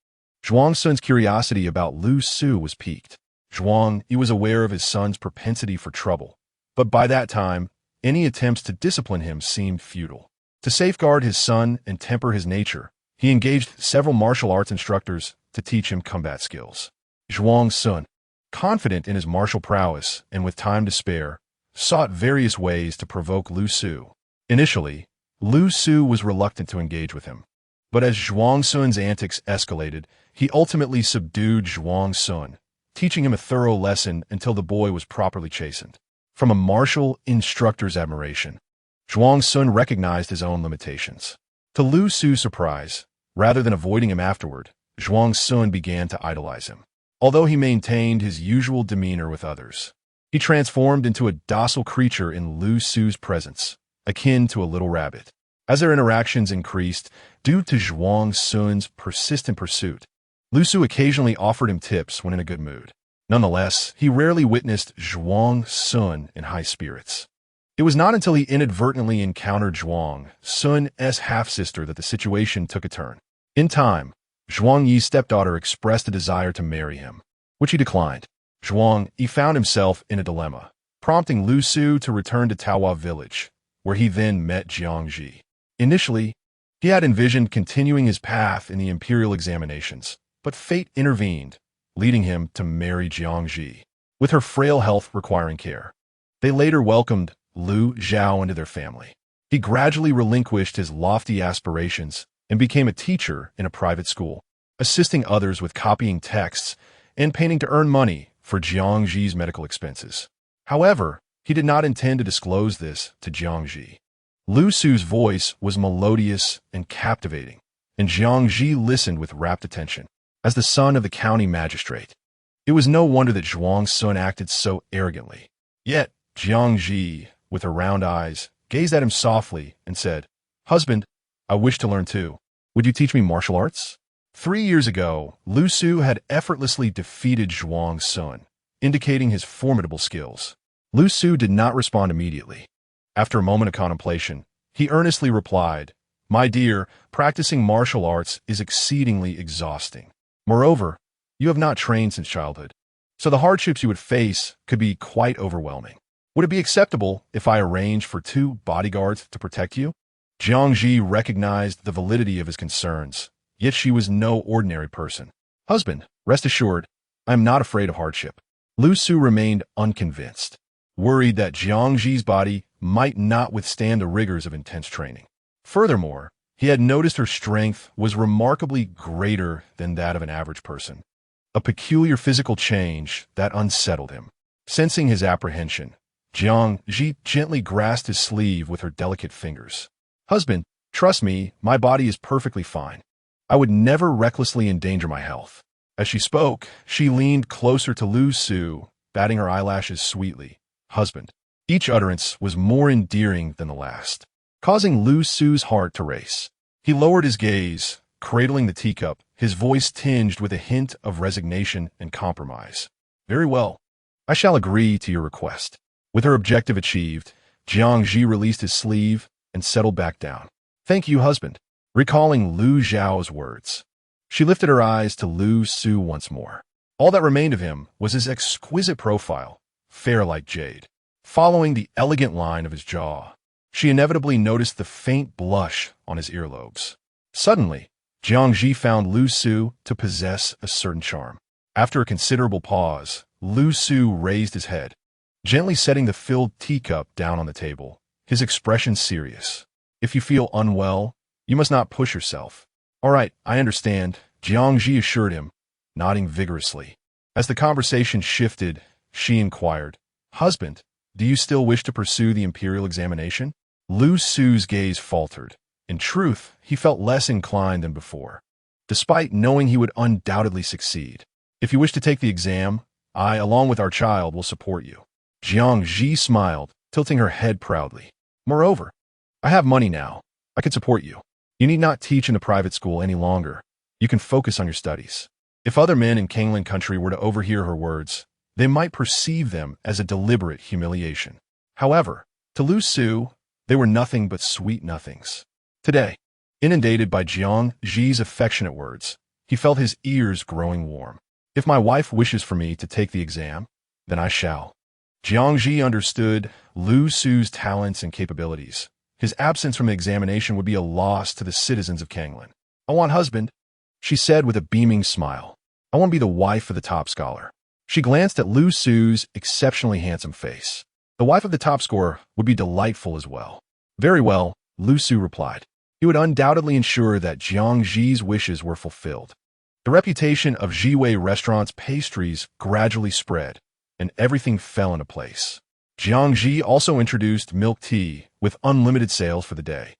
Zhuang Sun's curiosity about Lu Su was piqued. Zhuang Yi was aware of his son's propensity for trouble, but by that time, any attempts to discipline him seemed futile. To safeguard his son and temper his nature, he engaged several martial arts instructors to teach him combat skills. Zhuang Sun, confident in his martial prowess and with time to spare, sought various ways to provoke Lu Su. Initially, Lu Su was reluctant to engage with him, but as Zhuang Sun's antics escalated, he ultimately subdued Zhuang Sun, teaching him a thorough lesson until the boy was properly chastened. From a martial instructor's admiration, Zhuang Sun recognized his own limitations. To Lu Su's surprise, rather than avoiding him afterward, Zhuang Sun began to idolize him. Although he maintained his usual demeanor with others, he transformed into a docile creature in Lu Su's presence, akin to a little rabbit. As their interactions increased, due to Zhuang Sun's persistent pursuit, Lu Su occasionally offered him tips when in a good mood. Nonetheless, he rarely witnessed Zhuang Sun in high spirits. It was not until he inadvertently encountered Zhuang Sun's half-sister that the situation took a turn. In time, Zhuang Yi's stepdaughter expressed a desire to marry him, which he declined. Zhuang Yi found himself in a dilemma, prompting Lu Su to return to Taohua village, where he then met Jiang Zhi. Initially, he had envisioned continuing his path in the imperial examinations, but fate intervened, leading him to marry Jiang Zhi, with her frail health requiring care. They later welcomed Lu Zhao into their family. He gradually relinquished his lofty aspirations and became a teacher in a private school, assisting others with copying texts and painting to earn money for Jiang Zhi's medical expenses. However, he did not intend to disclose this to Jiang Zhi. Lu Su's voice was melodious and captivating, and Jiang Zhi listened with rapt attention. As the son of the county magistrate, it was no wonder that Zhuang Sun acted so arrogantly. Yet, Jiang Zhi, with her round eyes, gazed at him softly and said, "Husband, I wish to learn too. Would you teach me martial arts?" 3 years ago, Lu Su had effortlessly defeated Zhuang Sun, indicating his formidable skills. Lu Su did not respond immediately. After a moment of contemplation, he earnestly replied, "My dear, practicing martial arts is exceedingly exhausting. Moreover, you have not trained since childhood, so the hardships you would face could be quite overwhelming. Would it be acceptable if I arrange for 2 bodyguards to protect you?" Jiang Zhi recognized the validity of his concerns, yet she was no ordinary person. "Husband, rest assured, I am not afraid of hardship." Lu Su remained unconvinced. worried that Jiang Zhi's body might not withstand the rigors of intense training. Furthermore, he had noticed her strength was remarkably greater than that of an average person, a peculiar physical change that unsettled him. Sensing his apprehension, Jiang Zhi gently grasped his sleeve with her delicate fingers. "Husband, trust me, my body is perfectly fine. I would never recklessly endanger my health." As she spoke, she leaned closer to Lu Su, batting her eyelashes sweetly. "Husband." Each utterance was more endearing than the last, causing Lu Su's heart to race. He lowered his gaze, cradling the teacup, his voice tinged with a hint of resignation and compromise. "Very well. I shall agree to your request." With her objective achieved, Jiang Zhi released his sleeve and settled back down. "Thank you, husband." Recalling Lu Zhao's words, she lifted her eyes to Lu Su once more. All that remained of him was his exquisite profile, fair like jade. Following the elegant line of his jaw, she inevitably noticed the faint blush on his earlobes. Suddenly, Jiang Zhi found Lu Su to possess a certain charm. After a considerable pause, Lu Su raised his head, gently setting the filled teacup down on the table, his expression serious. "If you feel unwell, you must not push yourself." "All right, I understand," Jiang Zhi assured him, nodding vigorously. As the conversation shifted, she inquired, "Husband, do you still wish to pursue the imperial examination?" Lu Su's gaze faltered. In truth, he felt less inclined than before, despite knowing he would undoubtedly succeed. "If you wish to take the exam, I, along with our child, will support you." Jiang Zhi smiled, tilting her head proudly. "Moreover, I have money now. I can support you. You need not teach in the private school any longer. You can focus on your studies." If other men in Kanglan country were to overhear her words, they might perceive them as a deliberate humiliation. However, to Lu Su, they were nothing but sweet nothings. Today, inundated by Jiang Zhi's affectionate words, he felt his ears growing warm. "If my wife wishes for me to take the exam, then I shall." Jiang Zhi understood Lu Su's talents and capabilities. His absence from the examination would be a loss to the citizens of Kanglan. "I want husband," she said with a beaming smile. "I want to be the wife of the top scholar." She glanced at Lu Su's exceptionally handsome face. The wife of the top scorer would be delightful as well. "Very well," Lu Su replied. He would undoubtedly ensure that Jiang Zhi's wishes were fulfilled. The reputation of Jiwei Restaurant's pastries gradually spread, and everything fell into place. Jiang Zhi also introduced milk tea with unlimited sales for the day.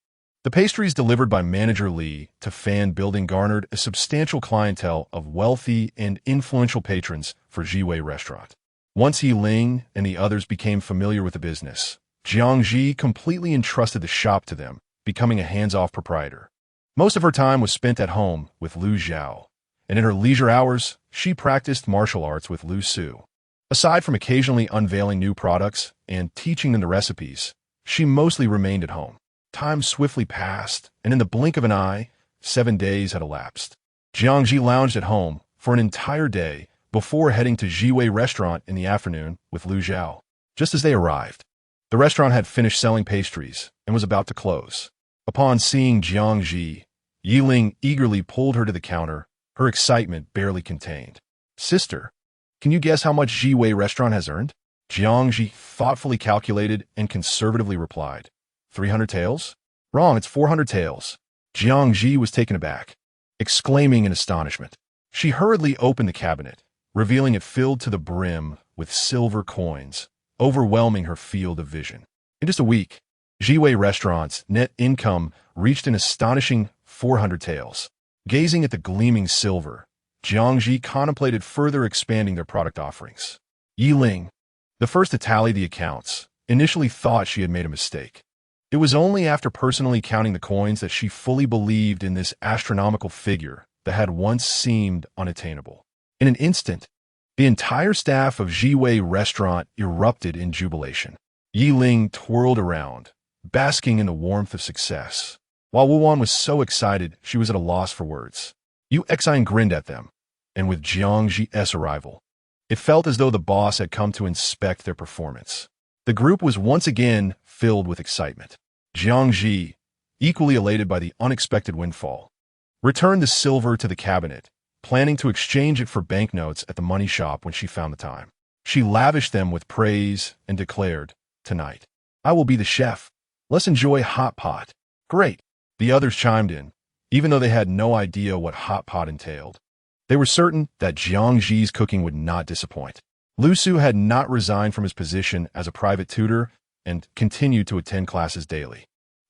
The pastries delivered by manager Li to Fan Building garnered a substantial clientele of wealthy and influential patrons for Jiwei Restaurant. Once Yi Ling and the others became familiar with the business, Jiang Zhi completely entrusted the shop to them, becoming a hands-off proprietor. Most of her time was spent at home with Lu Zhao, and in her leisure hours, she practiced martial arts with Lu Su. Aside from occasionally unveiling new products and teaching them the recipes, she mostly remained at home. Time swiftly passed, and in the blink of an eye, 7 days had elapsed. Jiang Zhi lounged at home for an entire day before heading to Jiwei Restaurant in the afternoon with Lu Zhao. Just as they arrived, the restaurant had finished selling pastries and was about to close. Upon seeing Jiang Zhi, Yi Ling eagerly pulled her to the counter, her excitement barely contained. "Sister, can you guess how much Jiwei Restaurant has earned?" Jiang Zhi thoughtfully calculated and conservatively replied, 300 taels? "Wrong, it's 400 taels." Jiang Zhi was taken aback, exclaiming in astonishment. She hurriedly opened the cabinet, revealing it filled to the brim with silver coins, overwhelming her field of vision. In just a week, Jiwei Restaurant's net income reached an astonishing 400 taels. Gazing at the gleaming silver, Jiang Zhi contemplated further expanding their product offerings. Yi Ling, the first to tally the accounts, initially thought she had made a mistake. It was only after personally counting the coins that she fully believed in this astronomical figure that had once seemed unattainable. In an instant, the entire staff of Jiwei Restaurant erupted in jubilation. Yi Ling twirled around, basking in the warmth of success, while Wu Wan was so excited she was at a loss for words. Yu Exine grinned at them, and with Jiang Zhi's arrival, it felt as though the boss had come to inspect their performance. The group was once again filled with excitement. Jiang Zhi, equally elated by the unexpected windfall, returned the silver to the cabinet, planning to exchange it for banknotes at the money shop when she found the time. She lavished them with praise and declared, "Tonight, I will be the chef. Let's enjoy hot pot." "Great," the others chimed in, even though they had no idea what hot pot entailed. They were certain that Jiang Zhi's cooking would not disappoint. Lu Su had not resigned from his position as a private tutor and continued to attend classes daily.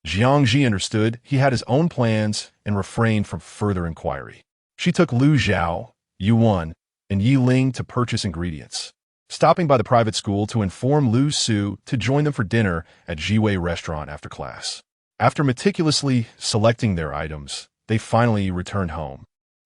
Jiang Zhi understood he had his own plans and refrained from further inquiry. She took Lu Zhao, Yuan, and Yi Ling to purchase ingredients, stopping by the private school to inform Lu Su to join them for dinner at Jiwei restaurant after class. After meticulously selecting their items, they finally returned home,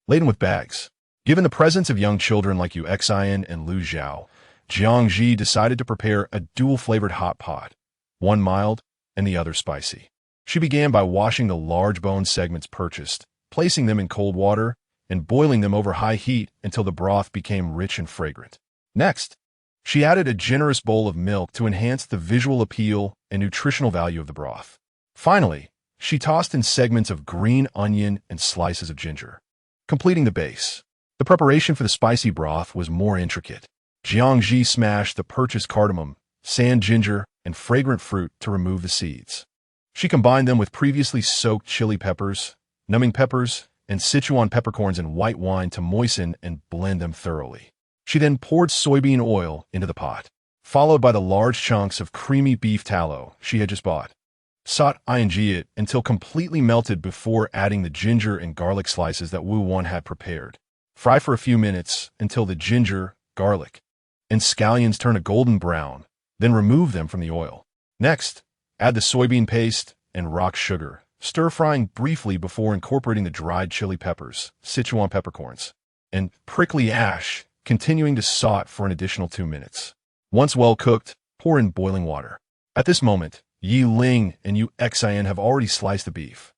laden with bags. Given the presence of young children like Yu Xian and Lu Zhao, Jiang Zhi decided to prepare a dual-flavored hot pot, one mild and the other spicy. She began by washing the large bone segments purchased, placing them in cold water, and boiling them over high heat until the broth became rich and fragrant. Next, she added a generous bowl of milk to enhance the visual appeal and nutritional value of the broth. Finally, she tossed in segments of green onion and slices of ginger, completing the base. The preparation for the spicy broth was more intricate. Jiang Zhi smashed the purchased cardamom, sand ginger, and fragrant fruit to remove the seeds. She combined them with previously soaked chili peppers, numbing peppers, and Sichuan peppercorns in white wine to moisten and blend them thoroughly. She then poured soybean oil into the pot, followed by the large chunks of creamy beef tallow she had just bought. Saute it until completely melted before adding the ginger and garlic slices that Wu Wan had prepared. Fry for a few minutes until the ginger, garlic, and scallions turn a golden brown, then remove them from the oil. Next, add the soybean paste and rock sugar, stir-frying briefly before incorporating the dried chili peppers, Sichuan peppercorns, and prickly ash, continuing to saute for an additional 2 minutes. Once well cooked, pour in boiling water. At this moment, Yi Ling and Yu Xian have already sliced the beef,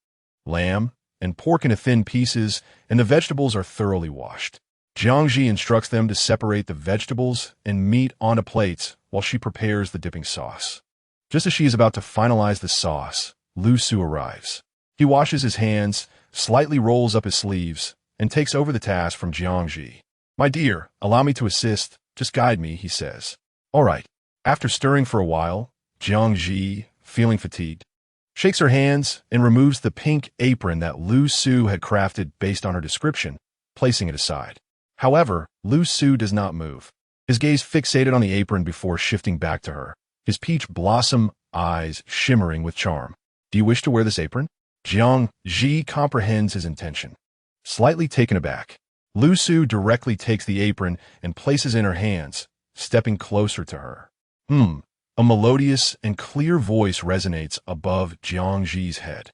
lamb, and pork into thin pieces, and the vegetables are thoroughly washed. Jiang Zhi instructs them to separate the vegetables and meat onto plates while she prepares the dipping sauce. Just as she is about to finalize the sauce, Lu Su arrives. He washes his hands, slightly rolls up his sleeves, and takes over the task from Jiang Zhi. "My dear, allow me to assist. Just guide me," he says. "All right." After stirring for a while, Jiang Zhi, feeling fatigued, shakes her hands and removes the pink apron that Lu Su had crafted based on her description, placing it aside. However, Lu Su does not move, his gaze fixated on the apron before shifting back to her, his peach blossom eyes shimmering with charm. "Do you wish to wear this apron?" Jiang Zhi comprehends his intention. Slightly taken aback, Lu Su directly takes the apron and places it in her hands, stepping closer to her. A melodious and clear voice resonates above Jiang Zhi's head.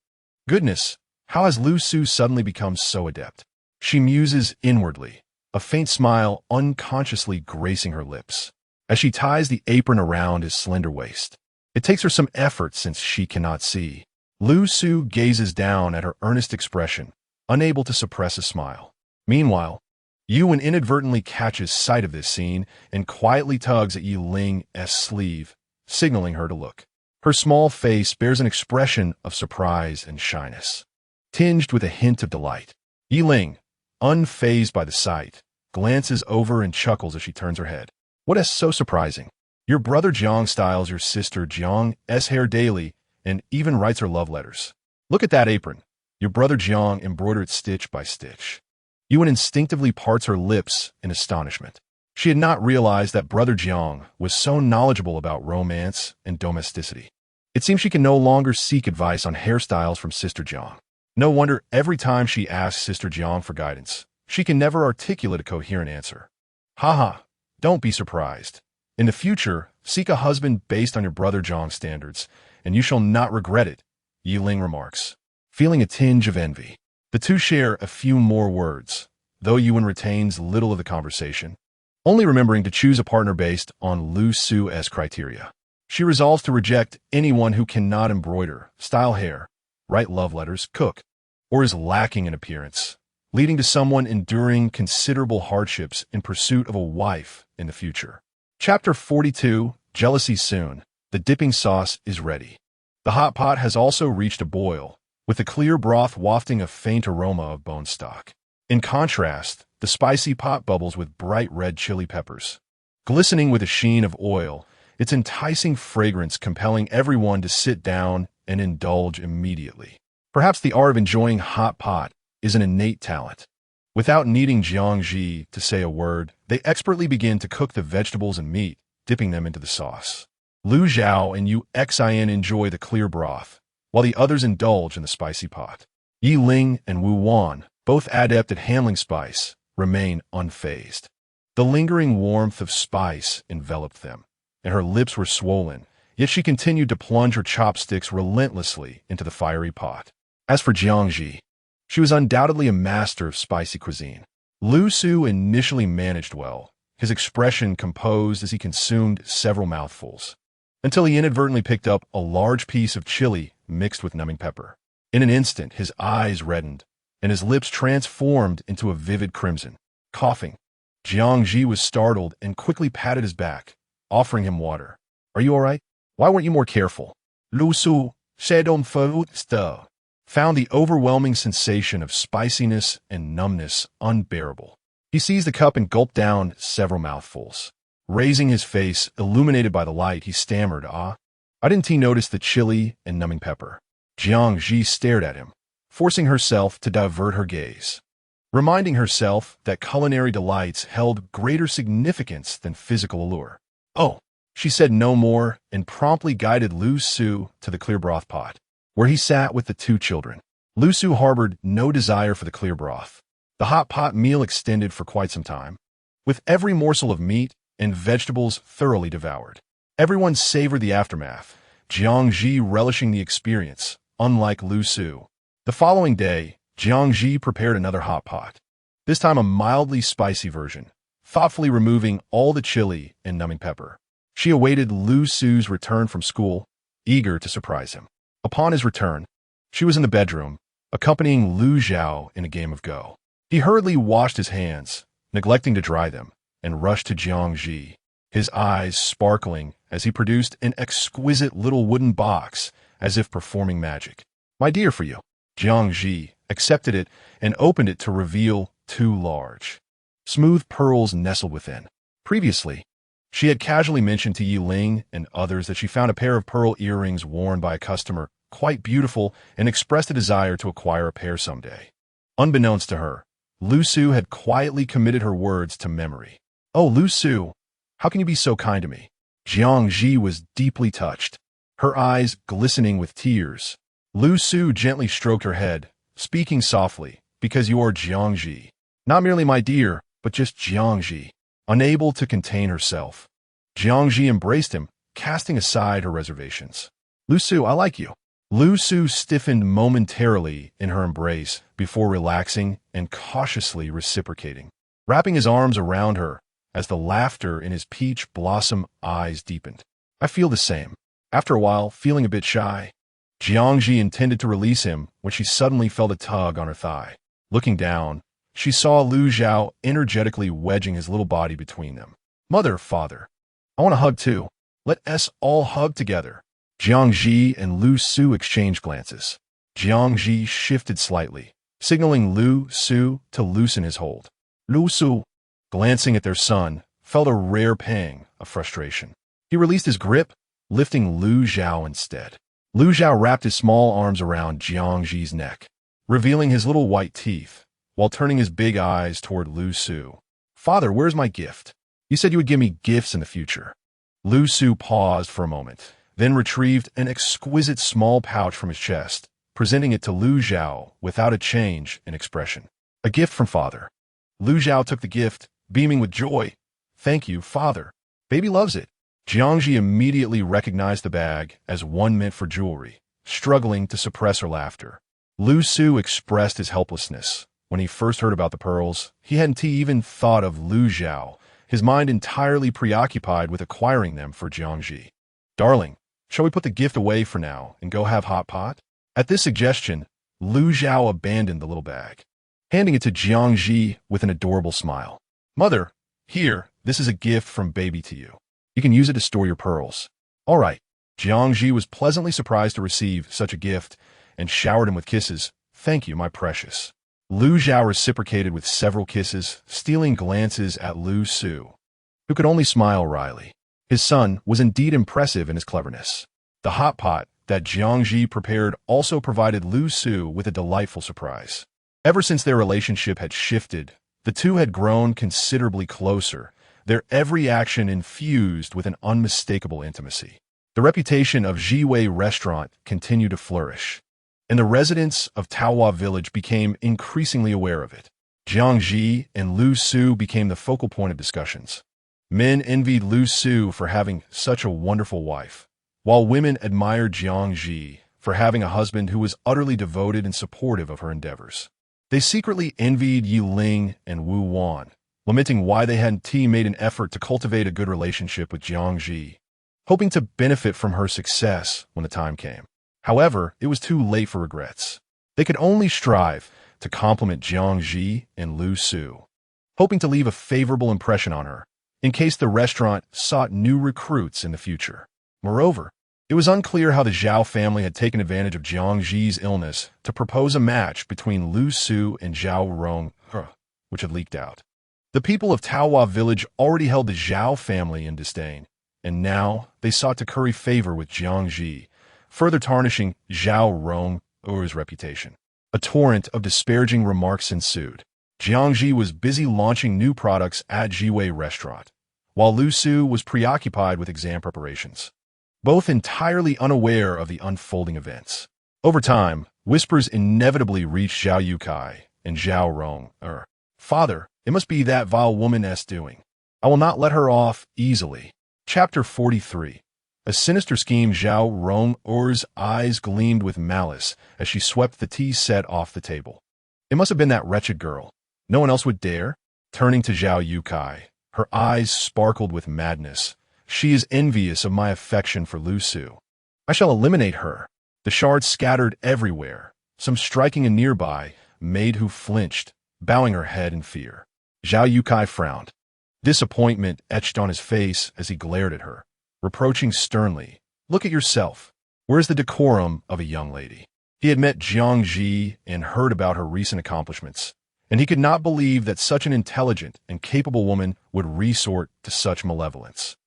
Goodness, how has Lu Su suddenly become so adept? She muses inwardly, a faint smile unconsciously gracing her lips, as she ties the apron around his slender waist. It takes her some effort since she cannot see. Lu Su gazes down at her earnest expression, unable to suppress a smile. Meanwhile, Yuan inadvertently catches sight of this scene and quietly tugs at Yi Ling's sleeve, signaling her to look. Her small face bears an expression of surprise and shyness, tinged with a hint of delight. Yi Ling, unfazed by the sight, glances over and chuckles as she turns her head. "What is so surprising? Your brother Jiang styles your sister Jiang's hair daily and even writes her love letters. Look at that apron. Your brother Jiang embroidered stitch by stitch." Yuan instinctively parts her lips in astonishment. She had not realized that brother Jiang was so knowledgeable about romance and domesticity. It seems she can no longer seek advice on hairstyles from Sister Jiang. No wonder every time she asks Sister Jiang for guidance, she can never articulate a coherent answer. Haha, don't be surprised. In the future, seek a husband based on your brother Jiang's standards, and you shall not regret it, Yi Ling remarks, feeling a tinge of envy. The two share a few more words, though Yuan retains little of the conversation, only remembering to choose a partner based on Lu Su's criteria. She resolves to reject anyone who cannot embroider, style hair, write love letters, cook, or is lacking in appearance, leading to someone enduring considerable hardships in pursuit of a wife in the future. Chapter 42, Jealousy Soon. The dipping sauce is ready. The hot pot has also reached a boil, with the clear broth wafting a faint aroma of bone stock. In contrast, the spicy pot bubbles with bright red chili peppers, glistening with a sheen of oil, its enticing fragrance compelling everyone to sit down and indulge immediately. Perhaps the art of enjoying hot pot is an innate talent. Without needing Jiang Zhi to say a word, they expertly begin to cook the vegetables and meat, dipping them into the sauce. Lu Zhao and Yu Xin enjoy the clear broth, while the others indulge in the spicy pot. Yi Ling and Wu Wan, both adept at handling spice, remain unfazed. The lingering warmth of spice enveloped them, and her lips were swollen, yet she continued to plunge her chopsticks relentlessly into the fiery pot. As for Jiang Zhi, she was undoubtedly a master of spicy cuisine. Lu Su initially managed well, his expression composed as he consumed several mouthfuls, until he inadvertently picked up a large piece of chili mixed with numbing pepper. In an instant, his eyes reddened, and his lips transformed into a vivid crimson. Coughing, Jiang Zhi was startled and quickly patted his back, offering him water. "Are you all right? Why weren't you more careful?" Lu Su, found the overwhelming sensation of spiciness and numbness unbearable. He seized the cup and gulped down several mouthfuls. Raising his face, illuminated by the light, he stammered, "Ah, I didn't notice the chili and numbing pepper." Jiang Zhi stared at him, forcing herself to divert her gaze, reminding herself that culinary delights held greater significance than physical allure. "Oh," she said no more and promptly guided Lu Su to the clear broth pot, where he sat with the two children. Lu Su harbored no desire for the clear broth. The hot pot meal extended for quite some time, with every morsel of meat and vegetables thoroughly devoured. Everyone savored the aftermath, Jiang Zhi relishing the experience, unlike Lu Su. The following day, Jiang Zhi prepared another hot pot, this time a mildly spicy version, thoughtfully removing all the chili and numbing pepper. She awaited Lu Su's return from school, eager to surprise him. Upon his return, she was in the bedroom, accompanying Lu Zhao in a game of Go. He hurriedly washed his hands, neglecting to dry them, and rushed to Jiang Zhi, his eyes sparkling as he produced an exquisite little wooden box as if performing magic. "My dear, for you." Jiang Zhi accepted it and opened it to reveal two large, smooth pearls nestled within. Previously, she had casually mentioned to Yi Ling and others that she found a pair of pearl earrings worn by a customer quite beautiful and expressed a desire to acquire a pair someday. Unbeknownst to her, Lu Su had quietly committed her words to memory. "Oh, Lu Su, how can you be so kind to me?" Jiang Zhi was deeply touched, her eyes glistening with tears. Lu Su gently stroked her head, speaking softly, "Because you are Jiang Zhi. Not merely my dear, but just Jiang Zhi." Unable to contain herself, Jiang Zhi embraced him, casting aside her reservations. "Lu Su, I like you." Lu Su stiffened momentarily in her embrace before relaxing and cautiously reciprocating, wrapping his arms around her as the laughter in his peach blossom eyes deepened. "I feel the same." After a while, feeling a bit shy, Jiang Zhi intended to release him when she suddenly felt a tug on her thigh. Looking down, she saw Lu Zhao energetically wedging his little body between them. "Mother, father, I want a hug too. Let us all hug together." Jiang Zhi and Lu Su exchanged glances. Jiang Zhi shifted slightly, signaling Lu Su to loosen his hold. Lu Su, glancing at their son, felt a rare pang of frustration. He released his grip, lifting Lu Zhao instead. Lu Zhao wrapped his small arms around Jiang Zhi's neck, revealing his little white teeth, while turning his big eyes toward Lu Su. "Father, where's my gift? You said you would give me gifts in the future." Lu Su paused for a moment, then retrieved an exquisite small pouch from his chest, presenting it to Lu Zhao without a change in expression. "A gift from father." Lu Zhao took the gift, beaming with joy. "Thank you, father. Baby loves it." Jiang Zhi immediately recognized the bag as one meant for jewelry, struggling to suppress her laughter. Lu Su expressed his helplessness. When he first heard about the pearls, he hadn't even thought of Lu Zhao, his mind entirely preoccupied with acquiring them for Jiang Zhi. "Darling, shall we put the gift away for now and go have hot pot?" At this suggestion, Lu Zhao abandoned the little bag, handing it to Jiang Zhi with an adorable smile. "Mother, here, this is a gift from baby to you. You can use it to store your pearls." "All right." Jiang Zhi was pleasantly surprised to receive such a gift and showered him with kisses. "Thank you, my precious." Lu Zhao reciprocated with several kisses, stealing glances at Lu Su. who could only smile wryly. His son was indeed impressive in his cleverness. The hot pot that Jiang Zhi prepared also provided Lu Su with a delightful surprise. Ever since their relationship had shifted, the two had grown considerably closer, their every action infused with an unmistakable intimacy. The reputation of Jiwei Restaurant continued to flourish, and the residents of Taohua Village became increasingly aware of it. Jiang Zhi and Lu Su became the focal point of discussions. Men envied Lu Su for having such a wonderful wife, while women admired Jiang Zhi for having a husband who was utterly devoted and supportive of her endeavors. They secretly envied Yi Ling and Wu Wan, lamenting why they hadn't made an effort to cultivate a good relationship with Jiang Zhi, hoping to benefit from her success when the time came. However, it was too late for regrets. They could only strive to compliment Jiang Zhi and Lu Su, hoping to leave a favorable impression on her, in case the restaurant sought new recruits in the future. Moreover, it was unclear how the Zhao family had taken advantage of Jiang Zhi's illness to propose a match between Lu Su and Zhao Rong, which had leaked out. The people of Taohua Village already held the Zhao family in disdain, and now they sought to curry favor with Jiang Zhi, further tarnishing Zhao Rong's reputation. A torrent of disparaging remarks ensued. Jiang Zhi was busy launching new products at Jiwei Restaurant, while Lu Su was preoccupied with exam preparations, both entirely unaware of the unfolding events. Over time, whispers inevitably reached Zhao Yukai and Zhao Rong. Father, it must be that vile woman's doing. I will not let her off easily. Chapter 43. A sinister scheme. Zhao Rong's eyes gleamed with malice as she swept the tea set off the table. It must have been that wretched girl. No one else would dare. Turning to Zhao Yukai, her eyes sparkled with madness. She is envious of my affection for Lu Su. I shall eliminate her. The shards scattered everywhere, some striking a nearby maid who flinched, bowing her head in fear. Zhao Yukai frowned. Disappointment etched on his face as he glared at her, reproaching sternly, "Look at yourself. Where is the decorum of a young lady?" He had met Jiang Zhi and heard about her recent accomplishments, and he could not believe that such an intelligent and capable woman would resort to such malevolence.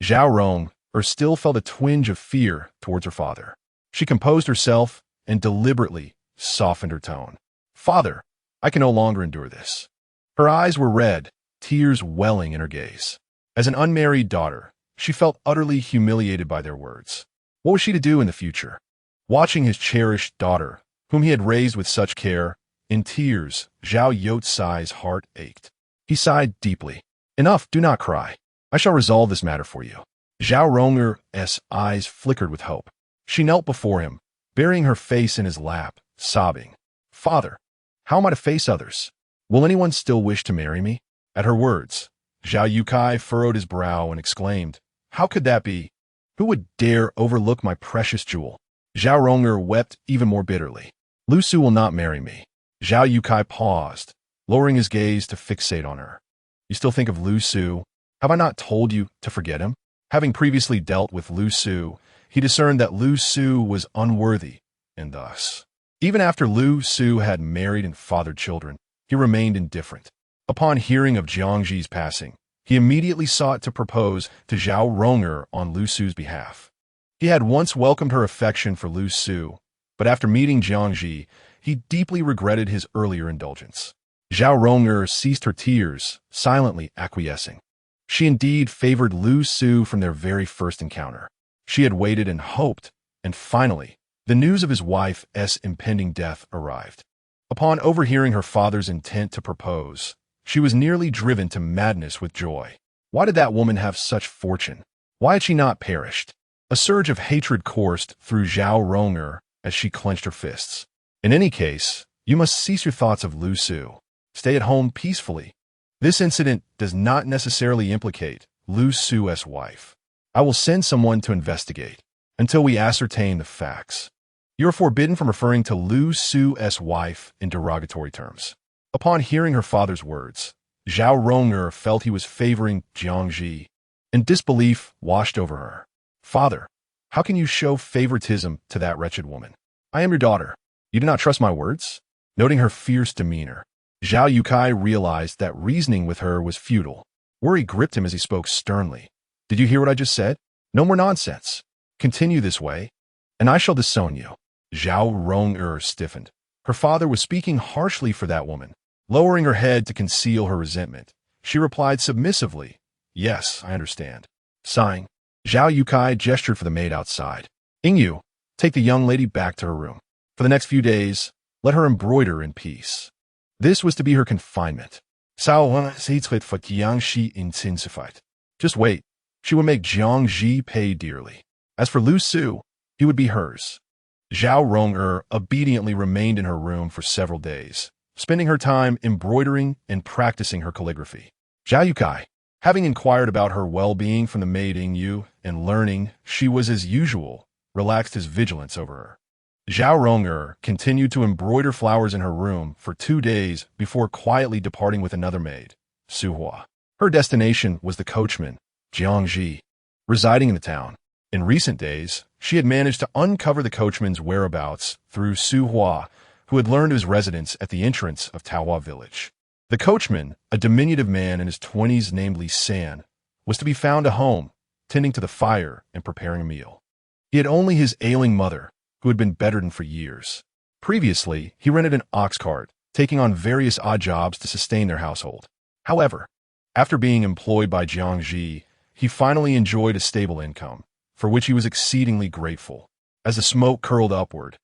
Zhao Rong still felt a twinge of fear towards her father. She composed herself and deliberately softened her tone. "Father, I can no longer endure this." Her eyes were red, tears welling in her gaze. As an unmarried daughter, she felt utterly humiliated by their words. What was she to do in the future? Watching his cherished daughter, whom he had raised with such care, in tears, Zhao Youtsai's heart ached. He sighed deeply. "Enough, do not cry. I shall resolve this matter for you." Zhao Rong's eyes flickered with hope. She knelt before him, burying her face in his lap, sobbing. "Father, how am I to face others? Will anyone still wish to marry me?" At her words, Zhao Yukai furrowed his brow and exclaimed, "How could that be? Who would dare overlook my precious jewel?" Zhao Rong wept even more bitterly. "Lu Su will not marry me." Zhao Yukai paused, lowering his gaze to fixate on her. "You still think of Lu Su? Have I not told you to forget him?" Having previously dealt with Lu Su, he discerned that Lu Su was unworthy, and thus, even after Lu Su had married and fathered children, he remained indifferent. Upon hearing of Jiang Zhi's passing, he immediately sought to propose to Zhao Rong on Lu Su's behalf. He had once welcomed her affection for Lu Su, but after meeting Jiang Zhi, he deeply regretted his earlier indulgence. Zhao Rong ceased her tears, silently acquiescing. She indeed favored Lu Su from their very first encounter. She had waited and hoped, and finally, the news of his wife's impending death arrived. Upon overhearing her father's intent to propose, she was nearly driven to madness with joy. Why did that woman have such fortune? Why had she not perished? A surge of hatred coursed through Zhao Rong as she clenched her fists. In any case, you must cease your thoughts of Lu Su. Stay at home peacefully. This incident does not necessarily implicate Lu Su's wife. I will send someone to investigate until we ascertain the facts. You are forbidden from referring to Lu Su's wife in derogatory terms. Upon hearing her father's words, Zhao Rong felt he was favoring Jiang Zhi, and disbelief washed over her. "Father, how can you show favoritism to that wretched woman? I am your daughter. You do not trust my words?" Noting her fierce demeanor, Zhao Yukai realized that reasoning with her was futile. Worry gripped him as he spoke sternly. Did you hear what I just said? No more nonsense. Continue this way, and I shall disown you. Zhao Rong stiffened. Her father was speaking harshly for that woman. Lowering her head to conceal her resentment, she replied submissively, Yes, I understand. Sighing, Zhao Yukai gestured for the maid outside. Ingyu, take the young lady back to her room. For the next few days, let her embroider in peace. This was to be her confinement. Jiang Zhi intensified. Just wait, she would make Jiang Zhi pay dearly. As for Lu Su, he would be hers. Zhao Rong obediently remained in her room for several days, spending her time embroidering and practicing her calligraphy. Zhao Yukai, having inquired about her well-being from the maid Ingyu and learning she was as usual, relaxed his vigilance over her. Zhao Rong continued to embroider flowers in her room for 2 days before quietly departing with another maid, Su Hua. Her destination was the coachman, Jiang Zhi, residing in the town. In recent days, she had managed to uncover the coachman's whereabouts through Su Hua, who had learned of his residence at the entrance of Taohua village. The coachman, a diminutive man in his 20s named Li San, was to be found at home, tending to the fire and preparing a meal. He had only his ailing mother, who had been bedridden for years. Previously, he rented an ox cart, taking on various odd jobs to sustain their household. However, after being employed by Jiang Zhi, he finally enjoyed a stable income, for which he was exceedingly grateful. As the smoke curled upward,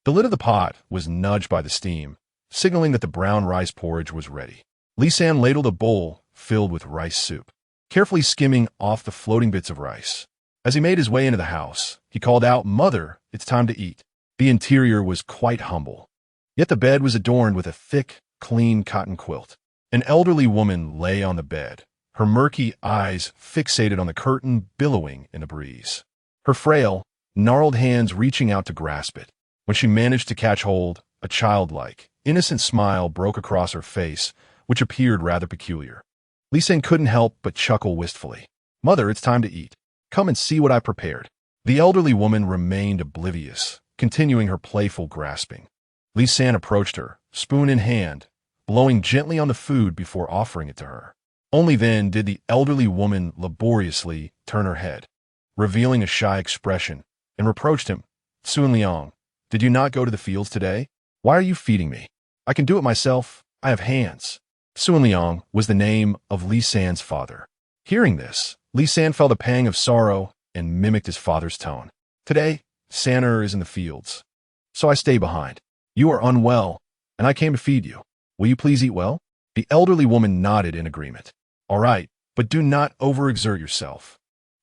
the lid of the pot was nudged by the steam, signaling that the brown rice porridge was ready. Li San ladled a bowl filled with rice soup, carefully skimming off the floating bits of rice. As he made his way into the house, he called out, Mother, it's time to eat. The interior was quite humble, yet the bed was adorned with a thick, clean cotton quilt. An elderly woman lay on the bed, her murky eyes fixated on the curtain billowing in the breeze. Her frail, gnarled hands reaching out to grasp it. When she managed to catch hold, a childlike, innocent smile broke across her face, which appeared rather peculiar. Li San couldn't help but chuckle wistfully. Mother, it's time to eat. Come and see what I prepared. The elderly woman remained oblivious, continuing her playful grasping. Li San approached her, spoon in hand, blowing gently on the food before offering it to her. Only then did the elderly woman laboriously turn her head, revealing a shy expression, and reproached him. Sun Liang, did you not go to the fields today? Why are you feeding me? I can do it myself. I have hands. Sun Liang was the name of Li San's father. Hearing this, Li San felt a pang of sorrow and mimicked his father's tone. Today, San'er is in the fields, so I stay behind. You are unwell, and I came to feed you. Will you please eat well? The elderly woman nodded in agreement. All right, but do not overexert yourself.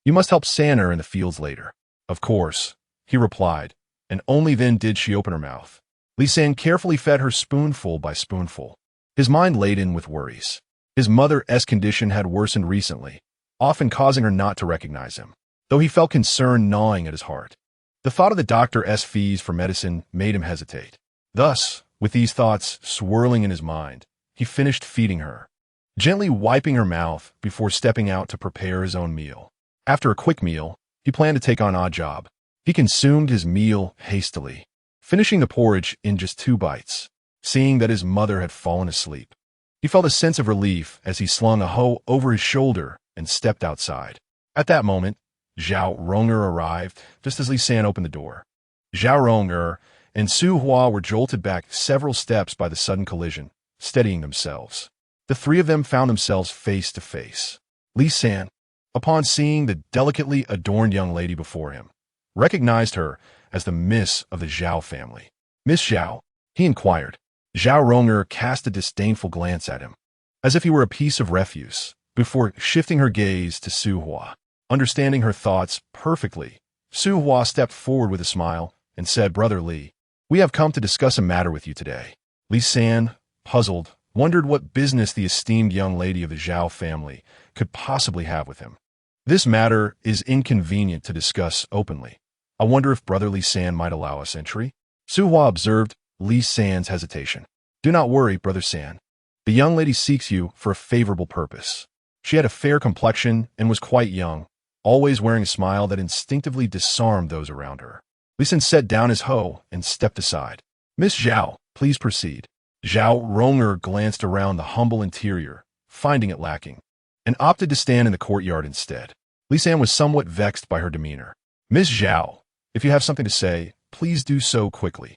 You must help San'er in the fields later. Of course, he replied, and only then did she open her mouth. Li San carefully fed her spoonful by spoonful, his mind laden with worries. His mother's condition had worsened recently, often causing her not to recognize him, though he felt concern gnawing at his heart. The thought of the doctor's fees for medicine made him hesitate. Thus, with these thoughts swirling in his mind, he finished feeding her, gently wiping her mouth before stepping out to prepare his own meal. After a quick meal, he planned to take on an odd job. He consumed his meal hastily, finishing the porridge in just 2 bites. Seeing that his mother had fallen asleep, he felt a sense of relief as he slung a hoe over his shoulder and stepped outside. At that moment, Zhao Rong arrived just as Li San opened the door. Zhao Rong and Su Hua were jolted back several steps by the sudden collision, steadying themselves. The 3 of them found themselves face to face. Li San, upon seeing the delicately adorned young lady before him, recognized her as the miss of the Zhao family. Miss Zhao, he inquired. Zhao Rong cast a disdainful glance at him, as if he were a piece of refuse, before shifting her gaze to Su Hua. Understanding her thoughts perfectly, Su Hua stepped forward with a smile and said, Brother Li, we have come to discuss a matter with you today. Li San, puzzled, wondered what business the esteemed young lady of the Zhao family could possibly have with him. This matter is inconvenient to discuss openly. I wonder if Brother Li San might allow us entry? Su Hua observed Li San's hesitation. Do not worry, Brother San. The young lady seeks you for a favorable purpose. She had a fair complexion and was quite young, always wearing a smile that instinctively disarmed those around her. Li San set down his hoe and stepped aside. Miss Zhao, please proceed. Zhao Rong glanced around the humble interior, finding it lacking. and opted to stand in the courtyard instead. Li San was somewhat vexed by her demeanor. Miss Zhao, if you have something to say, please do so quickly.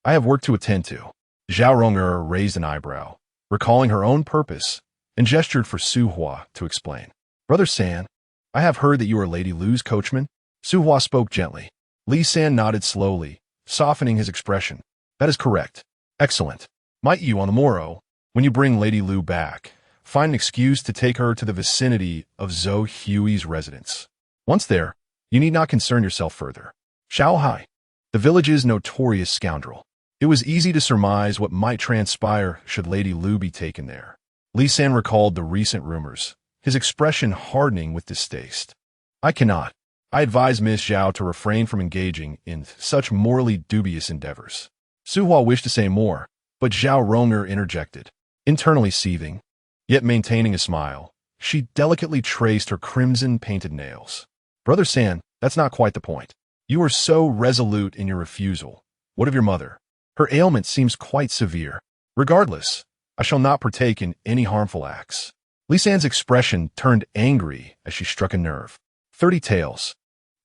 I have work to attend to. Zhao Rong'er raised an eyebrow, recalling her own purpose, and gestured for Su Hua to explain. Brother San, I have heard that you are Lady Lu's coachman. Su Hua spoke gently. Li San nodded slowly, softening his expression. That is correct. Excellent. Might you, on the morrow, when you bring Lady Lu back, find an excuse to take her to the vicinity of Zhou Hui's residence. Once there, you need not concern yourself further. Shao Hai, the village's notorious scoundrel. It was easy to surmise what might transpire should Lady Lu be taken there. Li San recalled the recent rumors, his expression hardening with distaste. I cannot. I advise Miss Zhao to refrain from engaging in such morally dubious endeavors. Su Hua wished to say more, but Zhao Rong'er interjected. Internally seething, yet maintaining a smile, she delicately traced her crimson-painted nails. Brother San, that's not quite the point. You are so resolute in your refusal. What of your mother? Her ailment seems quite severe. Regardless, I shall not partake in any harmful acts. Li San's expression turned angry as she struck a nerve. 30 taels.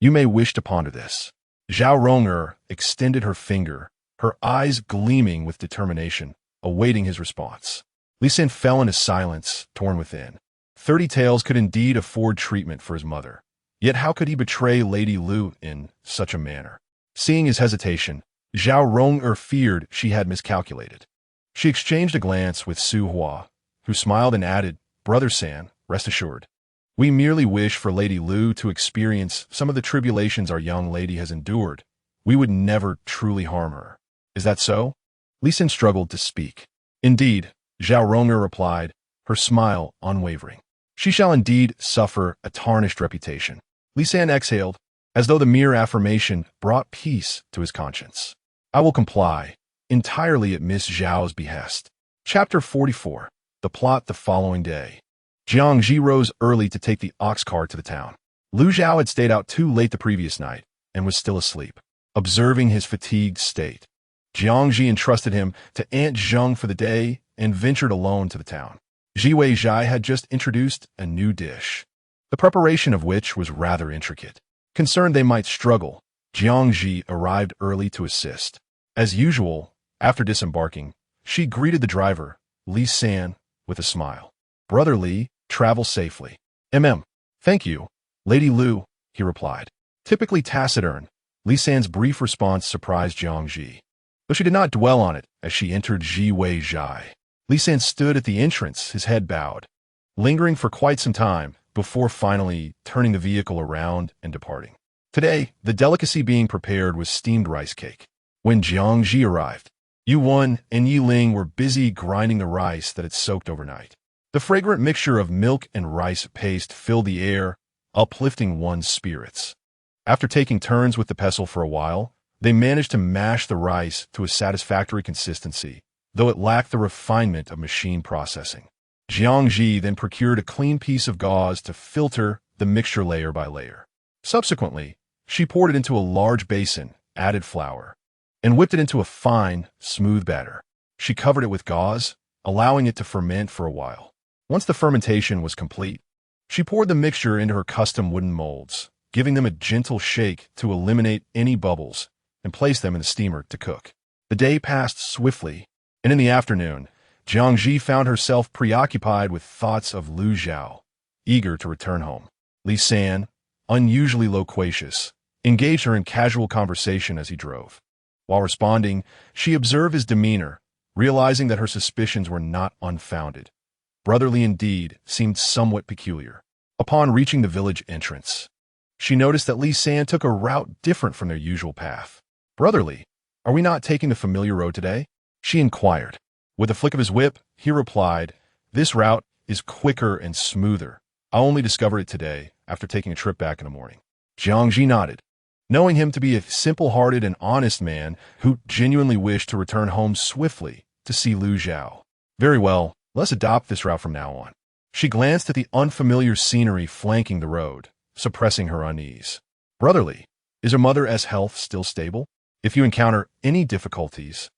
You may wish to ponder this. Zhao Rong'er extended her finger, her eyes gleaming with determination, awaiting his response. Li San fell into silence, torn within. 30 taels could indeed afford treatment for his mother. Yet how could he betray Lady Lu in such a manner? Seeing his hesitation, Zhao Rong'er feared she had miscalculated. She exchanged a glance with Su Hua, who smiled and added, Brother San, rest assured. We merely wish for Lady Lu to experience some of the tribulations our young lady has endured. We would never truly harm her. Is that so? Li San struggled to speak. Indeed, Zhao Rong'er replied, her smile unwavering. She shall indeed suffer a tarnished reputation. Li San exhaled, as though the mere affirmation brought peace to his conscience. I will comply, entirely at Miss Zhao's behest. Chapter 44. The plot the following day. Jiang Zhi rose early to take the ox cart to the town. Lu Zhao had stayed out too late the previous night and was still asleep. Observing his fatigued state, Jiang Zhi entrusted him to Aunt Zheng for the day and ventured alone to the town. Jiwei Zhai had just introduced a new dish, the preparation of which was rather intricate. Concerned they might struggle, Jiang Zhi arrived early to assist. As usual, after disembarking, she greeted the driver, Li San, with a smile. Brother Li, travel safely. Thank you, Lady Lu, he replied. Typically taciturn, Li San's brief response surprised Jiang Zhi, though she did not dwell on it as she entered Jiwei Zhai. Li San stood at the entrance, his head bowed, lingering for quite some time before finally turning the vehicle around and departing. Today, the delicacy being prepared was steamed rice cake. When Jiang Zhi arrived, Yu Wen and Yi Ling were busy grinding the rice that had soaked overnight. The fragrant mixture of milk and rice paste filled the air, uplifting one's spirits. After taking turns with the pestle for a while, they managed to mash the rice to a satisfactory consistency, though it lacked the refinement of machine processing. Jiang Zhi then procured a clean piece of gauze to filter the mixture layer by layer. Subsequently, she poured it into a large basin, added flour, and whipped it into a fine, smooth batter. She covered it with gauze, allowing it to ferment for a while. Once the fermentation was complete, she poured the mixture into her custom wooden molds, giving them a gentle shake to eliminate any bubbles, and placed them in the steamer to cook. The day passed swiftly, and in the afternoon, Jiang Zhi found herself preoccupied with thoughts of Lu Zhao, eager to return home. Li San, unusually loquacious, engaged her in casual conversation as he drove. While responding, she observed his demeanor, realizing that her suspicions were not unfounded. Brotherly indeed seemed somewhat peculiar. Upon reaching the village entrance, she noticed that Li San took a route different from their usual path. Brotherly, are we not taking the familiar road today? She inquired. With a flick of his whip, he replied, this route is quicker and smoother. I only discovered it today after taking a trip back in the morning. Jiang Zhi nodded, knowing him to be a simple-hearted and honest man who genuinely wished to return home swiftly to see Lu Zhao. Very well, let's adopt this route from now on. She glanced at the unfamiliar scenery flanking the road, suppressing her unease. Brotherly, is her mother's health still stable? If you encounter any difficulties,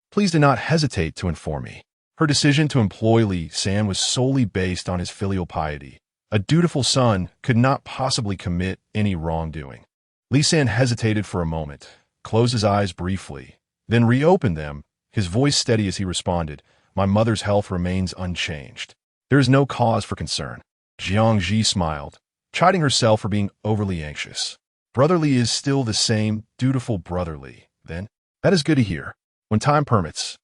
please do not hesitate to inform me. Her decision to employ Li San was solely based on his filial piety, A dutiful son could not possibly commit any wrongdoing. Li San hesitated for a moment, closed his eyes briefly, then reopened them, his voice steady as he responded, "My mother's health remains unchanged. There is no cause for concern." Jiang Zhi smiled, chiding herself for being overly anxious. "Brother Li is still the same dutiful brother Li, then? That is good to hear. When time permits,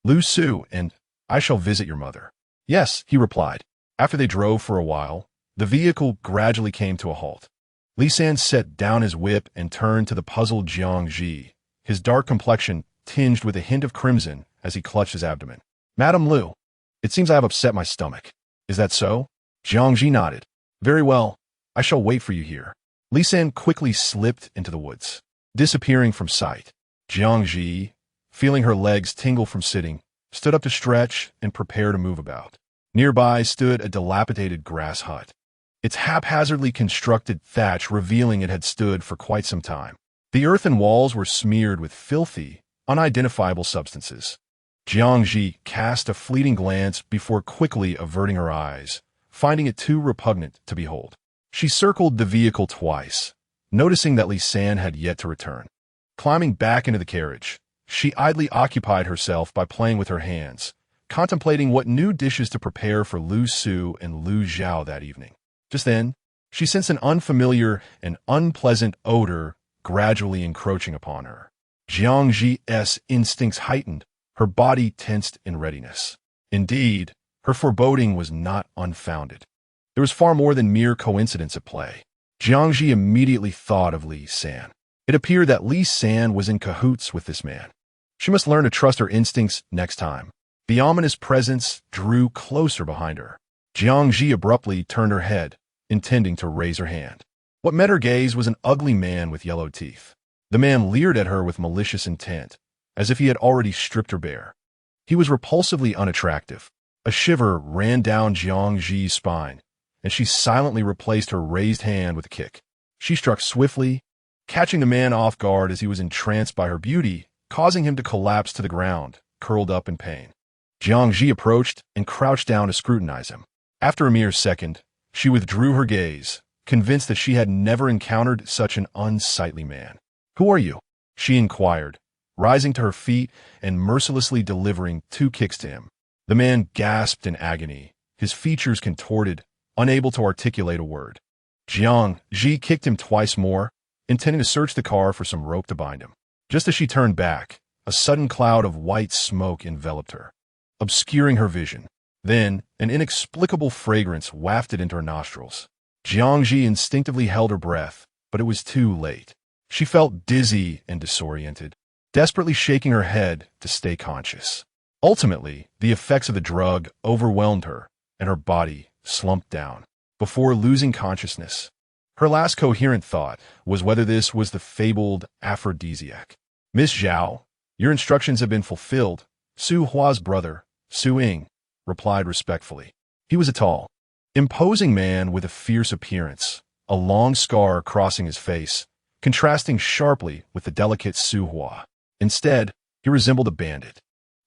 Lu Su and I shall visit your mother." "Yes," he replied. After they drove for a while, the vehicle gradually came to a halt. Li San set down his whip and turned to the puzzled Jiang Zhi, his dark complexion tinged with a hint of crimson as he clutched his abdomen. "Madam Lu, it seems I have upset my stomach. Is that so?" Jiang Zhi nodded. "Very well. I shall wait for you here." Li San quickly slipped into the woods, disappearing from sight. Jiang Zhi, feeling her legs tingle from sitting, stood up to stretch and prepare to move about. Nearby stood a dilapidated grass hut, its haphazardly constructed thatch revealing it had stood for quite some time. The earthen walls were smeared with filthy, unidentifiable substances. Jiang Zhi cast a fleeting glance before quickly averting her eyes, finding it too repugnant to behold. She circled the vehicle twice, noticing that Li San had yet to return. Climbing back into the carriage, she idly occupied herself by playing with her hands, contemplating what new dishes to prepare for Lu Su and Lu Zhao that evening. Just then, she sensed an unfamiliar and unpleasant odor gradually encroaching upon her. Jiang Zhi's instincts heightened, her body tensed in readiness. Indeed, her foreboding was not unfounded. There was far more than mere coincidence at play. Jiang Zhi immediately thought of Li San. It appeared that Li San was in cahoots with this man. She must learn to trust her instincts next time. The ominous presence drew closer behind her. Jiang Zhi abruptly turned her head, intending to raise her hand. What met her gaze was an ugly man with yellow teeth. The man leered at her with malicious intent, as if he had already stripped her bare. He was repulsively unattractive. A shiver ran down Jiang Zhi's spine, and she silently replaced her raised hand with a kick. She struck swiftly, catching the man off guard as he was entranced by her beauty, causing him to collapse to the ground, curled up in pain. Jiang Zhi approached and crouched down to scrutinize him. After a mere second, she withdrew her gaze, convinced that she had never encountered such an unsightly man. "Who are you?" she inquired, rising to her feet and mercilessly delivering 2 kicks to him. The man gasped in agony, his features contorted, unable to articulate a word. Jiang Zhi kicked him twice more, intending to search the car for some rope to bind him. Just as she turned back, a sudden cloud of white smoke enveloped her, obscuring her vision. Then, an inexplicable fragrance wafted into her nostrils. Jiang Zhi instinctively held her breath, but it was too late. She felt dizzy and disoriented, desperately shaking her head to stay conscious. Ultimately, the effects of the drug overwhelmed her, and her body slumped down. Before losing consciousness, her last coherent thought was whether this was the fabled aphrodisiac. "Miss Zhao, your instructions have been fulfilled," Su Hua's brother, Su Ying, replied respectfully. He was a tall, imposing man with a fierce appearance, a long scar crossing his face, contrasting sharply with the delicate Su Hua. Instead, he resembled a bandit.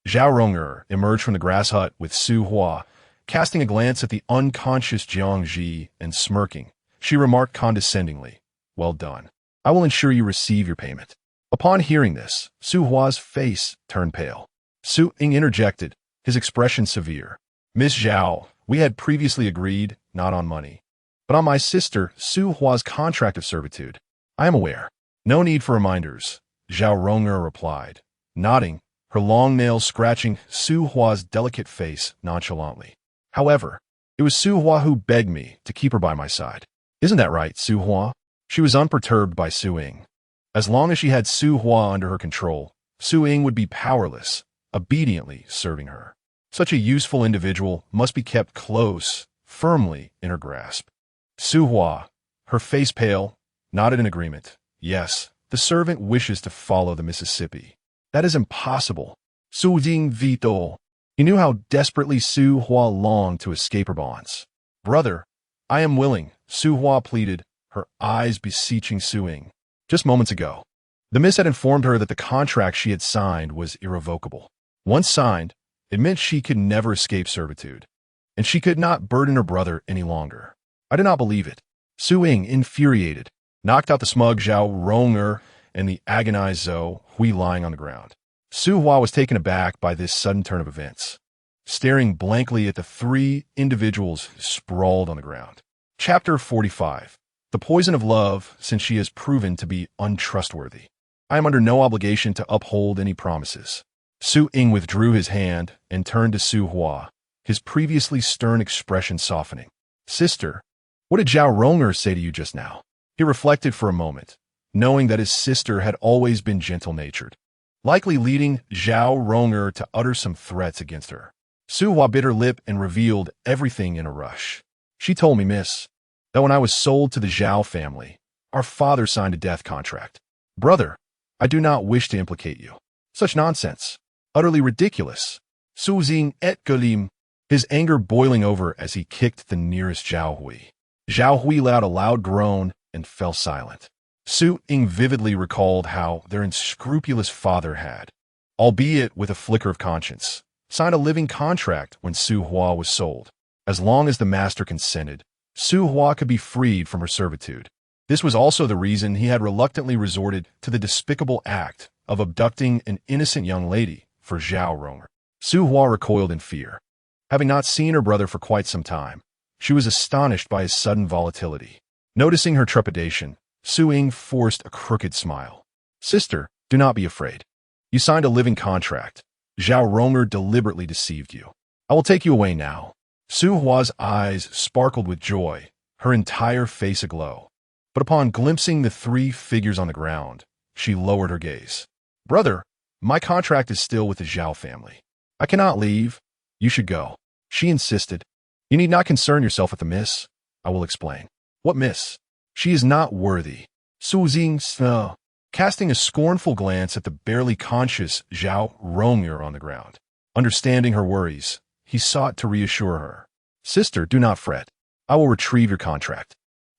Zhao Rong'er emerged from the grass hut with Su Hua, casting a glance at the unconscious Jiang Zhi and smirking. She remarked condescendingly, "Well done. I will ensure you receive your payment." Upon hearing this, Su Hua's face turned pale. Su Ying interjected, his expression severe. "Miss Zhao, we had previously agreed not on money, but on my sister Su Hua's contract of servitude. I am aware. No need for reminders," Zhao Rong'er replied, nodding, her long nails scratching Su Hua's delicate face nonchalantly. "However, it was Su Hua who begged me to keep her by my side. Isn't that right, Su Hua?" She was unperturbed by Su Ying. As long as she had Su Hua under her control, Su Ying would be powerless, obediently serving her. Such a useful individual must be kept close, firmly in her grasp. Su Hua, her face pale, nodded in agreement. "Yes, the servant wishes to follow the Mississippi." "That is impossible." Su Ying vetoed. He knew how desperately Su Hua longed to escape her bonds. "Brother, I am willing," Su Hua pleaded, her eyes beseeching Su Ying. Just moments ago, the miss had informed her that the contract she had signed was irrevocable. Once signed, it meant she could never escape servitude, and she could not burden her brother any longer. I did not believe it. Su Ying, infuriated, knocked out the smug Zhao Rong'er and the agonized Zhou Hui lying on the ground. Su Hua was taken aback by this sudden turn of events, staring blankly at the three individuals sprawled on the ground. Chapter 45. The poison of love, since she has proven to be untrustworthy. I am under no obligation to uphold any promises. Su Ying withdrew his hand and turned to Su Hua, his previously stern expression softening. Sister, what did Zhao Rong'er say to you just now? He reflected for a moment, knowing that his sister had always been gentle-natured, likely leading Zhao Rong'er to utter some threats against her. Su Hua bit her lip and revealed everything in a rush. She told me, miss, that when I was sold to the Zhao family, our father signed a death contract. Brother, I do not wish to implicate you. Such nonsense. Utterly ridiculous. Su Xing et Gulim, his anger boiling over as he kicked the nearest Zhao Hui. Zhao Hui let out a loud groan and fell silent. Su Ying vividly recalled how their unscrupulous father had, albeit with a flicker of conscience, signed a living contract when Su Hua was sold. As long as the master consented, Su Hua could be freed from her servitude. This was also the reason he had reluctantly resorted to the despicable act of abducting an innocent young lady for Zhao Rong'er. Su Hua recoiled in fear. Having not seen her brother for quite some time, she was astonished by his sudden volatility. Noticing her trepidation, Su Ying forced a crooked smile. Sister, do not be afraid. You signed a living contract. Zhao Rong'er deliberately deceived you. I will take you away now. Su Hua's eyes sparkled with joy, her entire face aglow. But upon glimpsing the three figures on the ground, she lowered her gaze. Brother, my contract is still with the Zhao family. I cannot leave. You should go. She insisted. You need not concern yourself with the miss. I will explain. What miss? She is not worthy. Su Xing, casting a scornful glance at the barely conscious Zhao Rong'er on the ground. Understanding her worries, he sought to reassure her. Sister, do not fret. I will retrieve your contract.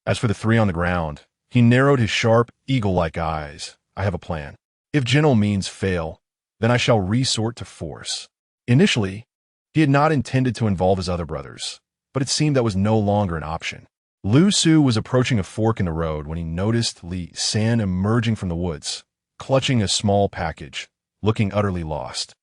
As for the three on the ground, he narrowed his sharp, eagle-like eyes. I have a plan. If gentle means fail, then I shall resort to force. Initially, he had not intended to involve his other brothers, but it seemed that was no longer an option. Lu Su was approaching a fork in the road when he noticed Li San emerging from the woods, clutching a small package, looking utterly lost.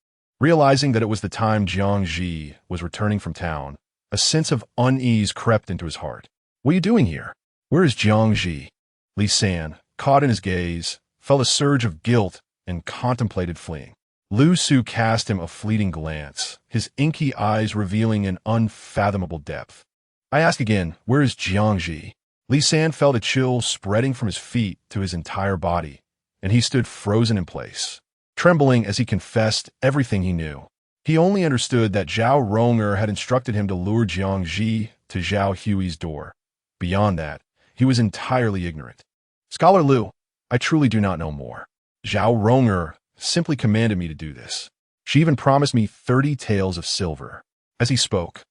Realizing that it was the time Jiang Zhi was returning from town, a sense of unease crept into his heart. What are you doing here? Where is Jiang Zhi? Li San, caught in his gaze, felt a surge of guilt and contemplated fleeing. Lu Su cast him a fleeting glance, his inky eyes revealing an unfathomable depth. I ask again, where is Jiang Zhi? Li San felt a chill spreading from his feet to his entire body, and he stood frozen in place, trembling as he confessed everything he knew. He only understood that Zhao Rong'er had instructed him to lure Jiang Zhi to Zhao Hui's door. Beyond that, he was entirely ignorant. Scholar Lu, I truly do not know more. Zhao Rong'er simply commanded me to do this. She even promised me 30 taels of silver. As he spoke,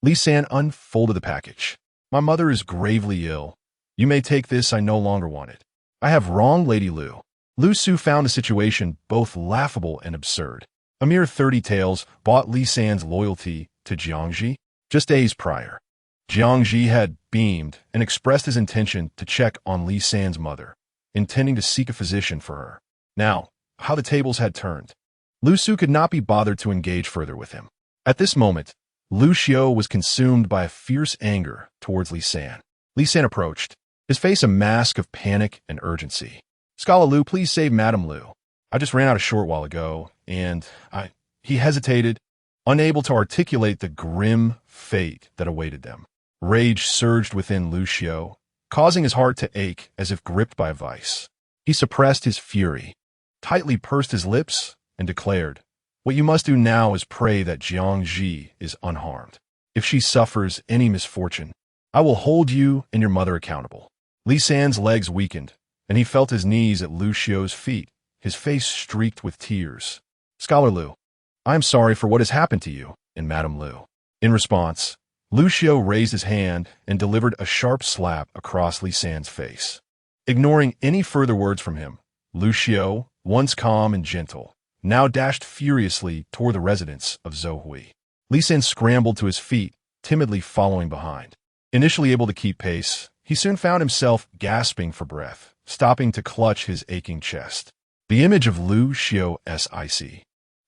Li San unfolded the package. My mother is gravely ill. You may take this, I no longer want it. I have wronged Lady Lu. Lu Su found the situation both laughable and absurd. A mere 30 taels bought Li San's loyalty to Jiang Zhi. Just days prior, Jiang Zhi had beamed and expressed his intention to check on Li San's mother, intending to seek a physician for her. Now, how the tables had turned. Lu Su could not be bothered to engage further with him. At this moment, Lu Xiu was consumed by a fierce anger towards Li San. Li San approached, his face a mask of panic and urgency. Scholar Lu, please save Madame Lu. I just ran out a short while ago, and He hesitated, unable to articulate the grim fate that awaited them. Rage surged within Lu Xiu, causing his heart to ache as if gripped by a vice. He suppressed his fury, tightly pursed his lips, and declared, "What you must do now is pray that Jiang Zhi is unharmed. If she suffers any misfortune, I will hold you and your mother accountable." Li San's legs weakened, and he felt his knees at Lu Xiu's feet, his face streaked with tears. "Scholar Lu, I am sorry for what has happened to you and Madame Lu." In response, Lu Xiu raised his hand and delivered a sharp slap across Li San's face. Ignoring any further words from him, Lu Xiu, once calm and gentle, now dashed furiously toward the residence of Zhou Hui. Li San scrambled to his feet, timidly following behind. Initially able to keep pace, he soon found himself gasping for breath, stopping to clutch his aching chest. The image of Lu Xiao's icy,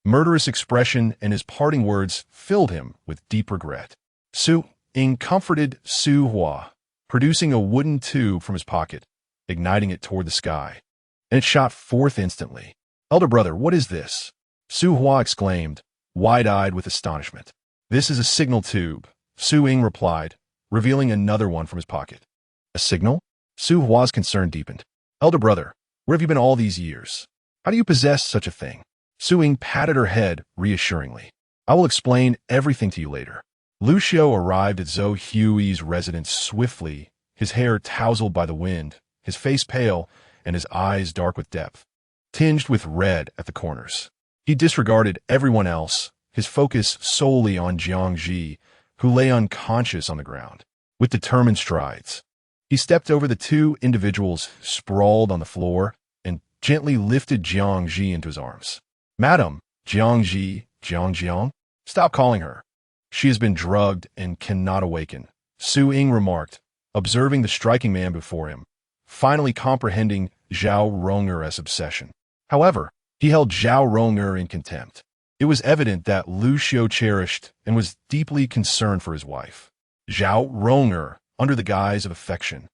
murderous expression and his parting words filled him with deep regret. Su Ying comforted Su Hua, producing a wooden tube from his pocket, igniting it toward the sky, and it shot forth instantly. "Elder brother, what is this?" Su Hua exclaimed, wide-eyed with astonishment. "This is a signal tube," Su Ying replied, revealing another one from his pocket. "A signal?" Su Hua's concern deepened. "Elder brother, where have you been all these years? How do you possess such a thing?" Su Ying patted her head reassuringly. "I will explain everything to you later." Lu Xiao arrived at Zhou Hui's residence swiftly, his hair tousled by the wind, his face pale, and his eyes dark with depth, tinged with red at the corners. He disregarded everyone else, his focus solely on Jiang Zhi, who lay unconscious on the ground. With determined strides, he stepped over the two individuals sprawled on the floor and gently lifted Jiang Zhi into his arms. "Madam, Jiang Zhi, Jiang, stop calling her. She has been drugged and cannot awaken," Su Ying remarked, observing the striking man before him, finally comprehending Zhao Rong'er's obsession. However, he held Zhao Rong'er in contempt. It was evident that Lu Xiao cherished and was deeply concerned for his wife. Zhao Rong'er, under the guise of affection,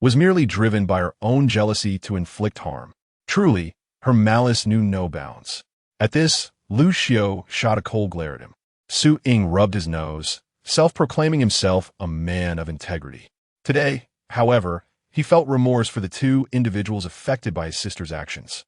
was merely driven by her own jealousy to inflict harm. Truly, her malice knew no bounds. At this, Lu Xiao shot a cold glare at him. Su Ying rubbed his nose, self-proclaiming himself a man of integrity. Today, however, he felt remorse for the two individuals affected by his sister's actions.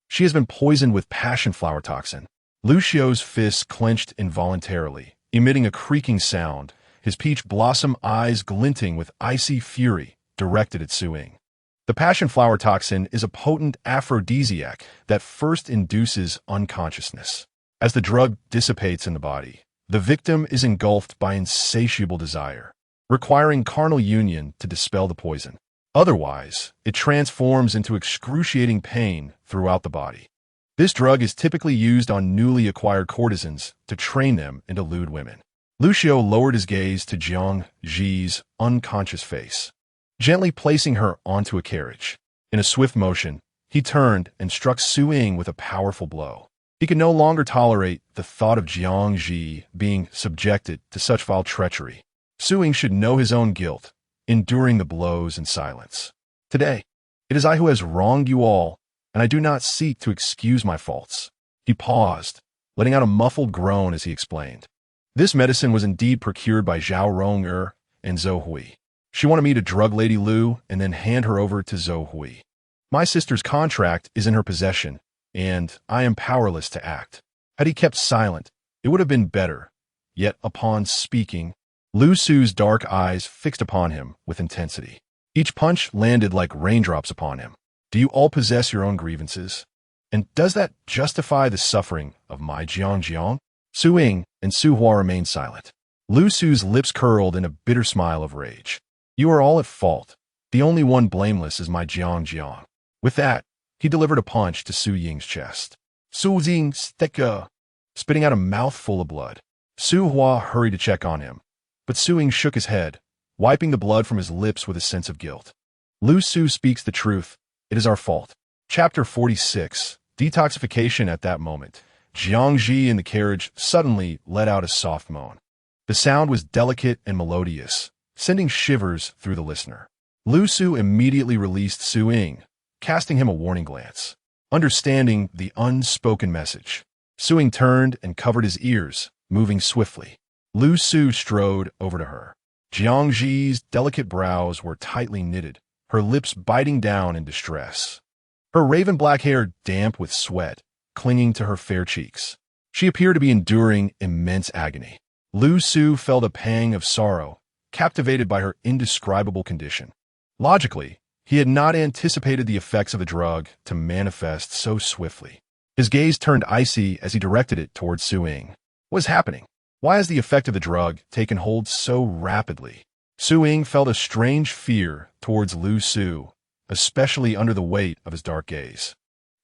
"She has been poisoned with passion flower toxin." Lu Xiao's fists clenched involuntarily, emitting a creaking sound, his peach blossom eyes glinting with icy fury directed at Su Ying. The passion flower toxin is a potent aphrodisiac that first induces unconsciousness. As the drug dissipates in the body, the victim is engulfed by insatiable desire, requiring carnal union to dispel the poison. Otherwise, it transforms into excruciating pain throughout the body. This drug is typically used on newly acquired courtesans to train them into lewd women. Lu Xiao lowered his gaze to Jiang Zhi's unconscious face, gently placing her onto a carriage. In a swift motion, he turned and struck Su Ying with a powerful blow. He could no longer tolerate the thought of Jiang Zhi being subjected to such foul treachery. Su Ying should know his own guilt, enduring the blows in silence. "Today, it is I who has wronged you all, and I do not seek to excuse my faults." He paused, letting out a muffled groan as he explained. "This medicine was indeed procured by Zhao Rong'er and Zhou Hui. She wanted me to drug Lady Lu and then hand her over to Zhou Hui. My sister's contract is in her possession, and I am powerless to act. Had he kept silent, it would have been better. Yet upon speaking, Lu Su's dark eyes fixed upon him with intensity. Each punch landed like raindrops upon him. Do you all possess your own grievances? And does that justify the suffering of my Jiang? Su Ying and Su Hua remained silent. Lu Su's lips curled in a bitter smile of rage. You are all at fault. The only one blameless is my Jiang. With that, he delivered a punch to Su Ying's chest. Su Ying sticka, spitting out a mouthful of blood. Su Hua hurried to check on him, but Su Ying shook his head, wiping the blood from his lips with a sense of guilt. Lu Su speaks the truth. It is our fault. Chapter 46. Detoxification. At that moment, Jiang Zhi in the carriage suddenly let out a soft moan. The sound was delicate and melodious, sending shivers through the listener. Lu Su immediately released Su Ying, casting him a warning glance. Understanding the unspoken message, Su Ying turned and covered his ears, moving swiftly. Lu Su strode over to her. Jiang Zhi's delicate brows were tightly knitted, her lips biting down in distress. Her raven black hair damp with sweat, clinging to her fair cheeks. She appeared to be enduring immense agony. Lu Su felt a pang of sorrow, captivated by her indescribable condition. Logically, he had not anticipated the effects of the drug to manifest so swiftly. His gaze turned icy as he directed it towards Su Ying. What is happening? Why has the effect of the drug taken hold so rapidly? Su Ying felt a strange fear towards Lu Su, especially under the weight of his dark gaze,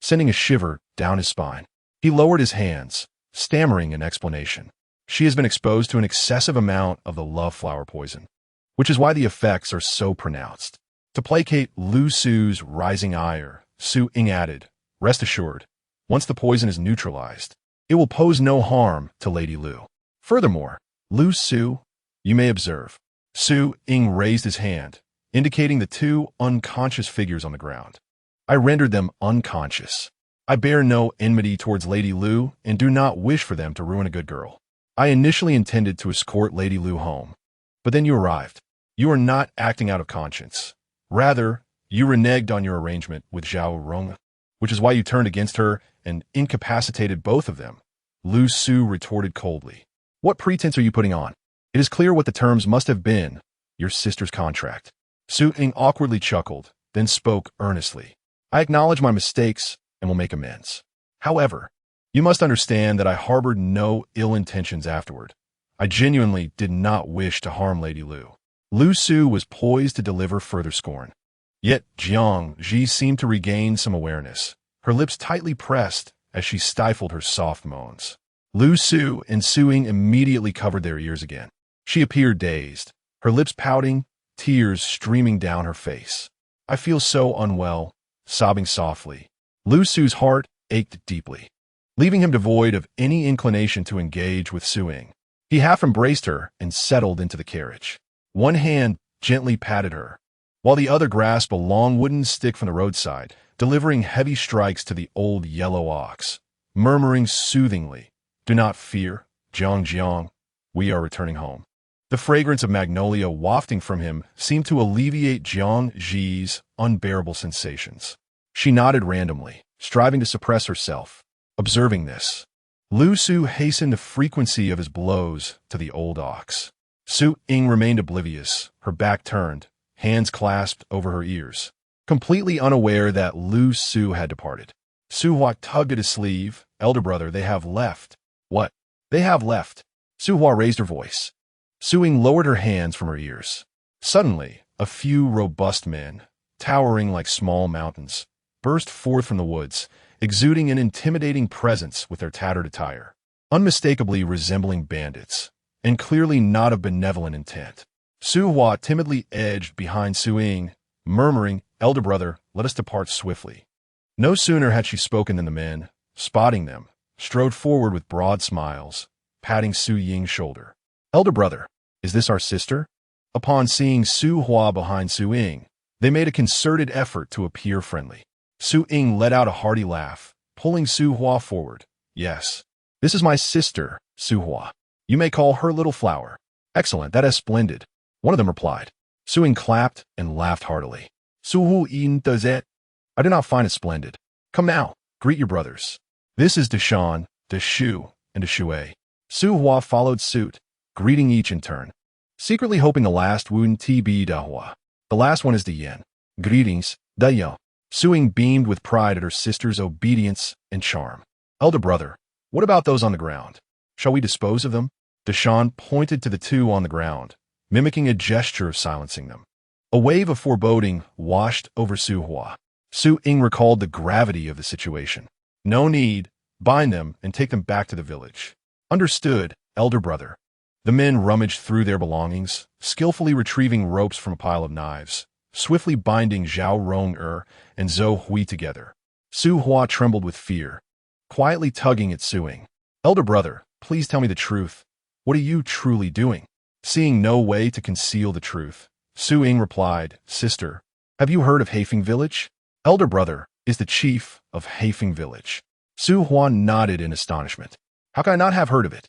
sending a shiver down his spine. He lowered his hands, stammering an explanation. She has been exposed to an excessive amount of the love flower poison. which is why the effects are so pronounced. To placate Lu Su's rising ire, Su Ying added, "Rest assured, once the poison is neutralized, it will pose no harm to Lady Lu. Furthermore, Lu Su, you may observe." Su Ying raised his hand, indicating the two unconscious figures on the ground. "I rendered them unconscious. I bear no enmity towards Lady Lu and do not wish for them to ruin a good girl. I initially intended to escort Lady Lu home, but then you arrived. You are not acting out of conscience. Rather, you reneged on your arrangement with Zhao Rong, which is why you turned against her and incapacitated both of them." Lu Su retorted coldly. "What pretense are you putting on? It is clear what the terms must have been, your sister's contract." Su Ying awkwardly chuckled, then spoke earnestly. "I acknowledge my mistakes and will make amends. However, you must understand that I harbored no ill intentions afterward. I genuinely did not wish to harm Lady Lu." Lu Su was poised to deliver further scorn. Yet Jiang Zhi seemed to regain some awareness, her lips tightly pressed as she stifled her soft moans. Lu Su and Su Ying immediately covered their ears again. She appeared dazed, her lips pouting, tears streaming down her face. "I feel so unwell," sobbing softly. Lu Su's heart ached deeply, leaving him devoid of any inclination to engage with Su Ying. He half embraced her and settled into the carriage. One hand gently patted her, while the other grasped a long wooden stick from the roadside, delivering heavy strikes to the old yellow ox, murmuring soothingly, "Do not fear, Jiang, we are returning home." The fragrance of magnolia wafting from him seemed to alleviate Jiang Zhi's unbearable sensations. She nodded randomly, striving to suppress herself. Observing this, Lu Su hastened the frequency of his blows to the old ox. Su Ying remained oblivious, her back turned, hands clasped over her ears, completely unaware that Lu Su had departed. Su Hua tugged at his sleeve. "Elder brother, they have left." "What? They have left?" Su Hua raised her voice. Su Ying lowered her hands from her ears. Suddenly, a few robust men, towering like small mountains, burst forth from the woods, exuding an intimidating presence with their tattered attire, unmistakably resembling bandits, and clearly not of benevolent intent. Su Hua timidly edged behind Su Ying, murmuring, "Elder brother, let us depart swiftly." No sooner had she spoken than the men, spotting them, strode forward with broad smiles, patting Su Ying's shoulder. "Elder brother, is this our sister?" Upon seeing Su Hua behind Su Ying, they made a concerted effort to appear friendly. Su Ying let out a hearty laugh, pulling Su Hua forward. "Yes, this is my sister, Su Hua. You may call her Little Flower." "Excellent, that is splendid," one of them replied. Su Ying clapped and laughed heartily. "Su Hu Yin does it? I do not find it splendid. Come now, greet your brothers. This is Deshan, Deshu, and Deshue." Su Hua followed suit, greeting each in turn, secretly hoping the last wouldn't be Dahua. "The last one is Diyan. Greetings, Dayo." Su Ying beamed with pride at her sister's obedience and charm. "Elder brother, what about those on the ground? Shall we dispose of them?" Deshan pointed to the two on the ground, mimicking a gesture of silencing them. A wave of foreboding washed over Su Hua. Su Ying recalled the gravity of the situation. "No need. Bind them and take them back to the village." "Understood, elder brother." The men rummaged through their belongings, skillfully retrieving ropes from a pile of knives, swiftly binding Zhao Rong and Zhou Hui together. Su Hua trembled with fear, quietly tugging at Su Ying. "Elder brother, please tell me the truth. What are you truly doing?" Seeing no way to conceal the truth, Su Ying replied, "Sister, have you heard of Haifeng Village?" "Elder brother is the chief of Haifeng Village." Su Hua nodded in astonishment. "How can I not have heard of it?"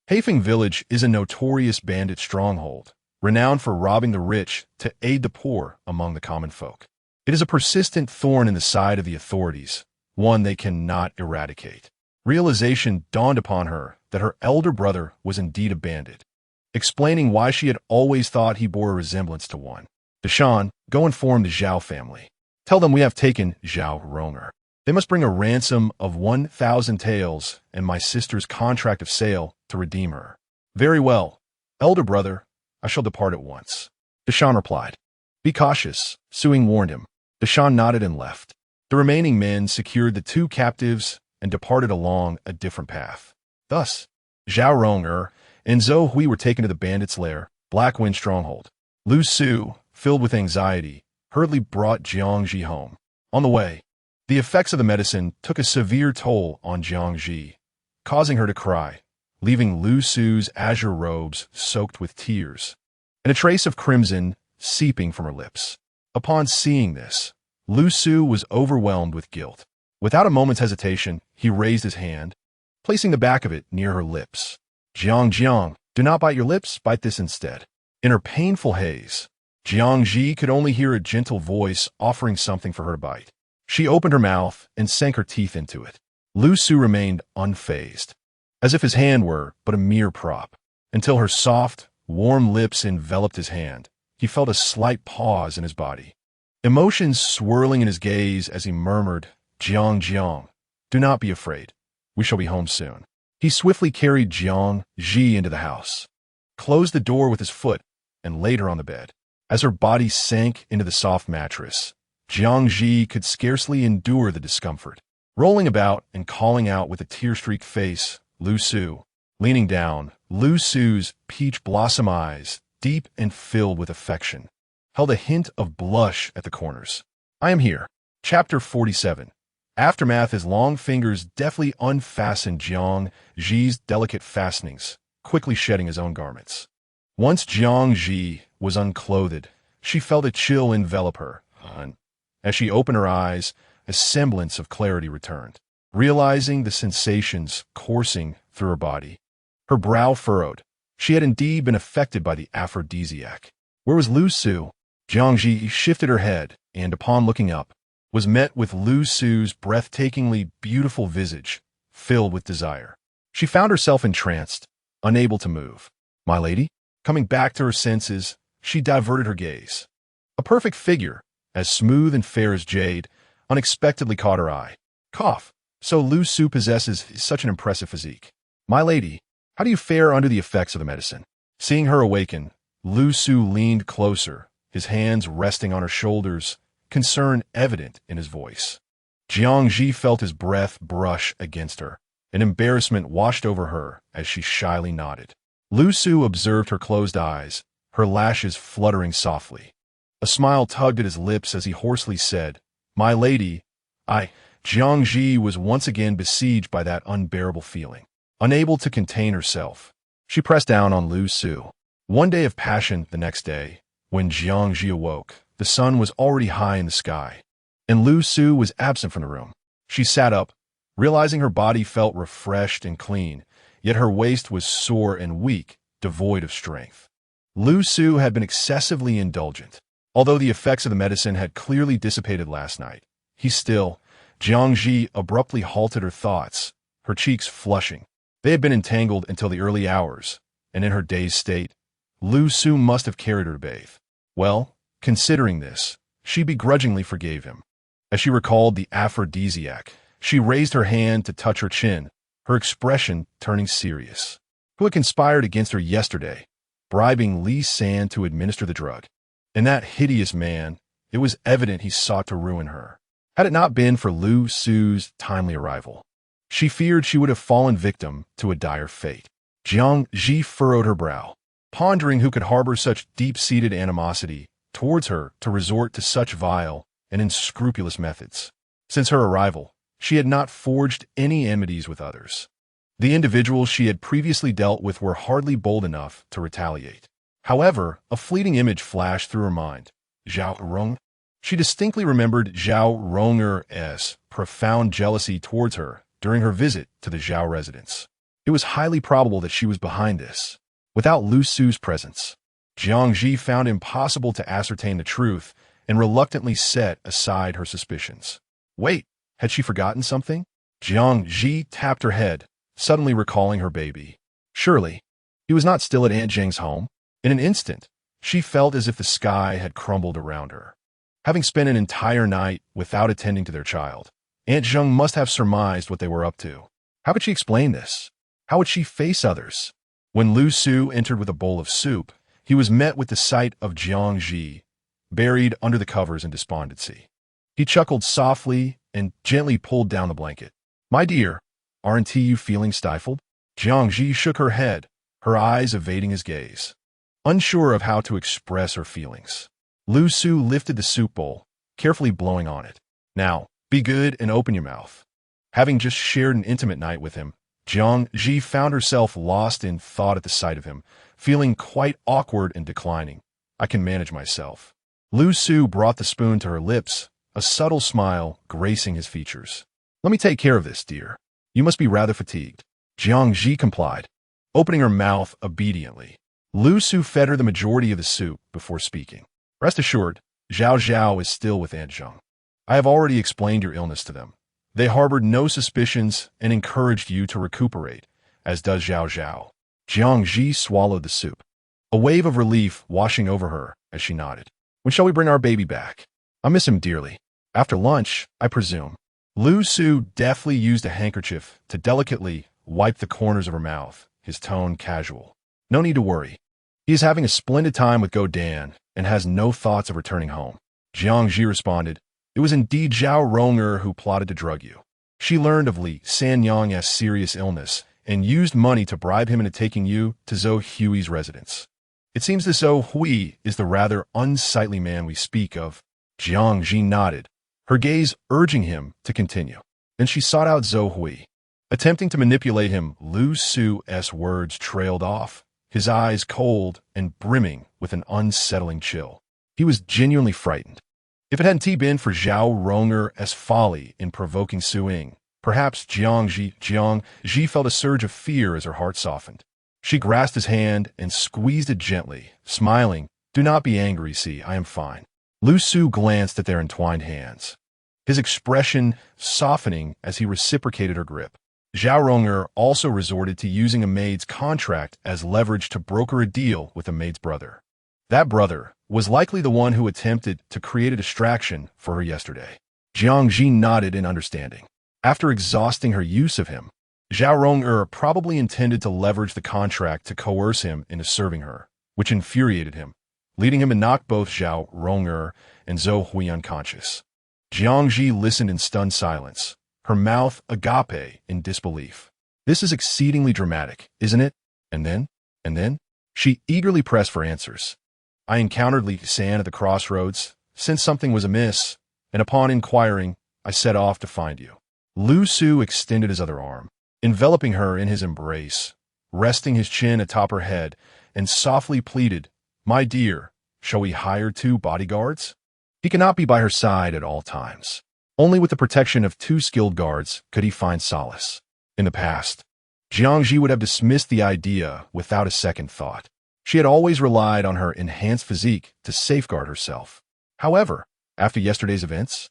Haifeng Village is a notorious bandit stronghold, renowned for robbing the rich to aid the poor among the common folk. It is a persistent thorn in the side of the authorities, one they cannot eradicate. Realization dawned upon her that her elder brother was indeed a bandit, explaining why she had always thought he bore a resemblance to one. "Deshan, go inform the Zhao family. Tell them we have taken Zhao Ronger. They must bring a ransom of 1,000 taels and my sister's contract of sale to redeem her." "Very well, elder brother, I shall depart at once," Deshan replied. "Be cautious," Su Ying warned him. Deshan nodded and left. The remaining men secured the two captives and departed along a different path. Thus, Zhao Ronger and Zhou Hui were taken to the bandits' lair, Black Wind Stronghold. Lu Su, filled with anxiety, hurriedly brought Jiang Zhi home. On the way, the effects of the medicine took a severe toll on Jiang Zhi, causing her to cry, leaving Lu Su's azure robes soaked with tears, and a trace of crimson seeping from her lips. Upon seeing this, Lu Su was overwhelmed with guilt. Without a moment's hesitation, he raised his hand, placing the back of it near her lips. Jiang, do not bite your lips, bite this instead. In her painful haze, Jiang Zhi could only hear a gentle voice offering something for her to bite. She opened her mouth and sank her teeth into it. Lu Su remained unfazed, as if his hand were but a mere prop, until her soft, warm lips enveloped his hand. He felt a slight pause in his body, emotions swirling in his gaze as he murmured, Jiang, do not be afraid. We shall be home soon. He swiftly carried Jiang Zhi into the house, closed the door with his foot, and laid her on the bed. As her body sank into the soft mattress, Jiang Zhi could scarcely endure the discomfort. Rolling about and calling out with a tear-streaked face, Lu Su. Leaning down, Lu Su's peach blossom eyes, deep and filled with affection, held a hint of blush at the corners. I am here. Chapter 47. Aftermath. His long fingers deftly unfastened Jiang Zhi's delicate fastenings, quickly shedding his own garments. Once Jiang Zhi was unclothed, she felt a chill envelop her. As she opened her eyes, a semblance of clarity returned. Realizing the sensations coursing through her body, her brow furrowed. She had indeed been affected by the aphrodisiac. Where was Lu Su? Jiang Zhi shifted her head, and upon looking up, was met with Lu Su's breathtakingly beautiful visage, filled with desire. She found herself entranced, unable to move. My lady? Coming back to her senses, she diverted her gaze. A perfect figure, as smooth and fair as jade, unexpectedly caught her eye. Cough. So Lu Su possesses such an impressive physique. My lady, how do you fare under the effects of the medicine? Seeing her awaken, Lu Su leaned closer, his hands resting on her shoulders, concern evident in his voice. Jiang Zhi felt his breath brush against her, and embarrassment washed over her as she shyly nodded. Lu Su observed her closed eyes, her lashes fluttering softly. A smile tugged at his lips as he hoarsely said, My lady, Jiang Zhi was once again besieged by that unbearable feeling. Unable to contain herself, she pressed down on Lu Su. One day of passion the next day, when Jiang Zhi awoke, the sun was already high in the sky, and Lu Su was absent from the room. She sat up, realizing her body felt refreshed and clean, yet her waist was sore and weak, devoid of strength. Lu Su had been excessively indulgent. Although the effects of the medicine had clearly dissipated last night, Jiang Zhi abruptly halted her thoughts, her cheeks flushing. They had been entangled until the early hours, and in her dazed state, Lu Su must have carried her to bathe. Well, considering this, she begrudgingly forgave him. As she recalled the aphrodisiac, she raised her hand to touch her chin, her expression turning serious. Who had conspired against her yesterday, bribing Li San to administer the drug? In that hideous man, it was evident he sought to ruin her. Had it not been for Lu Su's timely arrival, she feared she would have fallen victim to a dire fate. Jiang Zhi furrowed her brow, pondering who could harbor such deep-seated animosity towards her to resort to such vile and unscrupulous methods. Since her arrival, she had not forged any enmities with others. The individuals she had previously dealt with were hardly bold enough to retaliate. However, a fleeting image flashed through her mind. Zhao Rong. She distinctly remembered Zhao Ronger's profound jealousy towards her during her visit to the Zhao residence. It was highly probable that she was behind this. Without Lu Su's presence, Jiang Zhi found it impossible to ascertain the truth and reluctantly set aside her suspicions. Wait, had she forgotten something? Jiang Zhi tapped her head, suddenly recalling her baby. Surely, he was not still at Aunt Zheng's home. In an instant, she felt as if the sky had crumbled around her. Having spent an entire night without attending to their child, Aunt Zheng must have surmised what they were up to. How could she explain this? How would she face others? When Lu Su entered with a bowl of soup, he was met with the sight of Jiang Zhi, buried under the covers in despondency. He chuckled softly and gently pulled down the blanket. My dear, aren't you feeling stifled? Jiang Zhi shook her head, her eyes evading his gaze. unsure of how to express her feelings. Lu Su lifted the soup bowl, carefully blowing on it. Now, be good and open your mouth. Having just shared an intimate night with him, Jiang Zhi found herself lost in thought at the sight of him, feeling quite awkward and declining. I can manage myself. Lu Su brought the spoon to her lips, a subtle smile gracing his features. Let me take care of this, dear. You must be rather fatigued. Jiang Zhi complied, opening her mouth obediently. Lu Su fed her the majority of the soup before speaking. Rest assured, Zhao Zhao is still with Aunt Zheng. I have already explained your illness to them. They harbored no suspicions and encouraged you to recuperate, as does Zhao Zhao. Jiang Zhi swallowed the soup, a wave of relief washing over her as she nodded. When shall we bring our baby back? I miss him dearly. After lunch, I presume. Lu Su deftly used a handkerchief to delicately wipe the corners of her mouth, his tone casual. No need to worry. He is having a splendid time with Go Dan and has no thoughts of returning home. Jiang Zhi responded, it was indeed Zhao Ronger who plotted to drug you. She learned of Li Sanyang's serious illness and used money to bribe him into taking you to Zhou Hui's residence. It seems that Zhou Hui is the rather unsightly man we speak of. Jiang Zhi nodded, her gaze urging him to continue. Then she sought out Zhou Hui. Attempting to manipulate him, Lu Su's words trailed off, his eyes cold and brimming with an unsettling chill. He was genuinely frightened. If it hadn't been for Zhao Ronger's folly in provoking Su Ying, perhaps Jiang Zhi felt a surge of fear as her heart softened. She grasped his hand and squeezed it gently, smiling, do not be angry, see, I am fine. Lu Su glanced at their entwined hands, his expression softening as he reciprocated her grip. Zhao Ronger also resorted to using a maid's contract as leverage to broker a deal with a maid's brother. That brother was likely the one who attempted to create a distraction for her yesterday. Jiang Zhi nodded in understanding. After exhausting her use of him, Zhao Ronger probably intended to leverage the contract to coerce him into serving her, which infuriated him, leading him to knock both Zhao Ronger and Zhou Hui unconscious. Jiang Zhi listened in stunned silence, her mouth agape in disbelief. This is exceedingly dramatic, isn't it? And then? She eagerly pressed for answers. I encountered Li San at the crossroads, sensed something was amiss, and upon inquiring, I set off to find you. Lu Su extended his other arm, enveloping her in his embrace, resting his chin atop her head, and softly pleaded, my dear, shall we hire 2 bodyguards? He cannot be by her side at all times. Only with the protection of 2 skilled guards could he find solace. In the past, Jiang Zhi would have dismissed the idea without a second thought. She had always relied on her enhanced physique to safeguard herself. However, after yesterday's events,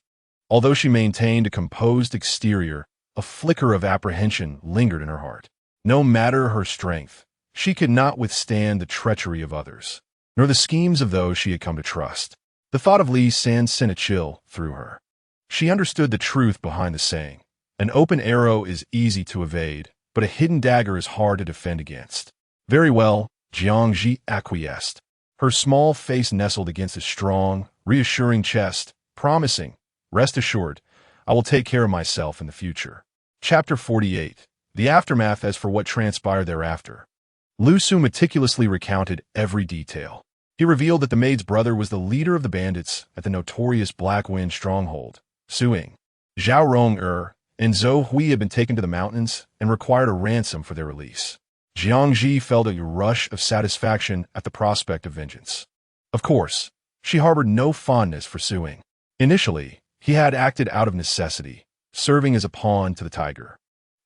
although she maintained a composed exterior, a flicker of apprehension lingered in her heart. No matter her strength, she could not withstand the treachery of others, nor the schemes of those she had come to trust. The thought of Li San sent a chill through her. She understood the truth behind the saying, an open arrow is easy to evade, but a hidden dagger is hard to defend against. Very well, Jiang Zhi acquiesced, her small face nestled against his strong, reassuring chest, promising, rest assured, I will take care of myself in the future. Chapter 48. The Aftermath. As for what transpired thereafter, Lu Su meticulously recounted every detail. He revealed that the maid's brother was the leader of the bandits at the notorious Black Wind stronghold, Su Ying. Zhao Ronger and Zhou Hui had been taken to the mountains and required a ransom for their release. Jiang Zhi felt a rush of satisfaction at the prospect of vengeance. Of course, she harbored no fondness for Su Ying. Initially, he had acted out of necessity, serving as a pawn to the tiger.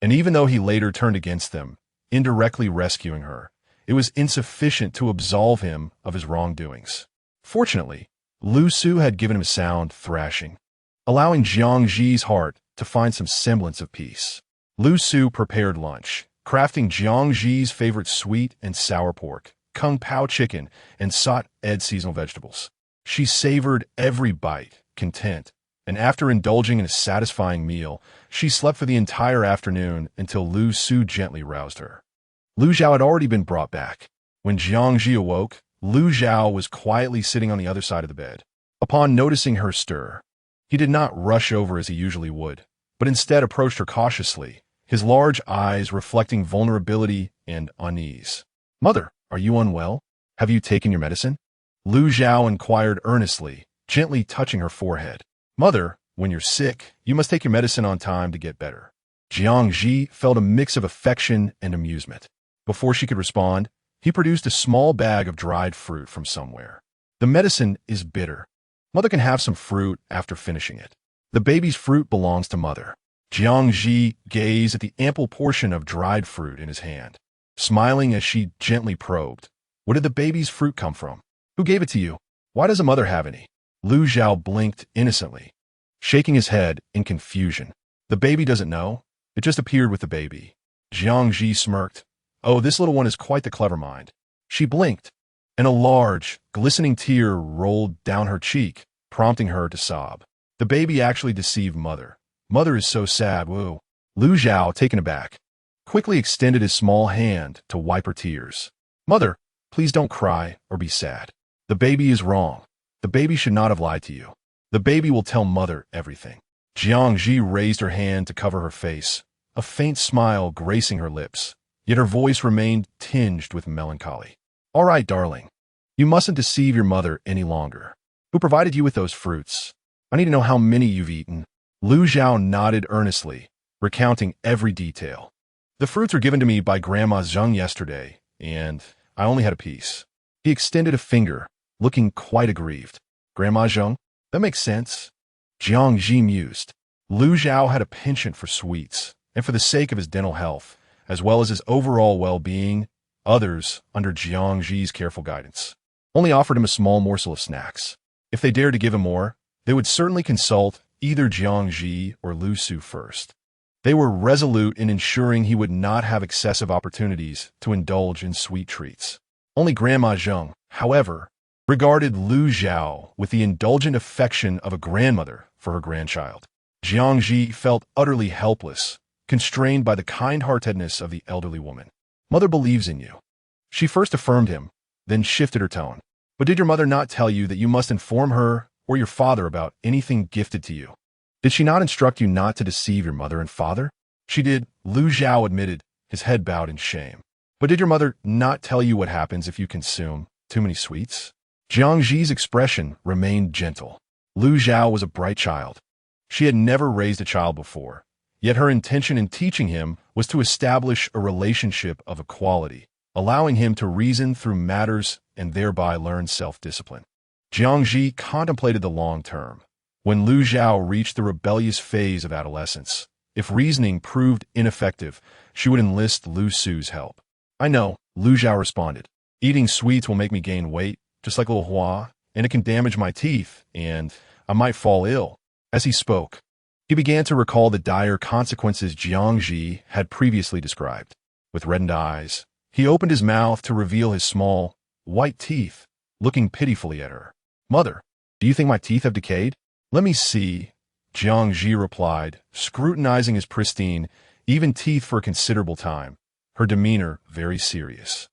And even though he later turned against them, indirectly rescuing her, it was insufficient to absolve him of his wrongdoings. Fortunately, Lu Su had given him a sound thrashing, allowing Jiang Zhi's heart to find some semblance of peace. Lu Su prepared lunch, crafting Jiang Zhi's favorite sweet and sour pork, kung pao chicken, and sauteed seasonal vegetables. She savored every bite, content, and after indulging in a satisfying meal, she slept for the entire afternoon until Lu Su gently roused her. Lu Zhao had already been brought back. When Jiang Zhi awoke, Lu Zhao was quietly sitting on the other side of the bed. Upon noticing her stir, he did not rush over as he usually would, but instead approached her cautiously, his large eyes reflecting vulnerability and unease. Mother, are you unwell? Have you taken your medicine? Lu Zhao inquired earnestly, gently touching her forehead. Mother, when you're sick, you must take your medicine on time to get better. Jiang Zhi felt a mix of affection and amusement. Before she could respond, he produced a small bag of dried fruit from somewhere. The medicine is bitter. Mother can have some fruit after finishing it. The baby's fruit belongs to mother. Jiang Zhi gazed at the ample portion of dried fruit in his hand, smiling as she gently probed. Where did the baby's fruit come from? Who gave it to you? Why does a mother have any? Lu Zhao blinked innocently, shaking his head in confusion. The baby doesn't know. It just appeared with the baby. Jiang Zhi smirked. Oh, this little one is quite the clever mind. She blinked, and a large, glistening tear rolled down her cheek, prompting her to sob. The baby actually deceived mother. Mother is so sad, woo. Lu Zhao, taken aback, quickly extended his small hand to wipe her tears. Mother, please don't cry or be sad. The baby is wrong. The baby should not have lied to you. The baby will tell mother everything. Jiang Zhi raised her hand to cover her face, a faint smile gracing her lips, yet her voice remained tinged with melancholy. All right, darling. You mustn't deceive your mother any longer. Who provided you with those fruits? I need to know how many you've eaten. Lu Zhao nodded earnestly, recounting every detail. The fruits were given to me by Grandma Zheng yesterday, and I only had a piece. He extended a finger, looking quite aggrieved. Grandma Zheng? That makes sense. Jiang Zhi mused. Lu Zhao had a penchant for sweets, and for the sake of his dental health, as well as his overall well-being, others, under Jiang Zhi's careful guidance, only offered him a small morsel of snacks. If they dared to give him more, they would certainly consult either Jiang Zhi or Lu Su first. They were resolute in ensuring he would not have excessive opportunities to indulge in sweet treats. Only Grandma Zheng, however, regarded Lu Zhao with the indulgent affection of a grandmother for her grandchild. Jiang Zhi felt utterly helpless, constrained by the kind-heartedness of the elderly woman. Mother believes in you. She first affirmed him, then shifted her tone. But did your mother not tell you that you must inform her or your father about anything gifted to you? Did she not instruct you not to deceive your mother and father? She did, Lu Zhao admitted, his head bowed in shame. But did your mother not tell you what happens if you consume too many sweets? Jiang Zhi's expression remained gentle. Lu Zhao was a bright child. She had never raised a child before, yet her intention in teaching him was to establish a relationship of equality, allowing him to reason through matters and thereby learn self-discipline. Jiang Zhi contemplated the long term. When Lu Zhao reached the rebellious phase of adolescence, if reasoning proved ineffective, she would enlist Lu Su's help. I know, Lu Zhao responded. Eating sweets will make me gain weight, just like little Hua, and it can damage my teeth, and I might fall ill. As he spoke, he began to recall the dire consequences Jiang Zhi had previously described. With reddened eyes, he opened his mouth to reveal his small, white teeth, looking pitifully at her. Mother, do you think my teeth have decayed? Let me see, Jiang Zhi replied, scrutinizing his pristine, even teeth for a considerable time, her demeanor very serious.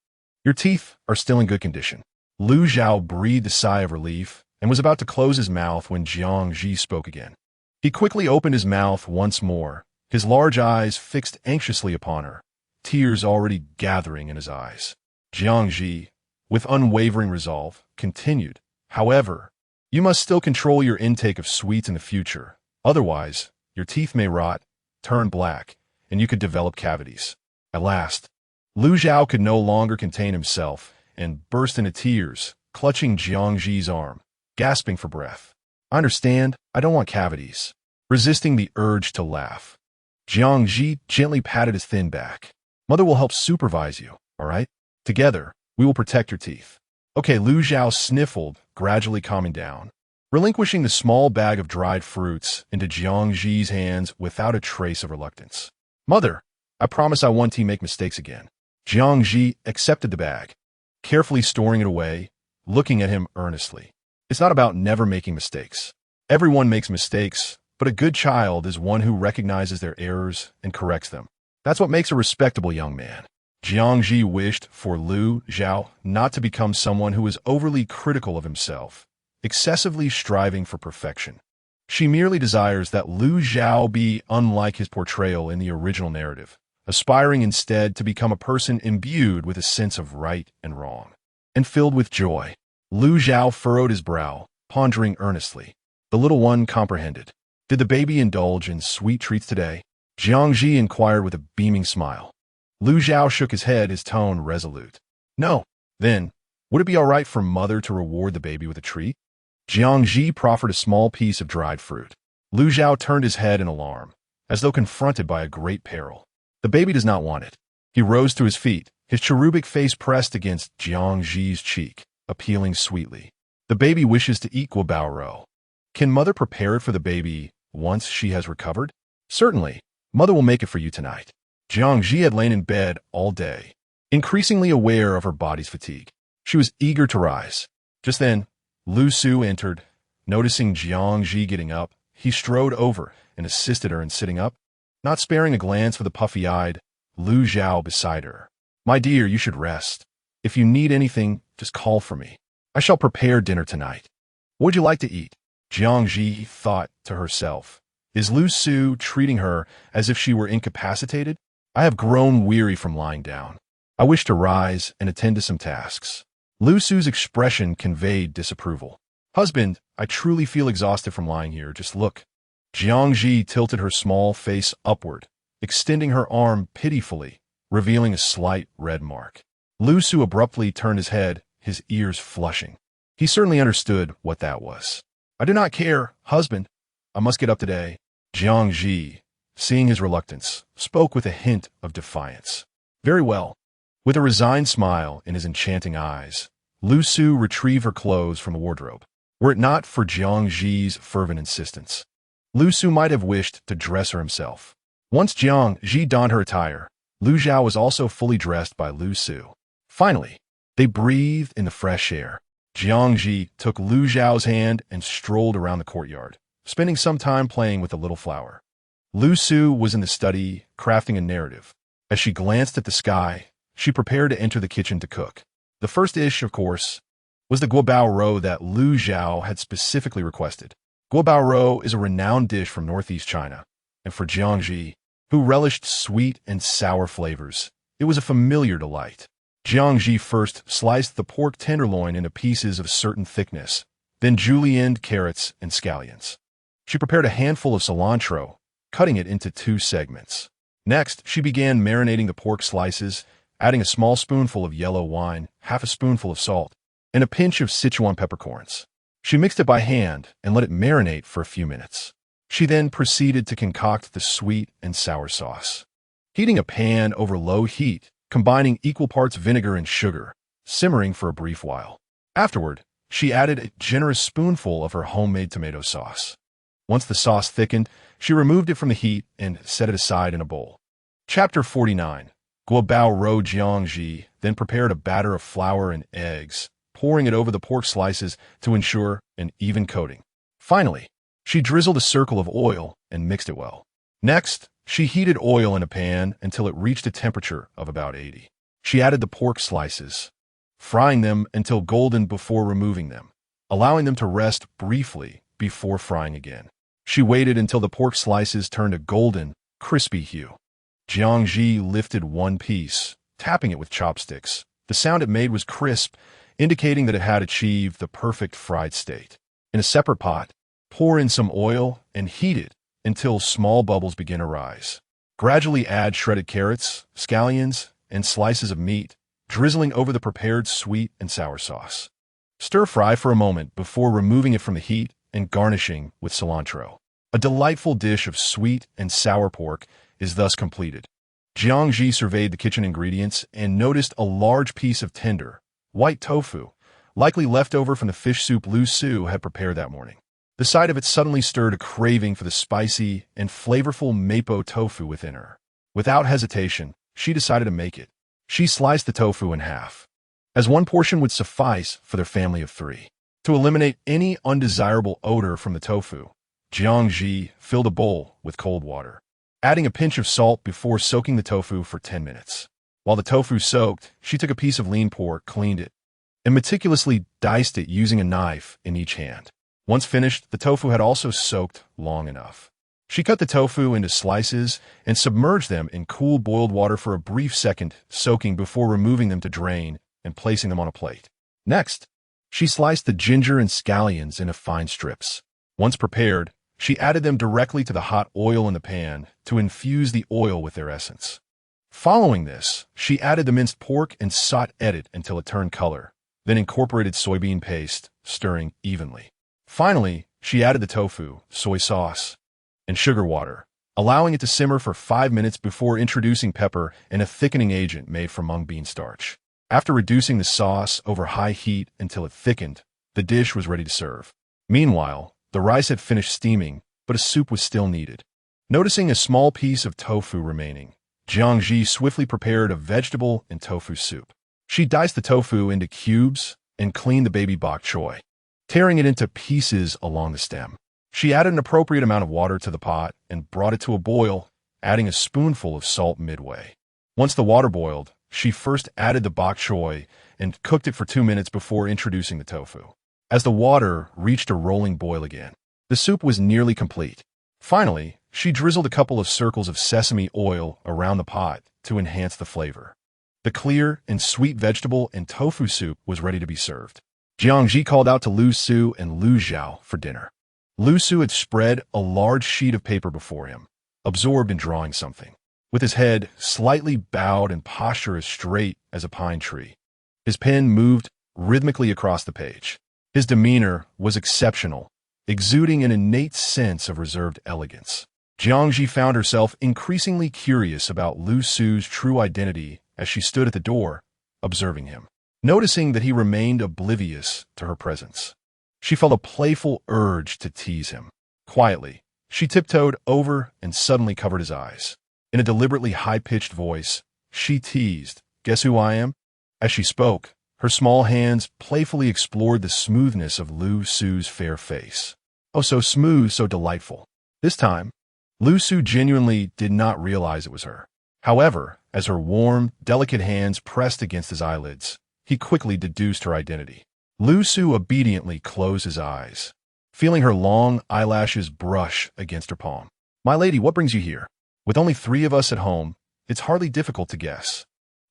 Your teeth are still in good condition. Lu Zhao breathed a sigh of relief and was about to close his mouth when Jiang Zhi spoke again. He quickly opened his mouth once more, his large eyes fixed anxiously upon her, tears already gathering in his eyes. Jiang Zhi, with unwavering resolve, continued, however, you must still control your intake of sweets in the future. Otherwise, your teeth may rot, turn black, and you could develop cavities. At last, Lu Zhao could no longer contain himself and burst into tears, clutching Jiang Zhi's arm, gasping for breath. I understand, I don't want cavities. Resisting the urge to laugh, Jiang Zhi gently patted his thin back. Mother will help supervise you, all right? Together, we will protect your teeth. Okay, Lu Zhao sniffled, gradually calming down, relinquishing the small bag of dried fruits into Jiang Zhi's hands without a trace of reluctance. Mother, I promise I won't make mistakes again. Jiang Zhi accepted the bag, carefully storing it away, looking at him earnestly. It's not about never making mistakes. Everyone makes mistakes, but a good child is one who recognizes their errors and corrects them. That's what makes a respectable young man. Jiang Zhi wished for Lu Zhao not to become someone who was overly critical of himself, excessively striving for perfection. She merely desires that Lu Zhao be unlike his portrayal in the original narrative, aspiring instead to become a person imbued with a sense of right and wrong. and filled with joy. Lu Zhao furrowed his brow, pondering earnestly. The little one comprehended. Did the baby indulge in sweet treats today? Jiang Zhi inquired with a beaming smile. Lu Zhao shook his head, his tone resolute. No. Then, would it be all right for mother to reward the baby with a treat? Jiang Zhi proffered a small piece of dried fruit. Lu Zhao turned his head in alarm, as though confronted by a great peril. The baby does not want it. He rose to his feet, his cherubic face pressed against Jiang Zhi's cheek, appealing sweetly. The baby wishes to eat guobao rou. Can mother prepare it for the baby once she has recovered? Certainly. Mother will make it for you tonight. Jiang Zhi had lain in bed all day, increasingly aware of her body's fatigue. She was eager to rise. Just then, Lu Su entered. Noticing Jiang Zhi getting up, he strode over and assisted her in sitting up, not sparing a glance for the puffy-eyed Lu Zhao beside her. My dear, you should rest. If you need anything, just call for me. I shall prepare dinner tonight. What would you like to eat? Jiang Zhi thought to herself. Is Lu Su treating her as if she were incapacitated? I have grown weary from lying down. I wish to rise and attend to some tasks. Lu Su's expression conveyed disapproval. Husband, I truly feel exhausted from lying here. Just look. Jiang Zhi tilted her small face upward, extending her arm pitifully, revealing a slight red mark. Lu Su abruptly turned his head, his ears flushing. He certainly understood what that was. I do not care, husband. I must get up today. Jiang Zhi, seeing his reluctance, spoke with a hint of defiance. Very well. With a resigned smile in his enchanting eyes, Lu Su retrieved her clothes from the wardrobe. Were it not for Jiang Zhi's fervent insistence, Lu Su might have wished to dress her himself. Once Jiang Zhi donned her attire, Lu Zhao was also fully dressed by Lu Su. Finally, they breathed in the fresh air. Jiang Zhi took Lu Zhao's hand and strolled around the courtyard, spending some time playing with the little flower. Lu Su was in the study, crafting a narrative. As she glanced at the sky, she prepared to enter the kitchen to cook. The first dish, of course, was the guobao rou that Lu Zhao had specifically requested. Guobao rou is a renowned dish from northeast China, and for Jiang Zhi, who relished sweet and sour flavors, it was a familiar delight. Jiang Zhi first sliced the pork tenderloin into pieces of certain thickness, then julienned carrots and scallions. She prepared a handful of cilantro, cutting it into 2 segments. Next, she began marinating the pork slices, adding a small spoonful of yellow wine, half a spoonful of salt, and a pinch of Sichuan peppercorns. She mixed it by hand and let it marinate for a few minutes. She then proceeded to concoct the sweet and sour sauce. Heating a pan over low heat, combining equal parts vinegar and sugar, simmering for a brief while. Afterward, she added a generous spoonful of her homemade tomato sauce. Once the sauce thickened, she removed it from the heat and set it aside in a bowl. Chapter 49. Guobao rou. Jiang Zhi then prepared a batter of flour and eggs, pouring it over the pork slices to ensure an even coating. Finally, she drizzled a circle of oil and mixed it well. Next, she heated oil in a pan until it reached a temperature of about 80. She added the pork slices, frying them until golden before removing them, allowing them to rest briefly before frying again. She waited until the pork slices turned a golden, crispy hue. Jiang Zhi lifted one piece, tapping it with chopsticks. The sound it made was crisp, indicating that it had achieved the perfect fried state. In a separate pot, pour in some oil and heat it until small bubbles begin to rise. Gradually add shredded carrots, scallions, and slices of meat, drizzling over the prepared sweet and sour sauce. Stir fry for a moment before removing it from the heat and garnishing with cilantro. A delightful dish of sweet and sour pork is thus completed. Jiang Zhi surveyed the kitchen ingredients and noticed a large piece of tender, white tofu, likely left over from the fish soup Lu Su had prepared that morning. The sight of it suddenly stirred a craving for the spicy and flavorful mapo tofu within her. Without hesitation, she decided to make it. She sliced the tofu in half, as one portion would suffice for their family of 3. To eliminate any undesirable odor from the tofu, Jiang Zhi filled a bowl with cold water, adding a pinch of salt before soaking the tofu for 10 minutes. While the tofu soaked, she took a piece of lean pork, cleaned it, and meticulously diced it using a knife in each hand. Once finished, the tofu had also soaked long enough. She cut the tofu into slices and submerged them in cool boiled water for a brief second, soaking before removing them to drain and placing them on a plate. Next, she sliced the ginger and scallions into fine strips. Once prepared, she added them directly to the hot oil in the pan to infuse the oil with their essence. Following this, she added the minced pork and sautéed it until it turned color, then incorporated soybean paste, stirring evenly. Finally, she added the tofu, soy sauce, and sugar water, allowing it to simmer for 5 minutes before introducing pepper and a thickening agent made from mung bean starch. After reducing the sauce over high heat until it thickened, the dish was ready to serve. Meanwhile, the rice had finished steaming, but a soup was still needed. Noticing a small piece of tofu remaining, Jiang Zhi swiftly prepared a vegetable and tofu soup. She diced the tofu into cubes and cleaned the baby bok choy, tearing it into pieces along the stem. She added an appropriate amount of water to the pot and brought it to a boil, adding a spoonful of salt midway. Once the water boiled, she first added the bok choy and cooked it for 2 minutes before introducing the tofu. As the water reached a rolling boil again, the soup was nearly complete. Finally, she drizzled a couple of circles of sesame oil around the pot to enhance the flavor. The clear and sweet vegetable and tofu soup was ready to be served. Jiang Zhi called out to Lu Su and Lu Zhao for dinner. Lu Su had spread a large sheet of paper before him, absorbed in drawing something, with his head slightly bowed and posture as straight as a pine tree. His pen moved rhythmically across the page. His demeanor was exceptional, exuding an innate sense of reserved elegance. Jiang Zhi found herself increasingly curious about Lu Su's true identity as she stood at the door, observing him. Noticing that he remained oblivious to her presence, she felt a playful urge to tease him. Quietly, she tiptoed over and suddenly covered his eyes. In a deliberately high-pitched voice, she teased, "Guess who I am?" As she spoke, her small hands playfully explored the smoothness of Lu Su's fair face. Oh, so smooth, so delightful. This time, Lu Su genuinely did not realize it was her. However, as her warm, delicate hands pressed against his eyelids, he quickly deduced her identity. Lu Su obediently closed his eyes, feeling her long eyelashes brush against her palm. "My lady, what brings you here? With only 3 of us at home, it's hardly difficult to guess."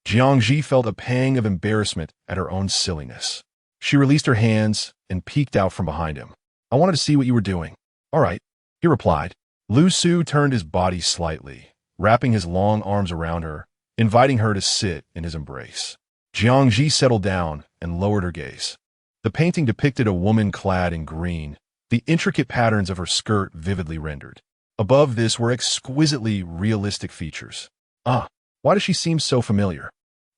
Jiang Zhi felt a pang of embarrassment at her own silliness. She released her hands and peeked out from behind him. "I wanted to see what you were doing." "All right," he replied. Lu Su turned his body slightly, wrapping his long arms around her, inviting her to sit in his embrace. Jiang Zhi settled down and lowered her gaze. The painting depicted a woman clad in green, the intricate patterns of her skirt vividly rendered. Above this were exquisitely realistic features. Why does she seem so familiar?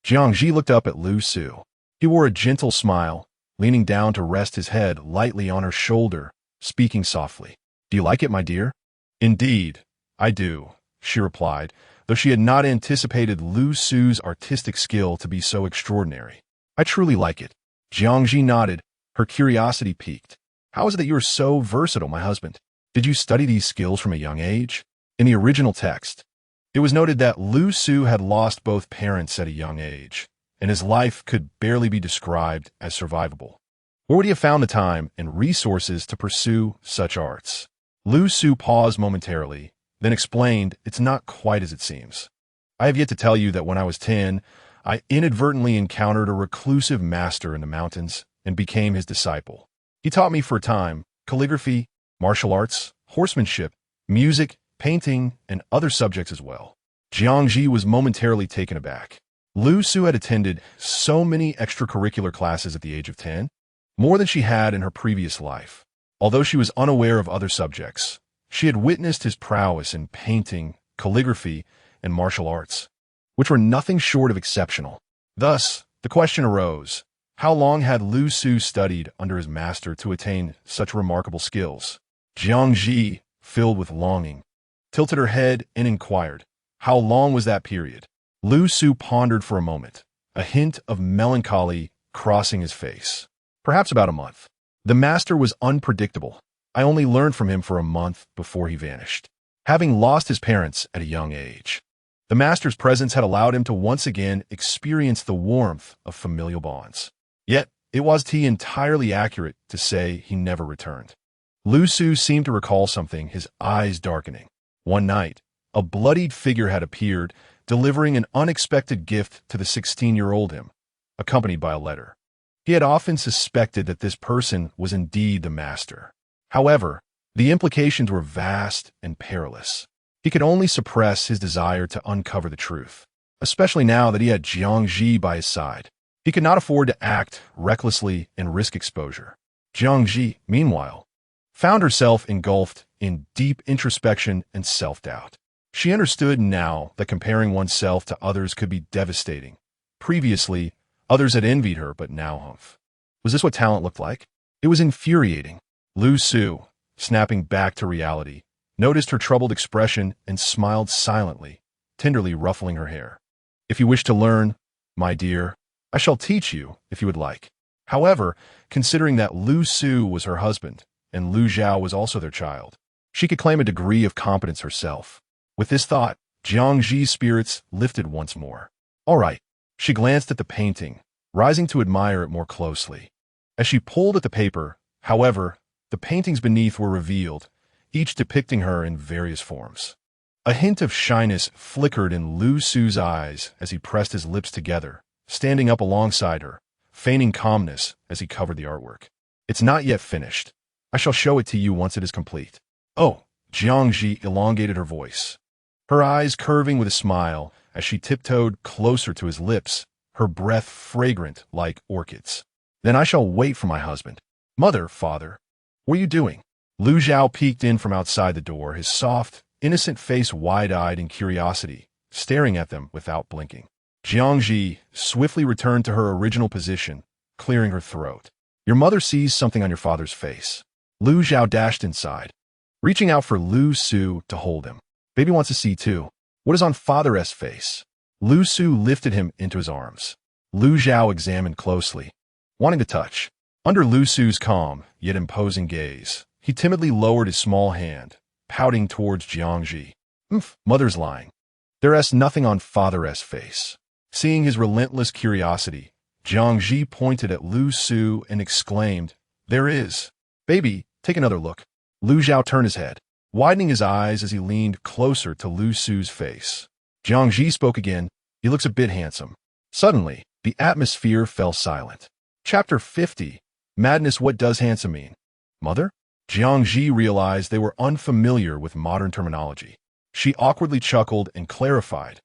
Jiang Zhi looked up at Lu Su. He wore a gentle smile, leaning down to rest his head lightly on her shoulder, speaking softly. "Do you like it, my dear?" "Indeed, I do," she replied, though she had not anticipated Lu Su's artistic skill to be so extraordinary. "I truly like it." Jiang Zhi nodded, her curiosity piqued. "How is it that you are so versatile, my husband? Did you study these skills from a young age?" In the original text, it was noted that Lu Su had lost both parents at a young age, and his life could barely be described as survivable. Where would he have found the time and resources to pursue such arts? Lu Su paused momentarily, then explained, "It's not quite as it seems. I have yet to tell you that when I was 10, I inadvertently encountered a reclusive master in the mountains and became his disciple. He taught me for a time calligraphy, martial arts, horsemanship, music, painting, and other subjects as well." Jiang Zhi was momentarily taken aback. Lu Su had attended so many extracurricular classes at the age of 10, more than she had in her previous life. Although she was unaware of other subjects, she had witnessed his prowess in painting, calligraphy, and martial arts, which were nothing short of exceptional. Thus, the question arose, how long had Lu Su studied under his master to attain such remarkable skills? Jiang Zhi, filled with longing, tilted her head and inquired, "How long was that period?" Lu Su pondered for a moment, a hint of melancholy crossing his face. "Perhaps about a month. The master was unpredictable. I only learned from him for a month before he vanished. Having lost his parents at a young age, the master's presence had allowed him to once again experience the warmth of familial bonds. Yet, it was entirely accurate to say he never returned." Lu Su seemed to recall something, his eyes darkening. One night, a bloodied figure had appeared, delivering an unexpected gift to the 16-year-old him, accompanied by a letter. He had often suspected that this person was indeed the master. However, the implications were vast and perilous. He could only suppress his desire to uncover the truth, especially now that he had Jiang Zhi by his side. He could not afford to act recklessly and risk exposure. Jiang Zhi, meanwhile, found herself engulfed in deep introspection and self-doubt. She understood now that comparing oneself to others could be devastating. Previously, others had envied her, but now, humph. Was this what talent looked like? It was infuriating. Lu Su, snapping back to reality, noticed her troubled expression and smiled silently, tenderly ruffling her hair. If you wish to learn, my dear, I shall teach you if you would like. However, considering that Lu Su was her husband and Lu Zhao was also their child, she could claim a degree of competence herself. With this thought, Jiang Zhi's spirits lifted once more. All right. She glanced at the painting, rising to admire it more closely. As she pulled at the paper, however, the paintings beneath were revealed, each depicting her in various forms. A hint of shyness flickered in Lu Su's eyes as he pressed his lips together, standing up alongside her, feigning calmness as he covered the artwork. It's not yet finished. I shall show it to you once it is complete. Oh, Jiang Zhi elongated her voice, her eyes curving with a smile as she tiptoed closer to his lips, her breath fragrant like orchids. Then I shall wait for my husband. Mother, father, what are you doing? Lu Zhao peeked in from outside the door, his soft, innocent face wide-eyed in curiosity, staring at them without blinking. Jiang Zhi swiftly returned to her original position, clearing her throat. Your mother sees something on your father's face. Lu Zhao dashed inside, reaching out for Lu Su to hold him. Baby wants to see too. What is on father's face? Lu Su lifted him into his arms. Lu Zhao examined closely, wanting to touch. Under Lu Su's calm, yet imposing gaze, he timidly lowered his small hand, pouting towards Jiang Zhi. Mother's lying. There's nothing on father's face. Seeing his relentless curiosity, Jiang Zhi pointed at Lu Su and exclaimed, There is. Baby, take another look. Lu Zhao turned his head, widening his eyes as he leaned closer to Lu Su's face. Jiang Zhi spoke again. He looks a bit handsome. Suddenly, the atmosphere fell silent. Chapter 50. Madness. What does handsome mean? Mother? Jiang Zhi realized they were unfamiliar with modern terminology. She awkwardly chuckled and clarified.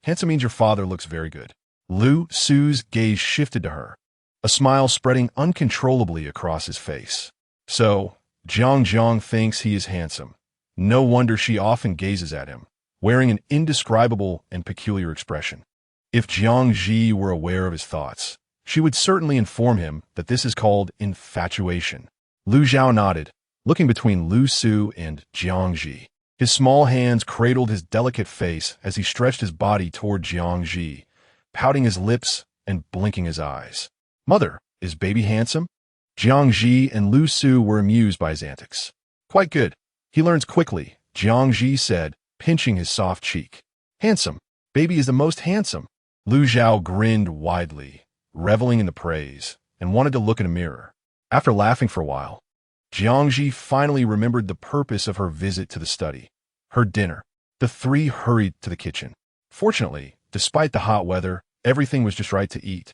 Handsome means your father looks very good. Lu Su's gaze shifted to her, a smile spreading uncontrollably across his face. So, Jiang thinks he is handsome. No wonder she often gazes at him, wearing an indescribable and peculiar expression. If Jiang Zhi were aware of his thoughts, she would certainly inform him that this is called infatuation. Lu Zhao nodded, looking between Lu Su and Jiang Zhi. His small hands cradled his delicate face as he stretched his body toward Jiang Zhi, pouting his lips and blinking his eyes. Mother, is baby handsome? Jiang Zhi and Lu Su were amused by his antics. Quite good. He learns quickly, Jiang Zhi said, pinching his soft cheek. Handsome. Baby is the most handsome. Lu Zhao grinned widely, reveling in the praise, and wanted to look in a mirror. After laughing for a while, Jiang Zhi finally remembered the purpose of her visit to the study. Her dinner. The three hurried to the kitchen. Fortunately, despite the hot weather, everything was just right to eat,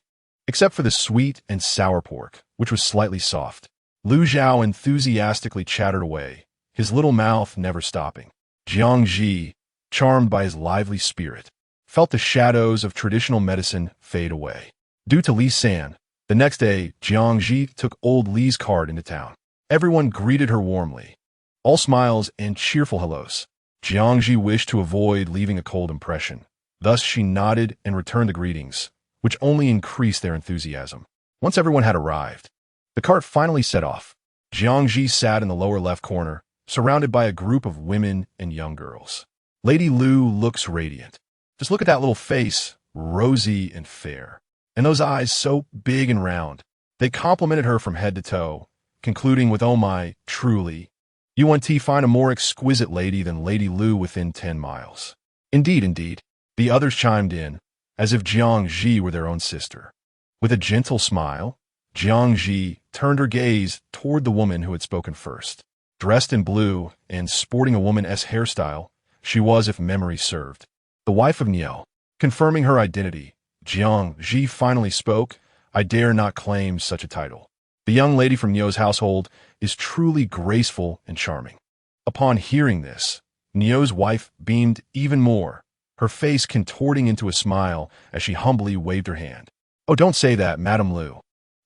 except for the sweet and sour pork, which was slightly soft. Lu Zhao enthusiastically chattered away, his little mouth never stopping. Jiang Zhi, charmed by his lively spirit, felt the shadows of traditional medicine fade away. Due to Li San, the next day, Jiang Zhi took old Li's card into town. Everyone greeted her warmly, all smiles and cheerful hellos. Jiang Zhi wished to avoid leaving a cold impression. Thus she nodded and returned the greetings, which only increased their enthusiasm. Once everyone had arrived, the cart finally set off. Jiang Zhi sat in the lower left corner, surrounded by a group of women and young girls. Lady Lu looks radiant. Just look at that little face, rosy and fair, and those eyes so big and round. They complimented her from head to toe, concluding with, oh my, truly, you won't find a more exquisite lady than Lady Lu within 10 miles. Indeed. The others chimed in, as if Jiang Zhi were their own sister. With a gentle smile, Jiang Zhi turned her gaze toward the woman who had spoken first. Dressed in blue and sporting a woman's hairstyle, she was, if memory served, the wife of Niel. Confirming her identity, Jiang Zhi finally spoke, I dare not claim such a title. The young lady from Nio's household is truly graceful and charming. Upon hearing this, Nio's wife beamed even more, her face contorting into a smile as she humbly waved her hand. Oh, don't say that, Madame Liu.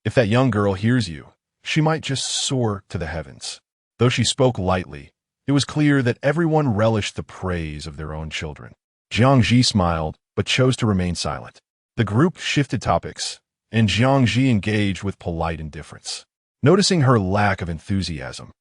If that young girl hears you, she might just soar to the heavens. Though she spoke lightly, it was clear that everyone relished the praise of their own children. Jiang Zhi smiled, but chose to remain silent. The group shifted topics, and Jiang Zhi engaged with polite indifference. Noticing her lack of enthusiasm,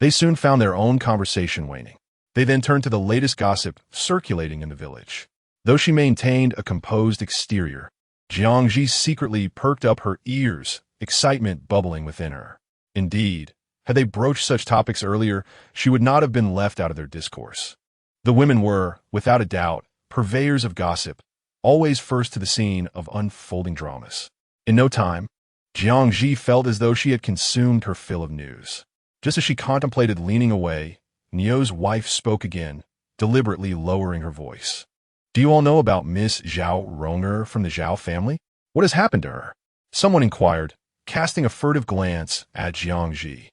they soon found their own conversation waning. They then turned to the latest gossip circulating in the village. Though she maintained a composed exterior, Jiang Zhi secretly perked up her ears, excitement bubbling within her. Indeed, had they broached such topics earlier, she would not have been left out of their discourse. The women were, without a doubt, purveyors of gossip, always first to the scene of unfolding dramas. In no time, Jiang Zhi felt as though she had consumed her fill of news. Just as she contemplated leaning away, Nio's wife spoke again, deliberately lowering her voice. Do you all know about Miss Zhao Ronger from the Zhao family? What has happened to her? Someone inquired, casting a furtive glance at Jiang Zhi.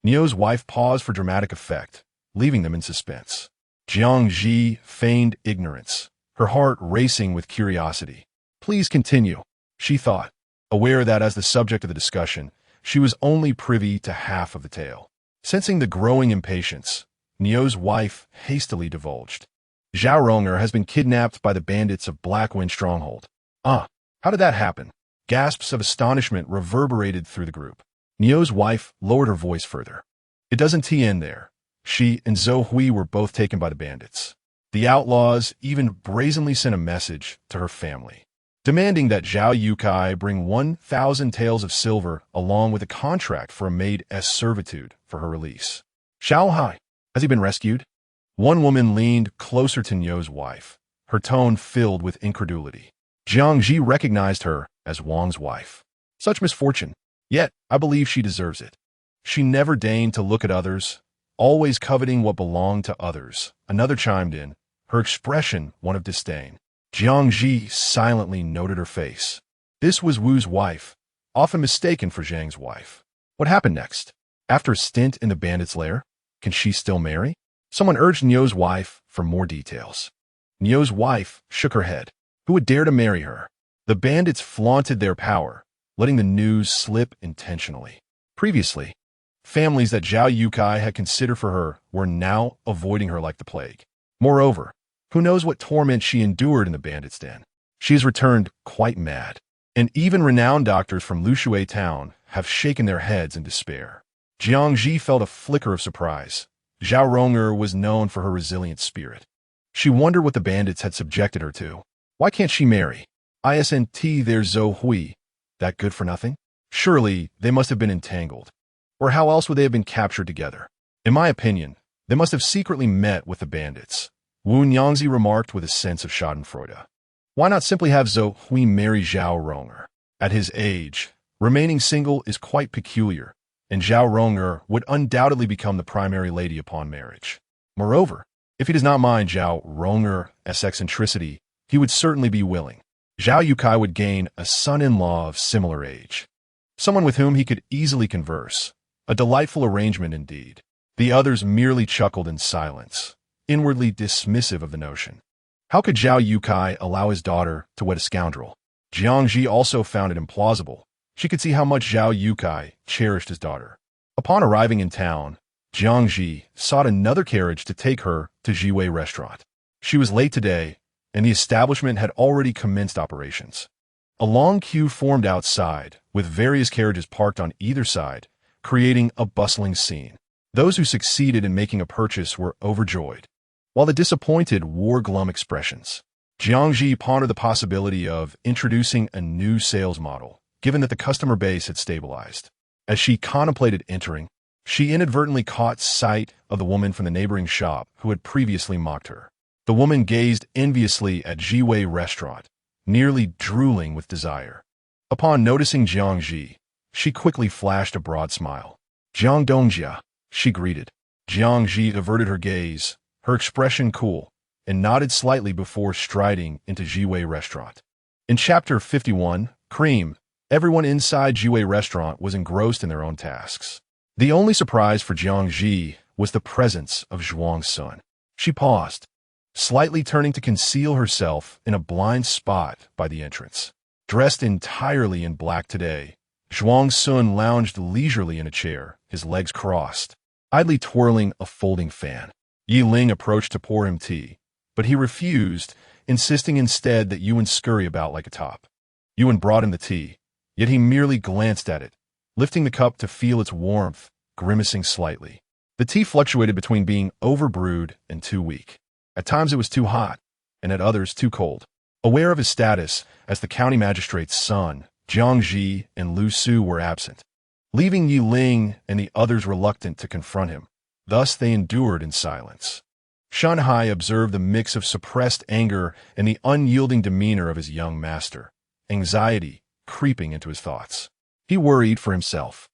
Nio's wife paused for dramatic effect, leaving them in suspense. Jiang Zhi feigned ignorance, her heart racing with curiosity. Please continue, she thought, aware that as the subject of the discussion, she was only privy to half of the tale. Sensing the growing impatience, Nio's wife hastily divulged. Zhao Ronger has been kidnapped by the bandits of Blackwind Stronghold. How did that happen? Gasps of astonishment reverberated through the group. Nio's wife lowered her voice further. It doesn't end there. She and Zhou Hui were both taken by the bandits. The outlaws even brazenly sent a message to her family, demanding that Zhao Yukai bring 1,000 taels of silver along with a contract for a maid-s servitude for her release. Xiao Hai, has he been rescued? One woman leaned closer to Nio's wife, her tone filled with incredulity. Jiang Zhi recognized her as Wang's wife. Such misfortune, yet I believe she deserves it. She never deigned to look at others, always coveting what belonged to others. Another chimed in, her expression one of disdain. Jiang Zhi silently noted her face. This was Wu's wife, often mistaken for Zhang's wife. What happened next? After a stint in the bandits' lair, can she still marry? Someone urged Nio's wife for more details. Nio's wife shook her head. Who would dare to marry her? The bandits flaunted their power, letting the news slip intentionally. Previously, families that Zhao Yukai had considered for her were now avoiding her like the plague. Moreover, who knows what torment she endured in the bandits' den? She has returned quite mad, and even renowned doctors from Lushui town have shaken their heads in despair. Jiang Zhi felt a flicker of surprise. Zhao Ronger was known for her resilient spirit. She wondered what the bandits had subjected her to. Why can't she marry? Isn't there's Zhou Hui. That good for nothing? Surely they must have been entangled. Or how else would they have been captured together? In my opinion, they must have secretly met with the bandits. Wu Nyangzi remarked with a sense of schadenfreude. Why not simply have Zhou Hui marry Zhao Ronger? At his age, remaining single is quite peculiar, and Zhao Ronger would undoubtedly become the primary lady upon marriage. Moreover, if he does not mind Zhao Ronger's eccentricity, he would certainly be willing. Zhao Yukai would gain a son-in-law of similar age, someone with whom he could easily converse. A delightful arrangement indeed. The others merely chuckled in silence, inwardly dismissive of the notion. How could Zhao Yukai allow his daughter to wed a scoundrel? Jiang Zhi also found it implausible. She could see how much Zhao Yukai cherished his daughter. Upon arriving in town, Jiang Zhi sought another carriage to take her to Jiwei restaurant. She was late today, and the establishment had already commenced operations. A long queue formed outside, with various carriages parked on either side, creating a bustling scene. Those who succeeded in making a purchase were overjoyed, while the disappointed wore glum expressions. Jiang Zhi pondered the possibility of introducing a new sales model, given that the customer base had stabilized. As she contemplated entering, she inadvertently caught sight of the woman from the neighboring shop who had previously mocked her. The woman gazed enviously at Jiwei restaurant, nearly drooling with desire. Upon noticing Jiang Zhi, she quickly flashed a broad smile. Jiang Dongjia, she greeted. Jiang Zhi averted her gaze, her expression cool, and nodded slightly before striding into Jiwei restaurant. In Chapter 51, Cream, Everyone inside Jiwei restaurant was engrossed in their own tasks. The only surprise for Jiang Zhi was the presence of Zhuang Sun. She paused, slightly turning to conceal herself in a blind spot by the entrance. Dressed entirely in black today, Zhuang Sun lounged leisurely in a chair, his legs crossed, idly twirling a folding fan. Yi Ling approached to pour him tea, but he refused, insisting instead that Yuan scurry about like a top. Yuan brought him the tea, yet he merely glanced at it, lifting the cup to feel its warmth, grimacing slightly. The tea fluctuated between being overbrewed and too weak. At times it was too hot, and at others too cold. Aware of his status as the county magistrate's son, Jiang Zhi and Lu Su were absent, leaving Yi Ling and the others reluctant to confront him. Thus they endured in silence. Shan Hai observed the mix of suppressed anger and the unyielding demeanor of his young master, anxiety creeping into his thoughts. He worried for himself.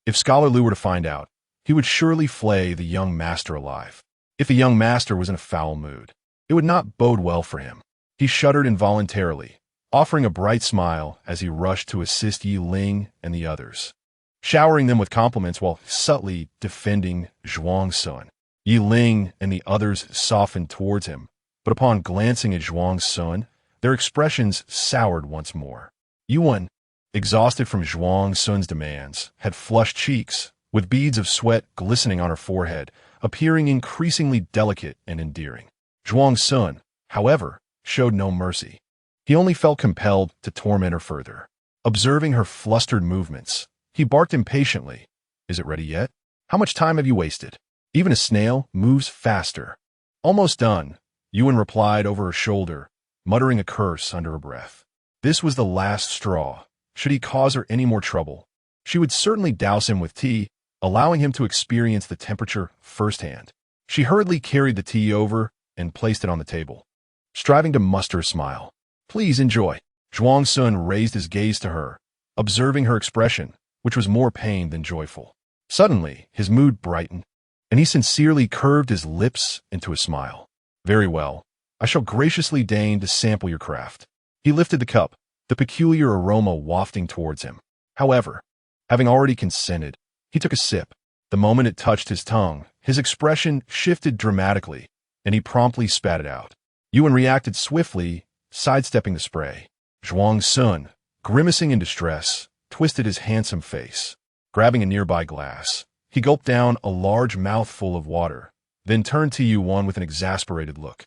If Scholar Lu were to find out, he would surely flay the young master alive. If the young master was in a foul mood, it would not bode well for him. He shuddered involuntarily, offering a bright smile as he rushed to assist Yi Ling and the others, showering them with compliments while subtly defending Zhuang Sun. Yi Ling and the others softened towards him, but upon glancing at Zhuang Sun, their expressions soured once more. Yuan, exhausted from Zhuang Sun's demands, had flushed cheeks, with beads of sweat glistening on her forehead, appearing increasingly delicate and endearing. Zhuang Sun, however, showed no mercy. He only felt compelled to torment her further. Observing her flustered movements, he barked impatiently. "Is it ready yet? How much time have you wasted? Even a snail moves faster." "Almost done," Yuan replied over her shoulder, muttering a curse under her breath. This was the last straw. Should he cause her any more trouble, she would certainly douse him with tea, allowing him to experience the temperature firsthand. She hurriedly carried the tea over and placed it on the table, striving to muster a smile. "Please enjoy." Zhuang Sun raised his gaze to her, observing her expression, which was more pained than joyful. Suddenly, his mood brightened, and he sincerely curved his lips into a smile. "Very well. I shall graciously deign to sample your craft." He lifted the cup, the peculiar aroma wafting towards him. However, having already consented, he took a sip. The moment it touched his tongue, his expression shifted dramatically, and he promptly spat it out. Yuan reacted swiftly, sidestepping the spray. Zhuang Sun, grimacing in distress, twisted his handsome face. Grabbing a nearby glass, he gulped down a large mouthful of water, then turned to Yuan with an exasperated look.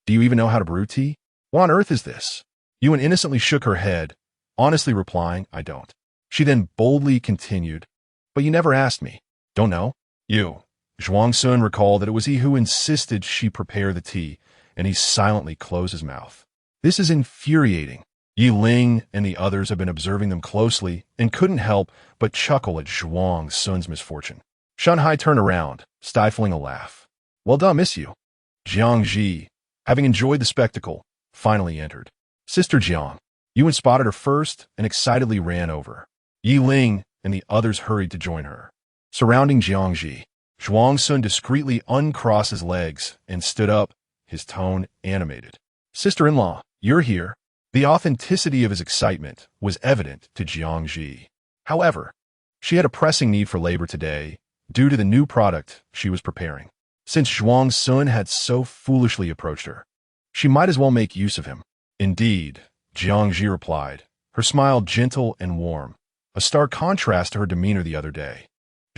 "Do you even know how to brew tea? What on earth is this?" Yuan innocently shook her head, honestly replying, "I don't." She then boldly continued, "But you never asked me." "Don't know?" "You." Zhuang Sun recalled that it was he who insisted she prepare the tea, and he silently closed his mouth. This is infuriating. Yi Ling and the others had been observing them closely and couldn't help but chuckle at Zhuang Sun's misfortune. Shan Hai turned around, stifling a laugh. "Well done, miss you." Jiang Zhi, having enjoyed the spectacle, finally entered. "Sister Jiang." Yuan spotted her first and excitedly ran over. Yi Ling and the others hurried to join her. Surrounding Jiang Zhi, Zhuang Sun discreetly uncrossed his legs and stood up, his tone animated. "Sister-in-law, you're here." The authenticity of his excitement was evident to Jiang Zhi. However, she had a pressing need for labor today due to the new product she was preparing. Since Zhuang Sun had so foolishly approached her, she might as well make use of him. "Indeed," Jiang Zhi replied, her smile gentle and warm, a stark contrast to her demeanor the other day.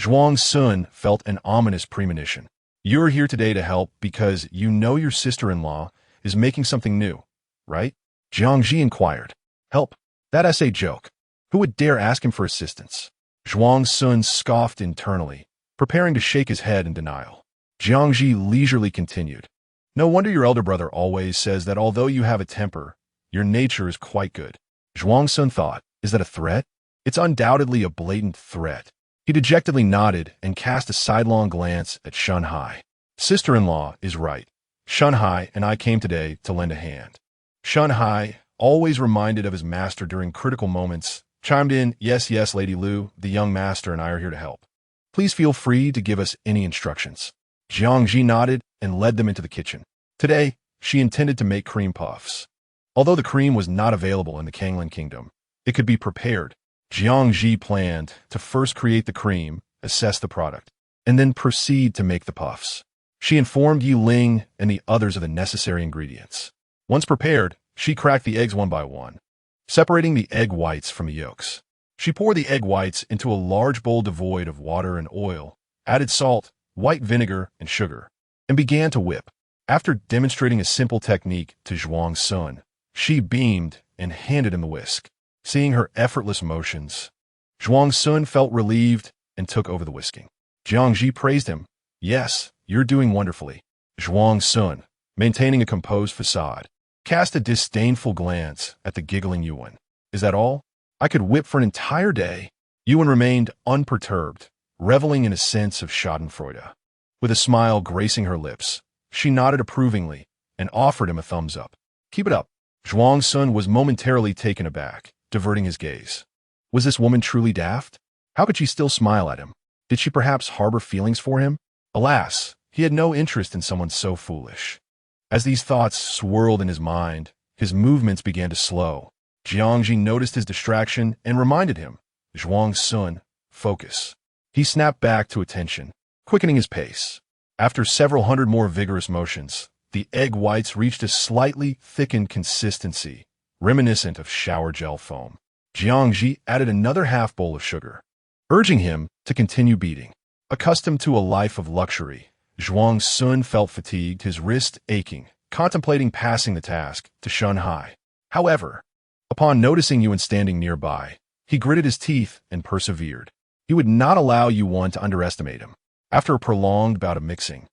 Zhuang Sun felt an ominous premonition. "You're here today to help because you know your sister-in-law is making something new, right?" Jiang Zhi inquired. "Help? That's a joke. Who would dare ask him for assistance?" Zhuang Sun scoffed internally, preparing to shake his head in denial. Jiang Zhi leisurely continued. "No wonder your elder brother always says that although you have a temper, your nature is quite good." Zhuang Sun thought, "Is that a threat?" "It's undoubtedly a blatant threat." He dejectedly nodded and cast a sidelong glance at Shan Hai. "Sister-in-law is right. Shan Hai and I came today to lend a hand." Shan Hai, always reminded of his master during critical moments, chimed in, "Yes, yes, Lady Lu, the young master and I are here to help. Please feel free to give us any instructions." Jiang Zhi nodded and led them into the kitchen. Today, she intended to make cream puffs. Although the cream was not available in the Kanglin Kingdom, it could be prepared, Jiang Zhi planned to first create the cream, assess the product, and then proceed to make the puffs. She informed Yi Ling and the others of the necessary ingredients. Once prepared, she cracked the eggs one by one, separating the egg whites from the yolks. She poured the egg whites into a large bowl devoid of water and oil, added salt, white vinegar, and sugar, and began to whip. After demonstrating a simple technique to Zhuang Sun, she beamed and handed him the whisk. Seeing her effortless motions, Zhuang Sun felt relieved and took over the whisking. Jiang Zhi praised him. "Yes, you're doing wonderfully." Zhuang Sun, maintaining a composed facade, cast a disdainful glance at the giggling Yuan. "Is that all? I could whip for an entire day." Yuan remained unperturbed, reveling in a sense of schadenfreude. With a smile gracing her lips, she nodded approvingly and offered him a thumbs up. "Keep it up." Zhuang Sun was momentarily taken aback, diverting his gaze. Was this woman truly daft? How could she still smile at him? Did she perhaps harbor feelings for him? Alas, he had no interest in someone so foolish. As these thoughts swirled in his mind, his movements began to slow. Jiang Zhi noticed his distraction and reminded him, "Zhuang Sun, focus." He snapped back to attention, quickening his pace. After several hundred more vigorous motions, the egg whites reached a slightly thickened consistency, reminiscent of shower gel foam. Jiang Zhi added another half bowl of sugar, urging him to continue beating. Accustomed to a life of luxury, Zhuang Sun felt fatigued, his wrist aching, contemplating passing the task to Shun Hai. However, upon noticing Yuan standing nearby, he gritted his teeth and persevered. He would not allow Yuan to underestimate him. After a prolonged bout of mixing,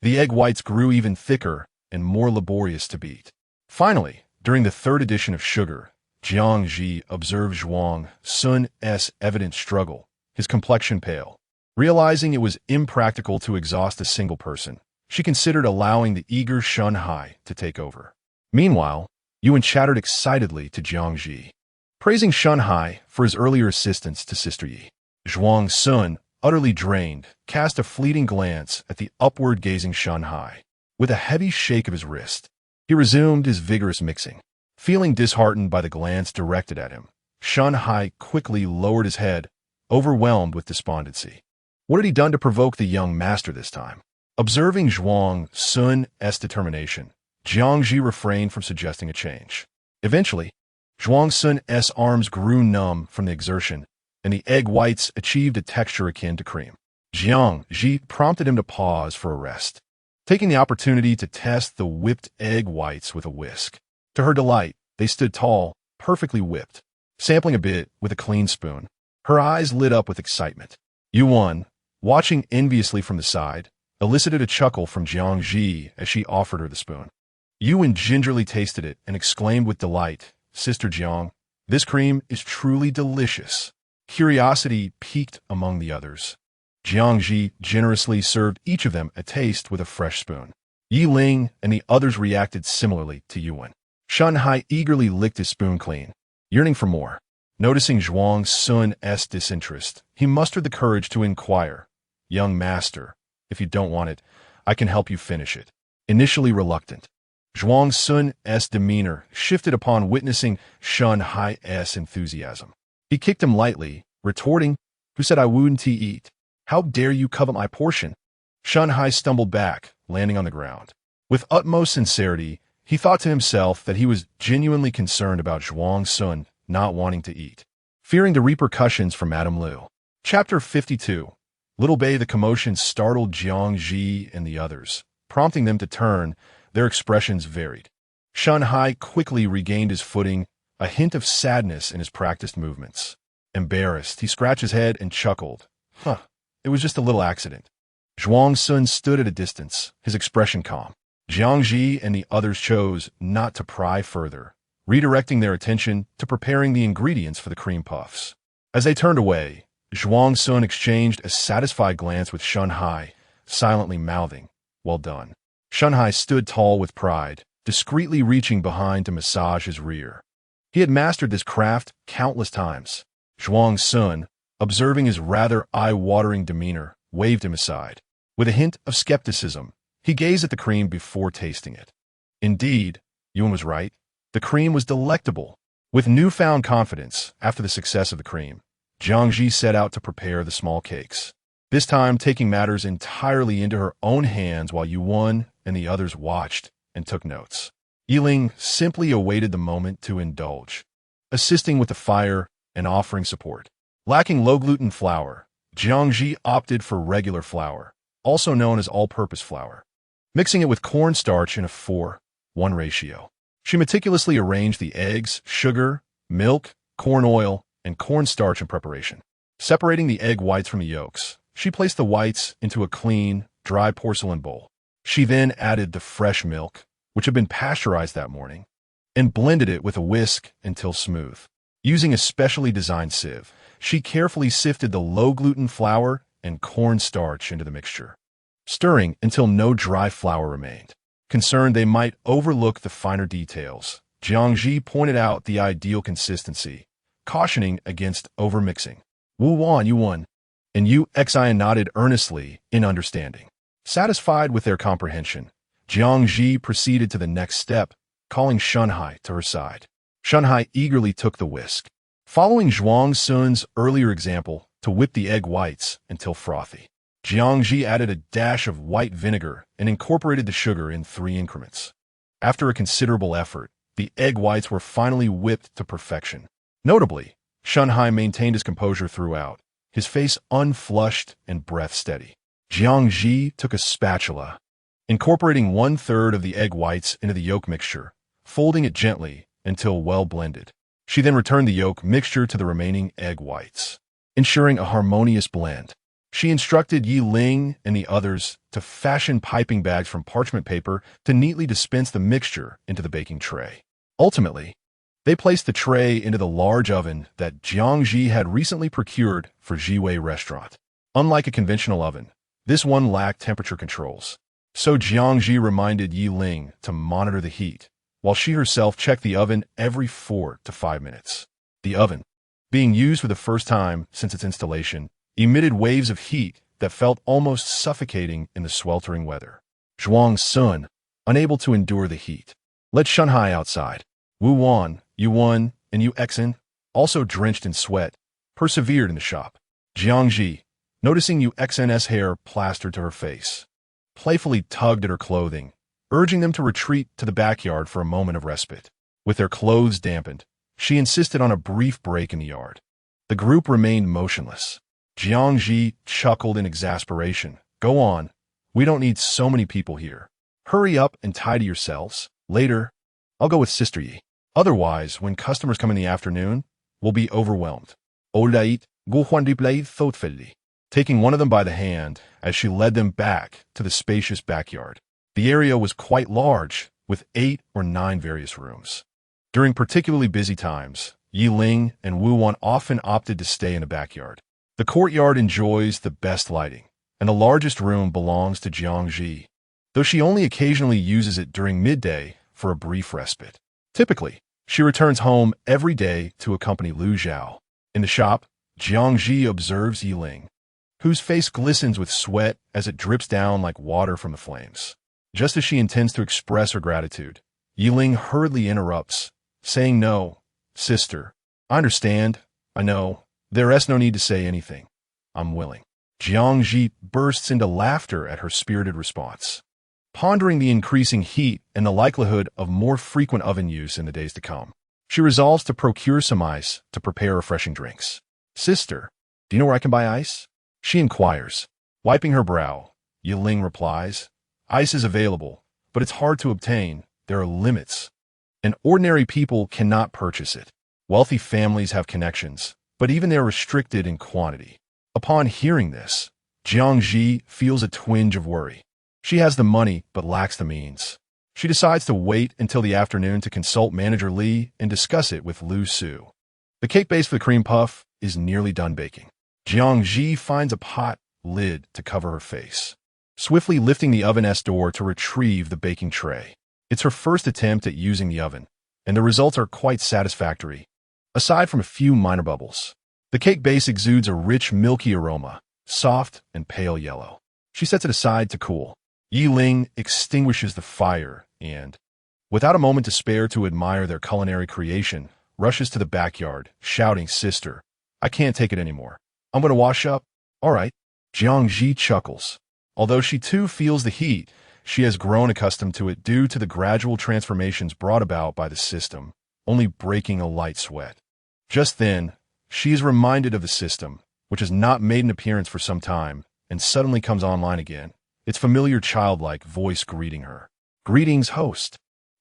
the egg whites grew even thicker and more laborious to beat. Finally, during the third addition of sugar, Jiang Zhi observed Zhuang Sun's evident struggle, his complexion pale. Realizing it was impractical to exhaust a single person, she considered allowing the eager Shun Hai to take over. Meanwhile, Yuan chattered excitedly to Jiang Zhi, praising Shun Hai for his earlier assistance to Sister Yi. Zhuang Sun, utterly drained, cast a fleeting glance at the upward-gazing Shun Hai. With a heavy shake of his wrist, he resumed his vigorous mixing. Feeling disheartened by the glance directed at him, Shun Hai quickly lowered his head, overwhelmed with despondency. What had he done to provoke the young master this time? Observing Zhuang Sun's determination, Jiang Zhi refrained from suggesting a change. Eventually, Zhuang Sun's arms grew numb from the exertion, and the egg whites achieved a texture akin to cream. Jiang Zhi prompted him to pause for a rest, taking the opportunity to test the whipped egg whites with a whisk. To her delight, they stood tall, perfectly whipped. Sampling a bit with a clean spoon, her eyes lit up with excitement. Yuan, watching enviously from the side, elicited a chuckle from Jiang Zhi as she offered her the spoon. Yuan gingerly tasted it and exclaimed with delight, "Sister Jiang, this cream is truly delicious." Curiosity piqued among the others. Jiang Zhi generously served each of them a taste with a fresh spoon. Yi Ling and the others reacted similarly to Yuan. Shun Hai eagerly licked his spoon clean, yearning for more. Noticing Zhuang Sun's disinterest, he mustered the courage to inquire, "Young master, if you don't want it, I can help you finish it." Initially reluctant, Zhuang Sun's demeanor shifted upon witnessing Shun Hai's enthusiasm. He kicked him lightly, retorting, "Who said I wouldn't eat? How dare you covet my portion?" Shun Hai stumbled back, landing on the ground. With utmost sincerity, he thought to himself that he was genuinely concerned about Zhuang Sun not wanting to eat, fearing the repercussions for Madame Liu. Chapter 52. Little Bei. The commotion startled Jiang Zhi and the others, prompting them to turn. Their expressions varied. Shun Hai quickly regained his footing, a hint of sadness in his practiced movements. Embarrassed, he scratched his head and chuckled. It was just a little accident." Zhuang Sun stood at a distance, his expression calm. Jiang Zhi and the others chose not to pry further, redirecting their attention to preparing the ingredients for the cream puffs. As they turned away, Zhuang Sun exchanged a satisfied glance with Shun Hai, silently mouthing, "Well done." Shun Hai stood tall with pride, discreetly reaching behind to massage his rear. He had mastered this craft countless times. Zhuang Sun, observing his rather eye-watering demeanor, waved him aside. With a hint of skepticism, he gazed at the cream before tasting it. Indeed, Yuan was right. The cream was delectable, With newfound confidence after the success of the cream, Jiang Zhi set out to prepare the small cakes, this time taking matters entirely into her own hands while Yuan and the others watched and took notes. Yiling simply awaited the moment to indulge, assisting with the fire and offering support. Lacking low-gluten flour, Jiang Zhi opted for regular flour, also known as all-purpose flour, mixing it with cornstarch in a 4:1 ratio. She meticulously arranged the eggs, sugar, milk, corn oil, and cornstarch in preparation. Separating the egg whites from the yolks, she placed the whites into a clean, dry porcelain bowl. She then added the fresh milk, which had been pasteurized that morning, and blended it with a whisk until smooth. Using a specially designed sieve, she carefully sifted the low-gluten flour and cornstarch into the mixture, stirring until no dry flour remained. Concerned they might overlook the finer details, Jiang Zhi pointed out the ideal consistency, cautioning against overmixing. Wu Wan Yuan, and Yu Xian nodded earnestly in understanding. Satisfied with their comprehension, Jiang Zhi proceeded to the next step, calling Shunhai to her side. Shunhai eagerly took the whisk, following Zhuang Sun's earlier example to whip the egg whites until frothy. Jiang Zhi added a dash of white vinegar and incorporated the sugar in 3 increments. After a considerable effort, the egg whites were finally whipped to perfection. Notably, Shunhai maintained his composure throughout, his face unflushed and breath steady. Jiang Zhi took a spatula, incorporating 1/3 of the egg whites into the yolk mixture, folding it gently until well blended. She then returned the yolk mixture to the remaining egg whites, ensuring a harmonious blend. She instructed Yi Ling and the others to fashion piping bags from parchment paper to neatly dispense the mixture into the baking tray. Ultimately, they placed the tray into the large oven that Jiang Zhi had recently procured for Jiwei restaurant. Unlike a conventional oven, this one lacked temperature controls. So Jiang Zhi reminded Yi Ling to monitor the heat, while she herself checked the oven every 4 to 5 minutes. The oven, being used for the first time since its installation, emitted waves of heat that felt almost suffocating in the sweltering weather. Zhuang Sun, unable to endure the heat, led Shunhai outside. Wu Wan, Yuan, and Yu Xian, also drenched in sweat, persevered in the shop. Jiang Zhi, noticing Yu Xian's hair plastered to her face, playfully tugged at her clothing, urging them to retreat to the backyard for a moment of respite. With their clothes dampened, she insisted on a brief break in the yard. The group remained motionless. Jiang Zhi chuckled in exasperation. Go on. We don't need so many people here. Hurry up and tidy yourselves. Later, I'll go with Sister Yi. Otherwise, when customers come in the afternoon, we'll be overwhelmed. Taking one of them by the hand as she led them back to the spacious backyard. The area was quite large, with 8 or 9 various rooms. During particularly busy times, Yi Ling and Wu Wan often opted to stay in the backyard. The courtyard enjoys the best lighting, and the largest room belongs to Jiang Zhi, though she only occasionally uses it during midday for a brief respite. Typically, she returns home every day to accompany Lu Zhao. In the shop, Jiang Zhi observes Yi Ling, whose face glistens with sweat as it drips down like water from the flames. Just as she intends to express her gratitude, Yi Ling hurriedly interrupts, saying, "No, sister, I understand, I know. There's no need to say anything. I'm willing." Jiang Zhi bursts into laughter at her spirited response, pondering the increasing heat and the likelihood of more frequent oven use in the days to come. She resolves to procure some ice to prepare refreshing drinks. "Sister, do you know where I can buy ice?" she inquires. Wiping her brow, Yi Ling replies, "Ice is available, but it's hard to obtain. There are limits, and ordinary people cannot purchase it. Wealthy families have connections, but even they're restricted in quantity." Upon hearing this, Jiang Zhi feels a twinge of worry. She has the money but lacks the means. She decides to wait until the afternoon to consult Manager Li and discuss it with Lu Su. The cake base for the cream puff is nearly done baking. Jiang Zhi finds a pot lid to cover her face, swiftly lifting the oven's door to retrieve the baking tray. It's her first attempt at using the oven, and the results are quite satisfactory, aside from a few minor bubbles. The cake base exudes a rich, milky aroma, soft and pale yellow. She sets it aside to cool. Yi Ling extinguishes the fire and, without a moment to spare to admire their culinary creation, rushes to the backyard, shouting, "Sister, I can't take it anymore. I'm going to wash up." "All right." Jiang Zhi chuckles. Although she too feels the heat, she has grown accustomed to it due to the gradual transformations brought about by the system, only breaking a light sweat. Just then, she is reminded of the system, which has not made an appearance for some time, and suddenly comes online again, its familiar childlike voice greeting her. "Greetings, host."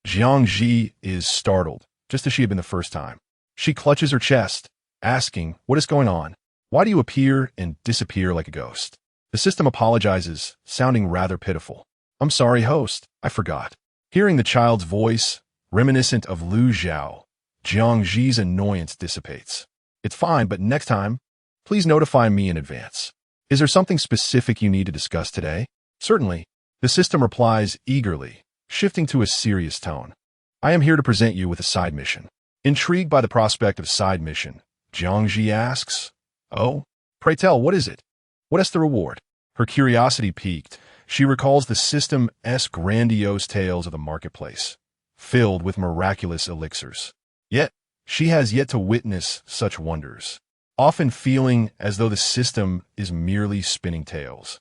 Jiang Zhi is startled, just as she had been the first time. She clutches her chest, asking, "What is going on? Why do you appear and disappear like a ghost?" The system apologizes, sounding rather pitiful. "I'm sorry, host, I forgot." Hearing the child's voice, reminiscent of Lu Zhao, Jiang Zhi's annoyance dissipates. "It's fine, but next time, please notify me in advance. Is there something specific you need to discuss today?" "Certainly." The system replies eagerly, shifting to a serious tone. "I am here to present you with a side mission." Intrigued by the prospect of side mission, Jiang Zhi asks, "Oh, pray tell, what is it? What is the reward?" Her curiosity piqued, she recalls the system's grandiose tales of the marketplace, filled with miraculous elixirs. Yet, she has yet to witness such wonders, often feeling as though the system is merely spinning tales.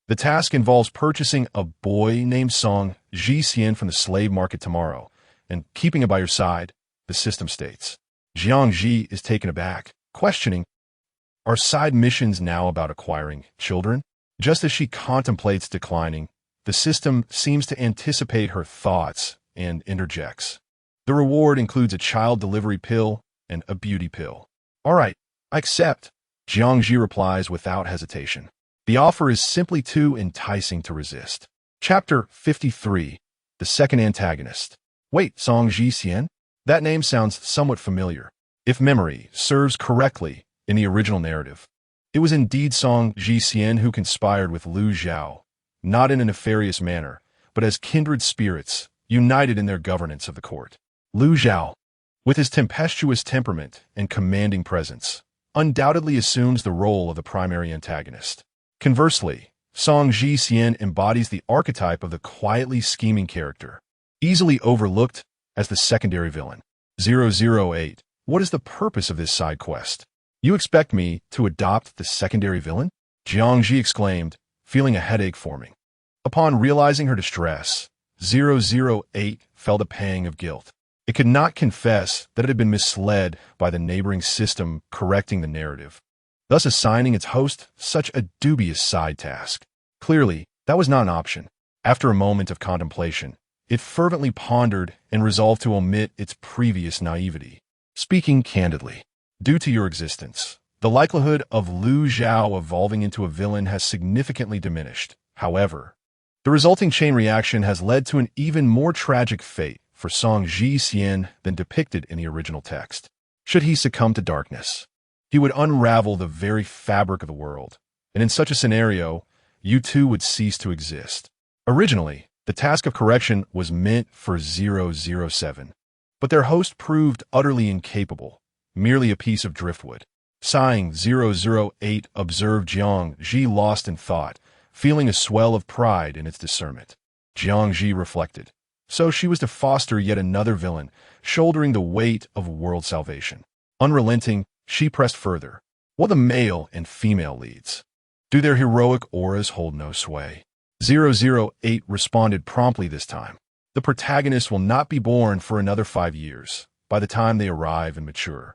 The task involves purchasing a boy named Song Jixian from the slave market tomorrow, and keeping it by your side, the system states. Jiang Zhi is taken aback, questioning, "Are side missions now about acquiring children?" Just as she contemplates declining, the system seems to anticipate her thoughts and interjects. "The reward includes a child delivery pill and a beauty pill." "All right, I accept," Jiang Zhi replies without hesitation. The offer is simply too enticing to resist. Chapter 53. The Second Antagonist. Wait, Song Jixian? That name sounds somewhat familiar. If memory serves correctly in the original narrative, it was indeed Song Jixian who conspired with Lu Zhao, not in a nefarious manner, but as kindred spirits, united in their governance of the court. Lu Zhao, with his tempestuous temperament and commanding presence, undoubtedly assumes the role of the primary antagonist. Conversely, Song Jixian embodies the archetype of the quietly scheming character, easily overlooked as the secondary villain. 008. What is the purpose of this side quest? You expect me to adopt the secondary villain? Jiang Zhi exclaimed, feeling a headache forming. Upon realizing her distress, 008 felt a pang of guilt. It could not confess that it had been misled by the neighboring system correcting the narrative, thus assigning its host such a dubious side task. Clearly, that was not an option. After a moment of contemplation, it fervently pondered and resolved to omit its previous naivety. Speaking candidly, due to your existence, the likelihood of Lu Zhao evolving into a villain has significantly diminished. However, the resulting chain reaction has led to an even more tragic fate for Song Jixian than depicted in the original text. Should he succumb to darkness, he would unravel the very fabric of the world, and in such a scenario, you too would cease to exist. Originally, the task of correction was meant for 007, but their host proved utterly incapable, merely a piece of driftwood. Sighing, 008 observed Jiang Zhi lost in thought, feeling a swell of pride in its discernment. Jiang Zhi reflected. So she was to foster yet another villain, shouldering the weight of world salvation. Unrelenting, she pressed further. Will the male and female leads? Do their heroic auras hold no sway? 008 responded promptly this time. The protagonists will not be born for another 5 years, by the time they arrive and mature.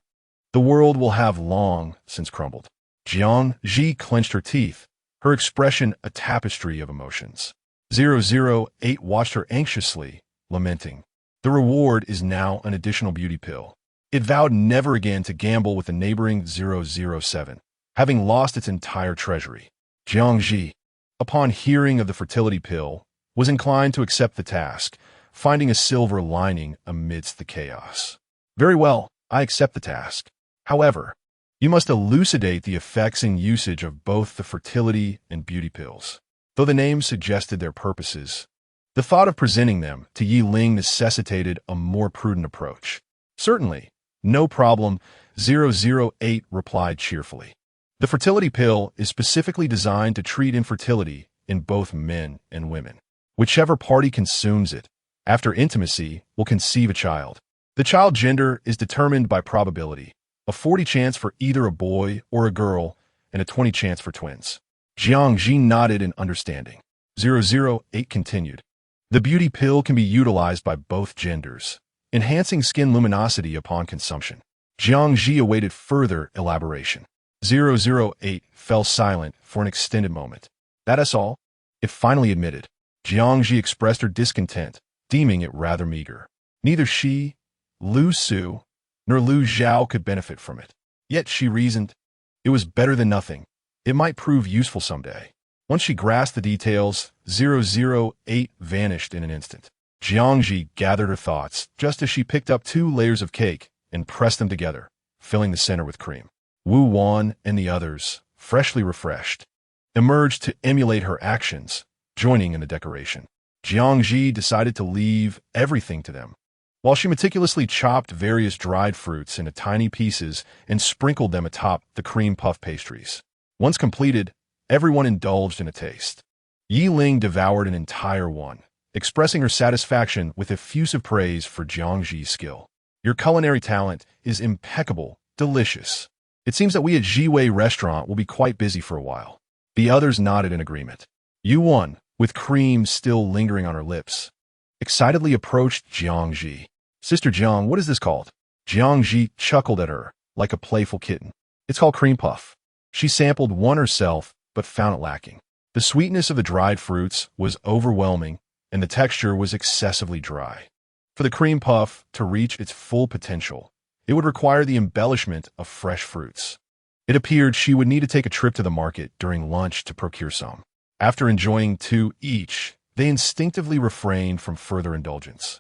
The world will have long since crumbled. Jiang Zhi clenched her teeth, her expression a tapestry of emotions. 008 watched her anxiously, lamenting. The reward is now an additional beauty pill. It vowed never again to gamble with the neighboring 007, having lost its entire treasury. Jiang Zhi, upon hearing of the fertility pill, was inclined to accept the task, finding a silver lining amidst the chaos. Very well, I accept the task. However, you must elucidate the effects and usage of both the fertility and beauty pills. Though the names suggested their purposes, the thought of presenting them to Yi Ling necessitated a more prudent approach. Certainly, no problem, 008 replied cheerfully. The fertility pill is specifically designed to treat infertility in both men and women. Whichever party consumes it, after intimacy, will conceive a child. The child gender is determined by probability, a 40 chance for either a boy or a girl, and a 20 chance for twins. Jiang Zhi nodded in understanding. 008 continued. The beauty pill can be utilized by both genders, enhancing skin luminosity upon consumption. Jiang Zhi awaited further elaboration. 008 fell silent for an extended moment. That is all? It finally admitted. Jiang Zhi expressed her discontent, deeming it rather meager. Neither she, Lu Su, nor Lu Zhao could benefit from it. Yet, she reasoned, it was better than nothing. It might prove useful someday. Once she grasped the details, 008 vanished in an instant. Jiang Zhi gathered her thoughts just as she picked up 2 layers of cake and pressed them together, filling the center with cream. Wu Wan and the others, freshly refreshed, emerged to emulate her actions, joining in the decoration. Jiang Zhi decided to leave everything to them. While she meticulously chopped various dried fruits into tiny pieces and sprinkled them atop the cream puff pastries. Once completed, everyone indulged in a taste. Yi Ling devoured an entire one, expressing her satisfaction with effusive praise for Jiang Zhi's skill. Your culinary talent is impeccable, delicious. It seems that we at Jiwei Restaurant will be quite busy for a while. The others nodded in agreement. Yuan, with cream still lingering on her lips, excitedly approached Jiang Zhi. Sister Jiang, what is this called? Jiang Zhi chuckled at her, like a playful kitten. It's called cream puff. She sampled one herself, but found it lacking. The sweetness of the dried fruits was overwhelming, and the texture was excessively dry. For the cream puff to reach its full potential, it would require the embellishment of fresh fruits. It appeared she would need to take a trip to the market during lunch to procure some. After enjoying 2 each, they instinctively refrained from further indulgence.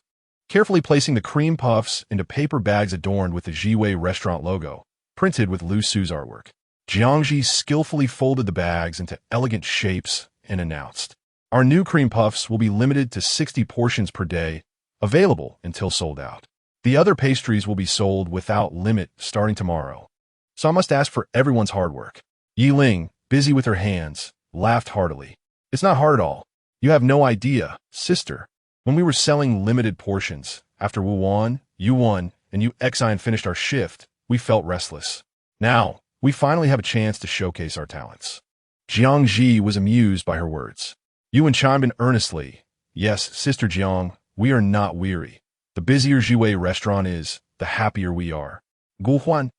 Carefully placing the cream puffs into paper bags adorned with the Jiwei Restaurant logo, printed with Lu Su's artwork, Jiang Zhi skillfully folded the bags into elegant shapes and announced, "Our new cream puffs will be limited to 60 portions per day, available until sold out. The other pastries will be sold without limit starting tomorrow. So I must ask for everyone's hard work." Yi Ling, busy with her hands, laughed heartily. "It's not hard at all. You have no idea, sister. When we were selling limited portions, after Wu Wan, Yuan, and Yu Xine finished our shift, we felt restless. Now, we finally have a chance to showcase our talents." Jiang Zhi was amused by her words. Yuan chimed in earnestly. "Yes, Sister Jiang, we are not weary. The busier Jiwei Restaurant is, the happier we are." Gu Huan,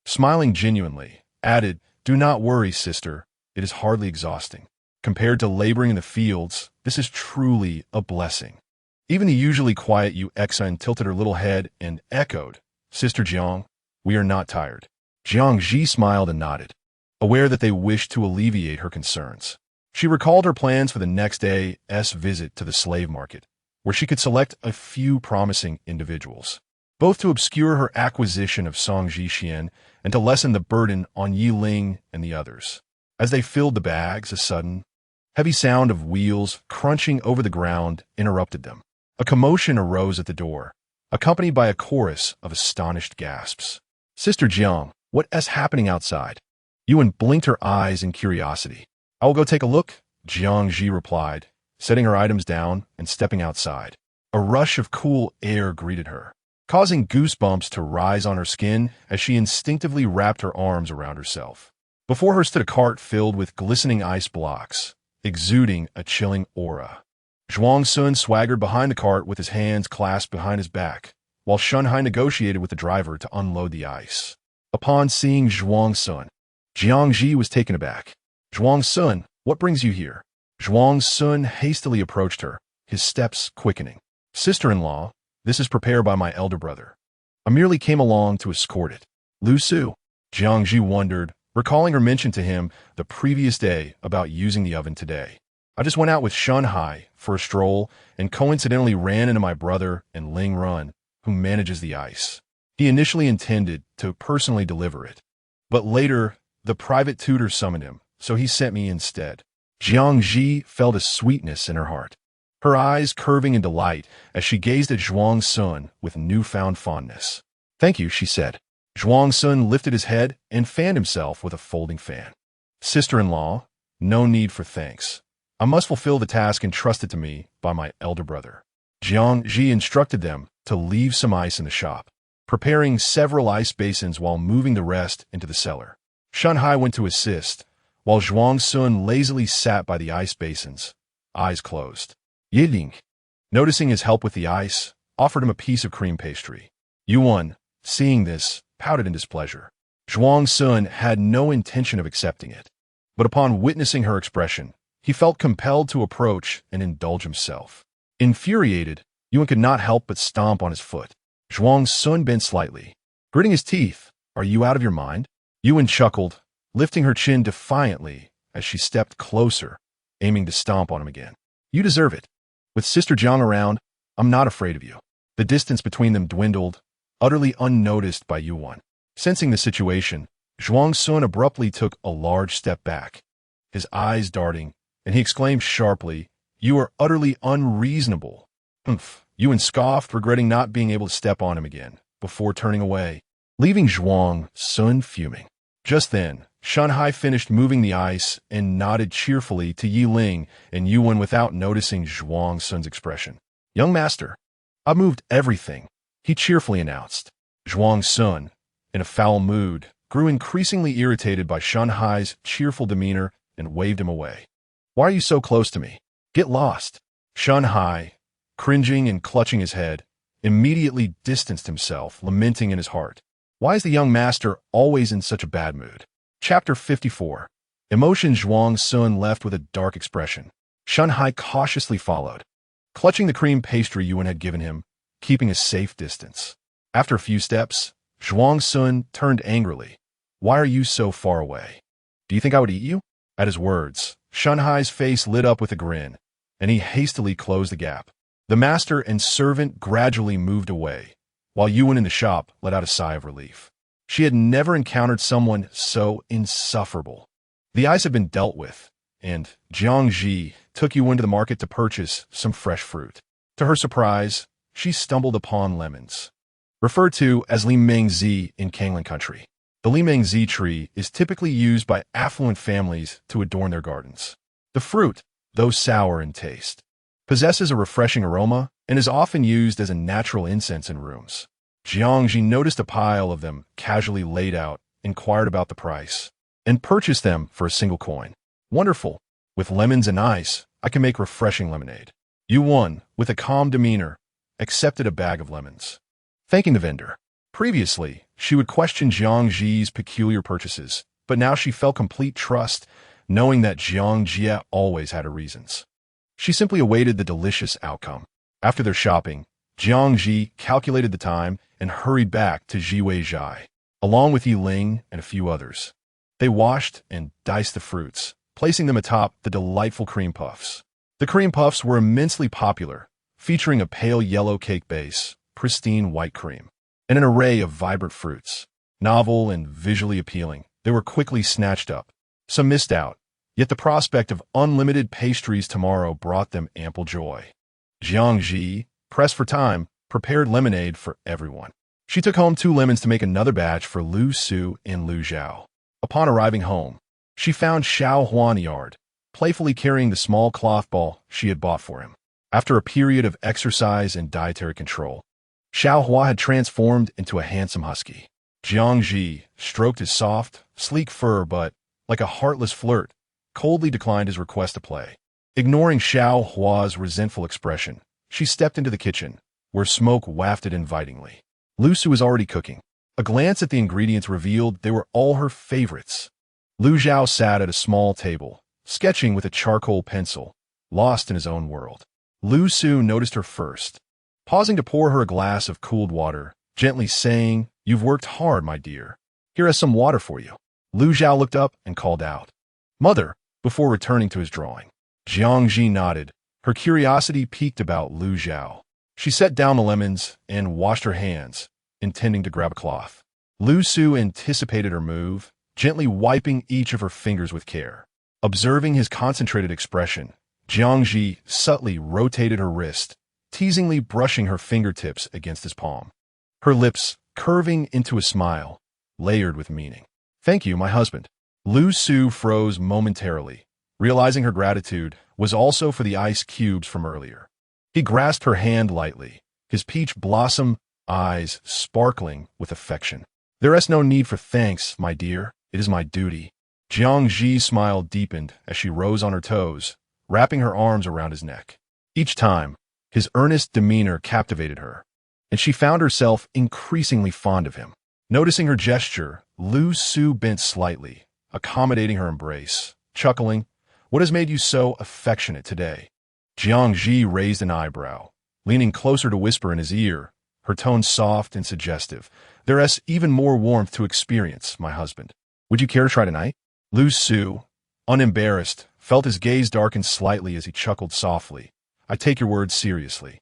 smiling genuinely, added, "Do not worry, sister. It is hardly exhausting. Compared to laboring in the fields, this is truly a blessing." Even the usually quiet Yu Xine tilted her little head and echoed, "Sister Jiang, we are not tired." Jiang Zhi smiled and nodded, aware that they wished to alleviate her concerns. She recalled her plans for the next day's visit to the slave market, where she could select a few promising individuals, both to obscure her acquisition of Song Jixian and to lessen the burden on Yi Ling and the others. As they filled the bags, a sudden, heavy sound of wheels crunching over the ground interrupted them. A commotion arose at the door, accompanied by a chorus of astonished gasps. "Sister Jiang, what is happening outside?" Yuan blinked her eyes in curiosity. "I will go take a look," Jiang Zhi replied, setting her items down and stepping outside. A rush of cool air greeted her, causing goosebumps to rise on her skin as she instinctively wrapped her arms around herself. Before her stood a cart filled with glistening ice blocks, exuding a chilling aura. Zhuang Sun swaggered behind the cart with his hands clasped behind his back, while Shunhai negotiated with the driver to unload the ice. Upon seeing Zhuang Sun, Jiang Zhi was taken aback. "Zhuang Sun, what brings you here?" Zhuang Sun hastily approached her, his steps quickening. "Sister-in-law, this is prepared by my elder brother. I merely came along to escort it." "Lu Su?" Jiang Zhi wondered, recalling her mention to him the previous day about using the oven today. "I just went out with Shunhai for a stroll and coincidentally ran into my brother and Ling Run, who manages the ice. He initially intended to personally deliver it, but later the private tutor summoned him, so he sent me instead." Jiang Zhi felt a sweetness in her heart, her eyes curving in delight as she gazed at Zhuang Sun with newfound fondness. "Thank you," she said. Zhuang Sun lifted his head and fanned himself with a folding fan. "Sister-in-law, no need for thanks. I must fulfill the task entrusted to me by my elder brother." Jiang Zhi instructed them to leave some ice in the shop, preparing several ice basins while moving the rest into the cellar. Shen Hai went to assist, while Zhuang Sun lazily sat by the ice basins, eyes closed. Yiling, noticing his help with the ice, offered him a piece of cream pastry. Yuan, seeing this, pouted in displeasure. Zhuang Sun had no intention of accepting it, but upon witnessing her expression, he felt compelled to approach and indulge himself. Infuriated, Yuan could not help but stomp on his foot. Zhuang Sun bent slightly, gritting his teeth. "Are you out of your mind?" Yuan chuckled, lifting her chin defiantly as she stepped closer, aiming to stomp on him again. "You deserve it. With Sister Jiang around, I'm not afraid of you." The distance between them dwindled, utterly unnoticed by Yuan. Sensing the situation, Zhuang Sun abruptly took a large step back, his eyes darting, and he exclaimed sharply, "You are utterly unreasonable." "Umph," Yuan scoffed, regretting not being able to step on him again, before turning away, leaving Zhuang Sun fuming. Just then, Shen Hai finished moving the ice and nodded cheerfully to Yi Ling and Yuan without noticing Zhuang Sun's expression. "Young master, I've moved everything," he cheerfully announced. Zhuang Sun, in a foul mood, grew increasingly irritated by Shen Hai's cheerful demeanor and waved him away. "Why are you so close to me? Get lost." Shen Hai, cringing and clutching his head, immediately distanced himself, lamenting in his heart. Why is the young master always in such a bad mood? Chapter 54. Emotion. Zhuang Sun left with a dark expression. Shen Hai cautiously followed, clutching the cream pastry Yuan had given him, keeping a safe distance. After a few steps, Zhuang Sun turned angrily. "Why are you so far away? Do you think I would eat you?" At his words, Shen Hai's face lit up with a grin, and he hastily closed the gap. The master and servant gradually moved away, while Yuan in the shop let out a sigh of relief. She had never encountered someone so insufferable. The ice had been dealt with, and Jiang Zhi took Yuan to the market to purchase some fresh fruit. To her surprise, she stumbled upon lemons, referred to as Limengzi in Kanglan country. The Limengzi tree is typically used by affluent families to adorn their gardens. The fruit, though sour in taste, possesses a refreshing aroma and is often used as a natural incense in rooms. Jiang Zhi noticed a pile of them casually laid out, inquired about the price, and purchased them for a single coin. "Wonderful. With lemons and ice, I can make refreshing lemonade." Yuan, with a calm demeanor, accepted a bag of lemons, thanking the vendor. Previously, she would question Jiang Zhi's peculiar purchases, but now she felt complete trust, knowing that Jiang Zhi always had her reasons. She simply awaited the delicious outcome. After their shopping, Jiang Zhi calculated the time and hurried back to Jiwei Zhai, along with Yi Ling and a few others. They washed and diced the fruits, placing them atop the delightful cream puffs. The cream puffs were immensely popular, featuring a pale yellow cake base, pristine white cream, and an array of vibrant fruits. Novel and visually appealing, they were quickly snatched up. Some missed out, yet the prospect of unlimited pastries tomorrow brought them ample joy. Jiang Zhi, pressed for time, prepared lemonade for everyone. She took home 2 lemons to make another batch for Lu Su and Lu Zhao. Upon arriving home, she found Xiao Hua in the yard, playfully carrying the small cloth ball she had bought for him. After a period of exercise and dietary control, Xiao Hua had transformed into a handsome husky. Jiang Zhi stroked his soft, sleek fur but, like a heartless flirt, coldly declined his request to play. Ignoring Xiao Hua's resentful expression, she stepped into the kitchen, where smoke wafted invitingly. Lu Su was already cooking. A glance at the ingredients revealed they were all her favorites. Lu Zhao sat at a small table, sketching with a charcoal pencil, lost in his own world. Lu Su noticed her first, pausing to pour her a glass of cooled water, gently saying, "You've worked hard, my dear. Here is some water for you." Lu Zhao looked up and called out, "Mother," before returning to his drawing. Jiang Zhi nodded, her curiosity piqued about Lu Zhao. She set down the lemons and washed her hands, intending to grab a cloth. Lu Su anticipated her move, gently wiping each of her fingers with care. Observing his concentrated expression, Jiang Zhi subtly rotated her wrist, teasingly brushing her fingertips against his palm. Her lips curving into a smile, layered with meaning. "Thank you, my husband." Lu Su froze momentarily, realizing her gratitude was also for the ice cubes from earlier. He grasped her hand lightly, his peach blossom eyes sparkling with affection. "There is no need for thanks, my dear. It is my duty." Jiang Zhi's smile deepened as she rose on her toes, wrapping her arms around his neck. Each time, his earnest demeanor captivated her, and she found herself increasingly fond of him. Noticing her gesture, Lu Su bent slightly, accommodating her embrace, chuckling, "What has made you so affectionate today?" Jiang Zhi raised an eyebrow, leaning closer to whisper in his ear, her tone soft and suggestive. "There is even more warmth to experience, my husband. Would you care to try tonight?" Lu Su, unembarrassed, felt his gaze darken slightly as he chuckled softly. "I take your words seriously.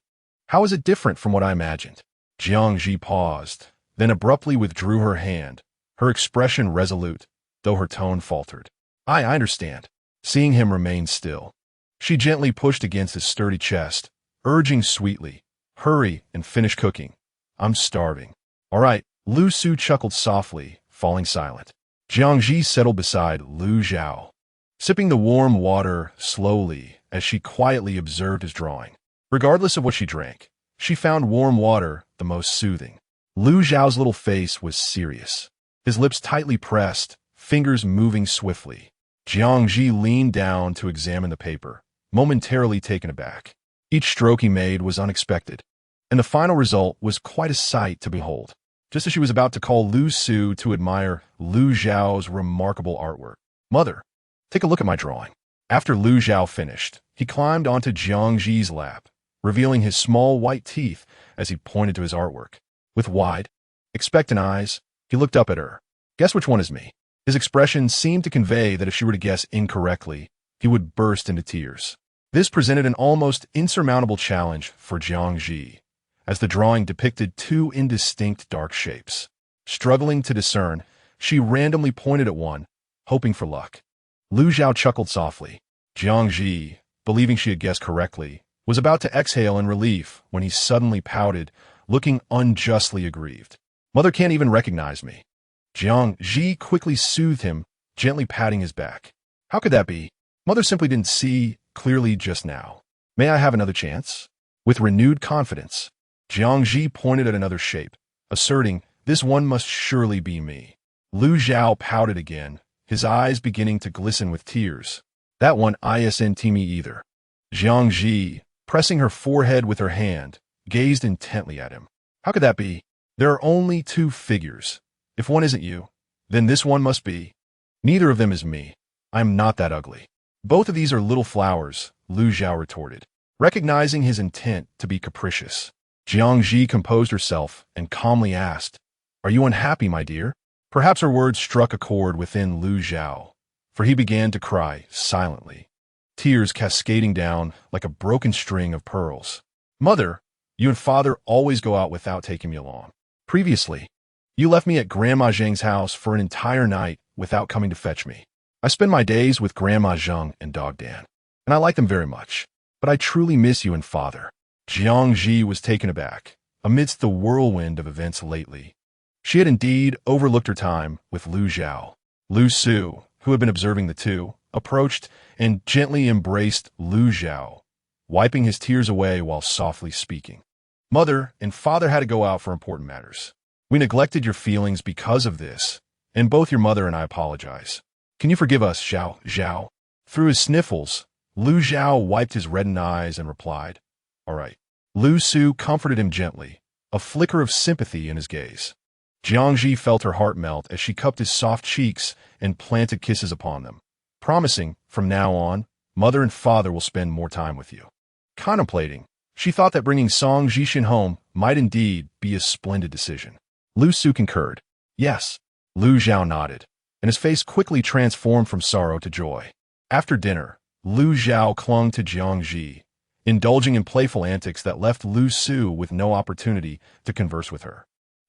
How is it different from what I imagined?" Jiang Zhi paused, then abruptly withdrew her hand, her expression resolute, though her tone faltered. I understand." Seeing him remain still, she gently pushed against his sturdy chest, urging sweetly, "Hurry and finish cooking. I'm starving." "All right." Lu Su chuckled softly, falling silent. Jiang Zhi settled beside Lu Zhao, sipping the warm water slowly as she quietly observed his drawing. Regardless of what she drank, she found warm water the most soothing. Lu Zhao's little face was serious, his lips tightly pressed, fingers moving swiftly. Jiang Zhi leaned down to examine the paper, momentarily taken aback. Each stroke he made was unexpected, and the final result was quite a sight to behold. Just as she was about to call Lu Su to admire Lu Zhao's remarkable artwork, "Mother, take a look at my drawing." After Lu Zhao finished, he climbed onto Jiang Zhi's lap, revealing his small white teeth as he pointed to his artwork. With wide, expectant eyes, he looked up at her. "Guess which one is me?" His expression seemed to convey that if she were to guess incorrectly, he would burst into tears. This presented an almost insurmountable challenge for Jiang Zhi, as the drawing depicted two indistinct dark shapes. Struggling to discern, she randomly pointed at one, hoping for luck. Lu Zhao chuckled softly. Jiang Zhi, believing she had guessed correctly, was about to exhale in relief when he suddenly pouted, looking unjustly aggrieved. "Mother can't even recognize me." Jiang Zhi quickly soothed him, gently patting his back. "How could that be? Mother simply didn't see clearly just now. May I have another chance?" With renewed confidence, Jiang Zhi pointed at another shape, asserting, "This one must surely be me." Lu Zhao pouted again, his eyes beginning to glisten with tears. "That one isn't me either." Jiang Zhi, pressing her forehead with her hand, gazed intently at him. "How could that be? There are only two figures. If one isn't you, then this one must be. Neither of them is me. I am not that ugly." "Both of these are little flowers," Lu Zhao retorted, recognizing his intent to be capricious. Jiang Zhi composed herself and calmly asked, "Are you unhappy, my dear?" Perhaps her words struck a chord within Lu Zhao, for he began to cry silently, tears cascading down like a broken string of pearls. "Mother, you and father always go out without taking me along. Previously, you left me at Grandma Zheng's house for an entire night without coming to fetch me. I spend my days with Grandma Zheng and Dog Dan, and I like them very much, but I truly miss you and father." Jiang Zhi was taken aback, amidst the whirlwind of events lately. She had indeed overlooked her time with Lu Zhao. Lu Su, who had been observing the two, approached and gently embraced Lu Zhao, wiping his tears away while softly speaking. "Mother and father had to go out for important matters. We neglected your feelings because of this, and both your mother and I apologize. Can you forgive us, Zhao?" Through his sniffles, Lu Zhao wiped his reddened eyes and replied, "All right." Lu Su comforted him gently, a flicker of sympathy in his gaze. Jiang Zhi felt her heart melt as she cupped his soft cheeks and planted kisses upon them, promising, from now on, mother and father will spend more time with you. Contemplating, she thought that bringing Song Zhixin home might indeed be a splendid decision. Lu Su concurred. "Yes." Lu Zhao nodded, and his face quickly transformed from sorrow to joy. After dinner, Lu Zhao clung to Jiang Zhi, indulging in playful antics that left Lu Su with no opportunity to converse with her.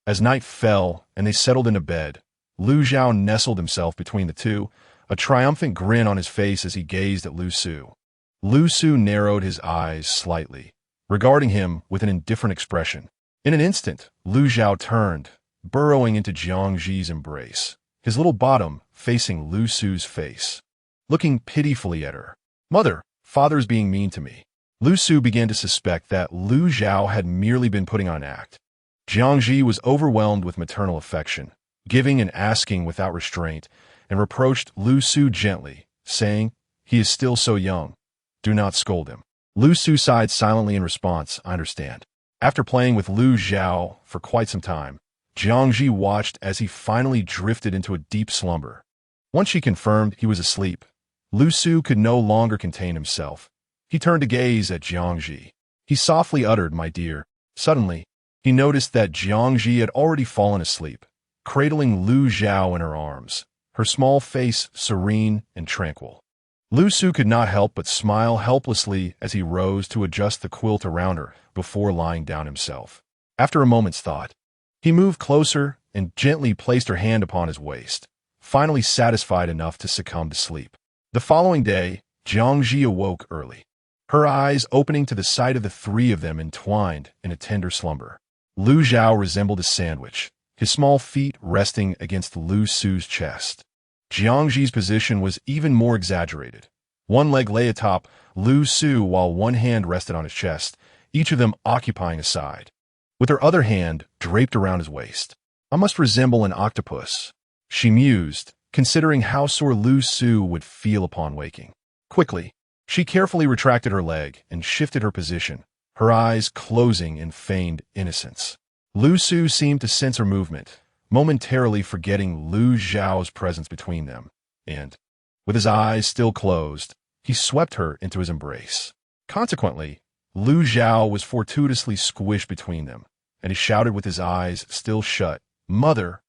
As night fell and they settled into bed, Lu Zhao nestled himself between the two, a triumphant grin on his face as he gazed at Lu Su. Lu Su narrowed his eyes slightly, regarding him with an indifferent expression. In an instant, Lu Zhao turned, burrowing into Jiang Zhi's embrace, his little bottom facing Lu Su's face, looking pitifully at her. "Mother, father's being mean to me. Lu Su began to suspect that Lu Zhao had merely been putting on an act. Jiang Zhi was overwhelmed with maternal affection, giving and asking without restraint, and reproached Lu Su gently, saying, "He is still so young. Do not scold him." Lu Su sighed silently in response, "I understand." After playing with Lu Zhao for quite some time, Jiang Zhi watched as he finally drifted into a deep slumber. Once she confirmed he was asleep, Lu Su could no longer contain himself. He turned to gaze at Jiang Zhi. He softly uttered, "My dear." Suddenly, he noticed that Jiang Zhi had already fallen asleep, cradling Lu Zhao in her arms, her small face serene and tranquil. Lu Su could not help but smile helplessly as he rose to adjust the quilt around her before lying down himself. After a moment's thought, he moved closer and gently placed her hand upon his waist, finally satisfied enough to succumb to sleep. The following day, Jiang Zhi awoke early, her eyes opening to the sight of the three of them entwined in a tender slumber. Lu Zhao resembled a sandwich, his small feet resting against Lu Su's chest. Jiang Zhi's position was even more exaggerated. One leg lay atop Lu Su while one hand rested on his chest, each of them occupying a side, with her other hand draped around his waist. "I must resemble an octopus," she mused, considering how sore Lu Su would feel upon waking. Quickly, she carefully retracted her leg and shifted her position, her eyes closing in feigned innocence. Lu Su seemed to sense her movement, momentarily forgetting Lu Zhao's presence between them, and, with his eyes still closed, he swept her into his embrace. Consequently, Lu Zhao was fortuitously squished between them, and he shouted with his eyes still shut, "Mother,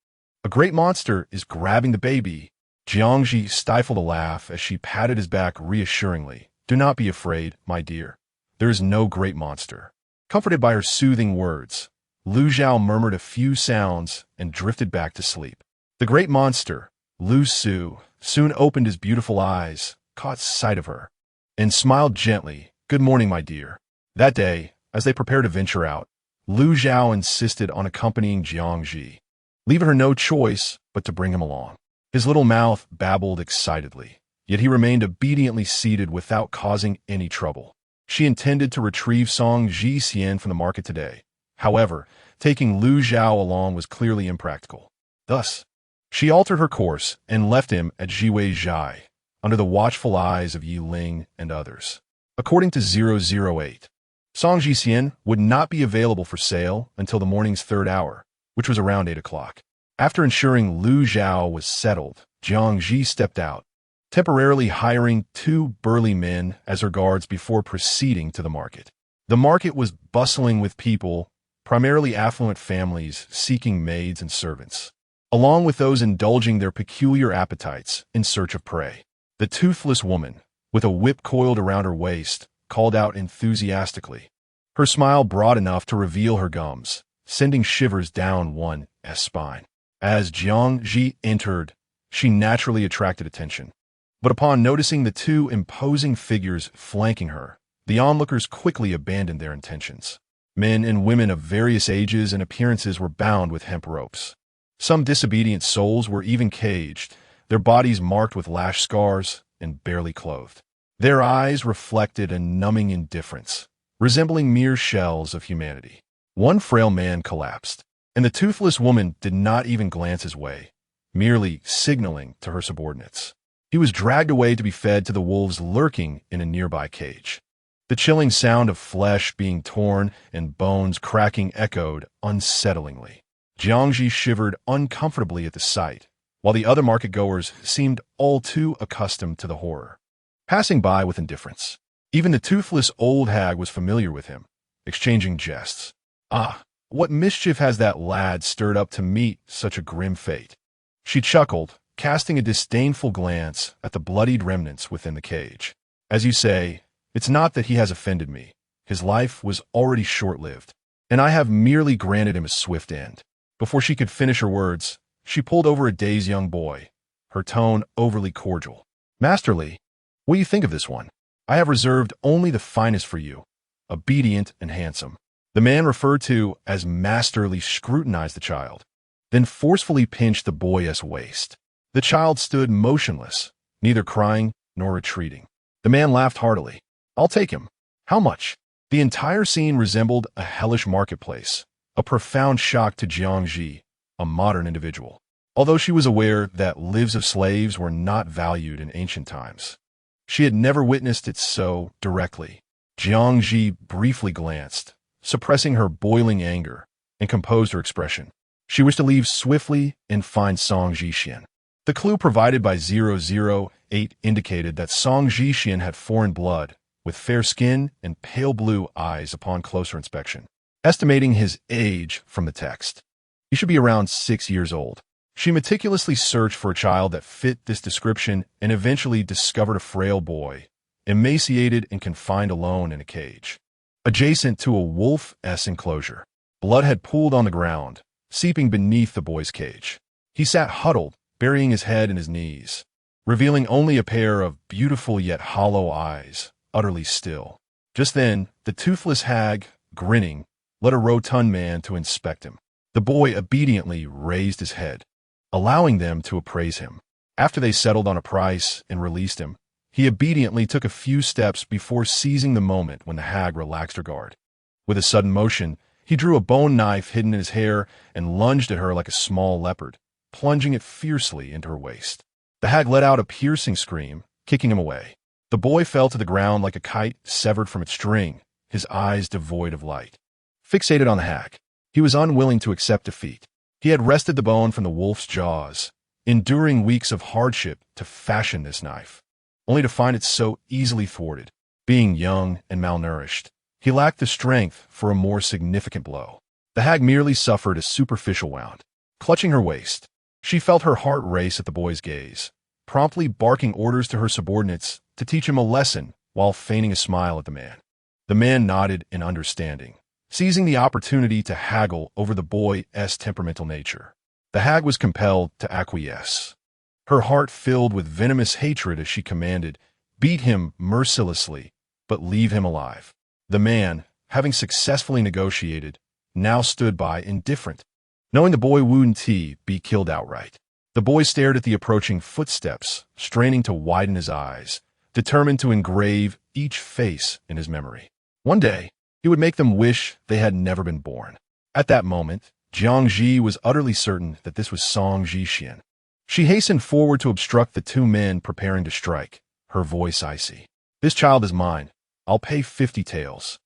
a great monster is grabbing the baby." Jiang Zhi stifled a laugh as she patted his back reassuringly. "Do not be afraid, my dear. There is no great monster." Comforted by her soothing words, Lu Zhao murmured a few sounds and drifted back to sleep. The great monster, Lu Su, soon opened his beautiful eyes, caught sight of her, and smiled gently, "Good morning, my dear." That day, as they prepared to venture out, Lu Zhao insisted on accompanying Jiang Zhi, leaving her no choice but to bring him along. His little mouth babbled excitedly, yet he remained obediently seated without causing any trouble. She intended to retrieve Song Ji Xian from the market today. However, taking Lu Zhao along was clearly impractical. Thus, she altered her course and left him at Jiwei Zhai, under the watchful eyes of Yi Ling and others. According to 008, Song Ji Xian would not be available for sale until the morning's third hour, which was around 8 o'clock. After ensuring Lu Zhao was settled, Jiang Zhi stepped out, temporarily hiring 2 burly men as her guards before proceeding to the market. The market was bustling with people, primarily affluent families seeking maids and servants, along with those indulging their peculiar appetites in search of prey. The toothless woman, with a whip coiled around her waist, called out enthusiastically, her smile broad enough to reveal her gums, sending shivers down one's spine. As Jiang Zhi entered, she naturally attracted attention. But upon noticing the 2 imposing figures flanking her, the onlookers quickly abandoned their intentions. Men and women of various ages and appearances were bound with hemp ropes. Some disobedient souls were even caged, their bodies marked with lash scars and barely clothed. Their eyes reflected a numbing indifference, resembling mere shells of humanity. One frail man collapsed, and the toothless woman did not even glance his way, merely signaling to her subordinates. He was dragged away to be fed to the wolves lurking in a nearby cage. The chilling sound of flesh being torn and bones cracking echoed unsettlingly. Jiang Zhi shivered uncomfortably at the sight, while the other market-goers seemed all too accustomed to the horror, passing by with indifference. Even the toothless old hag was familiar with him, exchanging jests. "Ah, what mischief has that lad stirred up to meet such a grim fate?" She chuckled, casting a disdainful glance at the bloodied remnants within the cage. "As you say, it's not that he has offended me. His life was already short-lived, and I have merely granted him a swift end." Before she could finish her words, she pulled over a dazed young boy, her tone overly cordial. "Masterly, what do you think of this one? I have reserved only the finest for you, obedient and handsome." The man referred to as Masterly scrutinized the child, then forcefully pinched the boy's waist. The child stood motionless, neither crying nor retreating. The man laughed heartily. "I'll take him. How much? The entire scene resembled a hellish marketplace, a profound shock to Jiang Zhi, a modern individual. Although she was aware that lives of slaves were not valued in ancient times, she had never witnessed it so directly. Jiang Zhi briefly glanced, suppressing her boiling anger, and composed her expression. She wished to leave swiftly and find Song Zhixian. The clue provided by 008 indicated that Song Zhixian had foreign blood, with fair skin and pale blue eyes upon closer inspection. Estimating his age from the text, he should be around 6 years old. She meticulously searched for a child that fit this description and eventually discovered a frail boy, emaciated and confined alone in a cage, adjacent to a wolf-s enclosure. Blood had pooled on the ground, seeping beneath the boy's cage. He sat huddled, burying his head in his knees, revealing only a pair of beautiful yet hollow eyes, utterly still. Just then, the toothless hag, grinning, led a rotund man to inspect him. The boy obediently raised his head, allowing them to appraise him. After they settled on a price and released him, he obediently took a few steps before seizing the moment when the hag relaxed her guard. With a sudden motion, he drew a bone knife hidden in his hair and lunged at her like a small leopard, plunging it fiercely into her waist. The hag let out a piercing scream, kicking him away. The boy fell to the ground like a kite severed from its string, his eyes devoid of light. Fixated on the hag, he was unwilling to accept defeat. He had wrested the bone from the wolf's jaws, enduring weeks of hardship to fashion this knife, only to find it so easily thwarted. Being young and malnourished, he lacked the strength for a more significant blow. The hag merely suffered a superficial wound. Clutching her waist, she felt her heart race at the boy's gaze, promptly barking orders to her subordinates to teach him a lesson while feigning a smile at the man. The man nodded in understanding, seizing the opportunity to haggle over the boy's temperamental nature. The hag was compelled to acquiesce, her heart filled with venomous hatred as she commanded, "Beat him mercilessly, but leave him alive." The man, having successfully negotiated, now stood by indifferent, knowing the boy wouldn't be killed outright. The boy stared at the approaching footsteps, straining to widen his eyes, determined to engrave each face in his memory. One day, he would make them wish they had never been born. At that moment, Jiang Zhi was utterly certain that this was Song Zhixian. She hastened forward to obstruct the two men preparing to strike, her voice icy. "This child is mine. I'll pay 50 taels."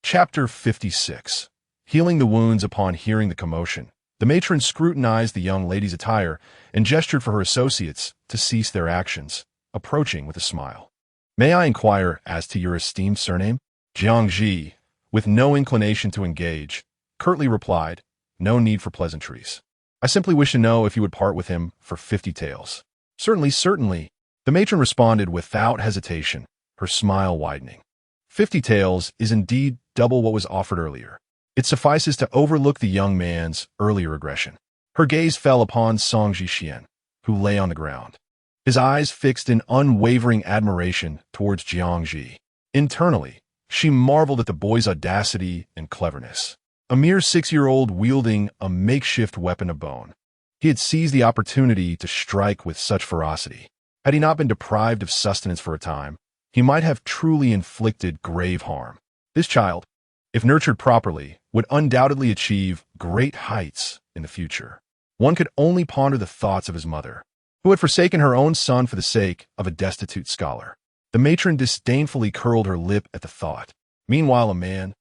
Chapter 56. Healing the wounds. Upon hearing the commotion, the matron scrutinized the young lady's attire and gestured for her associates to cease their actions, approaching with a smile. "May I inquire as to your esteemed surname?" Jiang Zhi, with no inclination to engage, curtly replied, "No need for pleasantries. I simply wish to know if you would part with him for 50 taels. "Certainly, certainly," the matron responded without hesitation, her smile widening. 50 taels is indeed double what was offered earlier. It suffices to overlook the young man's earlier aggression. Her gaze fell upon Song Zhixian, who lay on the ground, his eyes fixed in unwavering admiration towards Jiang Zhi. Internally, she marveled at the boy's audacity and cleverness. A mere 6-year-old wielding a makeshift weapon of bone, he had seized the opportunity to strike with such ferocity. Had he not been deprived of sustenance for a time, he might have truly inflicted grave harm. This child, if nurtured properly, would undoubtedly achieve great heights in the future. One could only ponder the thoughts of his mother, who had forsaken her own son for the sake of a destitute scholar. The matron disdainfully curled her lip at the thought. Meanwhile, a man,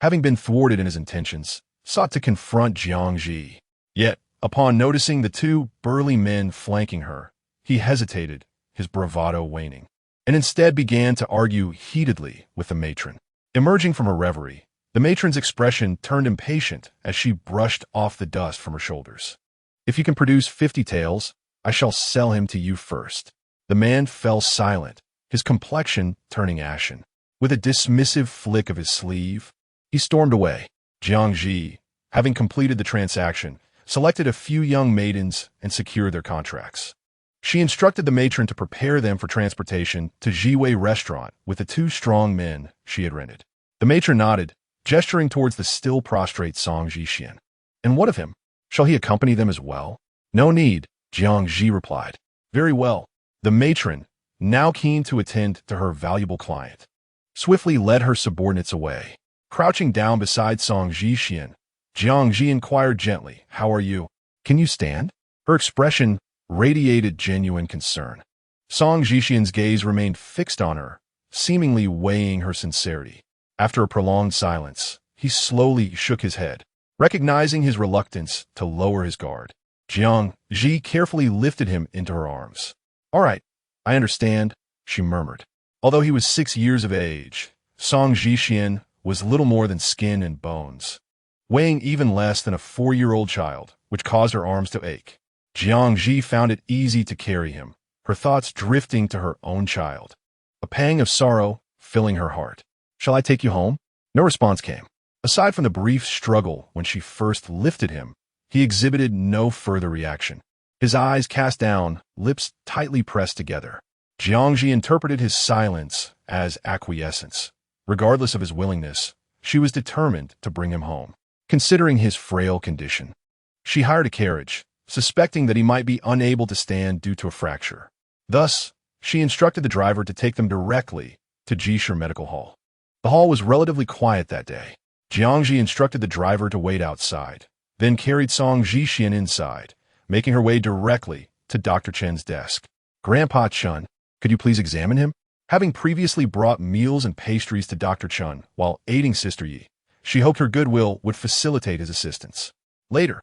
having been thwarted in his intentions, sought to confront Jiang Zhi. Yet, upon noticing the two burly men flanking her, he hesitated, his bravado waning, and instead began to argue heatedly with the matron. Emerging from her reverie, the matron's expression turned impatient as she brushed off the dust from her shoulders. "If you can produce 50 taels, I shall sell him to you first." The man fell silent, his complexion turning ashen. With a dismissive flick of his sleeve, he stormed away. Jiang Zhi, having completed the transaction, selected a few young maidens and secured their contracts. She instructed the matron to prepare them for transportation to Jiwei restaurant with the 2 strong men she had rented. The matron nodded, gesturing towards the still prostrate Song Zhixian. "And what of him? Shall he accompany them as well?" "No need," Jiang Zhi replied. "Very well." The matron, now keen to attend to her valuable client, swiftly led her subordinates away. Crouching down beside Song Zhixian, Jiang Zhi inquired gently, "How are you? Can you stand?" Her expression radiated genuine concern. Song Zhixian's gaze remained fixed on her, seemingly weighing her sincerity. After a prolonged silence, he slowly shook his head, recognizing his reluctance to lower his guard. Jiang Zhi carefully lifted him into her arms. "All right, I understand," she murmured. Although he was 6 years of age, Song Zhixian was little more than skin and bones, weighing even less than a 4-year-old child, which caused her arms to ache. Jiang Zhi found it easy to carry him, her thoughts drifting to her own child, a pang of sorrow filling her heart. "Shall I take you home?" No response came. Aside from the brief struggle when she first lifted him, he exhibited no further reaction. His eyes cast down, lips tightly pressed together. Jiang Zhi interpreted his silence as acquiescence. Regardless of his willingness, she was determined to bring him home. Considering his frail condition, she hired a carriage, suspecting that he might be unable to stand due to a fracture. Thus, she instructed the driver to take them directly to Jisher Medical Hall. The hall was relatively quiet that day. Jiang Zhi instructed the driver to wait outside, then carried Song Zhixian inside, making her way directly to Dr. Chen's desk. "Grandpa Chen, could you please examine him?" Having previously brought meals and pastries to Dr. Chen while aiding Sister Yi, she hoped her goodwill would facilitate his assistance. Later,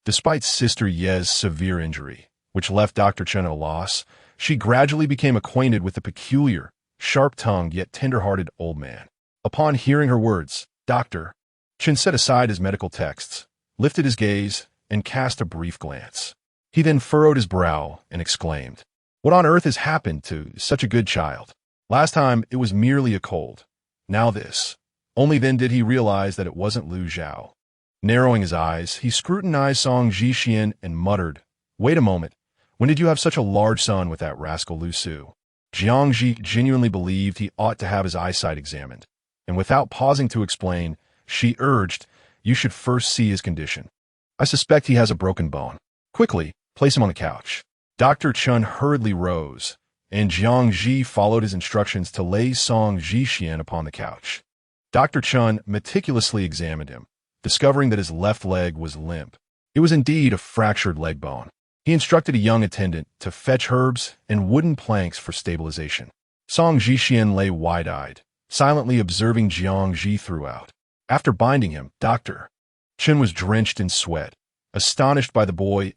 despite Sister Ye's severe injury, which left Dr. Chen at a loss, she gradually became acquainted with the peculiar, sharp-tongued yet tender-hearted old man. Upon hearing her words, Dr. Chen set aside his medical texts, lifted his gaze, and cast a brief glance. He then furrowed his brow and exclaimed, "What on earth has happened to such a good child? Last time it was merely a cold. Now this." Only then did he realize that it wasn't Lu Zhao. Narrowing his eyes, he scrutinized Song Zhixian and muttered, "Wait a moment. When did you have such a large son with that rascal Lu Su?" Jiang Zhi genuinely believed he ought to have his eyesight examined, and without pausing to explain, she urged, "You should first see his condition. I suspect he has a broken bone. Quickly, place him on the couch." Dr. Chen hurriedly rose, and Jiang Zhi followed his instructions to lay Song Zhixian upon the couch. Dr. Chen meticulously examined him, discovering that his left leg was limp. It was indeed a fractured leg bone. He instructed a young attendant to fetch herbs and wooden planks for stabilization. Song Zhixian lay wide-eyed, silently observing Jiang Zhi throughout. After binding him, Dr. Chen was drenched in sweat, astonished by the boy's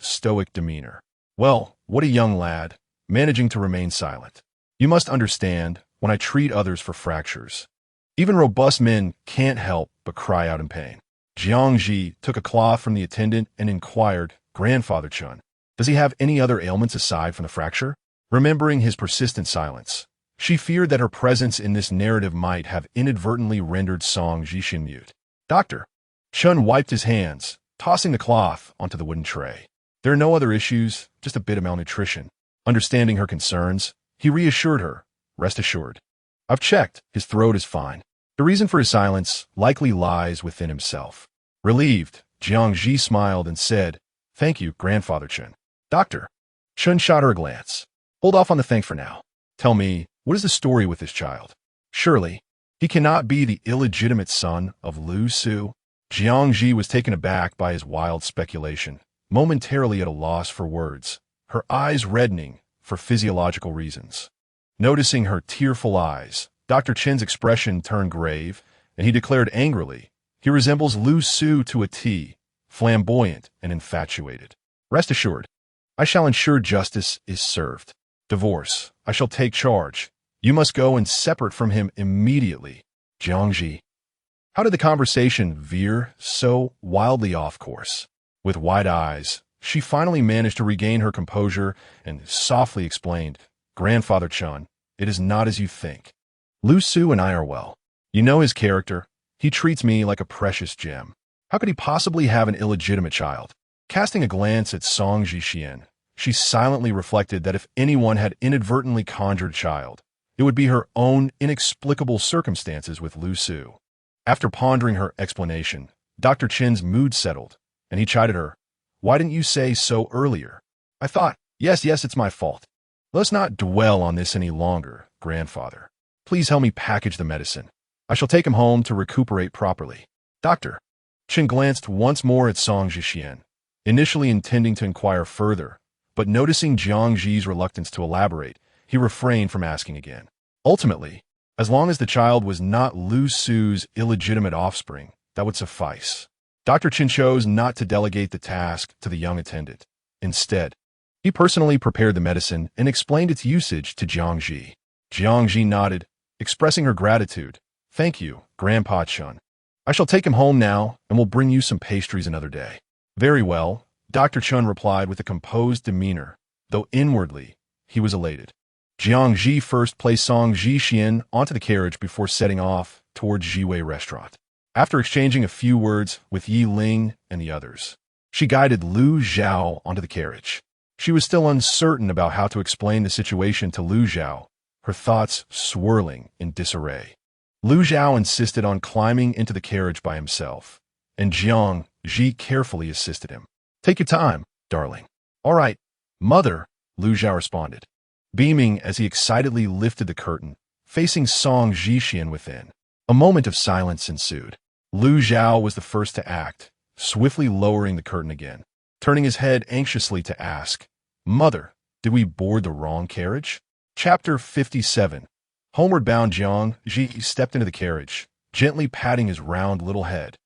stoic demeanor. "Well, what a young lad, managing to remain silent. You must understand, when I treat others for fractures, even robust men can't help but cry out in pain." Jiang Zhi took a cloth from the attendant and inquired, "Grandfather Chen, does he have any other ailments aside from the fracture?" Remembering his persistent silence, she feared that her presence in this narrative might have inadvertently rendered Song Zhixian mute. Dr. Chen wiped his hands, tossing the cloth onto the wooden tray. "There are no other issues, just a bit of malnutrition." Understanding her concerns, he reassured her, "Rest assured. I've checked, his throat is fine." The reason for his silence likely lies within himself. Relieved, Jiang Zhi smiled and said, "Thank you, Grandfather Chen." Dr. Chen shot her a glance. "Hold off on the thanks for now. Tell me, what is the story with this child? Surely, he cannot be the illegitimate son of Lu Su." Jiang Zhi was taken aback by his wild speculation, momentarily at a loss for words, her eyes reddening for physiological reasons. Noticing her tearful eyes, Dr. Chen's expression turned grave, and he declared angrily, "He resembles Lu Su to a T, flamboyant and infatuated. Rest assured, I shall ensure justice is served. Divorce, I shall take charge. You must go and separate from him immediately." Jiang Zhi. How did the conversation veer so wildly off course? With wide eyes, she finally managed to regain her composure and softly explained, "Grandfather Chen, it is not as you think. Lu Su and I are well. You know his character. He treats me like a precious gem. How could he possibly have an illegitimate child?" Casting a glance at Song Zhixian, she silently reflected that if anyone had inadvertently conjured a child, it would be her own inexplicable circumstances with Lu Su. After pondering her explanation, Dr. Chen's mood settled, and he chided her, "Why didn't you say so earlier? I thought, yes, it's my fault. Let's not dwell on this any longer, Grandfather." Please help me package the medicine. I shall take him home to recuperate properly. Doctor. Chen glanced once more at Song Zhixian, initially intending to inquire further, but noticing Jiang Zhi's reluctance to elaborate, he refrained from asking again. Ultimately, as long as the child was not Lu Su's illegitimate offspring, that would suffice. Dr. Chen chose not to delegate the task to the young attendant. Instead, he personally prepared the medicine and explained its usage to Jiang Zhi. Jiang Zhi nodded, expressing her gratitude. Thank you, Grandpa Chen. I shall take him home now and will bring you some pastries another day. Very well, Dr. Chen replied with a composed demeanor, though inwardly he was elated. Jiang Zhi first placed Song Zhixian onto the carriage before setting off towards Jiwei restaurant. After exchanging a few words with Yi Ling and the others, she guided Lu Zhao onto the carriage. She was still uncertain about how to explain the situation to Lu Zhao, her thoughts swirling in disarray. Lu Zhao insisted on climbing into the carriage by himself, and Jiang Zhi carefully assisted him. Take your time, darling. All right, mother, Lu Zhao responded, beaming as he excitedly lifted the curtain, facing Song Zhixian within. A moment of silence ensued. Lu Zhao was the first to act, swiftly lowering the curtain again, turning his head anxiously to ask, Mother, did we board the wrong carriage? Chapter 57. Homeward bound Jiang Zhi stepped into the carriage, gently patting his round little head,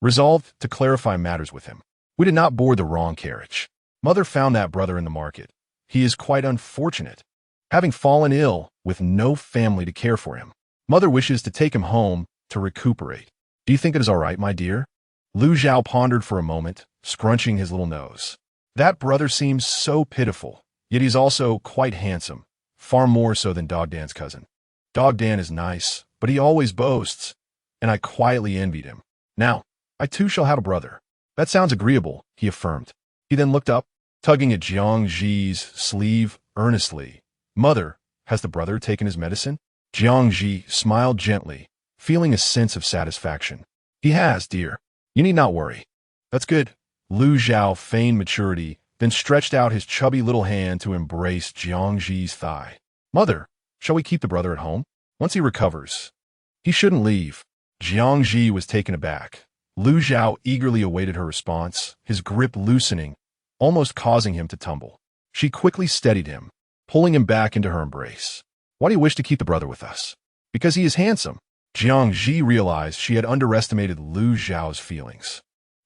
resolved to clarify matters with him. We did not board the wrong carriage. Mother found that brother in the market. He is quite unfortunate, having fallen ill with no family to care for him. Mother wishes to take him home to recuperate. Do you think it is all right, my dear? Lu Zhao pondered for a moment, scrunching his little nose. That brother seems so pitiful, yet he's also quite handsome, far more so than Dog Dan's cousin. Dog Dan is nice, but he always boasts, and I quietly envied him. Now, I too shall have a brother. That sounds agreeable, he affirmed. He then looked up, tugging at Jiang Zhi's sleeve earnestly. Mother, has the brother taken his medicine? Jiang Zhi smiled gently, feeling a sense of satisfaction. He has, dear. You need not worry. That's good. Lu Zhao feigned maturity, then stretched out his chubby little hand to embrace Jiang Zhi's thigh. Mother, shall we keep the brother at home? Once he recovers. He shouldn't leave. Jiang Zhi was taken aback. Lu Zhao eagerly awaited her response, his grip loosening, almost causing him to tumble. She quickly steadied him, pulling him back into her embrace. Why do you wish to keep the brother with us? Because he is handsome. Jiang Zhi realized she had underestimated Lu Zhao's feelings.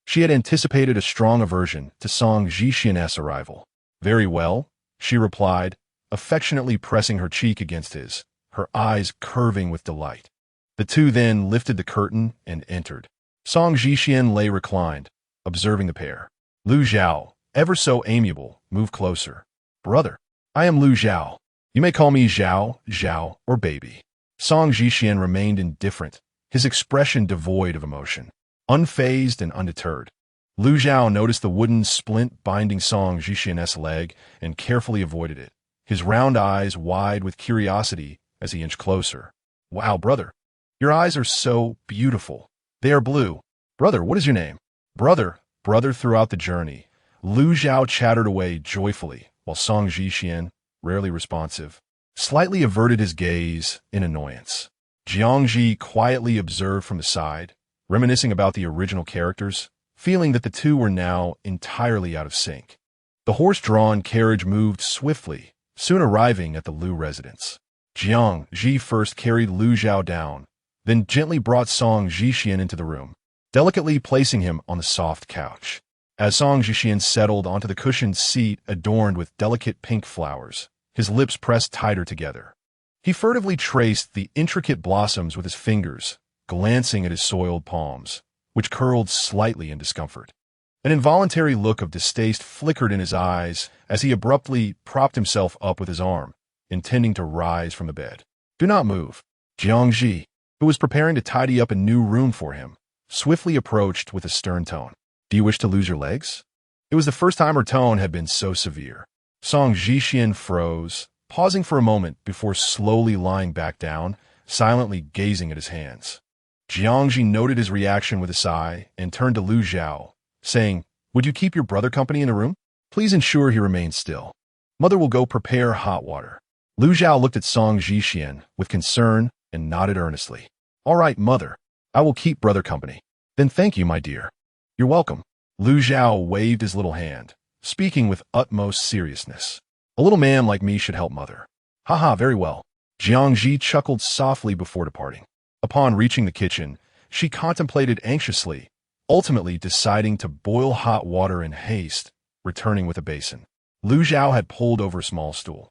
She had anticipated a strong aversion to Song Zhixian's arrival. Very well, she replied, affectionately pressing her cheek against his, her eyes curving with delight. The two then lifted the curtain and entered. Song Zhixian lay reclined, observing the pair. Lu Zhao, ever so amiable, moved closer. Brother, I am Lu Zhao. You may call me Zhao, Zhao, or baby. Song Zhixian remained indifferent, his expression devoid of emotion. Unfazed and undeterred, Lu Zhao noticed the wooden splint binding Song Zhixian's leg and carefully avoided it, his round eyes wide with curiosity as he inched closer. Wow, brother, your eyes are so beautiful. They are blue. Brother, what is your name? Brother throughout the journey. Lu Zhao chattered away joyfully, while Song Zhixian, rarely responsive, slightly averted his gaze in annoyance. Jiang Zhi quietly observed from the side, reminiscing about the original characters, feeling that the two were now entirely out of sync. The horse-drawn carriage moved swiftly, soon arriving at the Lu residence. Jiang Zhi first carried Lu Zhao down, then gently brought Song Zhixian into the room, delicately placing him on the soft couch. As Song Zhixian settled onto the cushioned seat adorned with delicate pink flowers, his lips pressed tighter together. He furtively traced the intricate blossoms with his fingers, glancing at his soiled palms, which curled slightly in discomfort. An involuntary look of distaste flickered in his eyes as he abruptly propped himself up with his arm, intending to rise from the bed. Do not move. Jiang Zhi, who was preparing to tidy up a new room for him, swiftly approached with a stern tone. Do you wish to lose your legs? It was the first time her tone had been so severe. Song Zhixian froze, pausing for a moment before slowly lying back down, silently gazing at his hands. Jiang Zhi noted his reaction with a sigh and turned to Lu Zhao, saying, Would you keep your brother company in the room? Please ensure he remains still. Mother will go prepare hot water. Lu Zhao looked at Song Zhixian with concern and nodded earnestly. All right, mother. I will keep brother company. Then thank you, my dear. You're welcome. Lu Zhao waved his little hand, speaking with utmost seriousness. A little man like me should help mother. Haha, very well. Jiang Zhi chuckled softly before departing. Upon reaching the kitchen, she contemplated anxiously, ultimately deciding to boil hot water in haste, returning with a basin. Lu Zhao had pulled over a small stool,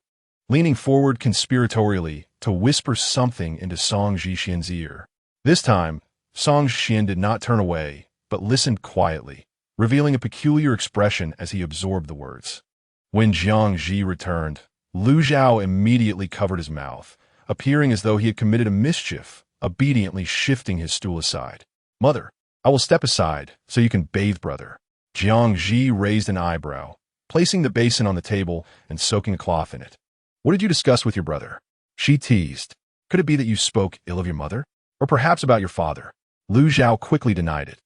leaning forward conspiratorially to whisper something into Song Zhixian's ear. This time, Song Zhixian did not turn away, but listened quietly, revealing a peculiar expression as he absorbed the words. When Jiang Zhi returned, Lu Zhao immediately covered his mouth, appearing as though he had committed a mischief, obediently shifting his stool aside. Mother, I will step aside so you can bathe brother. Jiang Zhi raised an eyebrow, placing the basin on the table and soaking a cloth in it. What did you discuss with your brother? She teased. Could it be that you spoke ill of your mother? Or perhaps about your father? Lu Zhao quickly denied it,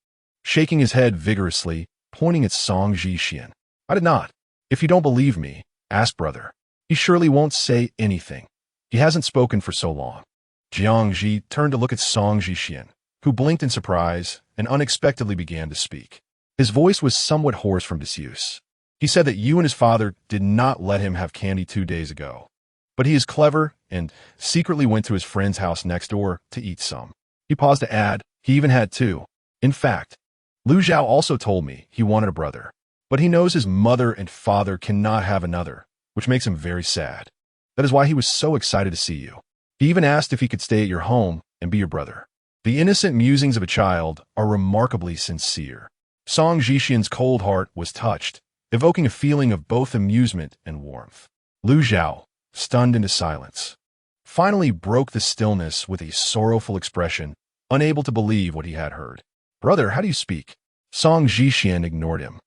shaking his head vigorously, pointing at Song Zhixian. I did not. If you don't believe me, ask brother. He surely won't say anything. He hasn't spoken for so long. Jiang Zhi turned to look at Song Zhixian, who blinked in surprise and unexpectedly began to speak. His voice was somewhat hoarse from disuse. He said that you and his father did not let him have candy 2 days ago. But he is clever and secretly went to his friend's house next door to eat some. He paused to add, he even had 2. In fact, Lu Zhao also told me he wanted a brother, but he knows his mother and father cannot have another, which makes him very sad. That is why he was so excited to see you. He even asked if he could stay at your home and be your brother. The innocent musings of a child are remarkably sincere. Song Zhixian's cold heart was touched, evoking a feeling of both amusement and warmth. Lu Zhao, stunned into silence, finally broke the stillness with a sorrowful expression, unable to believe what he had heard. Brother, how do you speak? Song Zhixian ignored him,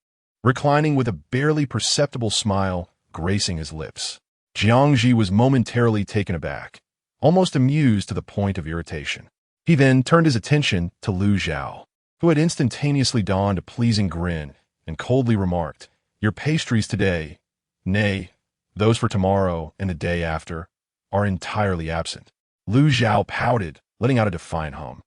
reclining with a barely perceptible smile gracing his lips. Jiang Zhi was momentarily taken aback, almost amused to the point of irritation. He then turned his attention to Lu Zhao, who had instantaneously donned a pleasing grin and coldly remarked, Your pastries today, nay, those for tomorrow and the day after, are entirely absent. Lu Zhao pouted, letting out a defiant hum.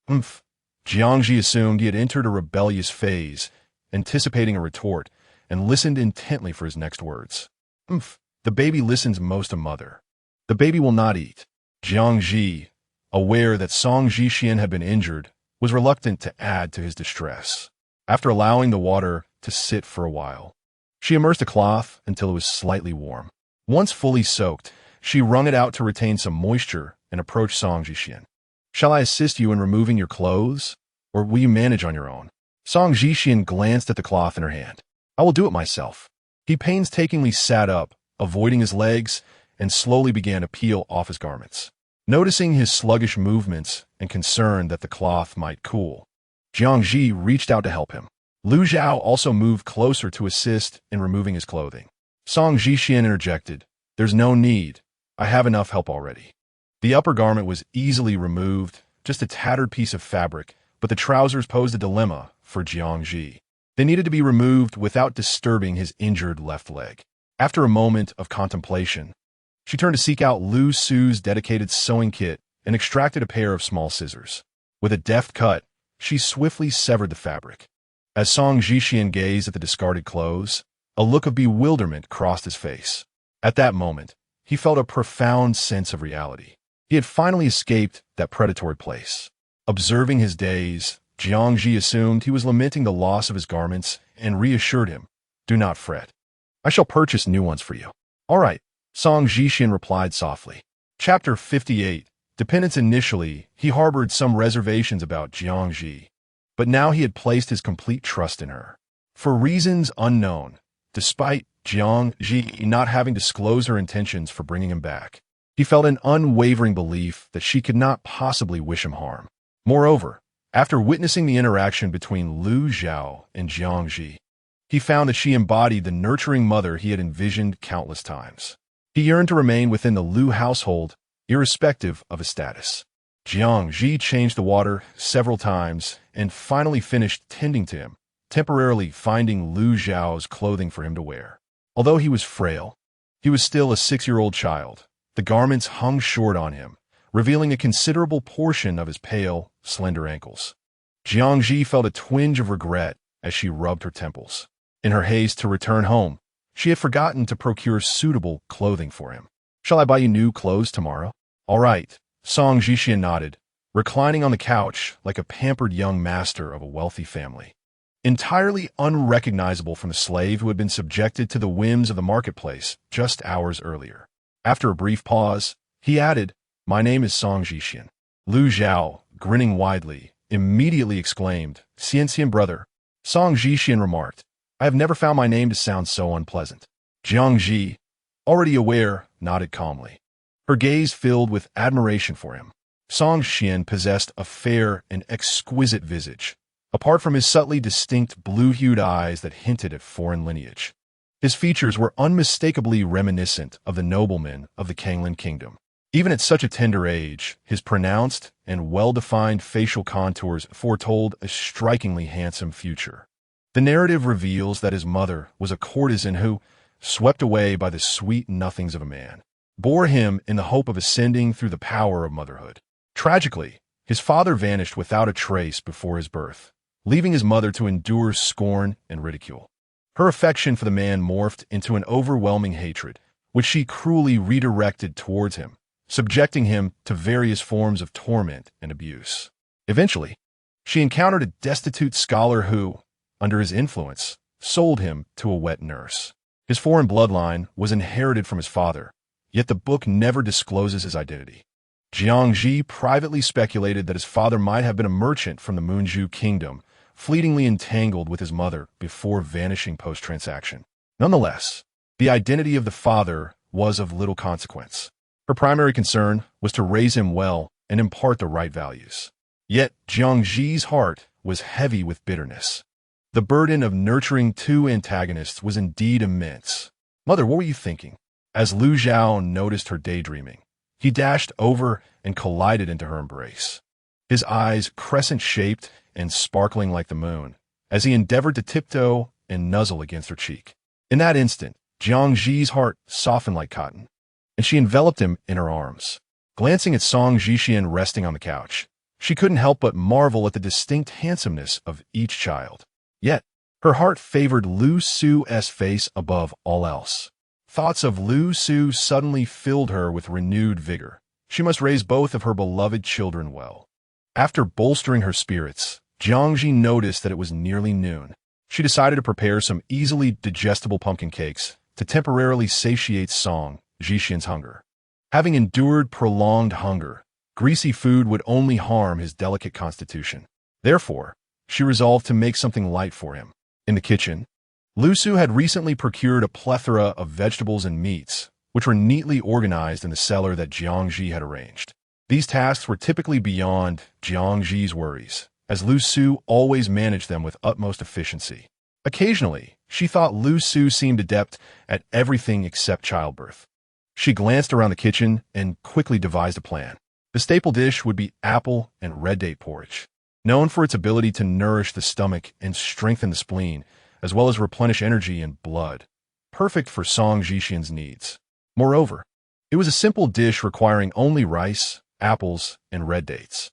Umph. Jiang Zhi assumed he had entered a rebellious phase, anticipating a retort, and listened intently for his next words. Umph. The baby listens most to mother. The baby will not eat. Jiang Zhi, aware that Song Zhixian had been injured, was reluctant to add to his distress. After allowing the water to sit for a while, she immersed a cloth until it was slightly warm. Once fully soaked, she wrung it out to retain some moisture and approached Song Zhixian. Shall I assist you in removing your clothes, or will you manage on your own? Song Zhixian glanced at the cloth in her hand. I will do it myself. He painstakingly sat up, avoiding his legs, and slowly began to peel off his garments. Noticing his sluggish movements and concerned that the cloth might cool, Jiang Zhi reached out to help him. Lu Zhao also moved closer to assist in removing his clothing. Song Zhixian interjected, There's no need. I have enough help already. The upper garment was easily removed, just a tattered piece of fabric, but the trousers posed a dilemma for Jiang Zhi. They needed to be removed without disturbing his injured left leg. After a moment of contemplation, she turned to seek out Lu Su's dedicated sewing kit and extracted a pair of small scissors. With a deft cut, she swiftly severed the fabric. As Song Zhixian gazed at the discarded clothes, a look of bewilderment crossed his face. At that moment, he felt a profound sense of reality. He had finally escaped that predatory place. Observing his daze, Jiang Zhi assumed he was lamenting the loss of his garments and reassured him, Do not fret. I shall purchase new ones for you. All right, Song Zhixian replied softly. Chapter 58. Dependence. Initially, he harbored some reservations about Jiang Zhi, but now he had placed his complete trust in her. For reasons unknown, despite Jiang Zhi not having disclosed her intentions for bringing him back, he felt an unwavering belief that she could not possibly wish him harm. Moreover, after witnessing the interaction between Lu Zhao and Jiang Zhi, he found that she embodied the nurturing mother he had envisioned countless times. He yearned to remain within the Lu household, irrespective of his status. Jiang Zhi changed the water several times and finally finished tending to him, temporarily finding Lu Zhao's clothing for him to wear. Although he was frail, he was still a 6-year-old child. The garments hung short on him, revealing a considerable portion of his pale, slender ankles. Jiang Zhi felt a twinge of regret as she rubbed her temples. In her haste to return home, she had forgotten to procure suitable clothing for him. "Shall I buy you new clothes tomorrow?" "All right," Song Jixian nodded, reclining on the couch like a pampered young master of a wealthy family. Entirely unrecognizable from the slave who had been subjected to the whims of the marketplace just hours earlier. After a brief pause, he added, "My name is Song Jixian." Lu Zhao, grinning widely, immediately exclaimed, "Xian brother." Song Jixian remarked, "I have never found my name to sound so unpleasant." Jiang Zhi, already aware, nodded calmly. Her gaze filled with admiration for him. Song Jixian possessed a fair and exquisite visage, apart from his subtly distinct blue-hued eyes that hinted at foreign lineage. His features were unmistakably reminiscent of the noblemen of the Kanglan kingdom. Even at such a tender age, his pronounced and well-defined facial contours foretold a strikingly handsome future. The narrative reveals that his mother was a courtesan who, swept away by the sweet nothings of a man, bore him in the hope of ascending through the power of motherhood. Tragically, his father vanished without a trace before his birth, leaving his mother to endure scorn and ridicule. Her affection for the man morphed into an overwhelming hatred, which she cruelly redirected towards him, subjecting him to various forms of torment and abuse. Eventually, she encountered a destitute scholar who, under his influence, sold him to a wet nurse. His foreign bloodline was inherited from his father, yet the book never discloses his identity. Jiang Zhi privately speculated that his father might have been a merchant from the Moonju kingdom, fleetingly entangled with his mother before vanishing post-transaction. Nonetheless, the identity of the father was of little consequence. Her primary concern was to raise him well and impart the right values. Yet Jiang Zhi's heart was heavy with bitterness. The burden of nurturing two antagonists was indeed immense. "Mother, what were you thinking?" As Lu Zhao noticed her daydreaming, he dashed over and collided into her embrace. His eyes crescent-shaped and sparkling like the moon, as he endeavored to tiptoe and nuzzle against her cheek. In that instant, Jiang Zhi's heart softened like cotton, and she enveloped him in her arms. Glancing at Song Jixian resting on the couch, she couldn't help but marvel at the distinct handsomeness of each child. Yet, her heart favored Lu Su's face above all else. Thoughts of Lu Su suddenly filled her with renewed vigor. She must raise both of her beloved children well. After bolstering her spirits, Jiang Zhi noticed that it was nearly noon. She decided to prepare some easily digestible pumpkin cakes to temporarily satiate Song Jixian's hunger. Having endured prolonged hunger, greasy food would only harm his delicate constitution. Therefore, she resolved to make something light for him. In the kitchen, Lu Su had recently procured a plethora of vegetables and meats, which were neatly organized in the cellar that Jiang Zhi had arranged. These tasks were typically beyond Jiang Zhi's worries, as Lu Su always managed them with utmost efficiency. Occasionally, she thought Lu Su seemed adept at everything except childbirth. She glanced around the kitchen and quickly devised a plan. The staple dish would be apple and red date porridge. Known for its ability to nourish the stomach and strengthen the spleen, as well as replenish energy and blood, perfect for Song Jixian's needs. Moreover, it was a simple dish requiring only rice, apples, and red dates.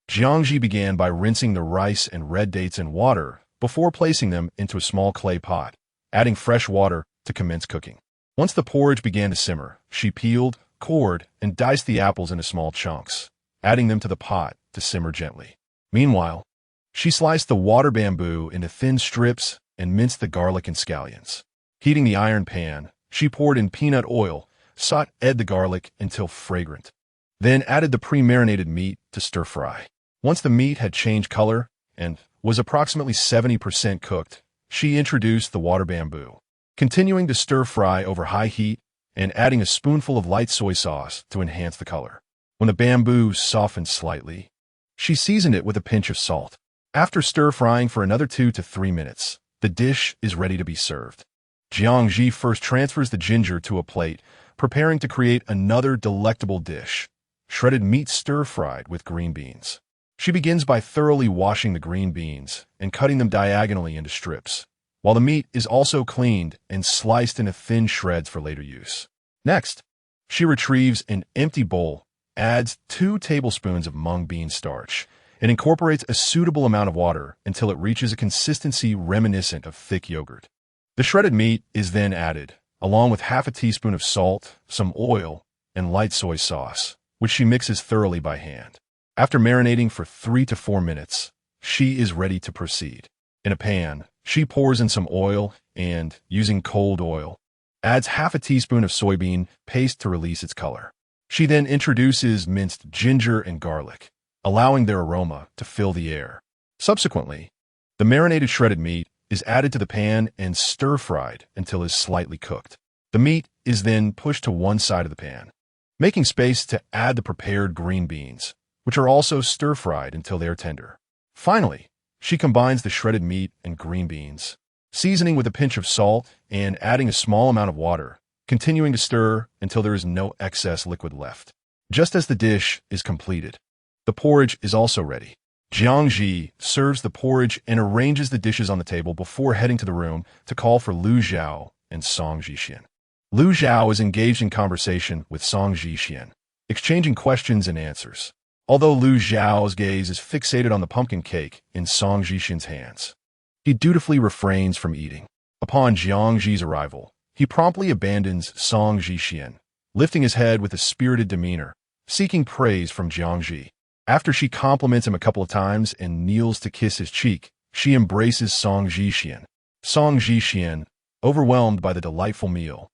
Jiang Zhi began by rinsing the rice and red dates in water before placing them into a small clay pot, adding fresh water to commence cooking. Once the porridge began to simmer, she peeled, cored, and diced the apples into small chunks, adding them to the pot to simmer gently. Meanwhile, she sliced the water bamboo into thin strips and minced the garlic and scallions. Heating the iron pan, she poured in peanut oil, sautéed the garlic until fragrant, then added the pre-marinated meat to stir-fry. Once the meat had changed color and was approximately 70% cooked, she introduced the water bamboo, continuing to stir-fry over high heat and adding a spoonful of light soy sauce to enhance the color. When the bamboo softened slightly, she seasoned it with a pinch of salt. After stir-frying for another 2 to 3 minutes, the dish is ready to be served. Jiang Zhi first transfers the ginger to a plate, preparing to create another delectable dish, shredded meat stir-fried with green beans. She begins by thoroughly washing the green beans and cutting them diagonally into strips, while the meat is also cleaned and sliced into thin shreds for later use. Next, she retrieves an empty bowl adds 2 tablespoons of mung bean starch, and incorporates a suitable amount of water until it reaches a consistency reminiscent of thick yogurt. The shredded meat is then added, along with half a teaspoon of salt, some oil, and light soy sauce, which she mixes thoroughly by hand. After marinating for 3 to 4 minutes, she is ready to proceed. In a pan, she pours in some oil and, using cold oil, adds half a teaspoon of soybean paste to release its color. She then introduces minced ginger and garlic, allowing their aroma to fill the air. Subsequently, the marinated shredded meat is added to the pan and stir-fried until it is slightly cooked. The meat is then pushed to one side of the pan, making space to add the prepared green beans, which are also stir-fried until they are tender. Finally, she combines the shredded meat and green beans, seasoning with a pinch of salt and adding a small amount of water, continuing to stir until there is no excess liquid left. Just as the dish is completed, the porridge is also ready. Jiang Zhi serves the porridge and arranges the dishes on the table before heading to the room to call for Lu Zhao and Song Zhixian. Lu Zhao is engaged in conversation with Song Zhixian, exchanging questions and answers. Although Lu Zhao's gaze is fixated on the pumpkin cake in Song Zhixian's hands, he dutifully refrains from eating. Upon Jiang Zhi's arrival, he promptly abandons Song Zhixian, lifting his head with a spirited demeanor, seeking praise from Jiang Zhi. After she compliments him a couple of times and kneels to kiss his cheek, she embraces Song Zhixian. Song Zhixian, overwhelmed by the delightful meal,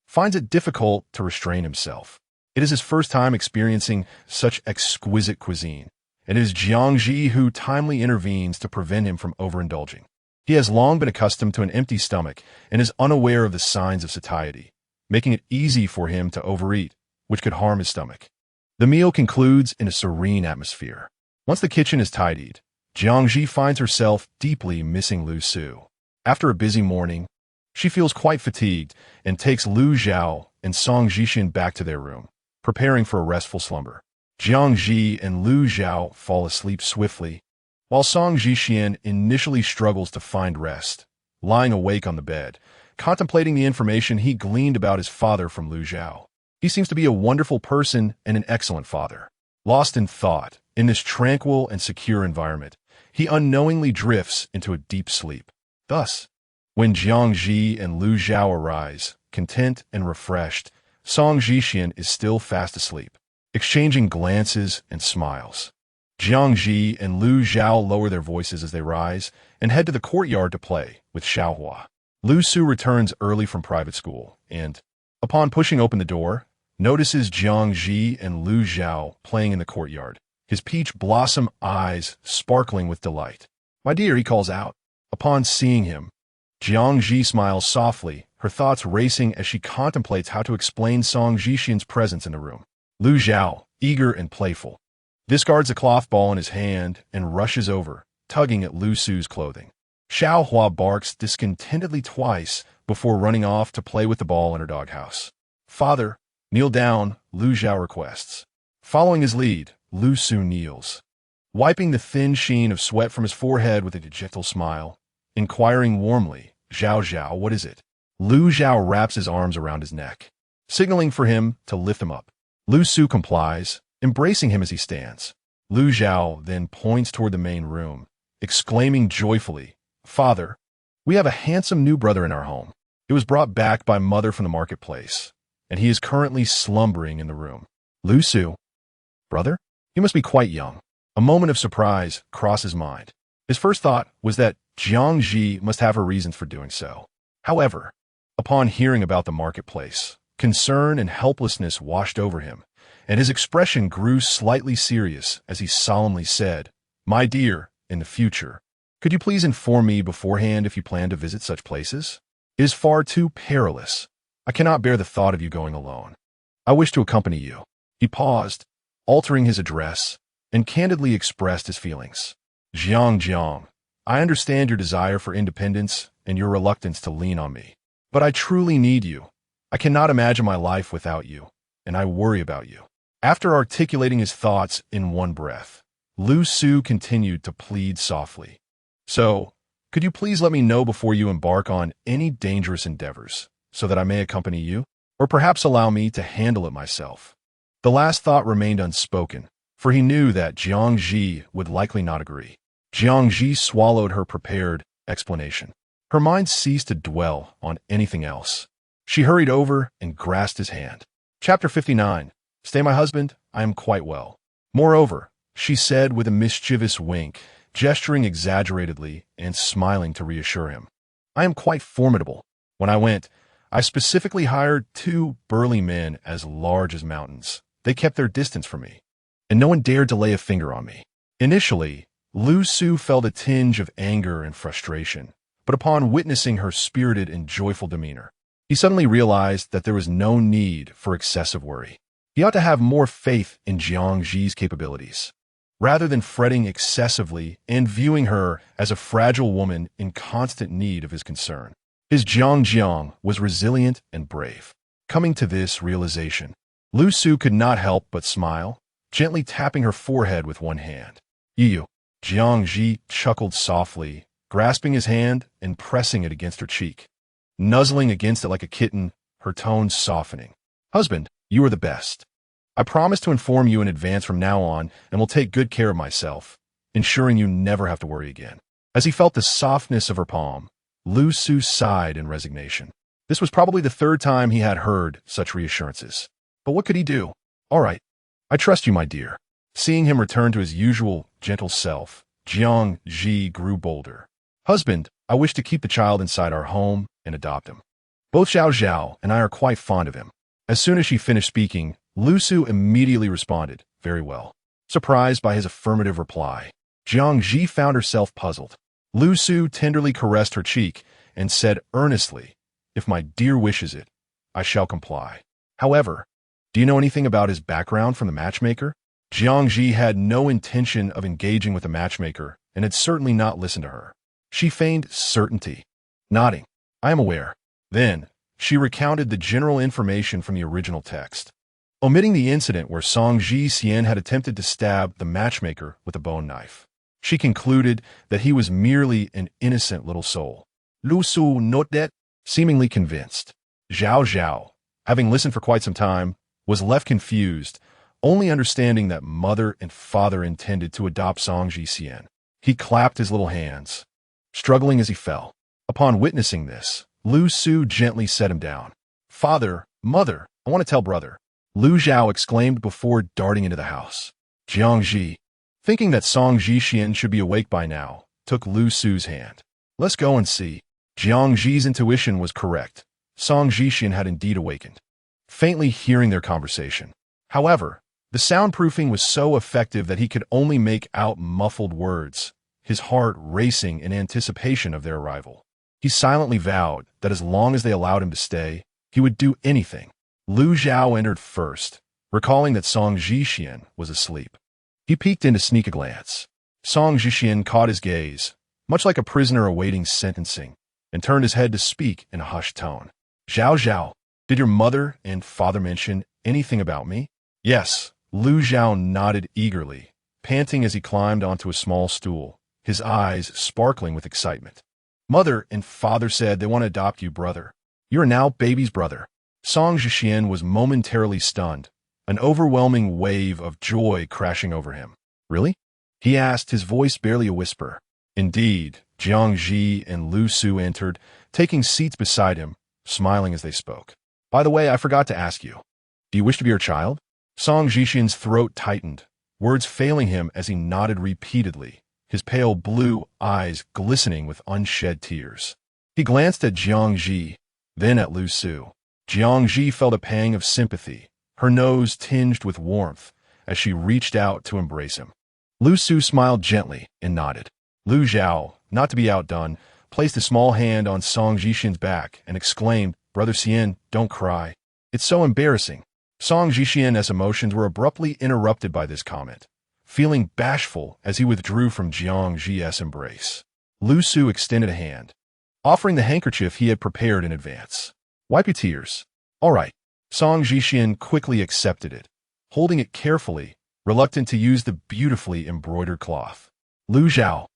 finds it difficult to restrain himself. It is his first time experiencing such exquisite cuisine, and it is Jiang Zhi who timely intervenes to prevent him from overindulging. He has long been accustomed to an empty stomach and is unaware of the signs of satiety, making it easy for him to overeat, which could harm his stomach. The meal concludes in a serene atmosphere. Once the kitchen is tidied, Jiang Zhi finds herself deeply missing Lu Su. After a busy morning, she feels quite fatigued and takes Lu Zhao and Song Zhixian back to their room, preparing for a restful slumber. Jiang Zhi and Lu Zhao fall asleep swiftly, while Song Zhixian initially struggles to find rest, lying awake on the bed, contemplating the information he gleaned about his father from Lu Zhao. He seems to be a wonderful person and an excellent father. Lost in thought, in this tranquil and secure environment, he unknowingly drifts into a deep sleep. Thus, when Jiang Zhi and Lu Zhao arise, content and refreshed, Song Zhixian is still fast asleep, exchanging glances and smiles. Jiang Zhi and Lu Zhao lower their voices as they rise and head to the courtyard to play with Xiaohua. Lu Su returns early from private school and, upon pushing open the door, notices Jiang Zhi and Lu Zhao playing in the courtyard, his peach blossom eyes sparkling with delight. "My dear," he calls out. Upon seeing him, Jiang Zhi smiles softly, her thoughts racing as she contemplates how to explain Song Zhixian's presence in the room. Lu Zhao, eager and playful, discards a cloth ball in his hand and rushes over, tugging at Lu Su's clothing. Xiaohua barks discontentedly twice before running off to play with the ball in her doghouse. "Father, kneel down," Lu Zhao requests. Following his lead, Lu Su kneels, wiping the thin sheen of sweat from his forehead with a gentle smile, inquiring warmly, "Zhao Zhao, what is it?" Lu Zhao wraps his arms around his neck, signaling for him to lift him up. Lu Su complies, embracing him as he stands. Lu Zhao then points toward the main room, exclaiming joyfully, "Father, we have a handsome new brother in our home. It was brought back by mother from the marketplace, and he is currently slumbering in the room." Lu Su, "Brother? He must be quite young." A moment of surprise crosses his mind. His first thought was that Jiang Zhi must have her reasons for doing so. However, upon hearing about the marketplace, concern and helplessness washed over him, and his expression grew slightly serious as he solemnly said, "My dear, in the future, could you please inform me beforehand if you plan to visit such places? It is far too perilous. I cannot bear the thought of you going alone. I wish to accompany you." He paused, altering his address, and candidly expressed his feelings. Jiang, I understand your desire for independence and your reluctance to lean on me, but I truly need you. I cannot imagine my life without you, and I worry about you." After articulating his thoughts in one breath, Lu Su continued to plead softly. "So, could you please let me know before you embark on any dangerous endeavors, so that I may accompany you? Or perhaps allow me to handle it myself?" The last thought remained unspoken, for he knew that Jiang Zhi would likely not agree. Jiang Zhi swallowed her prepared explanation. Her mind ceased to dwell on anything else. She hurried over and grasped his hand. Chapter 59. Stay, my husband, I am quite well. Moreover, she said with a mischievous wink, gesturing exaggeratedly and smiling to reassure him. I am quite formidable. When I went, I specifically hired 2 burly men as large as mountains. They kept their distance from me, and no one dared to lay a finger on me. Initially, Lu Su felt a tinge of anger and frustration, but upon witnessing her spirited and joyful demeanor, he suddenly realized that there was no need for excessive worry. He ought to have more faith in Jiang Zhi's capabilities, rather than fretting excessively and viewing her as a fragile woman in constant need of his concern. His Jiang was resilient and brave. Coming to this realization, Lu Su could not help but smile, gently tapping her forehead with one hand. You. Jiang Zhi chuckled softly, grasping his hand and pressing it against her cheek. Nuzzling against it like a kitten, her tones softening. Husband, you are the best. I promise to inform you in advance from now on and will take good care of myself, ensuring you never have to worry again. As he felt the softness of her palm, Lu Su sighed in resignation. This was probably the 3rd time he had heard such reassurances. But what could he do? All right. I trust you, my dear. Seeing him return to his usual gentle self, Jiang Zhi grew bolder. Husband, I wish to keep the child inside our home and adopt him. Both Xiao Zhao and I are quite fond of him. As soon as she finished speaking, Lu Su immediately responded, very well. Surprised by his affirmative reply, Jiang Zhi found herself puzzled. Lu Su tenderly caressed her cheek and said earnestly, if my dear wishes it, I shall comply. However, do you know anything about his background from the matchmaker? Jiang Zhi had no intention of engaging with the matchmaker and had certainly not listened to her. She feigned certainty, nodding. I am aware. Then, she recounted the general information from the original text, omitting the incident where Song Ji Xian had attempted to stab the matchmaker with a bone knife. She concluded that he was merely an innocent little soul. Lu Su noted that, seemingly convinced. Xiao Zhao, having listened for quite some time, was left confused, only understanding that mother and father intended to adopt Song Ji Xian. He clapped his little hands, struggling as he fell. Upon witnessing this, Lu Su gently set him down. Father, mother, I want to tell brother. Lu Zhao exclaimed before darting into the house. Jiang Zhi, thinking that Song Ji Xian should be awake by now, took Lu Su's hand. Let's go and see. Jiang Zhi's intuition was correct. Song Ji Xian had indeed awakened, faintly hearing their conversation. However, the soundproofing was so effective that he could only make out muffled words, his heart racing in anticipation of their arrival. He silently vowed that as long as they allowed him to stay, he would do anything. Lu Zhao entered first, recalling that Song Ji Xian was asleep. He peeked in to sneak a glance. Song Ji Xian caught his gaze, much like a prisoner awaiting sentencing, and turned his head to speak in a hushed tone. Xiao Zhao, did your mother and father mention anything about me? Yes, Lu Zhao nodded eagerly, panting as he climbed onto a small stool, his eyes sparkling with excitement. Mother and father said they want to adopt you, brother. You are now baby's brother. Song Zhixian was momentarily stunned, an overwhelming wave of joy crashing over him. Really? He asked, his voice barely a whisper. Indeed, Jiang Zhi and Lu Su entered, taking seats beside him, smiling as they spoke. By the way, I forgot to ask you. Do you wish to be her child? Song Zhixian's throat tightened, words failing him as he nodded repeatedly, his pale blue eyes glistening with unshed tears. He glanced at Jiang Zhi, then at Lu Su. Jiang Zhi felt a pang of sympathy, her nose tinged with warmth, as she reached out to embrace him. Lu Su smiled gently and nodded. Lu Zhao, not to be outdone, placed a small hand on Song Zhixian's back and exclaimed, Brother Xian, don't cry. It's so embarrassing. Song Zhixian's emotions were abruptly interrupted by this comment, feeling bashful as he withdrew from Jiang Zhi's embrace. Lu Su extended a hand, offering the handkerchief he had prepared in advance. Wipe your tears. All right. Song Zhixian quickly accepted it, holding it carefully, reluctant to use the beautifully embroidered cloth. Lu Zhao,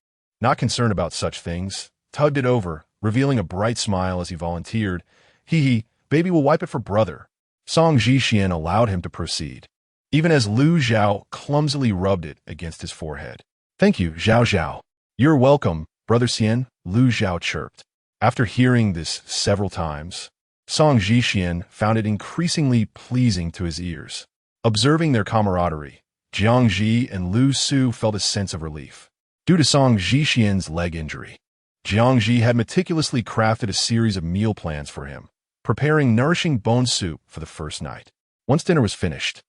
not concerned about such things, tugged it over, revealing a bright smile as he volunteered, Hee hee, baby will wipe it for brother. Song Zhixian allowed him to proceed. even as Lu Zhao clumsily rubbed it against his forehead. "Thank you, Zhao Zhao." "You're welcome, Brother Xian," Lu Zhao chirped. After hearing this several times, Song Zhixian found it increasingly pleasing to his ears. Observing their camaraderie, Jiang Zhi and Lu Su felt a sense of relief. Due to Song Zhixian's leg injury, Jiang Zhi had meticulously crafted a series of meal plans for him, preparing nourishing bone soup for the first night. Once dinner was finished,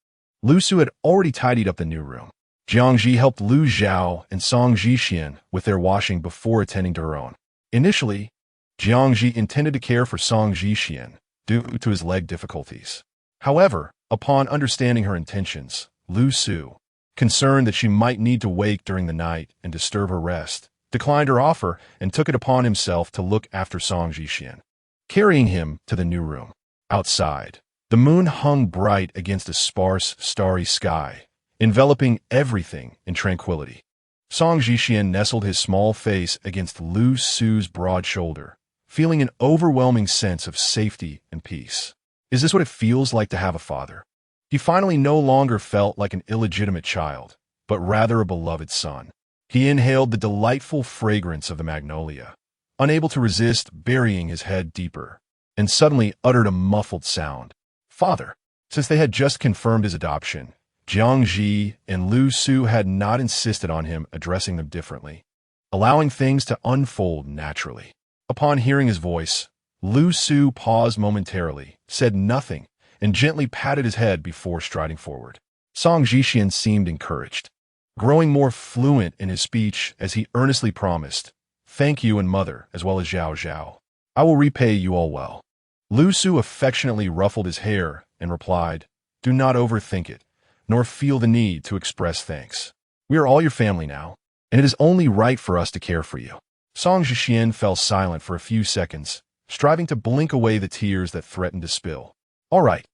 Lu Su had already tidied up the new room. Jiang Zhi helped Lu Zhao and Song Zhixian with their washing before attending to her own. Initially, Jiang Zhi intended to care for Song Zhixian due to his leg difficulties. However, upon understanding her intentions, Lu Su, concerned that she might need to wake during the night and disturb her rest, declined her offer and took it upon himself to look after Song Zhixian, carrying him to the new room. Outside, the moon hung bright against a sparse, starry sky, enveloping everything in tranquility. Song Zhixian nestled his small face against Lu Su's broad shoulder, feeling an overwhelming sense of safety and peace. Is this what it feels like to have a father? He finally no longer felt like an illegitimate child, but rather a beloved son. He inhaled the delightful fragrance of the magnolia, unable to resist burying his head deeper, and suddenly uttered a muffled sound. "Father." Since they had just confirmed his adoption, Jiang Zhi and Lu Su had not insisted on him addressing them differently, allowing things to unfold naturally. Upon hearing his voice, Lu Su paused momentarily, said nothing, and gently patted his head before striding forward. Song Zhixian seemed encouraged, growing more fluent in his speech as he earnestly promised, "Thank you and mother, as well as Zhao Zhao. I will repay you all well." Lu Su affectionately ruffled his hair and replied, "Do not overthink it, nor feel the need to express thanks. We are all your family now, and it is only right for us to care for you." Song Zhixian fell silent for a few seconds, striving to blink away the tears that threatened to spill. All right.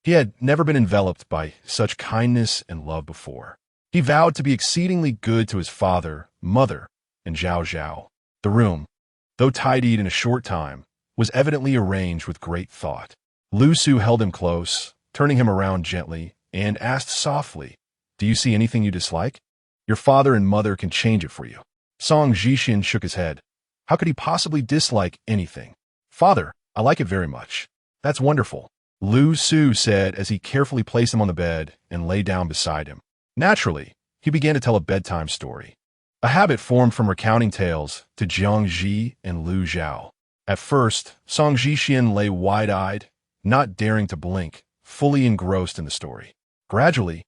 He had never been enveloped by such kindness and love before. He vowed to be exceedingly good to his father, mother, and Zhao Zhao. The room, though tidied in a short time, was evidently arranged with great thought. Lu Su held him close, turning him around gently, and asked softly, "Do you see anything you dislike? Your father and mother can change it for you." Song Zhixian shook his head. How could he possibly dislike anything? "Father, I like it very much." "That's wonderful," Lu Su said as he carefully placed him on the bed and lay down beside him. Naturally, he began to tell a bedtime story, a habit formed from recounting tales to Jiang Zhi and Lu Zhao. At first, Song Zhixian lay wide-eyed, not daring to blink, fully engrossed in the story. Gradually,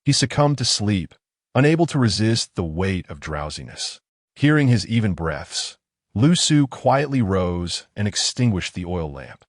he succumbed to sleep, unable to resist the weight of drowsiness. Hearing his even breaths, Lu Su quietly rose and extinguished the oil lamp,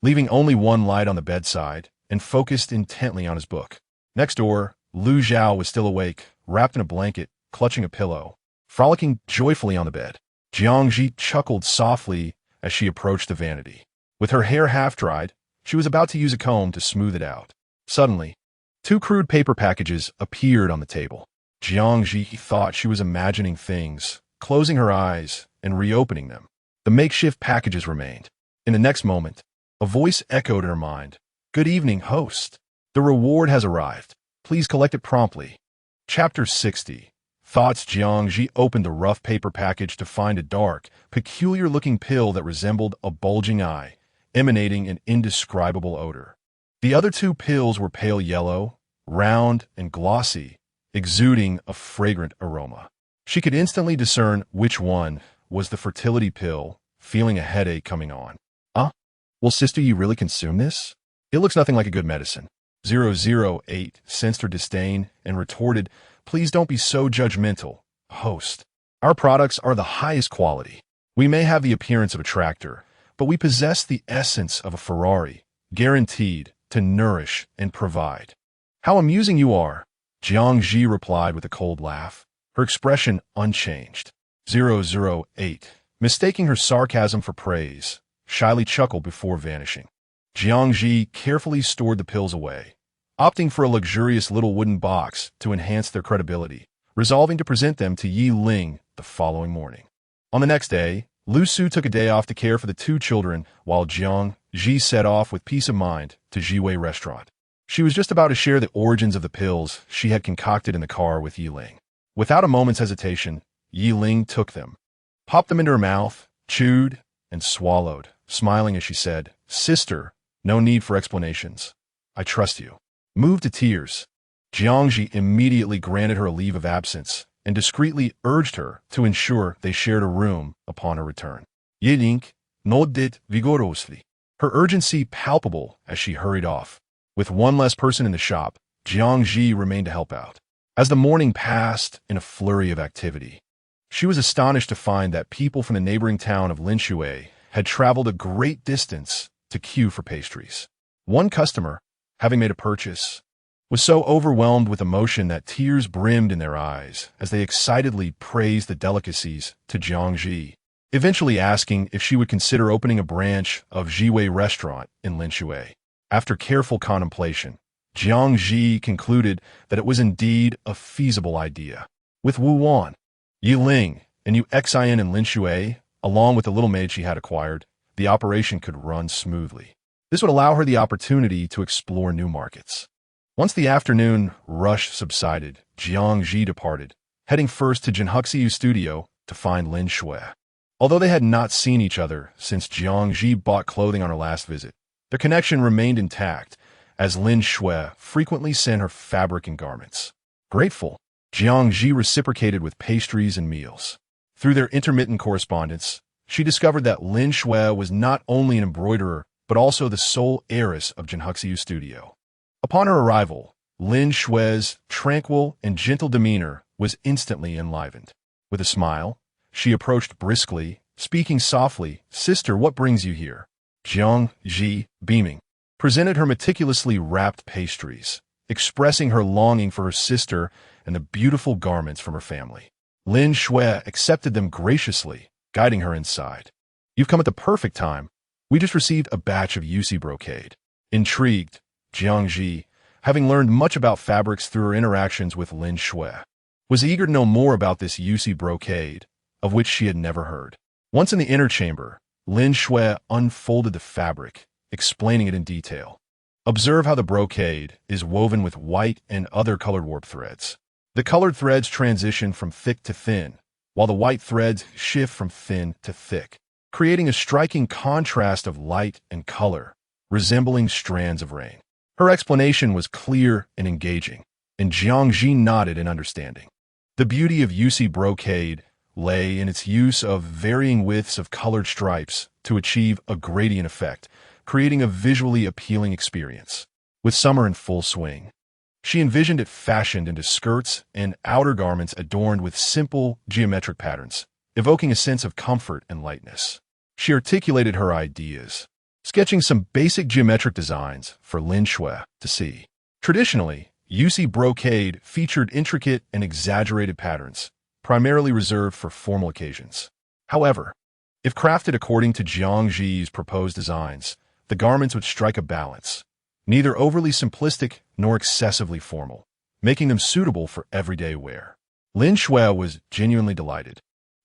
leaving only one light on the bedside and focused intently on his book. Next door, Lu Zhao was still awake, wrapped in a blanket, clutching a pillow, frolicking joyfully on the bed. Jiang Zhi chuckled softly as she approached the vanity. With her hair half-dried, she was about to use a comb to smooth it out. Suddenly, 2 crude paper packages appeared on the table. Jiang Zhi thought she was imagining things, closing her eyes and reopening them. The makeshift packages remained. In the next moment, a voice echoed in her mind. "Good evening, host. The reward has arrived. Please collect it promptly." Chapter 60. Thoughts. Jiang Zhi opened the rough paper package to find a dark, peculiar-looking pill that resembled a bulging eye, emanating an indescribable odor. The other 2 pills were pale yellow, round and glossy, exuding a fragrant aroma. She could instantly discern which one was the fertility pill, feeling a headache coming on. Will sister you really consume this? It looks nothing like a good medicine." 008 sensed her disdain and retorted, "Please don't be so judgmental, host. Our products are the highest quality. We may have the appearance of a tractor, but we possess the essence of a Ferrari, guaranteed to nourish and provide." "How amusing you are," Jiang Zhi replied with a cold laugh, her expression unchanged. 008, mistaking her sarcasm for praise, shyly chuckled before vanishing. Jiang Zhi carefully stored the pills away, opting for a luxurious little wooden box to enhance their credibility, resolving to present them to Yi Ling the following morning. On the next day, Lu Su took a day off to care for the 2 children while Jiang Zhi set off with peace of mind to Jiwei Restaurant. She was just about to share the origins of the pills she had concocted in the car with Yiling. Without a moment's hesitation, Yiling took them, popped them into her mouth, chewed, and swallowed, smiling as she said, "Sister, no need for explanations. I trust you." Moved to tears, Jiang Zhi immediately granted her a leave of absence and discreetly urged her to ensure they shared a room upon her return. Yiling nodded vigorously, her urgency palpable as she hurried off. With one less person in the shop, Jiang Zhi remained to help out. As the morning passed in a flurry of activity, she was astonished to find that people from the neighboring town of Linshui had traveled a great distance to queue for pastries. One customer, having made a purchase, was so overwhelmed with emotion that tears brimmed in their eyes as they excitedly praised the delicacies to Jiang Zhi, eventually asking if she would consider opening a branch of Jiwei restaurant in Linshui. After careful contemplation, Jiang Zhi concluded that it was indeed a feasible idea. With Wu Wan, Yiling, and Yu Xin in Linshui, along with the little maid she had acquired, the operation could run smoothly. This would allow her the opportunity to explore new markets. Once the afternoon rush subsided, Jiang Zhi departed, heading first to Jinhuxiu's studio to find Lin Shui. Although they had not seen each other since Jiang Zhi bought clothing on her last visit, their connection remained intact, as Lin Shui frequently sent her fabric and garments. Grateful, Jiang Zhi reciprocated with pastries and meals. Through their intermittent correspondence, she discovered that Lin Shui was not only an embroiderer, but also the sole heiress of Jinhuxiu's studio. Upon her arrival, Lin Shui's tranquil and gentle demeanor was instantly enlivened. With a smile, she approached briskly, speaking softly, "Sister, what brings you here?" Jiang Zhi, beaming, presented her meticulously wrapped pastries, expressing her longing for her sister and the beautiful garments from her family. Lin Shui accepted them graciously, guiding her inside. "You've come at the perfect time. We just received a batch of Yusi brocade." Intrigued, Jiang Zhi, having learned much about fabrics through her interactions with Lin Shui, was eager to know more about this Yusi brocade, of which she had never heard. Once in the inner chamber, Lin Shui unfolded the fabric, explaining it in detail. "Observe how the brocade is woven with white and other colored warp threads. The colored threads transition from thick to thin, while the white threads shift from thin to thick, creating a striking contrast of light and color, resembling strands of rain." Her explanation was clear and engaging, and Jiang Zhi nodded in understanding. The beauty of Yusi brocade lay in its use of varying widths of colored stripes to achieve a gradient effect, creating a visually appealing experience. With summer in full swing, she envisioned it fashioned into skirts and outer garments adorned with simple geometric patterns, evoking a sense of comfort and lightness. She articulated her ideas, sketching some basic geometric designs for Lin Shui to see. Traditionally, Yusi brocade featured intricate and exaggerated patterns, primarily reserved for formal occasions. However, if crafted according to Jiang Zhi's proposed designs, the garments would strike a balance, neither overly simplistic nor excessively formal, making them suitable for everyday wear. Lin Shui was genuinely delighted,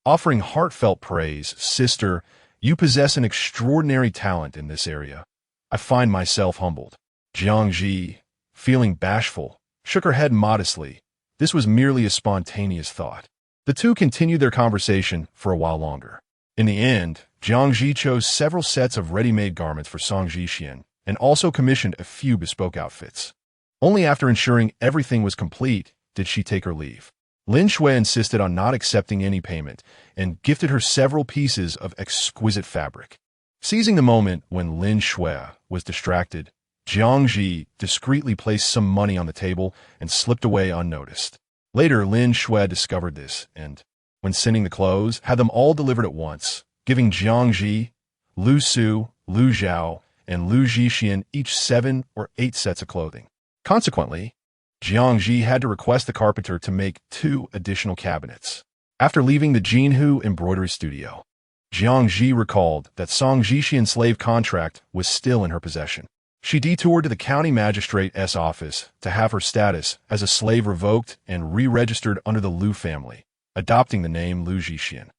offering heartfelt praise. "Sister, you possess an extraordinary talent in this area. I find myself humbled." Jiang Zhi, feeling bashful, shook her head modestly. This was merely a spontaneous thought. The two continued their conversation for a while longer. In the end, Jiang Zhi chose several sets of ready-made garments for Song Jixian and also commissioned a few bespoke outfits. Only after ensuring everything was complete did she take her leave. Lin Shui insisted on not accepting any payment and gifted her several pieces of exquisite fabric. Seizing the moment when Lin Shui was distracted, Jiang Zhi discreetly placed some money on the table and slipped away unnoticed. Later, Lin Shui discovered this and, when sending the clothes, had them all delivered at once, giving Jiang Zhi, Lu Su, Lu Zhao, and Lu Jixian each 7 or 8 sets of clothing. Consequently, Jiang Zhi had to request the carpenter to make 2 additional cabinets. After leaving the Jinhu embroidery studio, Jiang Zhi recalled that Song Jixian's slave contract was still in her possession. She detoured to the county magistrate's office to have her status as a slave revoked and re-registered under the Lu family, adopting the name Lu Jixian.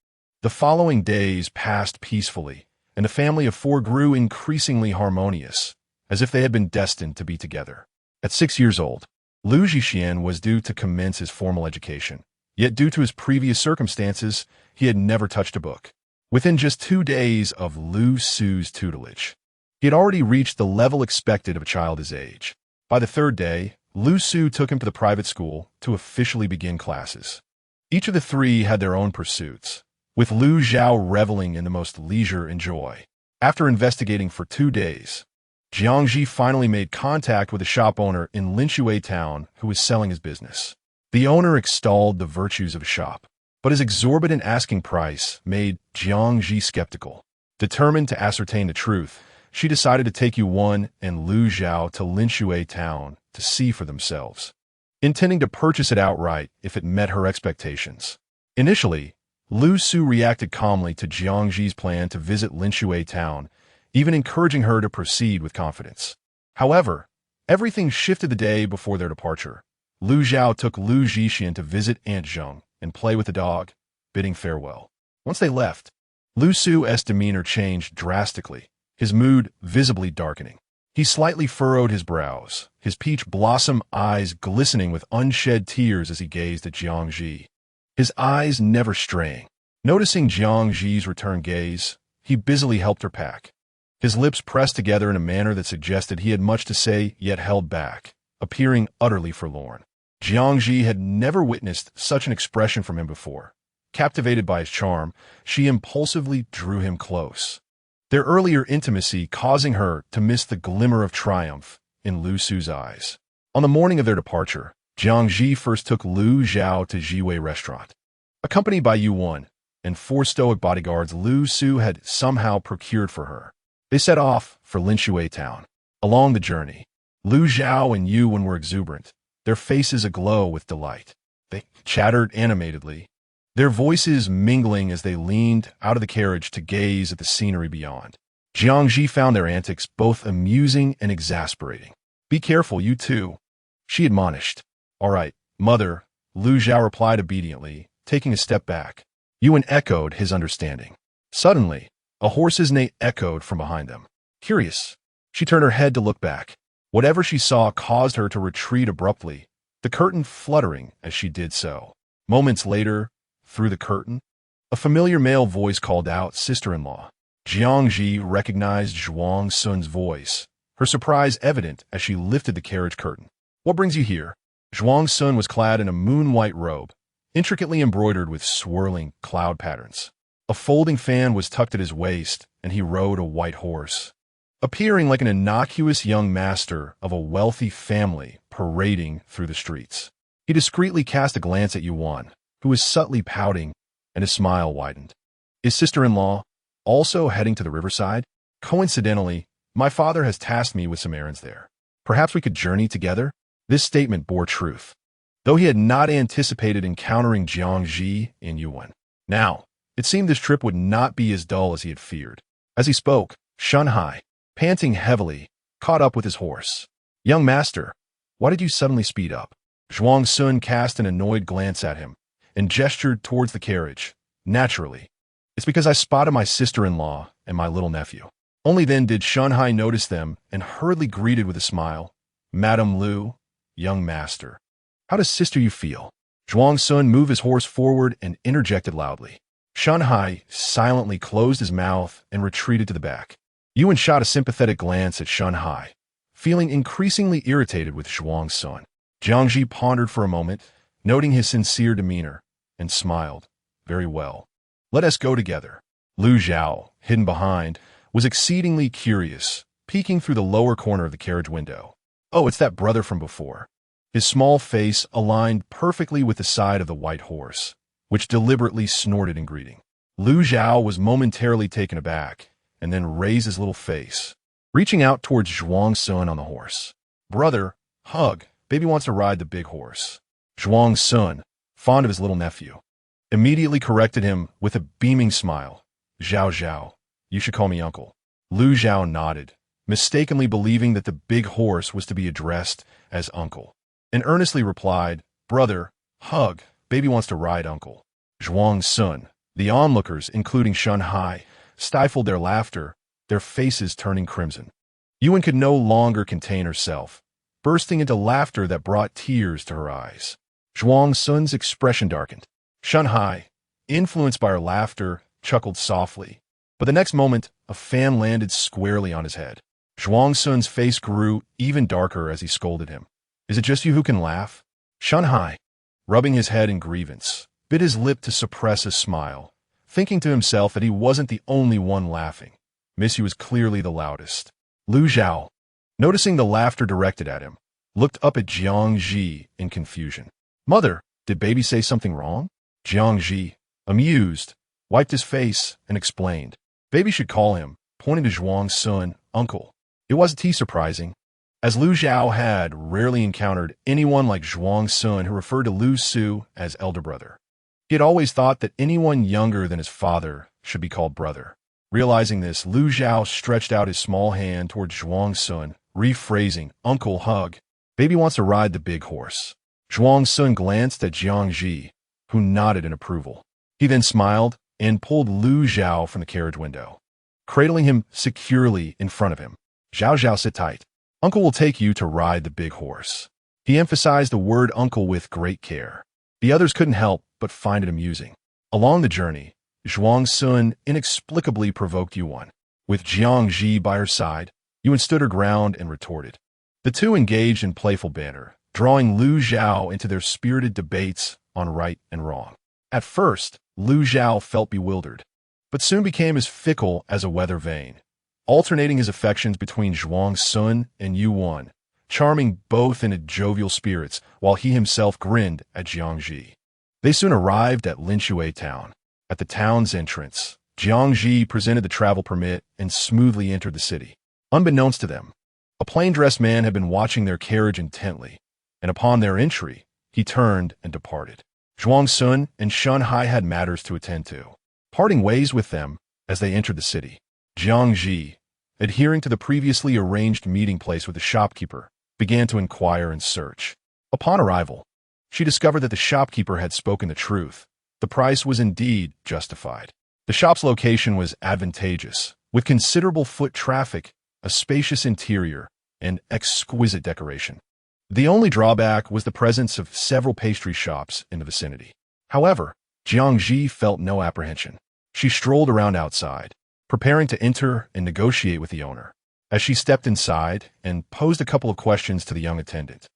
The following days passed peacefully, and the family of 4 grew increasingly harmonious, as if they had been destined to be together. At 6 years old, Lu Zhixian was due to commence his formal education. Yet due to his previous circumstances, he had never touched a book. Within just 2 days of Lu Su's tutelage, he had already reached the level expected of a child his age. By the 3rd day, Lu Su took him to the private school to officially begin classes. Each of the 3 had their own pursuits, with Lu Zhao reveling in the most leisure and joy. After investigating for 2 days, Jiang Zhi finally made contact with a shop owner in Linshui town who was selling his business. The owner extolled the virtues of a shop, but his exorbitant asking price made Jiang Zhi skeptical. Determined to ascertain the truth, she decided to take Yuan and Lu Zhao to Linshui town to see for themselves, intending to purchase it outright if it met her expectations. Initially, Lu Su reacted calmly to Jiang Zhi's plan to visit Linshui town, even encouraging her to proceed with confidence. However, everything shifted the day before their departure. Lu Zhao took Lu Zhixian to visit Aunt Zheng and play with the dog, bidding farewell. Once they left, Lu Su's demeanor changed drastically, his mood visibly darkening. He slightly furrowed his brows, his peach blossom eyes glistening with unshed tears as he gazed at Jiang Zhi, his eyes never straying. Noticing Jiang Zhi's return gaze, he busily helped her pack. His lips pressed together in a manner that suggested he had much to say yet held back, appearing utterly forlorn. Jiang Zhi had never witnessed such an expression from him before. Captivated by his charm, she impulsively drew him close, their earlier intimacy causing her to miss the glimmer of triumph in Lu Su's eyes. On the morning of their departure, Jiang Zhi first took Lu Zhao to Jiwei restaurant. Accompanied by Yuan and 4 stoic bodyguards Lu Su had somehow procured for her, they set off for Linshui town. Along the journey, Lu Zhao and Yuan were exuberant, their faces aglow with delight. They chattered animatedly, their voices mingling as they leaned out of the carriage to gaze at the scenery beyond. Jiang Zhi found their antics both amusing and exasperating. "Be careful, you too," she admonished. "All right, mother," Lu Zhao replied obediently, taking a step back. Yuan echoed his understanding. Suddenly, a horse's neigh echoed from behind them. Curious, she turned her head to look back. Whatever she saw caused her to retreat abruptly, the curtain fluttering as she did so. Moments later, through the curtain, a familiar male voice called out, "Sister-in-law." Jiang Zhi recognized Zhuang Sun's voice, her surprise evident as she lifted the carriage curtain. "What brings you here?" Zhuang Sun was clad in a moon-white robe, intricately embroidered with swirling cloud patterns. A folding fan was tucked at his waist, and he rode a white horse, appearing like an innocuous young master of a wealthy family parading through the streets. He discreetly cast a glance at Yuan, who was subtly pouting, and his smile widened. "Is sister-in-law also heading to the riverside?" "Coincidentally, my father has tasked me with some errands there. Perhaps we could journey together?" This statement bore truth, though he had not anticipated encountering Jiang Zhi and Yuan. Now, it seemed this trip would not be as dull as he had feared. As he spoke, Shunhai, panting heavily, caught up with his horse. "Young master, why did you suddenly speed up?" Zhuang Sun cast an annoyed glance at him and gestured towards the carriage. "Naturally, it's because I spotted my sister-in-law and my little nephew." Only then did Shunhai notice them and hurriedly greeted with a smile. "Madame Lu, young master, how does sister you feel?" Zhuang Sun moved his horse forward and interjected loudly. Shunhai silently closed his mouth and retreated to the back. Yuan shot a sympathetic glance at Shunhai, feeling increasingly irritated with Zhuang Sun. Jiang Zhi pondered for a moment, noting his sincere demeanor, and smiled. "Very well. Let us go together." Lu Zhao, hidden behind, was exceedingly curious, peeking through the lower corner of the carriage window. "Oh, it's that brother from before." His small face aligned perfectly with the side of the white horse, which deliberately snorted in greeting. Lu Zhao was momentarily taken aback, and then raised his little face, reaching out towards Zhuang Sun on the horse. "Brother, hug. Baby wants to ride the big horse." Zhuang Sun, fond of his little nephew, immediately corrected him with a beaming smile. "Zhao Zhao, you should call me uncle." Lu Zhao nodded, mistakenly believing that the big horse was to be addressed as uncle, and earnestly replied, "Brother, hug. Baby wants to ride uncle." Zhuang Sun, the onlookers, including Shunhai, stifled their laughter, their faces turning crimson. Yuan could no longer contain herself, bursting into laughter that brought tears to her eyes. Zhuang Sun's expression darkened. Shanhai, influenced by her laughter, chuckled softly. But the next moment, a fan landed squarely on his head. Zhuang Sun's face grew even darker as he scolded him. Is it just you who can laugh? Shanhai, rubbing his head in grievance, bit his lip to suppress a smile, thinking to himself that he wasn't the only one laughing. Missy was clearly the loudest. Lu Zhao, noticing the laughter directed at him, looked up at Jiang Zhi in confusion. Mother, did baby say something wrong? Jiang Zhi, amused, wiped his face and explained. Baby should call him, pointing to Zhuang Sun, uncle. It wasn't too surprising, as Lu Zhao had rarely encountered anyone like Zhuang Sun who referred to Lu Su as elder brother. He had always thought that anyone younger than his father should be called brother. Realizing this, Lu Zhao stretched out his small hand towards Zhuang Sun, rephrasing, Uncle, hug. Baby wants to ride the big horse. Zhuang Sun glanced at Jiang Zhi, who nodded in approval. He then smiled and pulled Lu Zhao from the carriage window, cradling him securely in front of him. Zhao Zhao, sit tight. Uncle will take you to ride the big horse. He emphasized the word uncle with great care. The others couldn't help but find it amusing. Along the journey, Zhuang Sun inexplicably provoked Yuan. With Jiang Zhi by her side, Yuan stood her ground and retorted. The two engaged in playful banter, drawing Lu Zhao into their spirited debates on right and wrong. At first, Lu Zhao felt bewildered, but soon became as fickle as a weather vane, alternating his affections between Zhuang Sun and Yuan, charming both into jovial spirits while he himself grinned at Jiang Zhi. They soon arrived at Linshui town. At the town's entrance, Jiang Zhi presented the travel permit and smoothly entered the city. Unbeknownst to them, a plain-dressed man had been watching their carriage intently, and upon their entry, he turned and departed. Zhuang Sun and Shanhai had matters to attend to, parting ways with them as they entered the city. Jiang Zhi, adhering to the previously arranged meeting place with the shopkeeper, began to inquire and search. Upon arrival, she discovered that the shopkeeper had spoken the truth. The price was indeed justified. The shop's location was advantageous, with considerable foot traffic, a spacious interior, and exquisite decoration. The only drawback was the presence of several pastry shops in the vicinity. However, Jiang Zhi felt no apprehension. She strolled around outside, preparing to enter and negotiate with the owner. As she stepped inside and posed a couple of questions to the young attendant,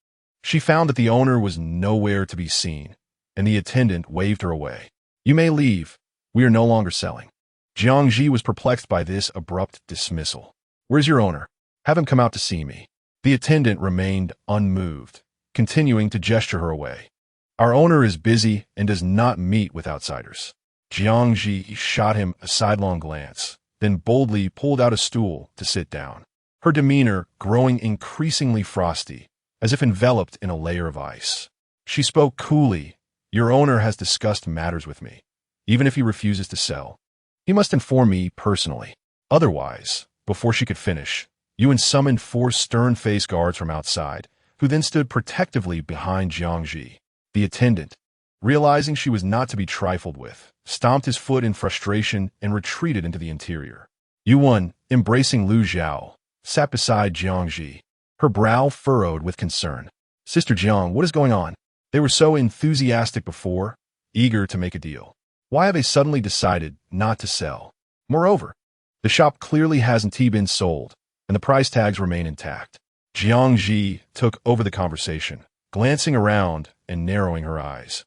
she found that the owner was nowhere to be seen, and the attendant waved her away. You may leave. We are no longer selling. Jiang Zhi was perplexed by this abrupt dismissal. Where's your owner? Have him come out to see me. The attendant remained unmoved, continuing to gesture her away. Our owner is busy and does not meet with outsiders. Jiang Zhi shot him a sidelong glance, then boldly pulled out a stool to sit down, her demeanor growing increasingly frosty, as if enveloped in a layer of ice. She spoke coolly. Your owner has discussed matters with me. Even if he refuses to sell, he must inform me personally. Otherwise, before she could finish, Yuan summoned 4 stern-faced guards from outside, who then stood protectively behind Jiang Zhi. The attendant, realizing she was not to be trifled with, stomped his foot in frustration and retreated into the interior. Yuan, embracing Lu Zhao, sat beside Jiang Zhi, her brow furrowed with concern. Sister Jiang, what is going on? They were so enthusiastic before, eager to make a deal. Why have they suddenly decided not to sell? Moreover, the shop clearly hasn't been sold, and the price tags remain intact. Jiang Zhi took over the conversation, glancing around and narrowing her eyes,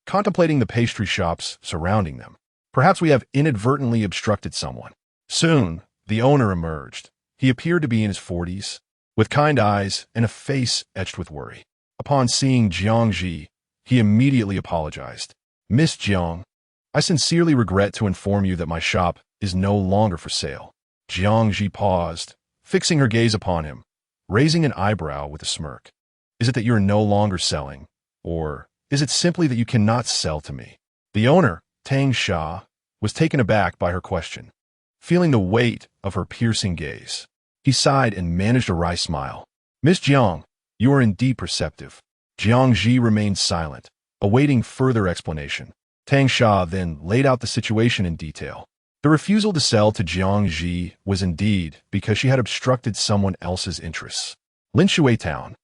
contemplating the pastry shops surrounding them. Perhaps we have inadvertently obstructed someone. Soon, the owner emerged. He appeared to be in his 40s, with kind eyes and a face etched with worry. Upon seeing Jiang Zhi, he immediately apologized. Miss Jiang, I sincerely regret to inform you that my shop is no longer for sale. Jiang Zhi paused, fixing her gaze upon him, raising an eyebrow with a smirk. Is it that you are no longer selling, or is it simply that you cannot sell to me? The owner, Tang Xia, was taken aback by her question, feeling the weight of her piercing gaze. He sighed and managed a wry smile. Miss Jiang, you are indeed perceptive. Jiang Zhi remained silent, awaiting further explanation. Tang Xia then laid out the situation in detail. The refusal to sell to Jiang Zhi was indeed because she had obstructed someone else's interests. Linshui town.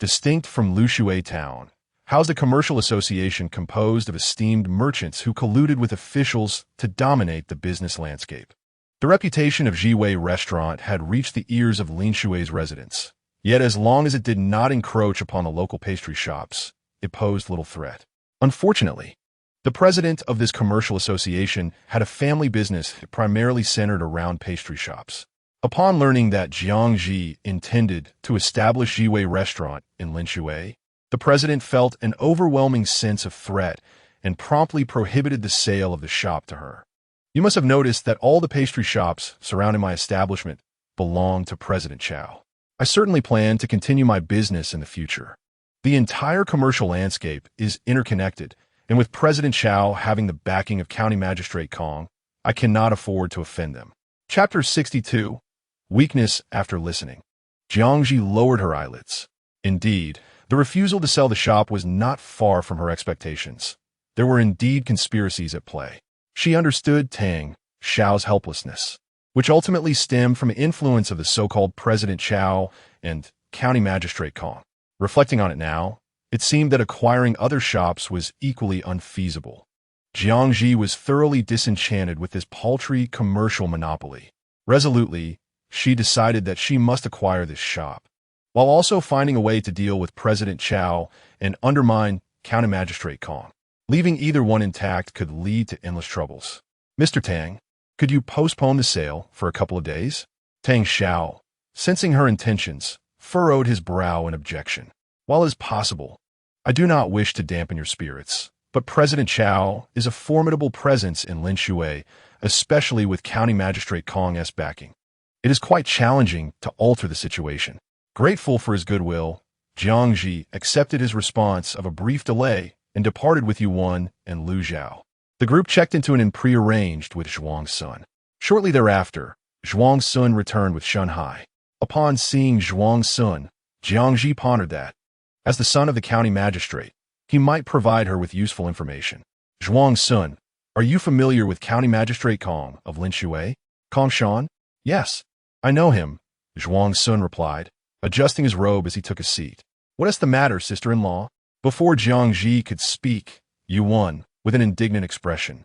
distinct from Lushui town, housed a commercial association composed of esteemed merchants who colluded with officials to dominate the business landscape. The reputation of Jiwei Restaurant had reached the ears of Lin Shui's residents, yet as long as it did not encroach upon the local pastry shops, it posed little threat. Unfortunately, the president of this commercial association had a family business primarily centered around pastry shops. Upon learning that Jiang Zhi intended to establish Jiwei Restaurant in Linshui, the president felt an overwhelming sense of threat and promptly prohibited the sale of the shop to her. You must have noticed that all the pastry shops surrounding my establishment belong to President Chow. I certainly plan to continue my business in the future. The entire commercial landscape is interconnected, and with President Chow having the backing of County Magistrate Kong, I cannot afford to offend them. Chapter 62. Weakness after listening. Jiang Zhi lowered her eyelids. Indeed, the refusal to sell the shop was not far from her expectations. There were indeed conspiracies at play. She understood Tang Xiao's helplessness, which ultimately stemmed from the influence of the so-called President Chow and County Magistrate Kong. Reflecting on it now, it seemed that acquiring other shops was equally unfeasible. Jiang Zhi was thoroughly disenchanted with this paltry commercial monopoly. Resolutely, she decided that she must acquire this shop, while also finding a way to deal with President Chow and undermine County Magistrate Kong. Leaving either one intact could lead to endless troubles. Mr. Tang, could you postpone the sale for a couple of days? Tang Xiao, sensing her intentions, furrowed his brow in objection. While it is possible, I do not wish to dampen your spirits, but President Chow is a formidable presence in Linshui, especially with County Magistrate Kong's backing. It is quite challenging to alter the situation. Grateful for his goodwill, Jiang Zhi accepted his response of a brief delay and departed with Yuan and Lu Zhao. The group checked into an inn prearranged with Zhuang Sun. Shortly thereafter, Zhuang Sun returned with Shunhai. Upon seeing Zhuang Sun, Jiang Zhi pondered that, as the son of the county magistrate, he might provide her with useful information. Zhuang Sun, are you familiar with County Magistrate Kong of Linshui? Kong Shan? Yes, I know him, Zhuang Sun replied, adjusting his robe as he took a seat. What is the matter, sister-in-law? Before Jiang Zhi could speak, Yuan, with an indignant expression,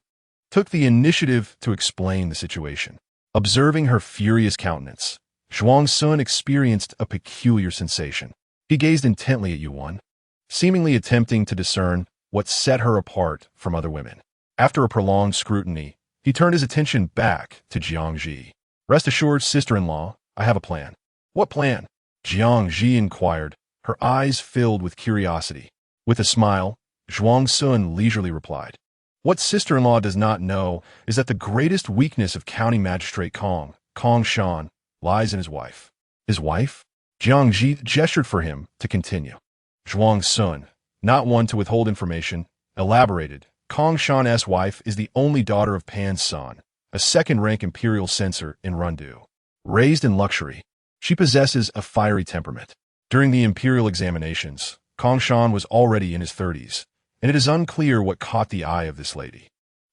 took the initiative to explain the situation. Observing her furious countenance, Zhuang Sun experienced a peculiar sensation. He gazed intently at Yuan, seemingly attempting to discern what set her apart from other women. After a prolonged scrutiny, he turned his attention back to Jiang Zhi. Rest assured, sister-in-law, I have a plan. What plan? Jiang Zhi inquired, her eyes filled with curiosity. With a smile, Zhuang Sun leisurely replied, what sister-in-law does not know is that the greatest weakness of County Magistrate Kong, Kong Shan, lies in his wife. His wife? Jiang Zhi gestured for him to continue. Zhuang Sun, not one to withhold information, elaborated, Kong Shan's wife is the only daughter of Pan San, a second-rank imperial censor in Rundu. Raised in luxury, she possesses a fiery temperament. During the imperial examinations, Kong Shan was already in his 30s, and it is unclear what caught the eye of this lady.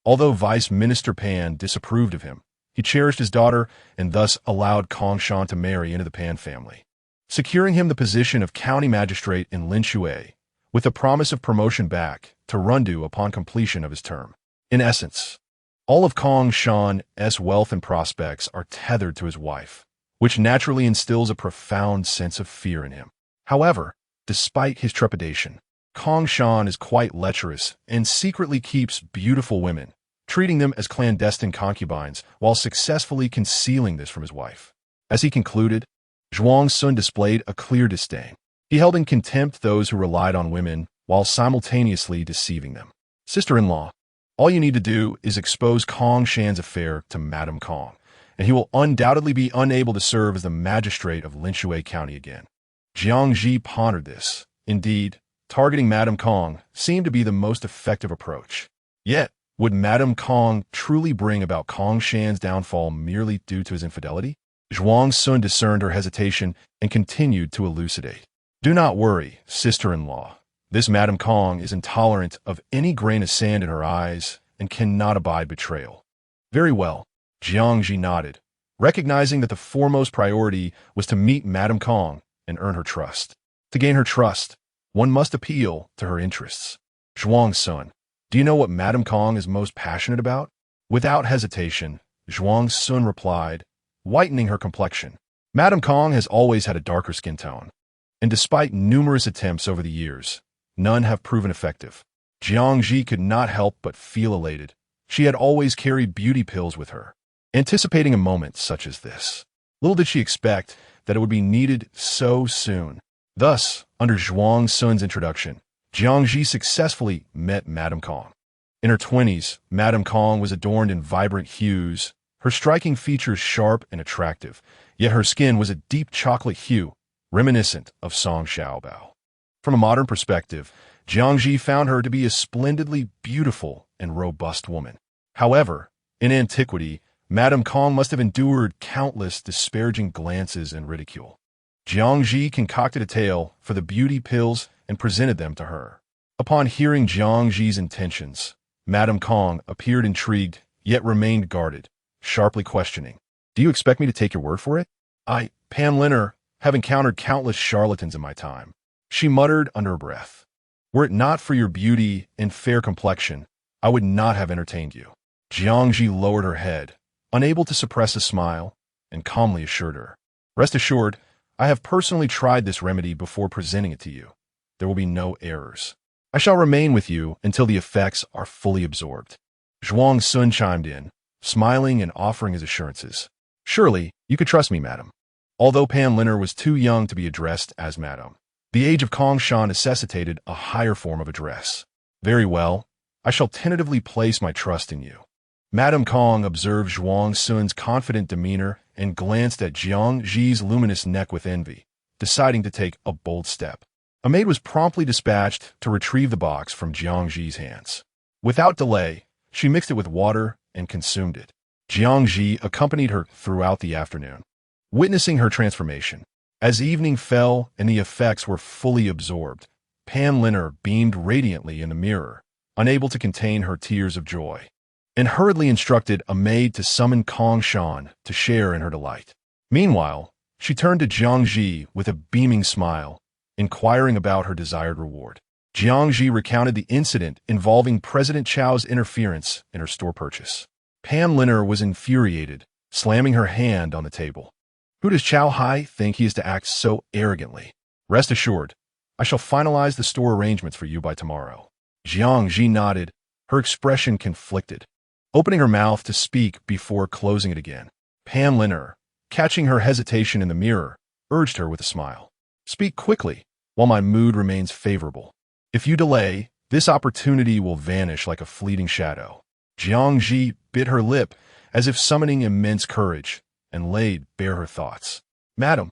Although Vice Minister Pan disapproved of him, he cherished his daughter and thus allowed Kong Shan to marry into the Pan family, securing him the position of county magistrate in Linshui, with a promise of promotion back to Rundu upon completion of his term. In essence, all of Kong Shan's wealth and prospects are tethered to his wife, which naturally instills a profound sense of fear in him. However, despite his trepidation, Kong Shan is quite lecherous and secretly keeps beautiful women, treating them as clandestine concubines while successfully concealing this from his wife. As he concluded, Zhuang Sun displayed a clear disdain. He held in contempt those who relied on women while simultaneously deceiving them. Sister-in-law, all you need to do is expose Kong Shan's affair to Madame Kong, and he will undoubtedly be unable to serve as the magistrate of Linshui County again. Jiang Zhi pondered this. Indeed, targeting Madame Kong seemed to be the most effective approach. Yet, would Madame Kong truly bring about Kong Shan's downfall merely due to his infidelity? Zhuang Sun discerned her hesitation and continued to elucidate. Do not worry, sister-in-law. This Madame Kong is intolerant of any grain of sand in her eyes and cannot abide betrayal. Very well, Jiang Zhi nodded, recognizing that the foremost priority was to meet Madame Kong and earn her trust. To gain her trust, one must appeal to her interests. Zhuang Sun, do you know what Madame Kong is most passionate about? Without hesitation, Zhuang Sun replied, whitening her complexion. Madame Kong has always had a darker skin tone, and despite numerous attempts over the years, none have proven effective. Jiang Zhi could not help but feel elated. She had always carried beauty pills with her, anticipating a moment such as this. Little did she expect that it would be needed so soon. Thus, under Zhuang Sun's introduction, Jiang Zhi successfully met Madame Kong. In her 20s, Madame Kong was adorned in vibrant hues, her striking features sharp and attractive, yet her skin was a deep chocolate hue, reminiscent of Song Xiaobao. From a modern perspective, Jiang Zhi found her to be a splendidly beautiful and robust woman. However, in antiquity, Madame Kong must have endured countless disparaging glances and ridicule. Jiang Zhi concocted a tale for the beauty pills and presented them to her. Upon hearing Jiang Zhi's intentions, Madame Kong appeared intrigued, yet remained guarded, sharply questioning, "Do you expect me to take your word for it? I, Pan Liner, have encountered countless charlatans in my time," she muttered under her breath. "Were it not for your beauty and fair complexion, I would not have entertained you." Jiang Zhi lowered her head, unable to suppress a smile, and calmly assured her, "Rest assured, I have personally tried this remedy before presenting it to you. There will be no errors. I shall remain with you until the effects are fully absorbed." Zhuang Sun chimed in, smiling and offering his assurances. "Surely, you could trust me, madam." Although Pan Liner was too young to be addressed as madam, the age of Kong Shan necessitated a higher form of address. "Very well, I shall tentatively place my trust in you." Madame Kong observed Zhuang Sun's confident demeanor and glanced at Jiang Zhi's luminous neck with envy, deciding to take a bold step. A maid was promptly dispatched to retrieve the box from Jiang Zhi's hands. Without delay, she mixed it with water and consumed it. Jiang Zhi accompanied her throughout the afternoon, witnessing her transformation. As evening fell and the effects were fully absorbed, Pan Liner beamed radiantly in the mirror, unable to contain her tears of joy, and hurriedly instructed a maid to summon Kong Shan to share in her delight. Meanwhile, she turned to Jiang Zhi with a beaming smile, inquiring about her desired reward. Jiang Zhi recounted the incident involving President Chao's interference in her store purchase. Pan Liner was infuriated, slamming her hand on the table. "Who does Chao Hai think he is to act so arrogantly? Rest assured, I shall finalize the store arrangements for you by tomorrow." Jiang Zhi nodded, her expression conflicted, opening her mouth to speak before closing it again. Pan Liner, catching her hesitation in the mirror, urged her with a smile, "Speak quickly, while my mood remains favorable. If you delay, this opportunity will vanish like a fleeting shadow." Jiang Zhi bit her lip as if summoning immense courage, and laid bare her thoughts. "Madam,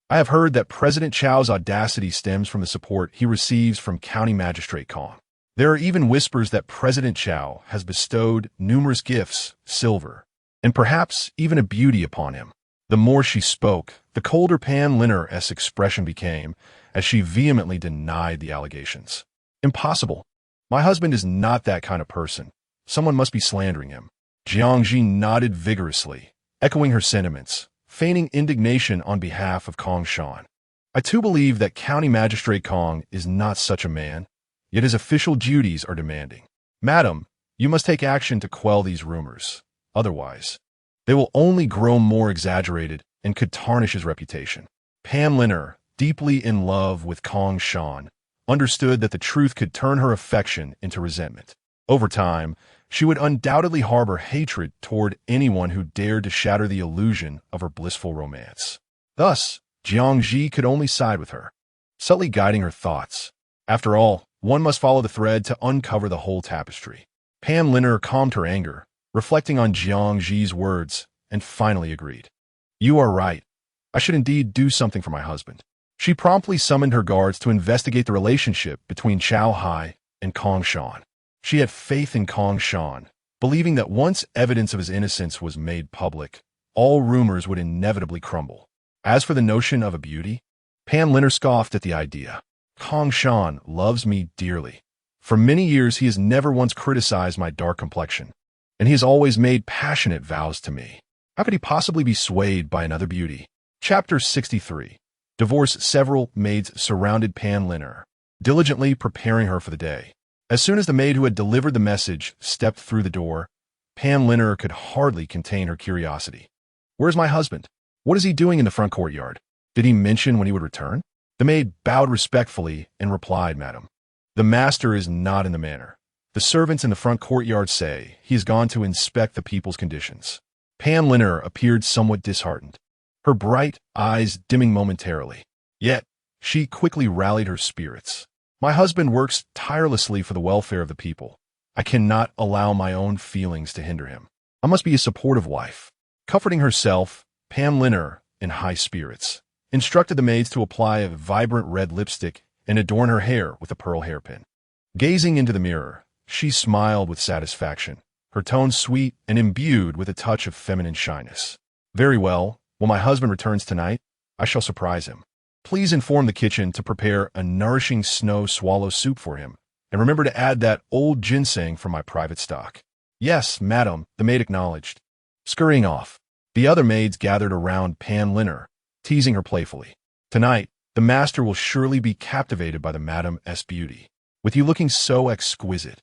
I have heard that President Chao's audacity stems from the support he receives from County Magistrate Kong. There are even whispers that President Chao has bestowed numerous gifts, silver, and perhaps even a beauty upon him." The more she spoke, the colder Pan Liner's expression became, as she vehemently denied the allegations. "Impossible. My husband is not that kind of person. Someone must be slandering him." Jiang Zhi nodded vigorously, echoing her sentiments, feigning indignation on behalf of Kong Shan. "I too believe that County Magistrate Kong is not such a man, yet his official duties are demanding. Madam, you must take action to quell these rumors. Otherwise, they will only grow more exaggerated and could tarnish his reputation." Pan Liner, deeply in love with Kong Shan, understood that the truth could turn her affection into resentment. Over time, she would undoubtedly harbor hatred toward anyone who dared to shatter the illusion of her blissful romance. Thus, Jiang Zhi could only side with her, subtly guiding her thoughts. After all, one must follow the thread to uncover the whole tapestry. Pan Liner calmed her anger, reflecting on Jiang Zhi's words, and finally agreed. "You are right. I should indeed do something for my husband." She promptly summoned her guards to investigate the relationship between Chao Hai and Kong Shan. She had faith in Kong Shan, believing that once evidence of his innocence was made public, all rumors would inevitably crumble. As for the notion of a beauty, Pan Liner scoffed at the idea. "Kong Shan loves me dearly. For many years he has never once criticized my dark complexion, and he has always made passionate vows to me. How could he possibly be swayed by another beauty?" Chapter 63. Several maids surrounded Pan Liner, diligently preparing her for the day. As soon as the maid who had delivered the message stepped through the door, Pan Liner could hardly contain her curiosity. "Where's my husband? What is he doing in the front courtyard? Did he mention when he would return?" The maid bowed respectfully and replied, "Madam, the master is not in the manor. The servants in the front courtyard say he has gone to inspect the people's conditions." Pan Liner appeared somewhat disheartened, her bright eyes dimming momentarily. Yet, she quickly rallied her spirits. "My husband works tirelessly for the welfare of the people. I cannot allow my own feelings to hinder him. I must be a supportive wife." Comforting herself, Pan Liner, in high spirits, instructed the maids to apply a vibrant red lipstick and adorn her hair with a pearl hairpin. Gazing into the mirror, she smiled with satisfaction, her tone sweet and imbued with a touch of feminine shyness. "Very well. When my husband returns tonight, I shall surprise him. Please inform the kitchen to prepare a nourishing snow swallow soup for him, and remember to add that old ginseng from my private stock." "Yes, madam," the maid acknowledged. Scurrying off, the other maids gathered around Pan Liner, teasing her playfully. "Tonight, the master will surely be captivated by the Madam's beauty. With you looking so exquisite,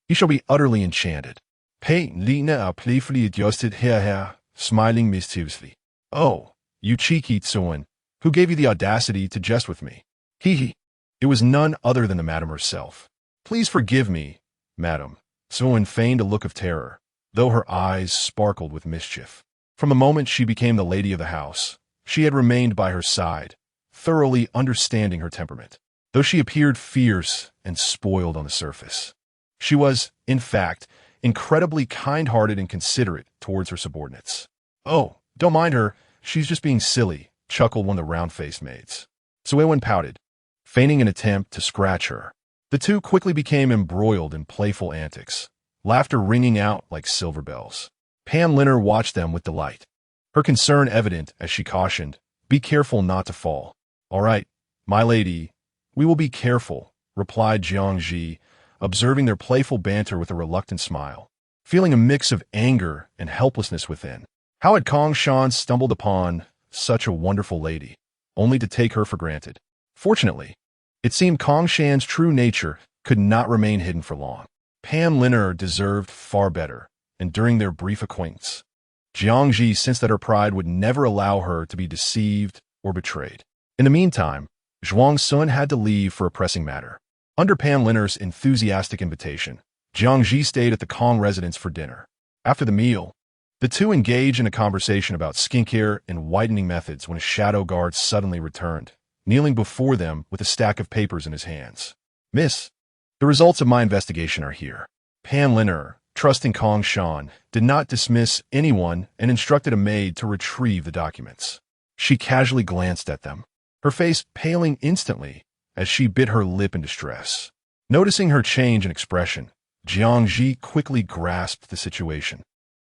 he shall be utterly enchanted." Pan Liner playfully adjusted her hair, smiling mischievously. "Oh, you cheeky Tsuan, who gave you the audacity to jest with me?" "Hee hee." It was none other than the madam herself. "Please forgive me, madam." Tsuan feigned a look of terror, though her eyes sparkled with mischief. From the moment she became the lady of the house, she had remained by her side, thoroughly understanding her temperament. Though she appeared fierce and spoiled on the surface, she was, in fact, incredibly kind-hearted and considerate towards her subordinates. "Oh, don't mind her, she's just being silly," chuckled one of the round-faced maids. Suewen pouted, feigning an attempt to scratch her. The two quickly became embroiled in playful antics, laughter ringing out like silver bells. Pan Liner watched them with delight, her concern evident as she cautioned, "Be careful not to fall." "All right, my lady, we will be careful," replied Jiang Zhi, observing their playful banter with a reluctant smile, feeling a mix of anger and helplessness within. How had Kong Shan stumbled upon such a wonderful lady, only to take her for granted? Fortunately, it seemed Kong Shan's true nature could not remain hidden for long. Pan Liner deserved far better, and during their brief acquaintance, Jiang Zhi sensed that her pride would never allow her to be deceived or betrayed. In the meantime, Zhuang Sun had to leave for a pressing matter. Under Pan Liner's enthusiastic invitation, Jiang Zhi stayed at the Kong residence for dinner. After the meal, the two engaged in a conversation about skincare and whitening methods when a shadow guard suddenly returned, kneeling before them with a stack of papers in his hands. "Miss, the results of my investigation are here." Pan Liner, trusting Kong Shan, did not dismiss anyone and instructed a maid to retrieve the documents. She casually glanced at them, her face paling instantly as she bit her lip in distress. Noticing her change in expression, Jiang Zhi quickly grasped the situation.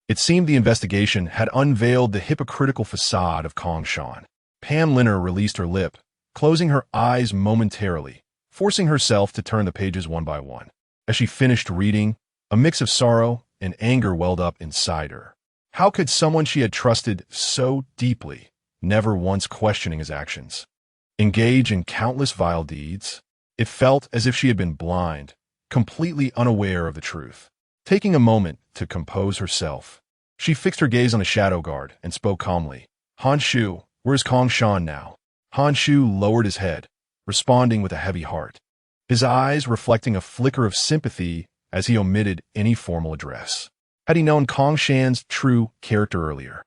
It seemed the investigation had unveiled the hypocritical facade of Kong Shan. Pan Liner released her lip, closing her eyes momentarily, forcing herself to turn the pages one by one. As she finished reading, a mix of sorrow and anger welled up inside her. How could someone she had trusted so deeply, never once questioning his actions, engage in countless vile deeds? It felt as if she had been blind, completely unaware of the truth. Taking a moment to compose herself, she fixed her gaze on the shadow guard and spoke calmly. "Han Shu, where's Kong Shan now?" Han Shu lowered his head, responding with a heavy heart, his eyes reflecting a flicker of sympathy as he omitted any formal address. Had he known Kong Shan's true character earlier,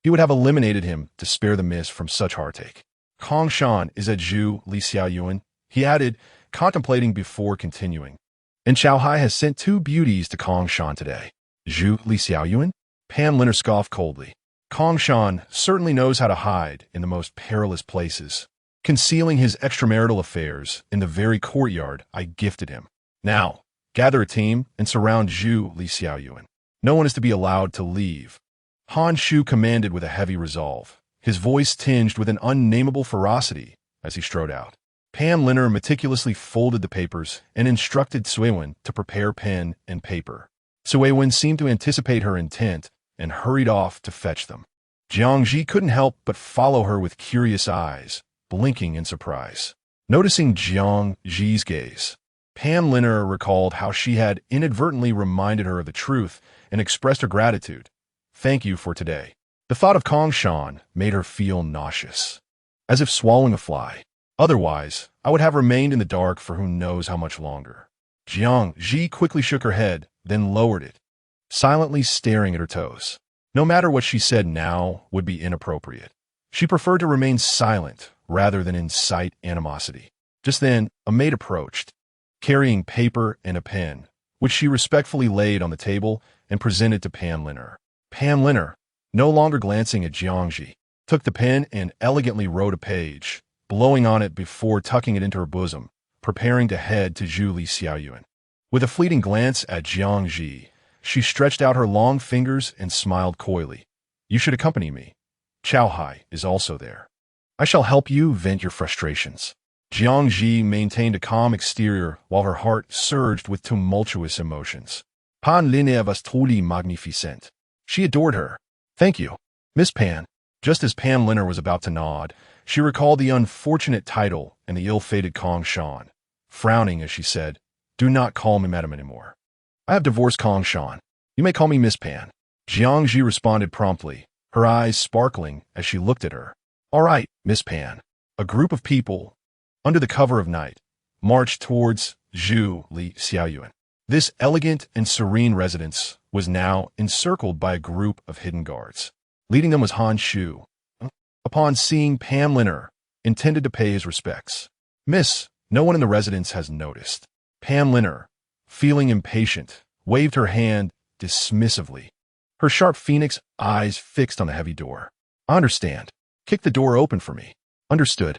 he would have eliminated him to spare the miss from such heartache. "Kong Shan is at Zhu Li Xiaoyuan," he added, contemplating before continuing. "And Xiao Hai has sent 2 beauties to Kong Shan today." "Zhu Li Xiaoyuan?" Pan Liner scoffed coldly. "Kong Shan certainly knows how to hide in the most perilous places, concealing his extramarital affairs in the very courtyard I gifted him. Now, gather a team and surround Zhu Li Xiaoyuan. No one is to be allowed to leave." Han Shu commanded with a heavy resolve, his voice tinged with an unnameable ferocity as he strode out. Pan Liner meticulously folded the papers and instructed Suewen to prepare pen and paper. Suewen seemed to anticipate her intent and hurried off to fetch them. Jiang Zhi couldn't help but follow her with curious eyes, blinking in surprise. Noticing Jiang Zhi's gaze, Pan Liner recalled how she had inadvertently reminded her of the truth and expressed her gratitude. Thank you for today. The thought of Kong Shan made her feel nauseous, as if swallowing a fly. Otherwise, I would have remained in the dark for who knows how much longer. Jiang Zhi quickly shook her head, then lowered it, silently staring at her toes. No matter what she said now would be inappropriate. She preferred to remain silent rather than incite animosity. Just then, a maid approached, carrying paper and a pen, which she respectfully laid on the table and presented to Pan Liner. Pan Liner, no longer glancing at Jiang Zhi, took the pen and elegantly wrote a page, blowing on it before tucking it into her bosom, preparing to head to Zhu Li Xiaoyuan. With a fleeting glance at Jiang Zhi, she stretched out her long fingers and smiled coyly. You should accompany me. Chao Hai is also there. I shall help you vent your frustrations. Jiang Zhi maintained a calm exterior while her heart surged with tumultuous emotions. Pan Liner was truly magnificent. She adored her. Thank you, Miss Pan. Just as Pan Liner was about to nod, she recalled the unfortunate title and the ill-fated Kong Shan. Frowning as she said, Do not call me madam anymore. I have divorced Kong Shan. You may call me Miss Pan. Jiang Zhi responded promptly, her eyes sparkling as she looked at her. All right, Miss Pan. A group of people, under the cover of night, marched towards Zhu Li Xiaoyuan. This elegant and serene residence was now encircled by a group of hidden guards. Leading them was Han Shu. Upon seeing Pan Liner, intended to pay his respects. Miss, no one in the residence has noticed. Pan Liner, feeling impatient, waved her hand dismissively, her sharp phoenix eyes fixed on the heavy door. I understand. Kick the door open for me. Understood.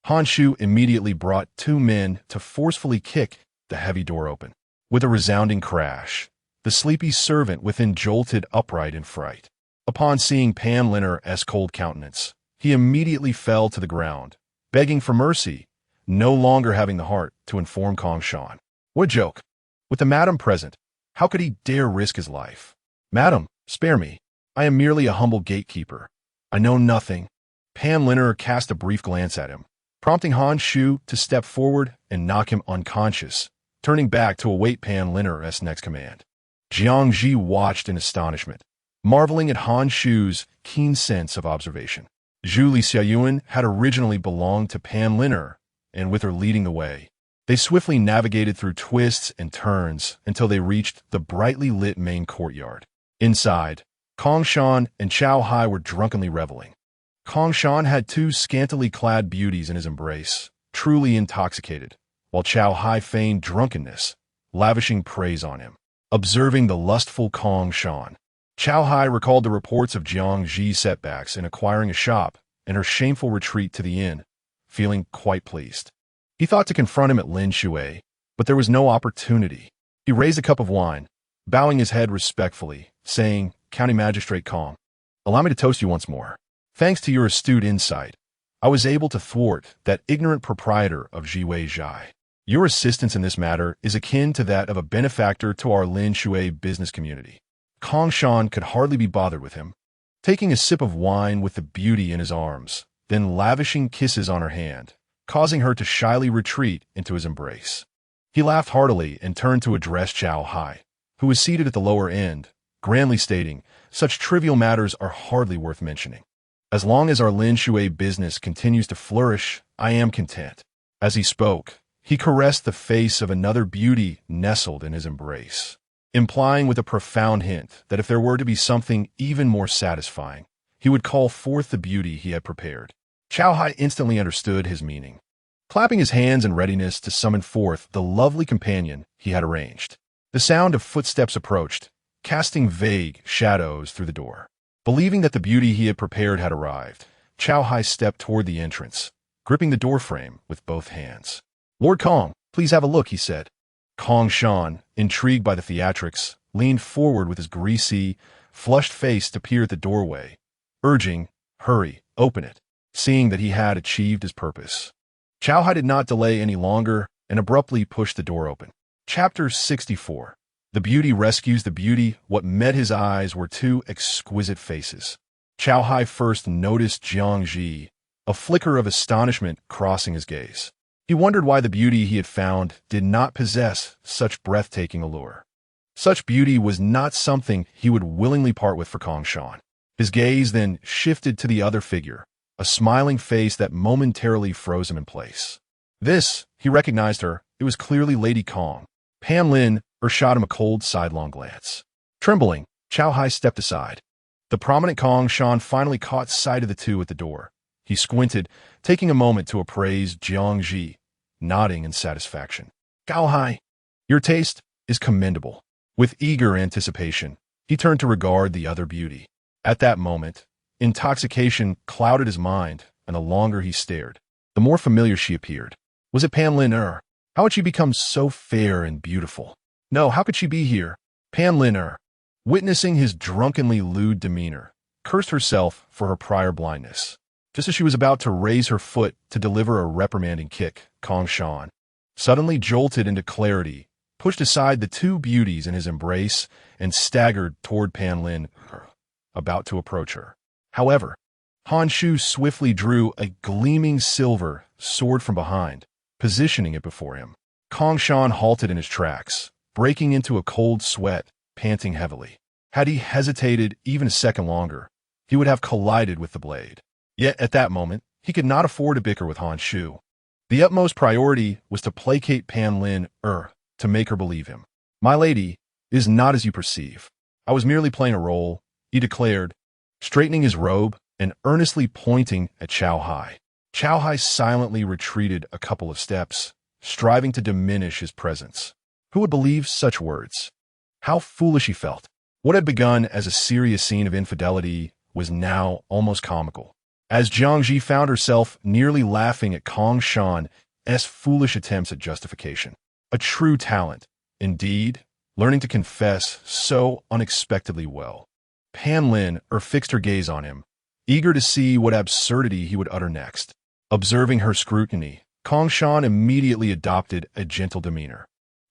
Han Shu immediately brought 2 men to forcefully kick the heavy door open. With a resounding crash, the sleepy servant within jolted upright in fright. Upon seeing Pan Liner's cold countenance, he immediately fell to the ground, begging for mercy, no longer having the heart to inform Kong Shan. What a joke. With the madam present, how could he dare risk his life? Madam, spare me. I am merely a humble gatekeeper. I know nothing. Pan Liner cast a brief glance at him, prompting Han Shu to step forward and knock him unconscious, turning back to await Pan Liner's next command. Jiang Zhi watched in astonishment, marveling at Han Shu's keen sense of observation. Zhu Li Xiaoyuan had originally belonged to Pan Liner, and with her leading the way, they swiftly navigated through twists and turns until they reached the brightly lit main courtyard. Inside, Kong Shan and Chao Hai were drunkenly reveling. Kong Shan had 2 scantily clad beauties in his embrace, truly intoxicated, while Chao Hai feigned drunkenness, lavishing praise on him. Observing the lustful Kong Shan, Chao Hai recalled the reports of Jiang Zhi's setbacks in acquiring a shop and her shameful retreat to the inn, feeling quite pleased. He thought to confront him at Lin Shui, but there was no opportunity. He raised a cup of wine, bowing his head respectfully, saying, County Magistrate Kong, allow me to toast you once more. Thanks to your astute insight, I was able to thwart that ignorant proprietor of Jiwei Zhai. Your assistance in this matter is akin to that of a benefactor to our Lin Shui business community. Kong Shan could hardly be bothered with him, taking a sip of wine with the beauty in his arms, then lavishing kisses on her hand, causing her to shyly retreat into his embrace. He laughed heartily and turned to address Chao Hai, who was seated at the lower end, grandly stating, such trivial matters are hardly worth mentioning. As long as our Lin Shui business continues to flourish, I am content. As he spoke, he caressed the face of another beauty nestled in his embrace, implying with a profound hint that if there were to be something even more satisfying, he would call forth the beauty he had prepared. Chao Hai instantly understood his meaning, clapping his hands in readiness to summon forth the lovely companion he had arranged. The sound of footsteps approached, casting vague shadows through the door. Believing that the beauty he had prepared had arrived, Chao Hai stepped toward the entrance, gripping the doorframe with both hands. Lord Kong, please have a look, he said. Kong Shan, intrigued by the theatrics, leaned forward with his greasy, flushed face to peer at the doorway, urging, hurry, open it, seeing that he had achieved his purpose. Chao Hai did not delay any longer and abruptly pushed the door open. Chapter 64. The Beauty Rescues the Beauty. What met his eyes were 2 exquisite faces. Chao Hai first noticed Jiang Zhi, a flicker of astonishment crossing his gaze. He wondered why the beauty he had found did not possess such breathtaking allure. Such beauty was not something he would willingly part with for Kong Shan. His gaze then shifted to the other figure, a smiling face that momentarily froze him in place. This, he recognized her, it was clearly Lady Kong. Pan Lin shot him a cold sidelong glance. Trembling, Chow Hai stepped aside. The prominent Kong Shan finally caught sight of the two at the door. He squinted, taking a moment to appraise Jiang Zhi, nodding in satisfaction. Gao Hai, your taste is commendable. With eager anticipation, he turned to regard the other beauty. At that moment, intoxication clouded his mind, and the longer he stared, the more familiar she appeared. Was it Pan Lin? How had she become so fair and beautiful? No, how could she be here? Pan Lin, witnessing his drunkenly lewd demeanor, cursed herself for her prior blindness. Just as she was about to raise her foot to deliver a reprimanding kick, Kong Shan, suddenly jolted into clarity, pushed aside the two beauties in his embrace, and staggered toward Pan Lin, about to approach her. However, Han Shu swiftly drew a gleaming silver sword from behind, positioning it before him. Kong Shan halted in his tracks, breaking into a cold sweat, panting heavily. Had he hesitated even a second longer, he would have collided with the blade. Yet at that moment, he could not afford to bicker with Han Shu. The utmost priority was to placate Pan Lin, to make her believe him. My lady is not as you perceive. I was merely playing a role, he declared, straightening his robe and earnestly pointing at Chow Hai. Chow Hai silently retreated a couple of steps, striving to diminish his presence. Who would believe such words? How foolish he felt. What had begun as a serious scene of infidelity was now almost comical. As Jiang Zhi found herself nearly laughing at Kong Shan's foolish attempts at justification. A true talent, indeed, learning to confess so unexpectedly well. Pan Lin fixed her gaze on him, eager to see what absurdity he would utter next. Observing her scrutiny, Kong Shan immediately adopted a gentle demeanor,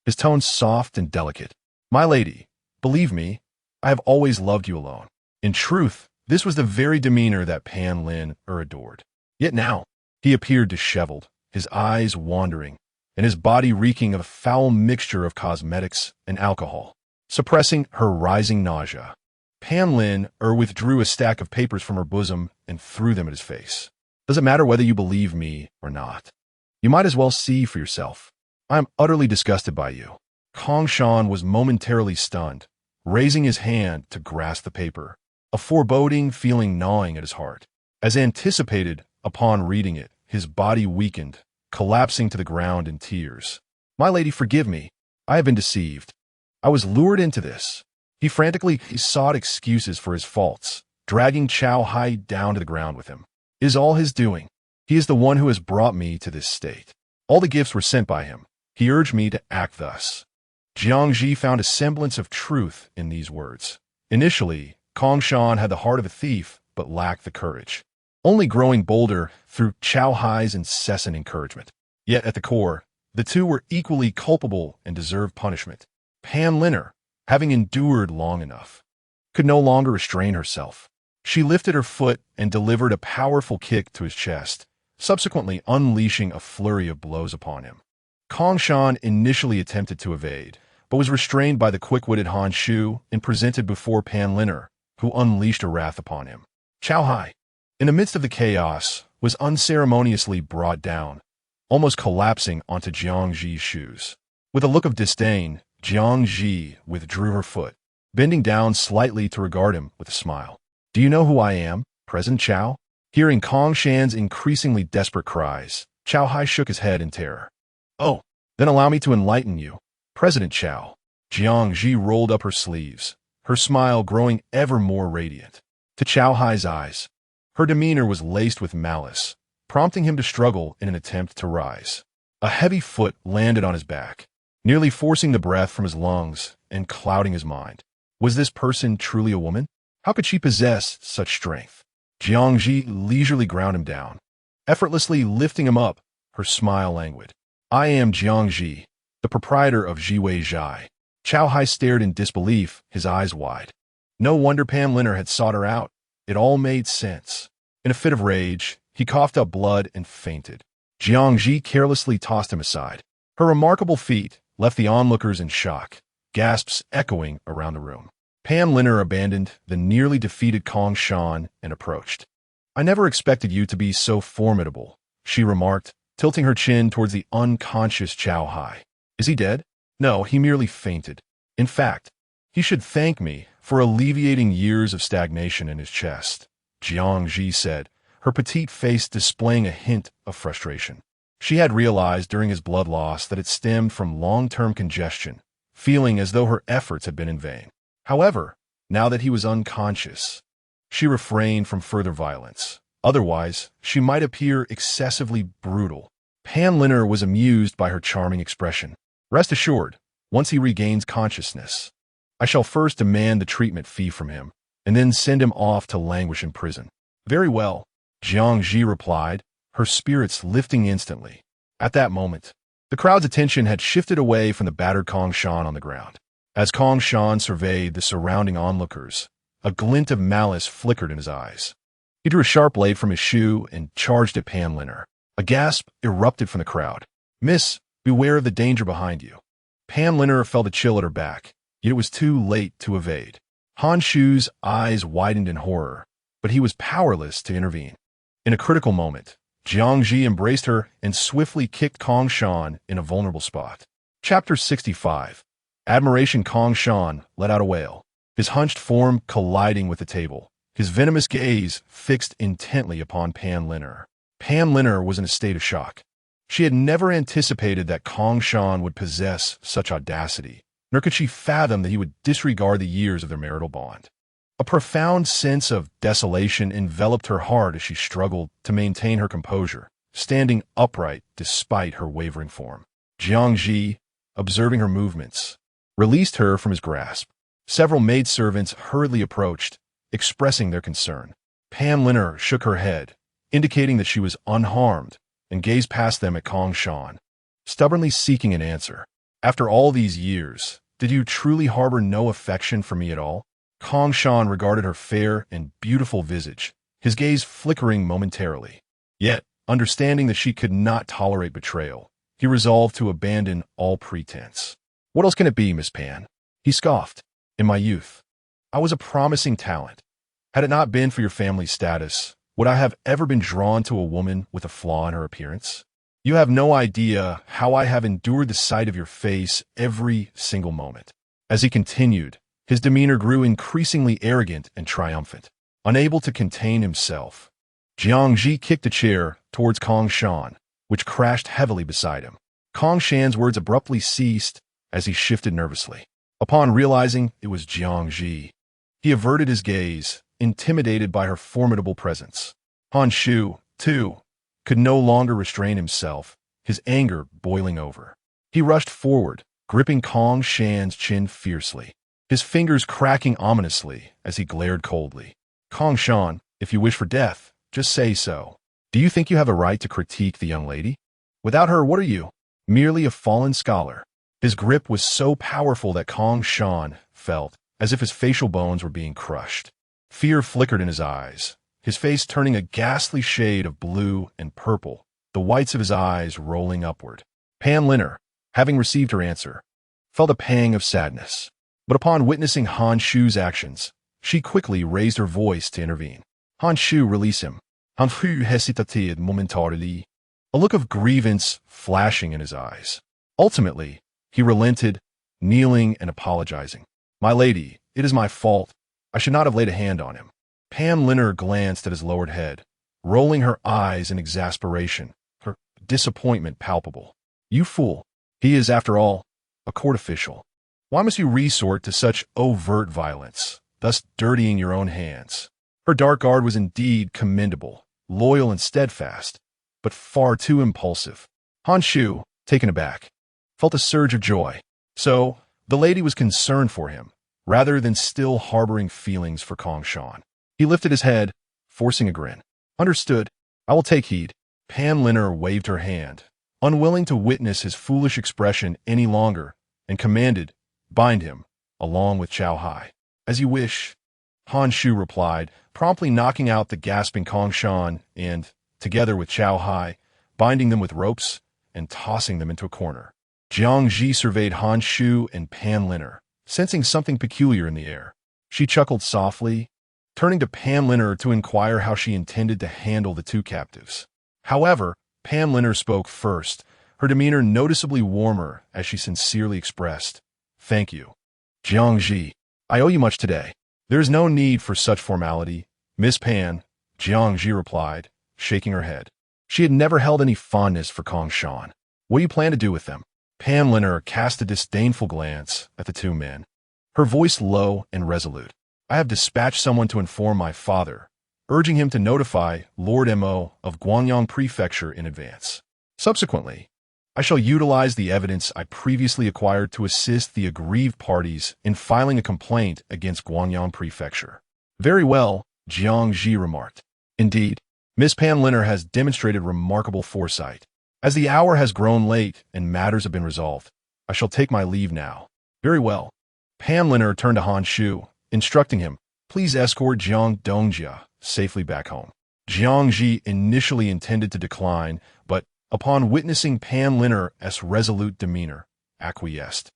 his tone soft and delicate. My lady, believe me, I have always loved you alone. In truth, this was the very demeanor that Pan Lin adored. Yet now, he appeared disheveled, his eyes wandering, and his body reeking of a foul mixture of cosmetics and alcohol, suppressing her rising nausea. Pan Lin withdrew a stack of papers from her bosom and threw them at his face. Does it matter whether you believe me or not? You might as well see for yourself. I am utterly disgusted by you. Kong Shan was momentarily stunned, raising his hand to grasp the paper, a foreboding feeling gnawing at his heart. As anticipated, upon reading it, his body weakened, collapsing to the ground in tears. My lady, forgive me. I have been deceived. I was lured into this. He frantically sought excuses for his faults, dragging Chow Hai down to the ground with him. It is all his doing. He is the one who has brought me to this state. All the gifts were sent by him. He urged me to act thus. Jiang Zhi found a semblance of truth in these words. Initially, Kong Shan had the heart of a thief, but lacked the courage, only growing bolder through Chow Hai's incessant encouragement. Yet at the core, the two were equally culpable and deserved punishment. Pan Lin, having endured long enough, could no longer restrain herself. She lifted her foot and delivered a powerful kick to his chest, subsequently unleashing a flurry of blows upon him. Kong Shan initially attempted to evade, but was restrained by the quick-witted Han Shu and presented before Pan Lin, who unleashed her wrath upon him. Chow Hai, in the midst of the chaos, was unceremoniously brought down, almost collapsing onto Jiang Zhi's shoes. With a look of disdain, Jiang Zhi withdrew her foot, bending down slightly to regard him with a smile. Do you know who I am, President Chow? Hearing Kong Shan's increasingly desperate cries, Chow Hai shook his head in terror. Oh, then allow me to enlighten you. President Chow. Jiang Zhi rolled up her sleeves, her smile growing ever more radiant. To Chow Hai's eyes, her demeanor was laced with malice, prompting him to struggle in an attempt to rise. A heavy foot landed on his back, nearly forcing the breath from his lungs and clouding his mind. Was this person truly a woman? How could she possess such strength? Jiang Zhi leisurely ground him down, effortlessly lifting him up, her smile languid. I am Jiang Zhi, the proprietor of Jiwei Zhai. Chow Hai stared in disbelief, his eyes wide. No wonder Pan Lin had sought her out. It all made sense. In a fit of rage, He coughed up blood and fainted. Jiang Zhi carelessly tossed him aside. Her remarkable feat left the onlookers in shock, gasps echoing around the room. Pan Liner abandoned the nearly defeated Kong Shan and approached. I never expected you to be so formidable, she remarked, tilting her chin towards the unconscious Chow Hai. Is he dead? No, he merely fainted. In fact, he should thank me for alleviating years of stagnation in his chest, Jiang Zhi said, her petite face displaying a hint of frustration. She had realized during his blood loss that it stemmed from long-term congestion, feeling as though her efforts had been in vain. However, now that he was unconscious, she refrained from further violence. Otherwise, she might appear excessively brutal. Pan Liner was amused by her charming expression. Rest assured, once he regains consciousness, I shall first demand the treatment fee from him, and then send him off to languish in prison. Very well, Jiang Zhi replied, her spirits lifting instantly. At that moment, the crowd's attention had shifted away from the battered Kong Shan on the ground. As Kong Shan surveyed the surrounding onlookers, a glint of malice flickered in his eyes. He drew a sharp blade from his shoe and charged at Pan Liner. A gasp erupted from the crowd. Miss, beware of the danger behind you. Pan Liner felt a chill at her back, yet it was too late to evade. Han Shu's eyes widened in horror, but he was powerless to intervene. In a critical moment, Jiang Zhi embraced her and swiftly kicked Kong Shan in a vulnerable spot. Chapter 65. Admiration. Kong Shan let out a wail, his hunched form colliding with the table, his venomous gaze fixed intently upon Pan Liner. Pan Liner was in a state of shock. She had never anticipated that Kong Shan would possess such audacity, nor could she fathom that he would disregard the years of their marital bond. A profound sense of desolation enveloped her heart as she struggled to maintain her composure, standing upright despite her wavering form. Jiang Zhi, observing her movements, released her from his grasp. Several maidservants hurriedly approached, expressing their concern. Pan Liner shook her head, indicating that she was unharmed, and gazed past them at Kong Shan, stubbornly seeking an answer. After all these years, did you truly harbor no affection for me at all? Kong Shan regarded her fair and beautiful visage, his gaze flickering momentarily. Yet, understanding that she could not tolerate betrayal, he resolved to abandon all pretense. What else can it be, Miss Pan? He scoffed. In my youth, I was a promising talent. Had it not been for your family's status, would I have ever been drawn to a woman with a flaw in her appearance? You have no idea how I have endured the sight of your face every single moment. As he continued, his demeanor grew increasingly arrogant and triumphant. Unable to contain himself, Jiang Zhi kicked a chair towards Kong Shan, which crashed heavily beside him. Kong Shan's words abruptly ceased as he shifted nervously. Upon realizing it was Jiang Zhi, he averted his gaze, intimidated by her formidable presence. Han Shu, too, could no longer restrain himself, his anger boiling over. He rushed forward, gripping Kong Shan's chin fiercely, his fingers cracking ominously as he glared coldly. Kong Shan, if you wish for death, just say so. Do you think you have a right to critique the young lady? Without her, what are you? Merely a fallen scholar. His grip was so powerful that Kong Shan felt as if his facial bones were being crushed. Fear flickered in his eyes, his face turning a ghastly shade of blue and purple, the whites of his eyes rolling upward. Pan Liner, having received her answer, felt a pang of sadness. But upon witnessing Han Shu's actions, she quickly raised her voice to intervene. Han Shu, release him. Han Shu hesitated momentarily, a look of grievance flashing in his eyes. Ultimately, he relented, kneeling and apologizing. My lady, it is my fault. I should not have laid a hand on him. Pan Liner glanced at his lowered head, rolling her eyes in exasperation, her disappointment palpable. You fool. He is, after all, a court official. Why must you resort to such overt violence, thus dirtying your own hands? Her dark guard was indeed commendable, loyal and steadfast, but far too impulsive. Han Shu, taken aback, felt a surge of joy. So, the lady was concerned for him, rather than still harboring feelings for Kong Shan. He lifted his head, forcing a grin. Understood. I will take heed. Pan Liner waved her hand, unwilling to witness his foolish expression any longer, and commanded, bind him, along with Chow Hai. As you wish, Han Shu replied, promptly knocking out the gasping Kong Shan and, together with Chow Hai, binding them with ropes and tossing them into a corner. Jiang Zhi surveyed Han Shu and Pan Liner, sensing something peculiar in the air. She chuckled softly, turning to Pan Liner to inquire how she intended to handle the two captives. However, Pan Liner spoke first, her demeanor noticeably warmer as she sincerely expressed, "Thank you, Jiang Zhi. I owe you much today." "There is no need for such formality, Miss Pan," Jiang Zhi replied, shaking her head. She had never held any fondness for Kong Shan. "What do you plan to do with them?" Pan Liner cast a disdainful glance at the two men, her voice low and resolute. "I have dispatched someone to inform my father, urging him to notify Lord Mo of Guangyang Prefecture in advance. Subsequently, I shall utilize the evidence I previously acquired to assist the aggrieved parties in filing a complaint against Guangyang Prefecture." "Very well," Jiang Zhi remarked. "Indeed, Miss Pan Liner has demonstrated remarkable foresight. As the hour has grown late and matters have been resolved, I shall take my leave now." "Very well." Pan Liner turned to Han Shu, instructing him, "Please escort Jiang Dongjia safely back home." Jiang Zhi initially intended to decline, but upon witnessing Pan Liner's resolute demeanor, acquiesced.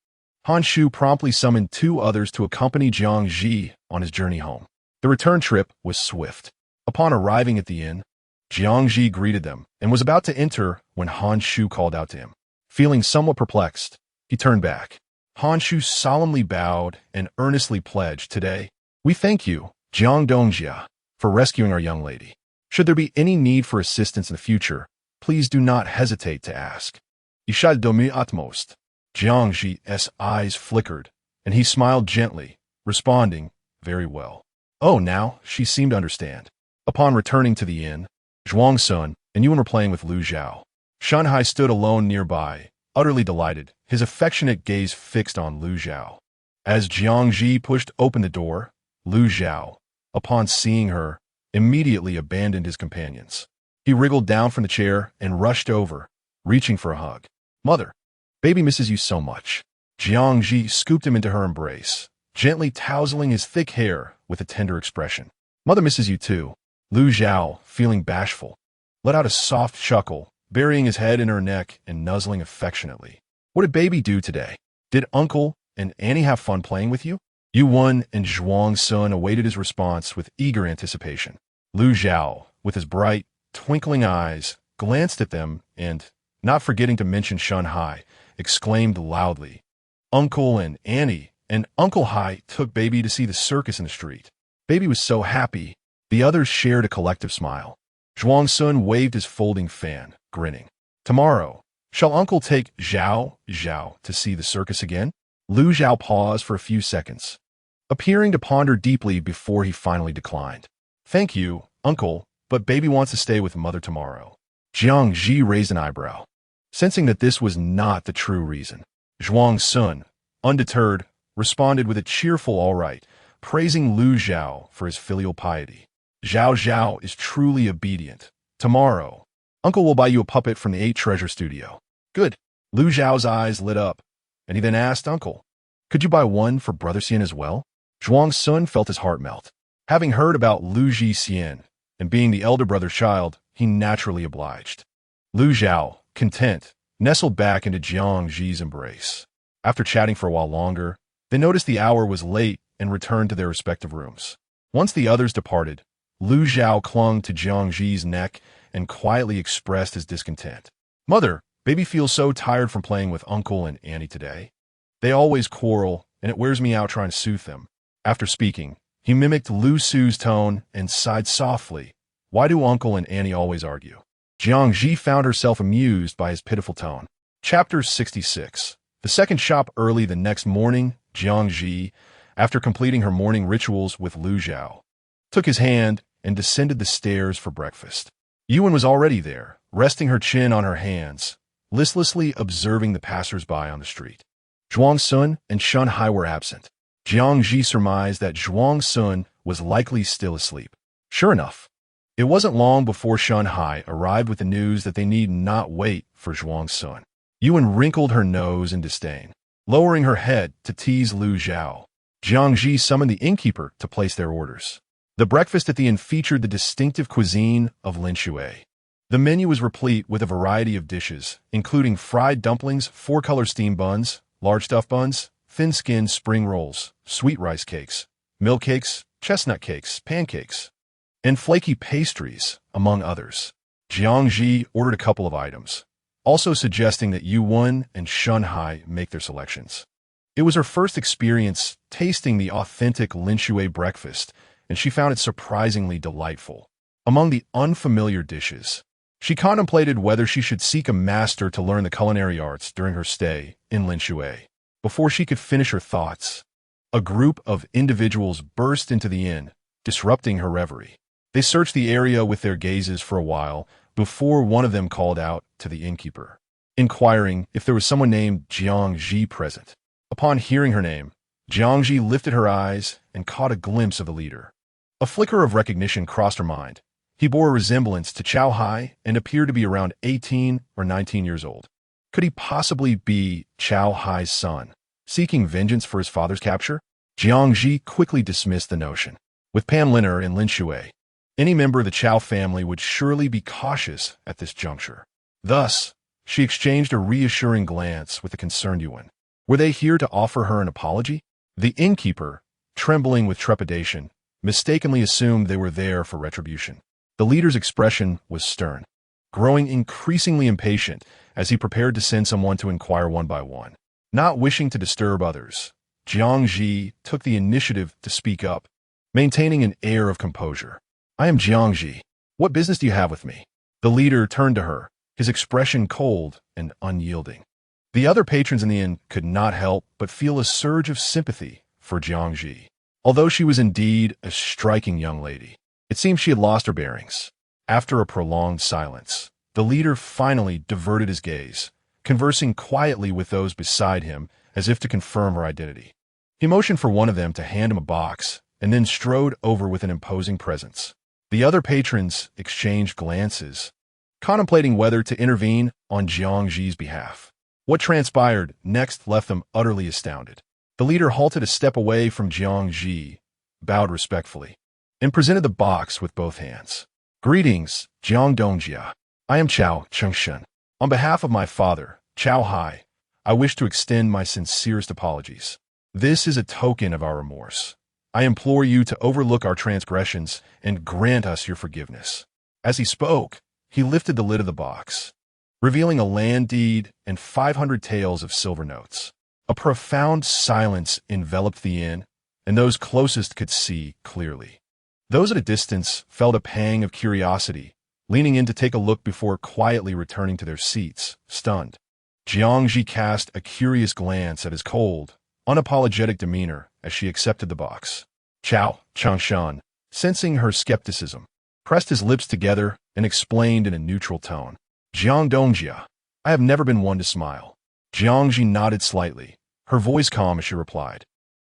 Han Shu promptly summoned two others to accompany Jiang Zhi on his journey home. The return trip was swift. Upon arriving at the inn, Jiang Zhi greeted them and was about to enter when Han Shu called out to him. Feeling somewhat perplexed, he turned back. Han Shu solemnly bowed and earnestly pledged, "Today, we thank you, Jiang Dongjia, for rescuing our young lady. Should there be any need for assistance in the future, please do not hesitate to ask." "I shall do my utmost." Jiang Zhi's eyes flickered, and he smiled gently, responding, "Very well." Oh, now she seemed to understand. Upon returning to the inn, Zhuang Sun and Yuan were playing with Lu Zhao. Shan Hai stood alone nearby, utterly delighted, his affectionate gaze fixed on Lu Zhao. As Jiang Zhi pushed open the door, Lu Zhao, upon seeing her, immediately abandoned his companions. He wriggled down from the chair and rushed over, reaching for a hug. "Mother, baby misses you so much." Jiang Zhi scooped him into her embrace, gently tousling his thick hair with a tender expression. "Mother misses you too." Lu Zhao, feeling bashful, let out a soft chuckle, burying his head in her neck and nuzzling affectionately. "What did baby do today? Did Uncle and Annie have fun playing with you?" Yuan and Zhuang Sun awaited his response with eager anticipation. Lu Zhao, with his bright, twinkling eyes, glanced at them and, not forgetting to mention Shan Hai, exclaimed loudly, "Uncle and Annie and Uncle Hai took baby to see the circus in the street. Baby was so happy." The others shared a collective smile. Zhuang Sun waved his folding fan, grinning. "Tomorrow, shall Uncle take Zhao to see the circus again?" Lu Zhao paused for a few seconds, appearing to ponder deeply before he finally declined. "Thank you, Uncle, but baby wants to stay with Mother tomorrow." Jiang Zhi raised an eyebrow, sensing that this was not the true reason. Zhuang Sun, undeterred, responded with a cheerful "all right," praising Lu Zhao for his filial piety. "Zhao is truly obedient. Tomorrow, Uncle will buy you a puppet from the 8 Treasure Studio." "Good." Lu Zhao's eyes lit up, and he then asked, "Uncle, could you buy one for Brother Xian as well?" Zhuang Sun felt his heart melt. Having heard about Lu Xian, and being the elder brother's child, he naturally obliged. Lu Zhao, content, nestled back into Jiang Zhi's embrace. After chatting for a while longer, they noticed the hour was late and returned to their respective rooms. Once the others departed, Lu Zhao clung to Jiang Zhi's neck and quietly expressed his discontent. "Mother, baby feels so tired from playing with Uncle and Annie today. They always quarrel, and it wears me out trying to soothe them." After speaking, he mimicked Lu Su's tone and sighed softly. "Why do Uncle and Annie always argue?" Jiang Zhi found herself amused by his pitiful tone. Chapter 66. The second shop early the next morning, Jiang Zhi, after completing her morning rituals with Lu Zhao, took his hand and descended the stairs for breakfast. Yuan was already there, resting her chin on her hands, listlessly observing the passers-by on the street. Zhuang Sun and Shan Hai were absent. Jiang Zhi surmised that Zhuang Sun was likely still asleep. Sure enough, it wasn't long before Shan Hai arrived with the news that they need not wait for Zhuang Sun. Yuan wrinkled her nose in disdain, lowering her head to tease Lu Zhao. Jiang Zhi summoned the innkeeper to place their orders. The breakfast at the inn featured the distinctive cuisine of Lin Shui. The menu was replete with a variety of dishes, including fried dumplings, four-color steamed buns, large stuffed buns, thin-skinned spring rolls, sweet rice cakes, milk cakes, chestnut cakes, pancakes, and flaky pastries, among others. Jiang Zhi ordered a couple of items, also suggesting that Yuan and Shunhai make their selections. It was her first experience tasting the authentic Linshui breakfast, and she found it surprisingly delightful. Among the unfamiliar dishes, she contemplated whether she should seek a master to learn the culinary arts during her stay in Linshui. Before she could finish her thoughts, a group of individuals burst into the inn, disrupting her reverie. They searched the area with their gazes for a while before one of them called out to the innkeeper, inquiring if there was someone named Jiang Zhi present. Upon hearing her name, Jiang Zhi lifted her eyes and caught a glimpse of the leader. A flicker of recognition crossed her mind. He bore a resemblance to Chao Hai and appeared to be around 18 or 19 years old. Could he possibly be Chao Hai's son, seeking vengeance for his father's capture? Jiang Zhi quickly dismissed the notion. With Pan Liner and Lin Shui, any member of the Chao family would surely be cautious at this juncture. Thus, she exchanged a reassuring glance with the concerned Yuan. Were they here to offer her an apology? The innkeeper, trembling with trepidation, mistakenly assumed they were there for retribution. The leader's expression was stern, growing increasingly impatient as he prepared to send someone to inquire one by one. Not wishing to disturb others, Jiang Zhi took the initiative to speak up, maintaining an air of composure. "I am Jiang Zhi. What business do you have with me?" The leader turned to her, his expression cold and unyielding. The other patrons in the inn could not help but feel a surge of sympathy for Jiang Zhi. Although she was indeed a striking young lady, it seemed she had lost her bearings. After a prolonged silence, the leader finally diverted his gaze, conversing quietly with those beside him as if to confirm her identity. He motioned for one of them to hand him a box and then strode over with an imposing presence. The other patrons exchanged glances, contemplating whether to intervene on Jiang Zhi's behalf. What transpired next left them utterly astounded. The leader halted a step away from Jiang Zhi, bowed respectfully, and presented the box with both hands. "Greetings, Jiang Dongjia. I am Chao Chengshen. On behalf of my father, Chao Hai, I wish to extend my sincerest apologies. This is a token of our remorse. I implore you to overlook our transgressions and grant us your forgiveness." As he spoke, he lifted the lid of the box, revealing a land deed and 500 taels of silver notes. A profound silence enveloped the inn, and those closest could see clearly. Those at a distance felt a pang of curiosity, leaning in to take a look before quietly returning to their seats, stunned. Jiang Zhi cast a curious glance at his cold, unapologetic demeanor as she accepted the box. Chao Changshan, sensing her skepticism, pressed his lips together and explained in a neutral tone. "Jiang Dongjia, I have never been one to smile." Jiang Zhi nodded slightly, her voice calm as she replied,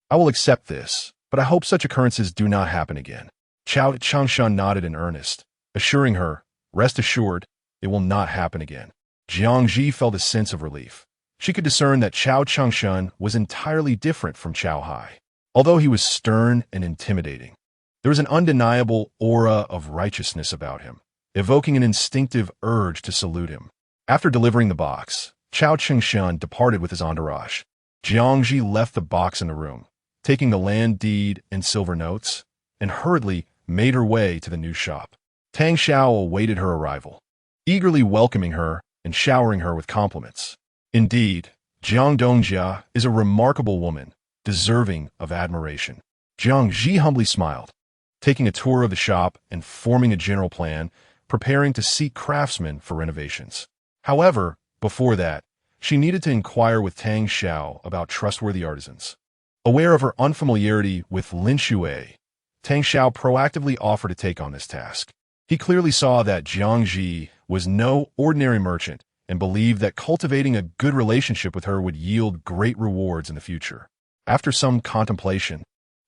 "I will accept this, but I hope such occurrences do not happen again." Chao Changshan nodded in earnest, assuring her, "Rest assured, it will not happen again." Jiang Zhi felt a sense of relief. She could discern that Chao Changshan was entirely different from Chao Hai. Although he was stern and intimidating, there was an undeniable aura of righteousness about him, evoking an instinctive urge to salute him. After delivering the box, Chao Changshan departed with his entourage. Jiang Zhi left the box in the room, taking the land deed and silver notes, and hurriedly made her way to the new shop. Tang Xiao awaited her arrival, eagerly welcoming her and showering her with compliments. Indeed, Jiang Dongjia is a remarkable woman, deserving of admiration. Jiang Zhi humbly smiled, taking a tour of the shop and forming a general plan, preparing to seek craftsmen for renovations. However, before that, she needed to inquire with Tang Xiao about trustworthy artisans. Aware of her unfamiliarity with Lin Shui, Tang Xiao proactively offered to take on this task. He clearly saw that Jiang Zhi was no ordinary merchant and believed that cultivating a good relationship with her would yield great rewards in the future. After some contemplation,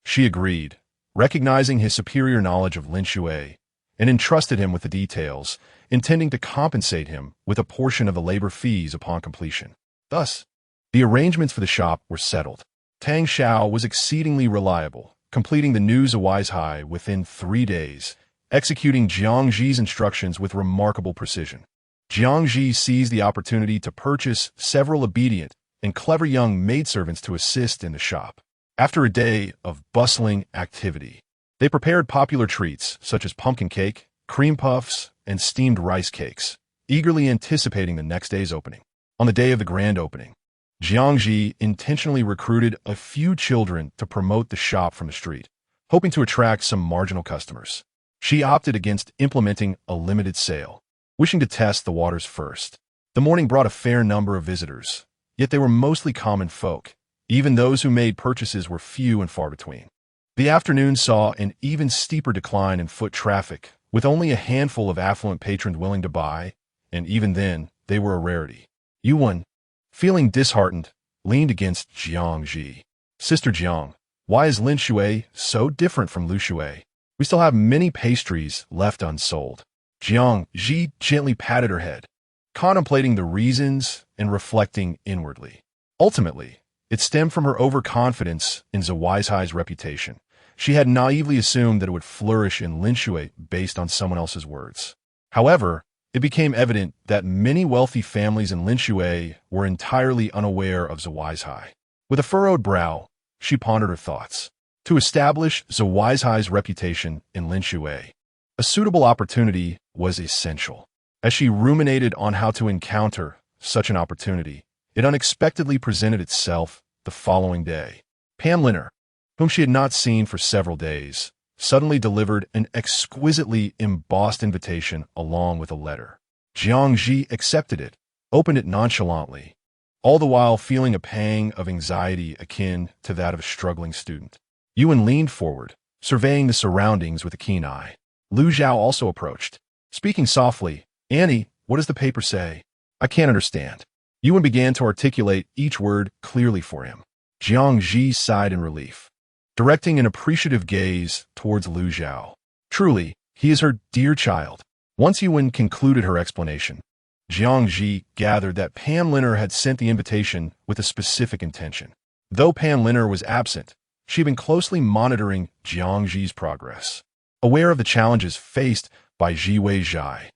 she agreed, recognizing his superior knowledge of Lin Shui, and entrusted him with the details, intending to compensate him with a portion of the labor fees upon completion. Thus, the arrangements for the shop were settled. Tang Xiao was exceedingly reliable, completing the new Zawai's High within 3 days, executing Jiang Zhi's instructions with remarkable precision. Jiang Zhi seized the opportunity to purchase several obedient and clever young maidservants to assist in the shop. After a day of bustling activity, they prepared popular treats such as pumpkin cake, cream puffs, and steamed rice cakes, eagerly anticipating the next day's opening. On the day of the grand opening, Jiang Zhi intentionally recruited a few children to promote the shop from the street, hoping to attract some marginal customers. She opted against implementing a limited sale, wishing to test the waters first. The morning brought a fair number of visitors, yet they were mostly common folk. Even those who made purchases were few and far between. The afternoon saw an even steeper decline in foot traffic, with only a handful of affluent patrons willing to buy, and even then, they were a rarity. Yuan, feeling disheartened, leaned against Jiang Zhi. Sister Jiang, why is Lin Shui so different from Lu Shui? We still have many pastries left unsold. Jiang Zhi gently patted her head, contemplating the reasons and reflecting inwardly. Ultimately, it stemmed from her overconfidence in Zhou Weishai's reputation. She had naively assumed that it would flourish in Lin Shui based on someone else's words. However, it became evident that many wealthy families in Lin Shui were entirely unaware of Zhou Weishai. With a furrowed brow, she pondered her thoughts. To establish Zhou Weishai's reputation in Lin Shui, a suitable opportunity was essential. As she ruminated on how to encounter such an opportunity, it unexpectedly presented itself the following day. Pan Liner, whom she had not seen for several days, suddenly delivered an exquisitely embossed invitation along with a letter. Jiang Zhi accepted it, opened it nonchalantly, all the while feeling a pang of anxiety akin to that of a struggling student. Yuan leaned forward, surveying the surroundings with a keen eye. Lu Zhao also approached, speaking softly. Annie, what does the paper say? I can't understand. Yuan began to articulate each word clearly for him. Jiang Zhi sighed in relief, directing an appreciative gaze towards Lu Zhao. Truly, he is her dear child. Once Yuan concluded her explanation, Jiang Zhi gathered that Pan Liner had sent the invitation with a specific intention. Though Pan Liner was absent, she had been closely monitoring Jiang Zhi's progress. Aware of the challenges faced by Zhi Weizhai,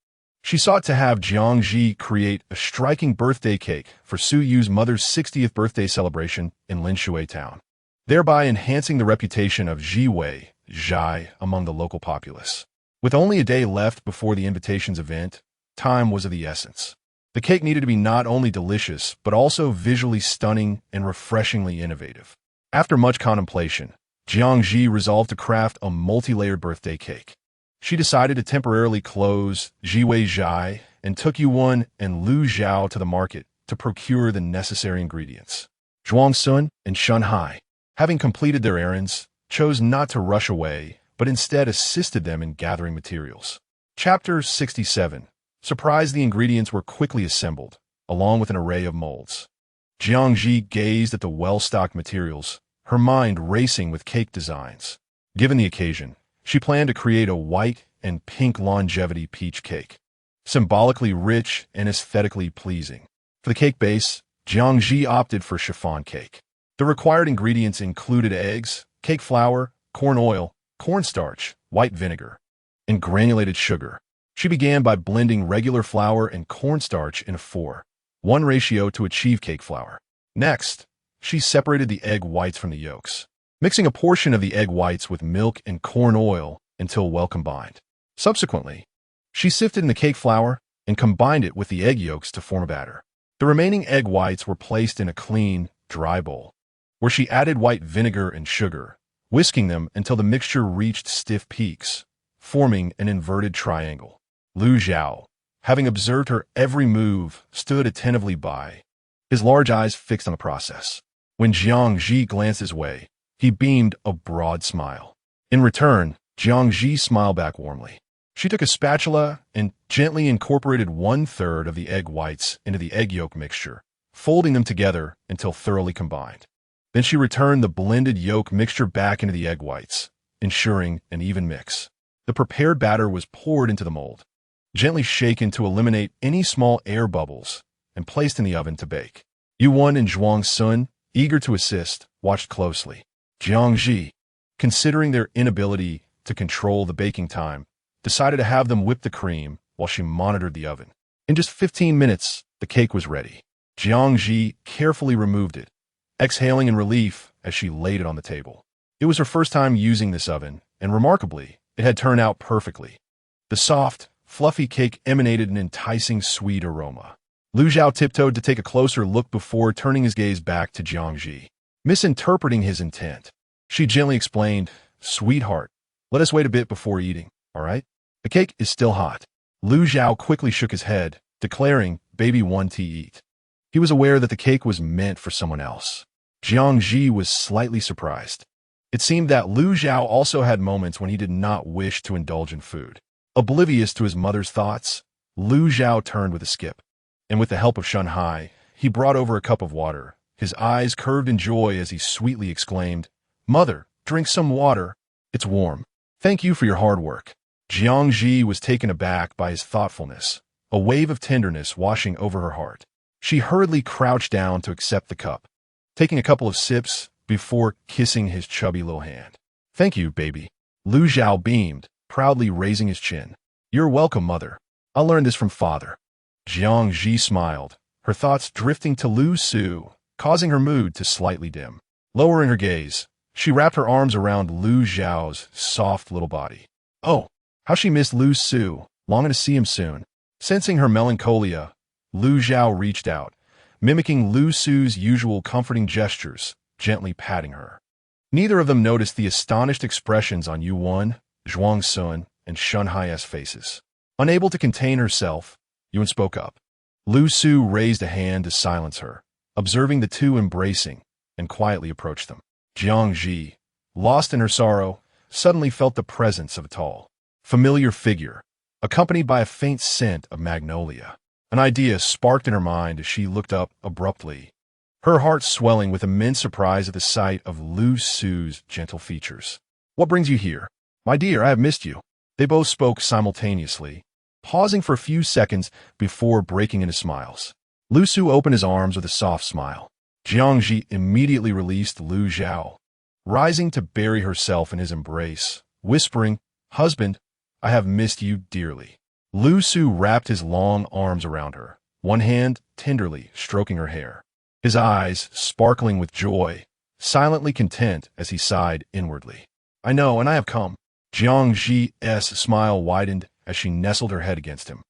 she sought to have Jiang Zhi create a striking birthday cake for Su Yu's mother's 60th birthday celebration in Lin Shui town, thereby enhancing the reputation of Zhi Weizhai among the local populace. With only a day left before the invitation's event, time was of the essence. The cake needed to be not only delicious, but also visually stunning and refreshingly innovative. After much contemplation, Jiang Zhi resolved to craft a multi-layered birthday cake. She decided to temporarily close Zhi Weizhai and took Yuan and Lu Zhao to the market to procure the necessary ingredients. Zhuang Sun and Shun Hai, having completed their errands, chose not to rush away, but instead assisted them in gathering materials. Chapter 67. Surprised the ingredients were quickly assembled, along with an array of molds. Jiang Zhi gazed at the well-stocked materials, her mind racing with cake designs. Given the occasion, she planned to create a white and pink longevity peach cake, symbolically rich and aesthetically pleasing. For the cake base, Jiang Zhi opted for chiffon cake. The required ingredients included eggs, cake flour, corn oil, cornstarch, white vinegar, and granulated sugar. She began by blending regular flour and cornstarch in a 4:1 ratio to achieve cake flour. Next, she separated the egg whites from the yolks, mixing a portion of the egg whites with milk and corn oil until well combined. Subsequently, she sifted in the cake flour and combined it with the egg yolks to form a batter. The remaining egg whites were placed in a clean, dry bowl, where she added white vinegar and sugar, whisking them until the mixture reached stiff peaks, forming an inverted triangle. Lu Zhao, having observed her every move, stood attentively by, his large eyes fixed on the process. When Jiang Zhi glanced his way, he beamed a broad smile. In return, Jiang Zhi smiled back warmly. She took a spatula and gently incorporated 1/3 of the egg whites into the egg yolk mixture, folding them together until thoroughly combined. Then she returned the blended yolk mixture back into the egg whites, ensuring an even mix. The prepared batter was poured into the mold, gently shaken to eliminate any small air bubbles, and placed in the oven to bake. Yuan and Zhuang Sun, eager to assist, watched closely. Jiang Zhi, considering their inability to control the baking time, decided to have them whip the cream while she monitored the oven. In just 15 minutes, the cake was ready. Jiang Zhi carefully removed it, exhaling in relief as she laid it on the table. It was her first time using this oven, and remarkably, it had turned out perfectly. The soft, fluffy cake emanated an enticing sweet aroma. Lu Zhao tiptoed to take a closer look before turning his gaze back to Jiang Zhi. Misinterpreting his intent, she gently explained, "Sweetheart, let us wait a bit before eating, all right? The cake is still hot." Lu Zhao quickly shook his head, declaring, "Baby, want to eat." He was aware that the cake was meant for someone else. Jiang Zhi was slightly surprised. It seemed that Lu Zhao also had moments when he did not wish to indulge in food. Oblivious to his mother's thoughts, Lu Zhao turned with a skip, and with the help of Shanhai, he brought over a cup of water. His eyes curved in joy as he sweetly exclaimed, "Mother, drink some water. It's warm. Thank you for your hard work." Jiang Zhi was taken aback by his thoughtfulness, a wave of tenderness washing over her heart. She hurriedly crouched down to accept the cup, taking a couple of sips before kissing his chubby little hand. "Thank you, baby." Lu Zhao beamed, proudly raising his chin. "You're welcome, mother. I learned this from father." Jiang Zhi smiled, her thoughts drifting to Lu Su, causing her mood to slightly dim. Lowering her gaze, she wrapped her arms around Lu Zhao's soft little body. Oh, how she missed Lu Su, longing to see him soon. Sensing her melancholia, Lu Zhao reached out, mimicking Lu Su's usual comforting gestures, gently patting her. Neither of them noticed the astonished expressions on Yuan, Zhuang Sun, and Shunhai's faces. Unable to contain herself, Yuan spoke up. Lu Su raised a hand to silence her, observing the two embracing, and quietly approached them. Jiang Zhi, lost in her sorrow, suddenly felt the presence of a tall, familiar figure, accompanied by a faint scent of magnolia. An idea sparked in her mind as she looked up abruptly, her heart swelling with immense surprise at the sight of Lu Su's gentle features. "What brings you here? My dear, I have missed you." They both spoke simultaneously, pausing for a few seconds before breaking into smiles. Lu Su opened his arms with a soft smile. Jiang Zhi immediately released Lu Zhao, rising to bury herself in his embrace, whispering, "Husband, I have missed you dearly." Lu Su wrapped his long arms around her, one hand tenderly stroking her hair, his eyes sparkling with joy, silently content as he sighed inwardly. "I know, and I have come." Jiang Zhi's smile widened as she nestled her head against him,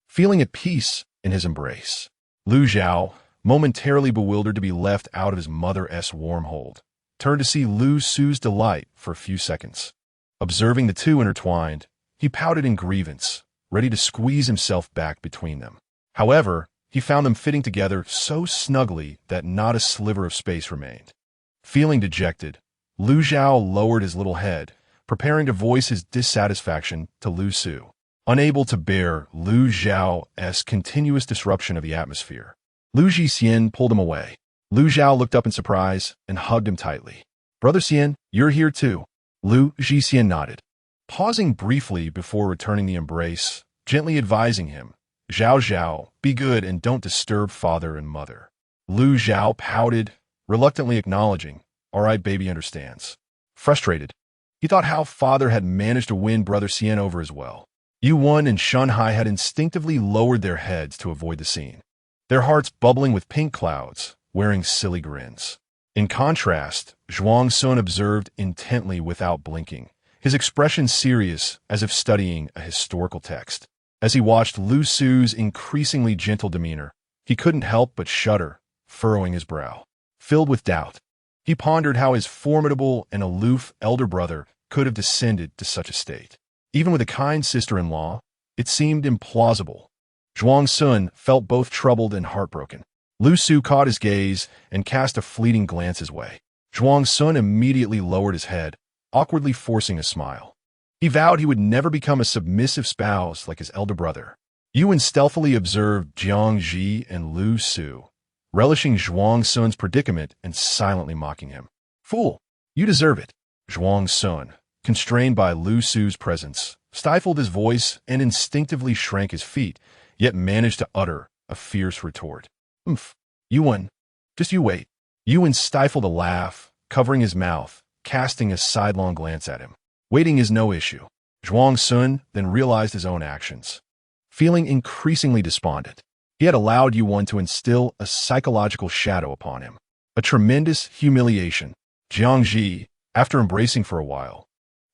feeling at peace in his embrace. Lu Zhao, momentarily bewildered to be left out of his mother's warm hold, turned to see Lu Su's delight for a few seconds. Observing the two intertwined, he pouted in grievance, ready to squeeze himself back between them. However, he found them fitting together so snugly that not a sliver of space remained. Feeling dejected, Lu Zhao lowered his little head, preparing to voice his dissatisfaction to Lu Su, unable to bear Lu Zhao's continuous disruption of the atmosphere. Lu Zhixian pulled him away. Lu Zhao looked up in surprise and hugged him tightly. "Brother Xian, you're here too." Lu Zhixian nodded, pausing briefly before returning the embrace, gently advising him, "Zhao Zhao, be good and don't disturb father and mother." Lu Zhao pouted, reluctantly acknowledging, "All right, baby understands." Frustrated, he thought how father had managed to win Brother Xian over as well. Yuan and Shunhai had instinctively lowered their heads to avoid the scene, their hearts bubbling with pink clouds, wearing silly grins. In contrast, Zhuang Sun observed intently without blinking, his expression serious as if studying a historical text. As he watched Lu Su's increasingly gentle demeanor, he couldn't help but shudder, furrowing his brow. Filled with doubt, he pondered how his formidable and aloof elder brother could have descended to such a state. Even with a kind sister-in-law, it seemed implausible. Zhuang Sun felt both troubled and heartbroken. Lu Su caught his gaze and cast a fleeting glance his way. Zhuang Sun immediately lowered his head, awkwardly forcing a smile. He vowed he would never become a submissive spouse like his elder brother. Yuan stealthily observed Jiang Zhi and Lu Su, relishing Zhuang Sun's predicament and silently mocking him. "Fool, you deserve it." Zhuang Sun, constrained by Lu Su's presence, stifled his voice and instinctively shrank his feet, yet managed to utter a fierce retort. Yuan, just you wait." Yuan stifled a laugh, covering his mouth, casting a sidelong glance at him. "Waiting is no issue." Zhuang Sun then realized his own actions. Feeling increasingly despondent, he had allowed Yuan to instill a psychological shadow upon him. A tremendous humiliation. Jiang Zhi, after embracing for a while,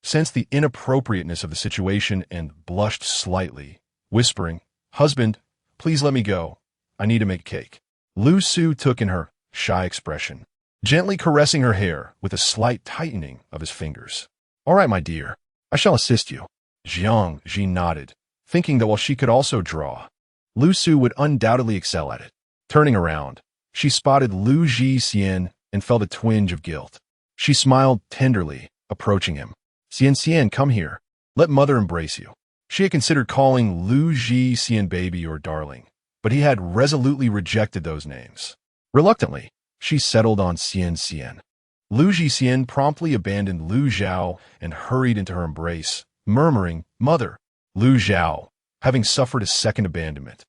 sensed the inappropriateness of the situation and blushed slightly, whispering, "Husband, please let me go. I need to make cake." Lu Su took in her shy expression, gently caressing her hair with a slight tightening of his fingers. "All right, my dear, I shall assist you." Jiang Zhi nodded, thinking that while she could also draw, Lu Su would undoubtedly excel at it. Turning around, she spotted Lu Xian and felt a twinge of guilt. She smiled tenderly, approaching him. Xian, come here. Let mother embrace you." She had considered calling Lu Xian baby or darling, but he had resolutely rejected those names. Reluctantly, she settled on Xian. Lu Xian promptly abandoned Lu Zhao and hurried into her embrace, murmuring, "Mother." Lu Zhao, having suffered a second abandonment,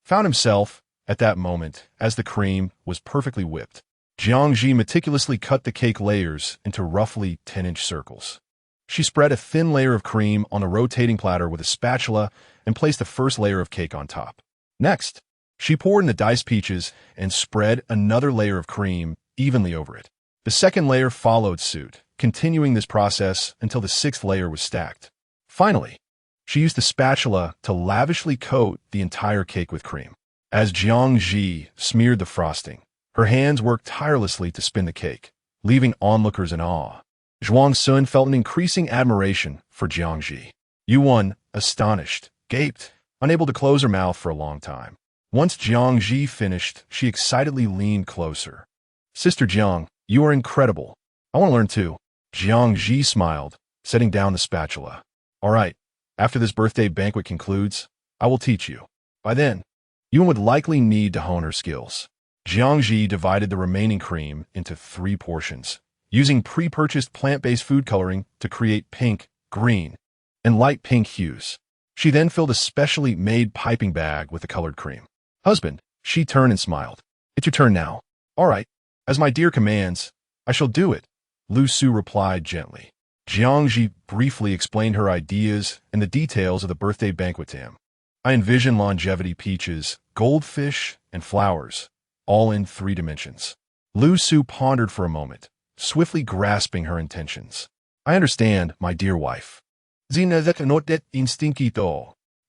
found himself, at that moment, as the cream was perfectly whipped. Jiang Zhi meticulously cut the cake layers into roughly 10-inch circles. She spread a thin layer of cream on a rotating platter with a spatula and placed the first layer of cake on top. Next, she poured in the diced peaches and spread another layer of cream evenly over it. The second layer followed suit, continuing this process until the sixth layer was stacked. Finally, she used the spatula to lavishly coat the entire cake with cream. As Jiang Zhi smeared the frosting, her hands worked tirelessly to spin the cake, leaving onlookers in awe. Zhuang Sun felt an increasing admiration for Jiang Zhi. Yuan, astonished, gaped, unable to close her mouth for a long time. Once Jiang Zhi finished, she excitedly leaned closer. "Sister Jiang, you are incredible. I want to learn too." Jiang Zhi smiled, setting down the spatula. "All right, after this birthday banquet concludes, I will teach you. By then, Yuan would likely need to hone her skills." Jiang Zhi divided the remaining cream into 3 portions, using pre-purchased plant-based food coloring to create pink, green, and light pink hues. She then filled a specially made piping bag with the colored cream. "Husband," she turned and smiled. "It's your turn now." "All right, as my dear commands, I shall do it," Lu Su replied gently. Jiang Zhi briefly explained her ideas and the details of the birthday banquet to him. "I envision longevity peaches, goldfish, and flowers, all in 3 dimensions." Lu Su pondered for a moment, swiftly grasping her intentions. "I understand, my dear wife."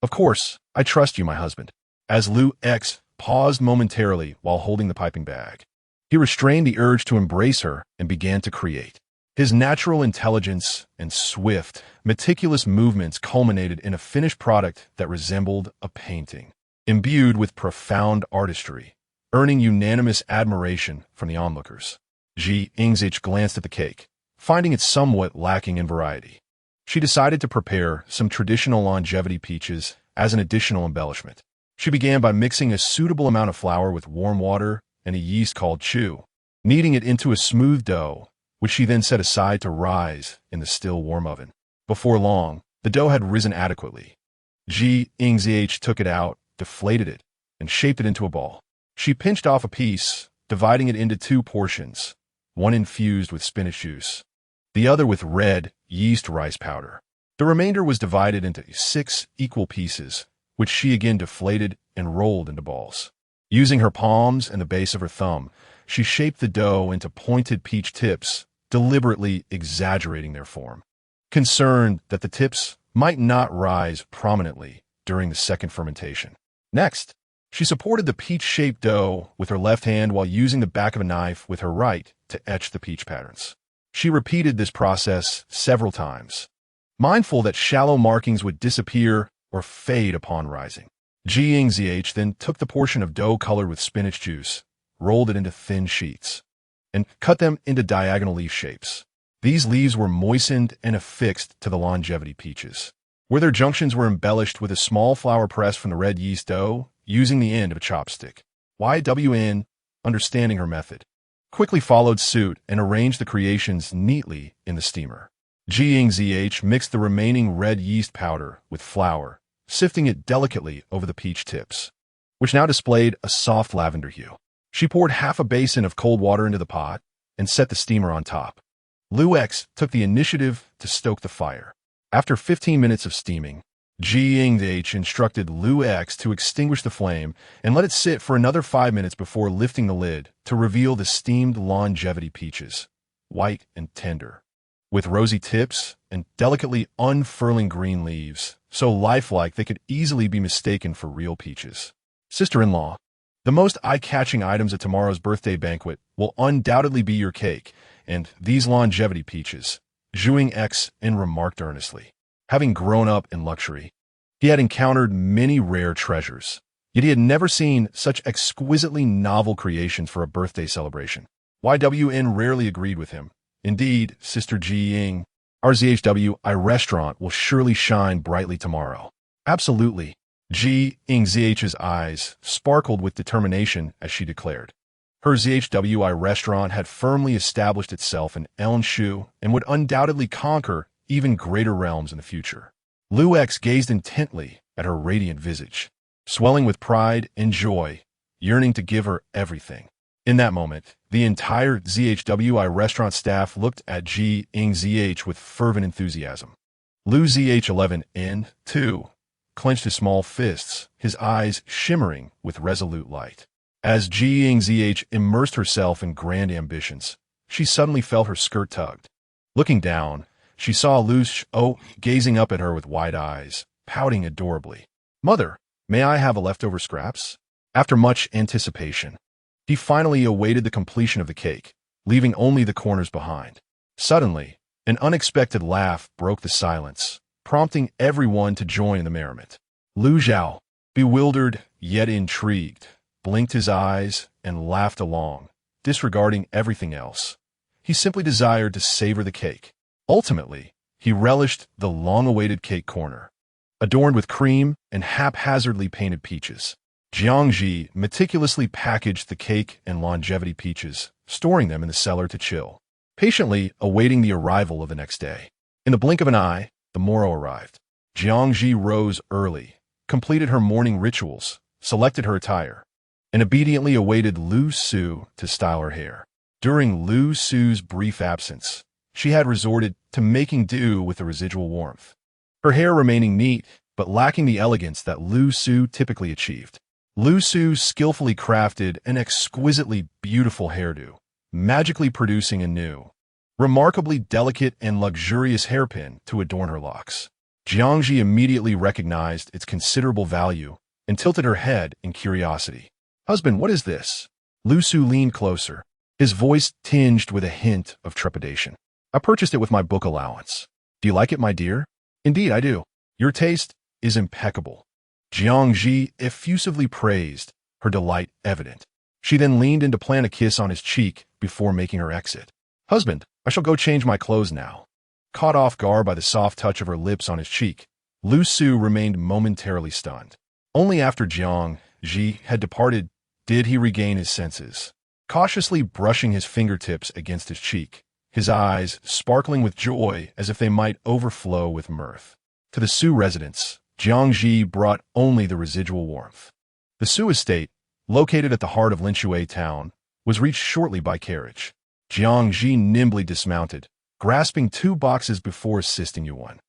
"Of course, I trust you, my husband." As Lu X paused momentarily while holding the piping bag, he restrained the urge to embrace her and began to create. His natural intelligence and swift, meticulous movements culminated in a finished product that resembled a painting, imbued with profound artistry, earning unanimous admiration from the onlookers. Jiang Zhi glanced at the cake, finding it somewhat lacking in variety. She decided to prepare some traditional longevity peaches as an additional embellishment. She began by mixing a suitable amount of flour with warm water and a yeast called chu, kneading it into a smooth dough, which she then set aside to rise in the still warm oven. Before long, the dough had risen adequately. Jiang Zhi took it out, deflated it, and shaped it into a ball. She pinched off a piece, dividing it into 2 portions, one infused with spinach juice, the other with red yeast rice powder. The remainder was divided into 6 equal pieces, which she again deflated and rolled into balls. Using her palms and the base of her thumb, she shaped the dough into pointed peach tips, deliberately exaggerating their form. Concerned that the tips might not rise prominently during the second fermentation. Next, she supported the peach-shaped dough with her left hand while using the back of a knife with her right to etch the peach patterns. She repeated this process several times, mindful that shallow markings would disappear or fade upon rising. Jiang Zhi then took the portion of dough colored with spinach juice, rolled it into thin sheets, and cut them into diagonal leaf shapes. These leaves were moistened and affixed to the longevity peaches, where their junctions were embellished with a small flour press from the red yeast dough, using the end of a chopstick. YWN, understanding her method, quickly followed suit and arranged the creations neatly in the steamer. Jiang Zhi mixed the remaining red yeast powder with flour, sifting it delicately over the peach tips, which now displayed a soft lavender hue. She poured half a basin of cold water into the pot and set the steamer on top. Lu X took the initiative to stoke the fire. After 15 minutes of steaming, Jiang Zhi instructed Lu X to extinguish the flame and let it sit for another 5 minutes before lifting the lid to reveal the steamed longevity peaches, white and tender, with rosy tips and delicately unfurling green leaves, so lifelike they could easily be mistaken for real peaches. Sister-in-law, the most eye-catching items at tomorrow's birthday banquet will undoubtedly be your cake and these longevity peaches, Jiang X remarked earnestly. Having grown up in luxury, he had encountered many rare treasures, yet he had never seen such exquisitely novel creations for a birthday celebration. YWN rarely agreed with him. Indeed, Sister Jiang, our ZHWI restaurant will surely shine brightly tomorrow. Absolutely. Jiang Zhi's eyes sparkled with determination as she declared. Her ZHWI restaurant had firmly established itself in Ellenshu and would undoubtedly conquer even greater realms in the future. Lu X gazed intently at her radiant visage, swelling with pride and joy, yearning to give her everything. In that moment, the entire ZHWI restaurant staff looked at Jiang Zhi with fervent enthusiasm. Lu ZH11N, too, clenched his small fists, his eyes shimmering with resolute light. As Jiang Zhi immersed herself in grand ambitions, she suddenly felt her skirt tugged. Looking down, she saw Lu Shou gazing up at her with wide eyes, pouting adorably. "Mother, may I have a leftover scraps?" After much anticipation, he finally awaited the completion of the cake, leaving only the corners behind. Suddenly, an unexpected laugh broke the silence, prompting everyone to join in the merriment. Lu Zhao, bewildered yet intrigued, blinked his eyes and laughed along, disregarding everything else. He simply desired to savor the cake. Ultimately, he relished the long-awaited cake corner, adorned with cream and haphazardly painted peaches. Jiang Zhi meticulously packaged the cake and longevity peaches, storing them in the cellar to chill, patiently awaiting the arrival of the next day. In the blink of an eye, the morrow arrived. Jiang Zhi rose early, completed her morning rituals, selected her attire, and obediently awaited Lu Su to style her hair. During Lu Su's brief absence, she had resorted to making do with the residual warmth, her hair remaining neat but lacking the elegance that Lu Su typically achieved. Lu Su skillfully crafted an exquisitely beautiful hairdo, magically producing a new, remarkably delicate and luxurious hairpin to adorn her locks. Jiang Zhi immediately recognized its considerable value and tilted her head in curiosity. "Husband, what is this?" Lu Su leaned closer, his voice tinged with a hint of trepidation. "I purchased it with my book allowance. Do you like it, my dear?" "Indeed, I do. Your taste is impeccable." Jiang Zhi effusively praised, her delight evident. She then leaned in to plant a kiss on his cheek before making her exit. "Husband, I shall go change my clothes now." Caught off guard by the soft touch of her lips on his cheek, Lu Su remained momentarily stunned. Only after Jiang Zhi had departed did he regain his senses. Cautiously brushing his fingertips against his cheek, his eyes sparkling with joy as if they might overflow with mirth. To the Su residence, Jiang Zhi brought only the residual warmth. The Su estate, located at the heart of Linshui town, was reached shortly by carriage. Jiang Zhi nimbly dismounted, grasping 2 boxes before assisting Yuan.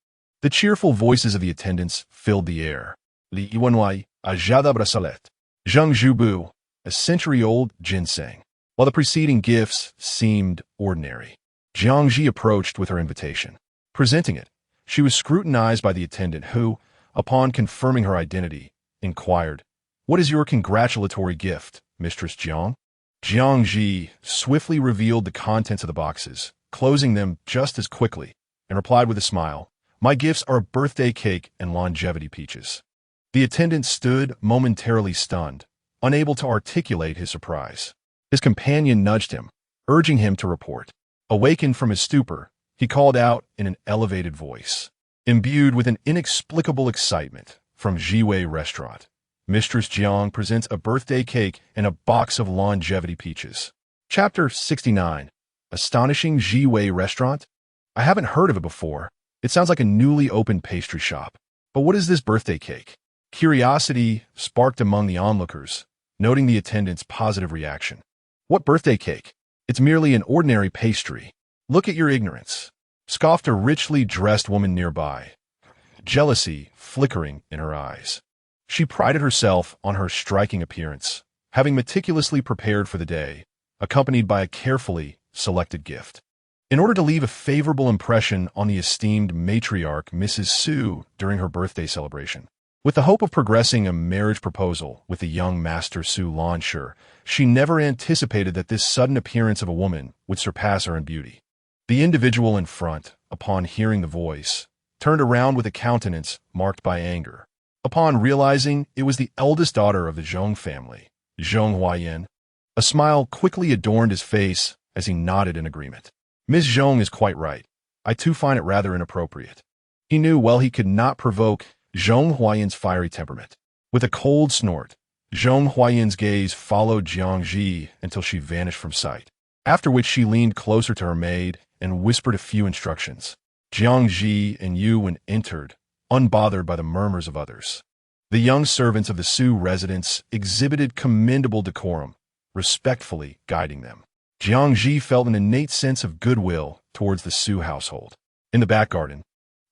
The cheerful voices of the attendants filled the air. Li Yuanwai, Ajada Bracelet. Zheng Zhubu, a century-old ginseng. While the preceding gifts seemed ordinary, Jiang Zhi approached with her invitation. Presenting it, she was scrutinized by the attendant who, upon confirming her identity, inquired, "What is your congratulatory gift, Mistress Jiang?" Jiang Zhi swiftly revealed the contents of the boxes, closing them just as quickly, and replied with a smile, "My gifts are a birthday cake and longevity peaches." The attendant stood momentarily stunned, unable to articulate his surprise. His companion nudged him, urging him to report. Awakened from his stupor, he called out in an elevated voice, imbued with an inexplicable excitement, from Jiwei Restaurant. Mistress Jiang presents a birthday cake and a box of longevity peaches. Chapter 69. Astonishing Jiwei Restaurant? I haven't heard of it before. It sounds like a newly opened pastry shop. But what is this birthday cake? Curiosity sparked among the onlookers, noting the attendant's positive reaction. What birthday cake? It's merely an ordinary pastry. Look at your ignorance, scoffed a richly dressed woman nearby, jealousy flickering in her eyes. She prided herself on her striking appearance, having meticulously prepared for the day, accompanied by a carefully selected gift. In order to leave a favorable impression on the esteemed matriarch Mrs. Su during her birthday celebration. With the hope of progressing a marriage proposal with the young Master Su Lansher, she never anticipated that this sudden appearance of a woman would surpass her in beauty. The individual in front, upon hearing the voice, turned around with a countenance marked by anger. Upon realizing it was the eldest daughter of the Zhong family, Zhong Huayan, a smile quickly adorned his face as he nodded in agreement. Ms. Zhong is quite right. I too find it rather inappropriate. He knew well he could not provoke Zhong Huayan's fiery temperament. With a cold snort, Zhong Huayan's gaze followed Jiang Zhi until she vanished from sight, after which she leaned closer to her maid and whispered a few instructions. Jiang Zhi and Yuan entered, unbothered by the murmurs of others. The young servants of the Su residence exhibited commendable decorum, respectfully guiding them. Jiang Zhi felt an innate sense of goodwill towards the Su household. In the back garden,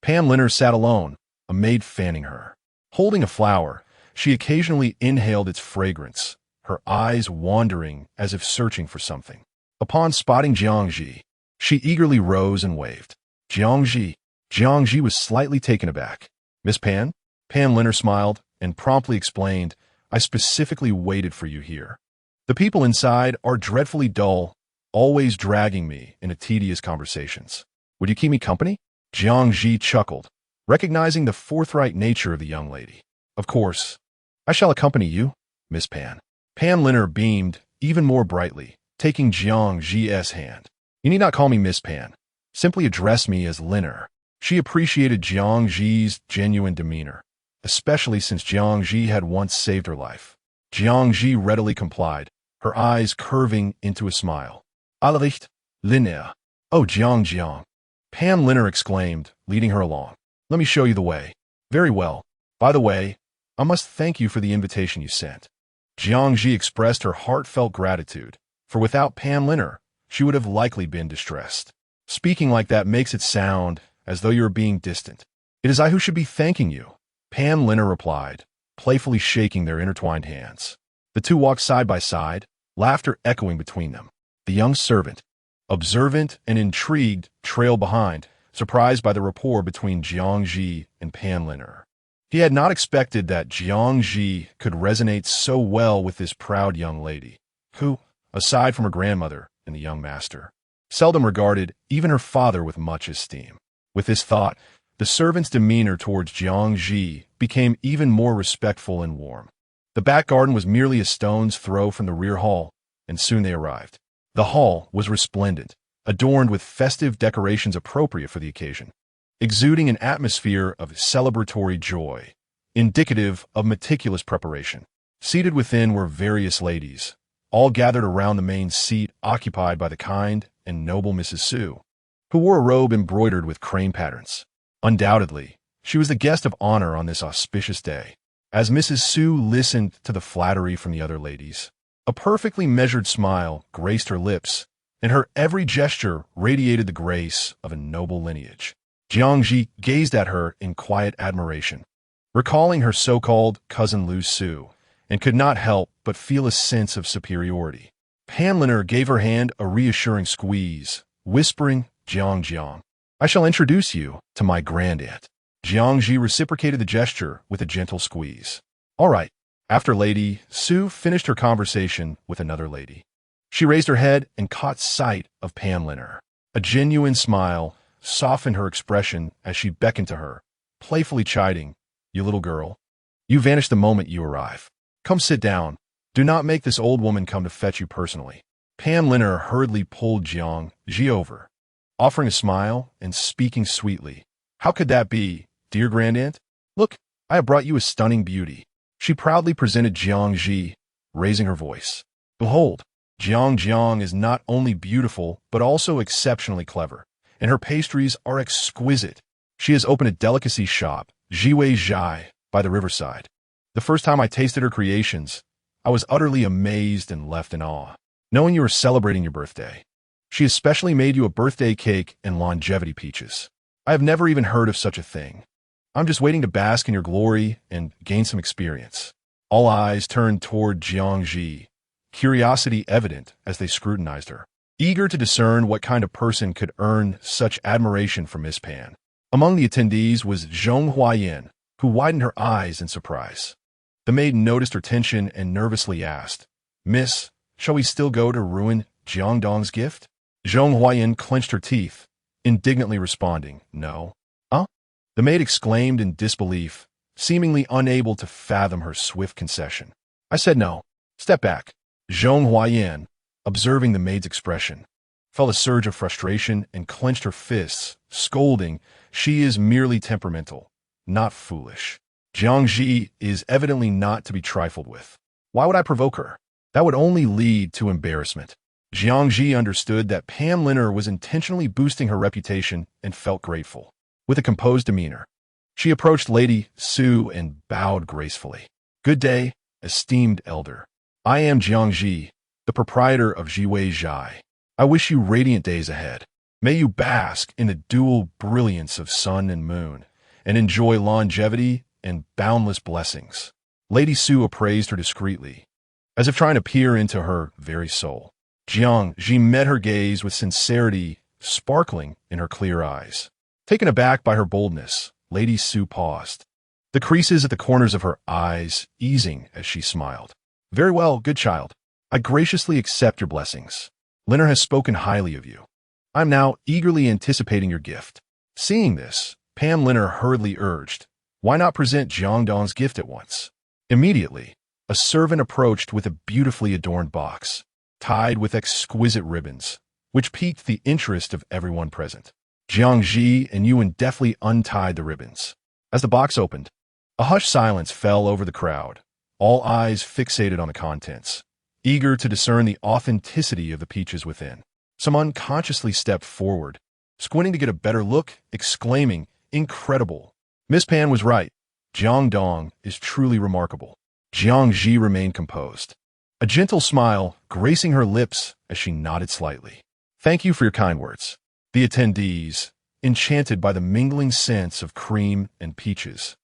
Pan Liner sat alone, a maid fanning her. Holding a flower, she occasionally inhaled its fragrance, her eyes wandering as if searching for something. Upon spotting Jiang Zhi, she eagerly rose and waved. Jiang Zhi was slightly taken aback. Miss Pan? Pan Liner smiled and promptly explained, I specifically waited for you here. The people inside are dreadfully dull, always dragging me into tedious conversations. Would you keep me company? Jiang Zhi chuckled, recognizing the forthright nature of the young lady. Of course. I shall accompany you, Miss Pan. Pan Liner beamed even more brightly, taking Jiang Zhi's hand. You need not call me Miss Pan. Simply address me as Liner. She appreciated Jiang Zhi's genuine demeanor, especially since Jiang Zhi had once saved her life. Jiang Zhi readily complied, her eyes curving into a smile. Allericht, Liner. Oh, Jiang. Pan Liner exclaimed, leading her along. Let me show you the way. Very well. By the way, I must thank you for the invitation you sent. Jiang Zhi expressed her heartfelt gratitude, for without Pan Liner, she would have likely been distressed. Speaking like that makes it sound as though you are being distant. It is I who should be thanking you, Pan Liner replied, playfully shaking their intertwined hands. The two walked side by side, laughter echoing between them. The young servant, observant and intrigued, trailed behind, surprised by the rapport between Jiang Zhi and Pan Liner. He had not expected that Jiang Zhi could resonate so well with this proud young lady, who, aside from her grandmother and the young master, seldom regarded even her father with much esteem. With this thought, the servant's demeanor towards Jiang Zhi became even more respectful and warm. The back garden was merely a stone's throw from the rear hall, and soon they arrived. The hall was resplendent, adorned with festive decorations appropriate for the occasion, exuding an atmosphere of celebratory joy, indicative of meticulous preparation. Seated within were various ladies, all gathered around the main seat occupied by the kind and noble Mrs. Su, who wore a robe embroidered with crane patterns. Undoubtedly, she was the guest of honor on this auspicious day. As Mrs. Su listened to the flattery from the other ladies, a perfectly measured smile graced her lips, and her every gesture radiated the grace of a noble lineage. Jiang Zhi gazed at her in quiet admiration, recalling her so-called cousin Lu Su, and could not help but feel a sense of superiority. Pan Liner gave her hand a reassuring squeeze, whispering, Jiang, I shall introduce you to my grandaunt. Jiang Zhi reciprocated the gesture with a gentle squeeze. All right. After Lady Su finished her conversation with another lady, she raised her head and caught sight of Pan Liner. A genuine smile softened her expression as she beckoned to her, playfully chiding, You little girl, you vanish the moment you arrive. Come sit down. Do not make this old woman come to fetch you personally. Pan Liner hurriedly pulled Jiang Zhi over, offering a smile and speaking sweetly. How could that be, dear grandaunt? Look, I have brought you a stunning beauty. She proudly presented Jiang Zhi, raising her voice. Behold, Jiang is not only beautiful, but also exceptionally clever, and her pastries are exquisite. She has opened a delicacy shop, Jiwei Zhai, by the riverside. The first time I tasted her creations, I was utterly amazed and left in awe, knowing you were celebrating your birthday. She especially made you a birthday cake and longevity peaches. I have never even heard of such a thing. I'm just waiting to bask in your glory and gain some experience. All eyes turned toward Jiang Zhi, curiosity evident as they scrutinized her, eager to discern what kind of person could earn such admiration from Miss Pan. Among the attendees was Zhong Huayan, who widened her eyes in surprise. The maid noticed her tension and nervously asked, "Miss, shall we still go to ruin Jiangdong's gift?" Zhong Huayan clenched her teeth, indignantly responding, "No." "Huh?" The maid exclaimed in disbelief, seemingly unable to fathom her swift concession. "I said no. Step back." Zhong Huayan, observing the maid's expression, felt a surge of frustration and clenched her fists, scolding, "She is merely temperamental, not foolish. Jiang Zhi is evidently not to be trifled with. Why would I provoke her? That would only lead to embarrassment." Jiang Zhi understood that Pam Linner was intentionally boosting her reputation and felt grateful. With a composed demeanor, she approached Lady Su and bowed gracefully. "Good day, esteemed elder. I am Jiang Zhi, the proprietor of Jiwei Zhai. I wish you radiant days ahead. May you bask in the dual brilliance of sun and moon, and enjoy longevity and boundless blessings." Lady Su appraised her discreetly, as if trying to peer into her very soul. Jiang Zhi met her gaze with sincerity sparkling in her clear eyes. Taken aback by her boldness, Lady Su paused, the creases at the corners of her eyes easing as she smiled. "Very well, good child. I graciously accept your blessings. Linner has spoken highly of you. I am now eagerly anticipating your gift." Seeing this, Pam Linner hurriedly urged, "Why not present Jiangdong's gift at once?" Immediately, a servant approached with a beautifully adorned box, tied with exquisite ribbons, which piqued the interest of everyone present. Jiang Zhi and Yuan deftly untied the ribbons. As the box opened, a hushed silence fell over the crowd, all eyes fixated on the contents, eager to discern the authenticity of the peaches within. Some unconsciously stepped forward, squinting to get a better look, exclaiming, "Incredible! Miss Pan was right. Jiangdong is truly remarkable." Jiang Zhi remained composed, a gentle smile gracing her lips as she nodded slightly. "Thank you for your kind words." The attendees, enchanted by the mingling scents of cream and peaches,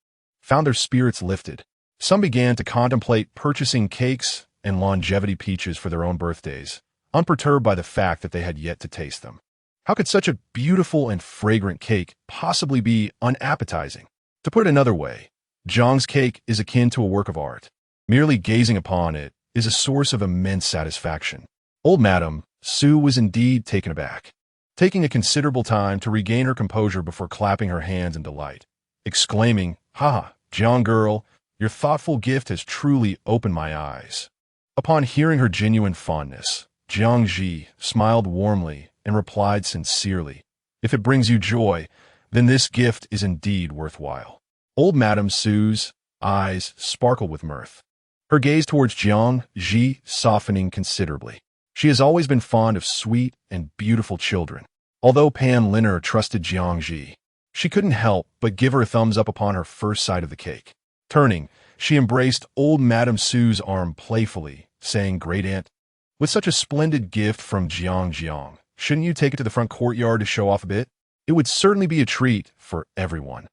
found their spirits lifted. Some began to contemplate purchasing cakes and longevity peaches for their own birthdays, unperturbed by the fact that they had yet to taste them. How could such a beautiful and fragrant cake possibly be unappetizing? To put it another way, Zhang's cake is akin to a work of art. Merely gazing upon it is a source of immense satisfaction. Old Madame Su was indeed taken aback, taking a considerable time to regain her composure before clapping her hands in delight, exclaiming, "Ha, Jiang girl, your thoughtful gift has truly opened my eyes." Upon hearing her genuine fondness, Jiang Zhi smiled warmly and replied sincerely, "If it brings you joy, then this gift is indeed worthwhile." Old Madame Su's eyes sparkled with mirth, her gaze towards Jiang Zhi softening considerably. She has always been fond of sweet and beautiful children. Although Pam Linner trusted Jiang Zhi, she couldn't help but give her a thumbs up upon her first sight of the cake. Turning, she embraced old Madame Su's arm playfully, saying, "Great aunt, with such a splendid gift from Jiang, shouldn't you take it to the front courtyard to show off a bit? It would certainly be a treat for everyone."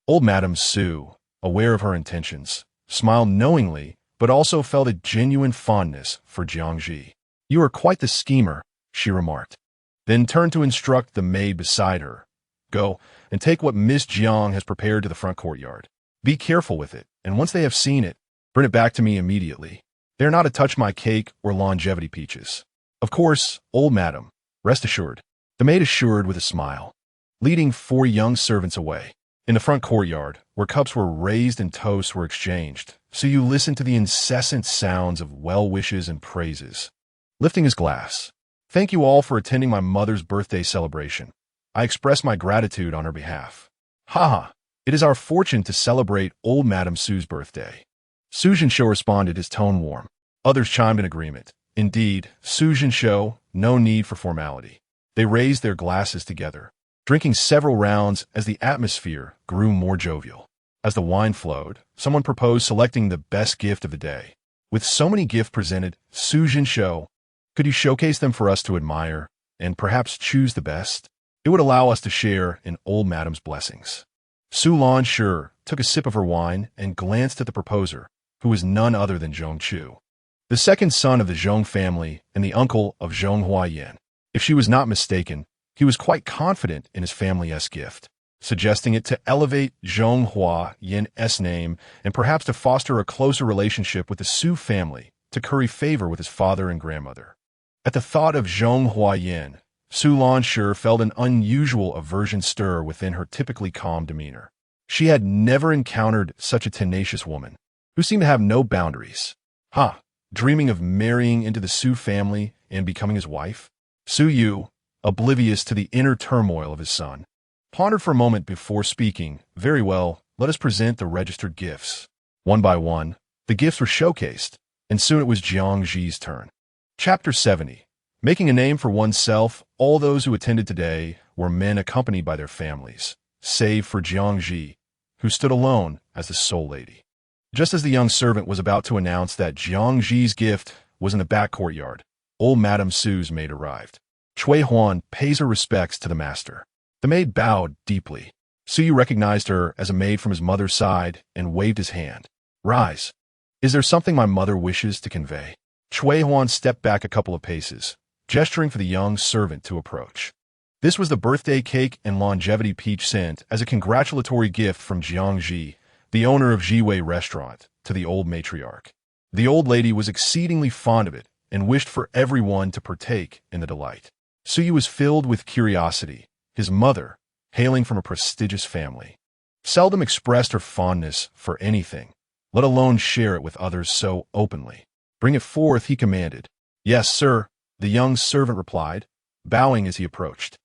Old Madame Su, aware of her intentions, smiled knowingly, but also felt a genuine fondness for Jiang Zhi. "You are quite the schemer," she remarked, then turned to instruct the maid beside her. "Go and take what Miss Jiang has prepared to the front courtyard. Be careful with it, and once they have seen it, bring it back to me immediately. They are not to touch my cake or longevity peaches." "Of course, old madam, rest assured," the maid assured with a smile, leading 4 young servants away. In the front courtyard, where cups were raised and toasts were exchanged, Su listened to the incessant sounds of well wishes and praises. Lifting his glass, "Thank you all for attending my mother's birthday celebration. I express my gratitude on her behalf." "Ha ha! It is our fortune to celebrate old Madame Su's birthday." Su Jinsho responded, his tone warm. Others chimed in agreement. Indeed, Su Jinsho, no need for formality. They raised their glasses together, drinking several rounds as the atmosphere grew more jovial. As the wine flowed, someone proposed selecting the best gift of the day. With so many gifts presented, Su Jinsho, could you showcase them for us to admire, and perhaps choose the best? It would allow us to share in old Madame's blessings. Su Lanshi took a sip of her wine and glanced at the proposer, who was none other than Zhong Chu, the second son of the Zhong family and the uncle of Zhong Huayan. If she was not mistaken, he was quite confident in his family's gift, suggesting it to elevate Zhong Huayan's name and perhaps to foster a closer relationship with the Su family, to curry favor with his father and grandmother. At the thought of Zhong Huayan, Su Lanshi felt an unusual aversion stir within her typically calm demeanor. She had never encountered such a tenacious woman, who seemed to have no boundaries. Dreaming of marrying into the Su family and becoming his wife? Su Yu, oblivious to the inner turmoil of his son, pondered for a moment before speaking. Very well, let us present the registered gifts. One by one, the gifts were showcased, and soon it was Jiang Zhi's turn. Chapter 70. Making a name for oneself. All those who attended today were men accompanied by their families, save for Jiang Zhi, who stood alone as the sole lady. Just as the young servant was about to announce that Jiang Zhi's gift was in the back courtyard, old Madame Su's maid arrived. Cui Huan pays her respects to the master. The maid bowed deeply. Su Yu recognized her as a maid from his mother's side and waved his hand. Rise. Is there something my mother wishes to convey? Cui Huan stepped back a couple of paces, gesturing for the young servant to approach. This was the birthday cake and longevity peach sent as a congratulatory gift from Jiang Zhi, the owner of Jiwei Restaurant, to the old matriarch. The old lady was exceedingly fond of it and wished for everyone to partake in the delight. Su Yu was filled with curiosity. His mother, hailing from a prestigious family, seldom expressed her fondness for anything, let alone share it with others so openly. Bring it forth, he commanded. Yes, sir, the young servant replied, bowing as he approached.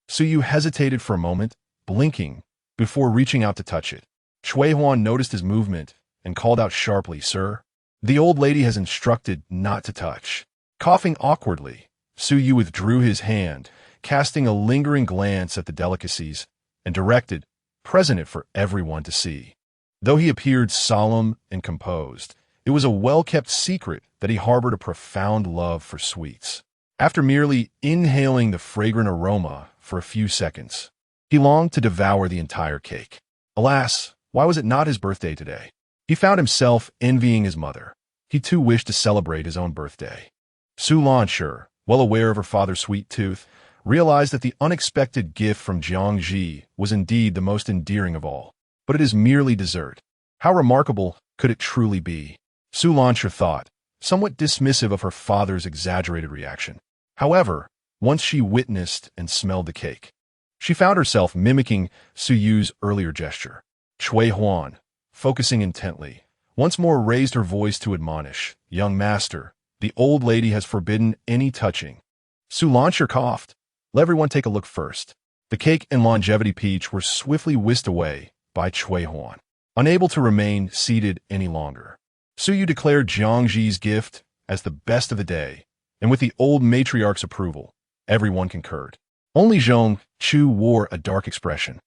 Su Yu hesitated for a moment, blinking, before reaching out to touch it. Cui Huan noticed his movement and called out sharply, Sir, the old lady has instructed not to touch. Coughing awkwardly, Su Yu withdrew his hand, casting a lingering glance at the delicacies, and directed, present it for everyone to see. Though he appeared solemn and composed, it was a well-kept secret that he harbored a profound love for sweets. After merely inhaling the fragrant aroma for a few seconds, he longed to devour the entire cake. Alas, why was it not his birthday today? He found himself envying his mother. He too wished to celebrate his own birthday. Su Lanshi, well aware of her father's sweet tooth, realized that the unexpected gift from Jiang Zhi was indeed the most endearing of all. But it is merely dessert. How remarkable could it truly be? Su Lanshi thought, somewhat dismissive of her father's exaggerated reaction. However, once she witnessed and smelled the cake, she found herself mimicking Su Yu's earlier gesture. Cui Huan, focusing intently, once more raised her voice to admonish, Young master, the old lady has forbidden any touching. Su Lanshi coughed. Let everyone take a look first. The cake and longevity peach were swiftly whisked away by Cui Huan, unable to remain seated any longer. Su Yu declared Jiang Zhi's gift as the best of the day, and with the old matriarch's approval, everyone concurred. Only Zhong Chu wore a dark expression,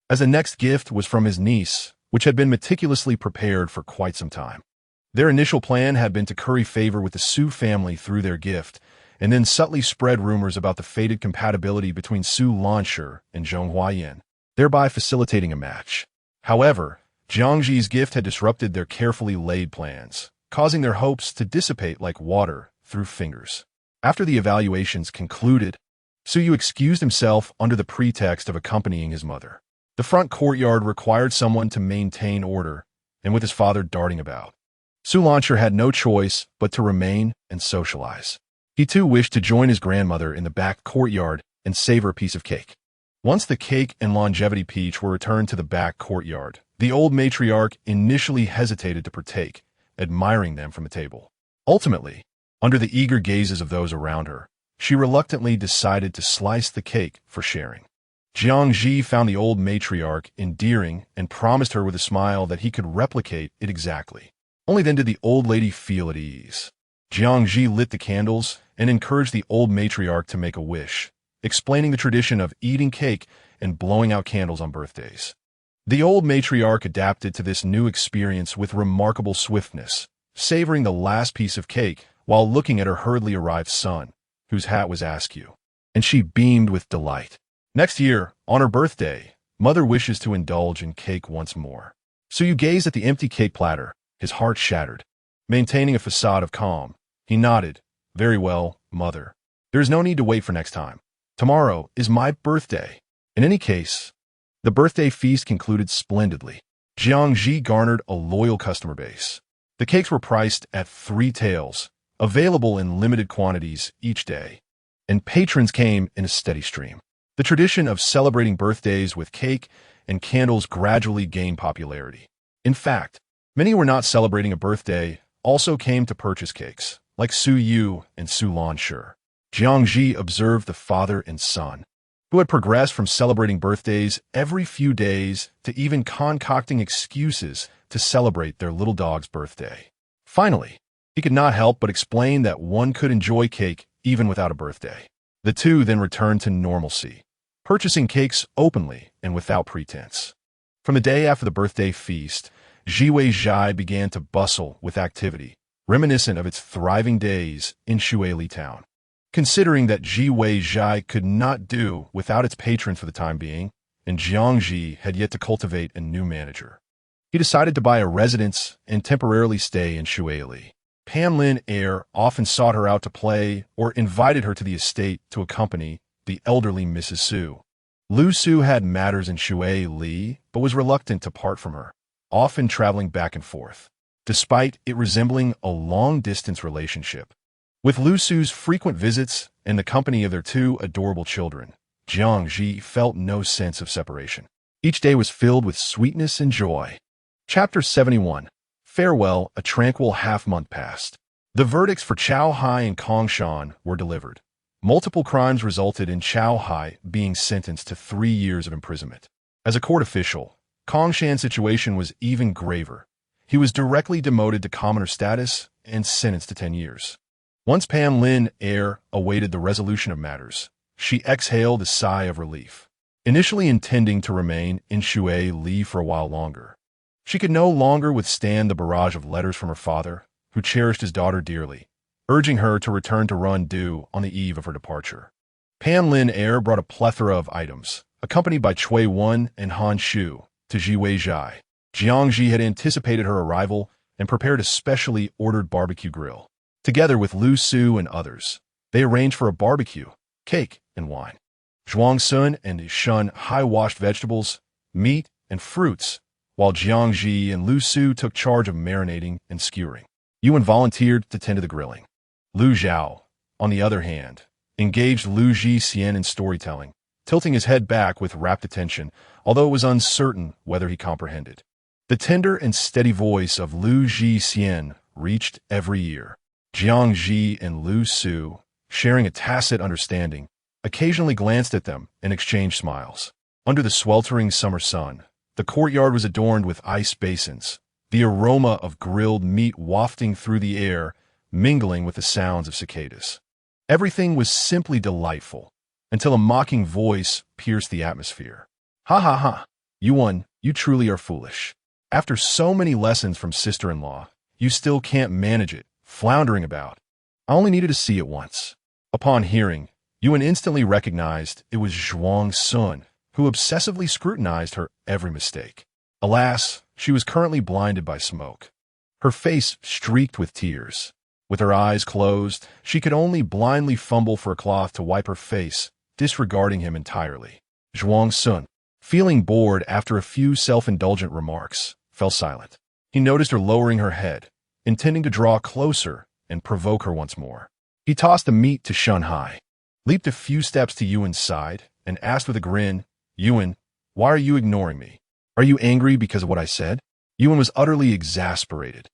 as the next gift was from his niece, which had been meticulously prepared for quite some time. Their initial plan had been to curry favor with the Su family through their gift, and then subtly spread rumors about the fated compatibility between Su Lanshi and Zhong Huayan, thereby facilitating a match. However, Jiang Zhi's gift had disrupted their carefully laid plans, causing their hopes to dissipate like water through fingers. After the evaluations concluded, Su Yu excused himself under the pretext of accompanying his mother. The front courtyard required someone to maintain order, and with his father darting about, Su Lanshi had no choice but to remain and socialize. He too wished to join his grandmother in the back courtyard and savor a piece of cake. Once the cake and longevity peach were returned to the back courtyard, the old matriarch initially hesitated to partake, admiring them from the table. Ultimately, under the eager gazes of those around her, she reluctantly decided to slice the cake for sharing. Jiang Zhi found the old matriarch endearing and promised her with a smile that he could replicate it exactly. Only then did the old lady feel at ease. Jiang Zhi lit the candles and encouraged the old matriarch to make a wish, explaining the tradition of eating cake and blowing out candles on birthdays. The old matriarch adapted to this new experience with remarkable swiftness, savoring the last piece of cake while looking at her hurriedly arrived son, whose hat was askew, and she beamed with delight. Next year, on her birthday, Mother wishes to indulge in cake once more. So you gaze at the empty cake platter, his heart shattered. Maintaining a facade of calm, he nodded. Very well, Mother. There is no need to wait for next time. Tomorrow is my birthday. In any case, the birthday feast concluded splendidly. Jiang Zhi garnered a loyal customer base. The cakes were priced at 3 taels, available in limited quantities each day, and patrons came in a steady stream. The tradition of celebrating birthdays with cake and candles gradually gained popularity. In fact, many who were not celebrating a birthday also came to purchase cakes, like Su Yu and Su Lan Shi. Jiang Zhi observed the father and son, who had progressed from celebrating birthdays every few days to even concocting excuses to celebrate their little dog's birthday. Finally, he could not help but explain that one could enjoy cake even without a birthday. The two then returned to normalcy, purchasing cakes openly and without pretense. From the day after the birthday feast, Jiwei began to bustle with activity, reminiscent of its thriving days in Shuili town. Considering that Jiwei could not do without its patron for the time being, and Jiang Zhi had yet to cultivate a new manager, he decided to buy a residence and temporarily stay in Shuili. Pan Lin Air often sought her out to play or invited her to the estate to accompany the elderly Mrs. Su. Lu Su had matters in Shuili, but was reluctant to part from her, often traveling back and forth, despite it resembling a long-distance relationship. With Lu Su's frequent visits and the company of their 2 adorable children, Jiang Zhi felt no sense of separation. Each day was filled with sweetness and joy. Chapter 71. Farewell. A tranquil half-month passed. The verdicts for Chao Hai and Kong Shan were delivered. Multiple crimes resulted in Chao Hai being sentenced to 3 years of imprisonment. As a court official, Kong Shan's situation was even graver. He was directly demoted to commoner status and sentenced to 10 years. Once Pan Lin Air awaited the resolution of matters, she exhaled a sigh of relief. Initially intending to remain in Shuili for a while longer, she could no longer withstand the barrage of letters from her father, who cherished his daughter dearly, urging her to return to Rundu on the eve of her departure. Pan Lin Air brought a plethora of items, accompanied by Cui Wen and Han Shu, to Jiwei. Jiang Zhi had anticipated her arrival and prepared a specially ordered barbecue grill. Together with Lu Su and others, they arranged for a barbecue, cake, and wine. Zhuang Sun and Shun high-washed vegetables, meat, and fruits, while Jiang Zhi and Lu Su took charge of marinating and skewering. Yuan volunteered to tend to the grilling. Lu Zhao, on the other hand, engaged Lu Xian in storytelling, tilting his head back with rapt attention, although it was uncertain whether he comprehended. The tender and steady voice of Lu Xian reached every ear. Jiang Zhi and Lu Su, sharing a tacit understanding, occasionally glanced at them and exchanged smiles. Under the sweltering summer sun, the courtyard was adorned with ice basins, the aroma of grilled meat wafting through the air, mingling with the sounds of cicadas. Everything was simply delightful, until a mocking voice pierced the atmosphere. Ha ha ha! Yuan, you truly are foolish. After so many lessons from sister-in-law, you still can't manage it, floundering about. I only needed to see it once. Upon hearing, Yuan instantly recognized it was Zhuang Sun, who obsessively scrutinized her every mistake. Alas, she was currently blinded by smoke. Her face streaked with tears. With her eyes closed, she could only blindly fumble for a cloth to wipe her face, disregarding him entirely. Zhuang Sun, feeling bored after a few self-indulgent remarks, fell silent. He noticed her lowering her head, intending to draw closer and provoke her once more. He tossed the meat to Shun Hai, leaped a few steps to Yuan's side, and asked with a grin, Yuan, why are you ignoring me? Are you angry because of what I said? Yuan was utterly exasperated.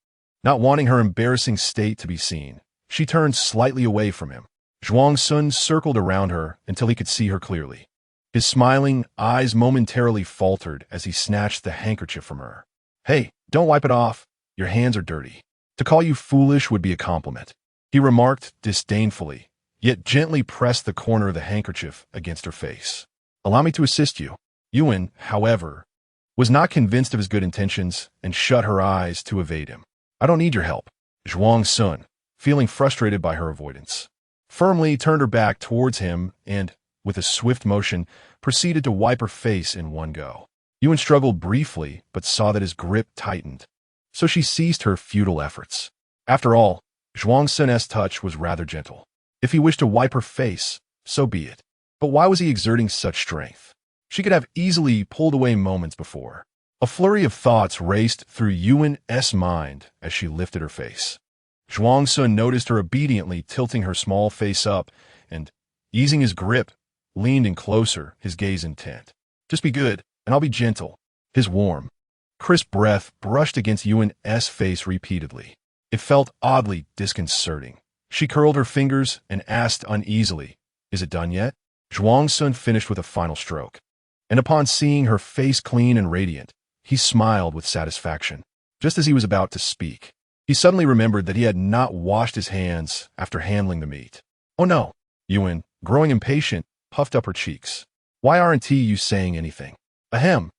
Not wanting her embarrassing state to be seen, she turned slightly away from him. Zhuang Sun circled around her until he could see her clearly. His smiling eyes momentarily faltered as he snatched the handkerchief from her. Hey, don't wipe it off. Your hands are dirty. To call you foolish would be a compliment, he remarked disdainfully, yet gently pressed the corner of the handkerchief against her face. Allow me to assist you. Yuan, however, was not convinced of his good intentions and shut her eyes to evade him. I don't need your help. Zhuang Sun, feeling frustrated by her avoidance, firmly turned her back towards him and, with a swift motion, proceeded to wipe her face in one go. Yuan struggled briefly, but saw that his grip tightened, so she ceased her futile efforts. After all, Zhuang Sun's touch was rather gentle. If he wished to wipe her face, so be it. But why was he exerting such strength? She could have easily pulled away moments before. A flurry of thoughts raced through Yuan's mind as she lifted her face. Zhuang Sun noticed her obediently tilting her small face up and, easing his grip, leaned in closer, his gaze intent. Just be good, and I'll be gentle. His warm, crisp breath brushed against Yuan's face repeatedly. It felt oddly disconcerting. She curled her fingers and asked uneasily, "Is it done yet?" Zhuang Sun finished with a final stroke. And upon seeing her face clean and radiant, he smiled with satisfaction. Just as he was about to speak, he suddenly remembered that he had not washed his hands after handling the meat. "Oh no," Yuan, growing impatient, puffed up her cheeks. "Why aren't you saying anything?" "Ahem.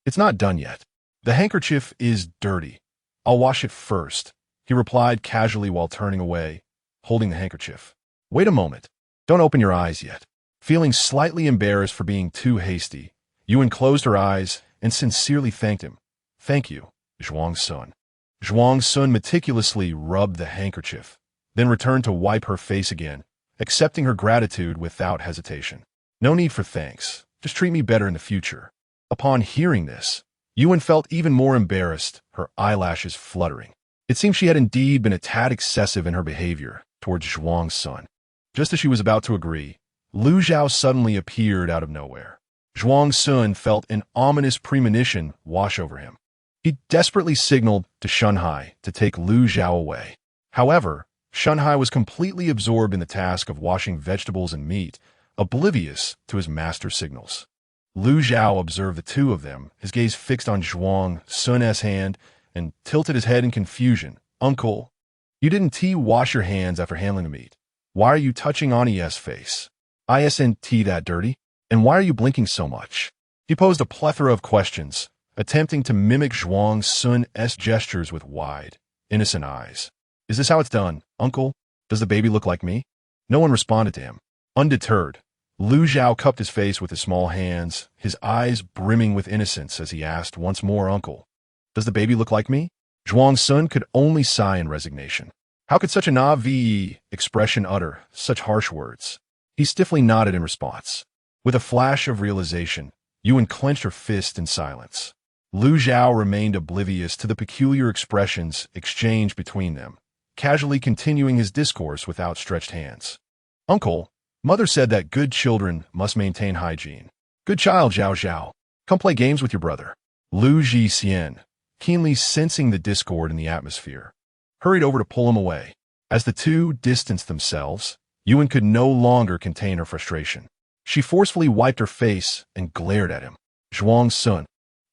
It's not done yet. The handkerchief is dirty. I'll wash it first," he replied casually while turning away, holding the handkerchief. "Wait a moment. Don't open your eyes yet." Feeling slightly embarrassed for being too hasty, Yuan closed her eyes and sincerely thanked him. "Thank you, Zhuang Sun." Zhuang Sun meticulously rubbed the handkerchief, then returned to wipe her face again, accepting her gratitude without hesitation. "No need for thanks. Just treat me better in the future." Upon hearing this, Yuan felt even more embarrassed, her eyelashes fluttering. It seemed she had indeed been a tad excessive in her behavior towards Zhuang Sun. Just as she was about to agree, Lu Zhao suddenly appeared out of nowhere. Zhuang Sun felt an ominous premonition wash over him. He desperately signaled to Shunhai to take Lu Zhao away. However, Shunhai was completely absorbed in the task of washing vegetables and meat, oblivious to his master's signals. Lu Zhao observed the two of them, his gaze fixed on Zhuang Sun's hand, and tilted his head in confusion. "Uncle, you didn't wash your hands after handling the meat. Why are you touching Ani's face? Isn't that dirty? And why are you blinking so much?" He posed a plethora of questions, attempting to mimic Zhuang Sun's gestures with wide, innocent eyes. "Is this how it's done, Uncle? Does the baby look like me?" No one responded to him. Undeterred, Lu Zhao cupped his face with his small hands, his eyes brimming with innocence as he asked once more, "Uncle, does the baby look like me?" Zhuang Sun could only sigh in resignation. How could such an obvious expression utter such harsh words? He stiffly nodded in response. With a flash of realization, Yuan clenched her fist in silence. Lu Zhao remained oblivious to the peculiar expressions exchanged between them, casually continuing his discourse with outstretched hands. "Uncle, Mother said that good children must maintain hygiene. Good child, Zhao Zhao. Come play games with your brother." Lu Zhixian, keenly sensing the discord in the atmosphere, hurried over to pull him away. As the two distanced themselves, Yuan could no longer contain her frustration. She forcefully wiped her face and glared at him. "Zhuang Sun,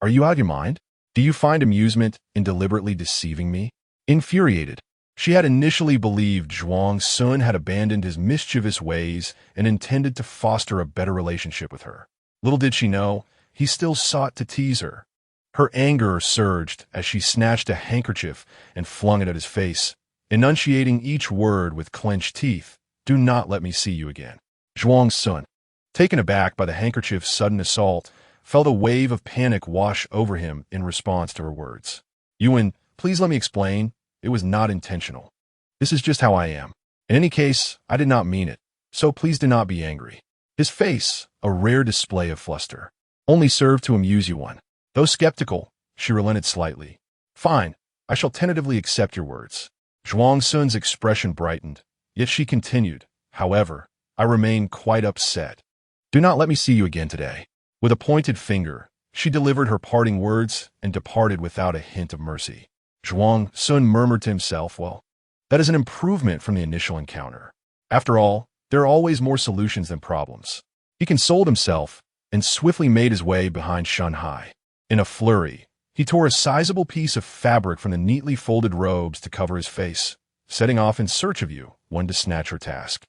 are you out of your mind? Do you find amusement in deliberately deceiving me?" Infuriated, she had initially believed Zhuang Sun had abandoned his mischievous ways and intended to foster a better relationship with her. Little did she know, he still sought to tease her. Her anger surged as she snatched a handkerchief and flung it at his face, enunciating each word with clenched teeth. "Do not let me see you again." Zhuang Sun, taken aback by the handkerchief's sudden assault, felt a wave of panic wash over him in response to her words. "Yuan, please let me explain. It was not intentional. This is just how I am. In any case, I did not mean it, so please do not be angry." His face, a rare display of fluster, only served to amuse Yuan. Though skeptical, she relented slightly. "Fine, I shall tentatively accept your words." Zhuang Sun's expression brightened, yet she continued, "However, I remain quite upset. Do not let me see you again today." With a pointed finger, she delivered her parting words and departed without a hint of mercy. Zhuang Sun murmured to himself, "Well, that is an improvement from the initial encounter. After all, there are always more solutions than problems." He consoled himself and swiftly made his way behind Shunhai. In a flurry, he tore a sizable piece of fabric from the neatly folded robes to cover his face, setting off in search of one to snatch her task.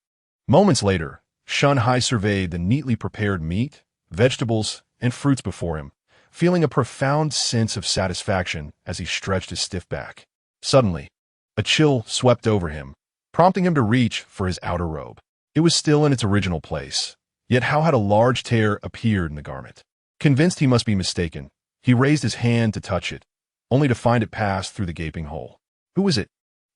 Moments later, Shunhai surveyed the neatly prepared meat, vegetables, and fruits before him, feeling a profound sense of satisfaction as he stretched his stiff back. Suddenly, a chill swept over him, prompting him to reach for his outer robe. It was still in its original place, Yet how had a large tear appeared in the garment? Convinced he must be mistaken, he raised his hand to touch it, only to find it pass through the gaping hole. Who is it?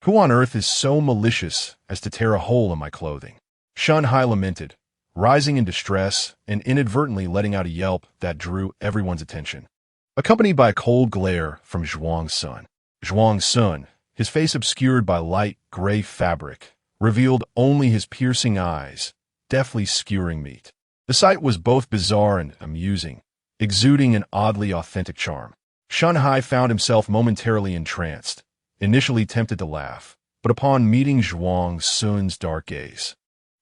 Who on earth is so malicious as to tear a hole in my clothing? Shun Hai lamented, rising in distress and inadvertently letting out a yelp that drew everyone's attention, accompanied by a cold glare from Zhuang's son. Zhuang's son, his face obscured by light gray fabric, revealed only his piercing eyes, deftly skewering meat. The sight was both bizarre and amusing, exuding an oddly authentic charm. Shun Hai found himself momentarily entranced, initially tempted to laugh, but upon meeting Zhuang Sun's dark gaze,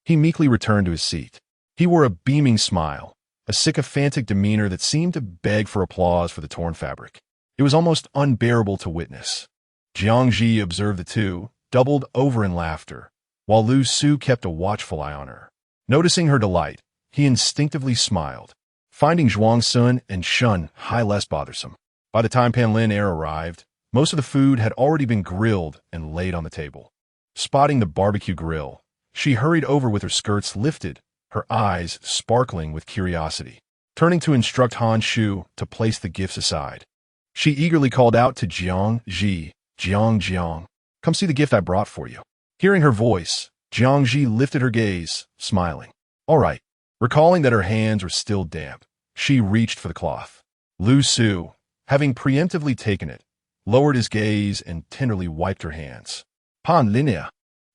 he meekly returned to his seat. He wore a beaming smile, a sycophantic demeanor that seemed to beg for applause for the torn fabric. It was almost unbearable to witness. Jiang Zhi observed the two, doubled over in laughter, while Lu Su kept a watchful eye on her. Noticing her delight, he instinctively smiled, finding Zhuang Sun and Shun Hai less bothersome. By the time Pan Lin Air arrived, most of the food had already been grilled and laid on the table. Spotting the barbecue grill, she hurried over with her skirts lifted, her eyes sparkling with curiosity. Turning to instruct Han Shu to place the gifts aside, she eagerly called out to Jiang Zhi, Jiang, come see the gift I brought for you. Hearing her voice, Jiang Zhi lifted her gaze, smiling. All right. Recalling that her hands were still damp, she reached for the cloth. Lu Su, having preemptively taken it, lowered his gaze and tenderly wiped her hands. Pan Linia,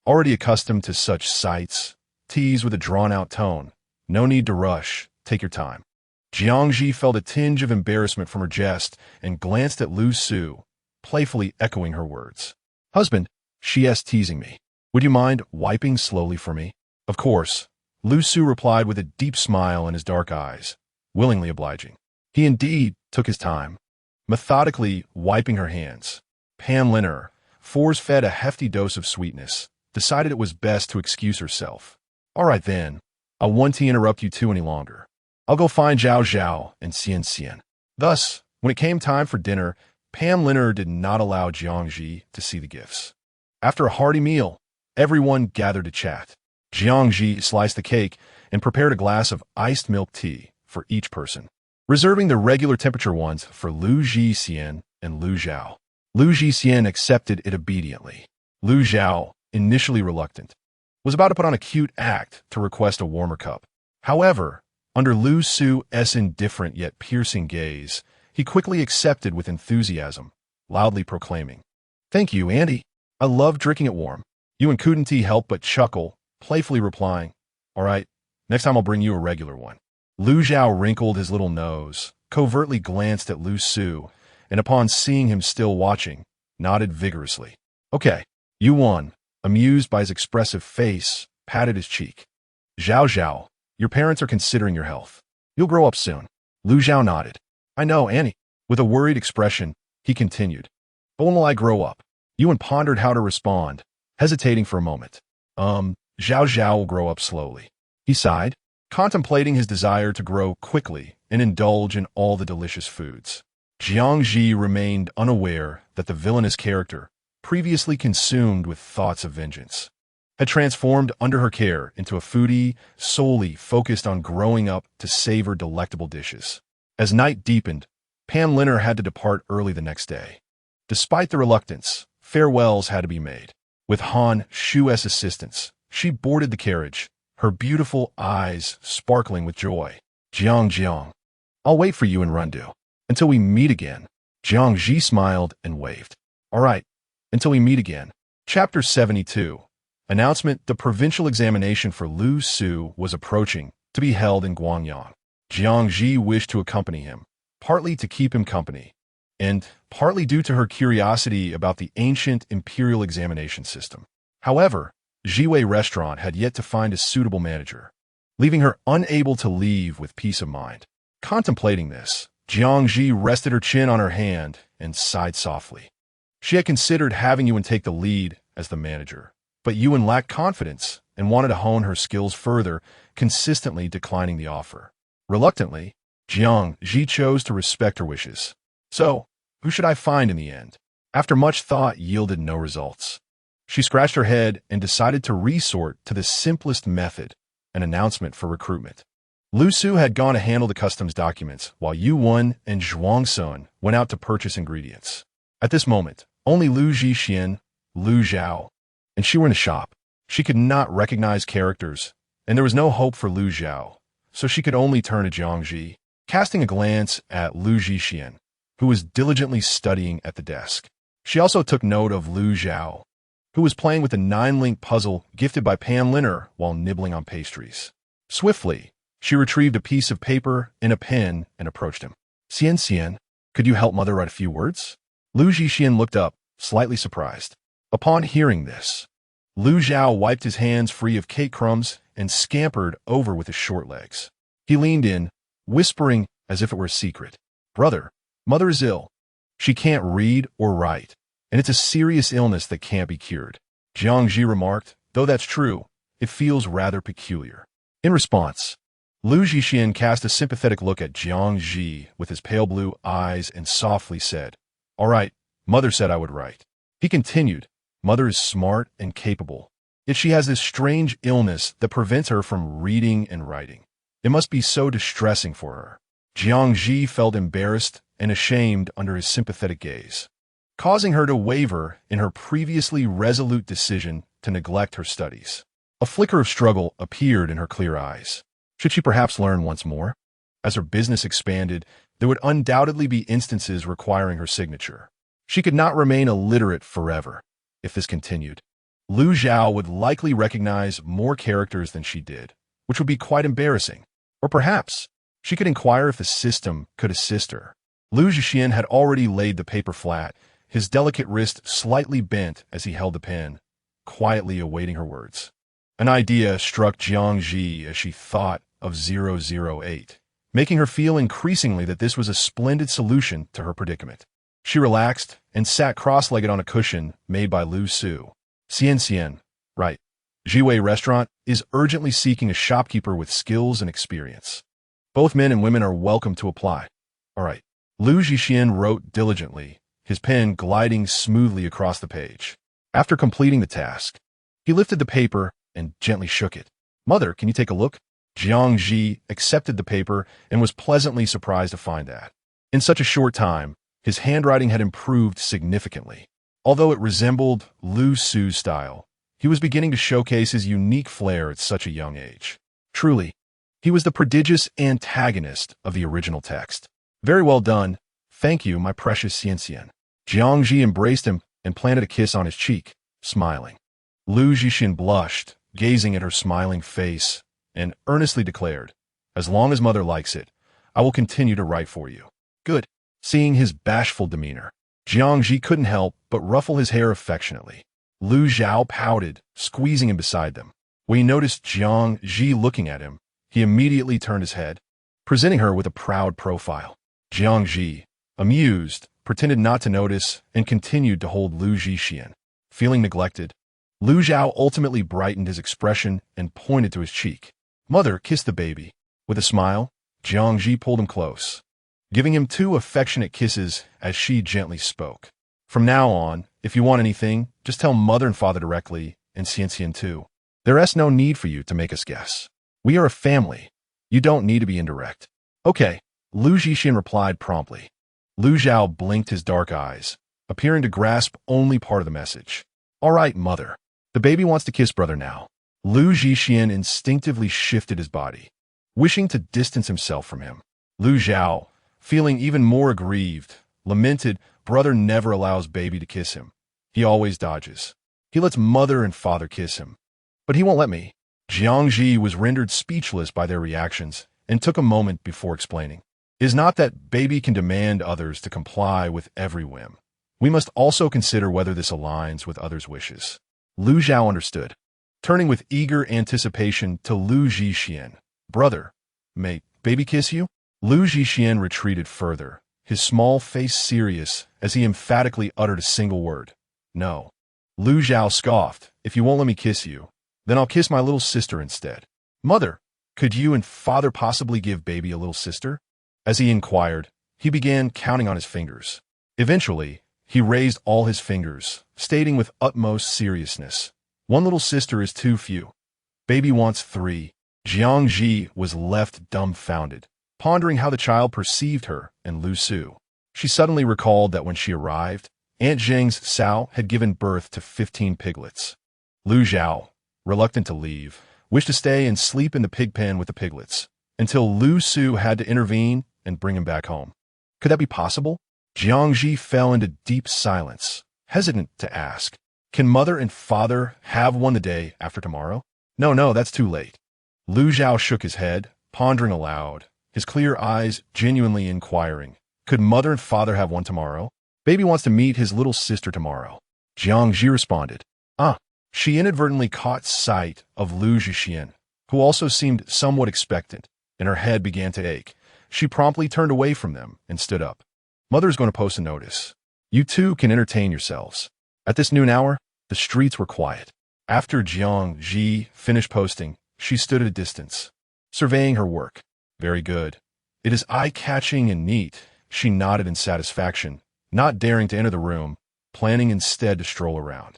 already accustomed to such sights, teased with a drawn-out tone. No need to rush. Take your time. Jiang Zhi felt a tinge of embarrassment from her jest and glanced at Lu Su, playfully echoing her words. Husband, she is teasing me. Would you mind wiping slowly for me? Of course, Lu Su replied with a deep smile in his dark eyes, willingly obliging. He indeed took his time, methodically wiping her hands. Pan Liner, force-fed a hefty dose of sweetness, decided it was best to excuse herself. All right then, I won't interrupt you two any longer. I'll go find Zhao Zhao and Xian Xian. Thus, when it came time for dinner, Pan Liner did not allow Jiang Zhi to see the gifts. After a hearty meal, everyone gathered to chat. Jiang Zhi sliced the cake and prepared a glass of iced milk tea for each person, reserving the regular temperature ones for Lu Xian and Lu Zhao. Lu Xian accepted it obediently. Lu Zhao, initially reluctant, was about to put on a cute act to request a warmer cup. However, under Lu Su's indifferent yet piercing gaze, he quickly accepted with enthusiasm, loudly proclaiming, Thank you, Auntie. I love drinking it warm. You and couldn't help but chuckle, playfully replying, All right, next time I'll bring you a regular one. Lu Zhao wrinkled his little nose, covertly glanced at Lu Su, and upon seeing him still watching, nodded vigorously. Okay, you won. Amused by his expressive face, patted his cheek. Zhao Zhao, your parents are considering your health. You'll grow up soon. Lu Zhao nodded. I know, Annie. With a worried expression, he continued. But when will I grow up? Yuan pondered how to respond, hesitating for a moment. Zhao Zhao will grow up slowly. He sighed, contemplating his desire to grow quickly and indulge in all the delicious foods. Jiang Zhi remained unaware that the villainous character, previously consumed with thoughts of vengeance, had transformed under her care into a foodie solely focused on growing up to savor delectable dishes. As night deepened, Pan Liner had to depart early the next day. Despite the reluctance, farewells had to be made. With Han Shu's assistance, she boarded the carriage, her beautiful eyes sparkling with joy. Jiang, I'll wait for you in Rundu. Until we meet again. Jiang Zhi smiled and waved. All right, until we meet again. Chapter 72. Announcement: the provincial examination for Lu Su was approaching, to be held in Guangyang. Jiang Zhi wished to accompany him, partly to keep him company, and partly due to her curiosity about the ancient imperial examination system. However, Jiwei Restaurant had yet to find a suitable manager, leaving her unable to leave with peace of mind. Contemplating this, Jiang Zhi rested her chin on her hand and sighed softly. She had considered having Yuan take the lead as the manager, but Yuan lacked confidence and wanted to hone her skills further, consistently declining the offer. Reluctantly, Jiang Zhi chose to respect her wishes. So, who should I find in the end? After much thought yielded no results, she scratched her head and decided to resort to the simplest method, an announcement for recruitment. Lu Su had gone to handle the customs documents, while Yu Wen and Zhuang Sun went out to purchase ingredients. At this moment, only Lu Zhixian, Lu Zhao, and she were in the shop. She could not recognize characters, and there was no hope for Lu Zhao, so she could only turn to Jiang Zhi, casting a glance at Lu Zhixian, who was diligently studying at the desk. She also took note of Lu Zhao, who was playing with a 9-link puzzle gifted by Pan Linner while nibbling on pastries. Swiftly, she retrieved a piece of paper and a pen and approached him. Xian, could you help Mother write a few words? Lu Zhixian looked up, slightly surprised. Upon hearing this, Lu Zhao wiped his hands free of cake crumbs and scampered over with his short legs. He leaned in, whispering as if it were a secret. Brother, Mother is ill. She can't read or write, and it's a serious illness that can't be cured. Jiang Zhi remarked, though that's true, it feels rather peculiar. In response, Lu Zhixian cast a sympathetic look at Jiang Zhi with his pale blue eyes and softly said, All right, Mother said I would write. He continued, Mother is smart and capable, yet she has this strange illness that prevents her from reading and writing. It must be so distressing for her. Jiang Zhi felt embarrassed and ashamed under his sympathetic gaze, causing her to waver in her previously resolute decision to neglect her studies. A flicker of struggle appeared in her clear eyes. Should she perhaps learn once more? As her business expanded, there would undoubtedly be instances requiring her signature. She could not remain illiterate forever. If this continued, Lu Zhao would likely recognize more characters than she did, which would be quite embarrassing. Or perhaps she could inquire if the system could assist her. Lu Zhixian had already laid the paper flat, his delicate wrist slightly bent as he held the pen, quietly awaiting her words. An idea struck Jiang Zhi as she thought of 008, making her feel increasingly that this was a splendid solution to her predicament. She relaxed and sat cross-legged on a cushion made by Lu Su. Xian, right. Jiwei Restaurant is urgently seeking a shopkeeper with skills and experience. Both men and women are welcome to apply. All right. Lu Zhixian wrote diligently, his pen gliding smoothly across the page. After completing the task, he lifted the paper and gently shook it. Mother, can you take a look? Jiang Zhi accepted the paper and was pleasantly surprised to find that, in such a short time, his handwriting had improved significantly. Although it resembled Lu Su's style, he was beginning to showcase his unique flair at such a young age. Truly, he was the prodigious antagonist of the original text. Very well done. Thank you, my precious Xian. Jiang Zhi embraced him and planted a kiss on his cheek, smiling. Lu Zhixian blushed, gazing at her smiling face, and earnestly declared, As long as Mother likes it, I will continue to write for you. Good. Seeing his bashful demeanor, Jiang Zhi couldn't help but ruffle his hair affectionately. Lu Zhao pouted, squeezing him beside them. When he noticed Jiang Zhi looking at him, he immediately turned his head, presenting her with a proud profile. Jiang Zhi, amused, pretended not to notice and continued to hold Lu Zhixian. Feeling neglected, Lu Zhao ultimately brightened his expression and pointed to his cheek. Mother, kiss the baby. With a smile, Jiang Zhi pulled him close, giving him 2 affectionate kisses as she gently spoke. From now on, if you want anything, just tell Mother and Father directly, and Xian too. There is no need for you to make us guess. We are a family. You don't need to be indirect. Okay, Lu Zhixian replied promptly. Lu Zhao blinked his dark eyes, appearing to grasp only part of the message. All right, Mother. The baby wants to kiss Brother now. Lu Zhixian instinctively shifted his body, wishing to distance himself from him. Lu Zhao, feeling even more aggrieved, lamented, Brother never allows baby to kiss him. He always dodges. He lets Mother and Father kiss him, but he won't let me. Jiang Zhi was rendered speechless by their reactions and took a moment before explaining. It is not that baby can demand others to comply with every whim. We must also consider whether this aligns with others' wishes. Lu Zhao understood, turning with eager anticipation to Lu Zhixian. Brother, may baby kiss you? Lu Zhixian retreated further, his small face serious as he emphatically uttered a single word. No. Lu Zhao scoffed. If you won't let me kiss you, then I'll kiss my little sister instead. Mother, could you and Father possibly give baby a little sister? As he inquired, he began counting on his fingers. Eventually, he raised all his fingers, stating with utmost seriousness, 1 little sister is too few. Baby wants 3. Jiang Zhi was left dumbfounded, pondering how the child perceived her and Lu Su. She suddenly recalled that when she arrived, Aunt Zheng's sow had given birth to 15 piglets. Lu Zhao, reluctant to leave, wished to stay and sleep in the pig pen with the piglets, until Lu Su had to intervene and bring him back home. Could that be possible? Jiang Zhi fell into deep silence, hesitant to ask, "Can mother and father have one the day after tomorrow?" No, that's too late. Lu Zhao shook his head, pondering aloud, his clear eyes genuinely inquiring. Could mother and father have one tomorrow? Baby wants to meet his little sister tomorrow. Jiang Zhi responded. She inadvertently caught sight of Lu Zhixian, who also seemed somewhat expectant, and her head began to ache. She promptly turned away from them and stood up. Mother's going to post a notice. You two can entertain yourselves. At this noon hour, the streets were quiet. After Jiang Zhi finished posting, she stood at a distance, surveying her work. Very good. It is eye-catching and neat. She nodded in satisfaction, not daring to enter the room, planning instead to stroll around.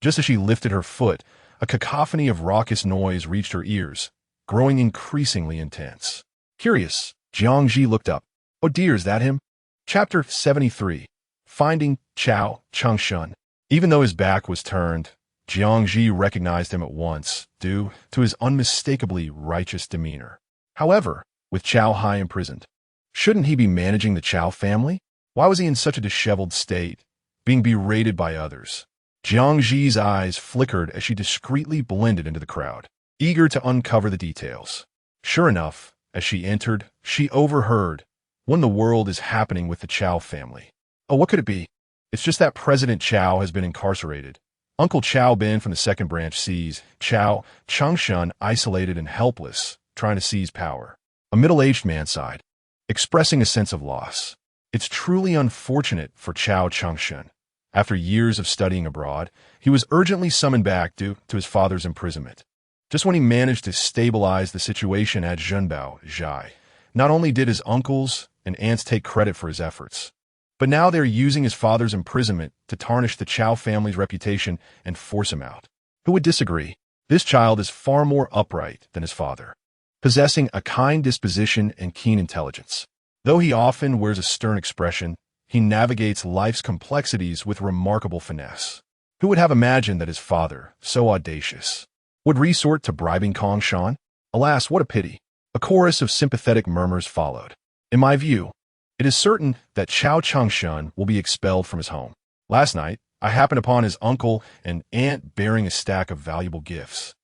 Just as she lifted her foot, a cacophony of raucous noise reached her ears, growing increasingly intense. Curious, Jiang Zhi looked up. Oh dear, is that him? Chapter 73. Finding Chao Changshun. Even though his back was turned, Jiang Zhi recognized him at once, due to his unmistakably righteous demeanor. However, with Chao Hai imprisoned, shouldn't he be managing the Chao family? Why was he in such a disheveled state, being berated by others? Jiang Zhi's eyes flickered as she discreetly blended into the crowd, eager to uncover the details. Sure enough, as she entered, she overheard, "What in the world is happening with the Chao family? Oh, what could it be? It's just that President Chao has been incarcerated. Uncle Chao Bin from the second branch sees Chao Changshun isolated and helpless, trying to seize power." A middle-aged man sighed, expressing a sense of loss. It's truly unfortunate for Chao Changshun. After years of studying abroad, he was urgently summoned back due to his father's imprisonment. Just when he managed to stabilize the situation at Zhenbao Zhai, not only did his uncles and aunts take credit for his efforts, but now they're using his father's imprisonment to tarnish the Chao family's reputation and force him out. Who would disagree? This child is far more upright than his father, possessing a kind disposition and keen intelligence. Though he often wears a stern expression, he navigates life's complexities with remarkable finesse. Who would have imagined that his father, so audacious, would resort to bribing Kong Shan? Alas, what a pity. A chorus of sympathetic murmurs followed. In my view, it is certain that Chao Changshun will be expelled from his home. Last night, I happened upon his uncle and aunt bearing a stack of valuable gifts,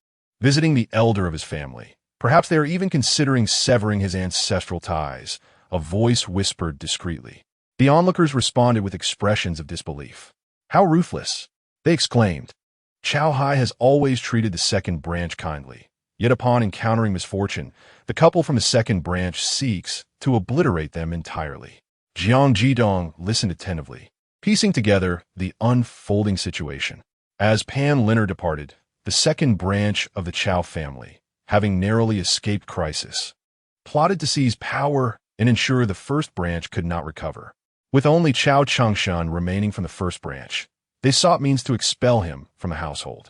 visiting the elder of his family. Perhaps they are even considering severing his ancestral ties, a voice whispered discreetly. The onlookers responded with expressions of disbelief. How ruthless, they exclaimed. Chao Hai has always treated the second branch kindly, yet upon encountering misfortune, the couple from the second branch seeks to obliterate them entirely. Jiang Jidong listened attentively, piecing together the unfolding situation. As Pan Liner departed, the second branch of the Chao family, having narrowly escaped crisis, plotted to seize power and ensure the first branch could not recover. With only Chao Changshun remaining from the first branch, they sought means to expel him from the household.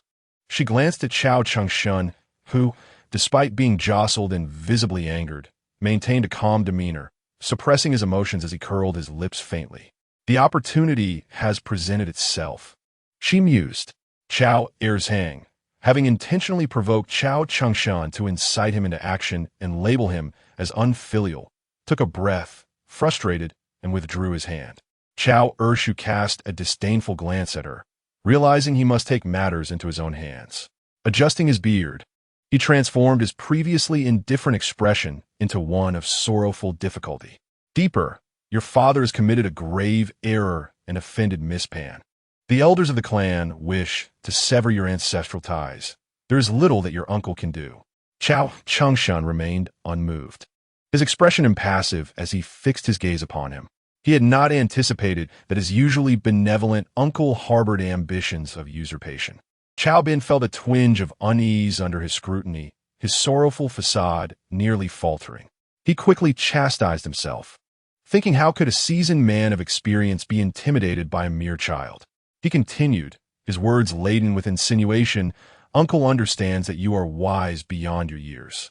She glanced at Chao Changshun, who, despite being jostled and visibly angered, maintained a calm demeanor, suppressing his emotions as he curled his lips faintly. The opportunity has presented itself, she mused. Chao Erzhang, having intentionally provoked Chao Changshun to incite him into action and label him as unfilial, took a breath, frustrated, and withdrew his hand. Chao Ershu cast a disdainful glance at her, realizing he must take matters into his own hands. Adjusting his beard, he transformed his previously indifferent expression into one of sorrowful difficulty. Deeper, your father has committed a grave error and offended Miss Pan. The elders of the clan wish to sever your ancestral ties. There is little that your uncle can do. Chao Changshun remained unmoved, his expression impassive as he fixed his gaze upon him. He had not anticipated that his usually benevolent uncle harbored ambitions of usurpation. Chao Bin felt a twinge of unease under his scrutiny, his sorrowful facade nearly faltering. He quickly chastised himself, thinking how could a seasoned man of experience be intimidated by a mere child. He continued, his words laden with insinuation, "Uncle understands that you are wise beyond your years.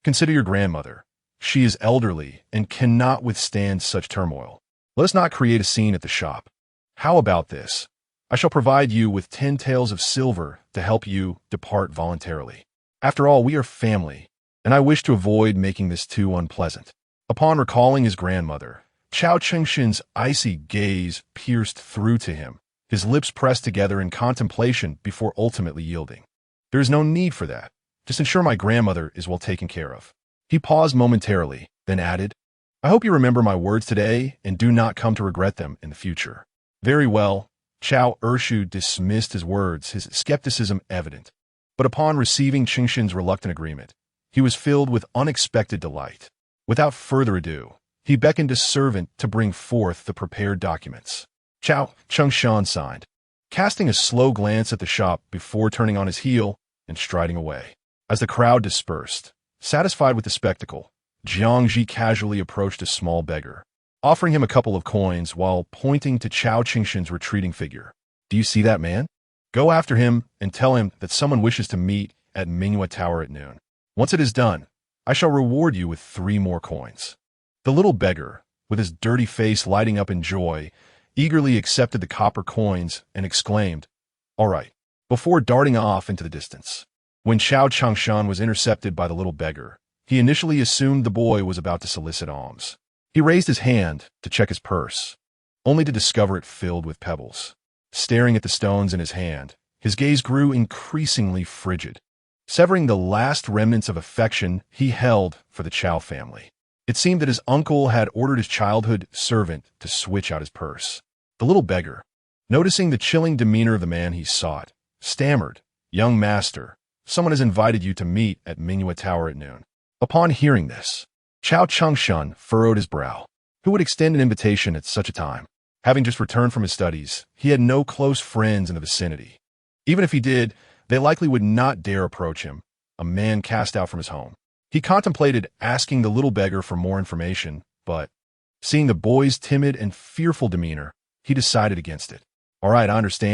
Consider your grandmother. She is elderly and cannot withstand such turmoil. Let us not create a scene at the shop. How about this? I shall provide you with 10 taels of silver to help you depart voluntarily. After all, we are family, and I wish to avoid making this too unpleasant." Upon recalling his grandmother, Chao Chengshin's icy gaze pierced through to him, his lips pressed together in contemplation before ultimately yielding. "There is no need for that. Just ensure my grandmother is well taken care of." He paused momentarily, then added, "I hope you remember my words today and do not come to regret them in the future." "Very well." Chao Ershu dismissed his words, his skepticism evident. But upon receiving Chengshin's reluctant agreement, he was filled with unexpected delight. Without further ado, he beckoned his servant to bring forth the prepared documents. Chao Chengshan signed, casting a slow glance at the shop before turning on his heel and striding away. As the crowd dispersed, satisfied with the spectacle, Jiang Zhi casually approached a small beggar, offering him a couple of coins while pointing to Chao Chengshin's retreating figure. "Do you see that man? Go after him and tell him that someone wishes to meet at Minghua Tower at noon. Once it is done, I shall reward you with 3 more coins." The little beggar, with his dirty face lighting up in joy, eagerly accepted the copper coins and exclaimed, "All right," before darting off into the distance. When Chao Chengshan was intercepted by the little beggar, he initially assumed the boy was about to solicit alms. He raised his hand to check his purse, only to discover it filled with pebbles. Staring at the stones in his hand, his gaze grew increasingly frigid, severing the last remnants of affection he held for the Chao family. It seemed that his uncle had ordered his childhood servant to switch out his purse. The little beggar, noticing the chilling demeanor of the man he sought, stammered, "Young master, someone has invited you to meet at Minghua Tower at noon." Upon hearing this, Chao Chengshan furrowed his brow. Who would extend an invitation at such a time? Having just returned from his studies, he had no close friends in the vicinity. Even if he did, they likely would not dare approach him, a man cast out from his home. He contemplated asking the little beggar for more information, but, seeing the boy's timid and fearful demeanor, he decided against it. "All right, I understand.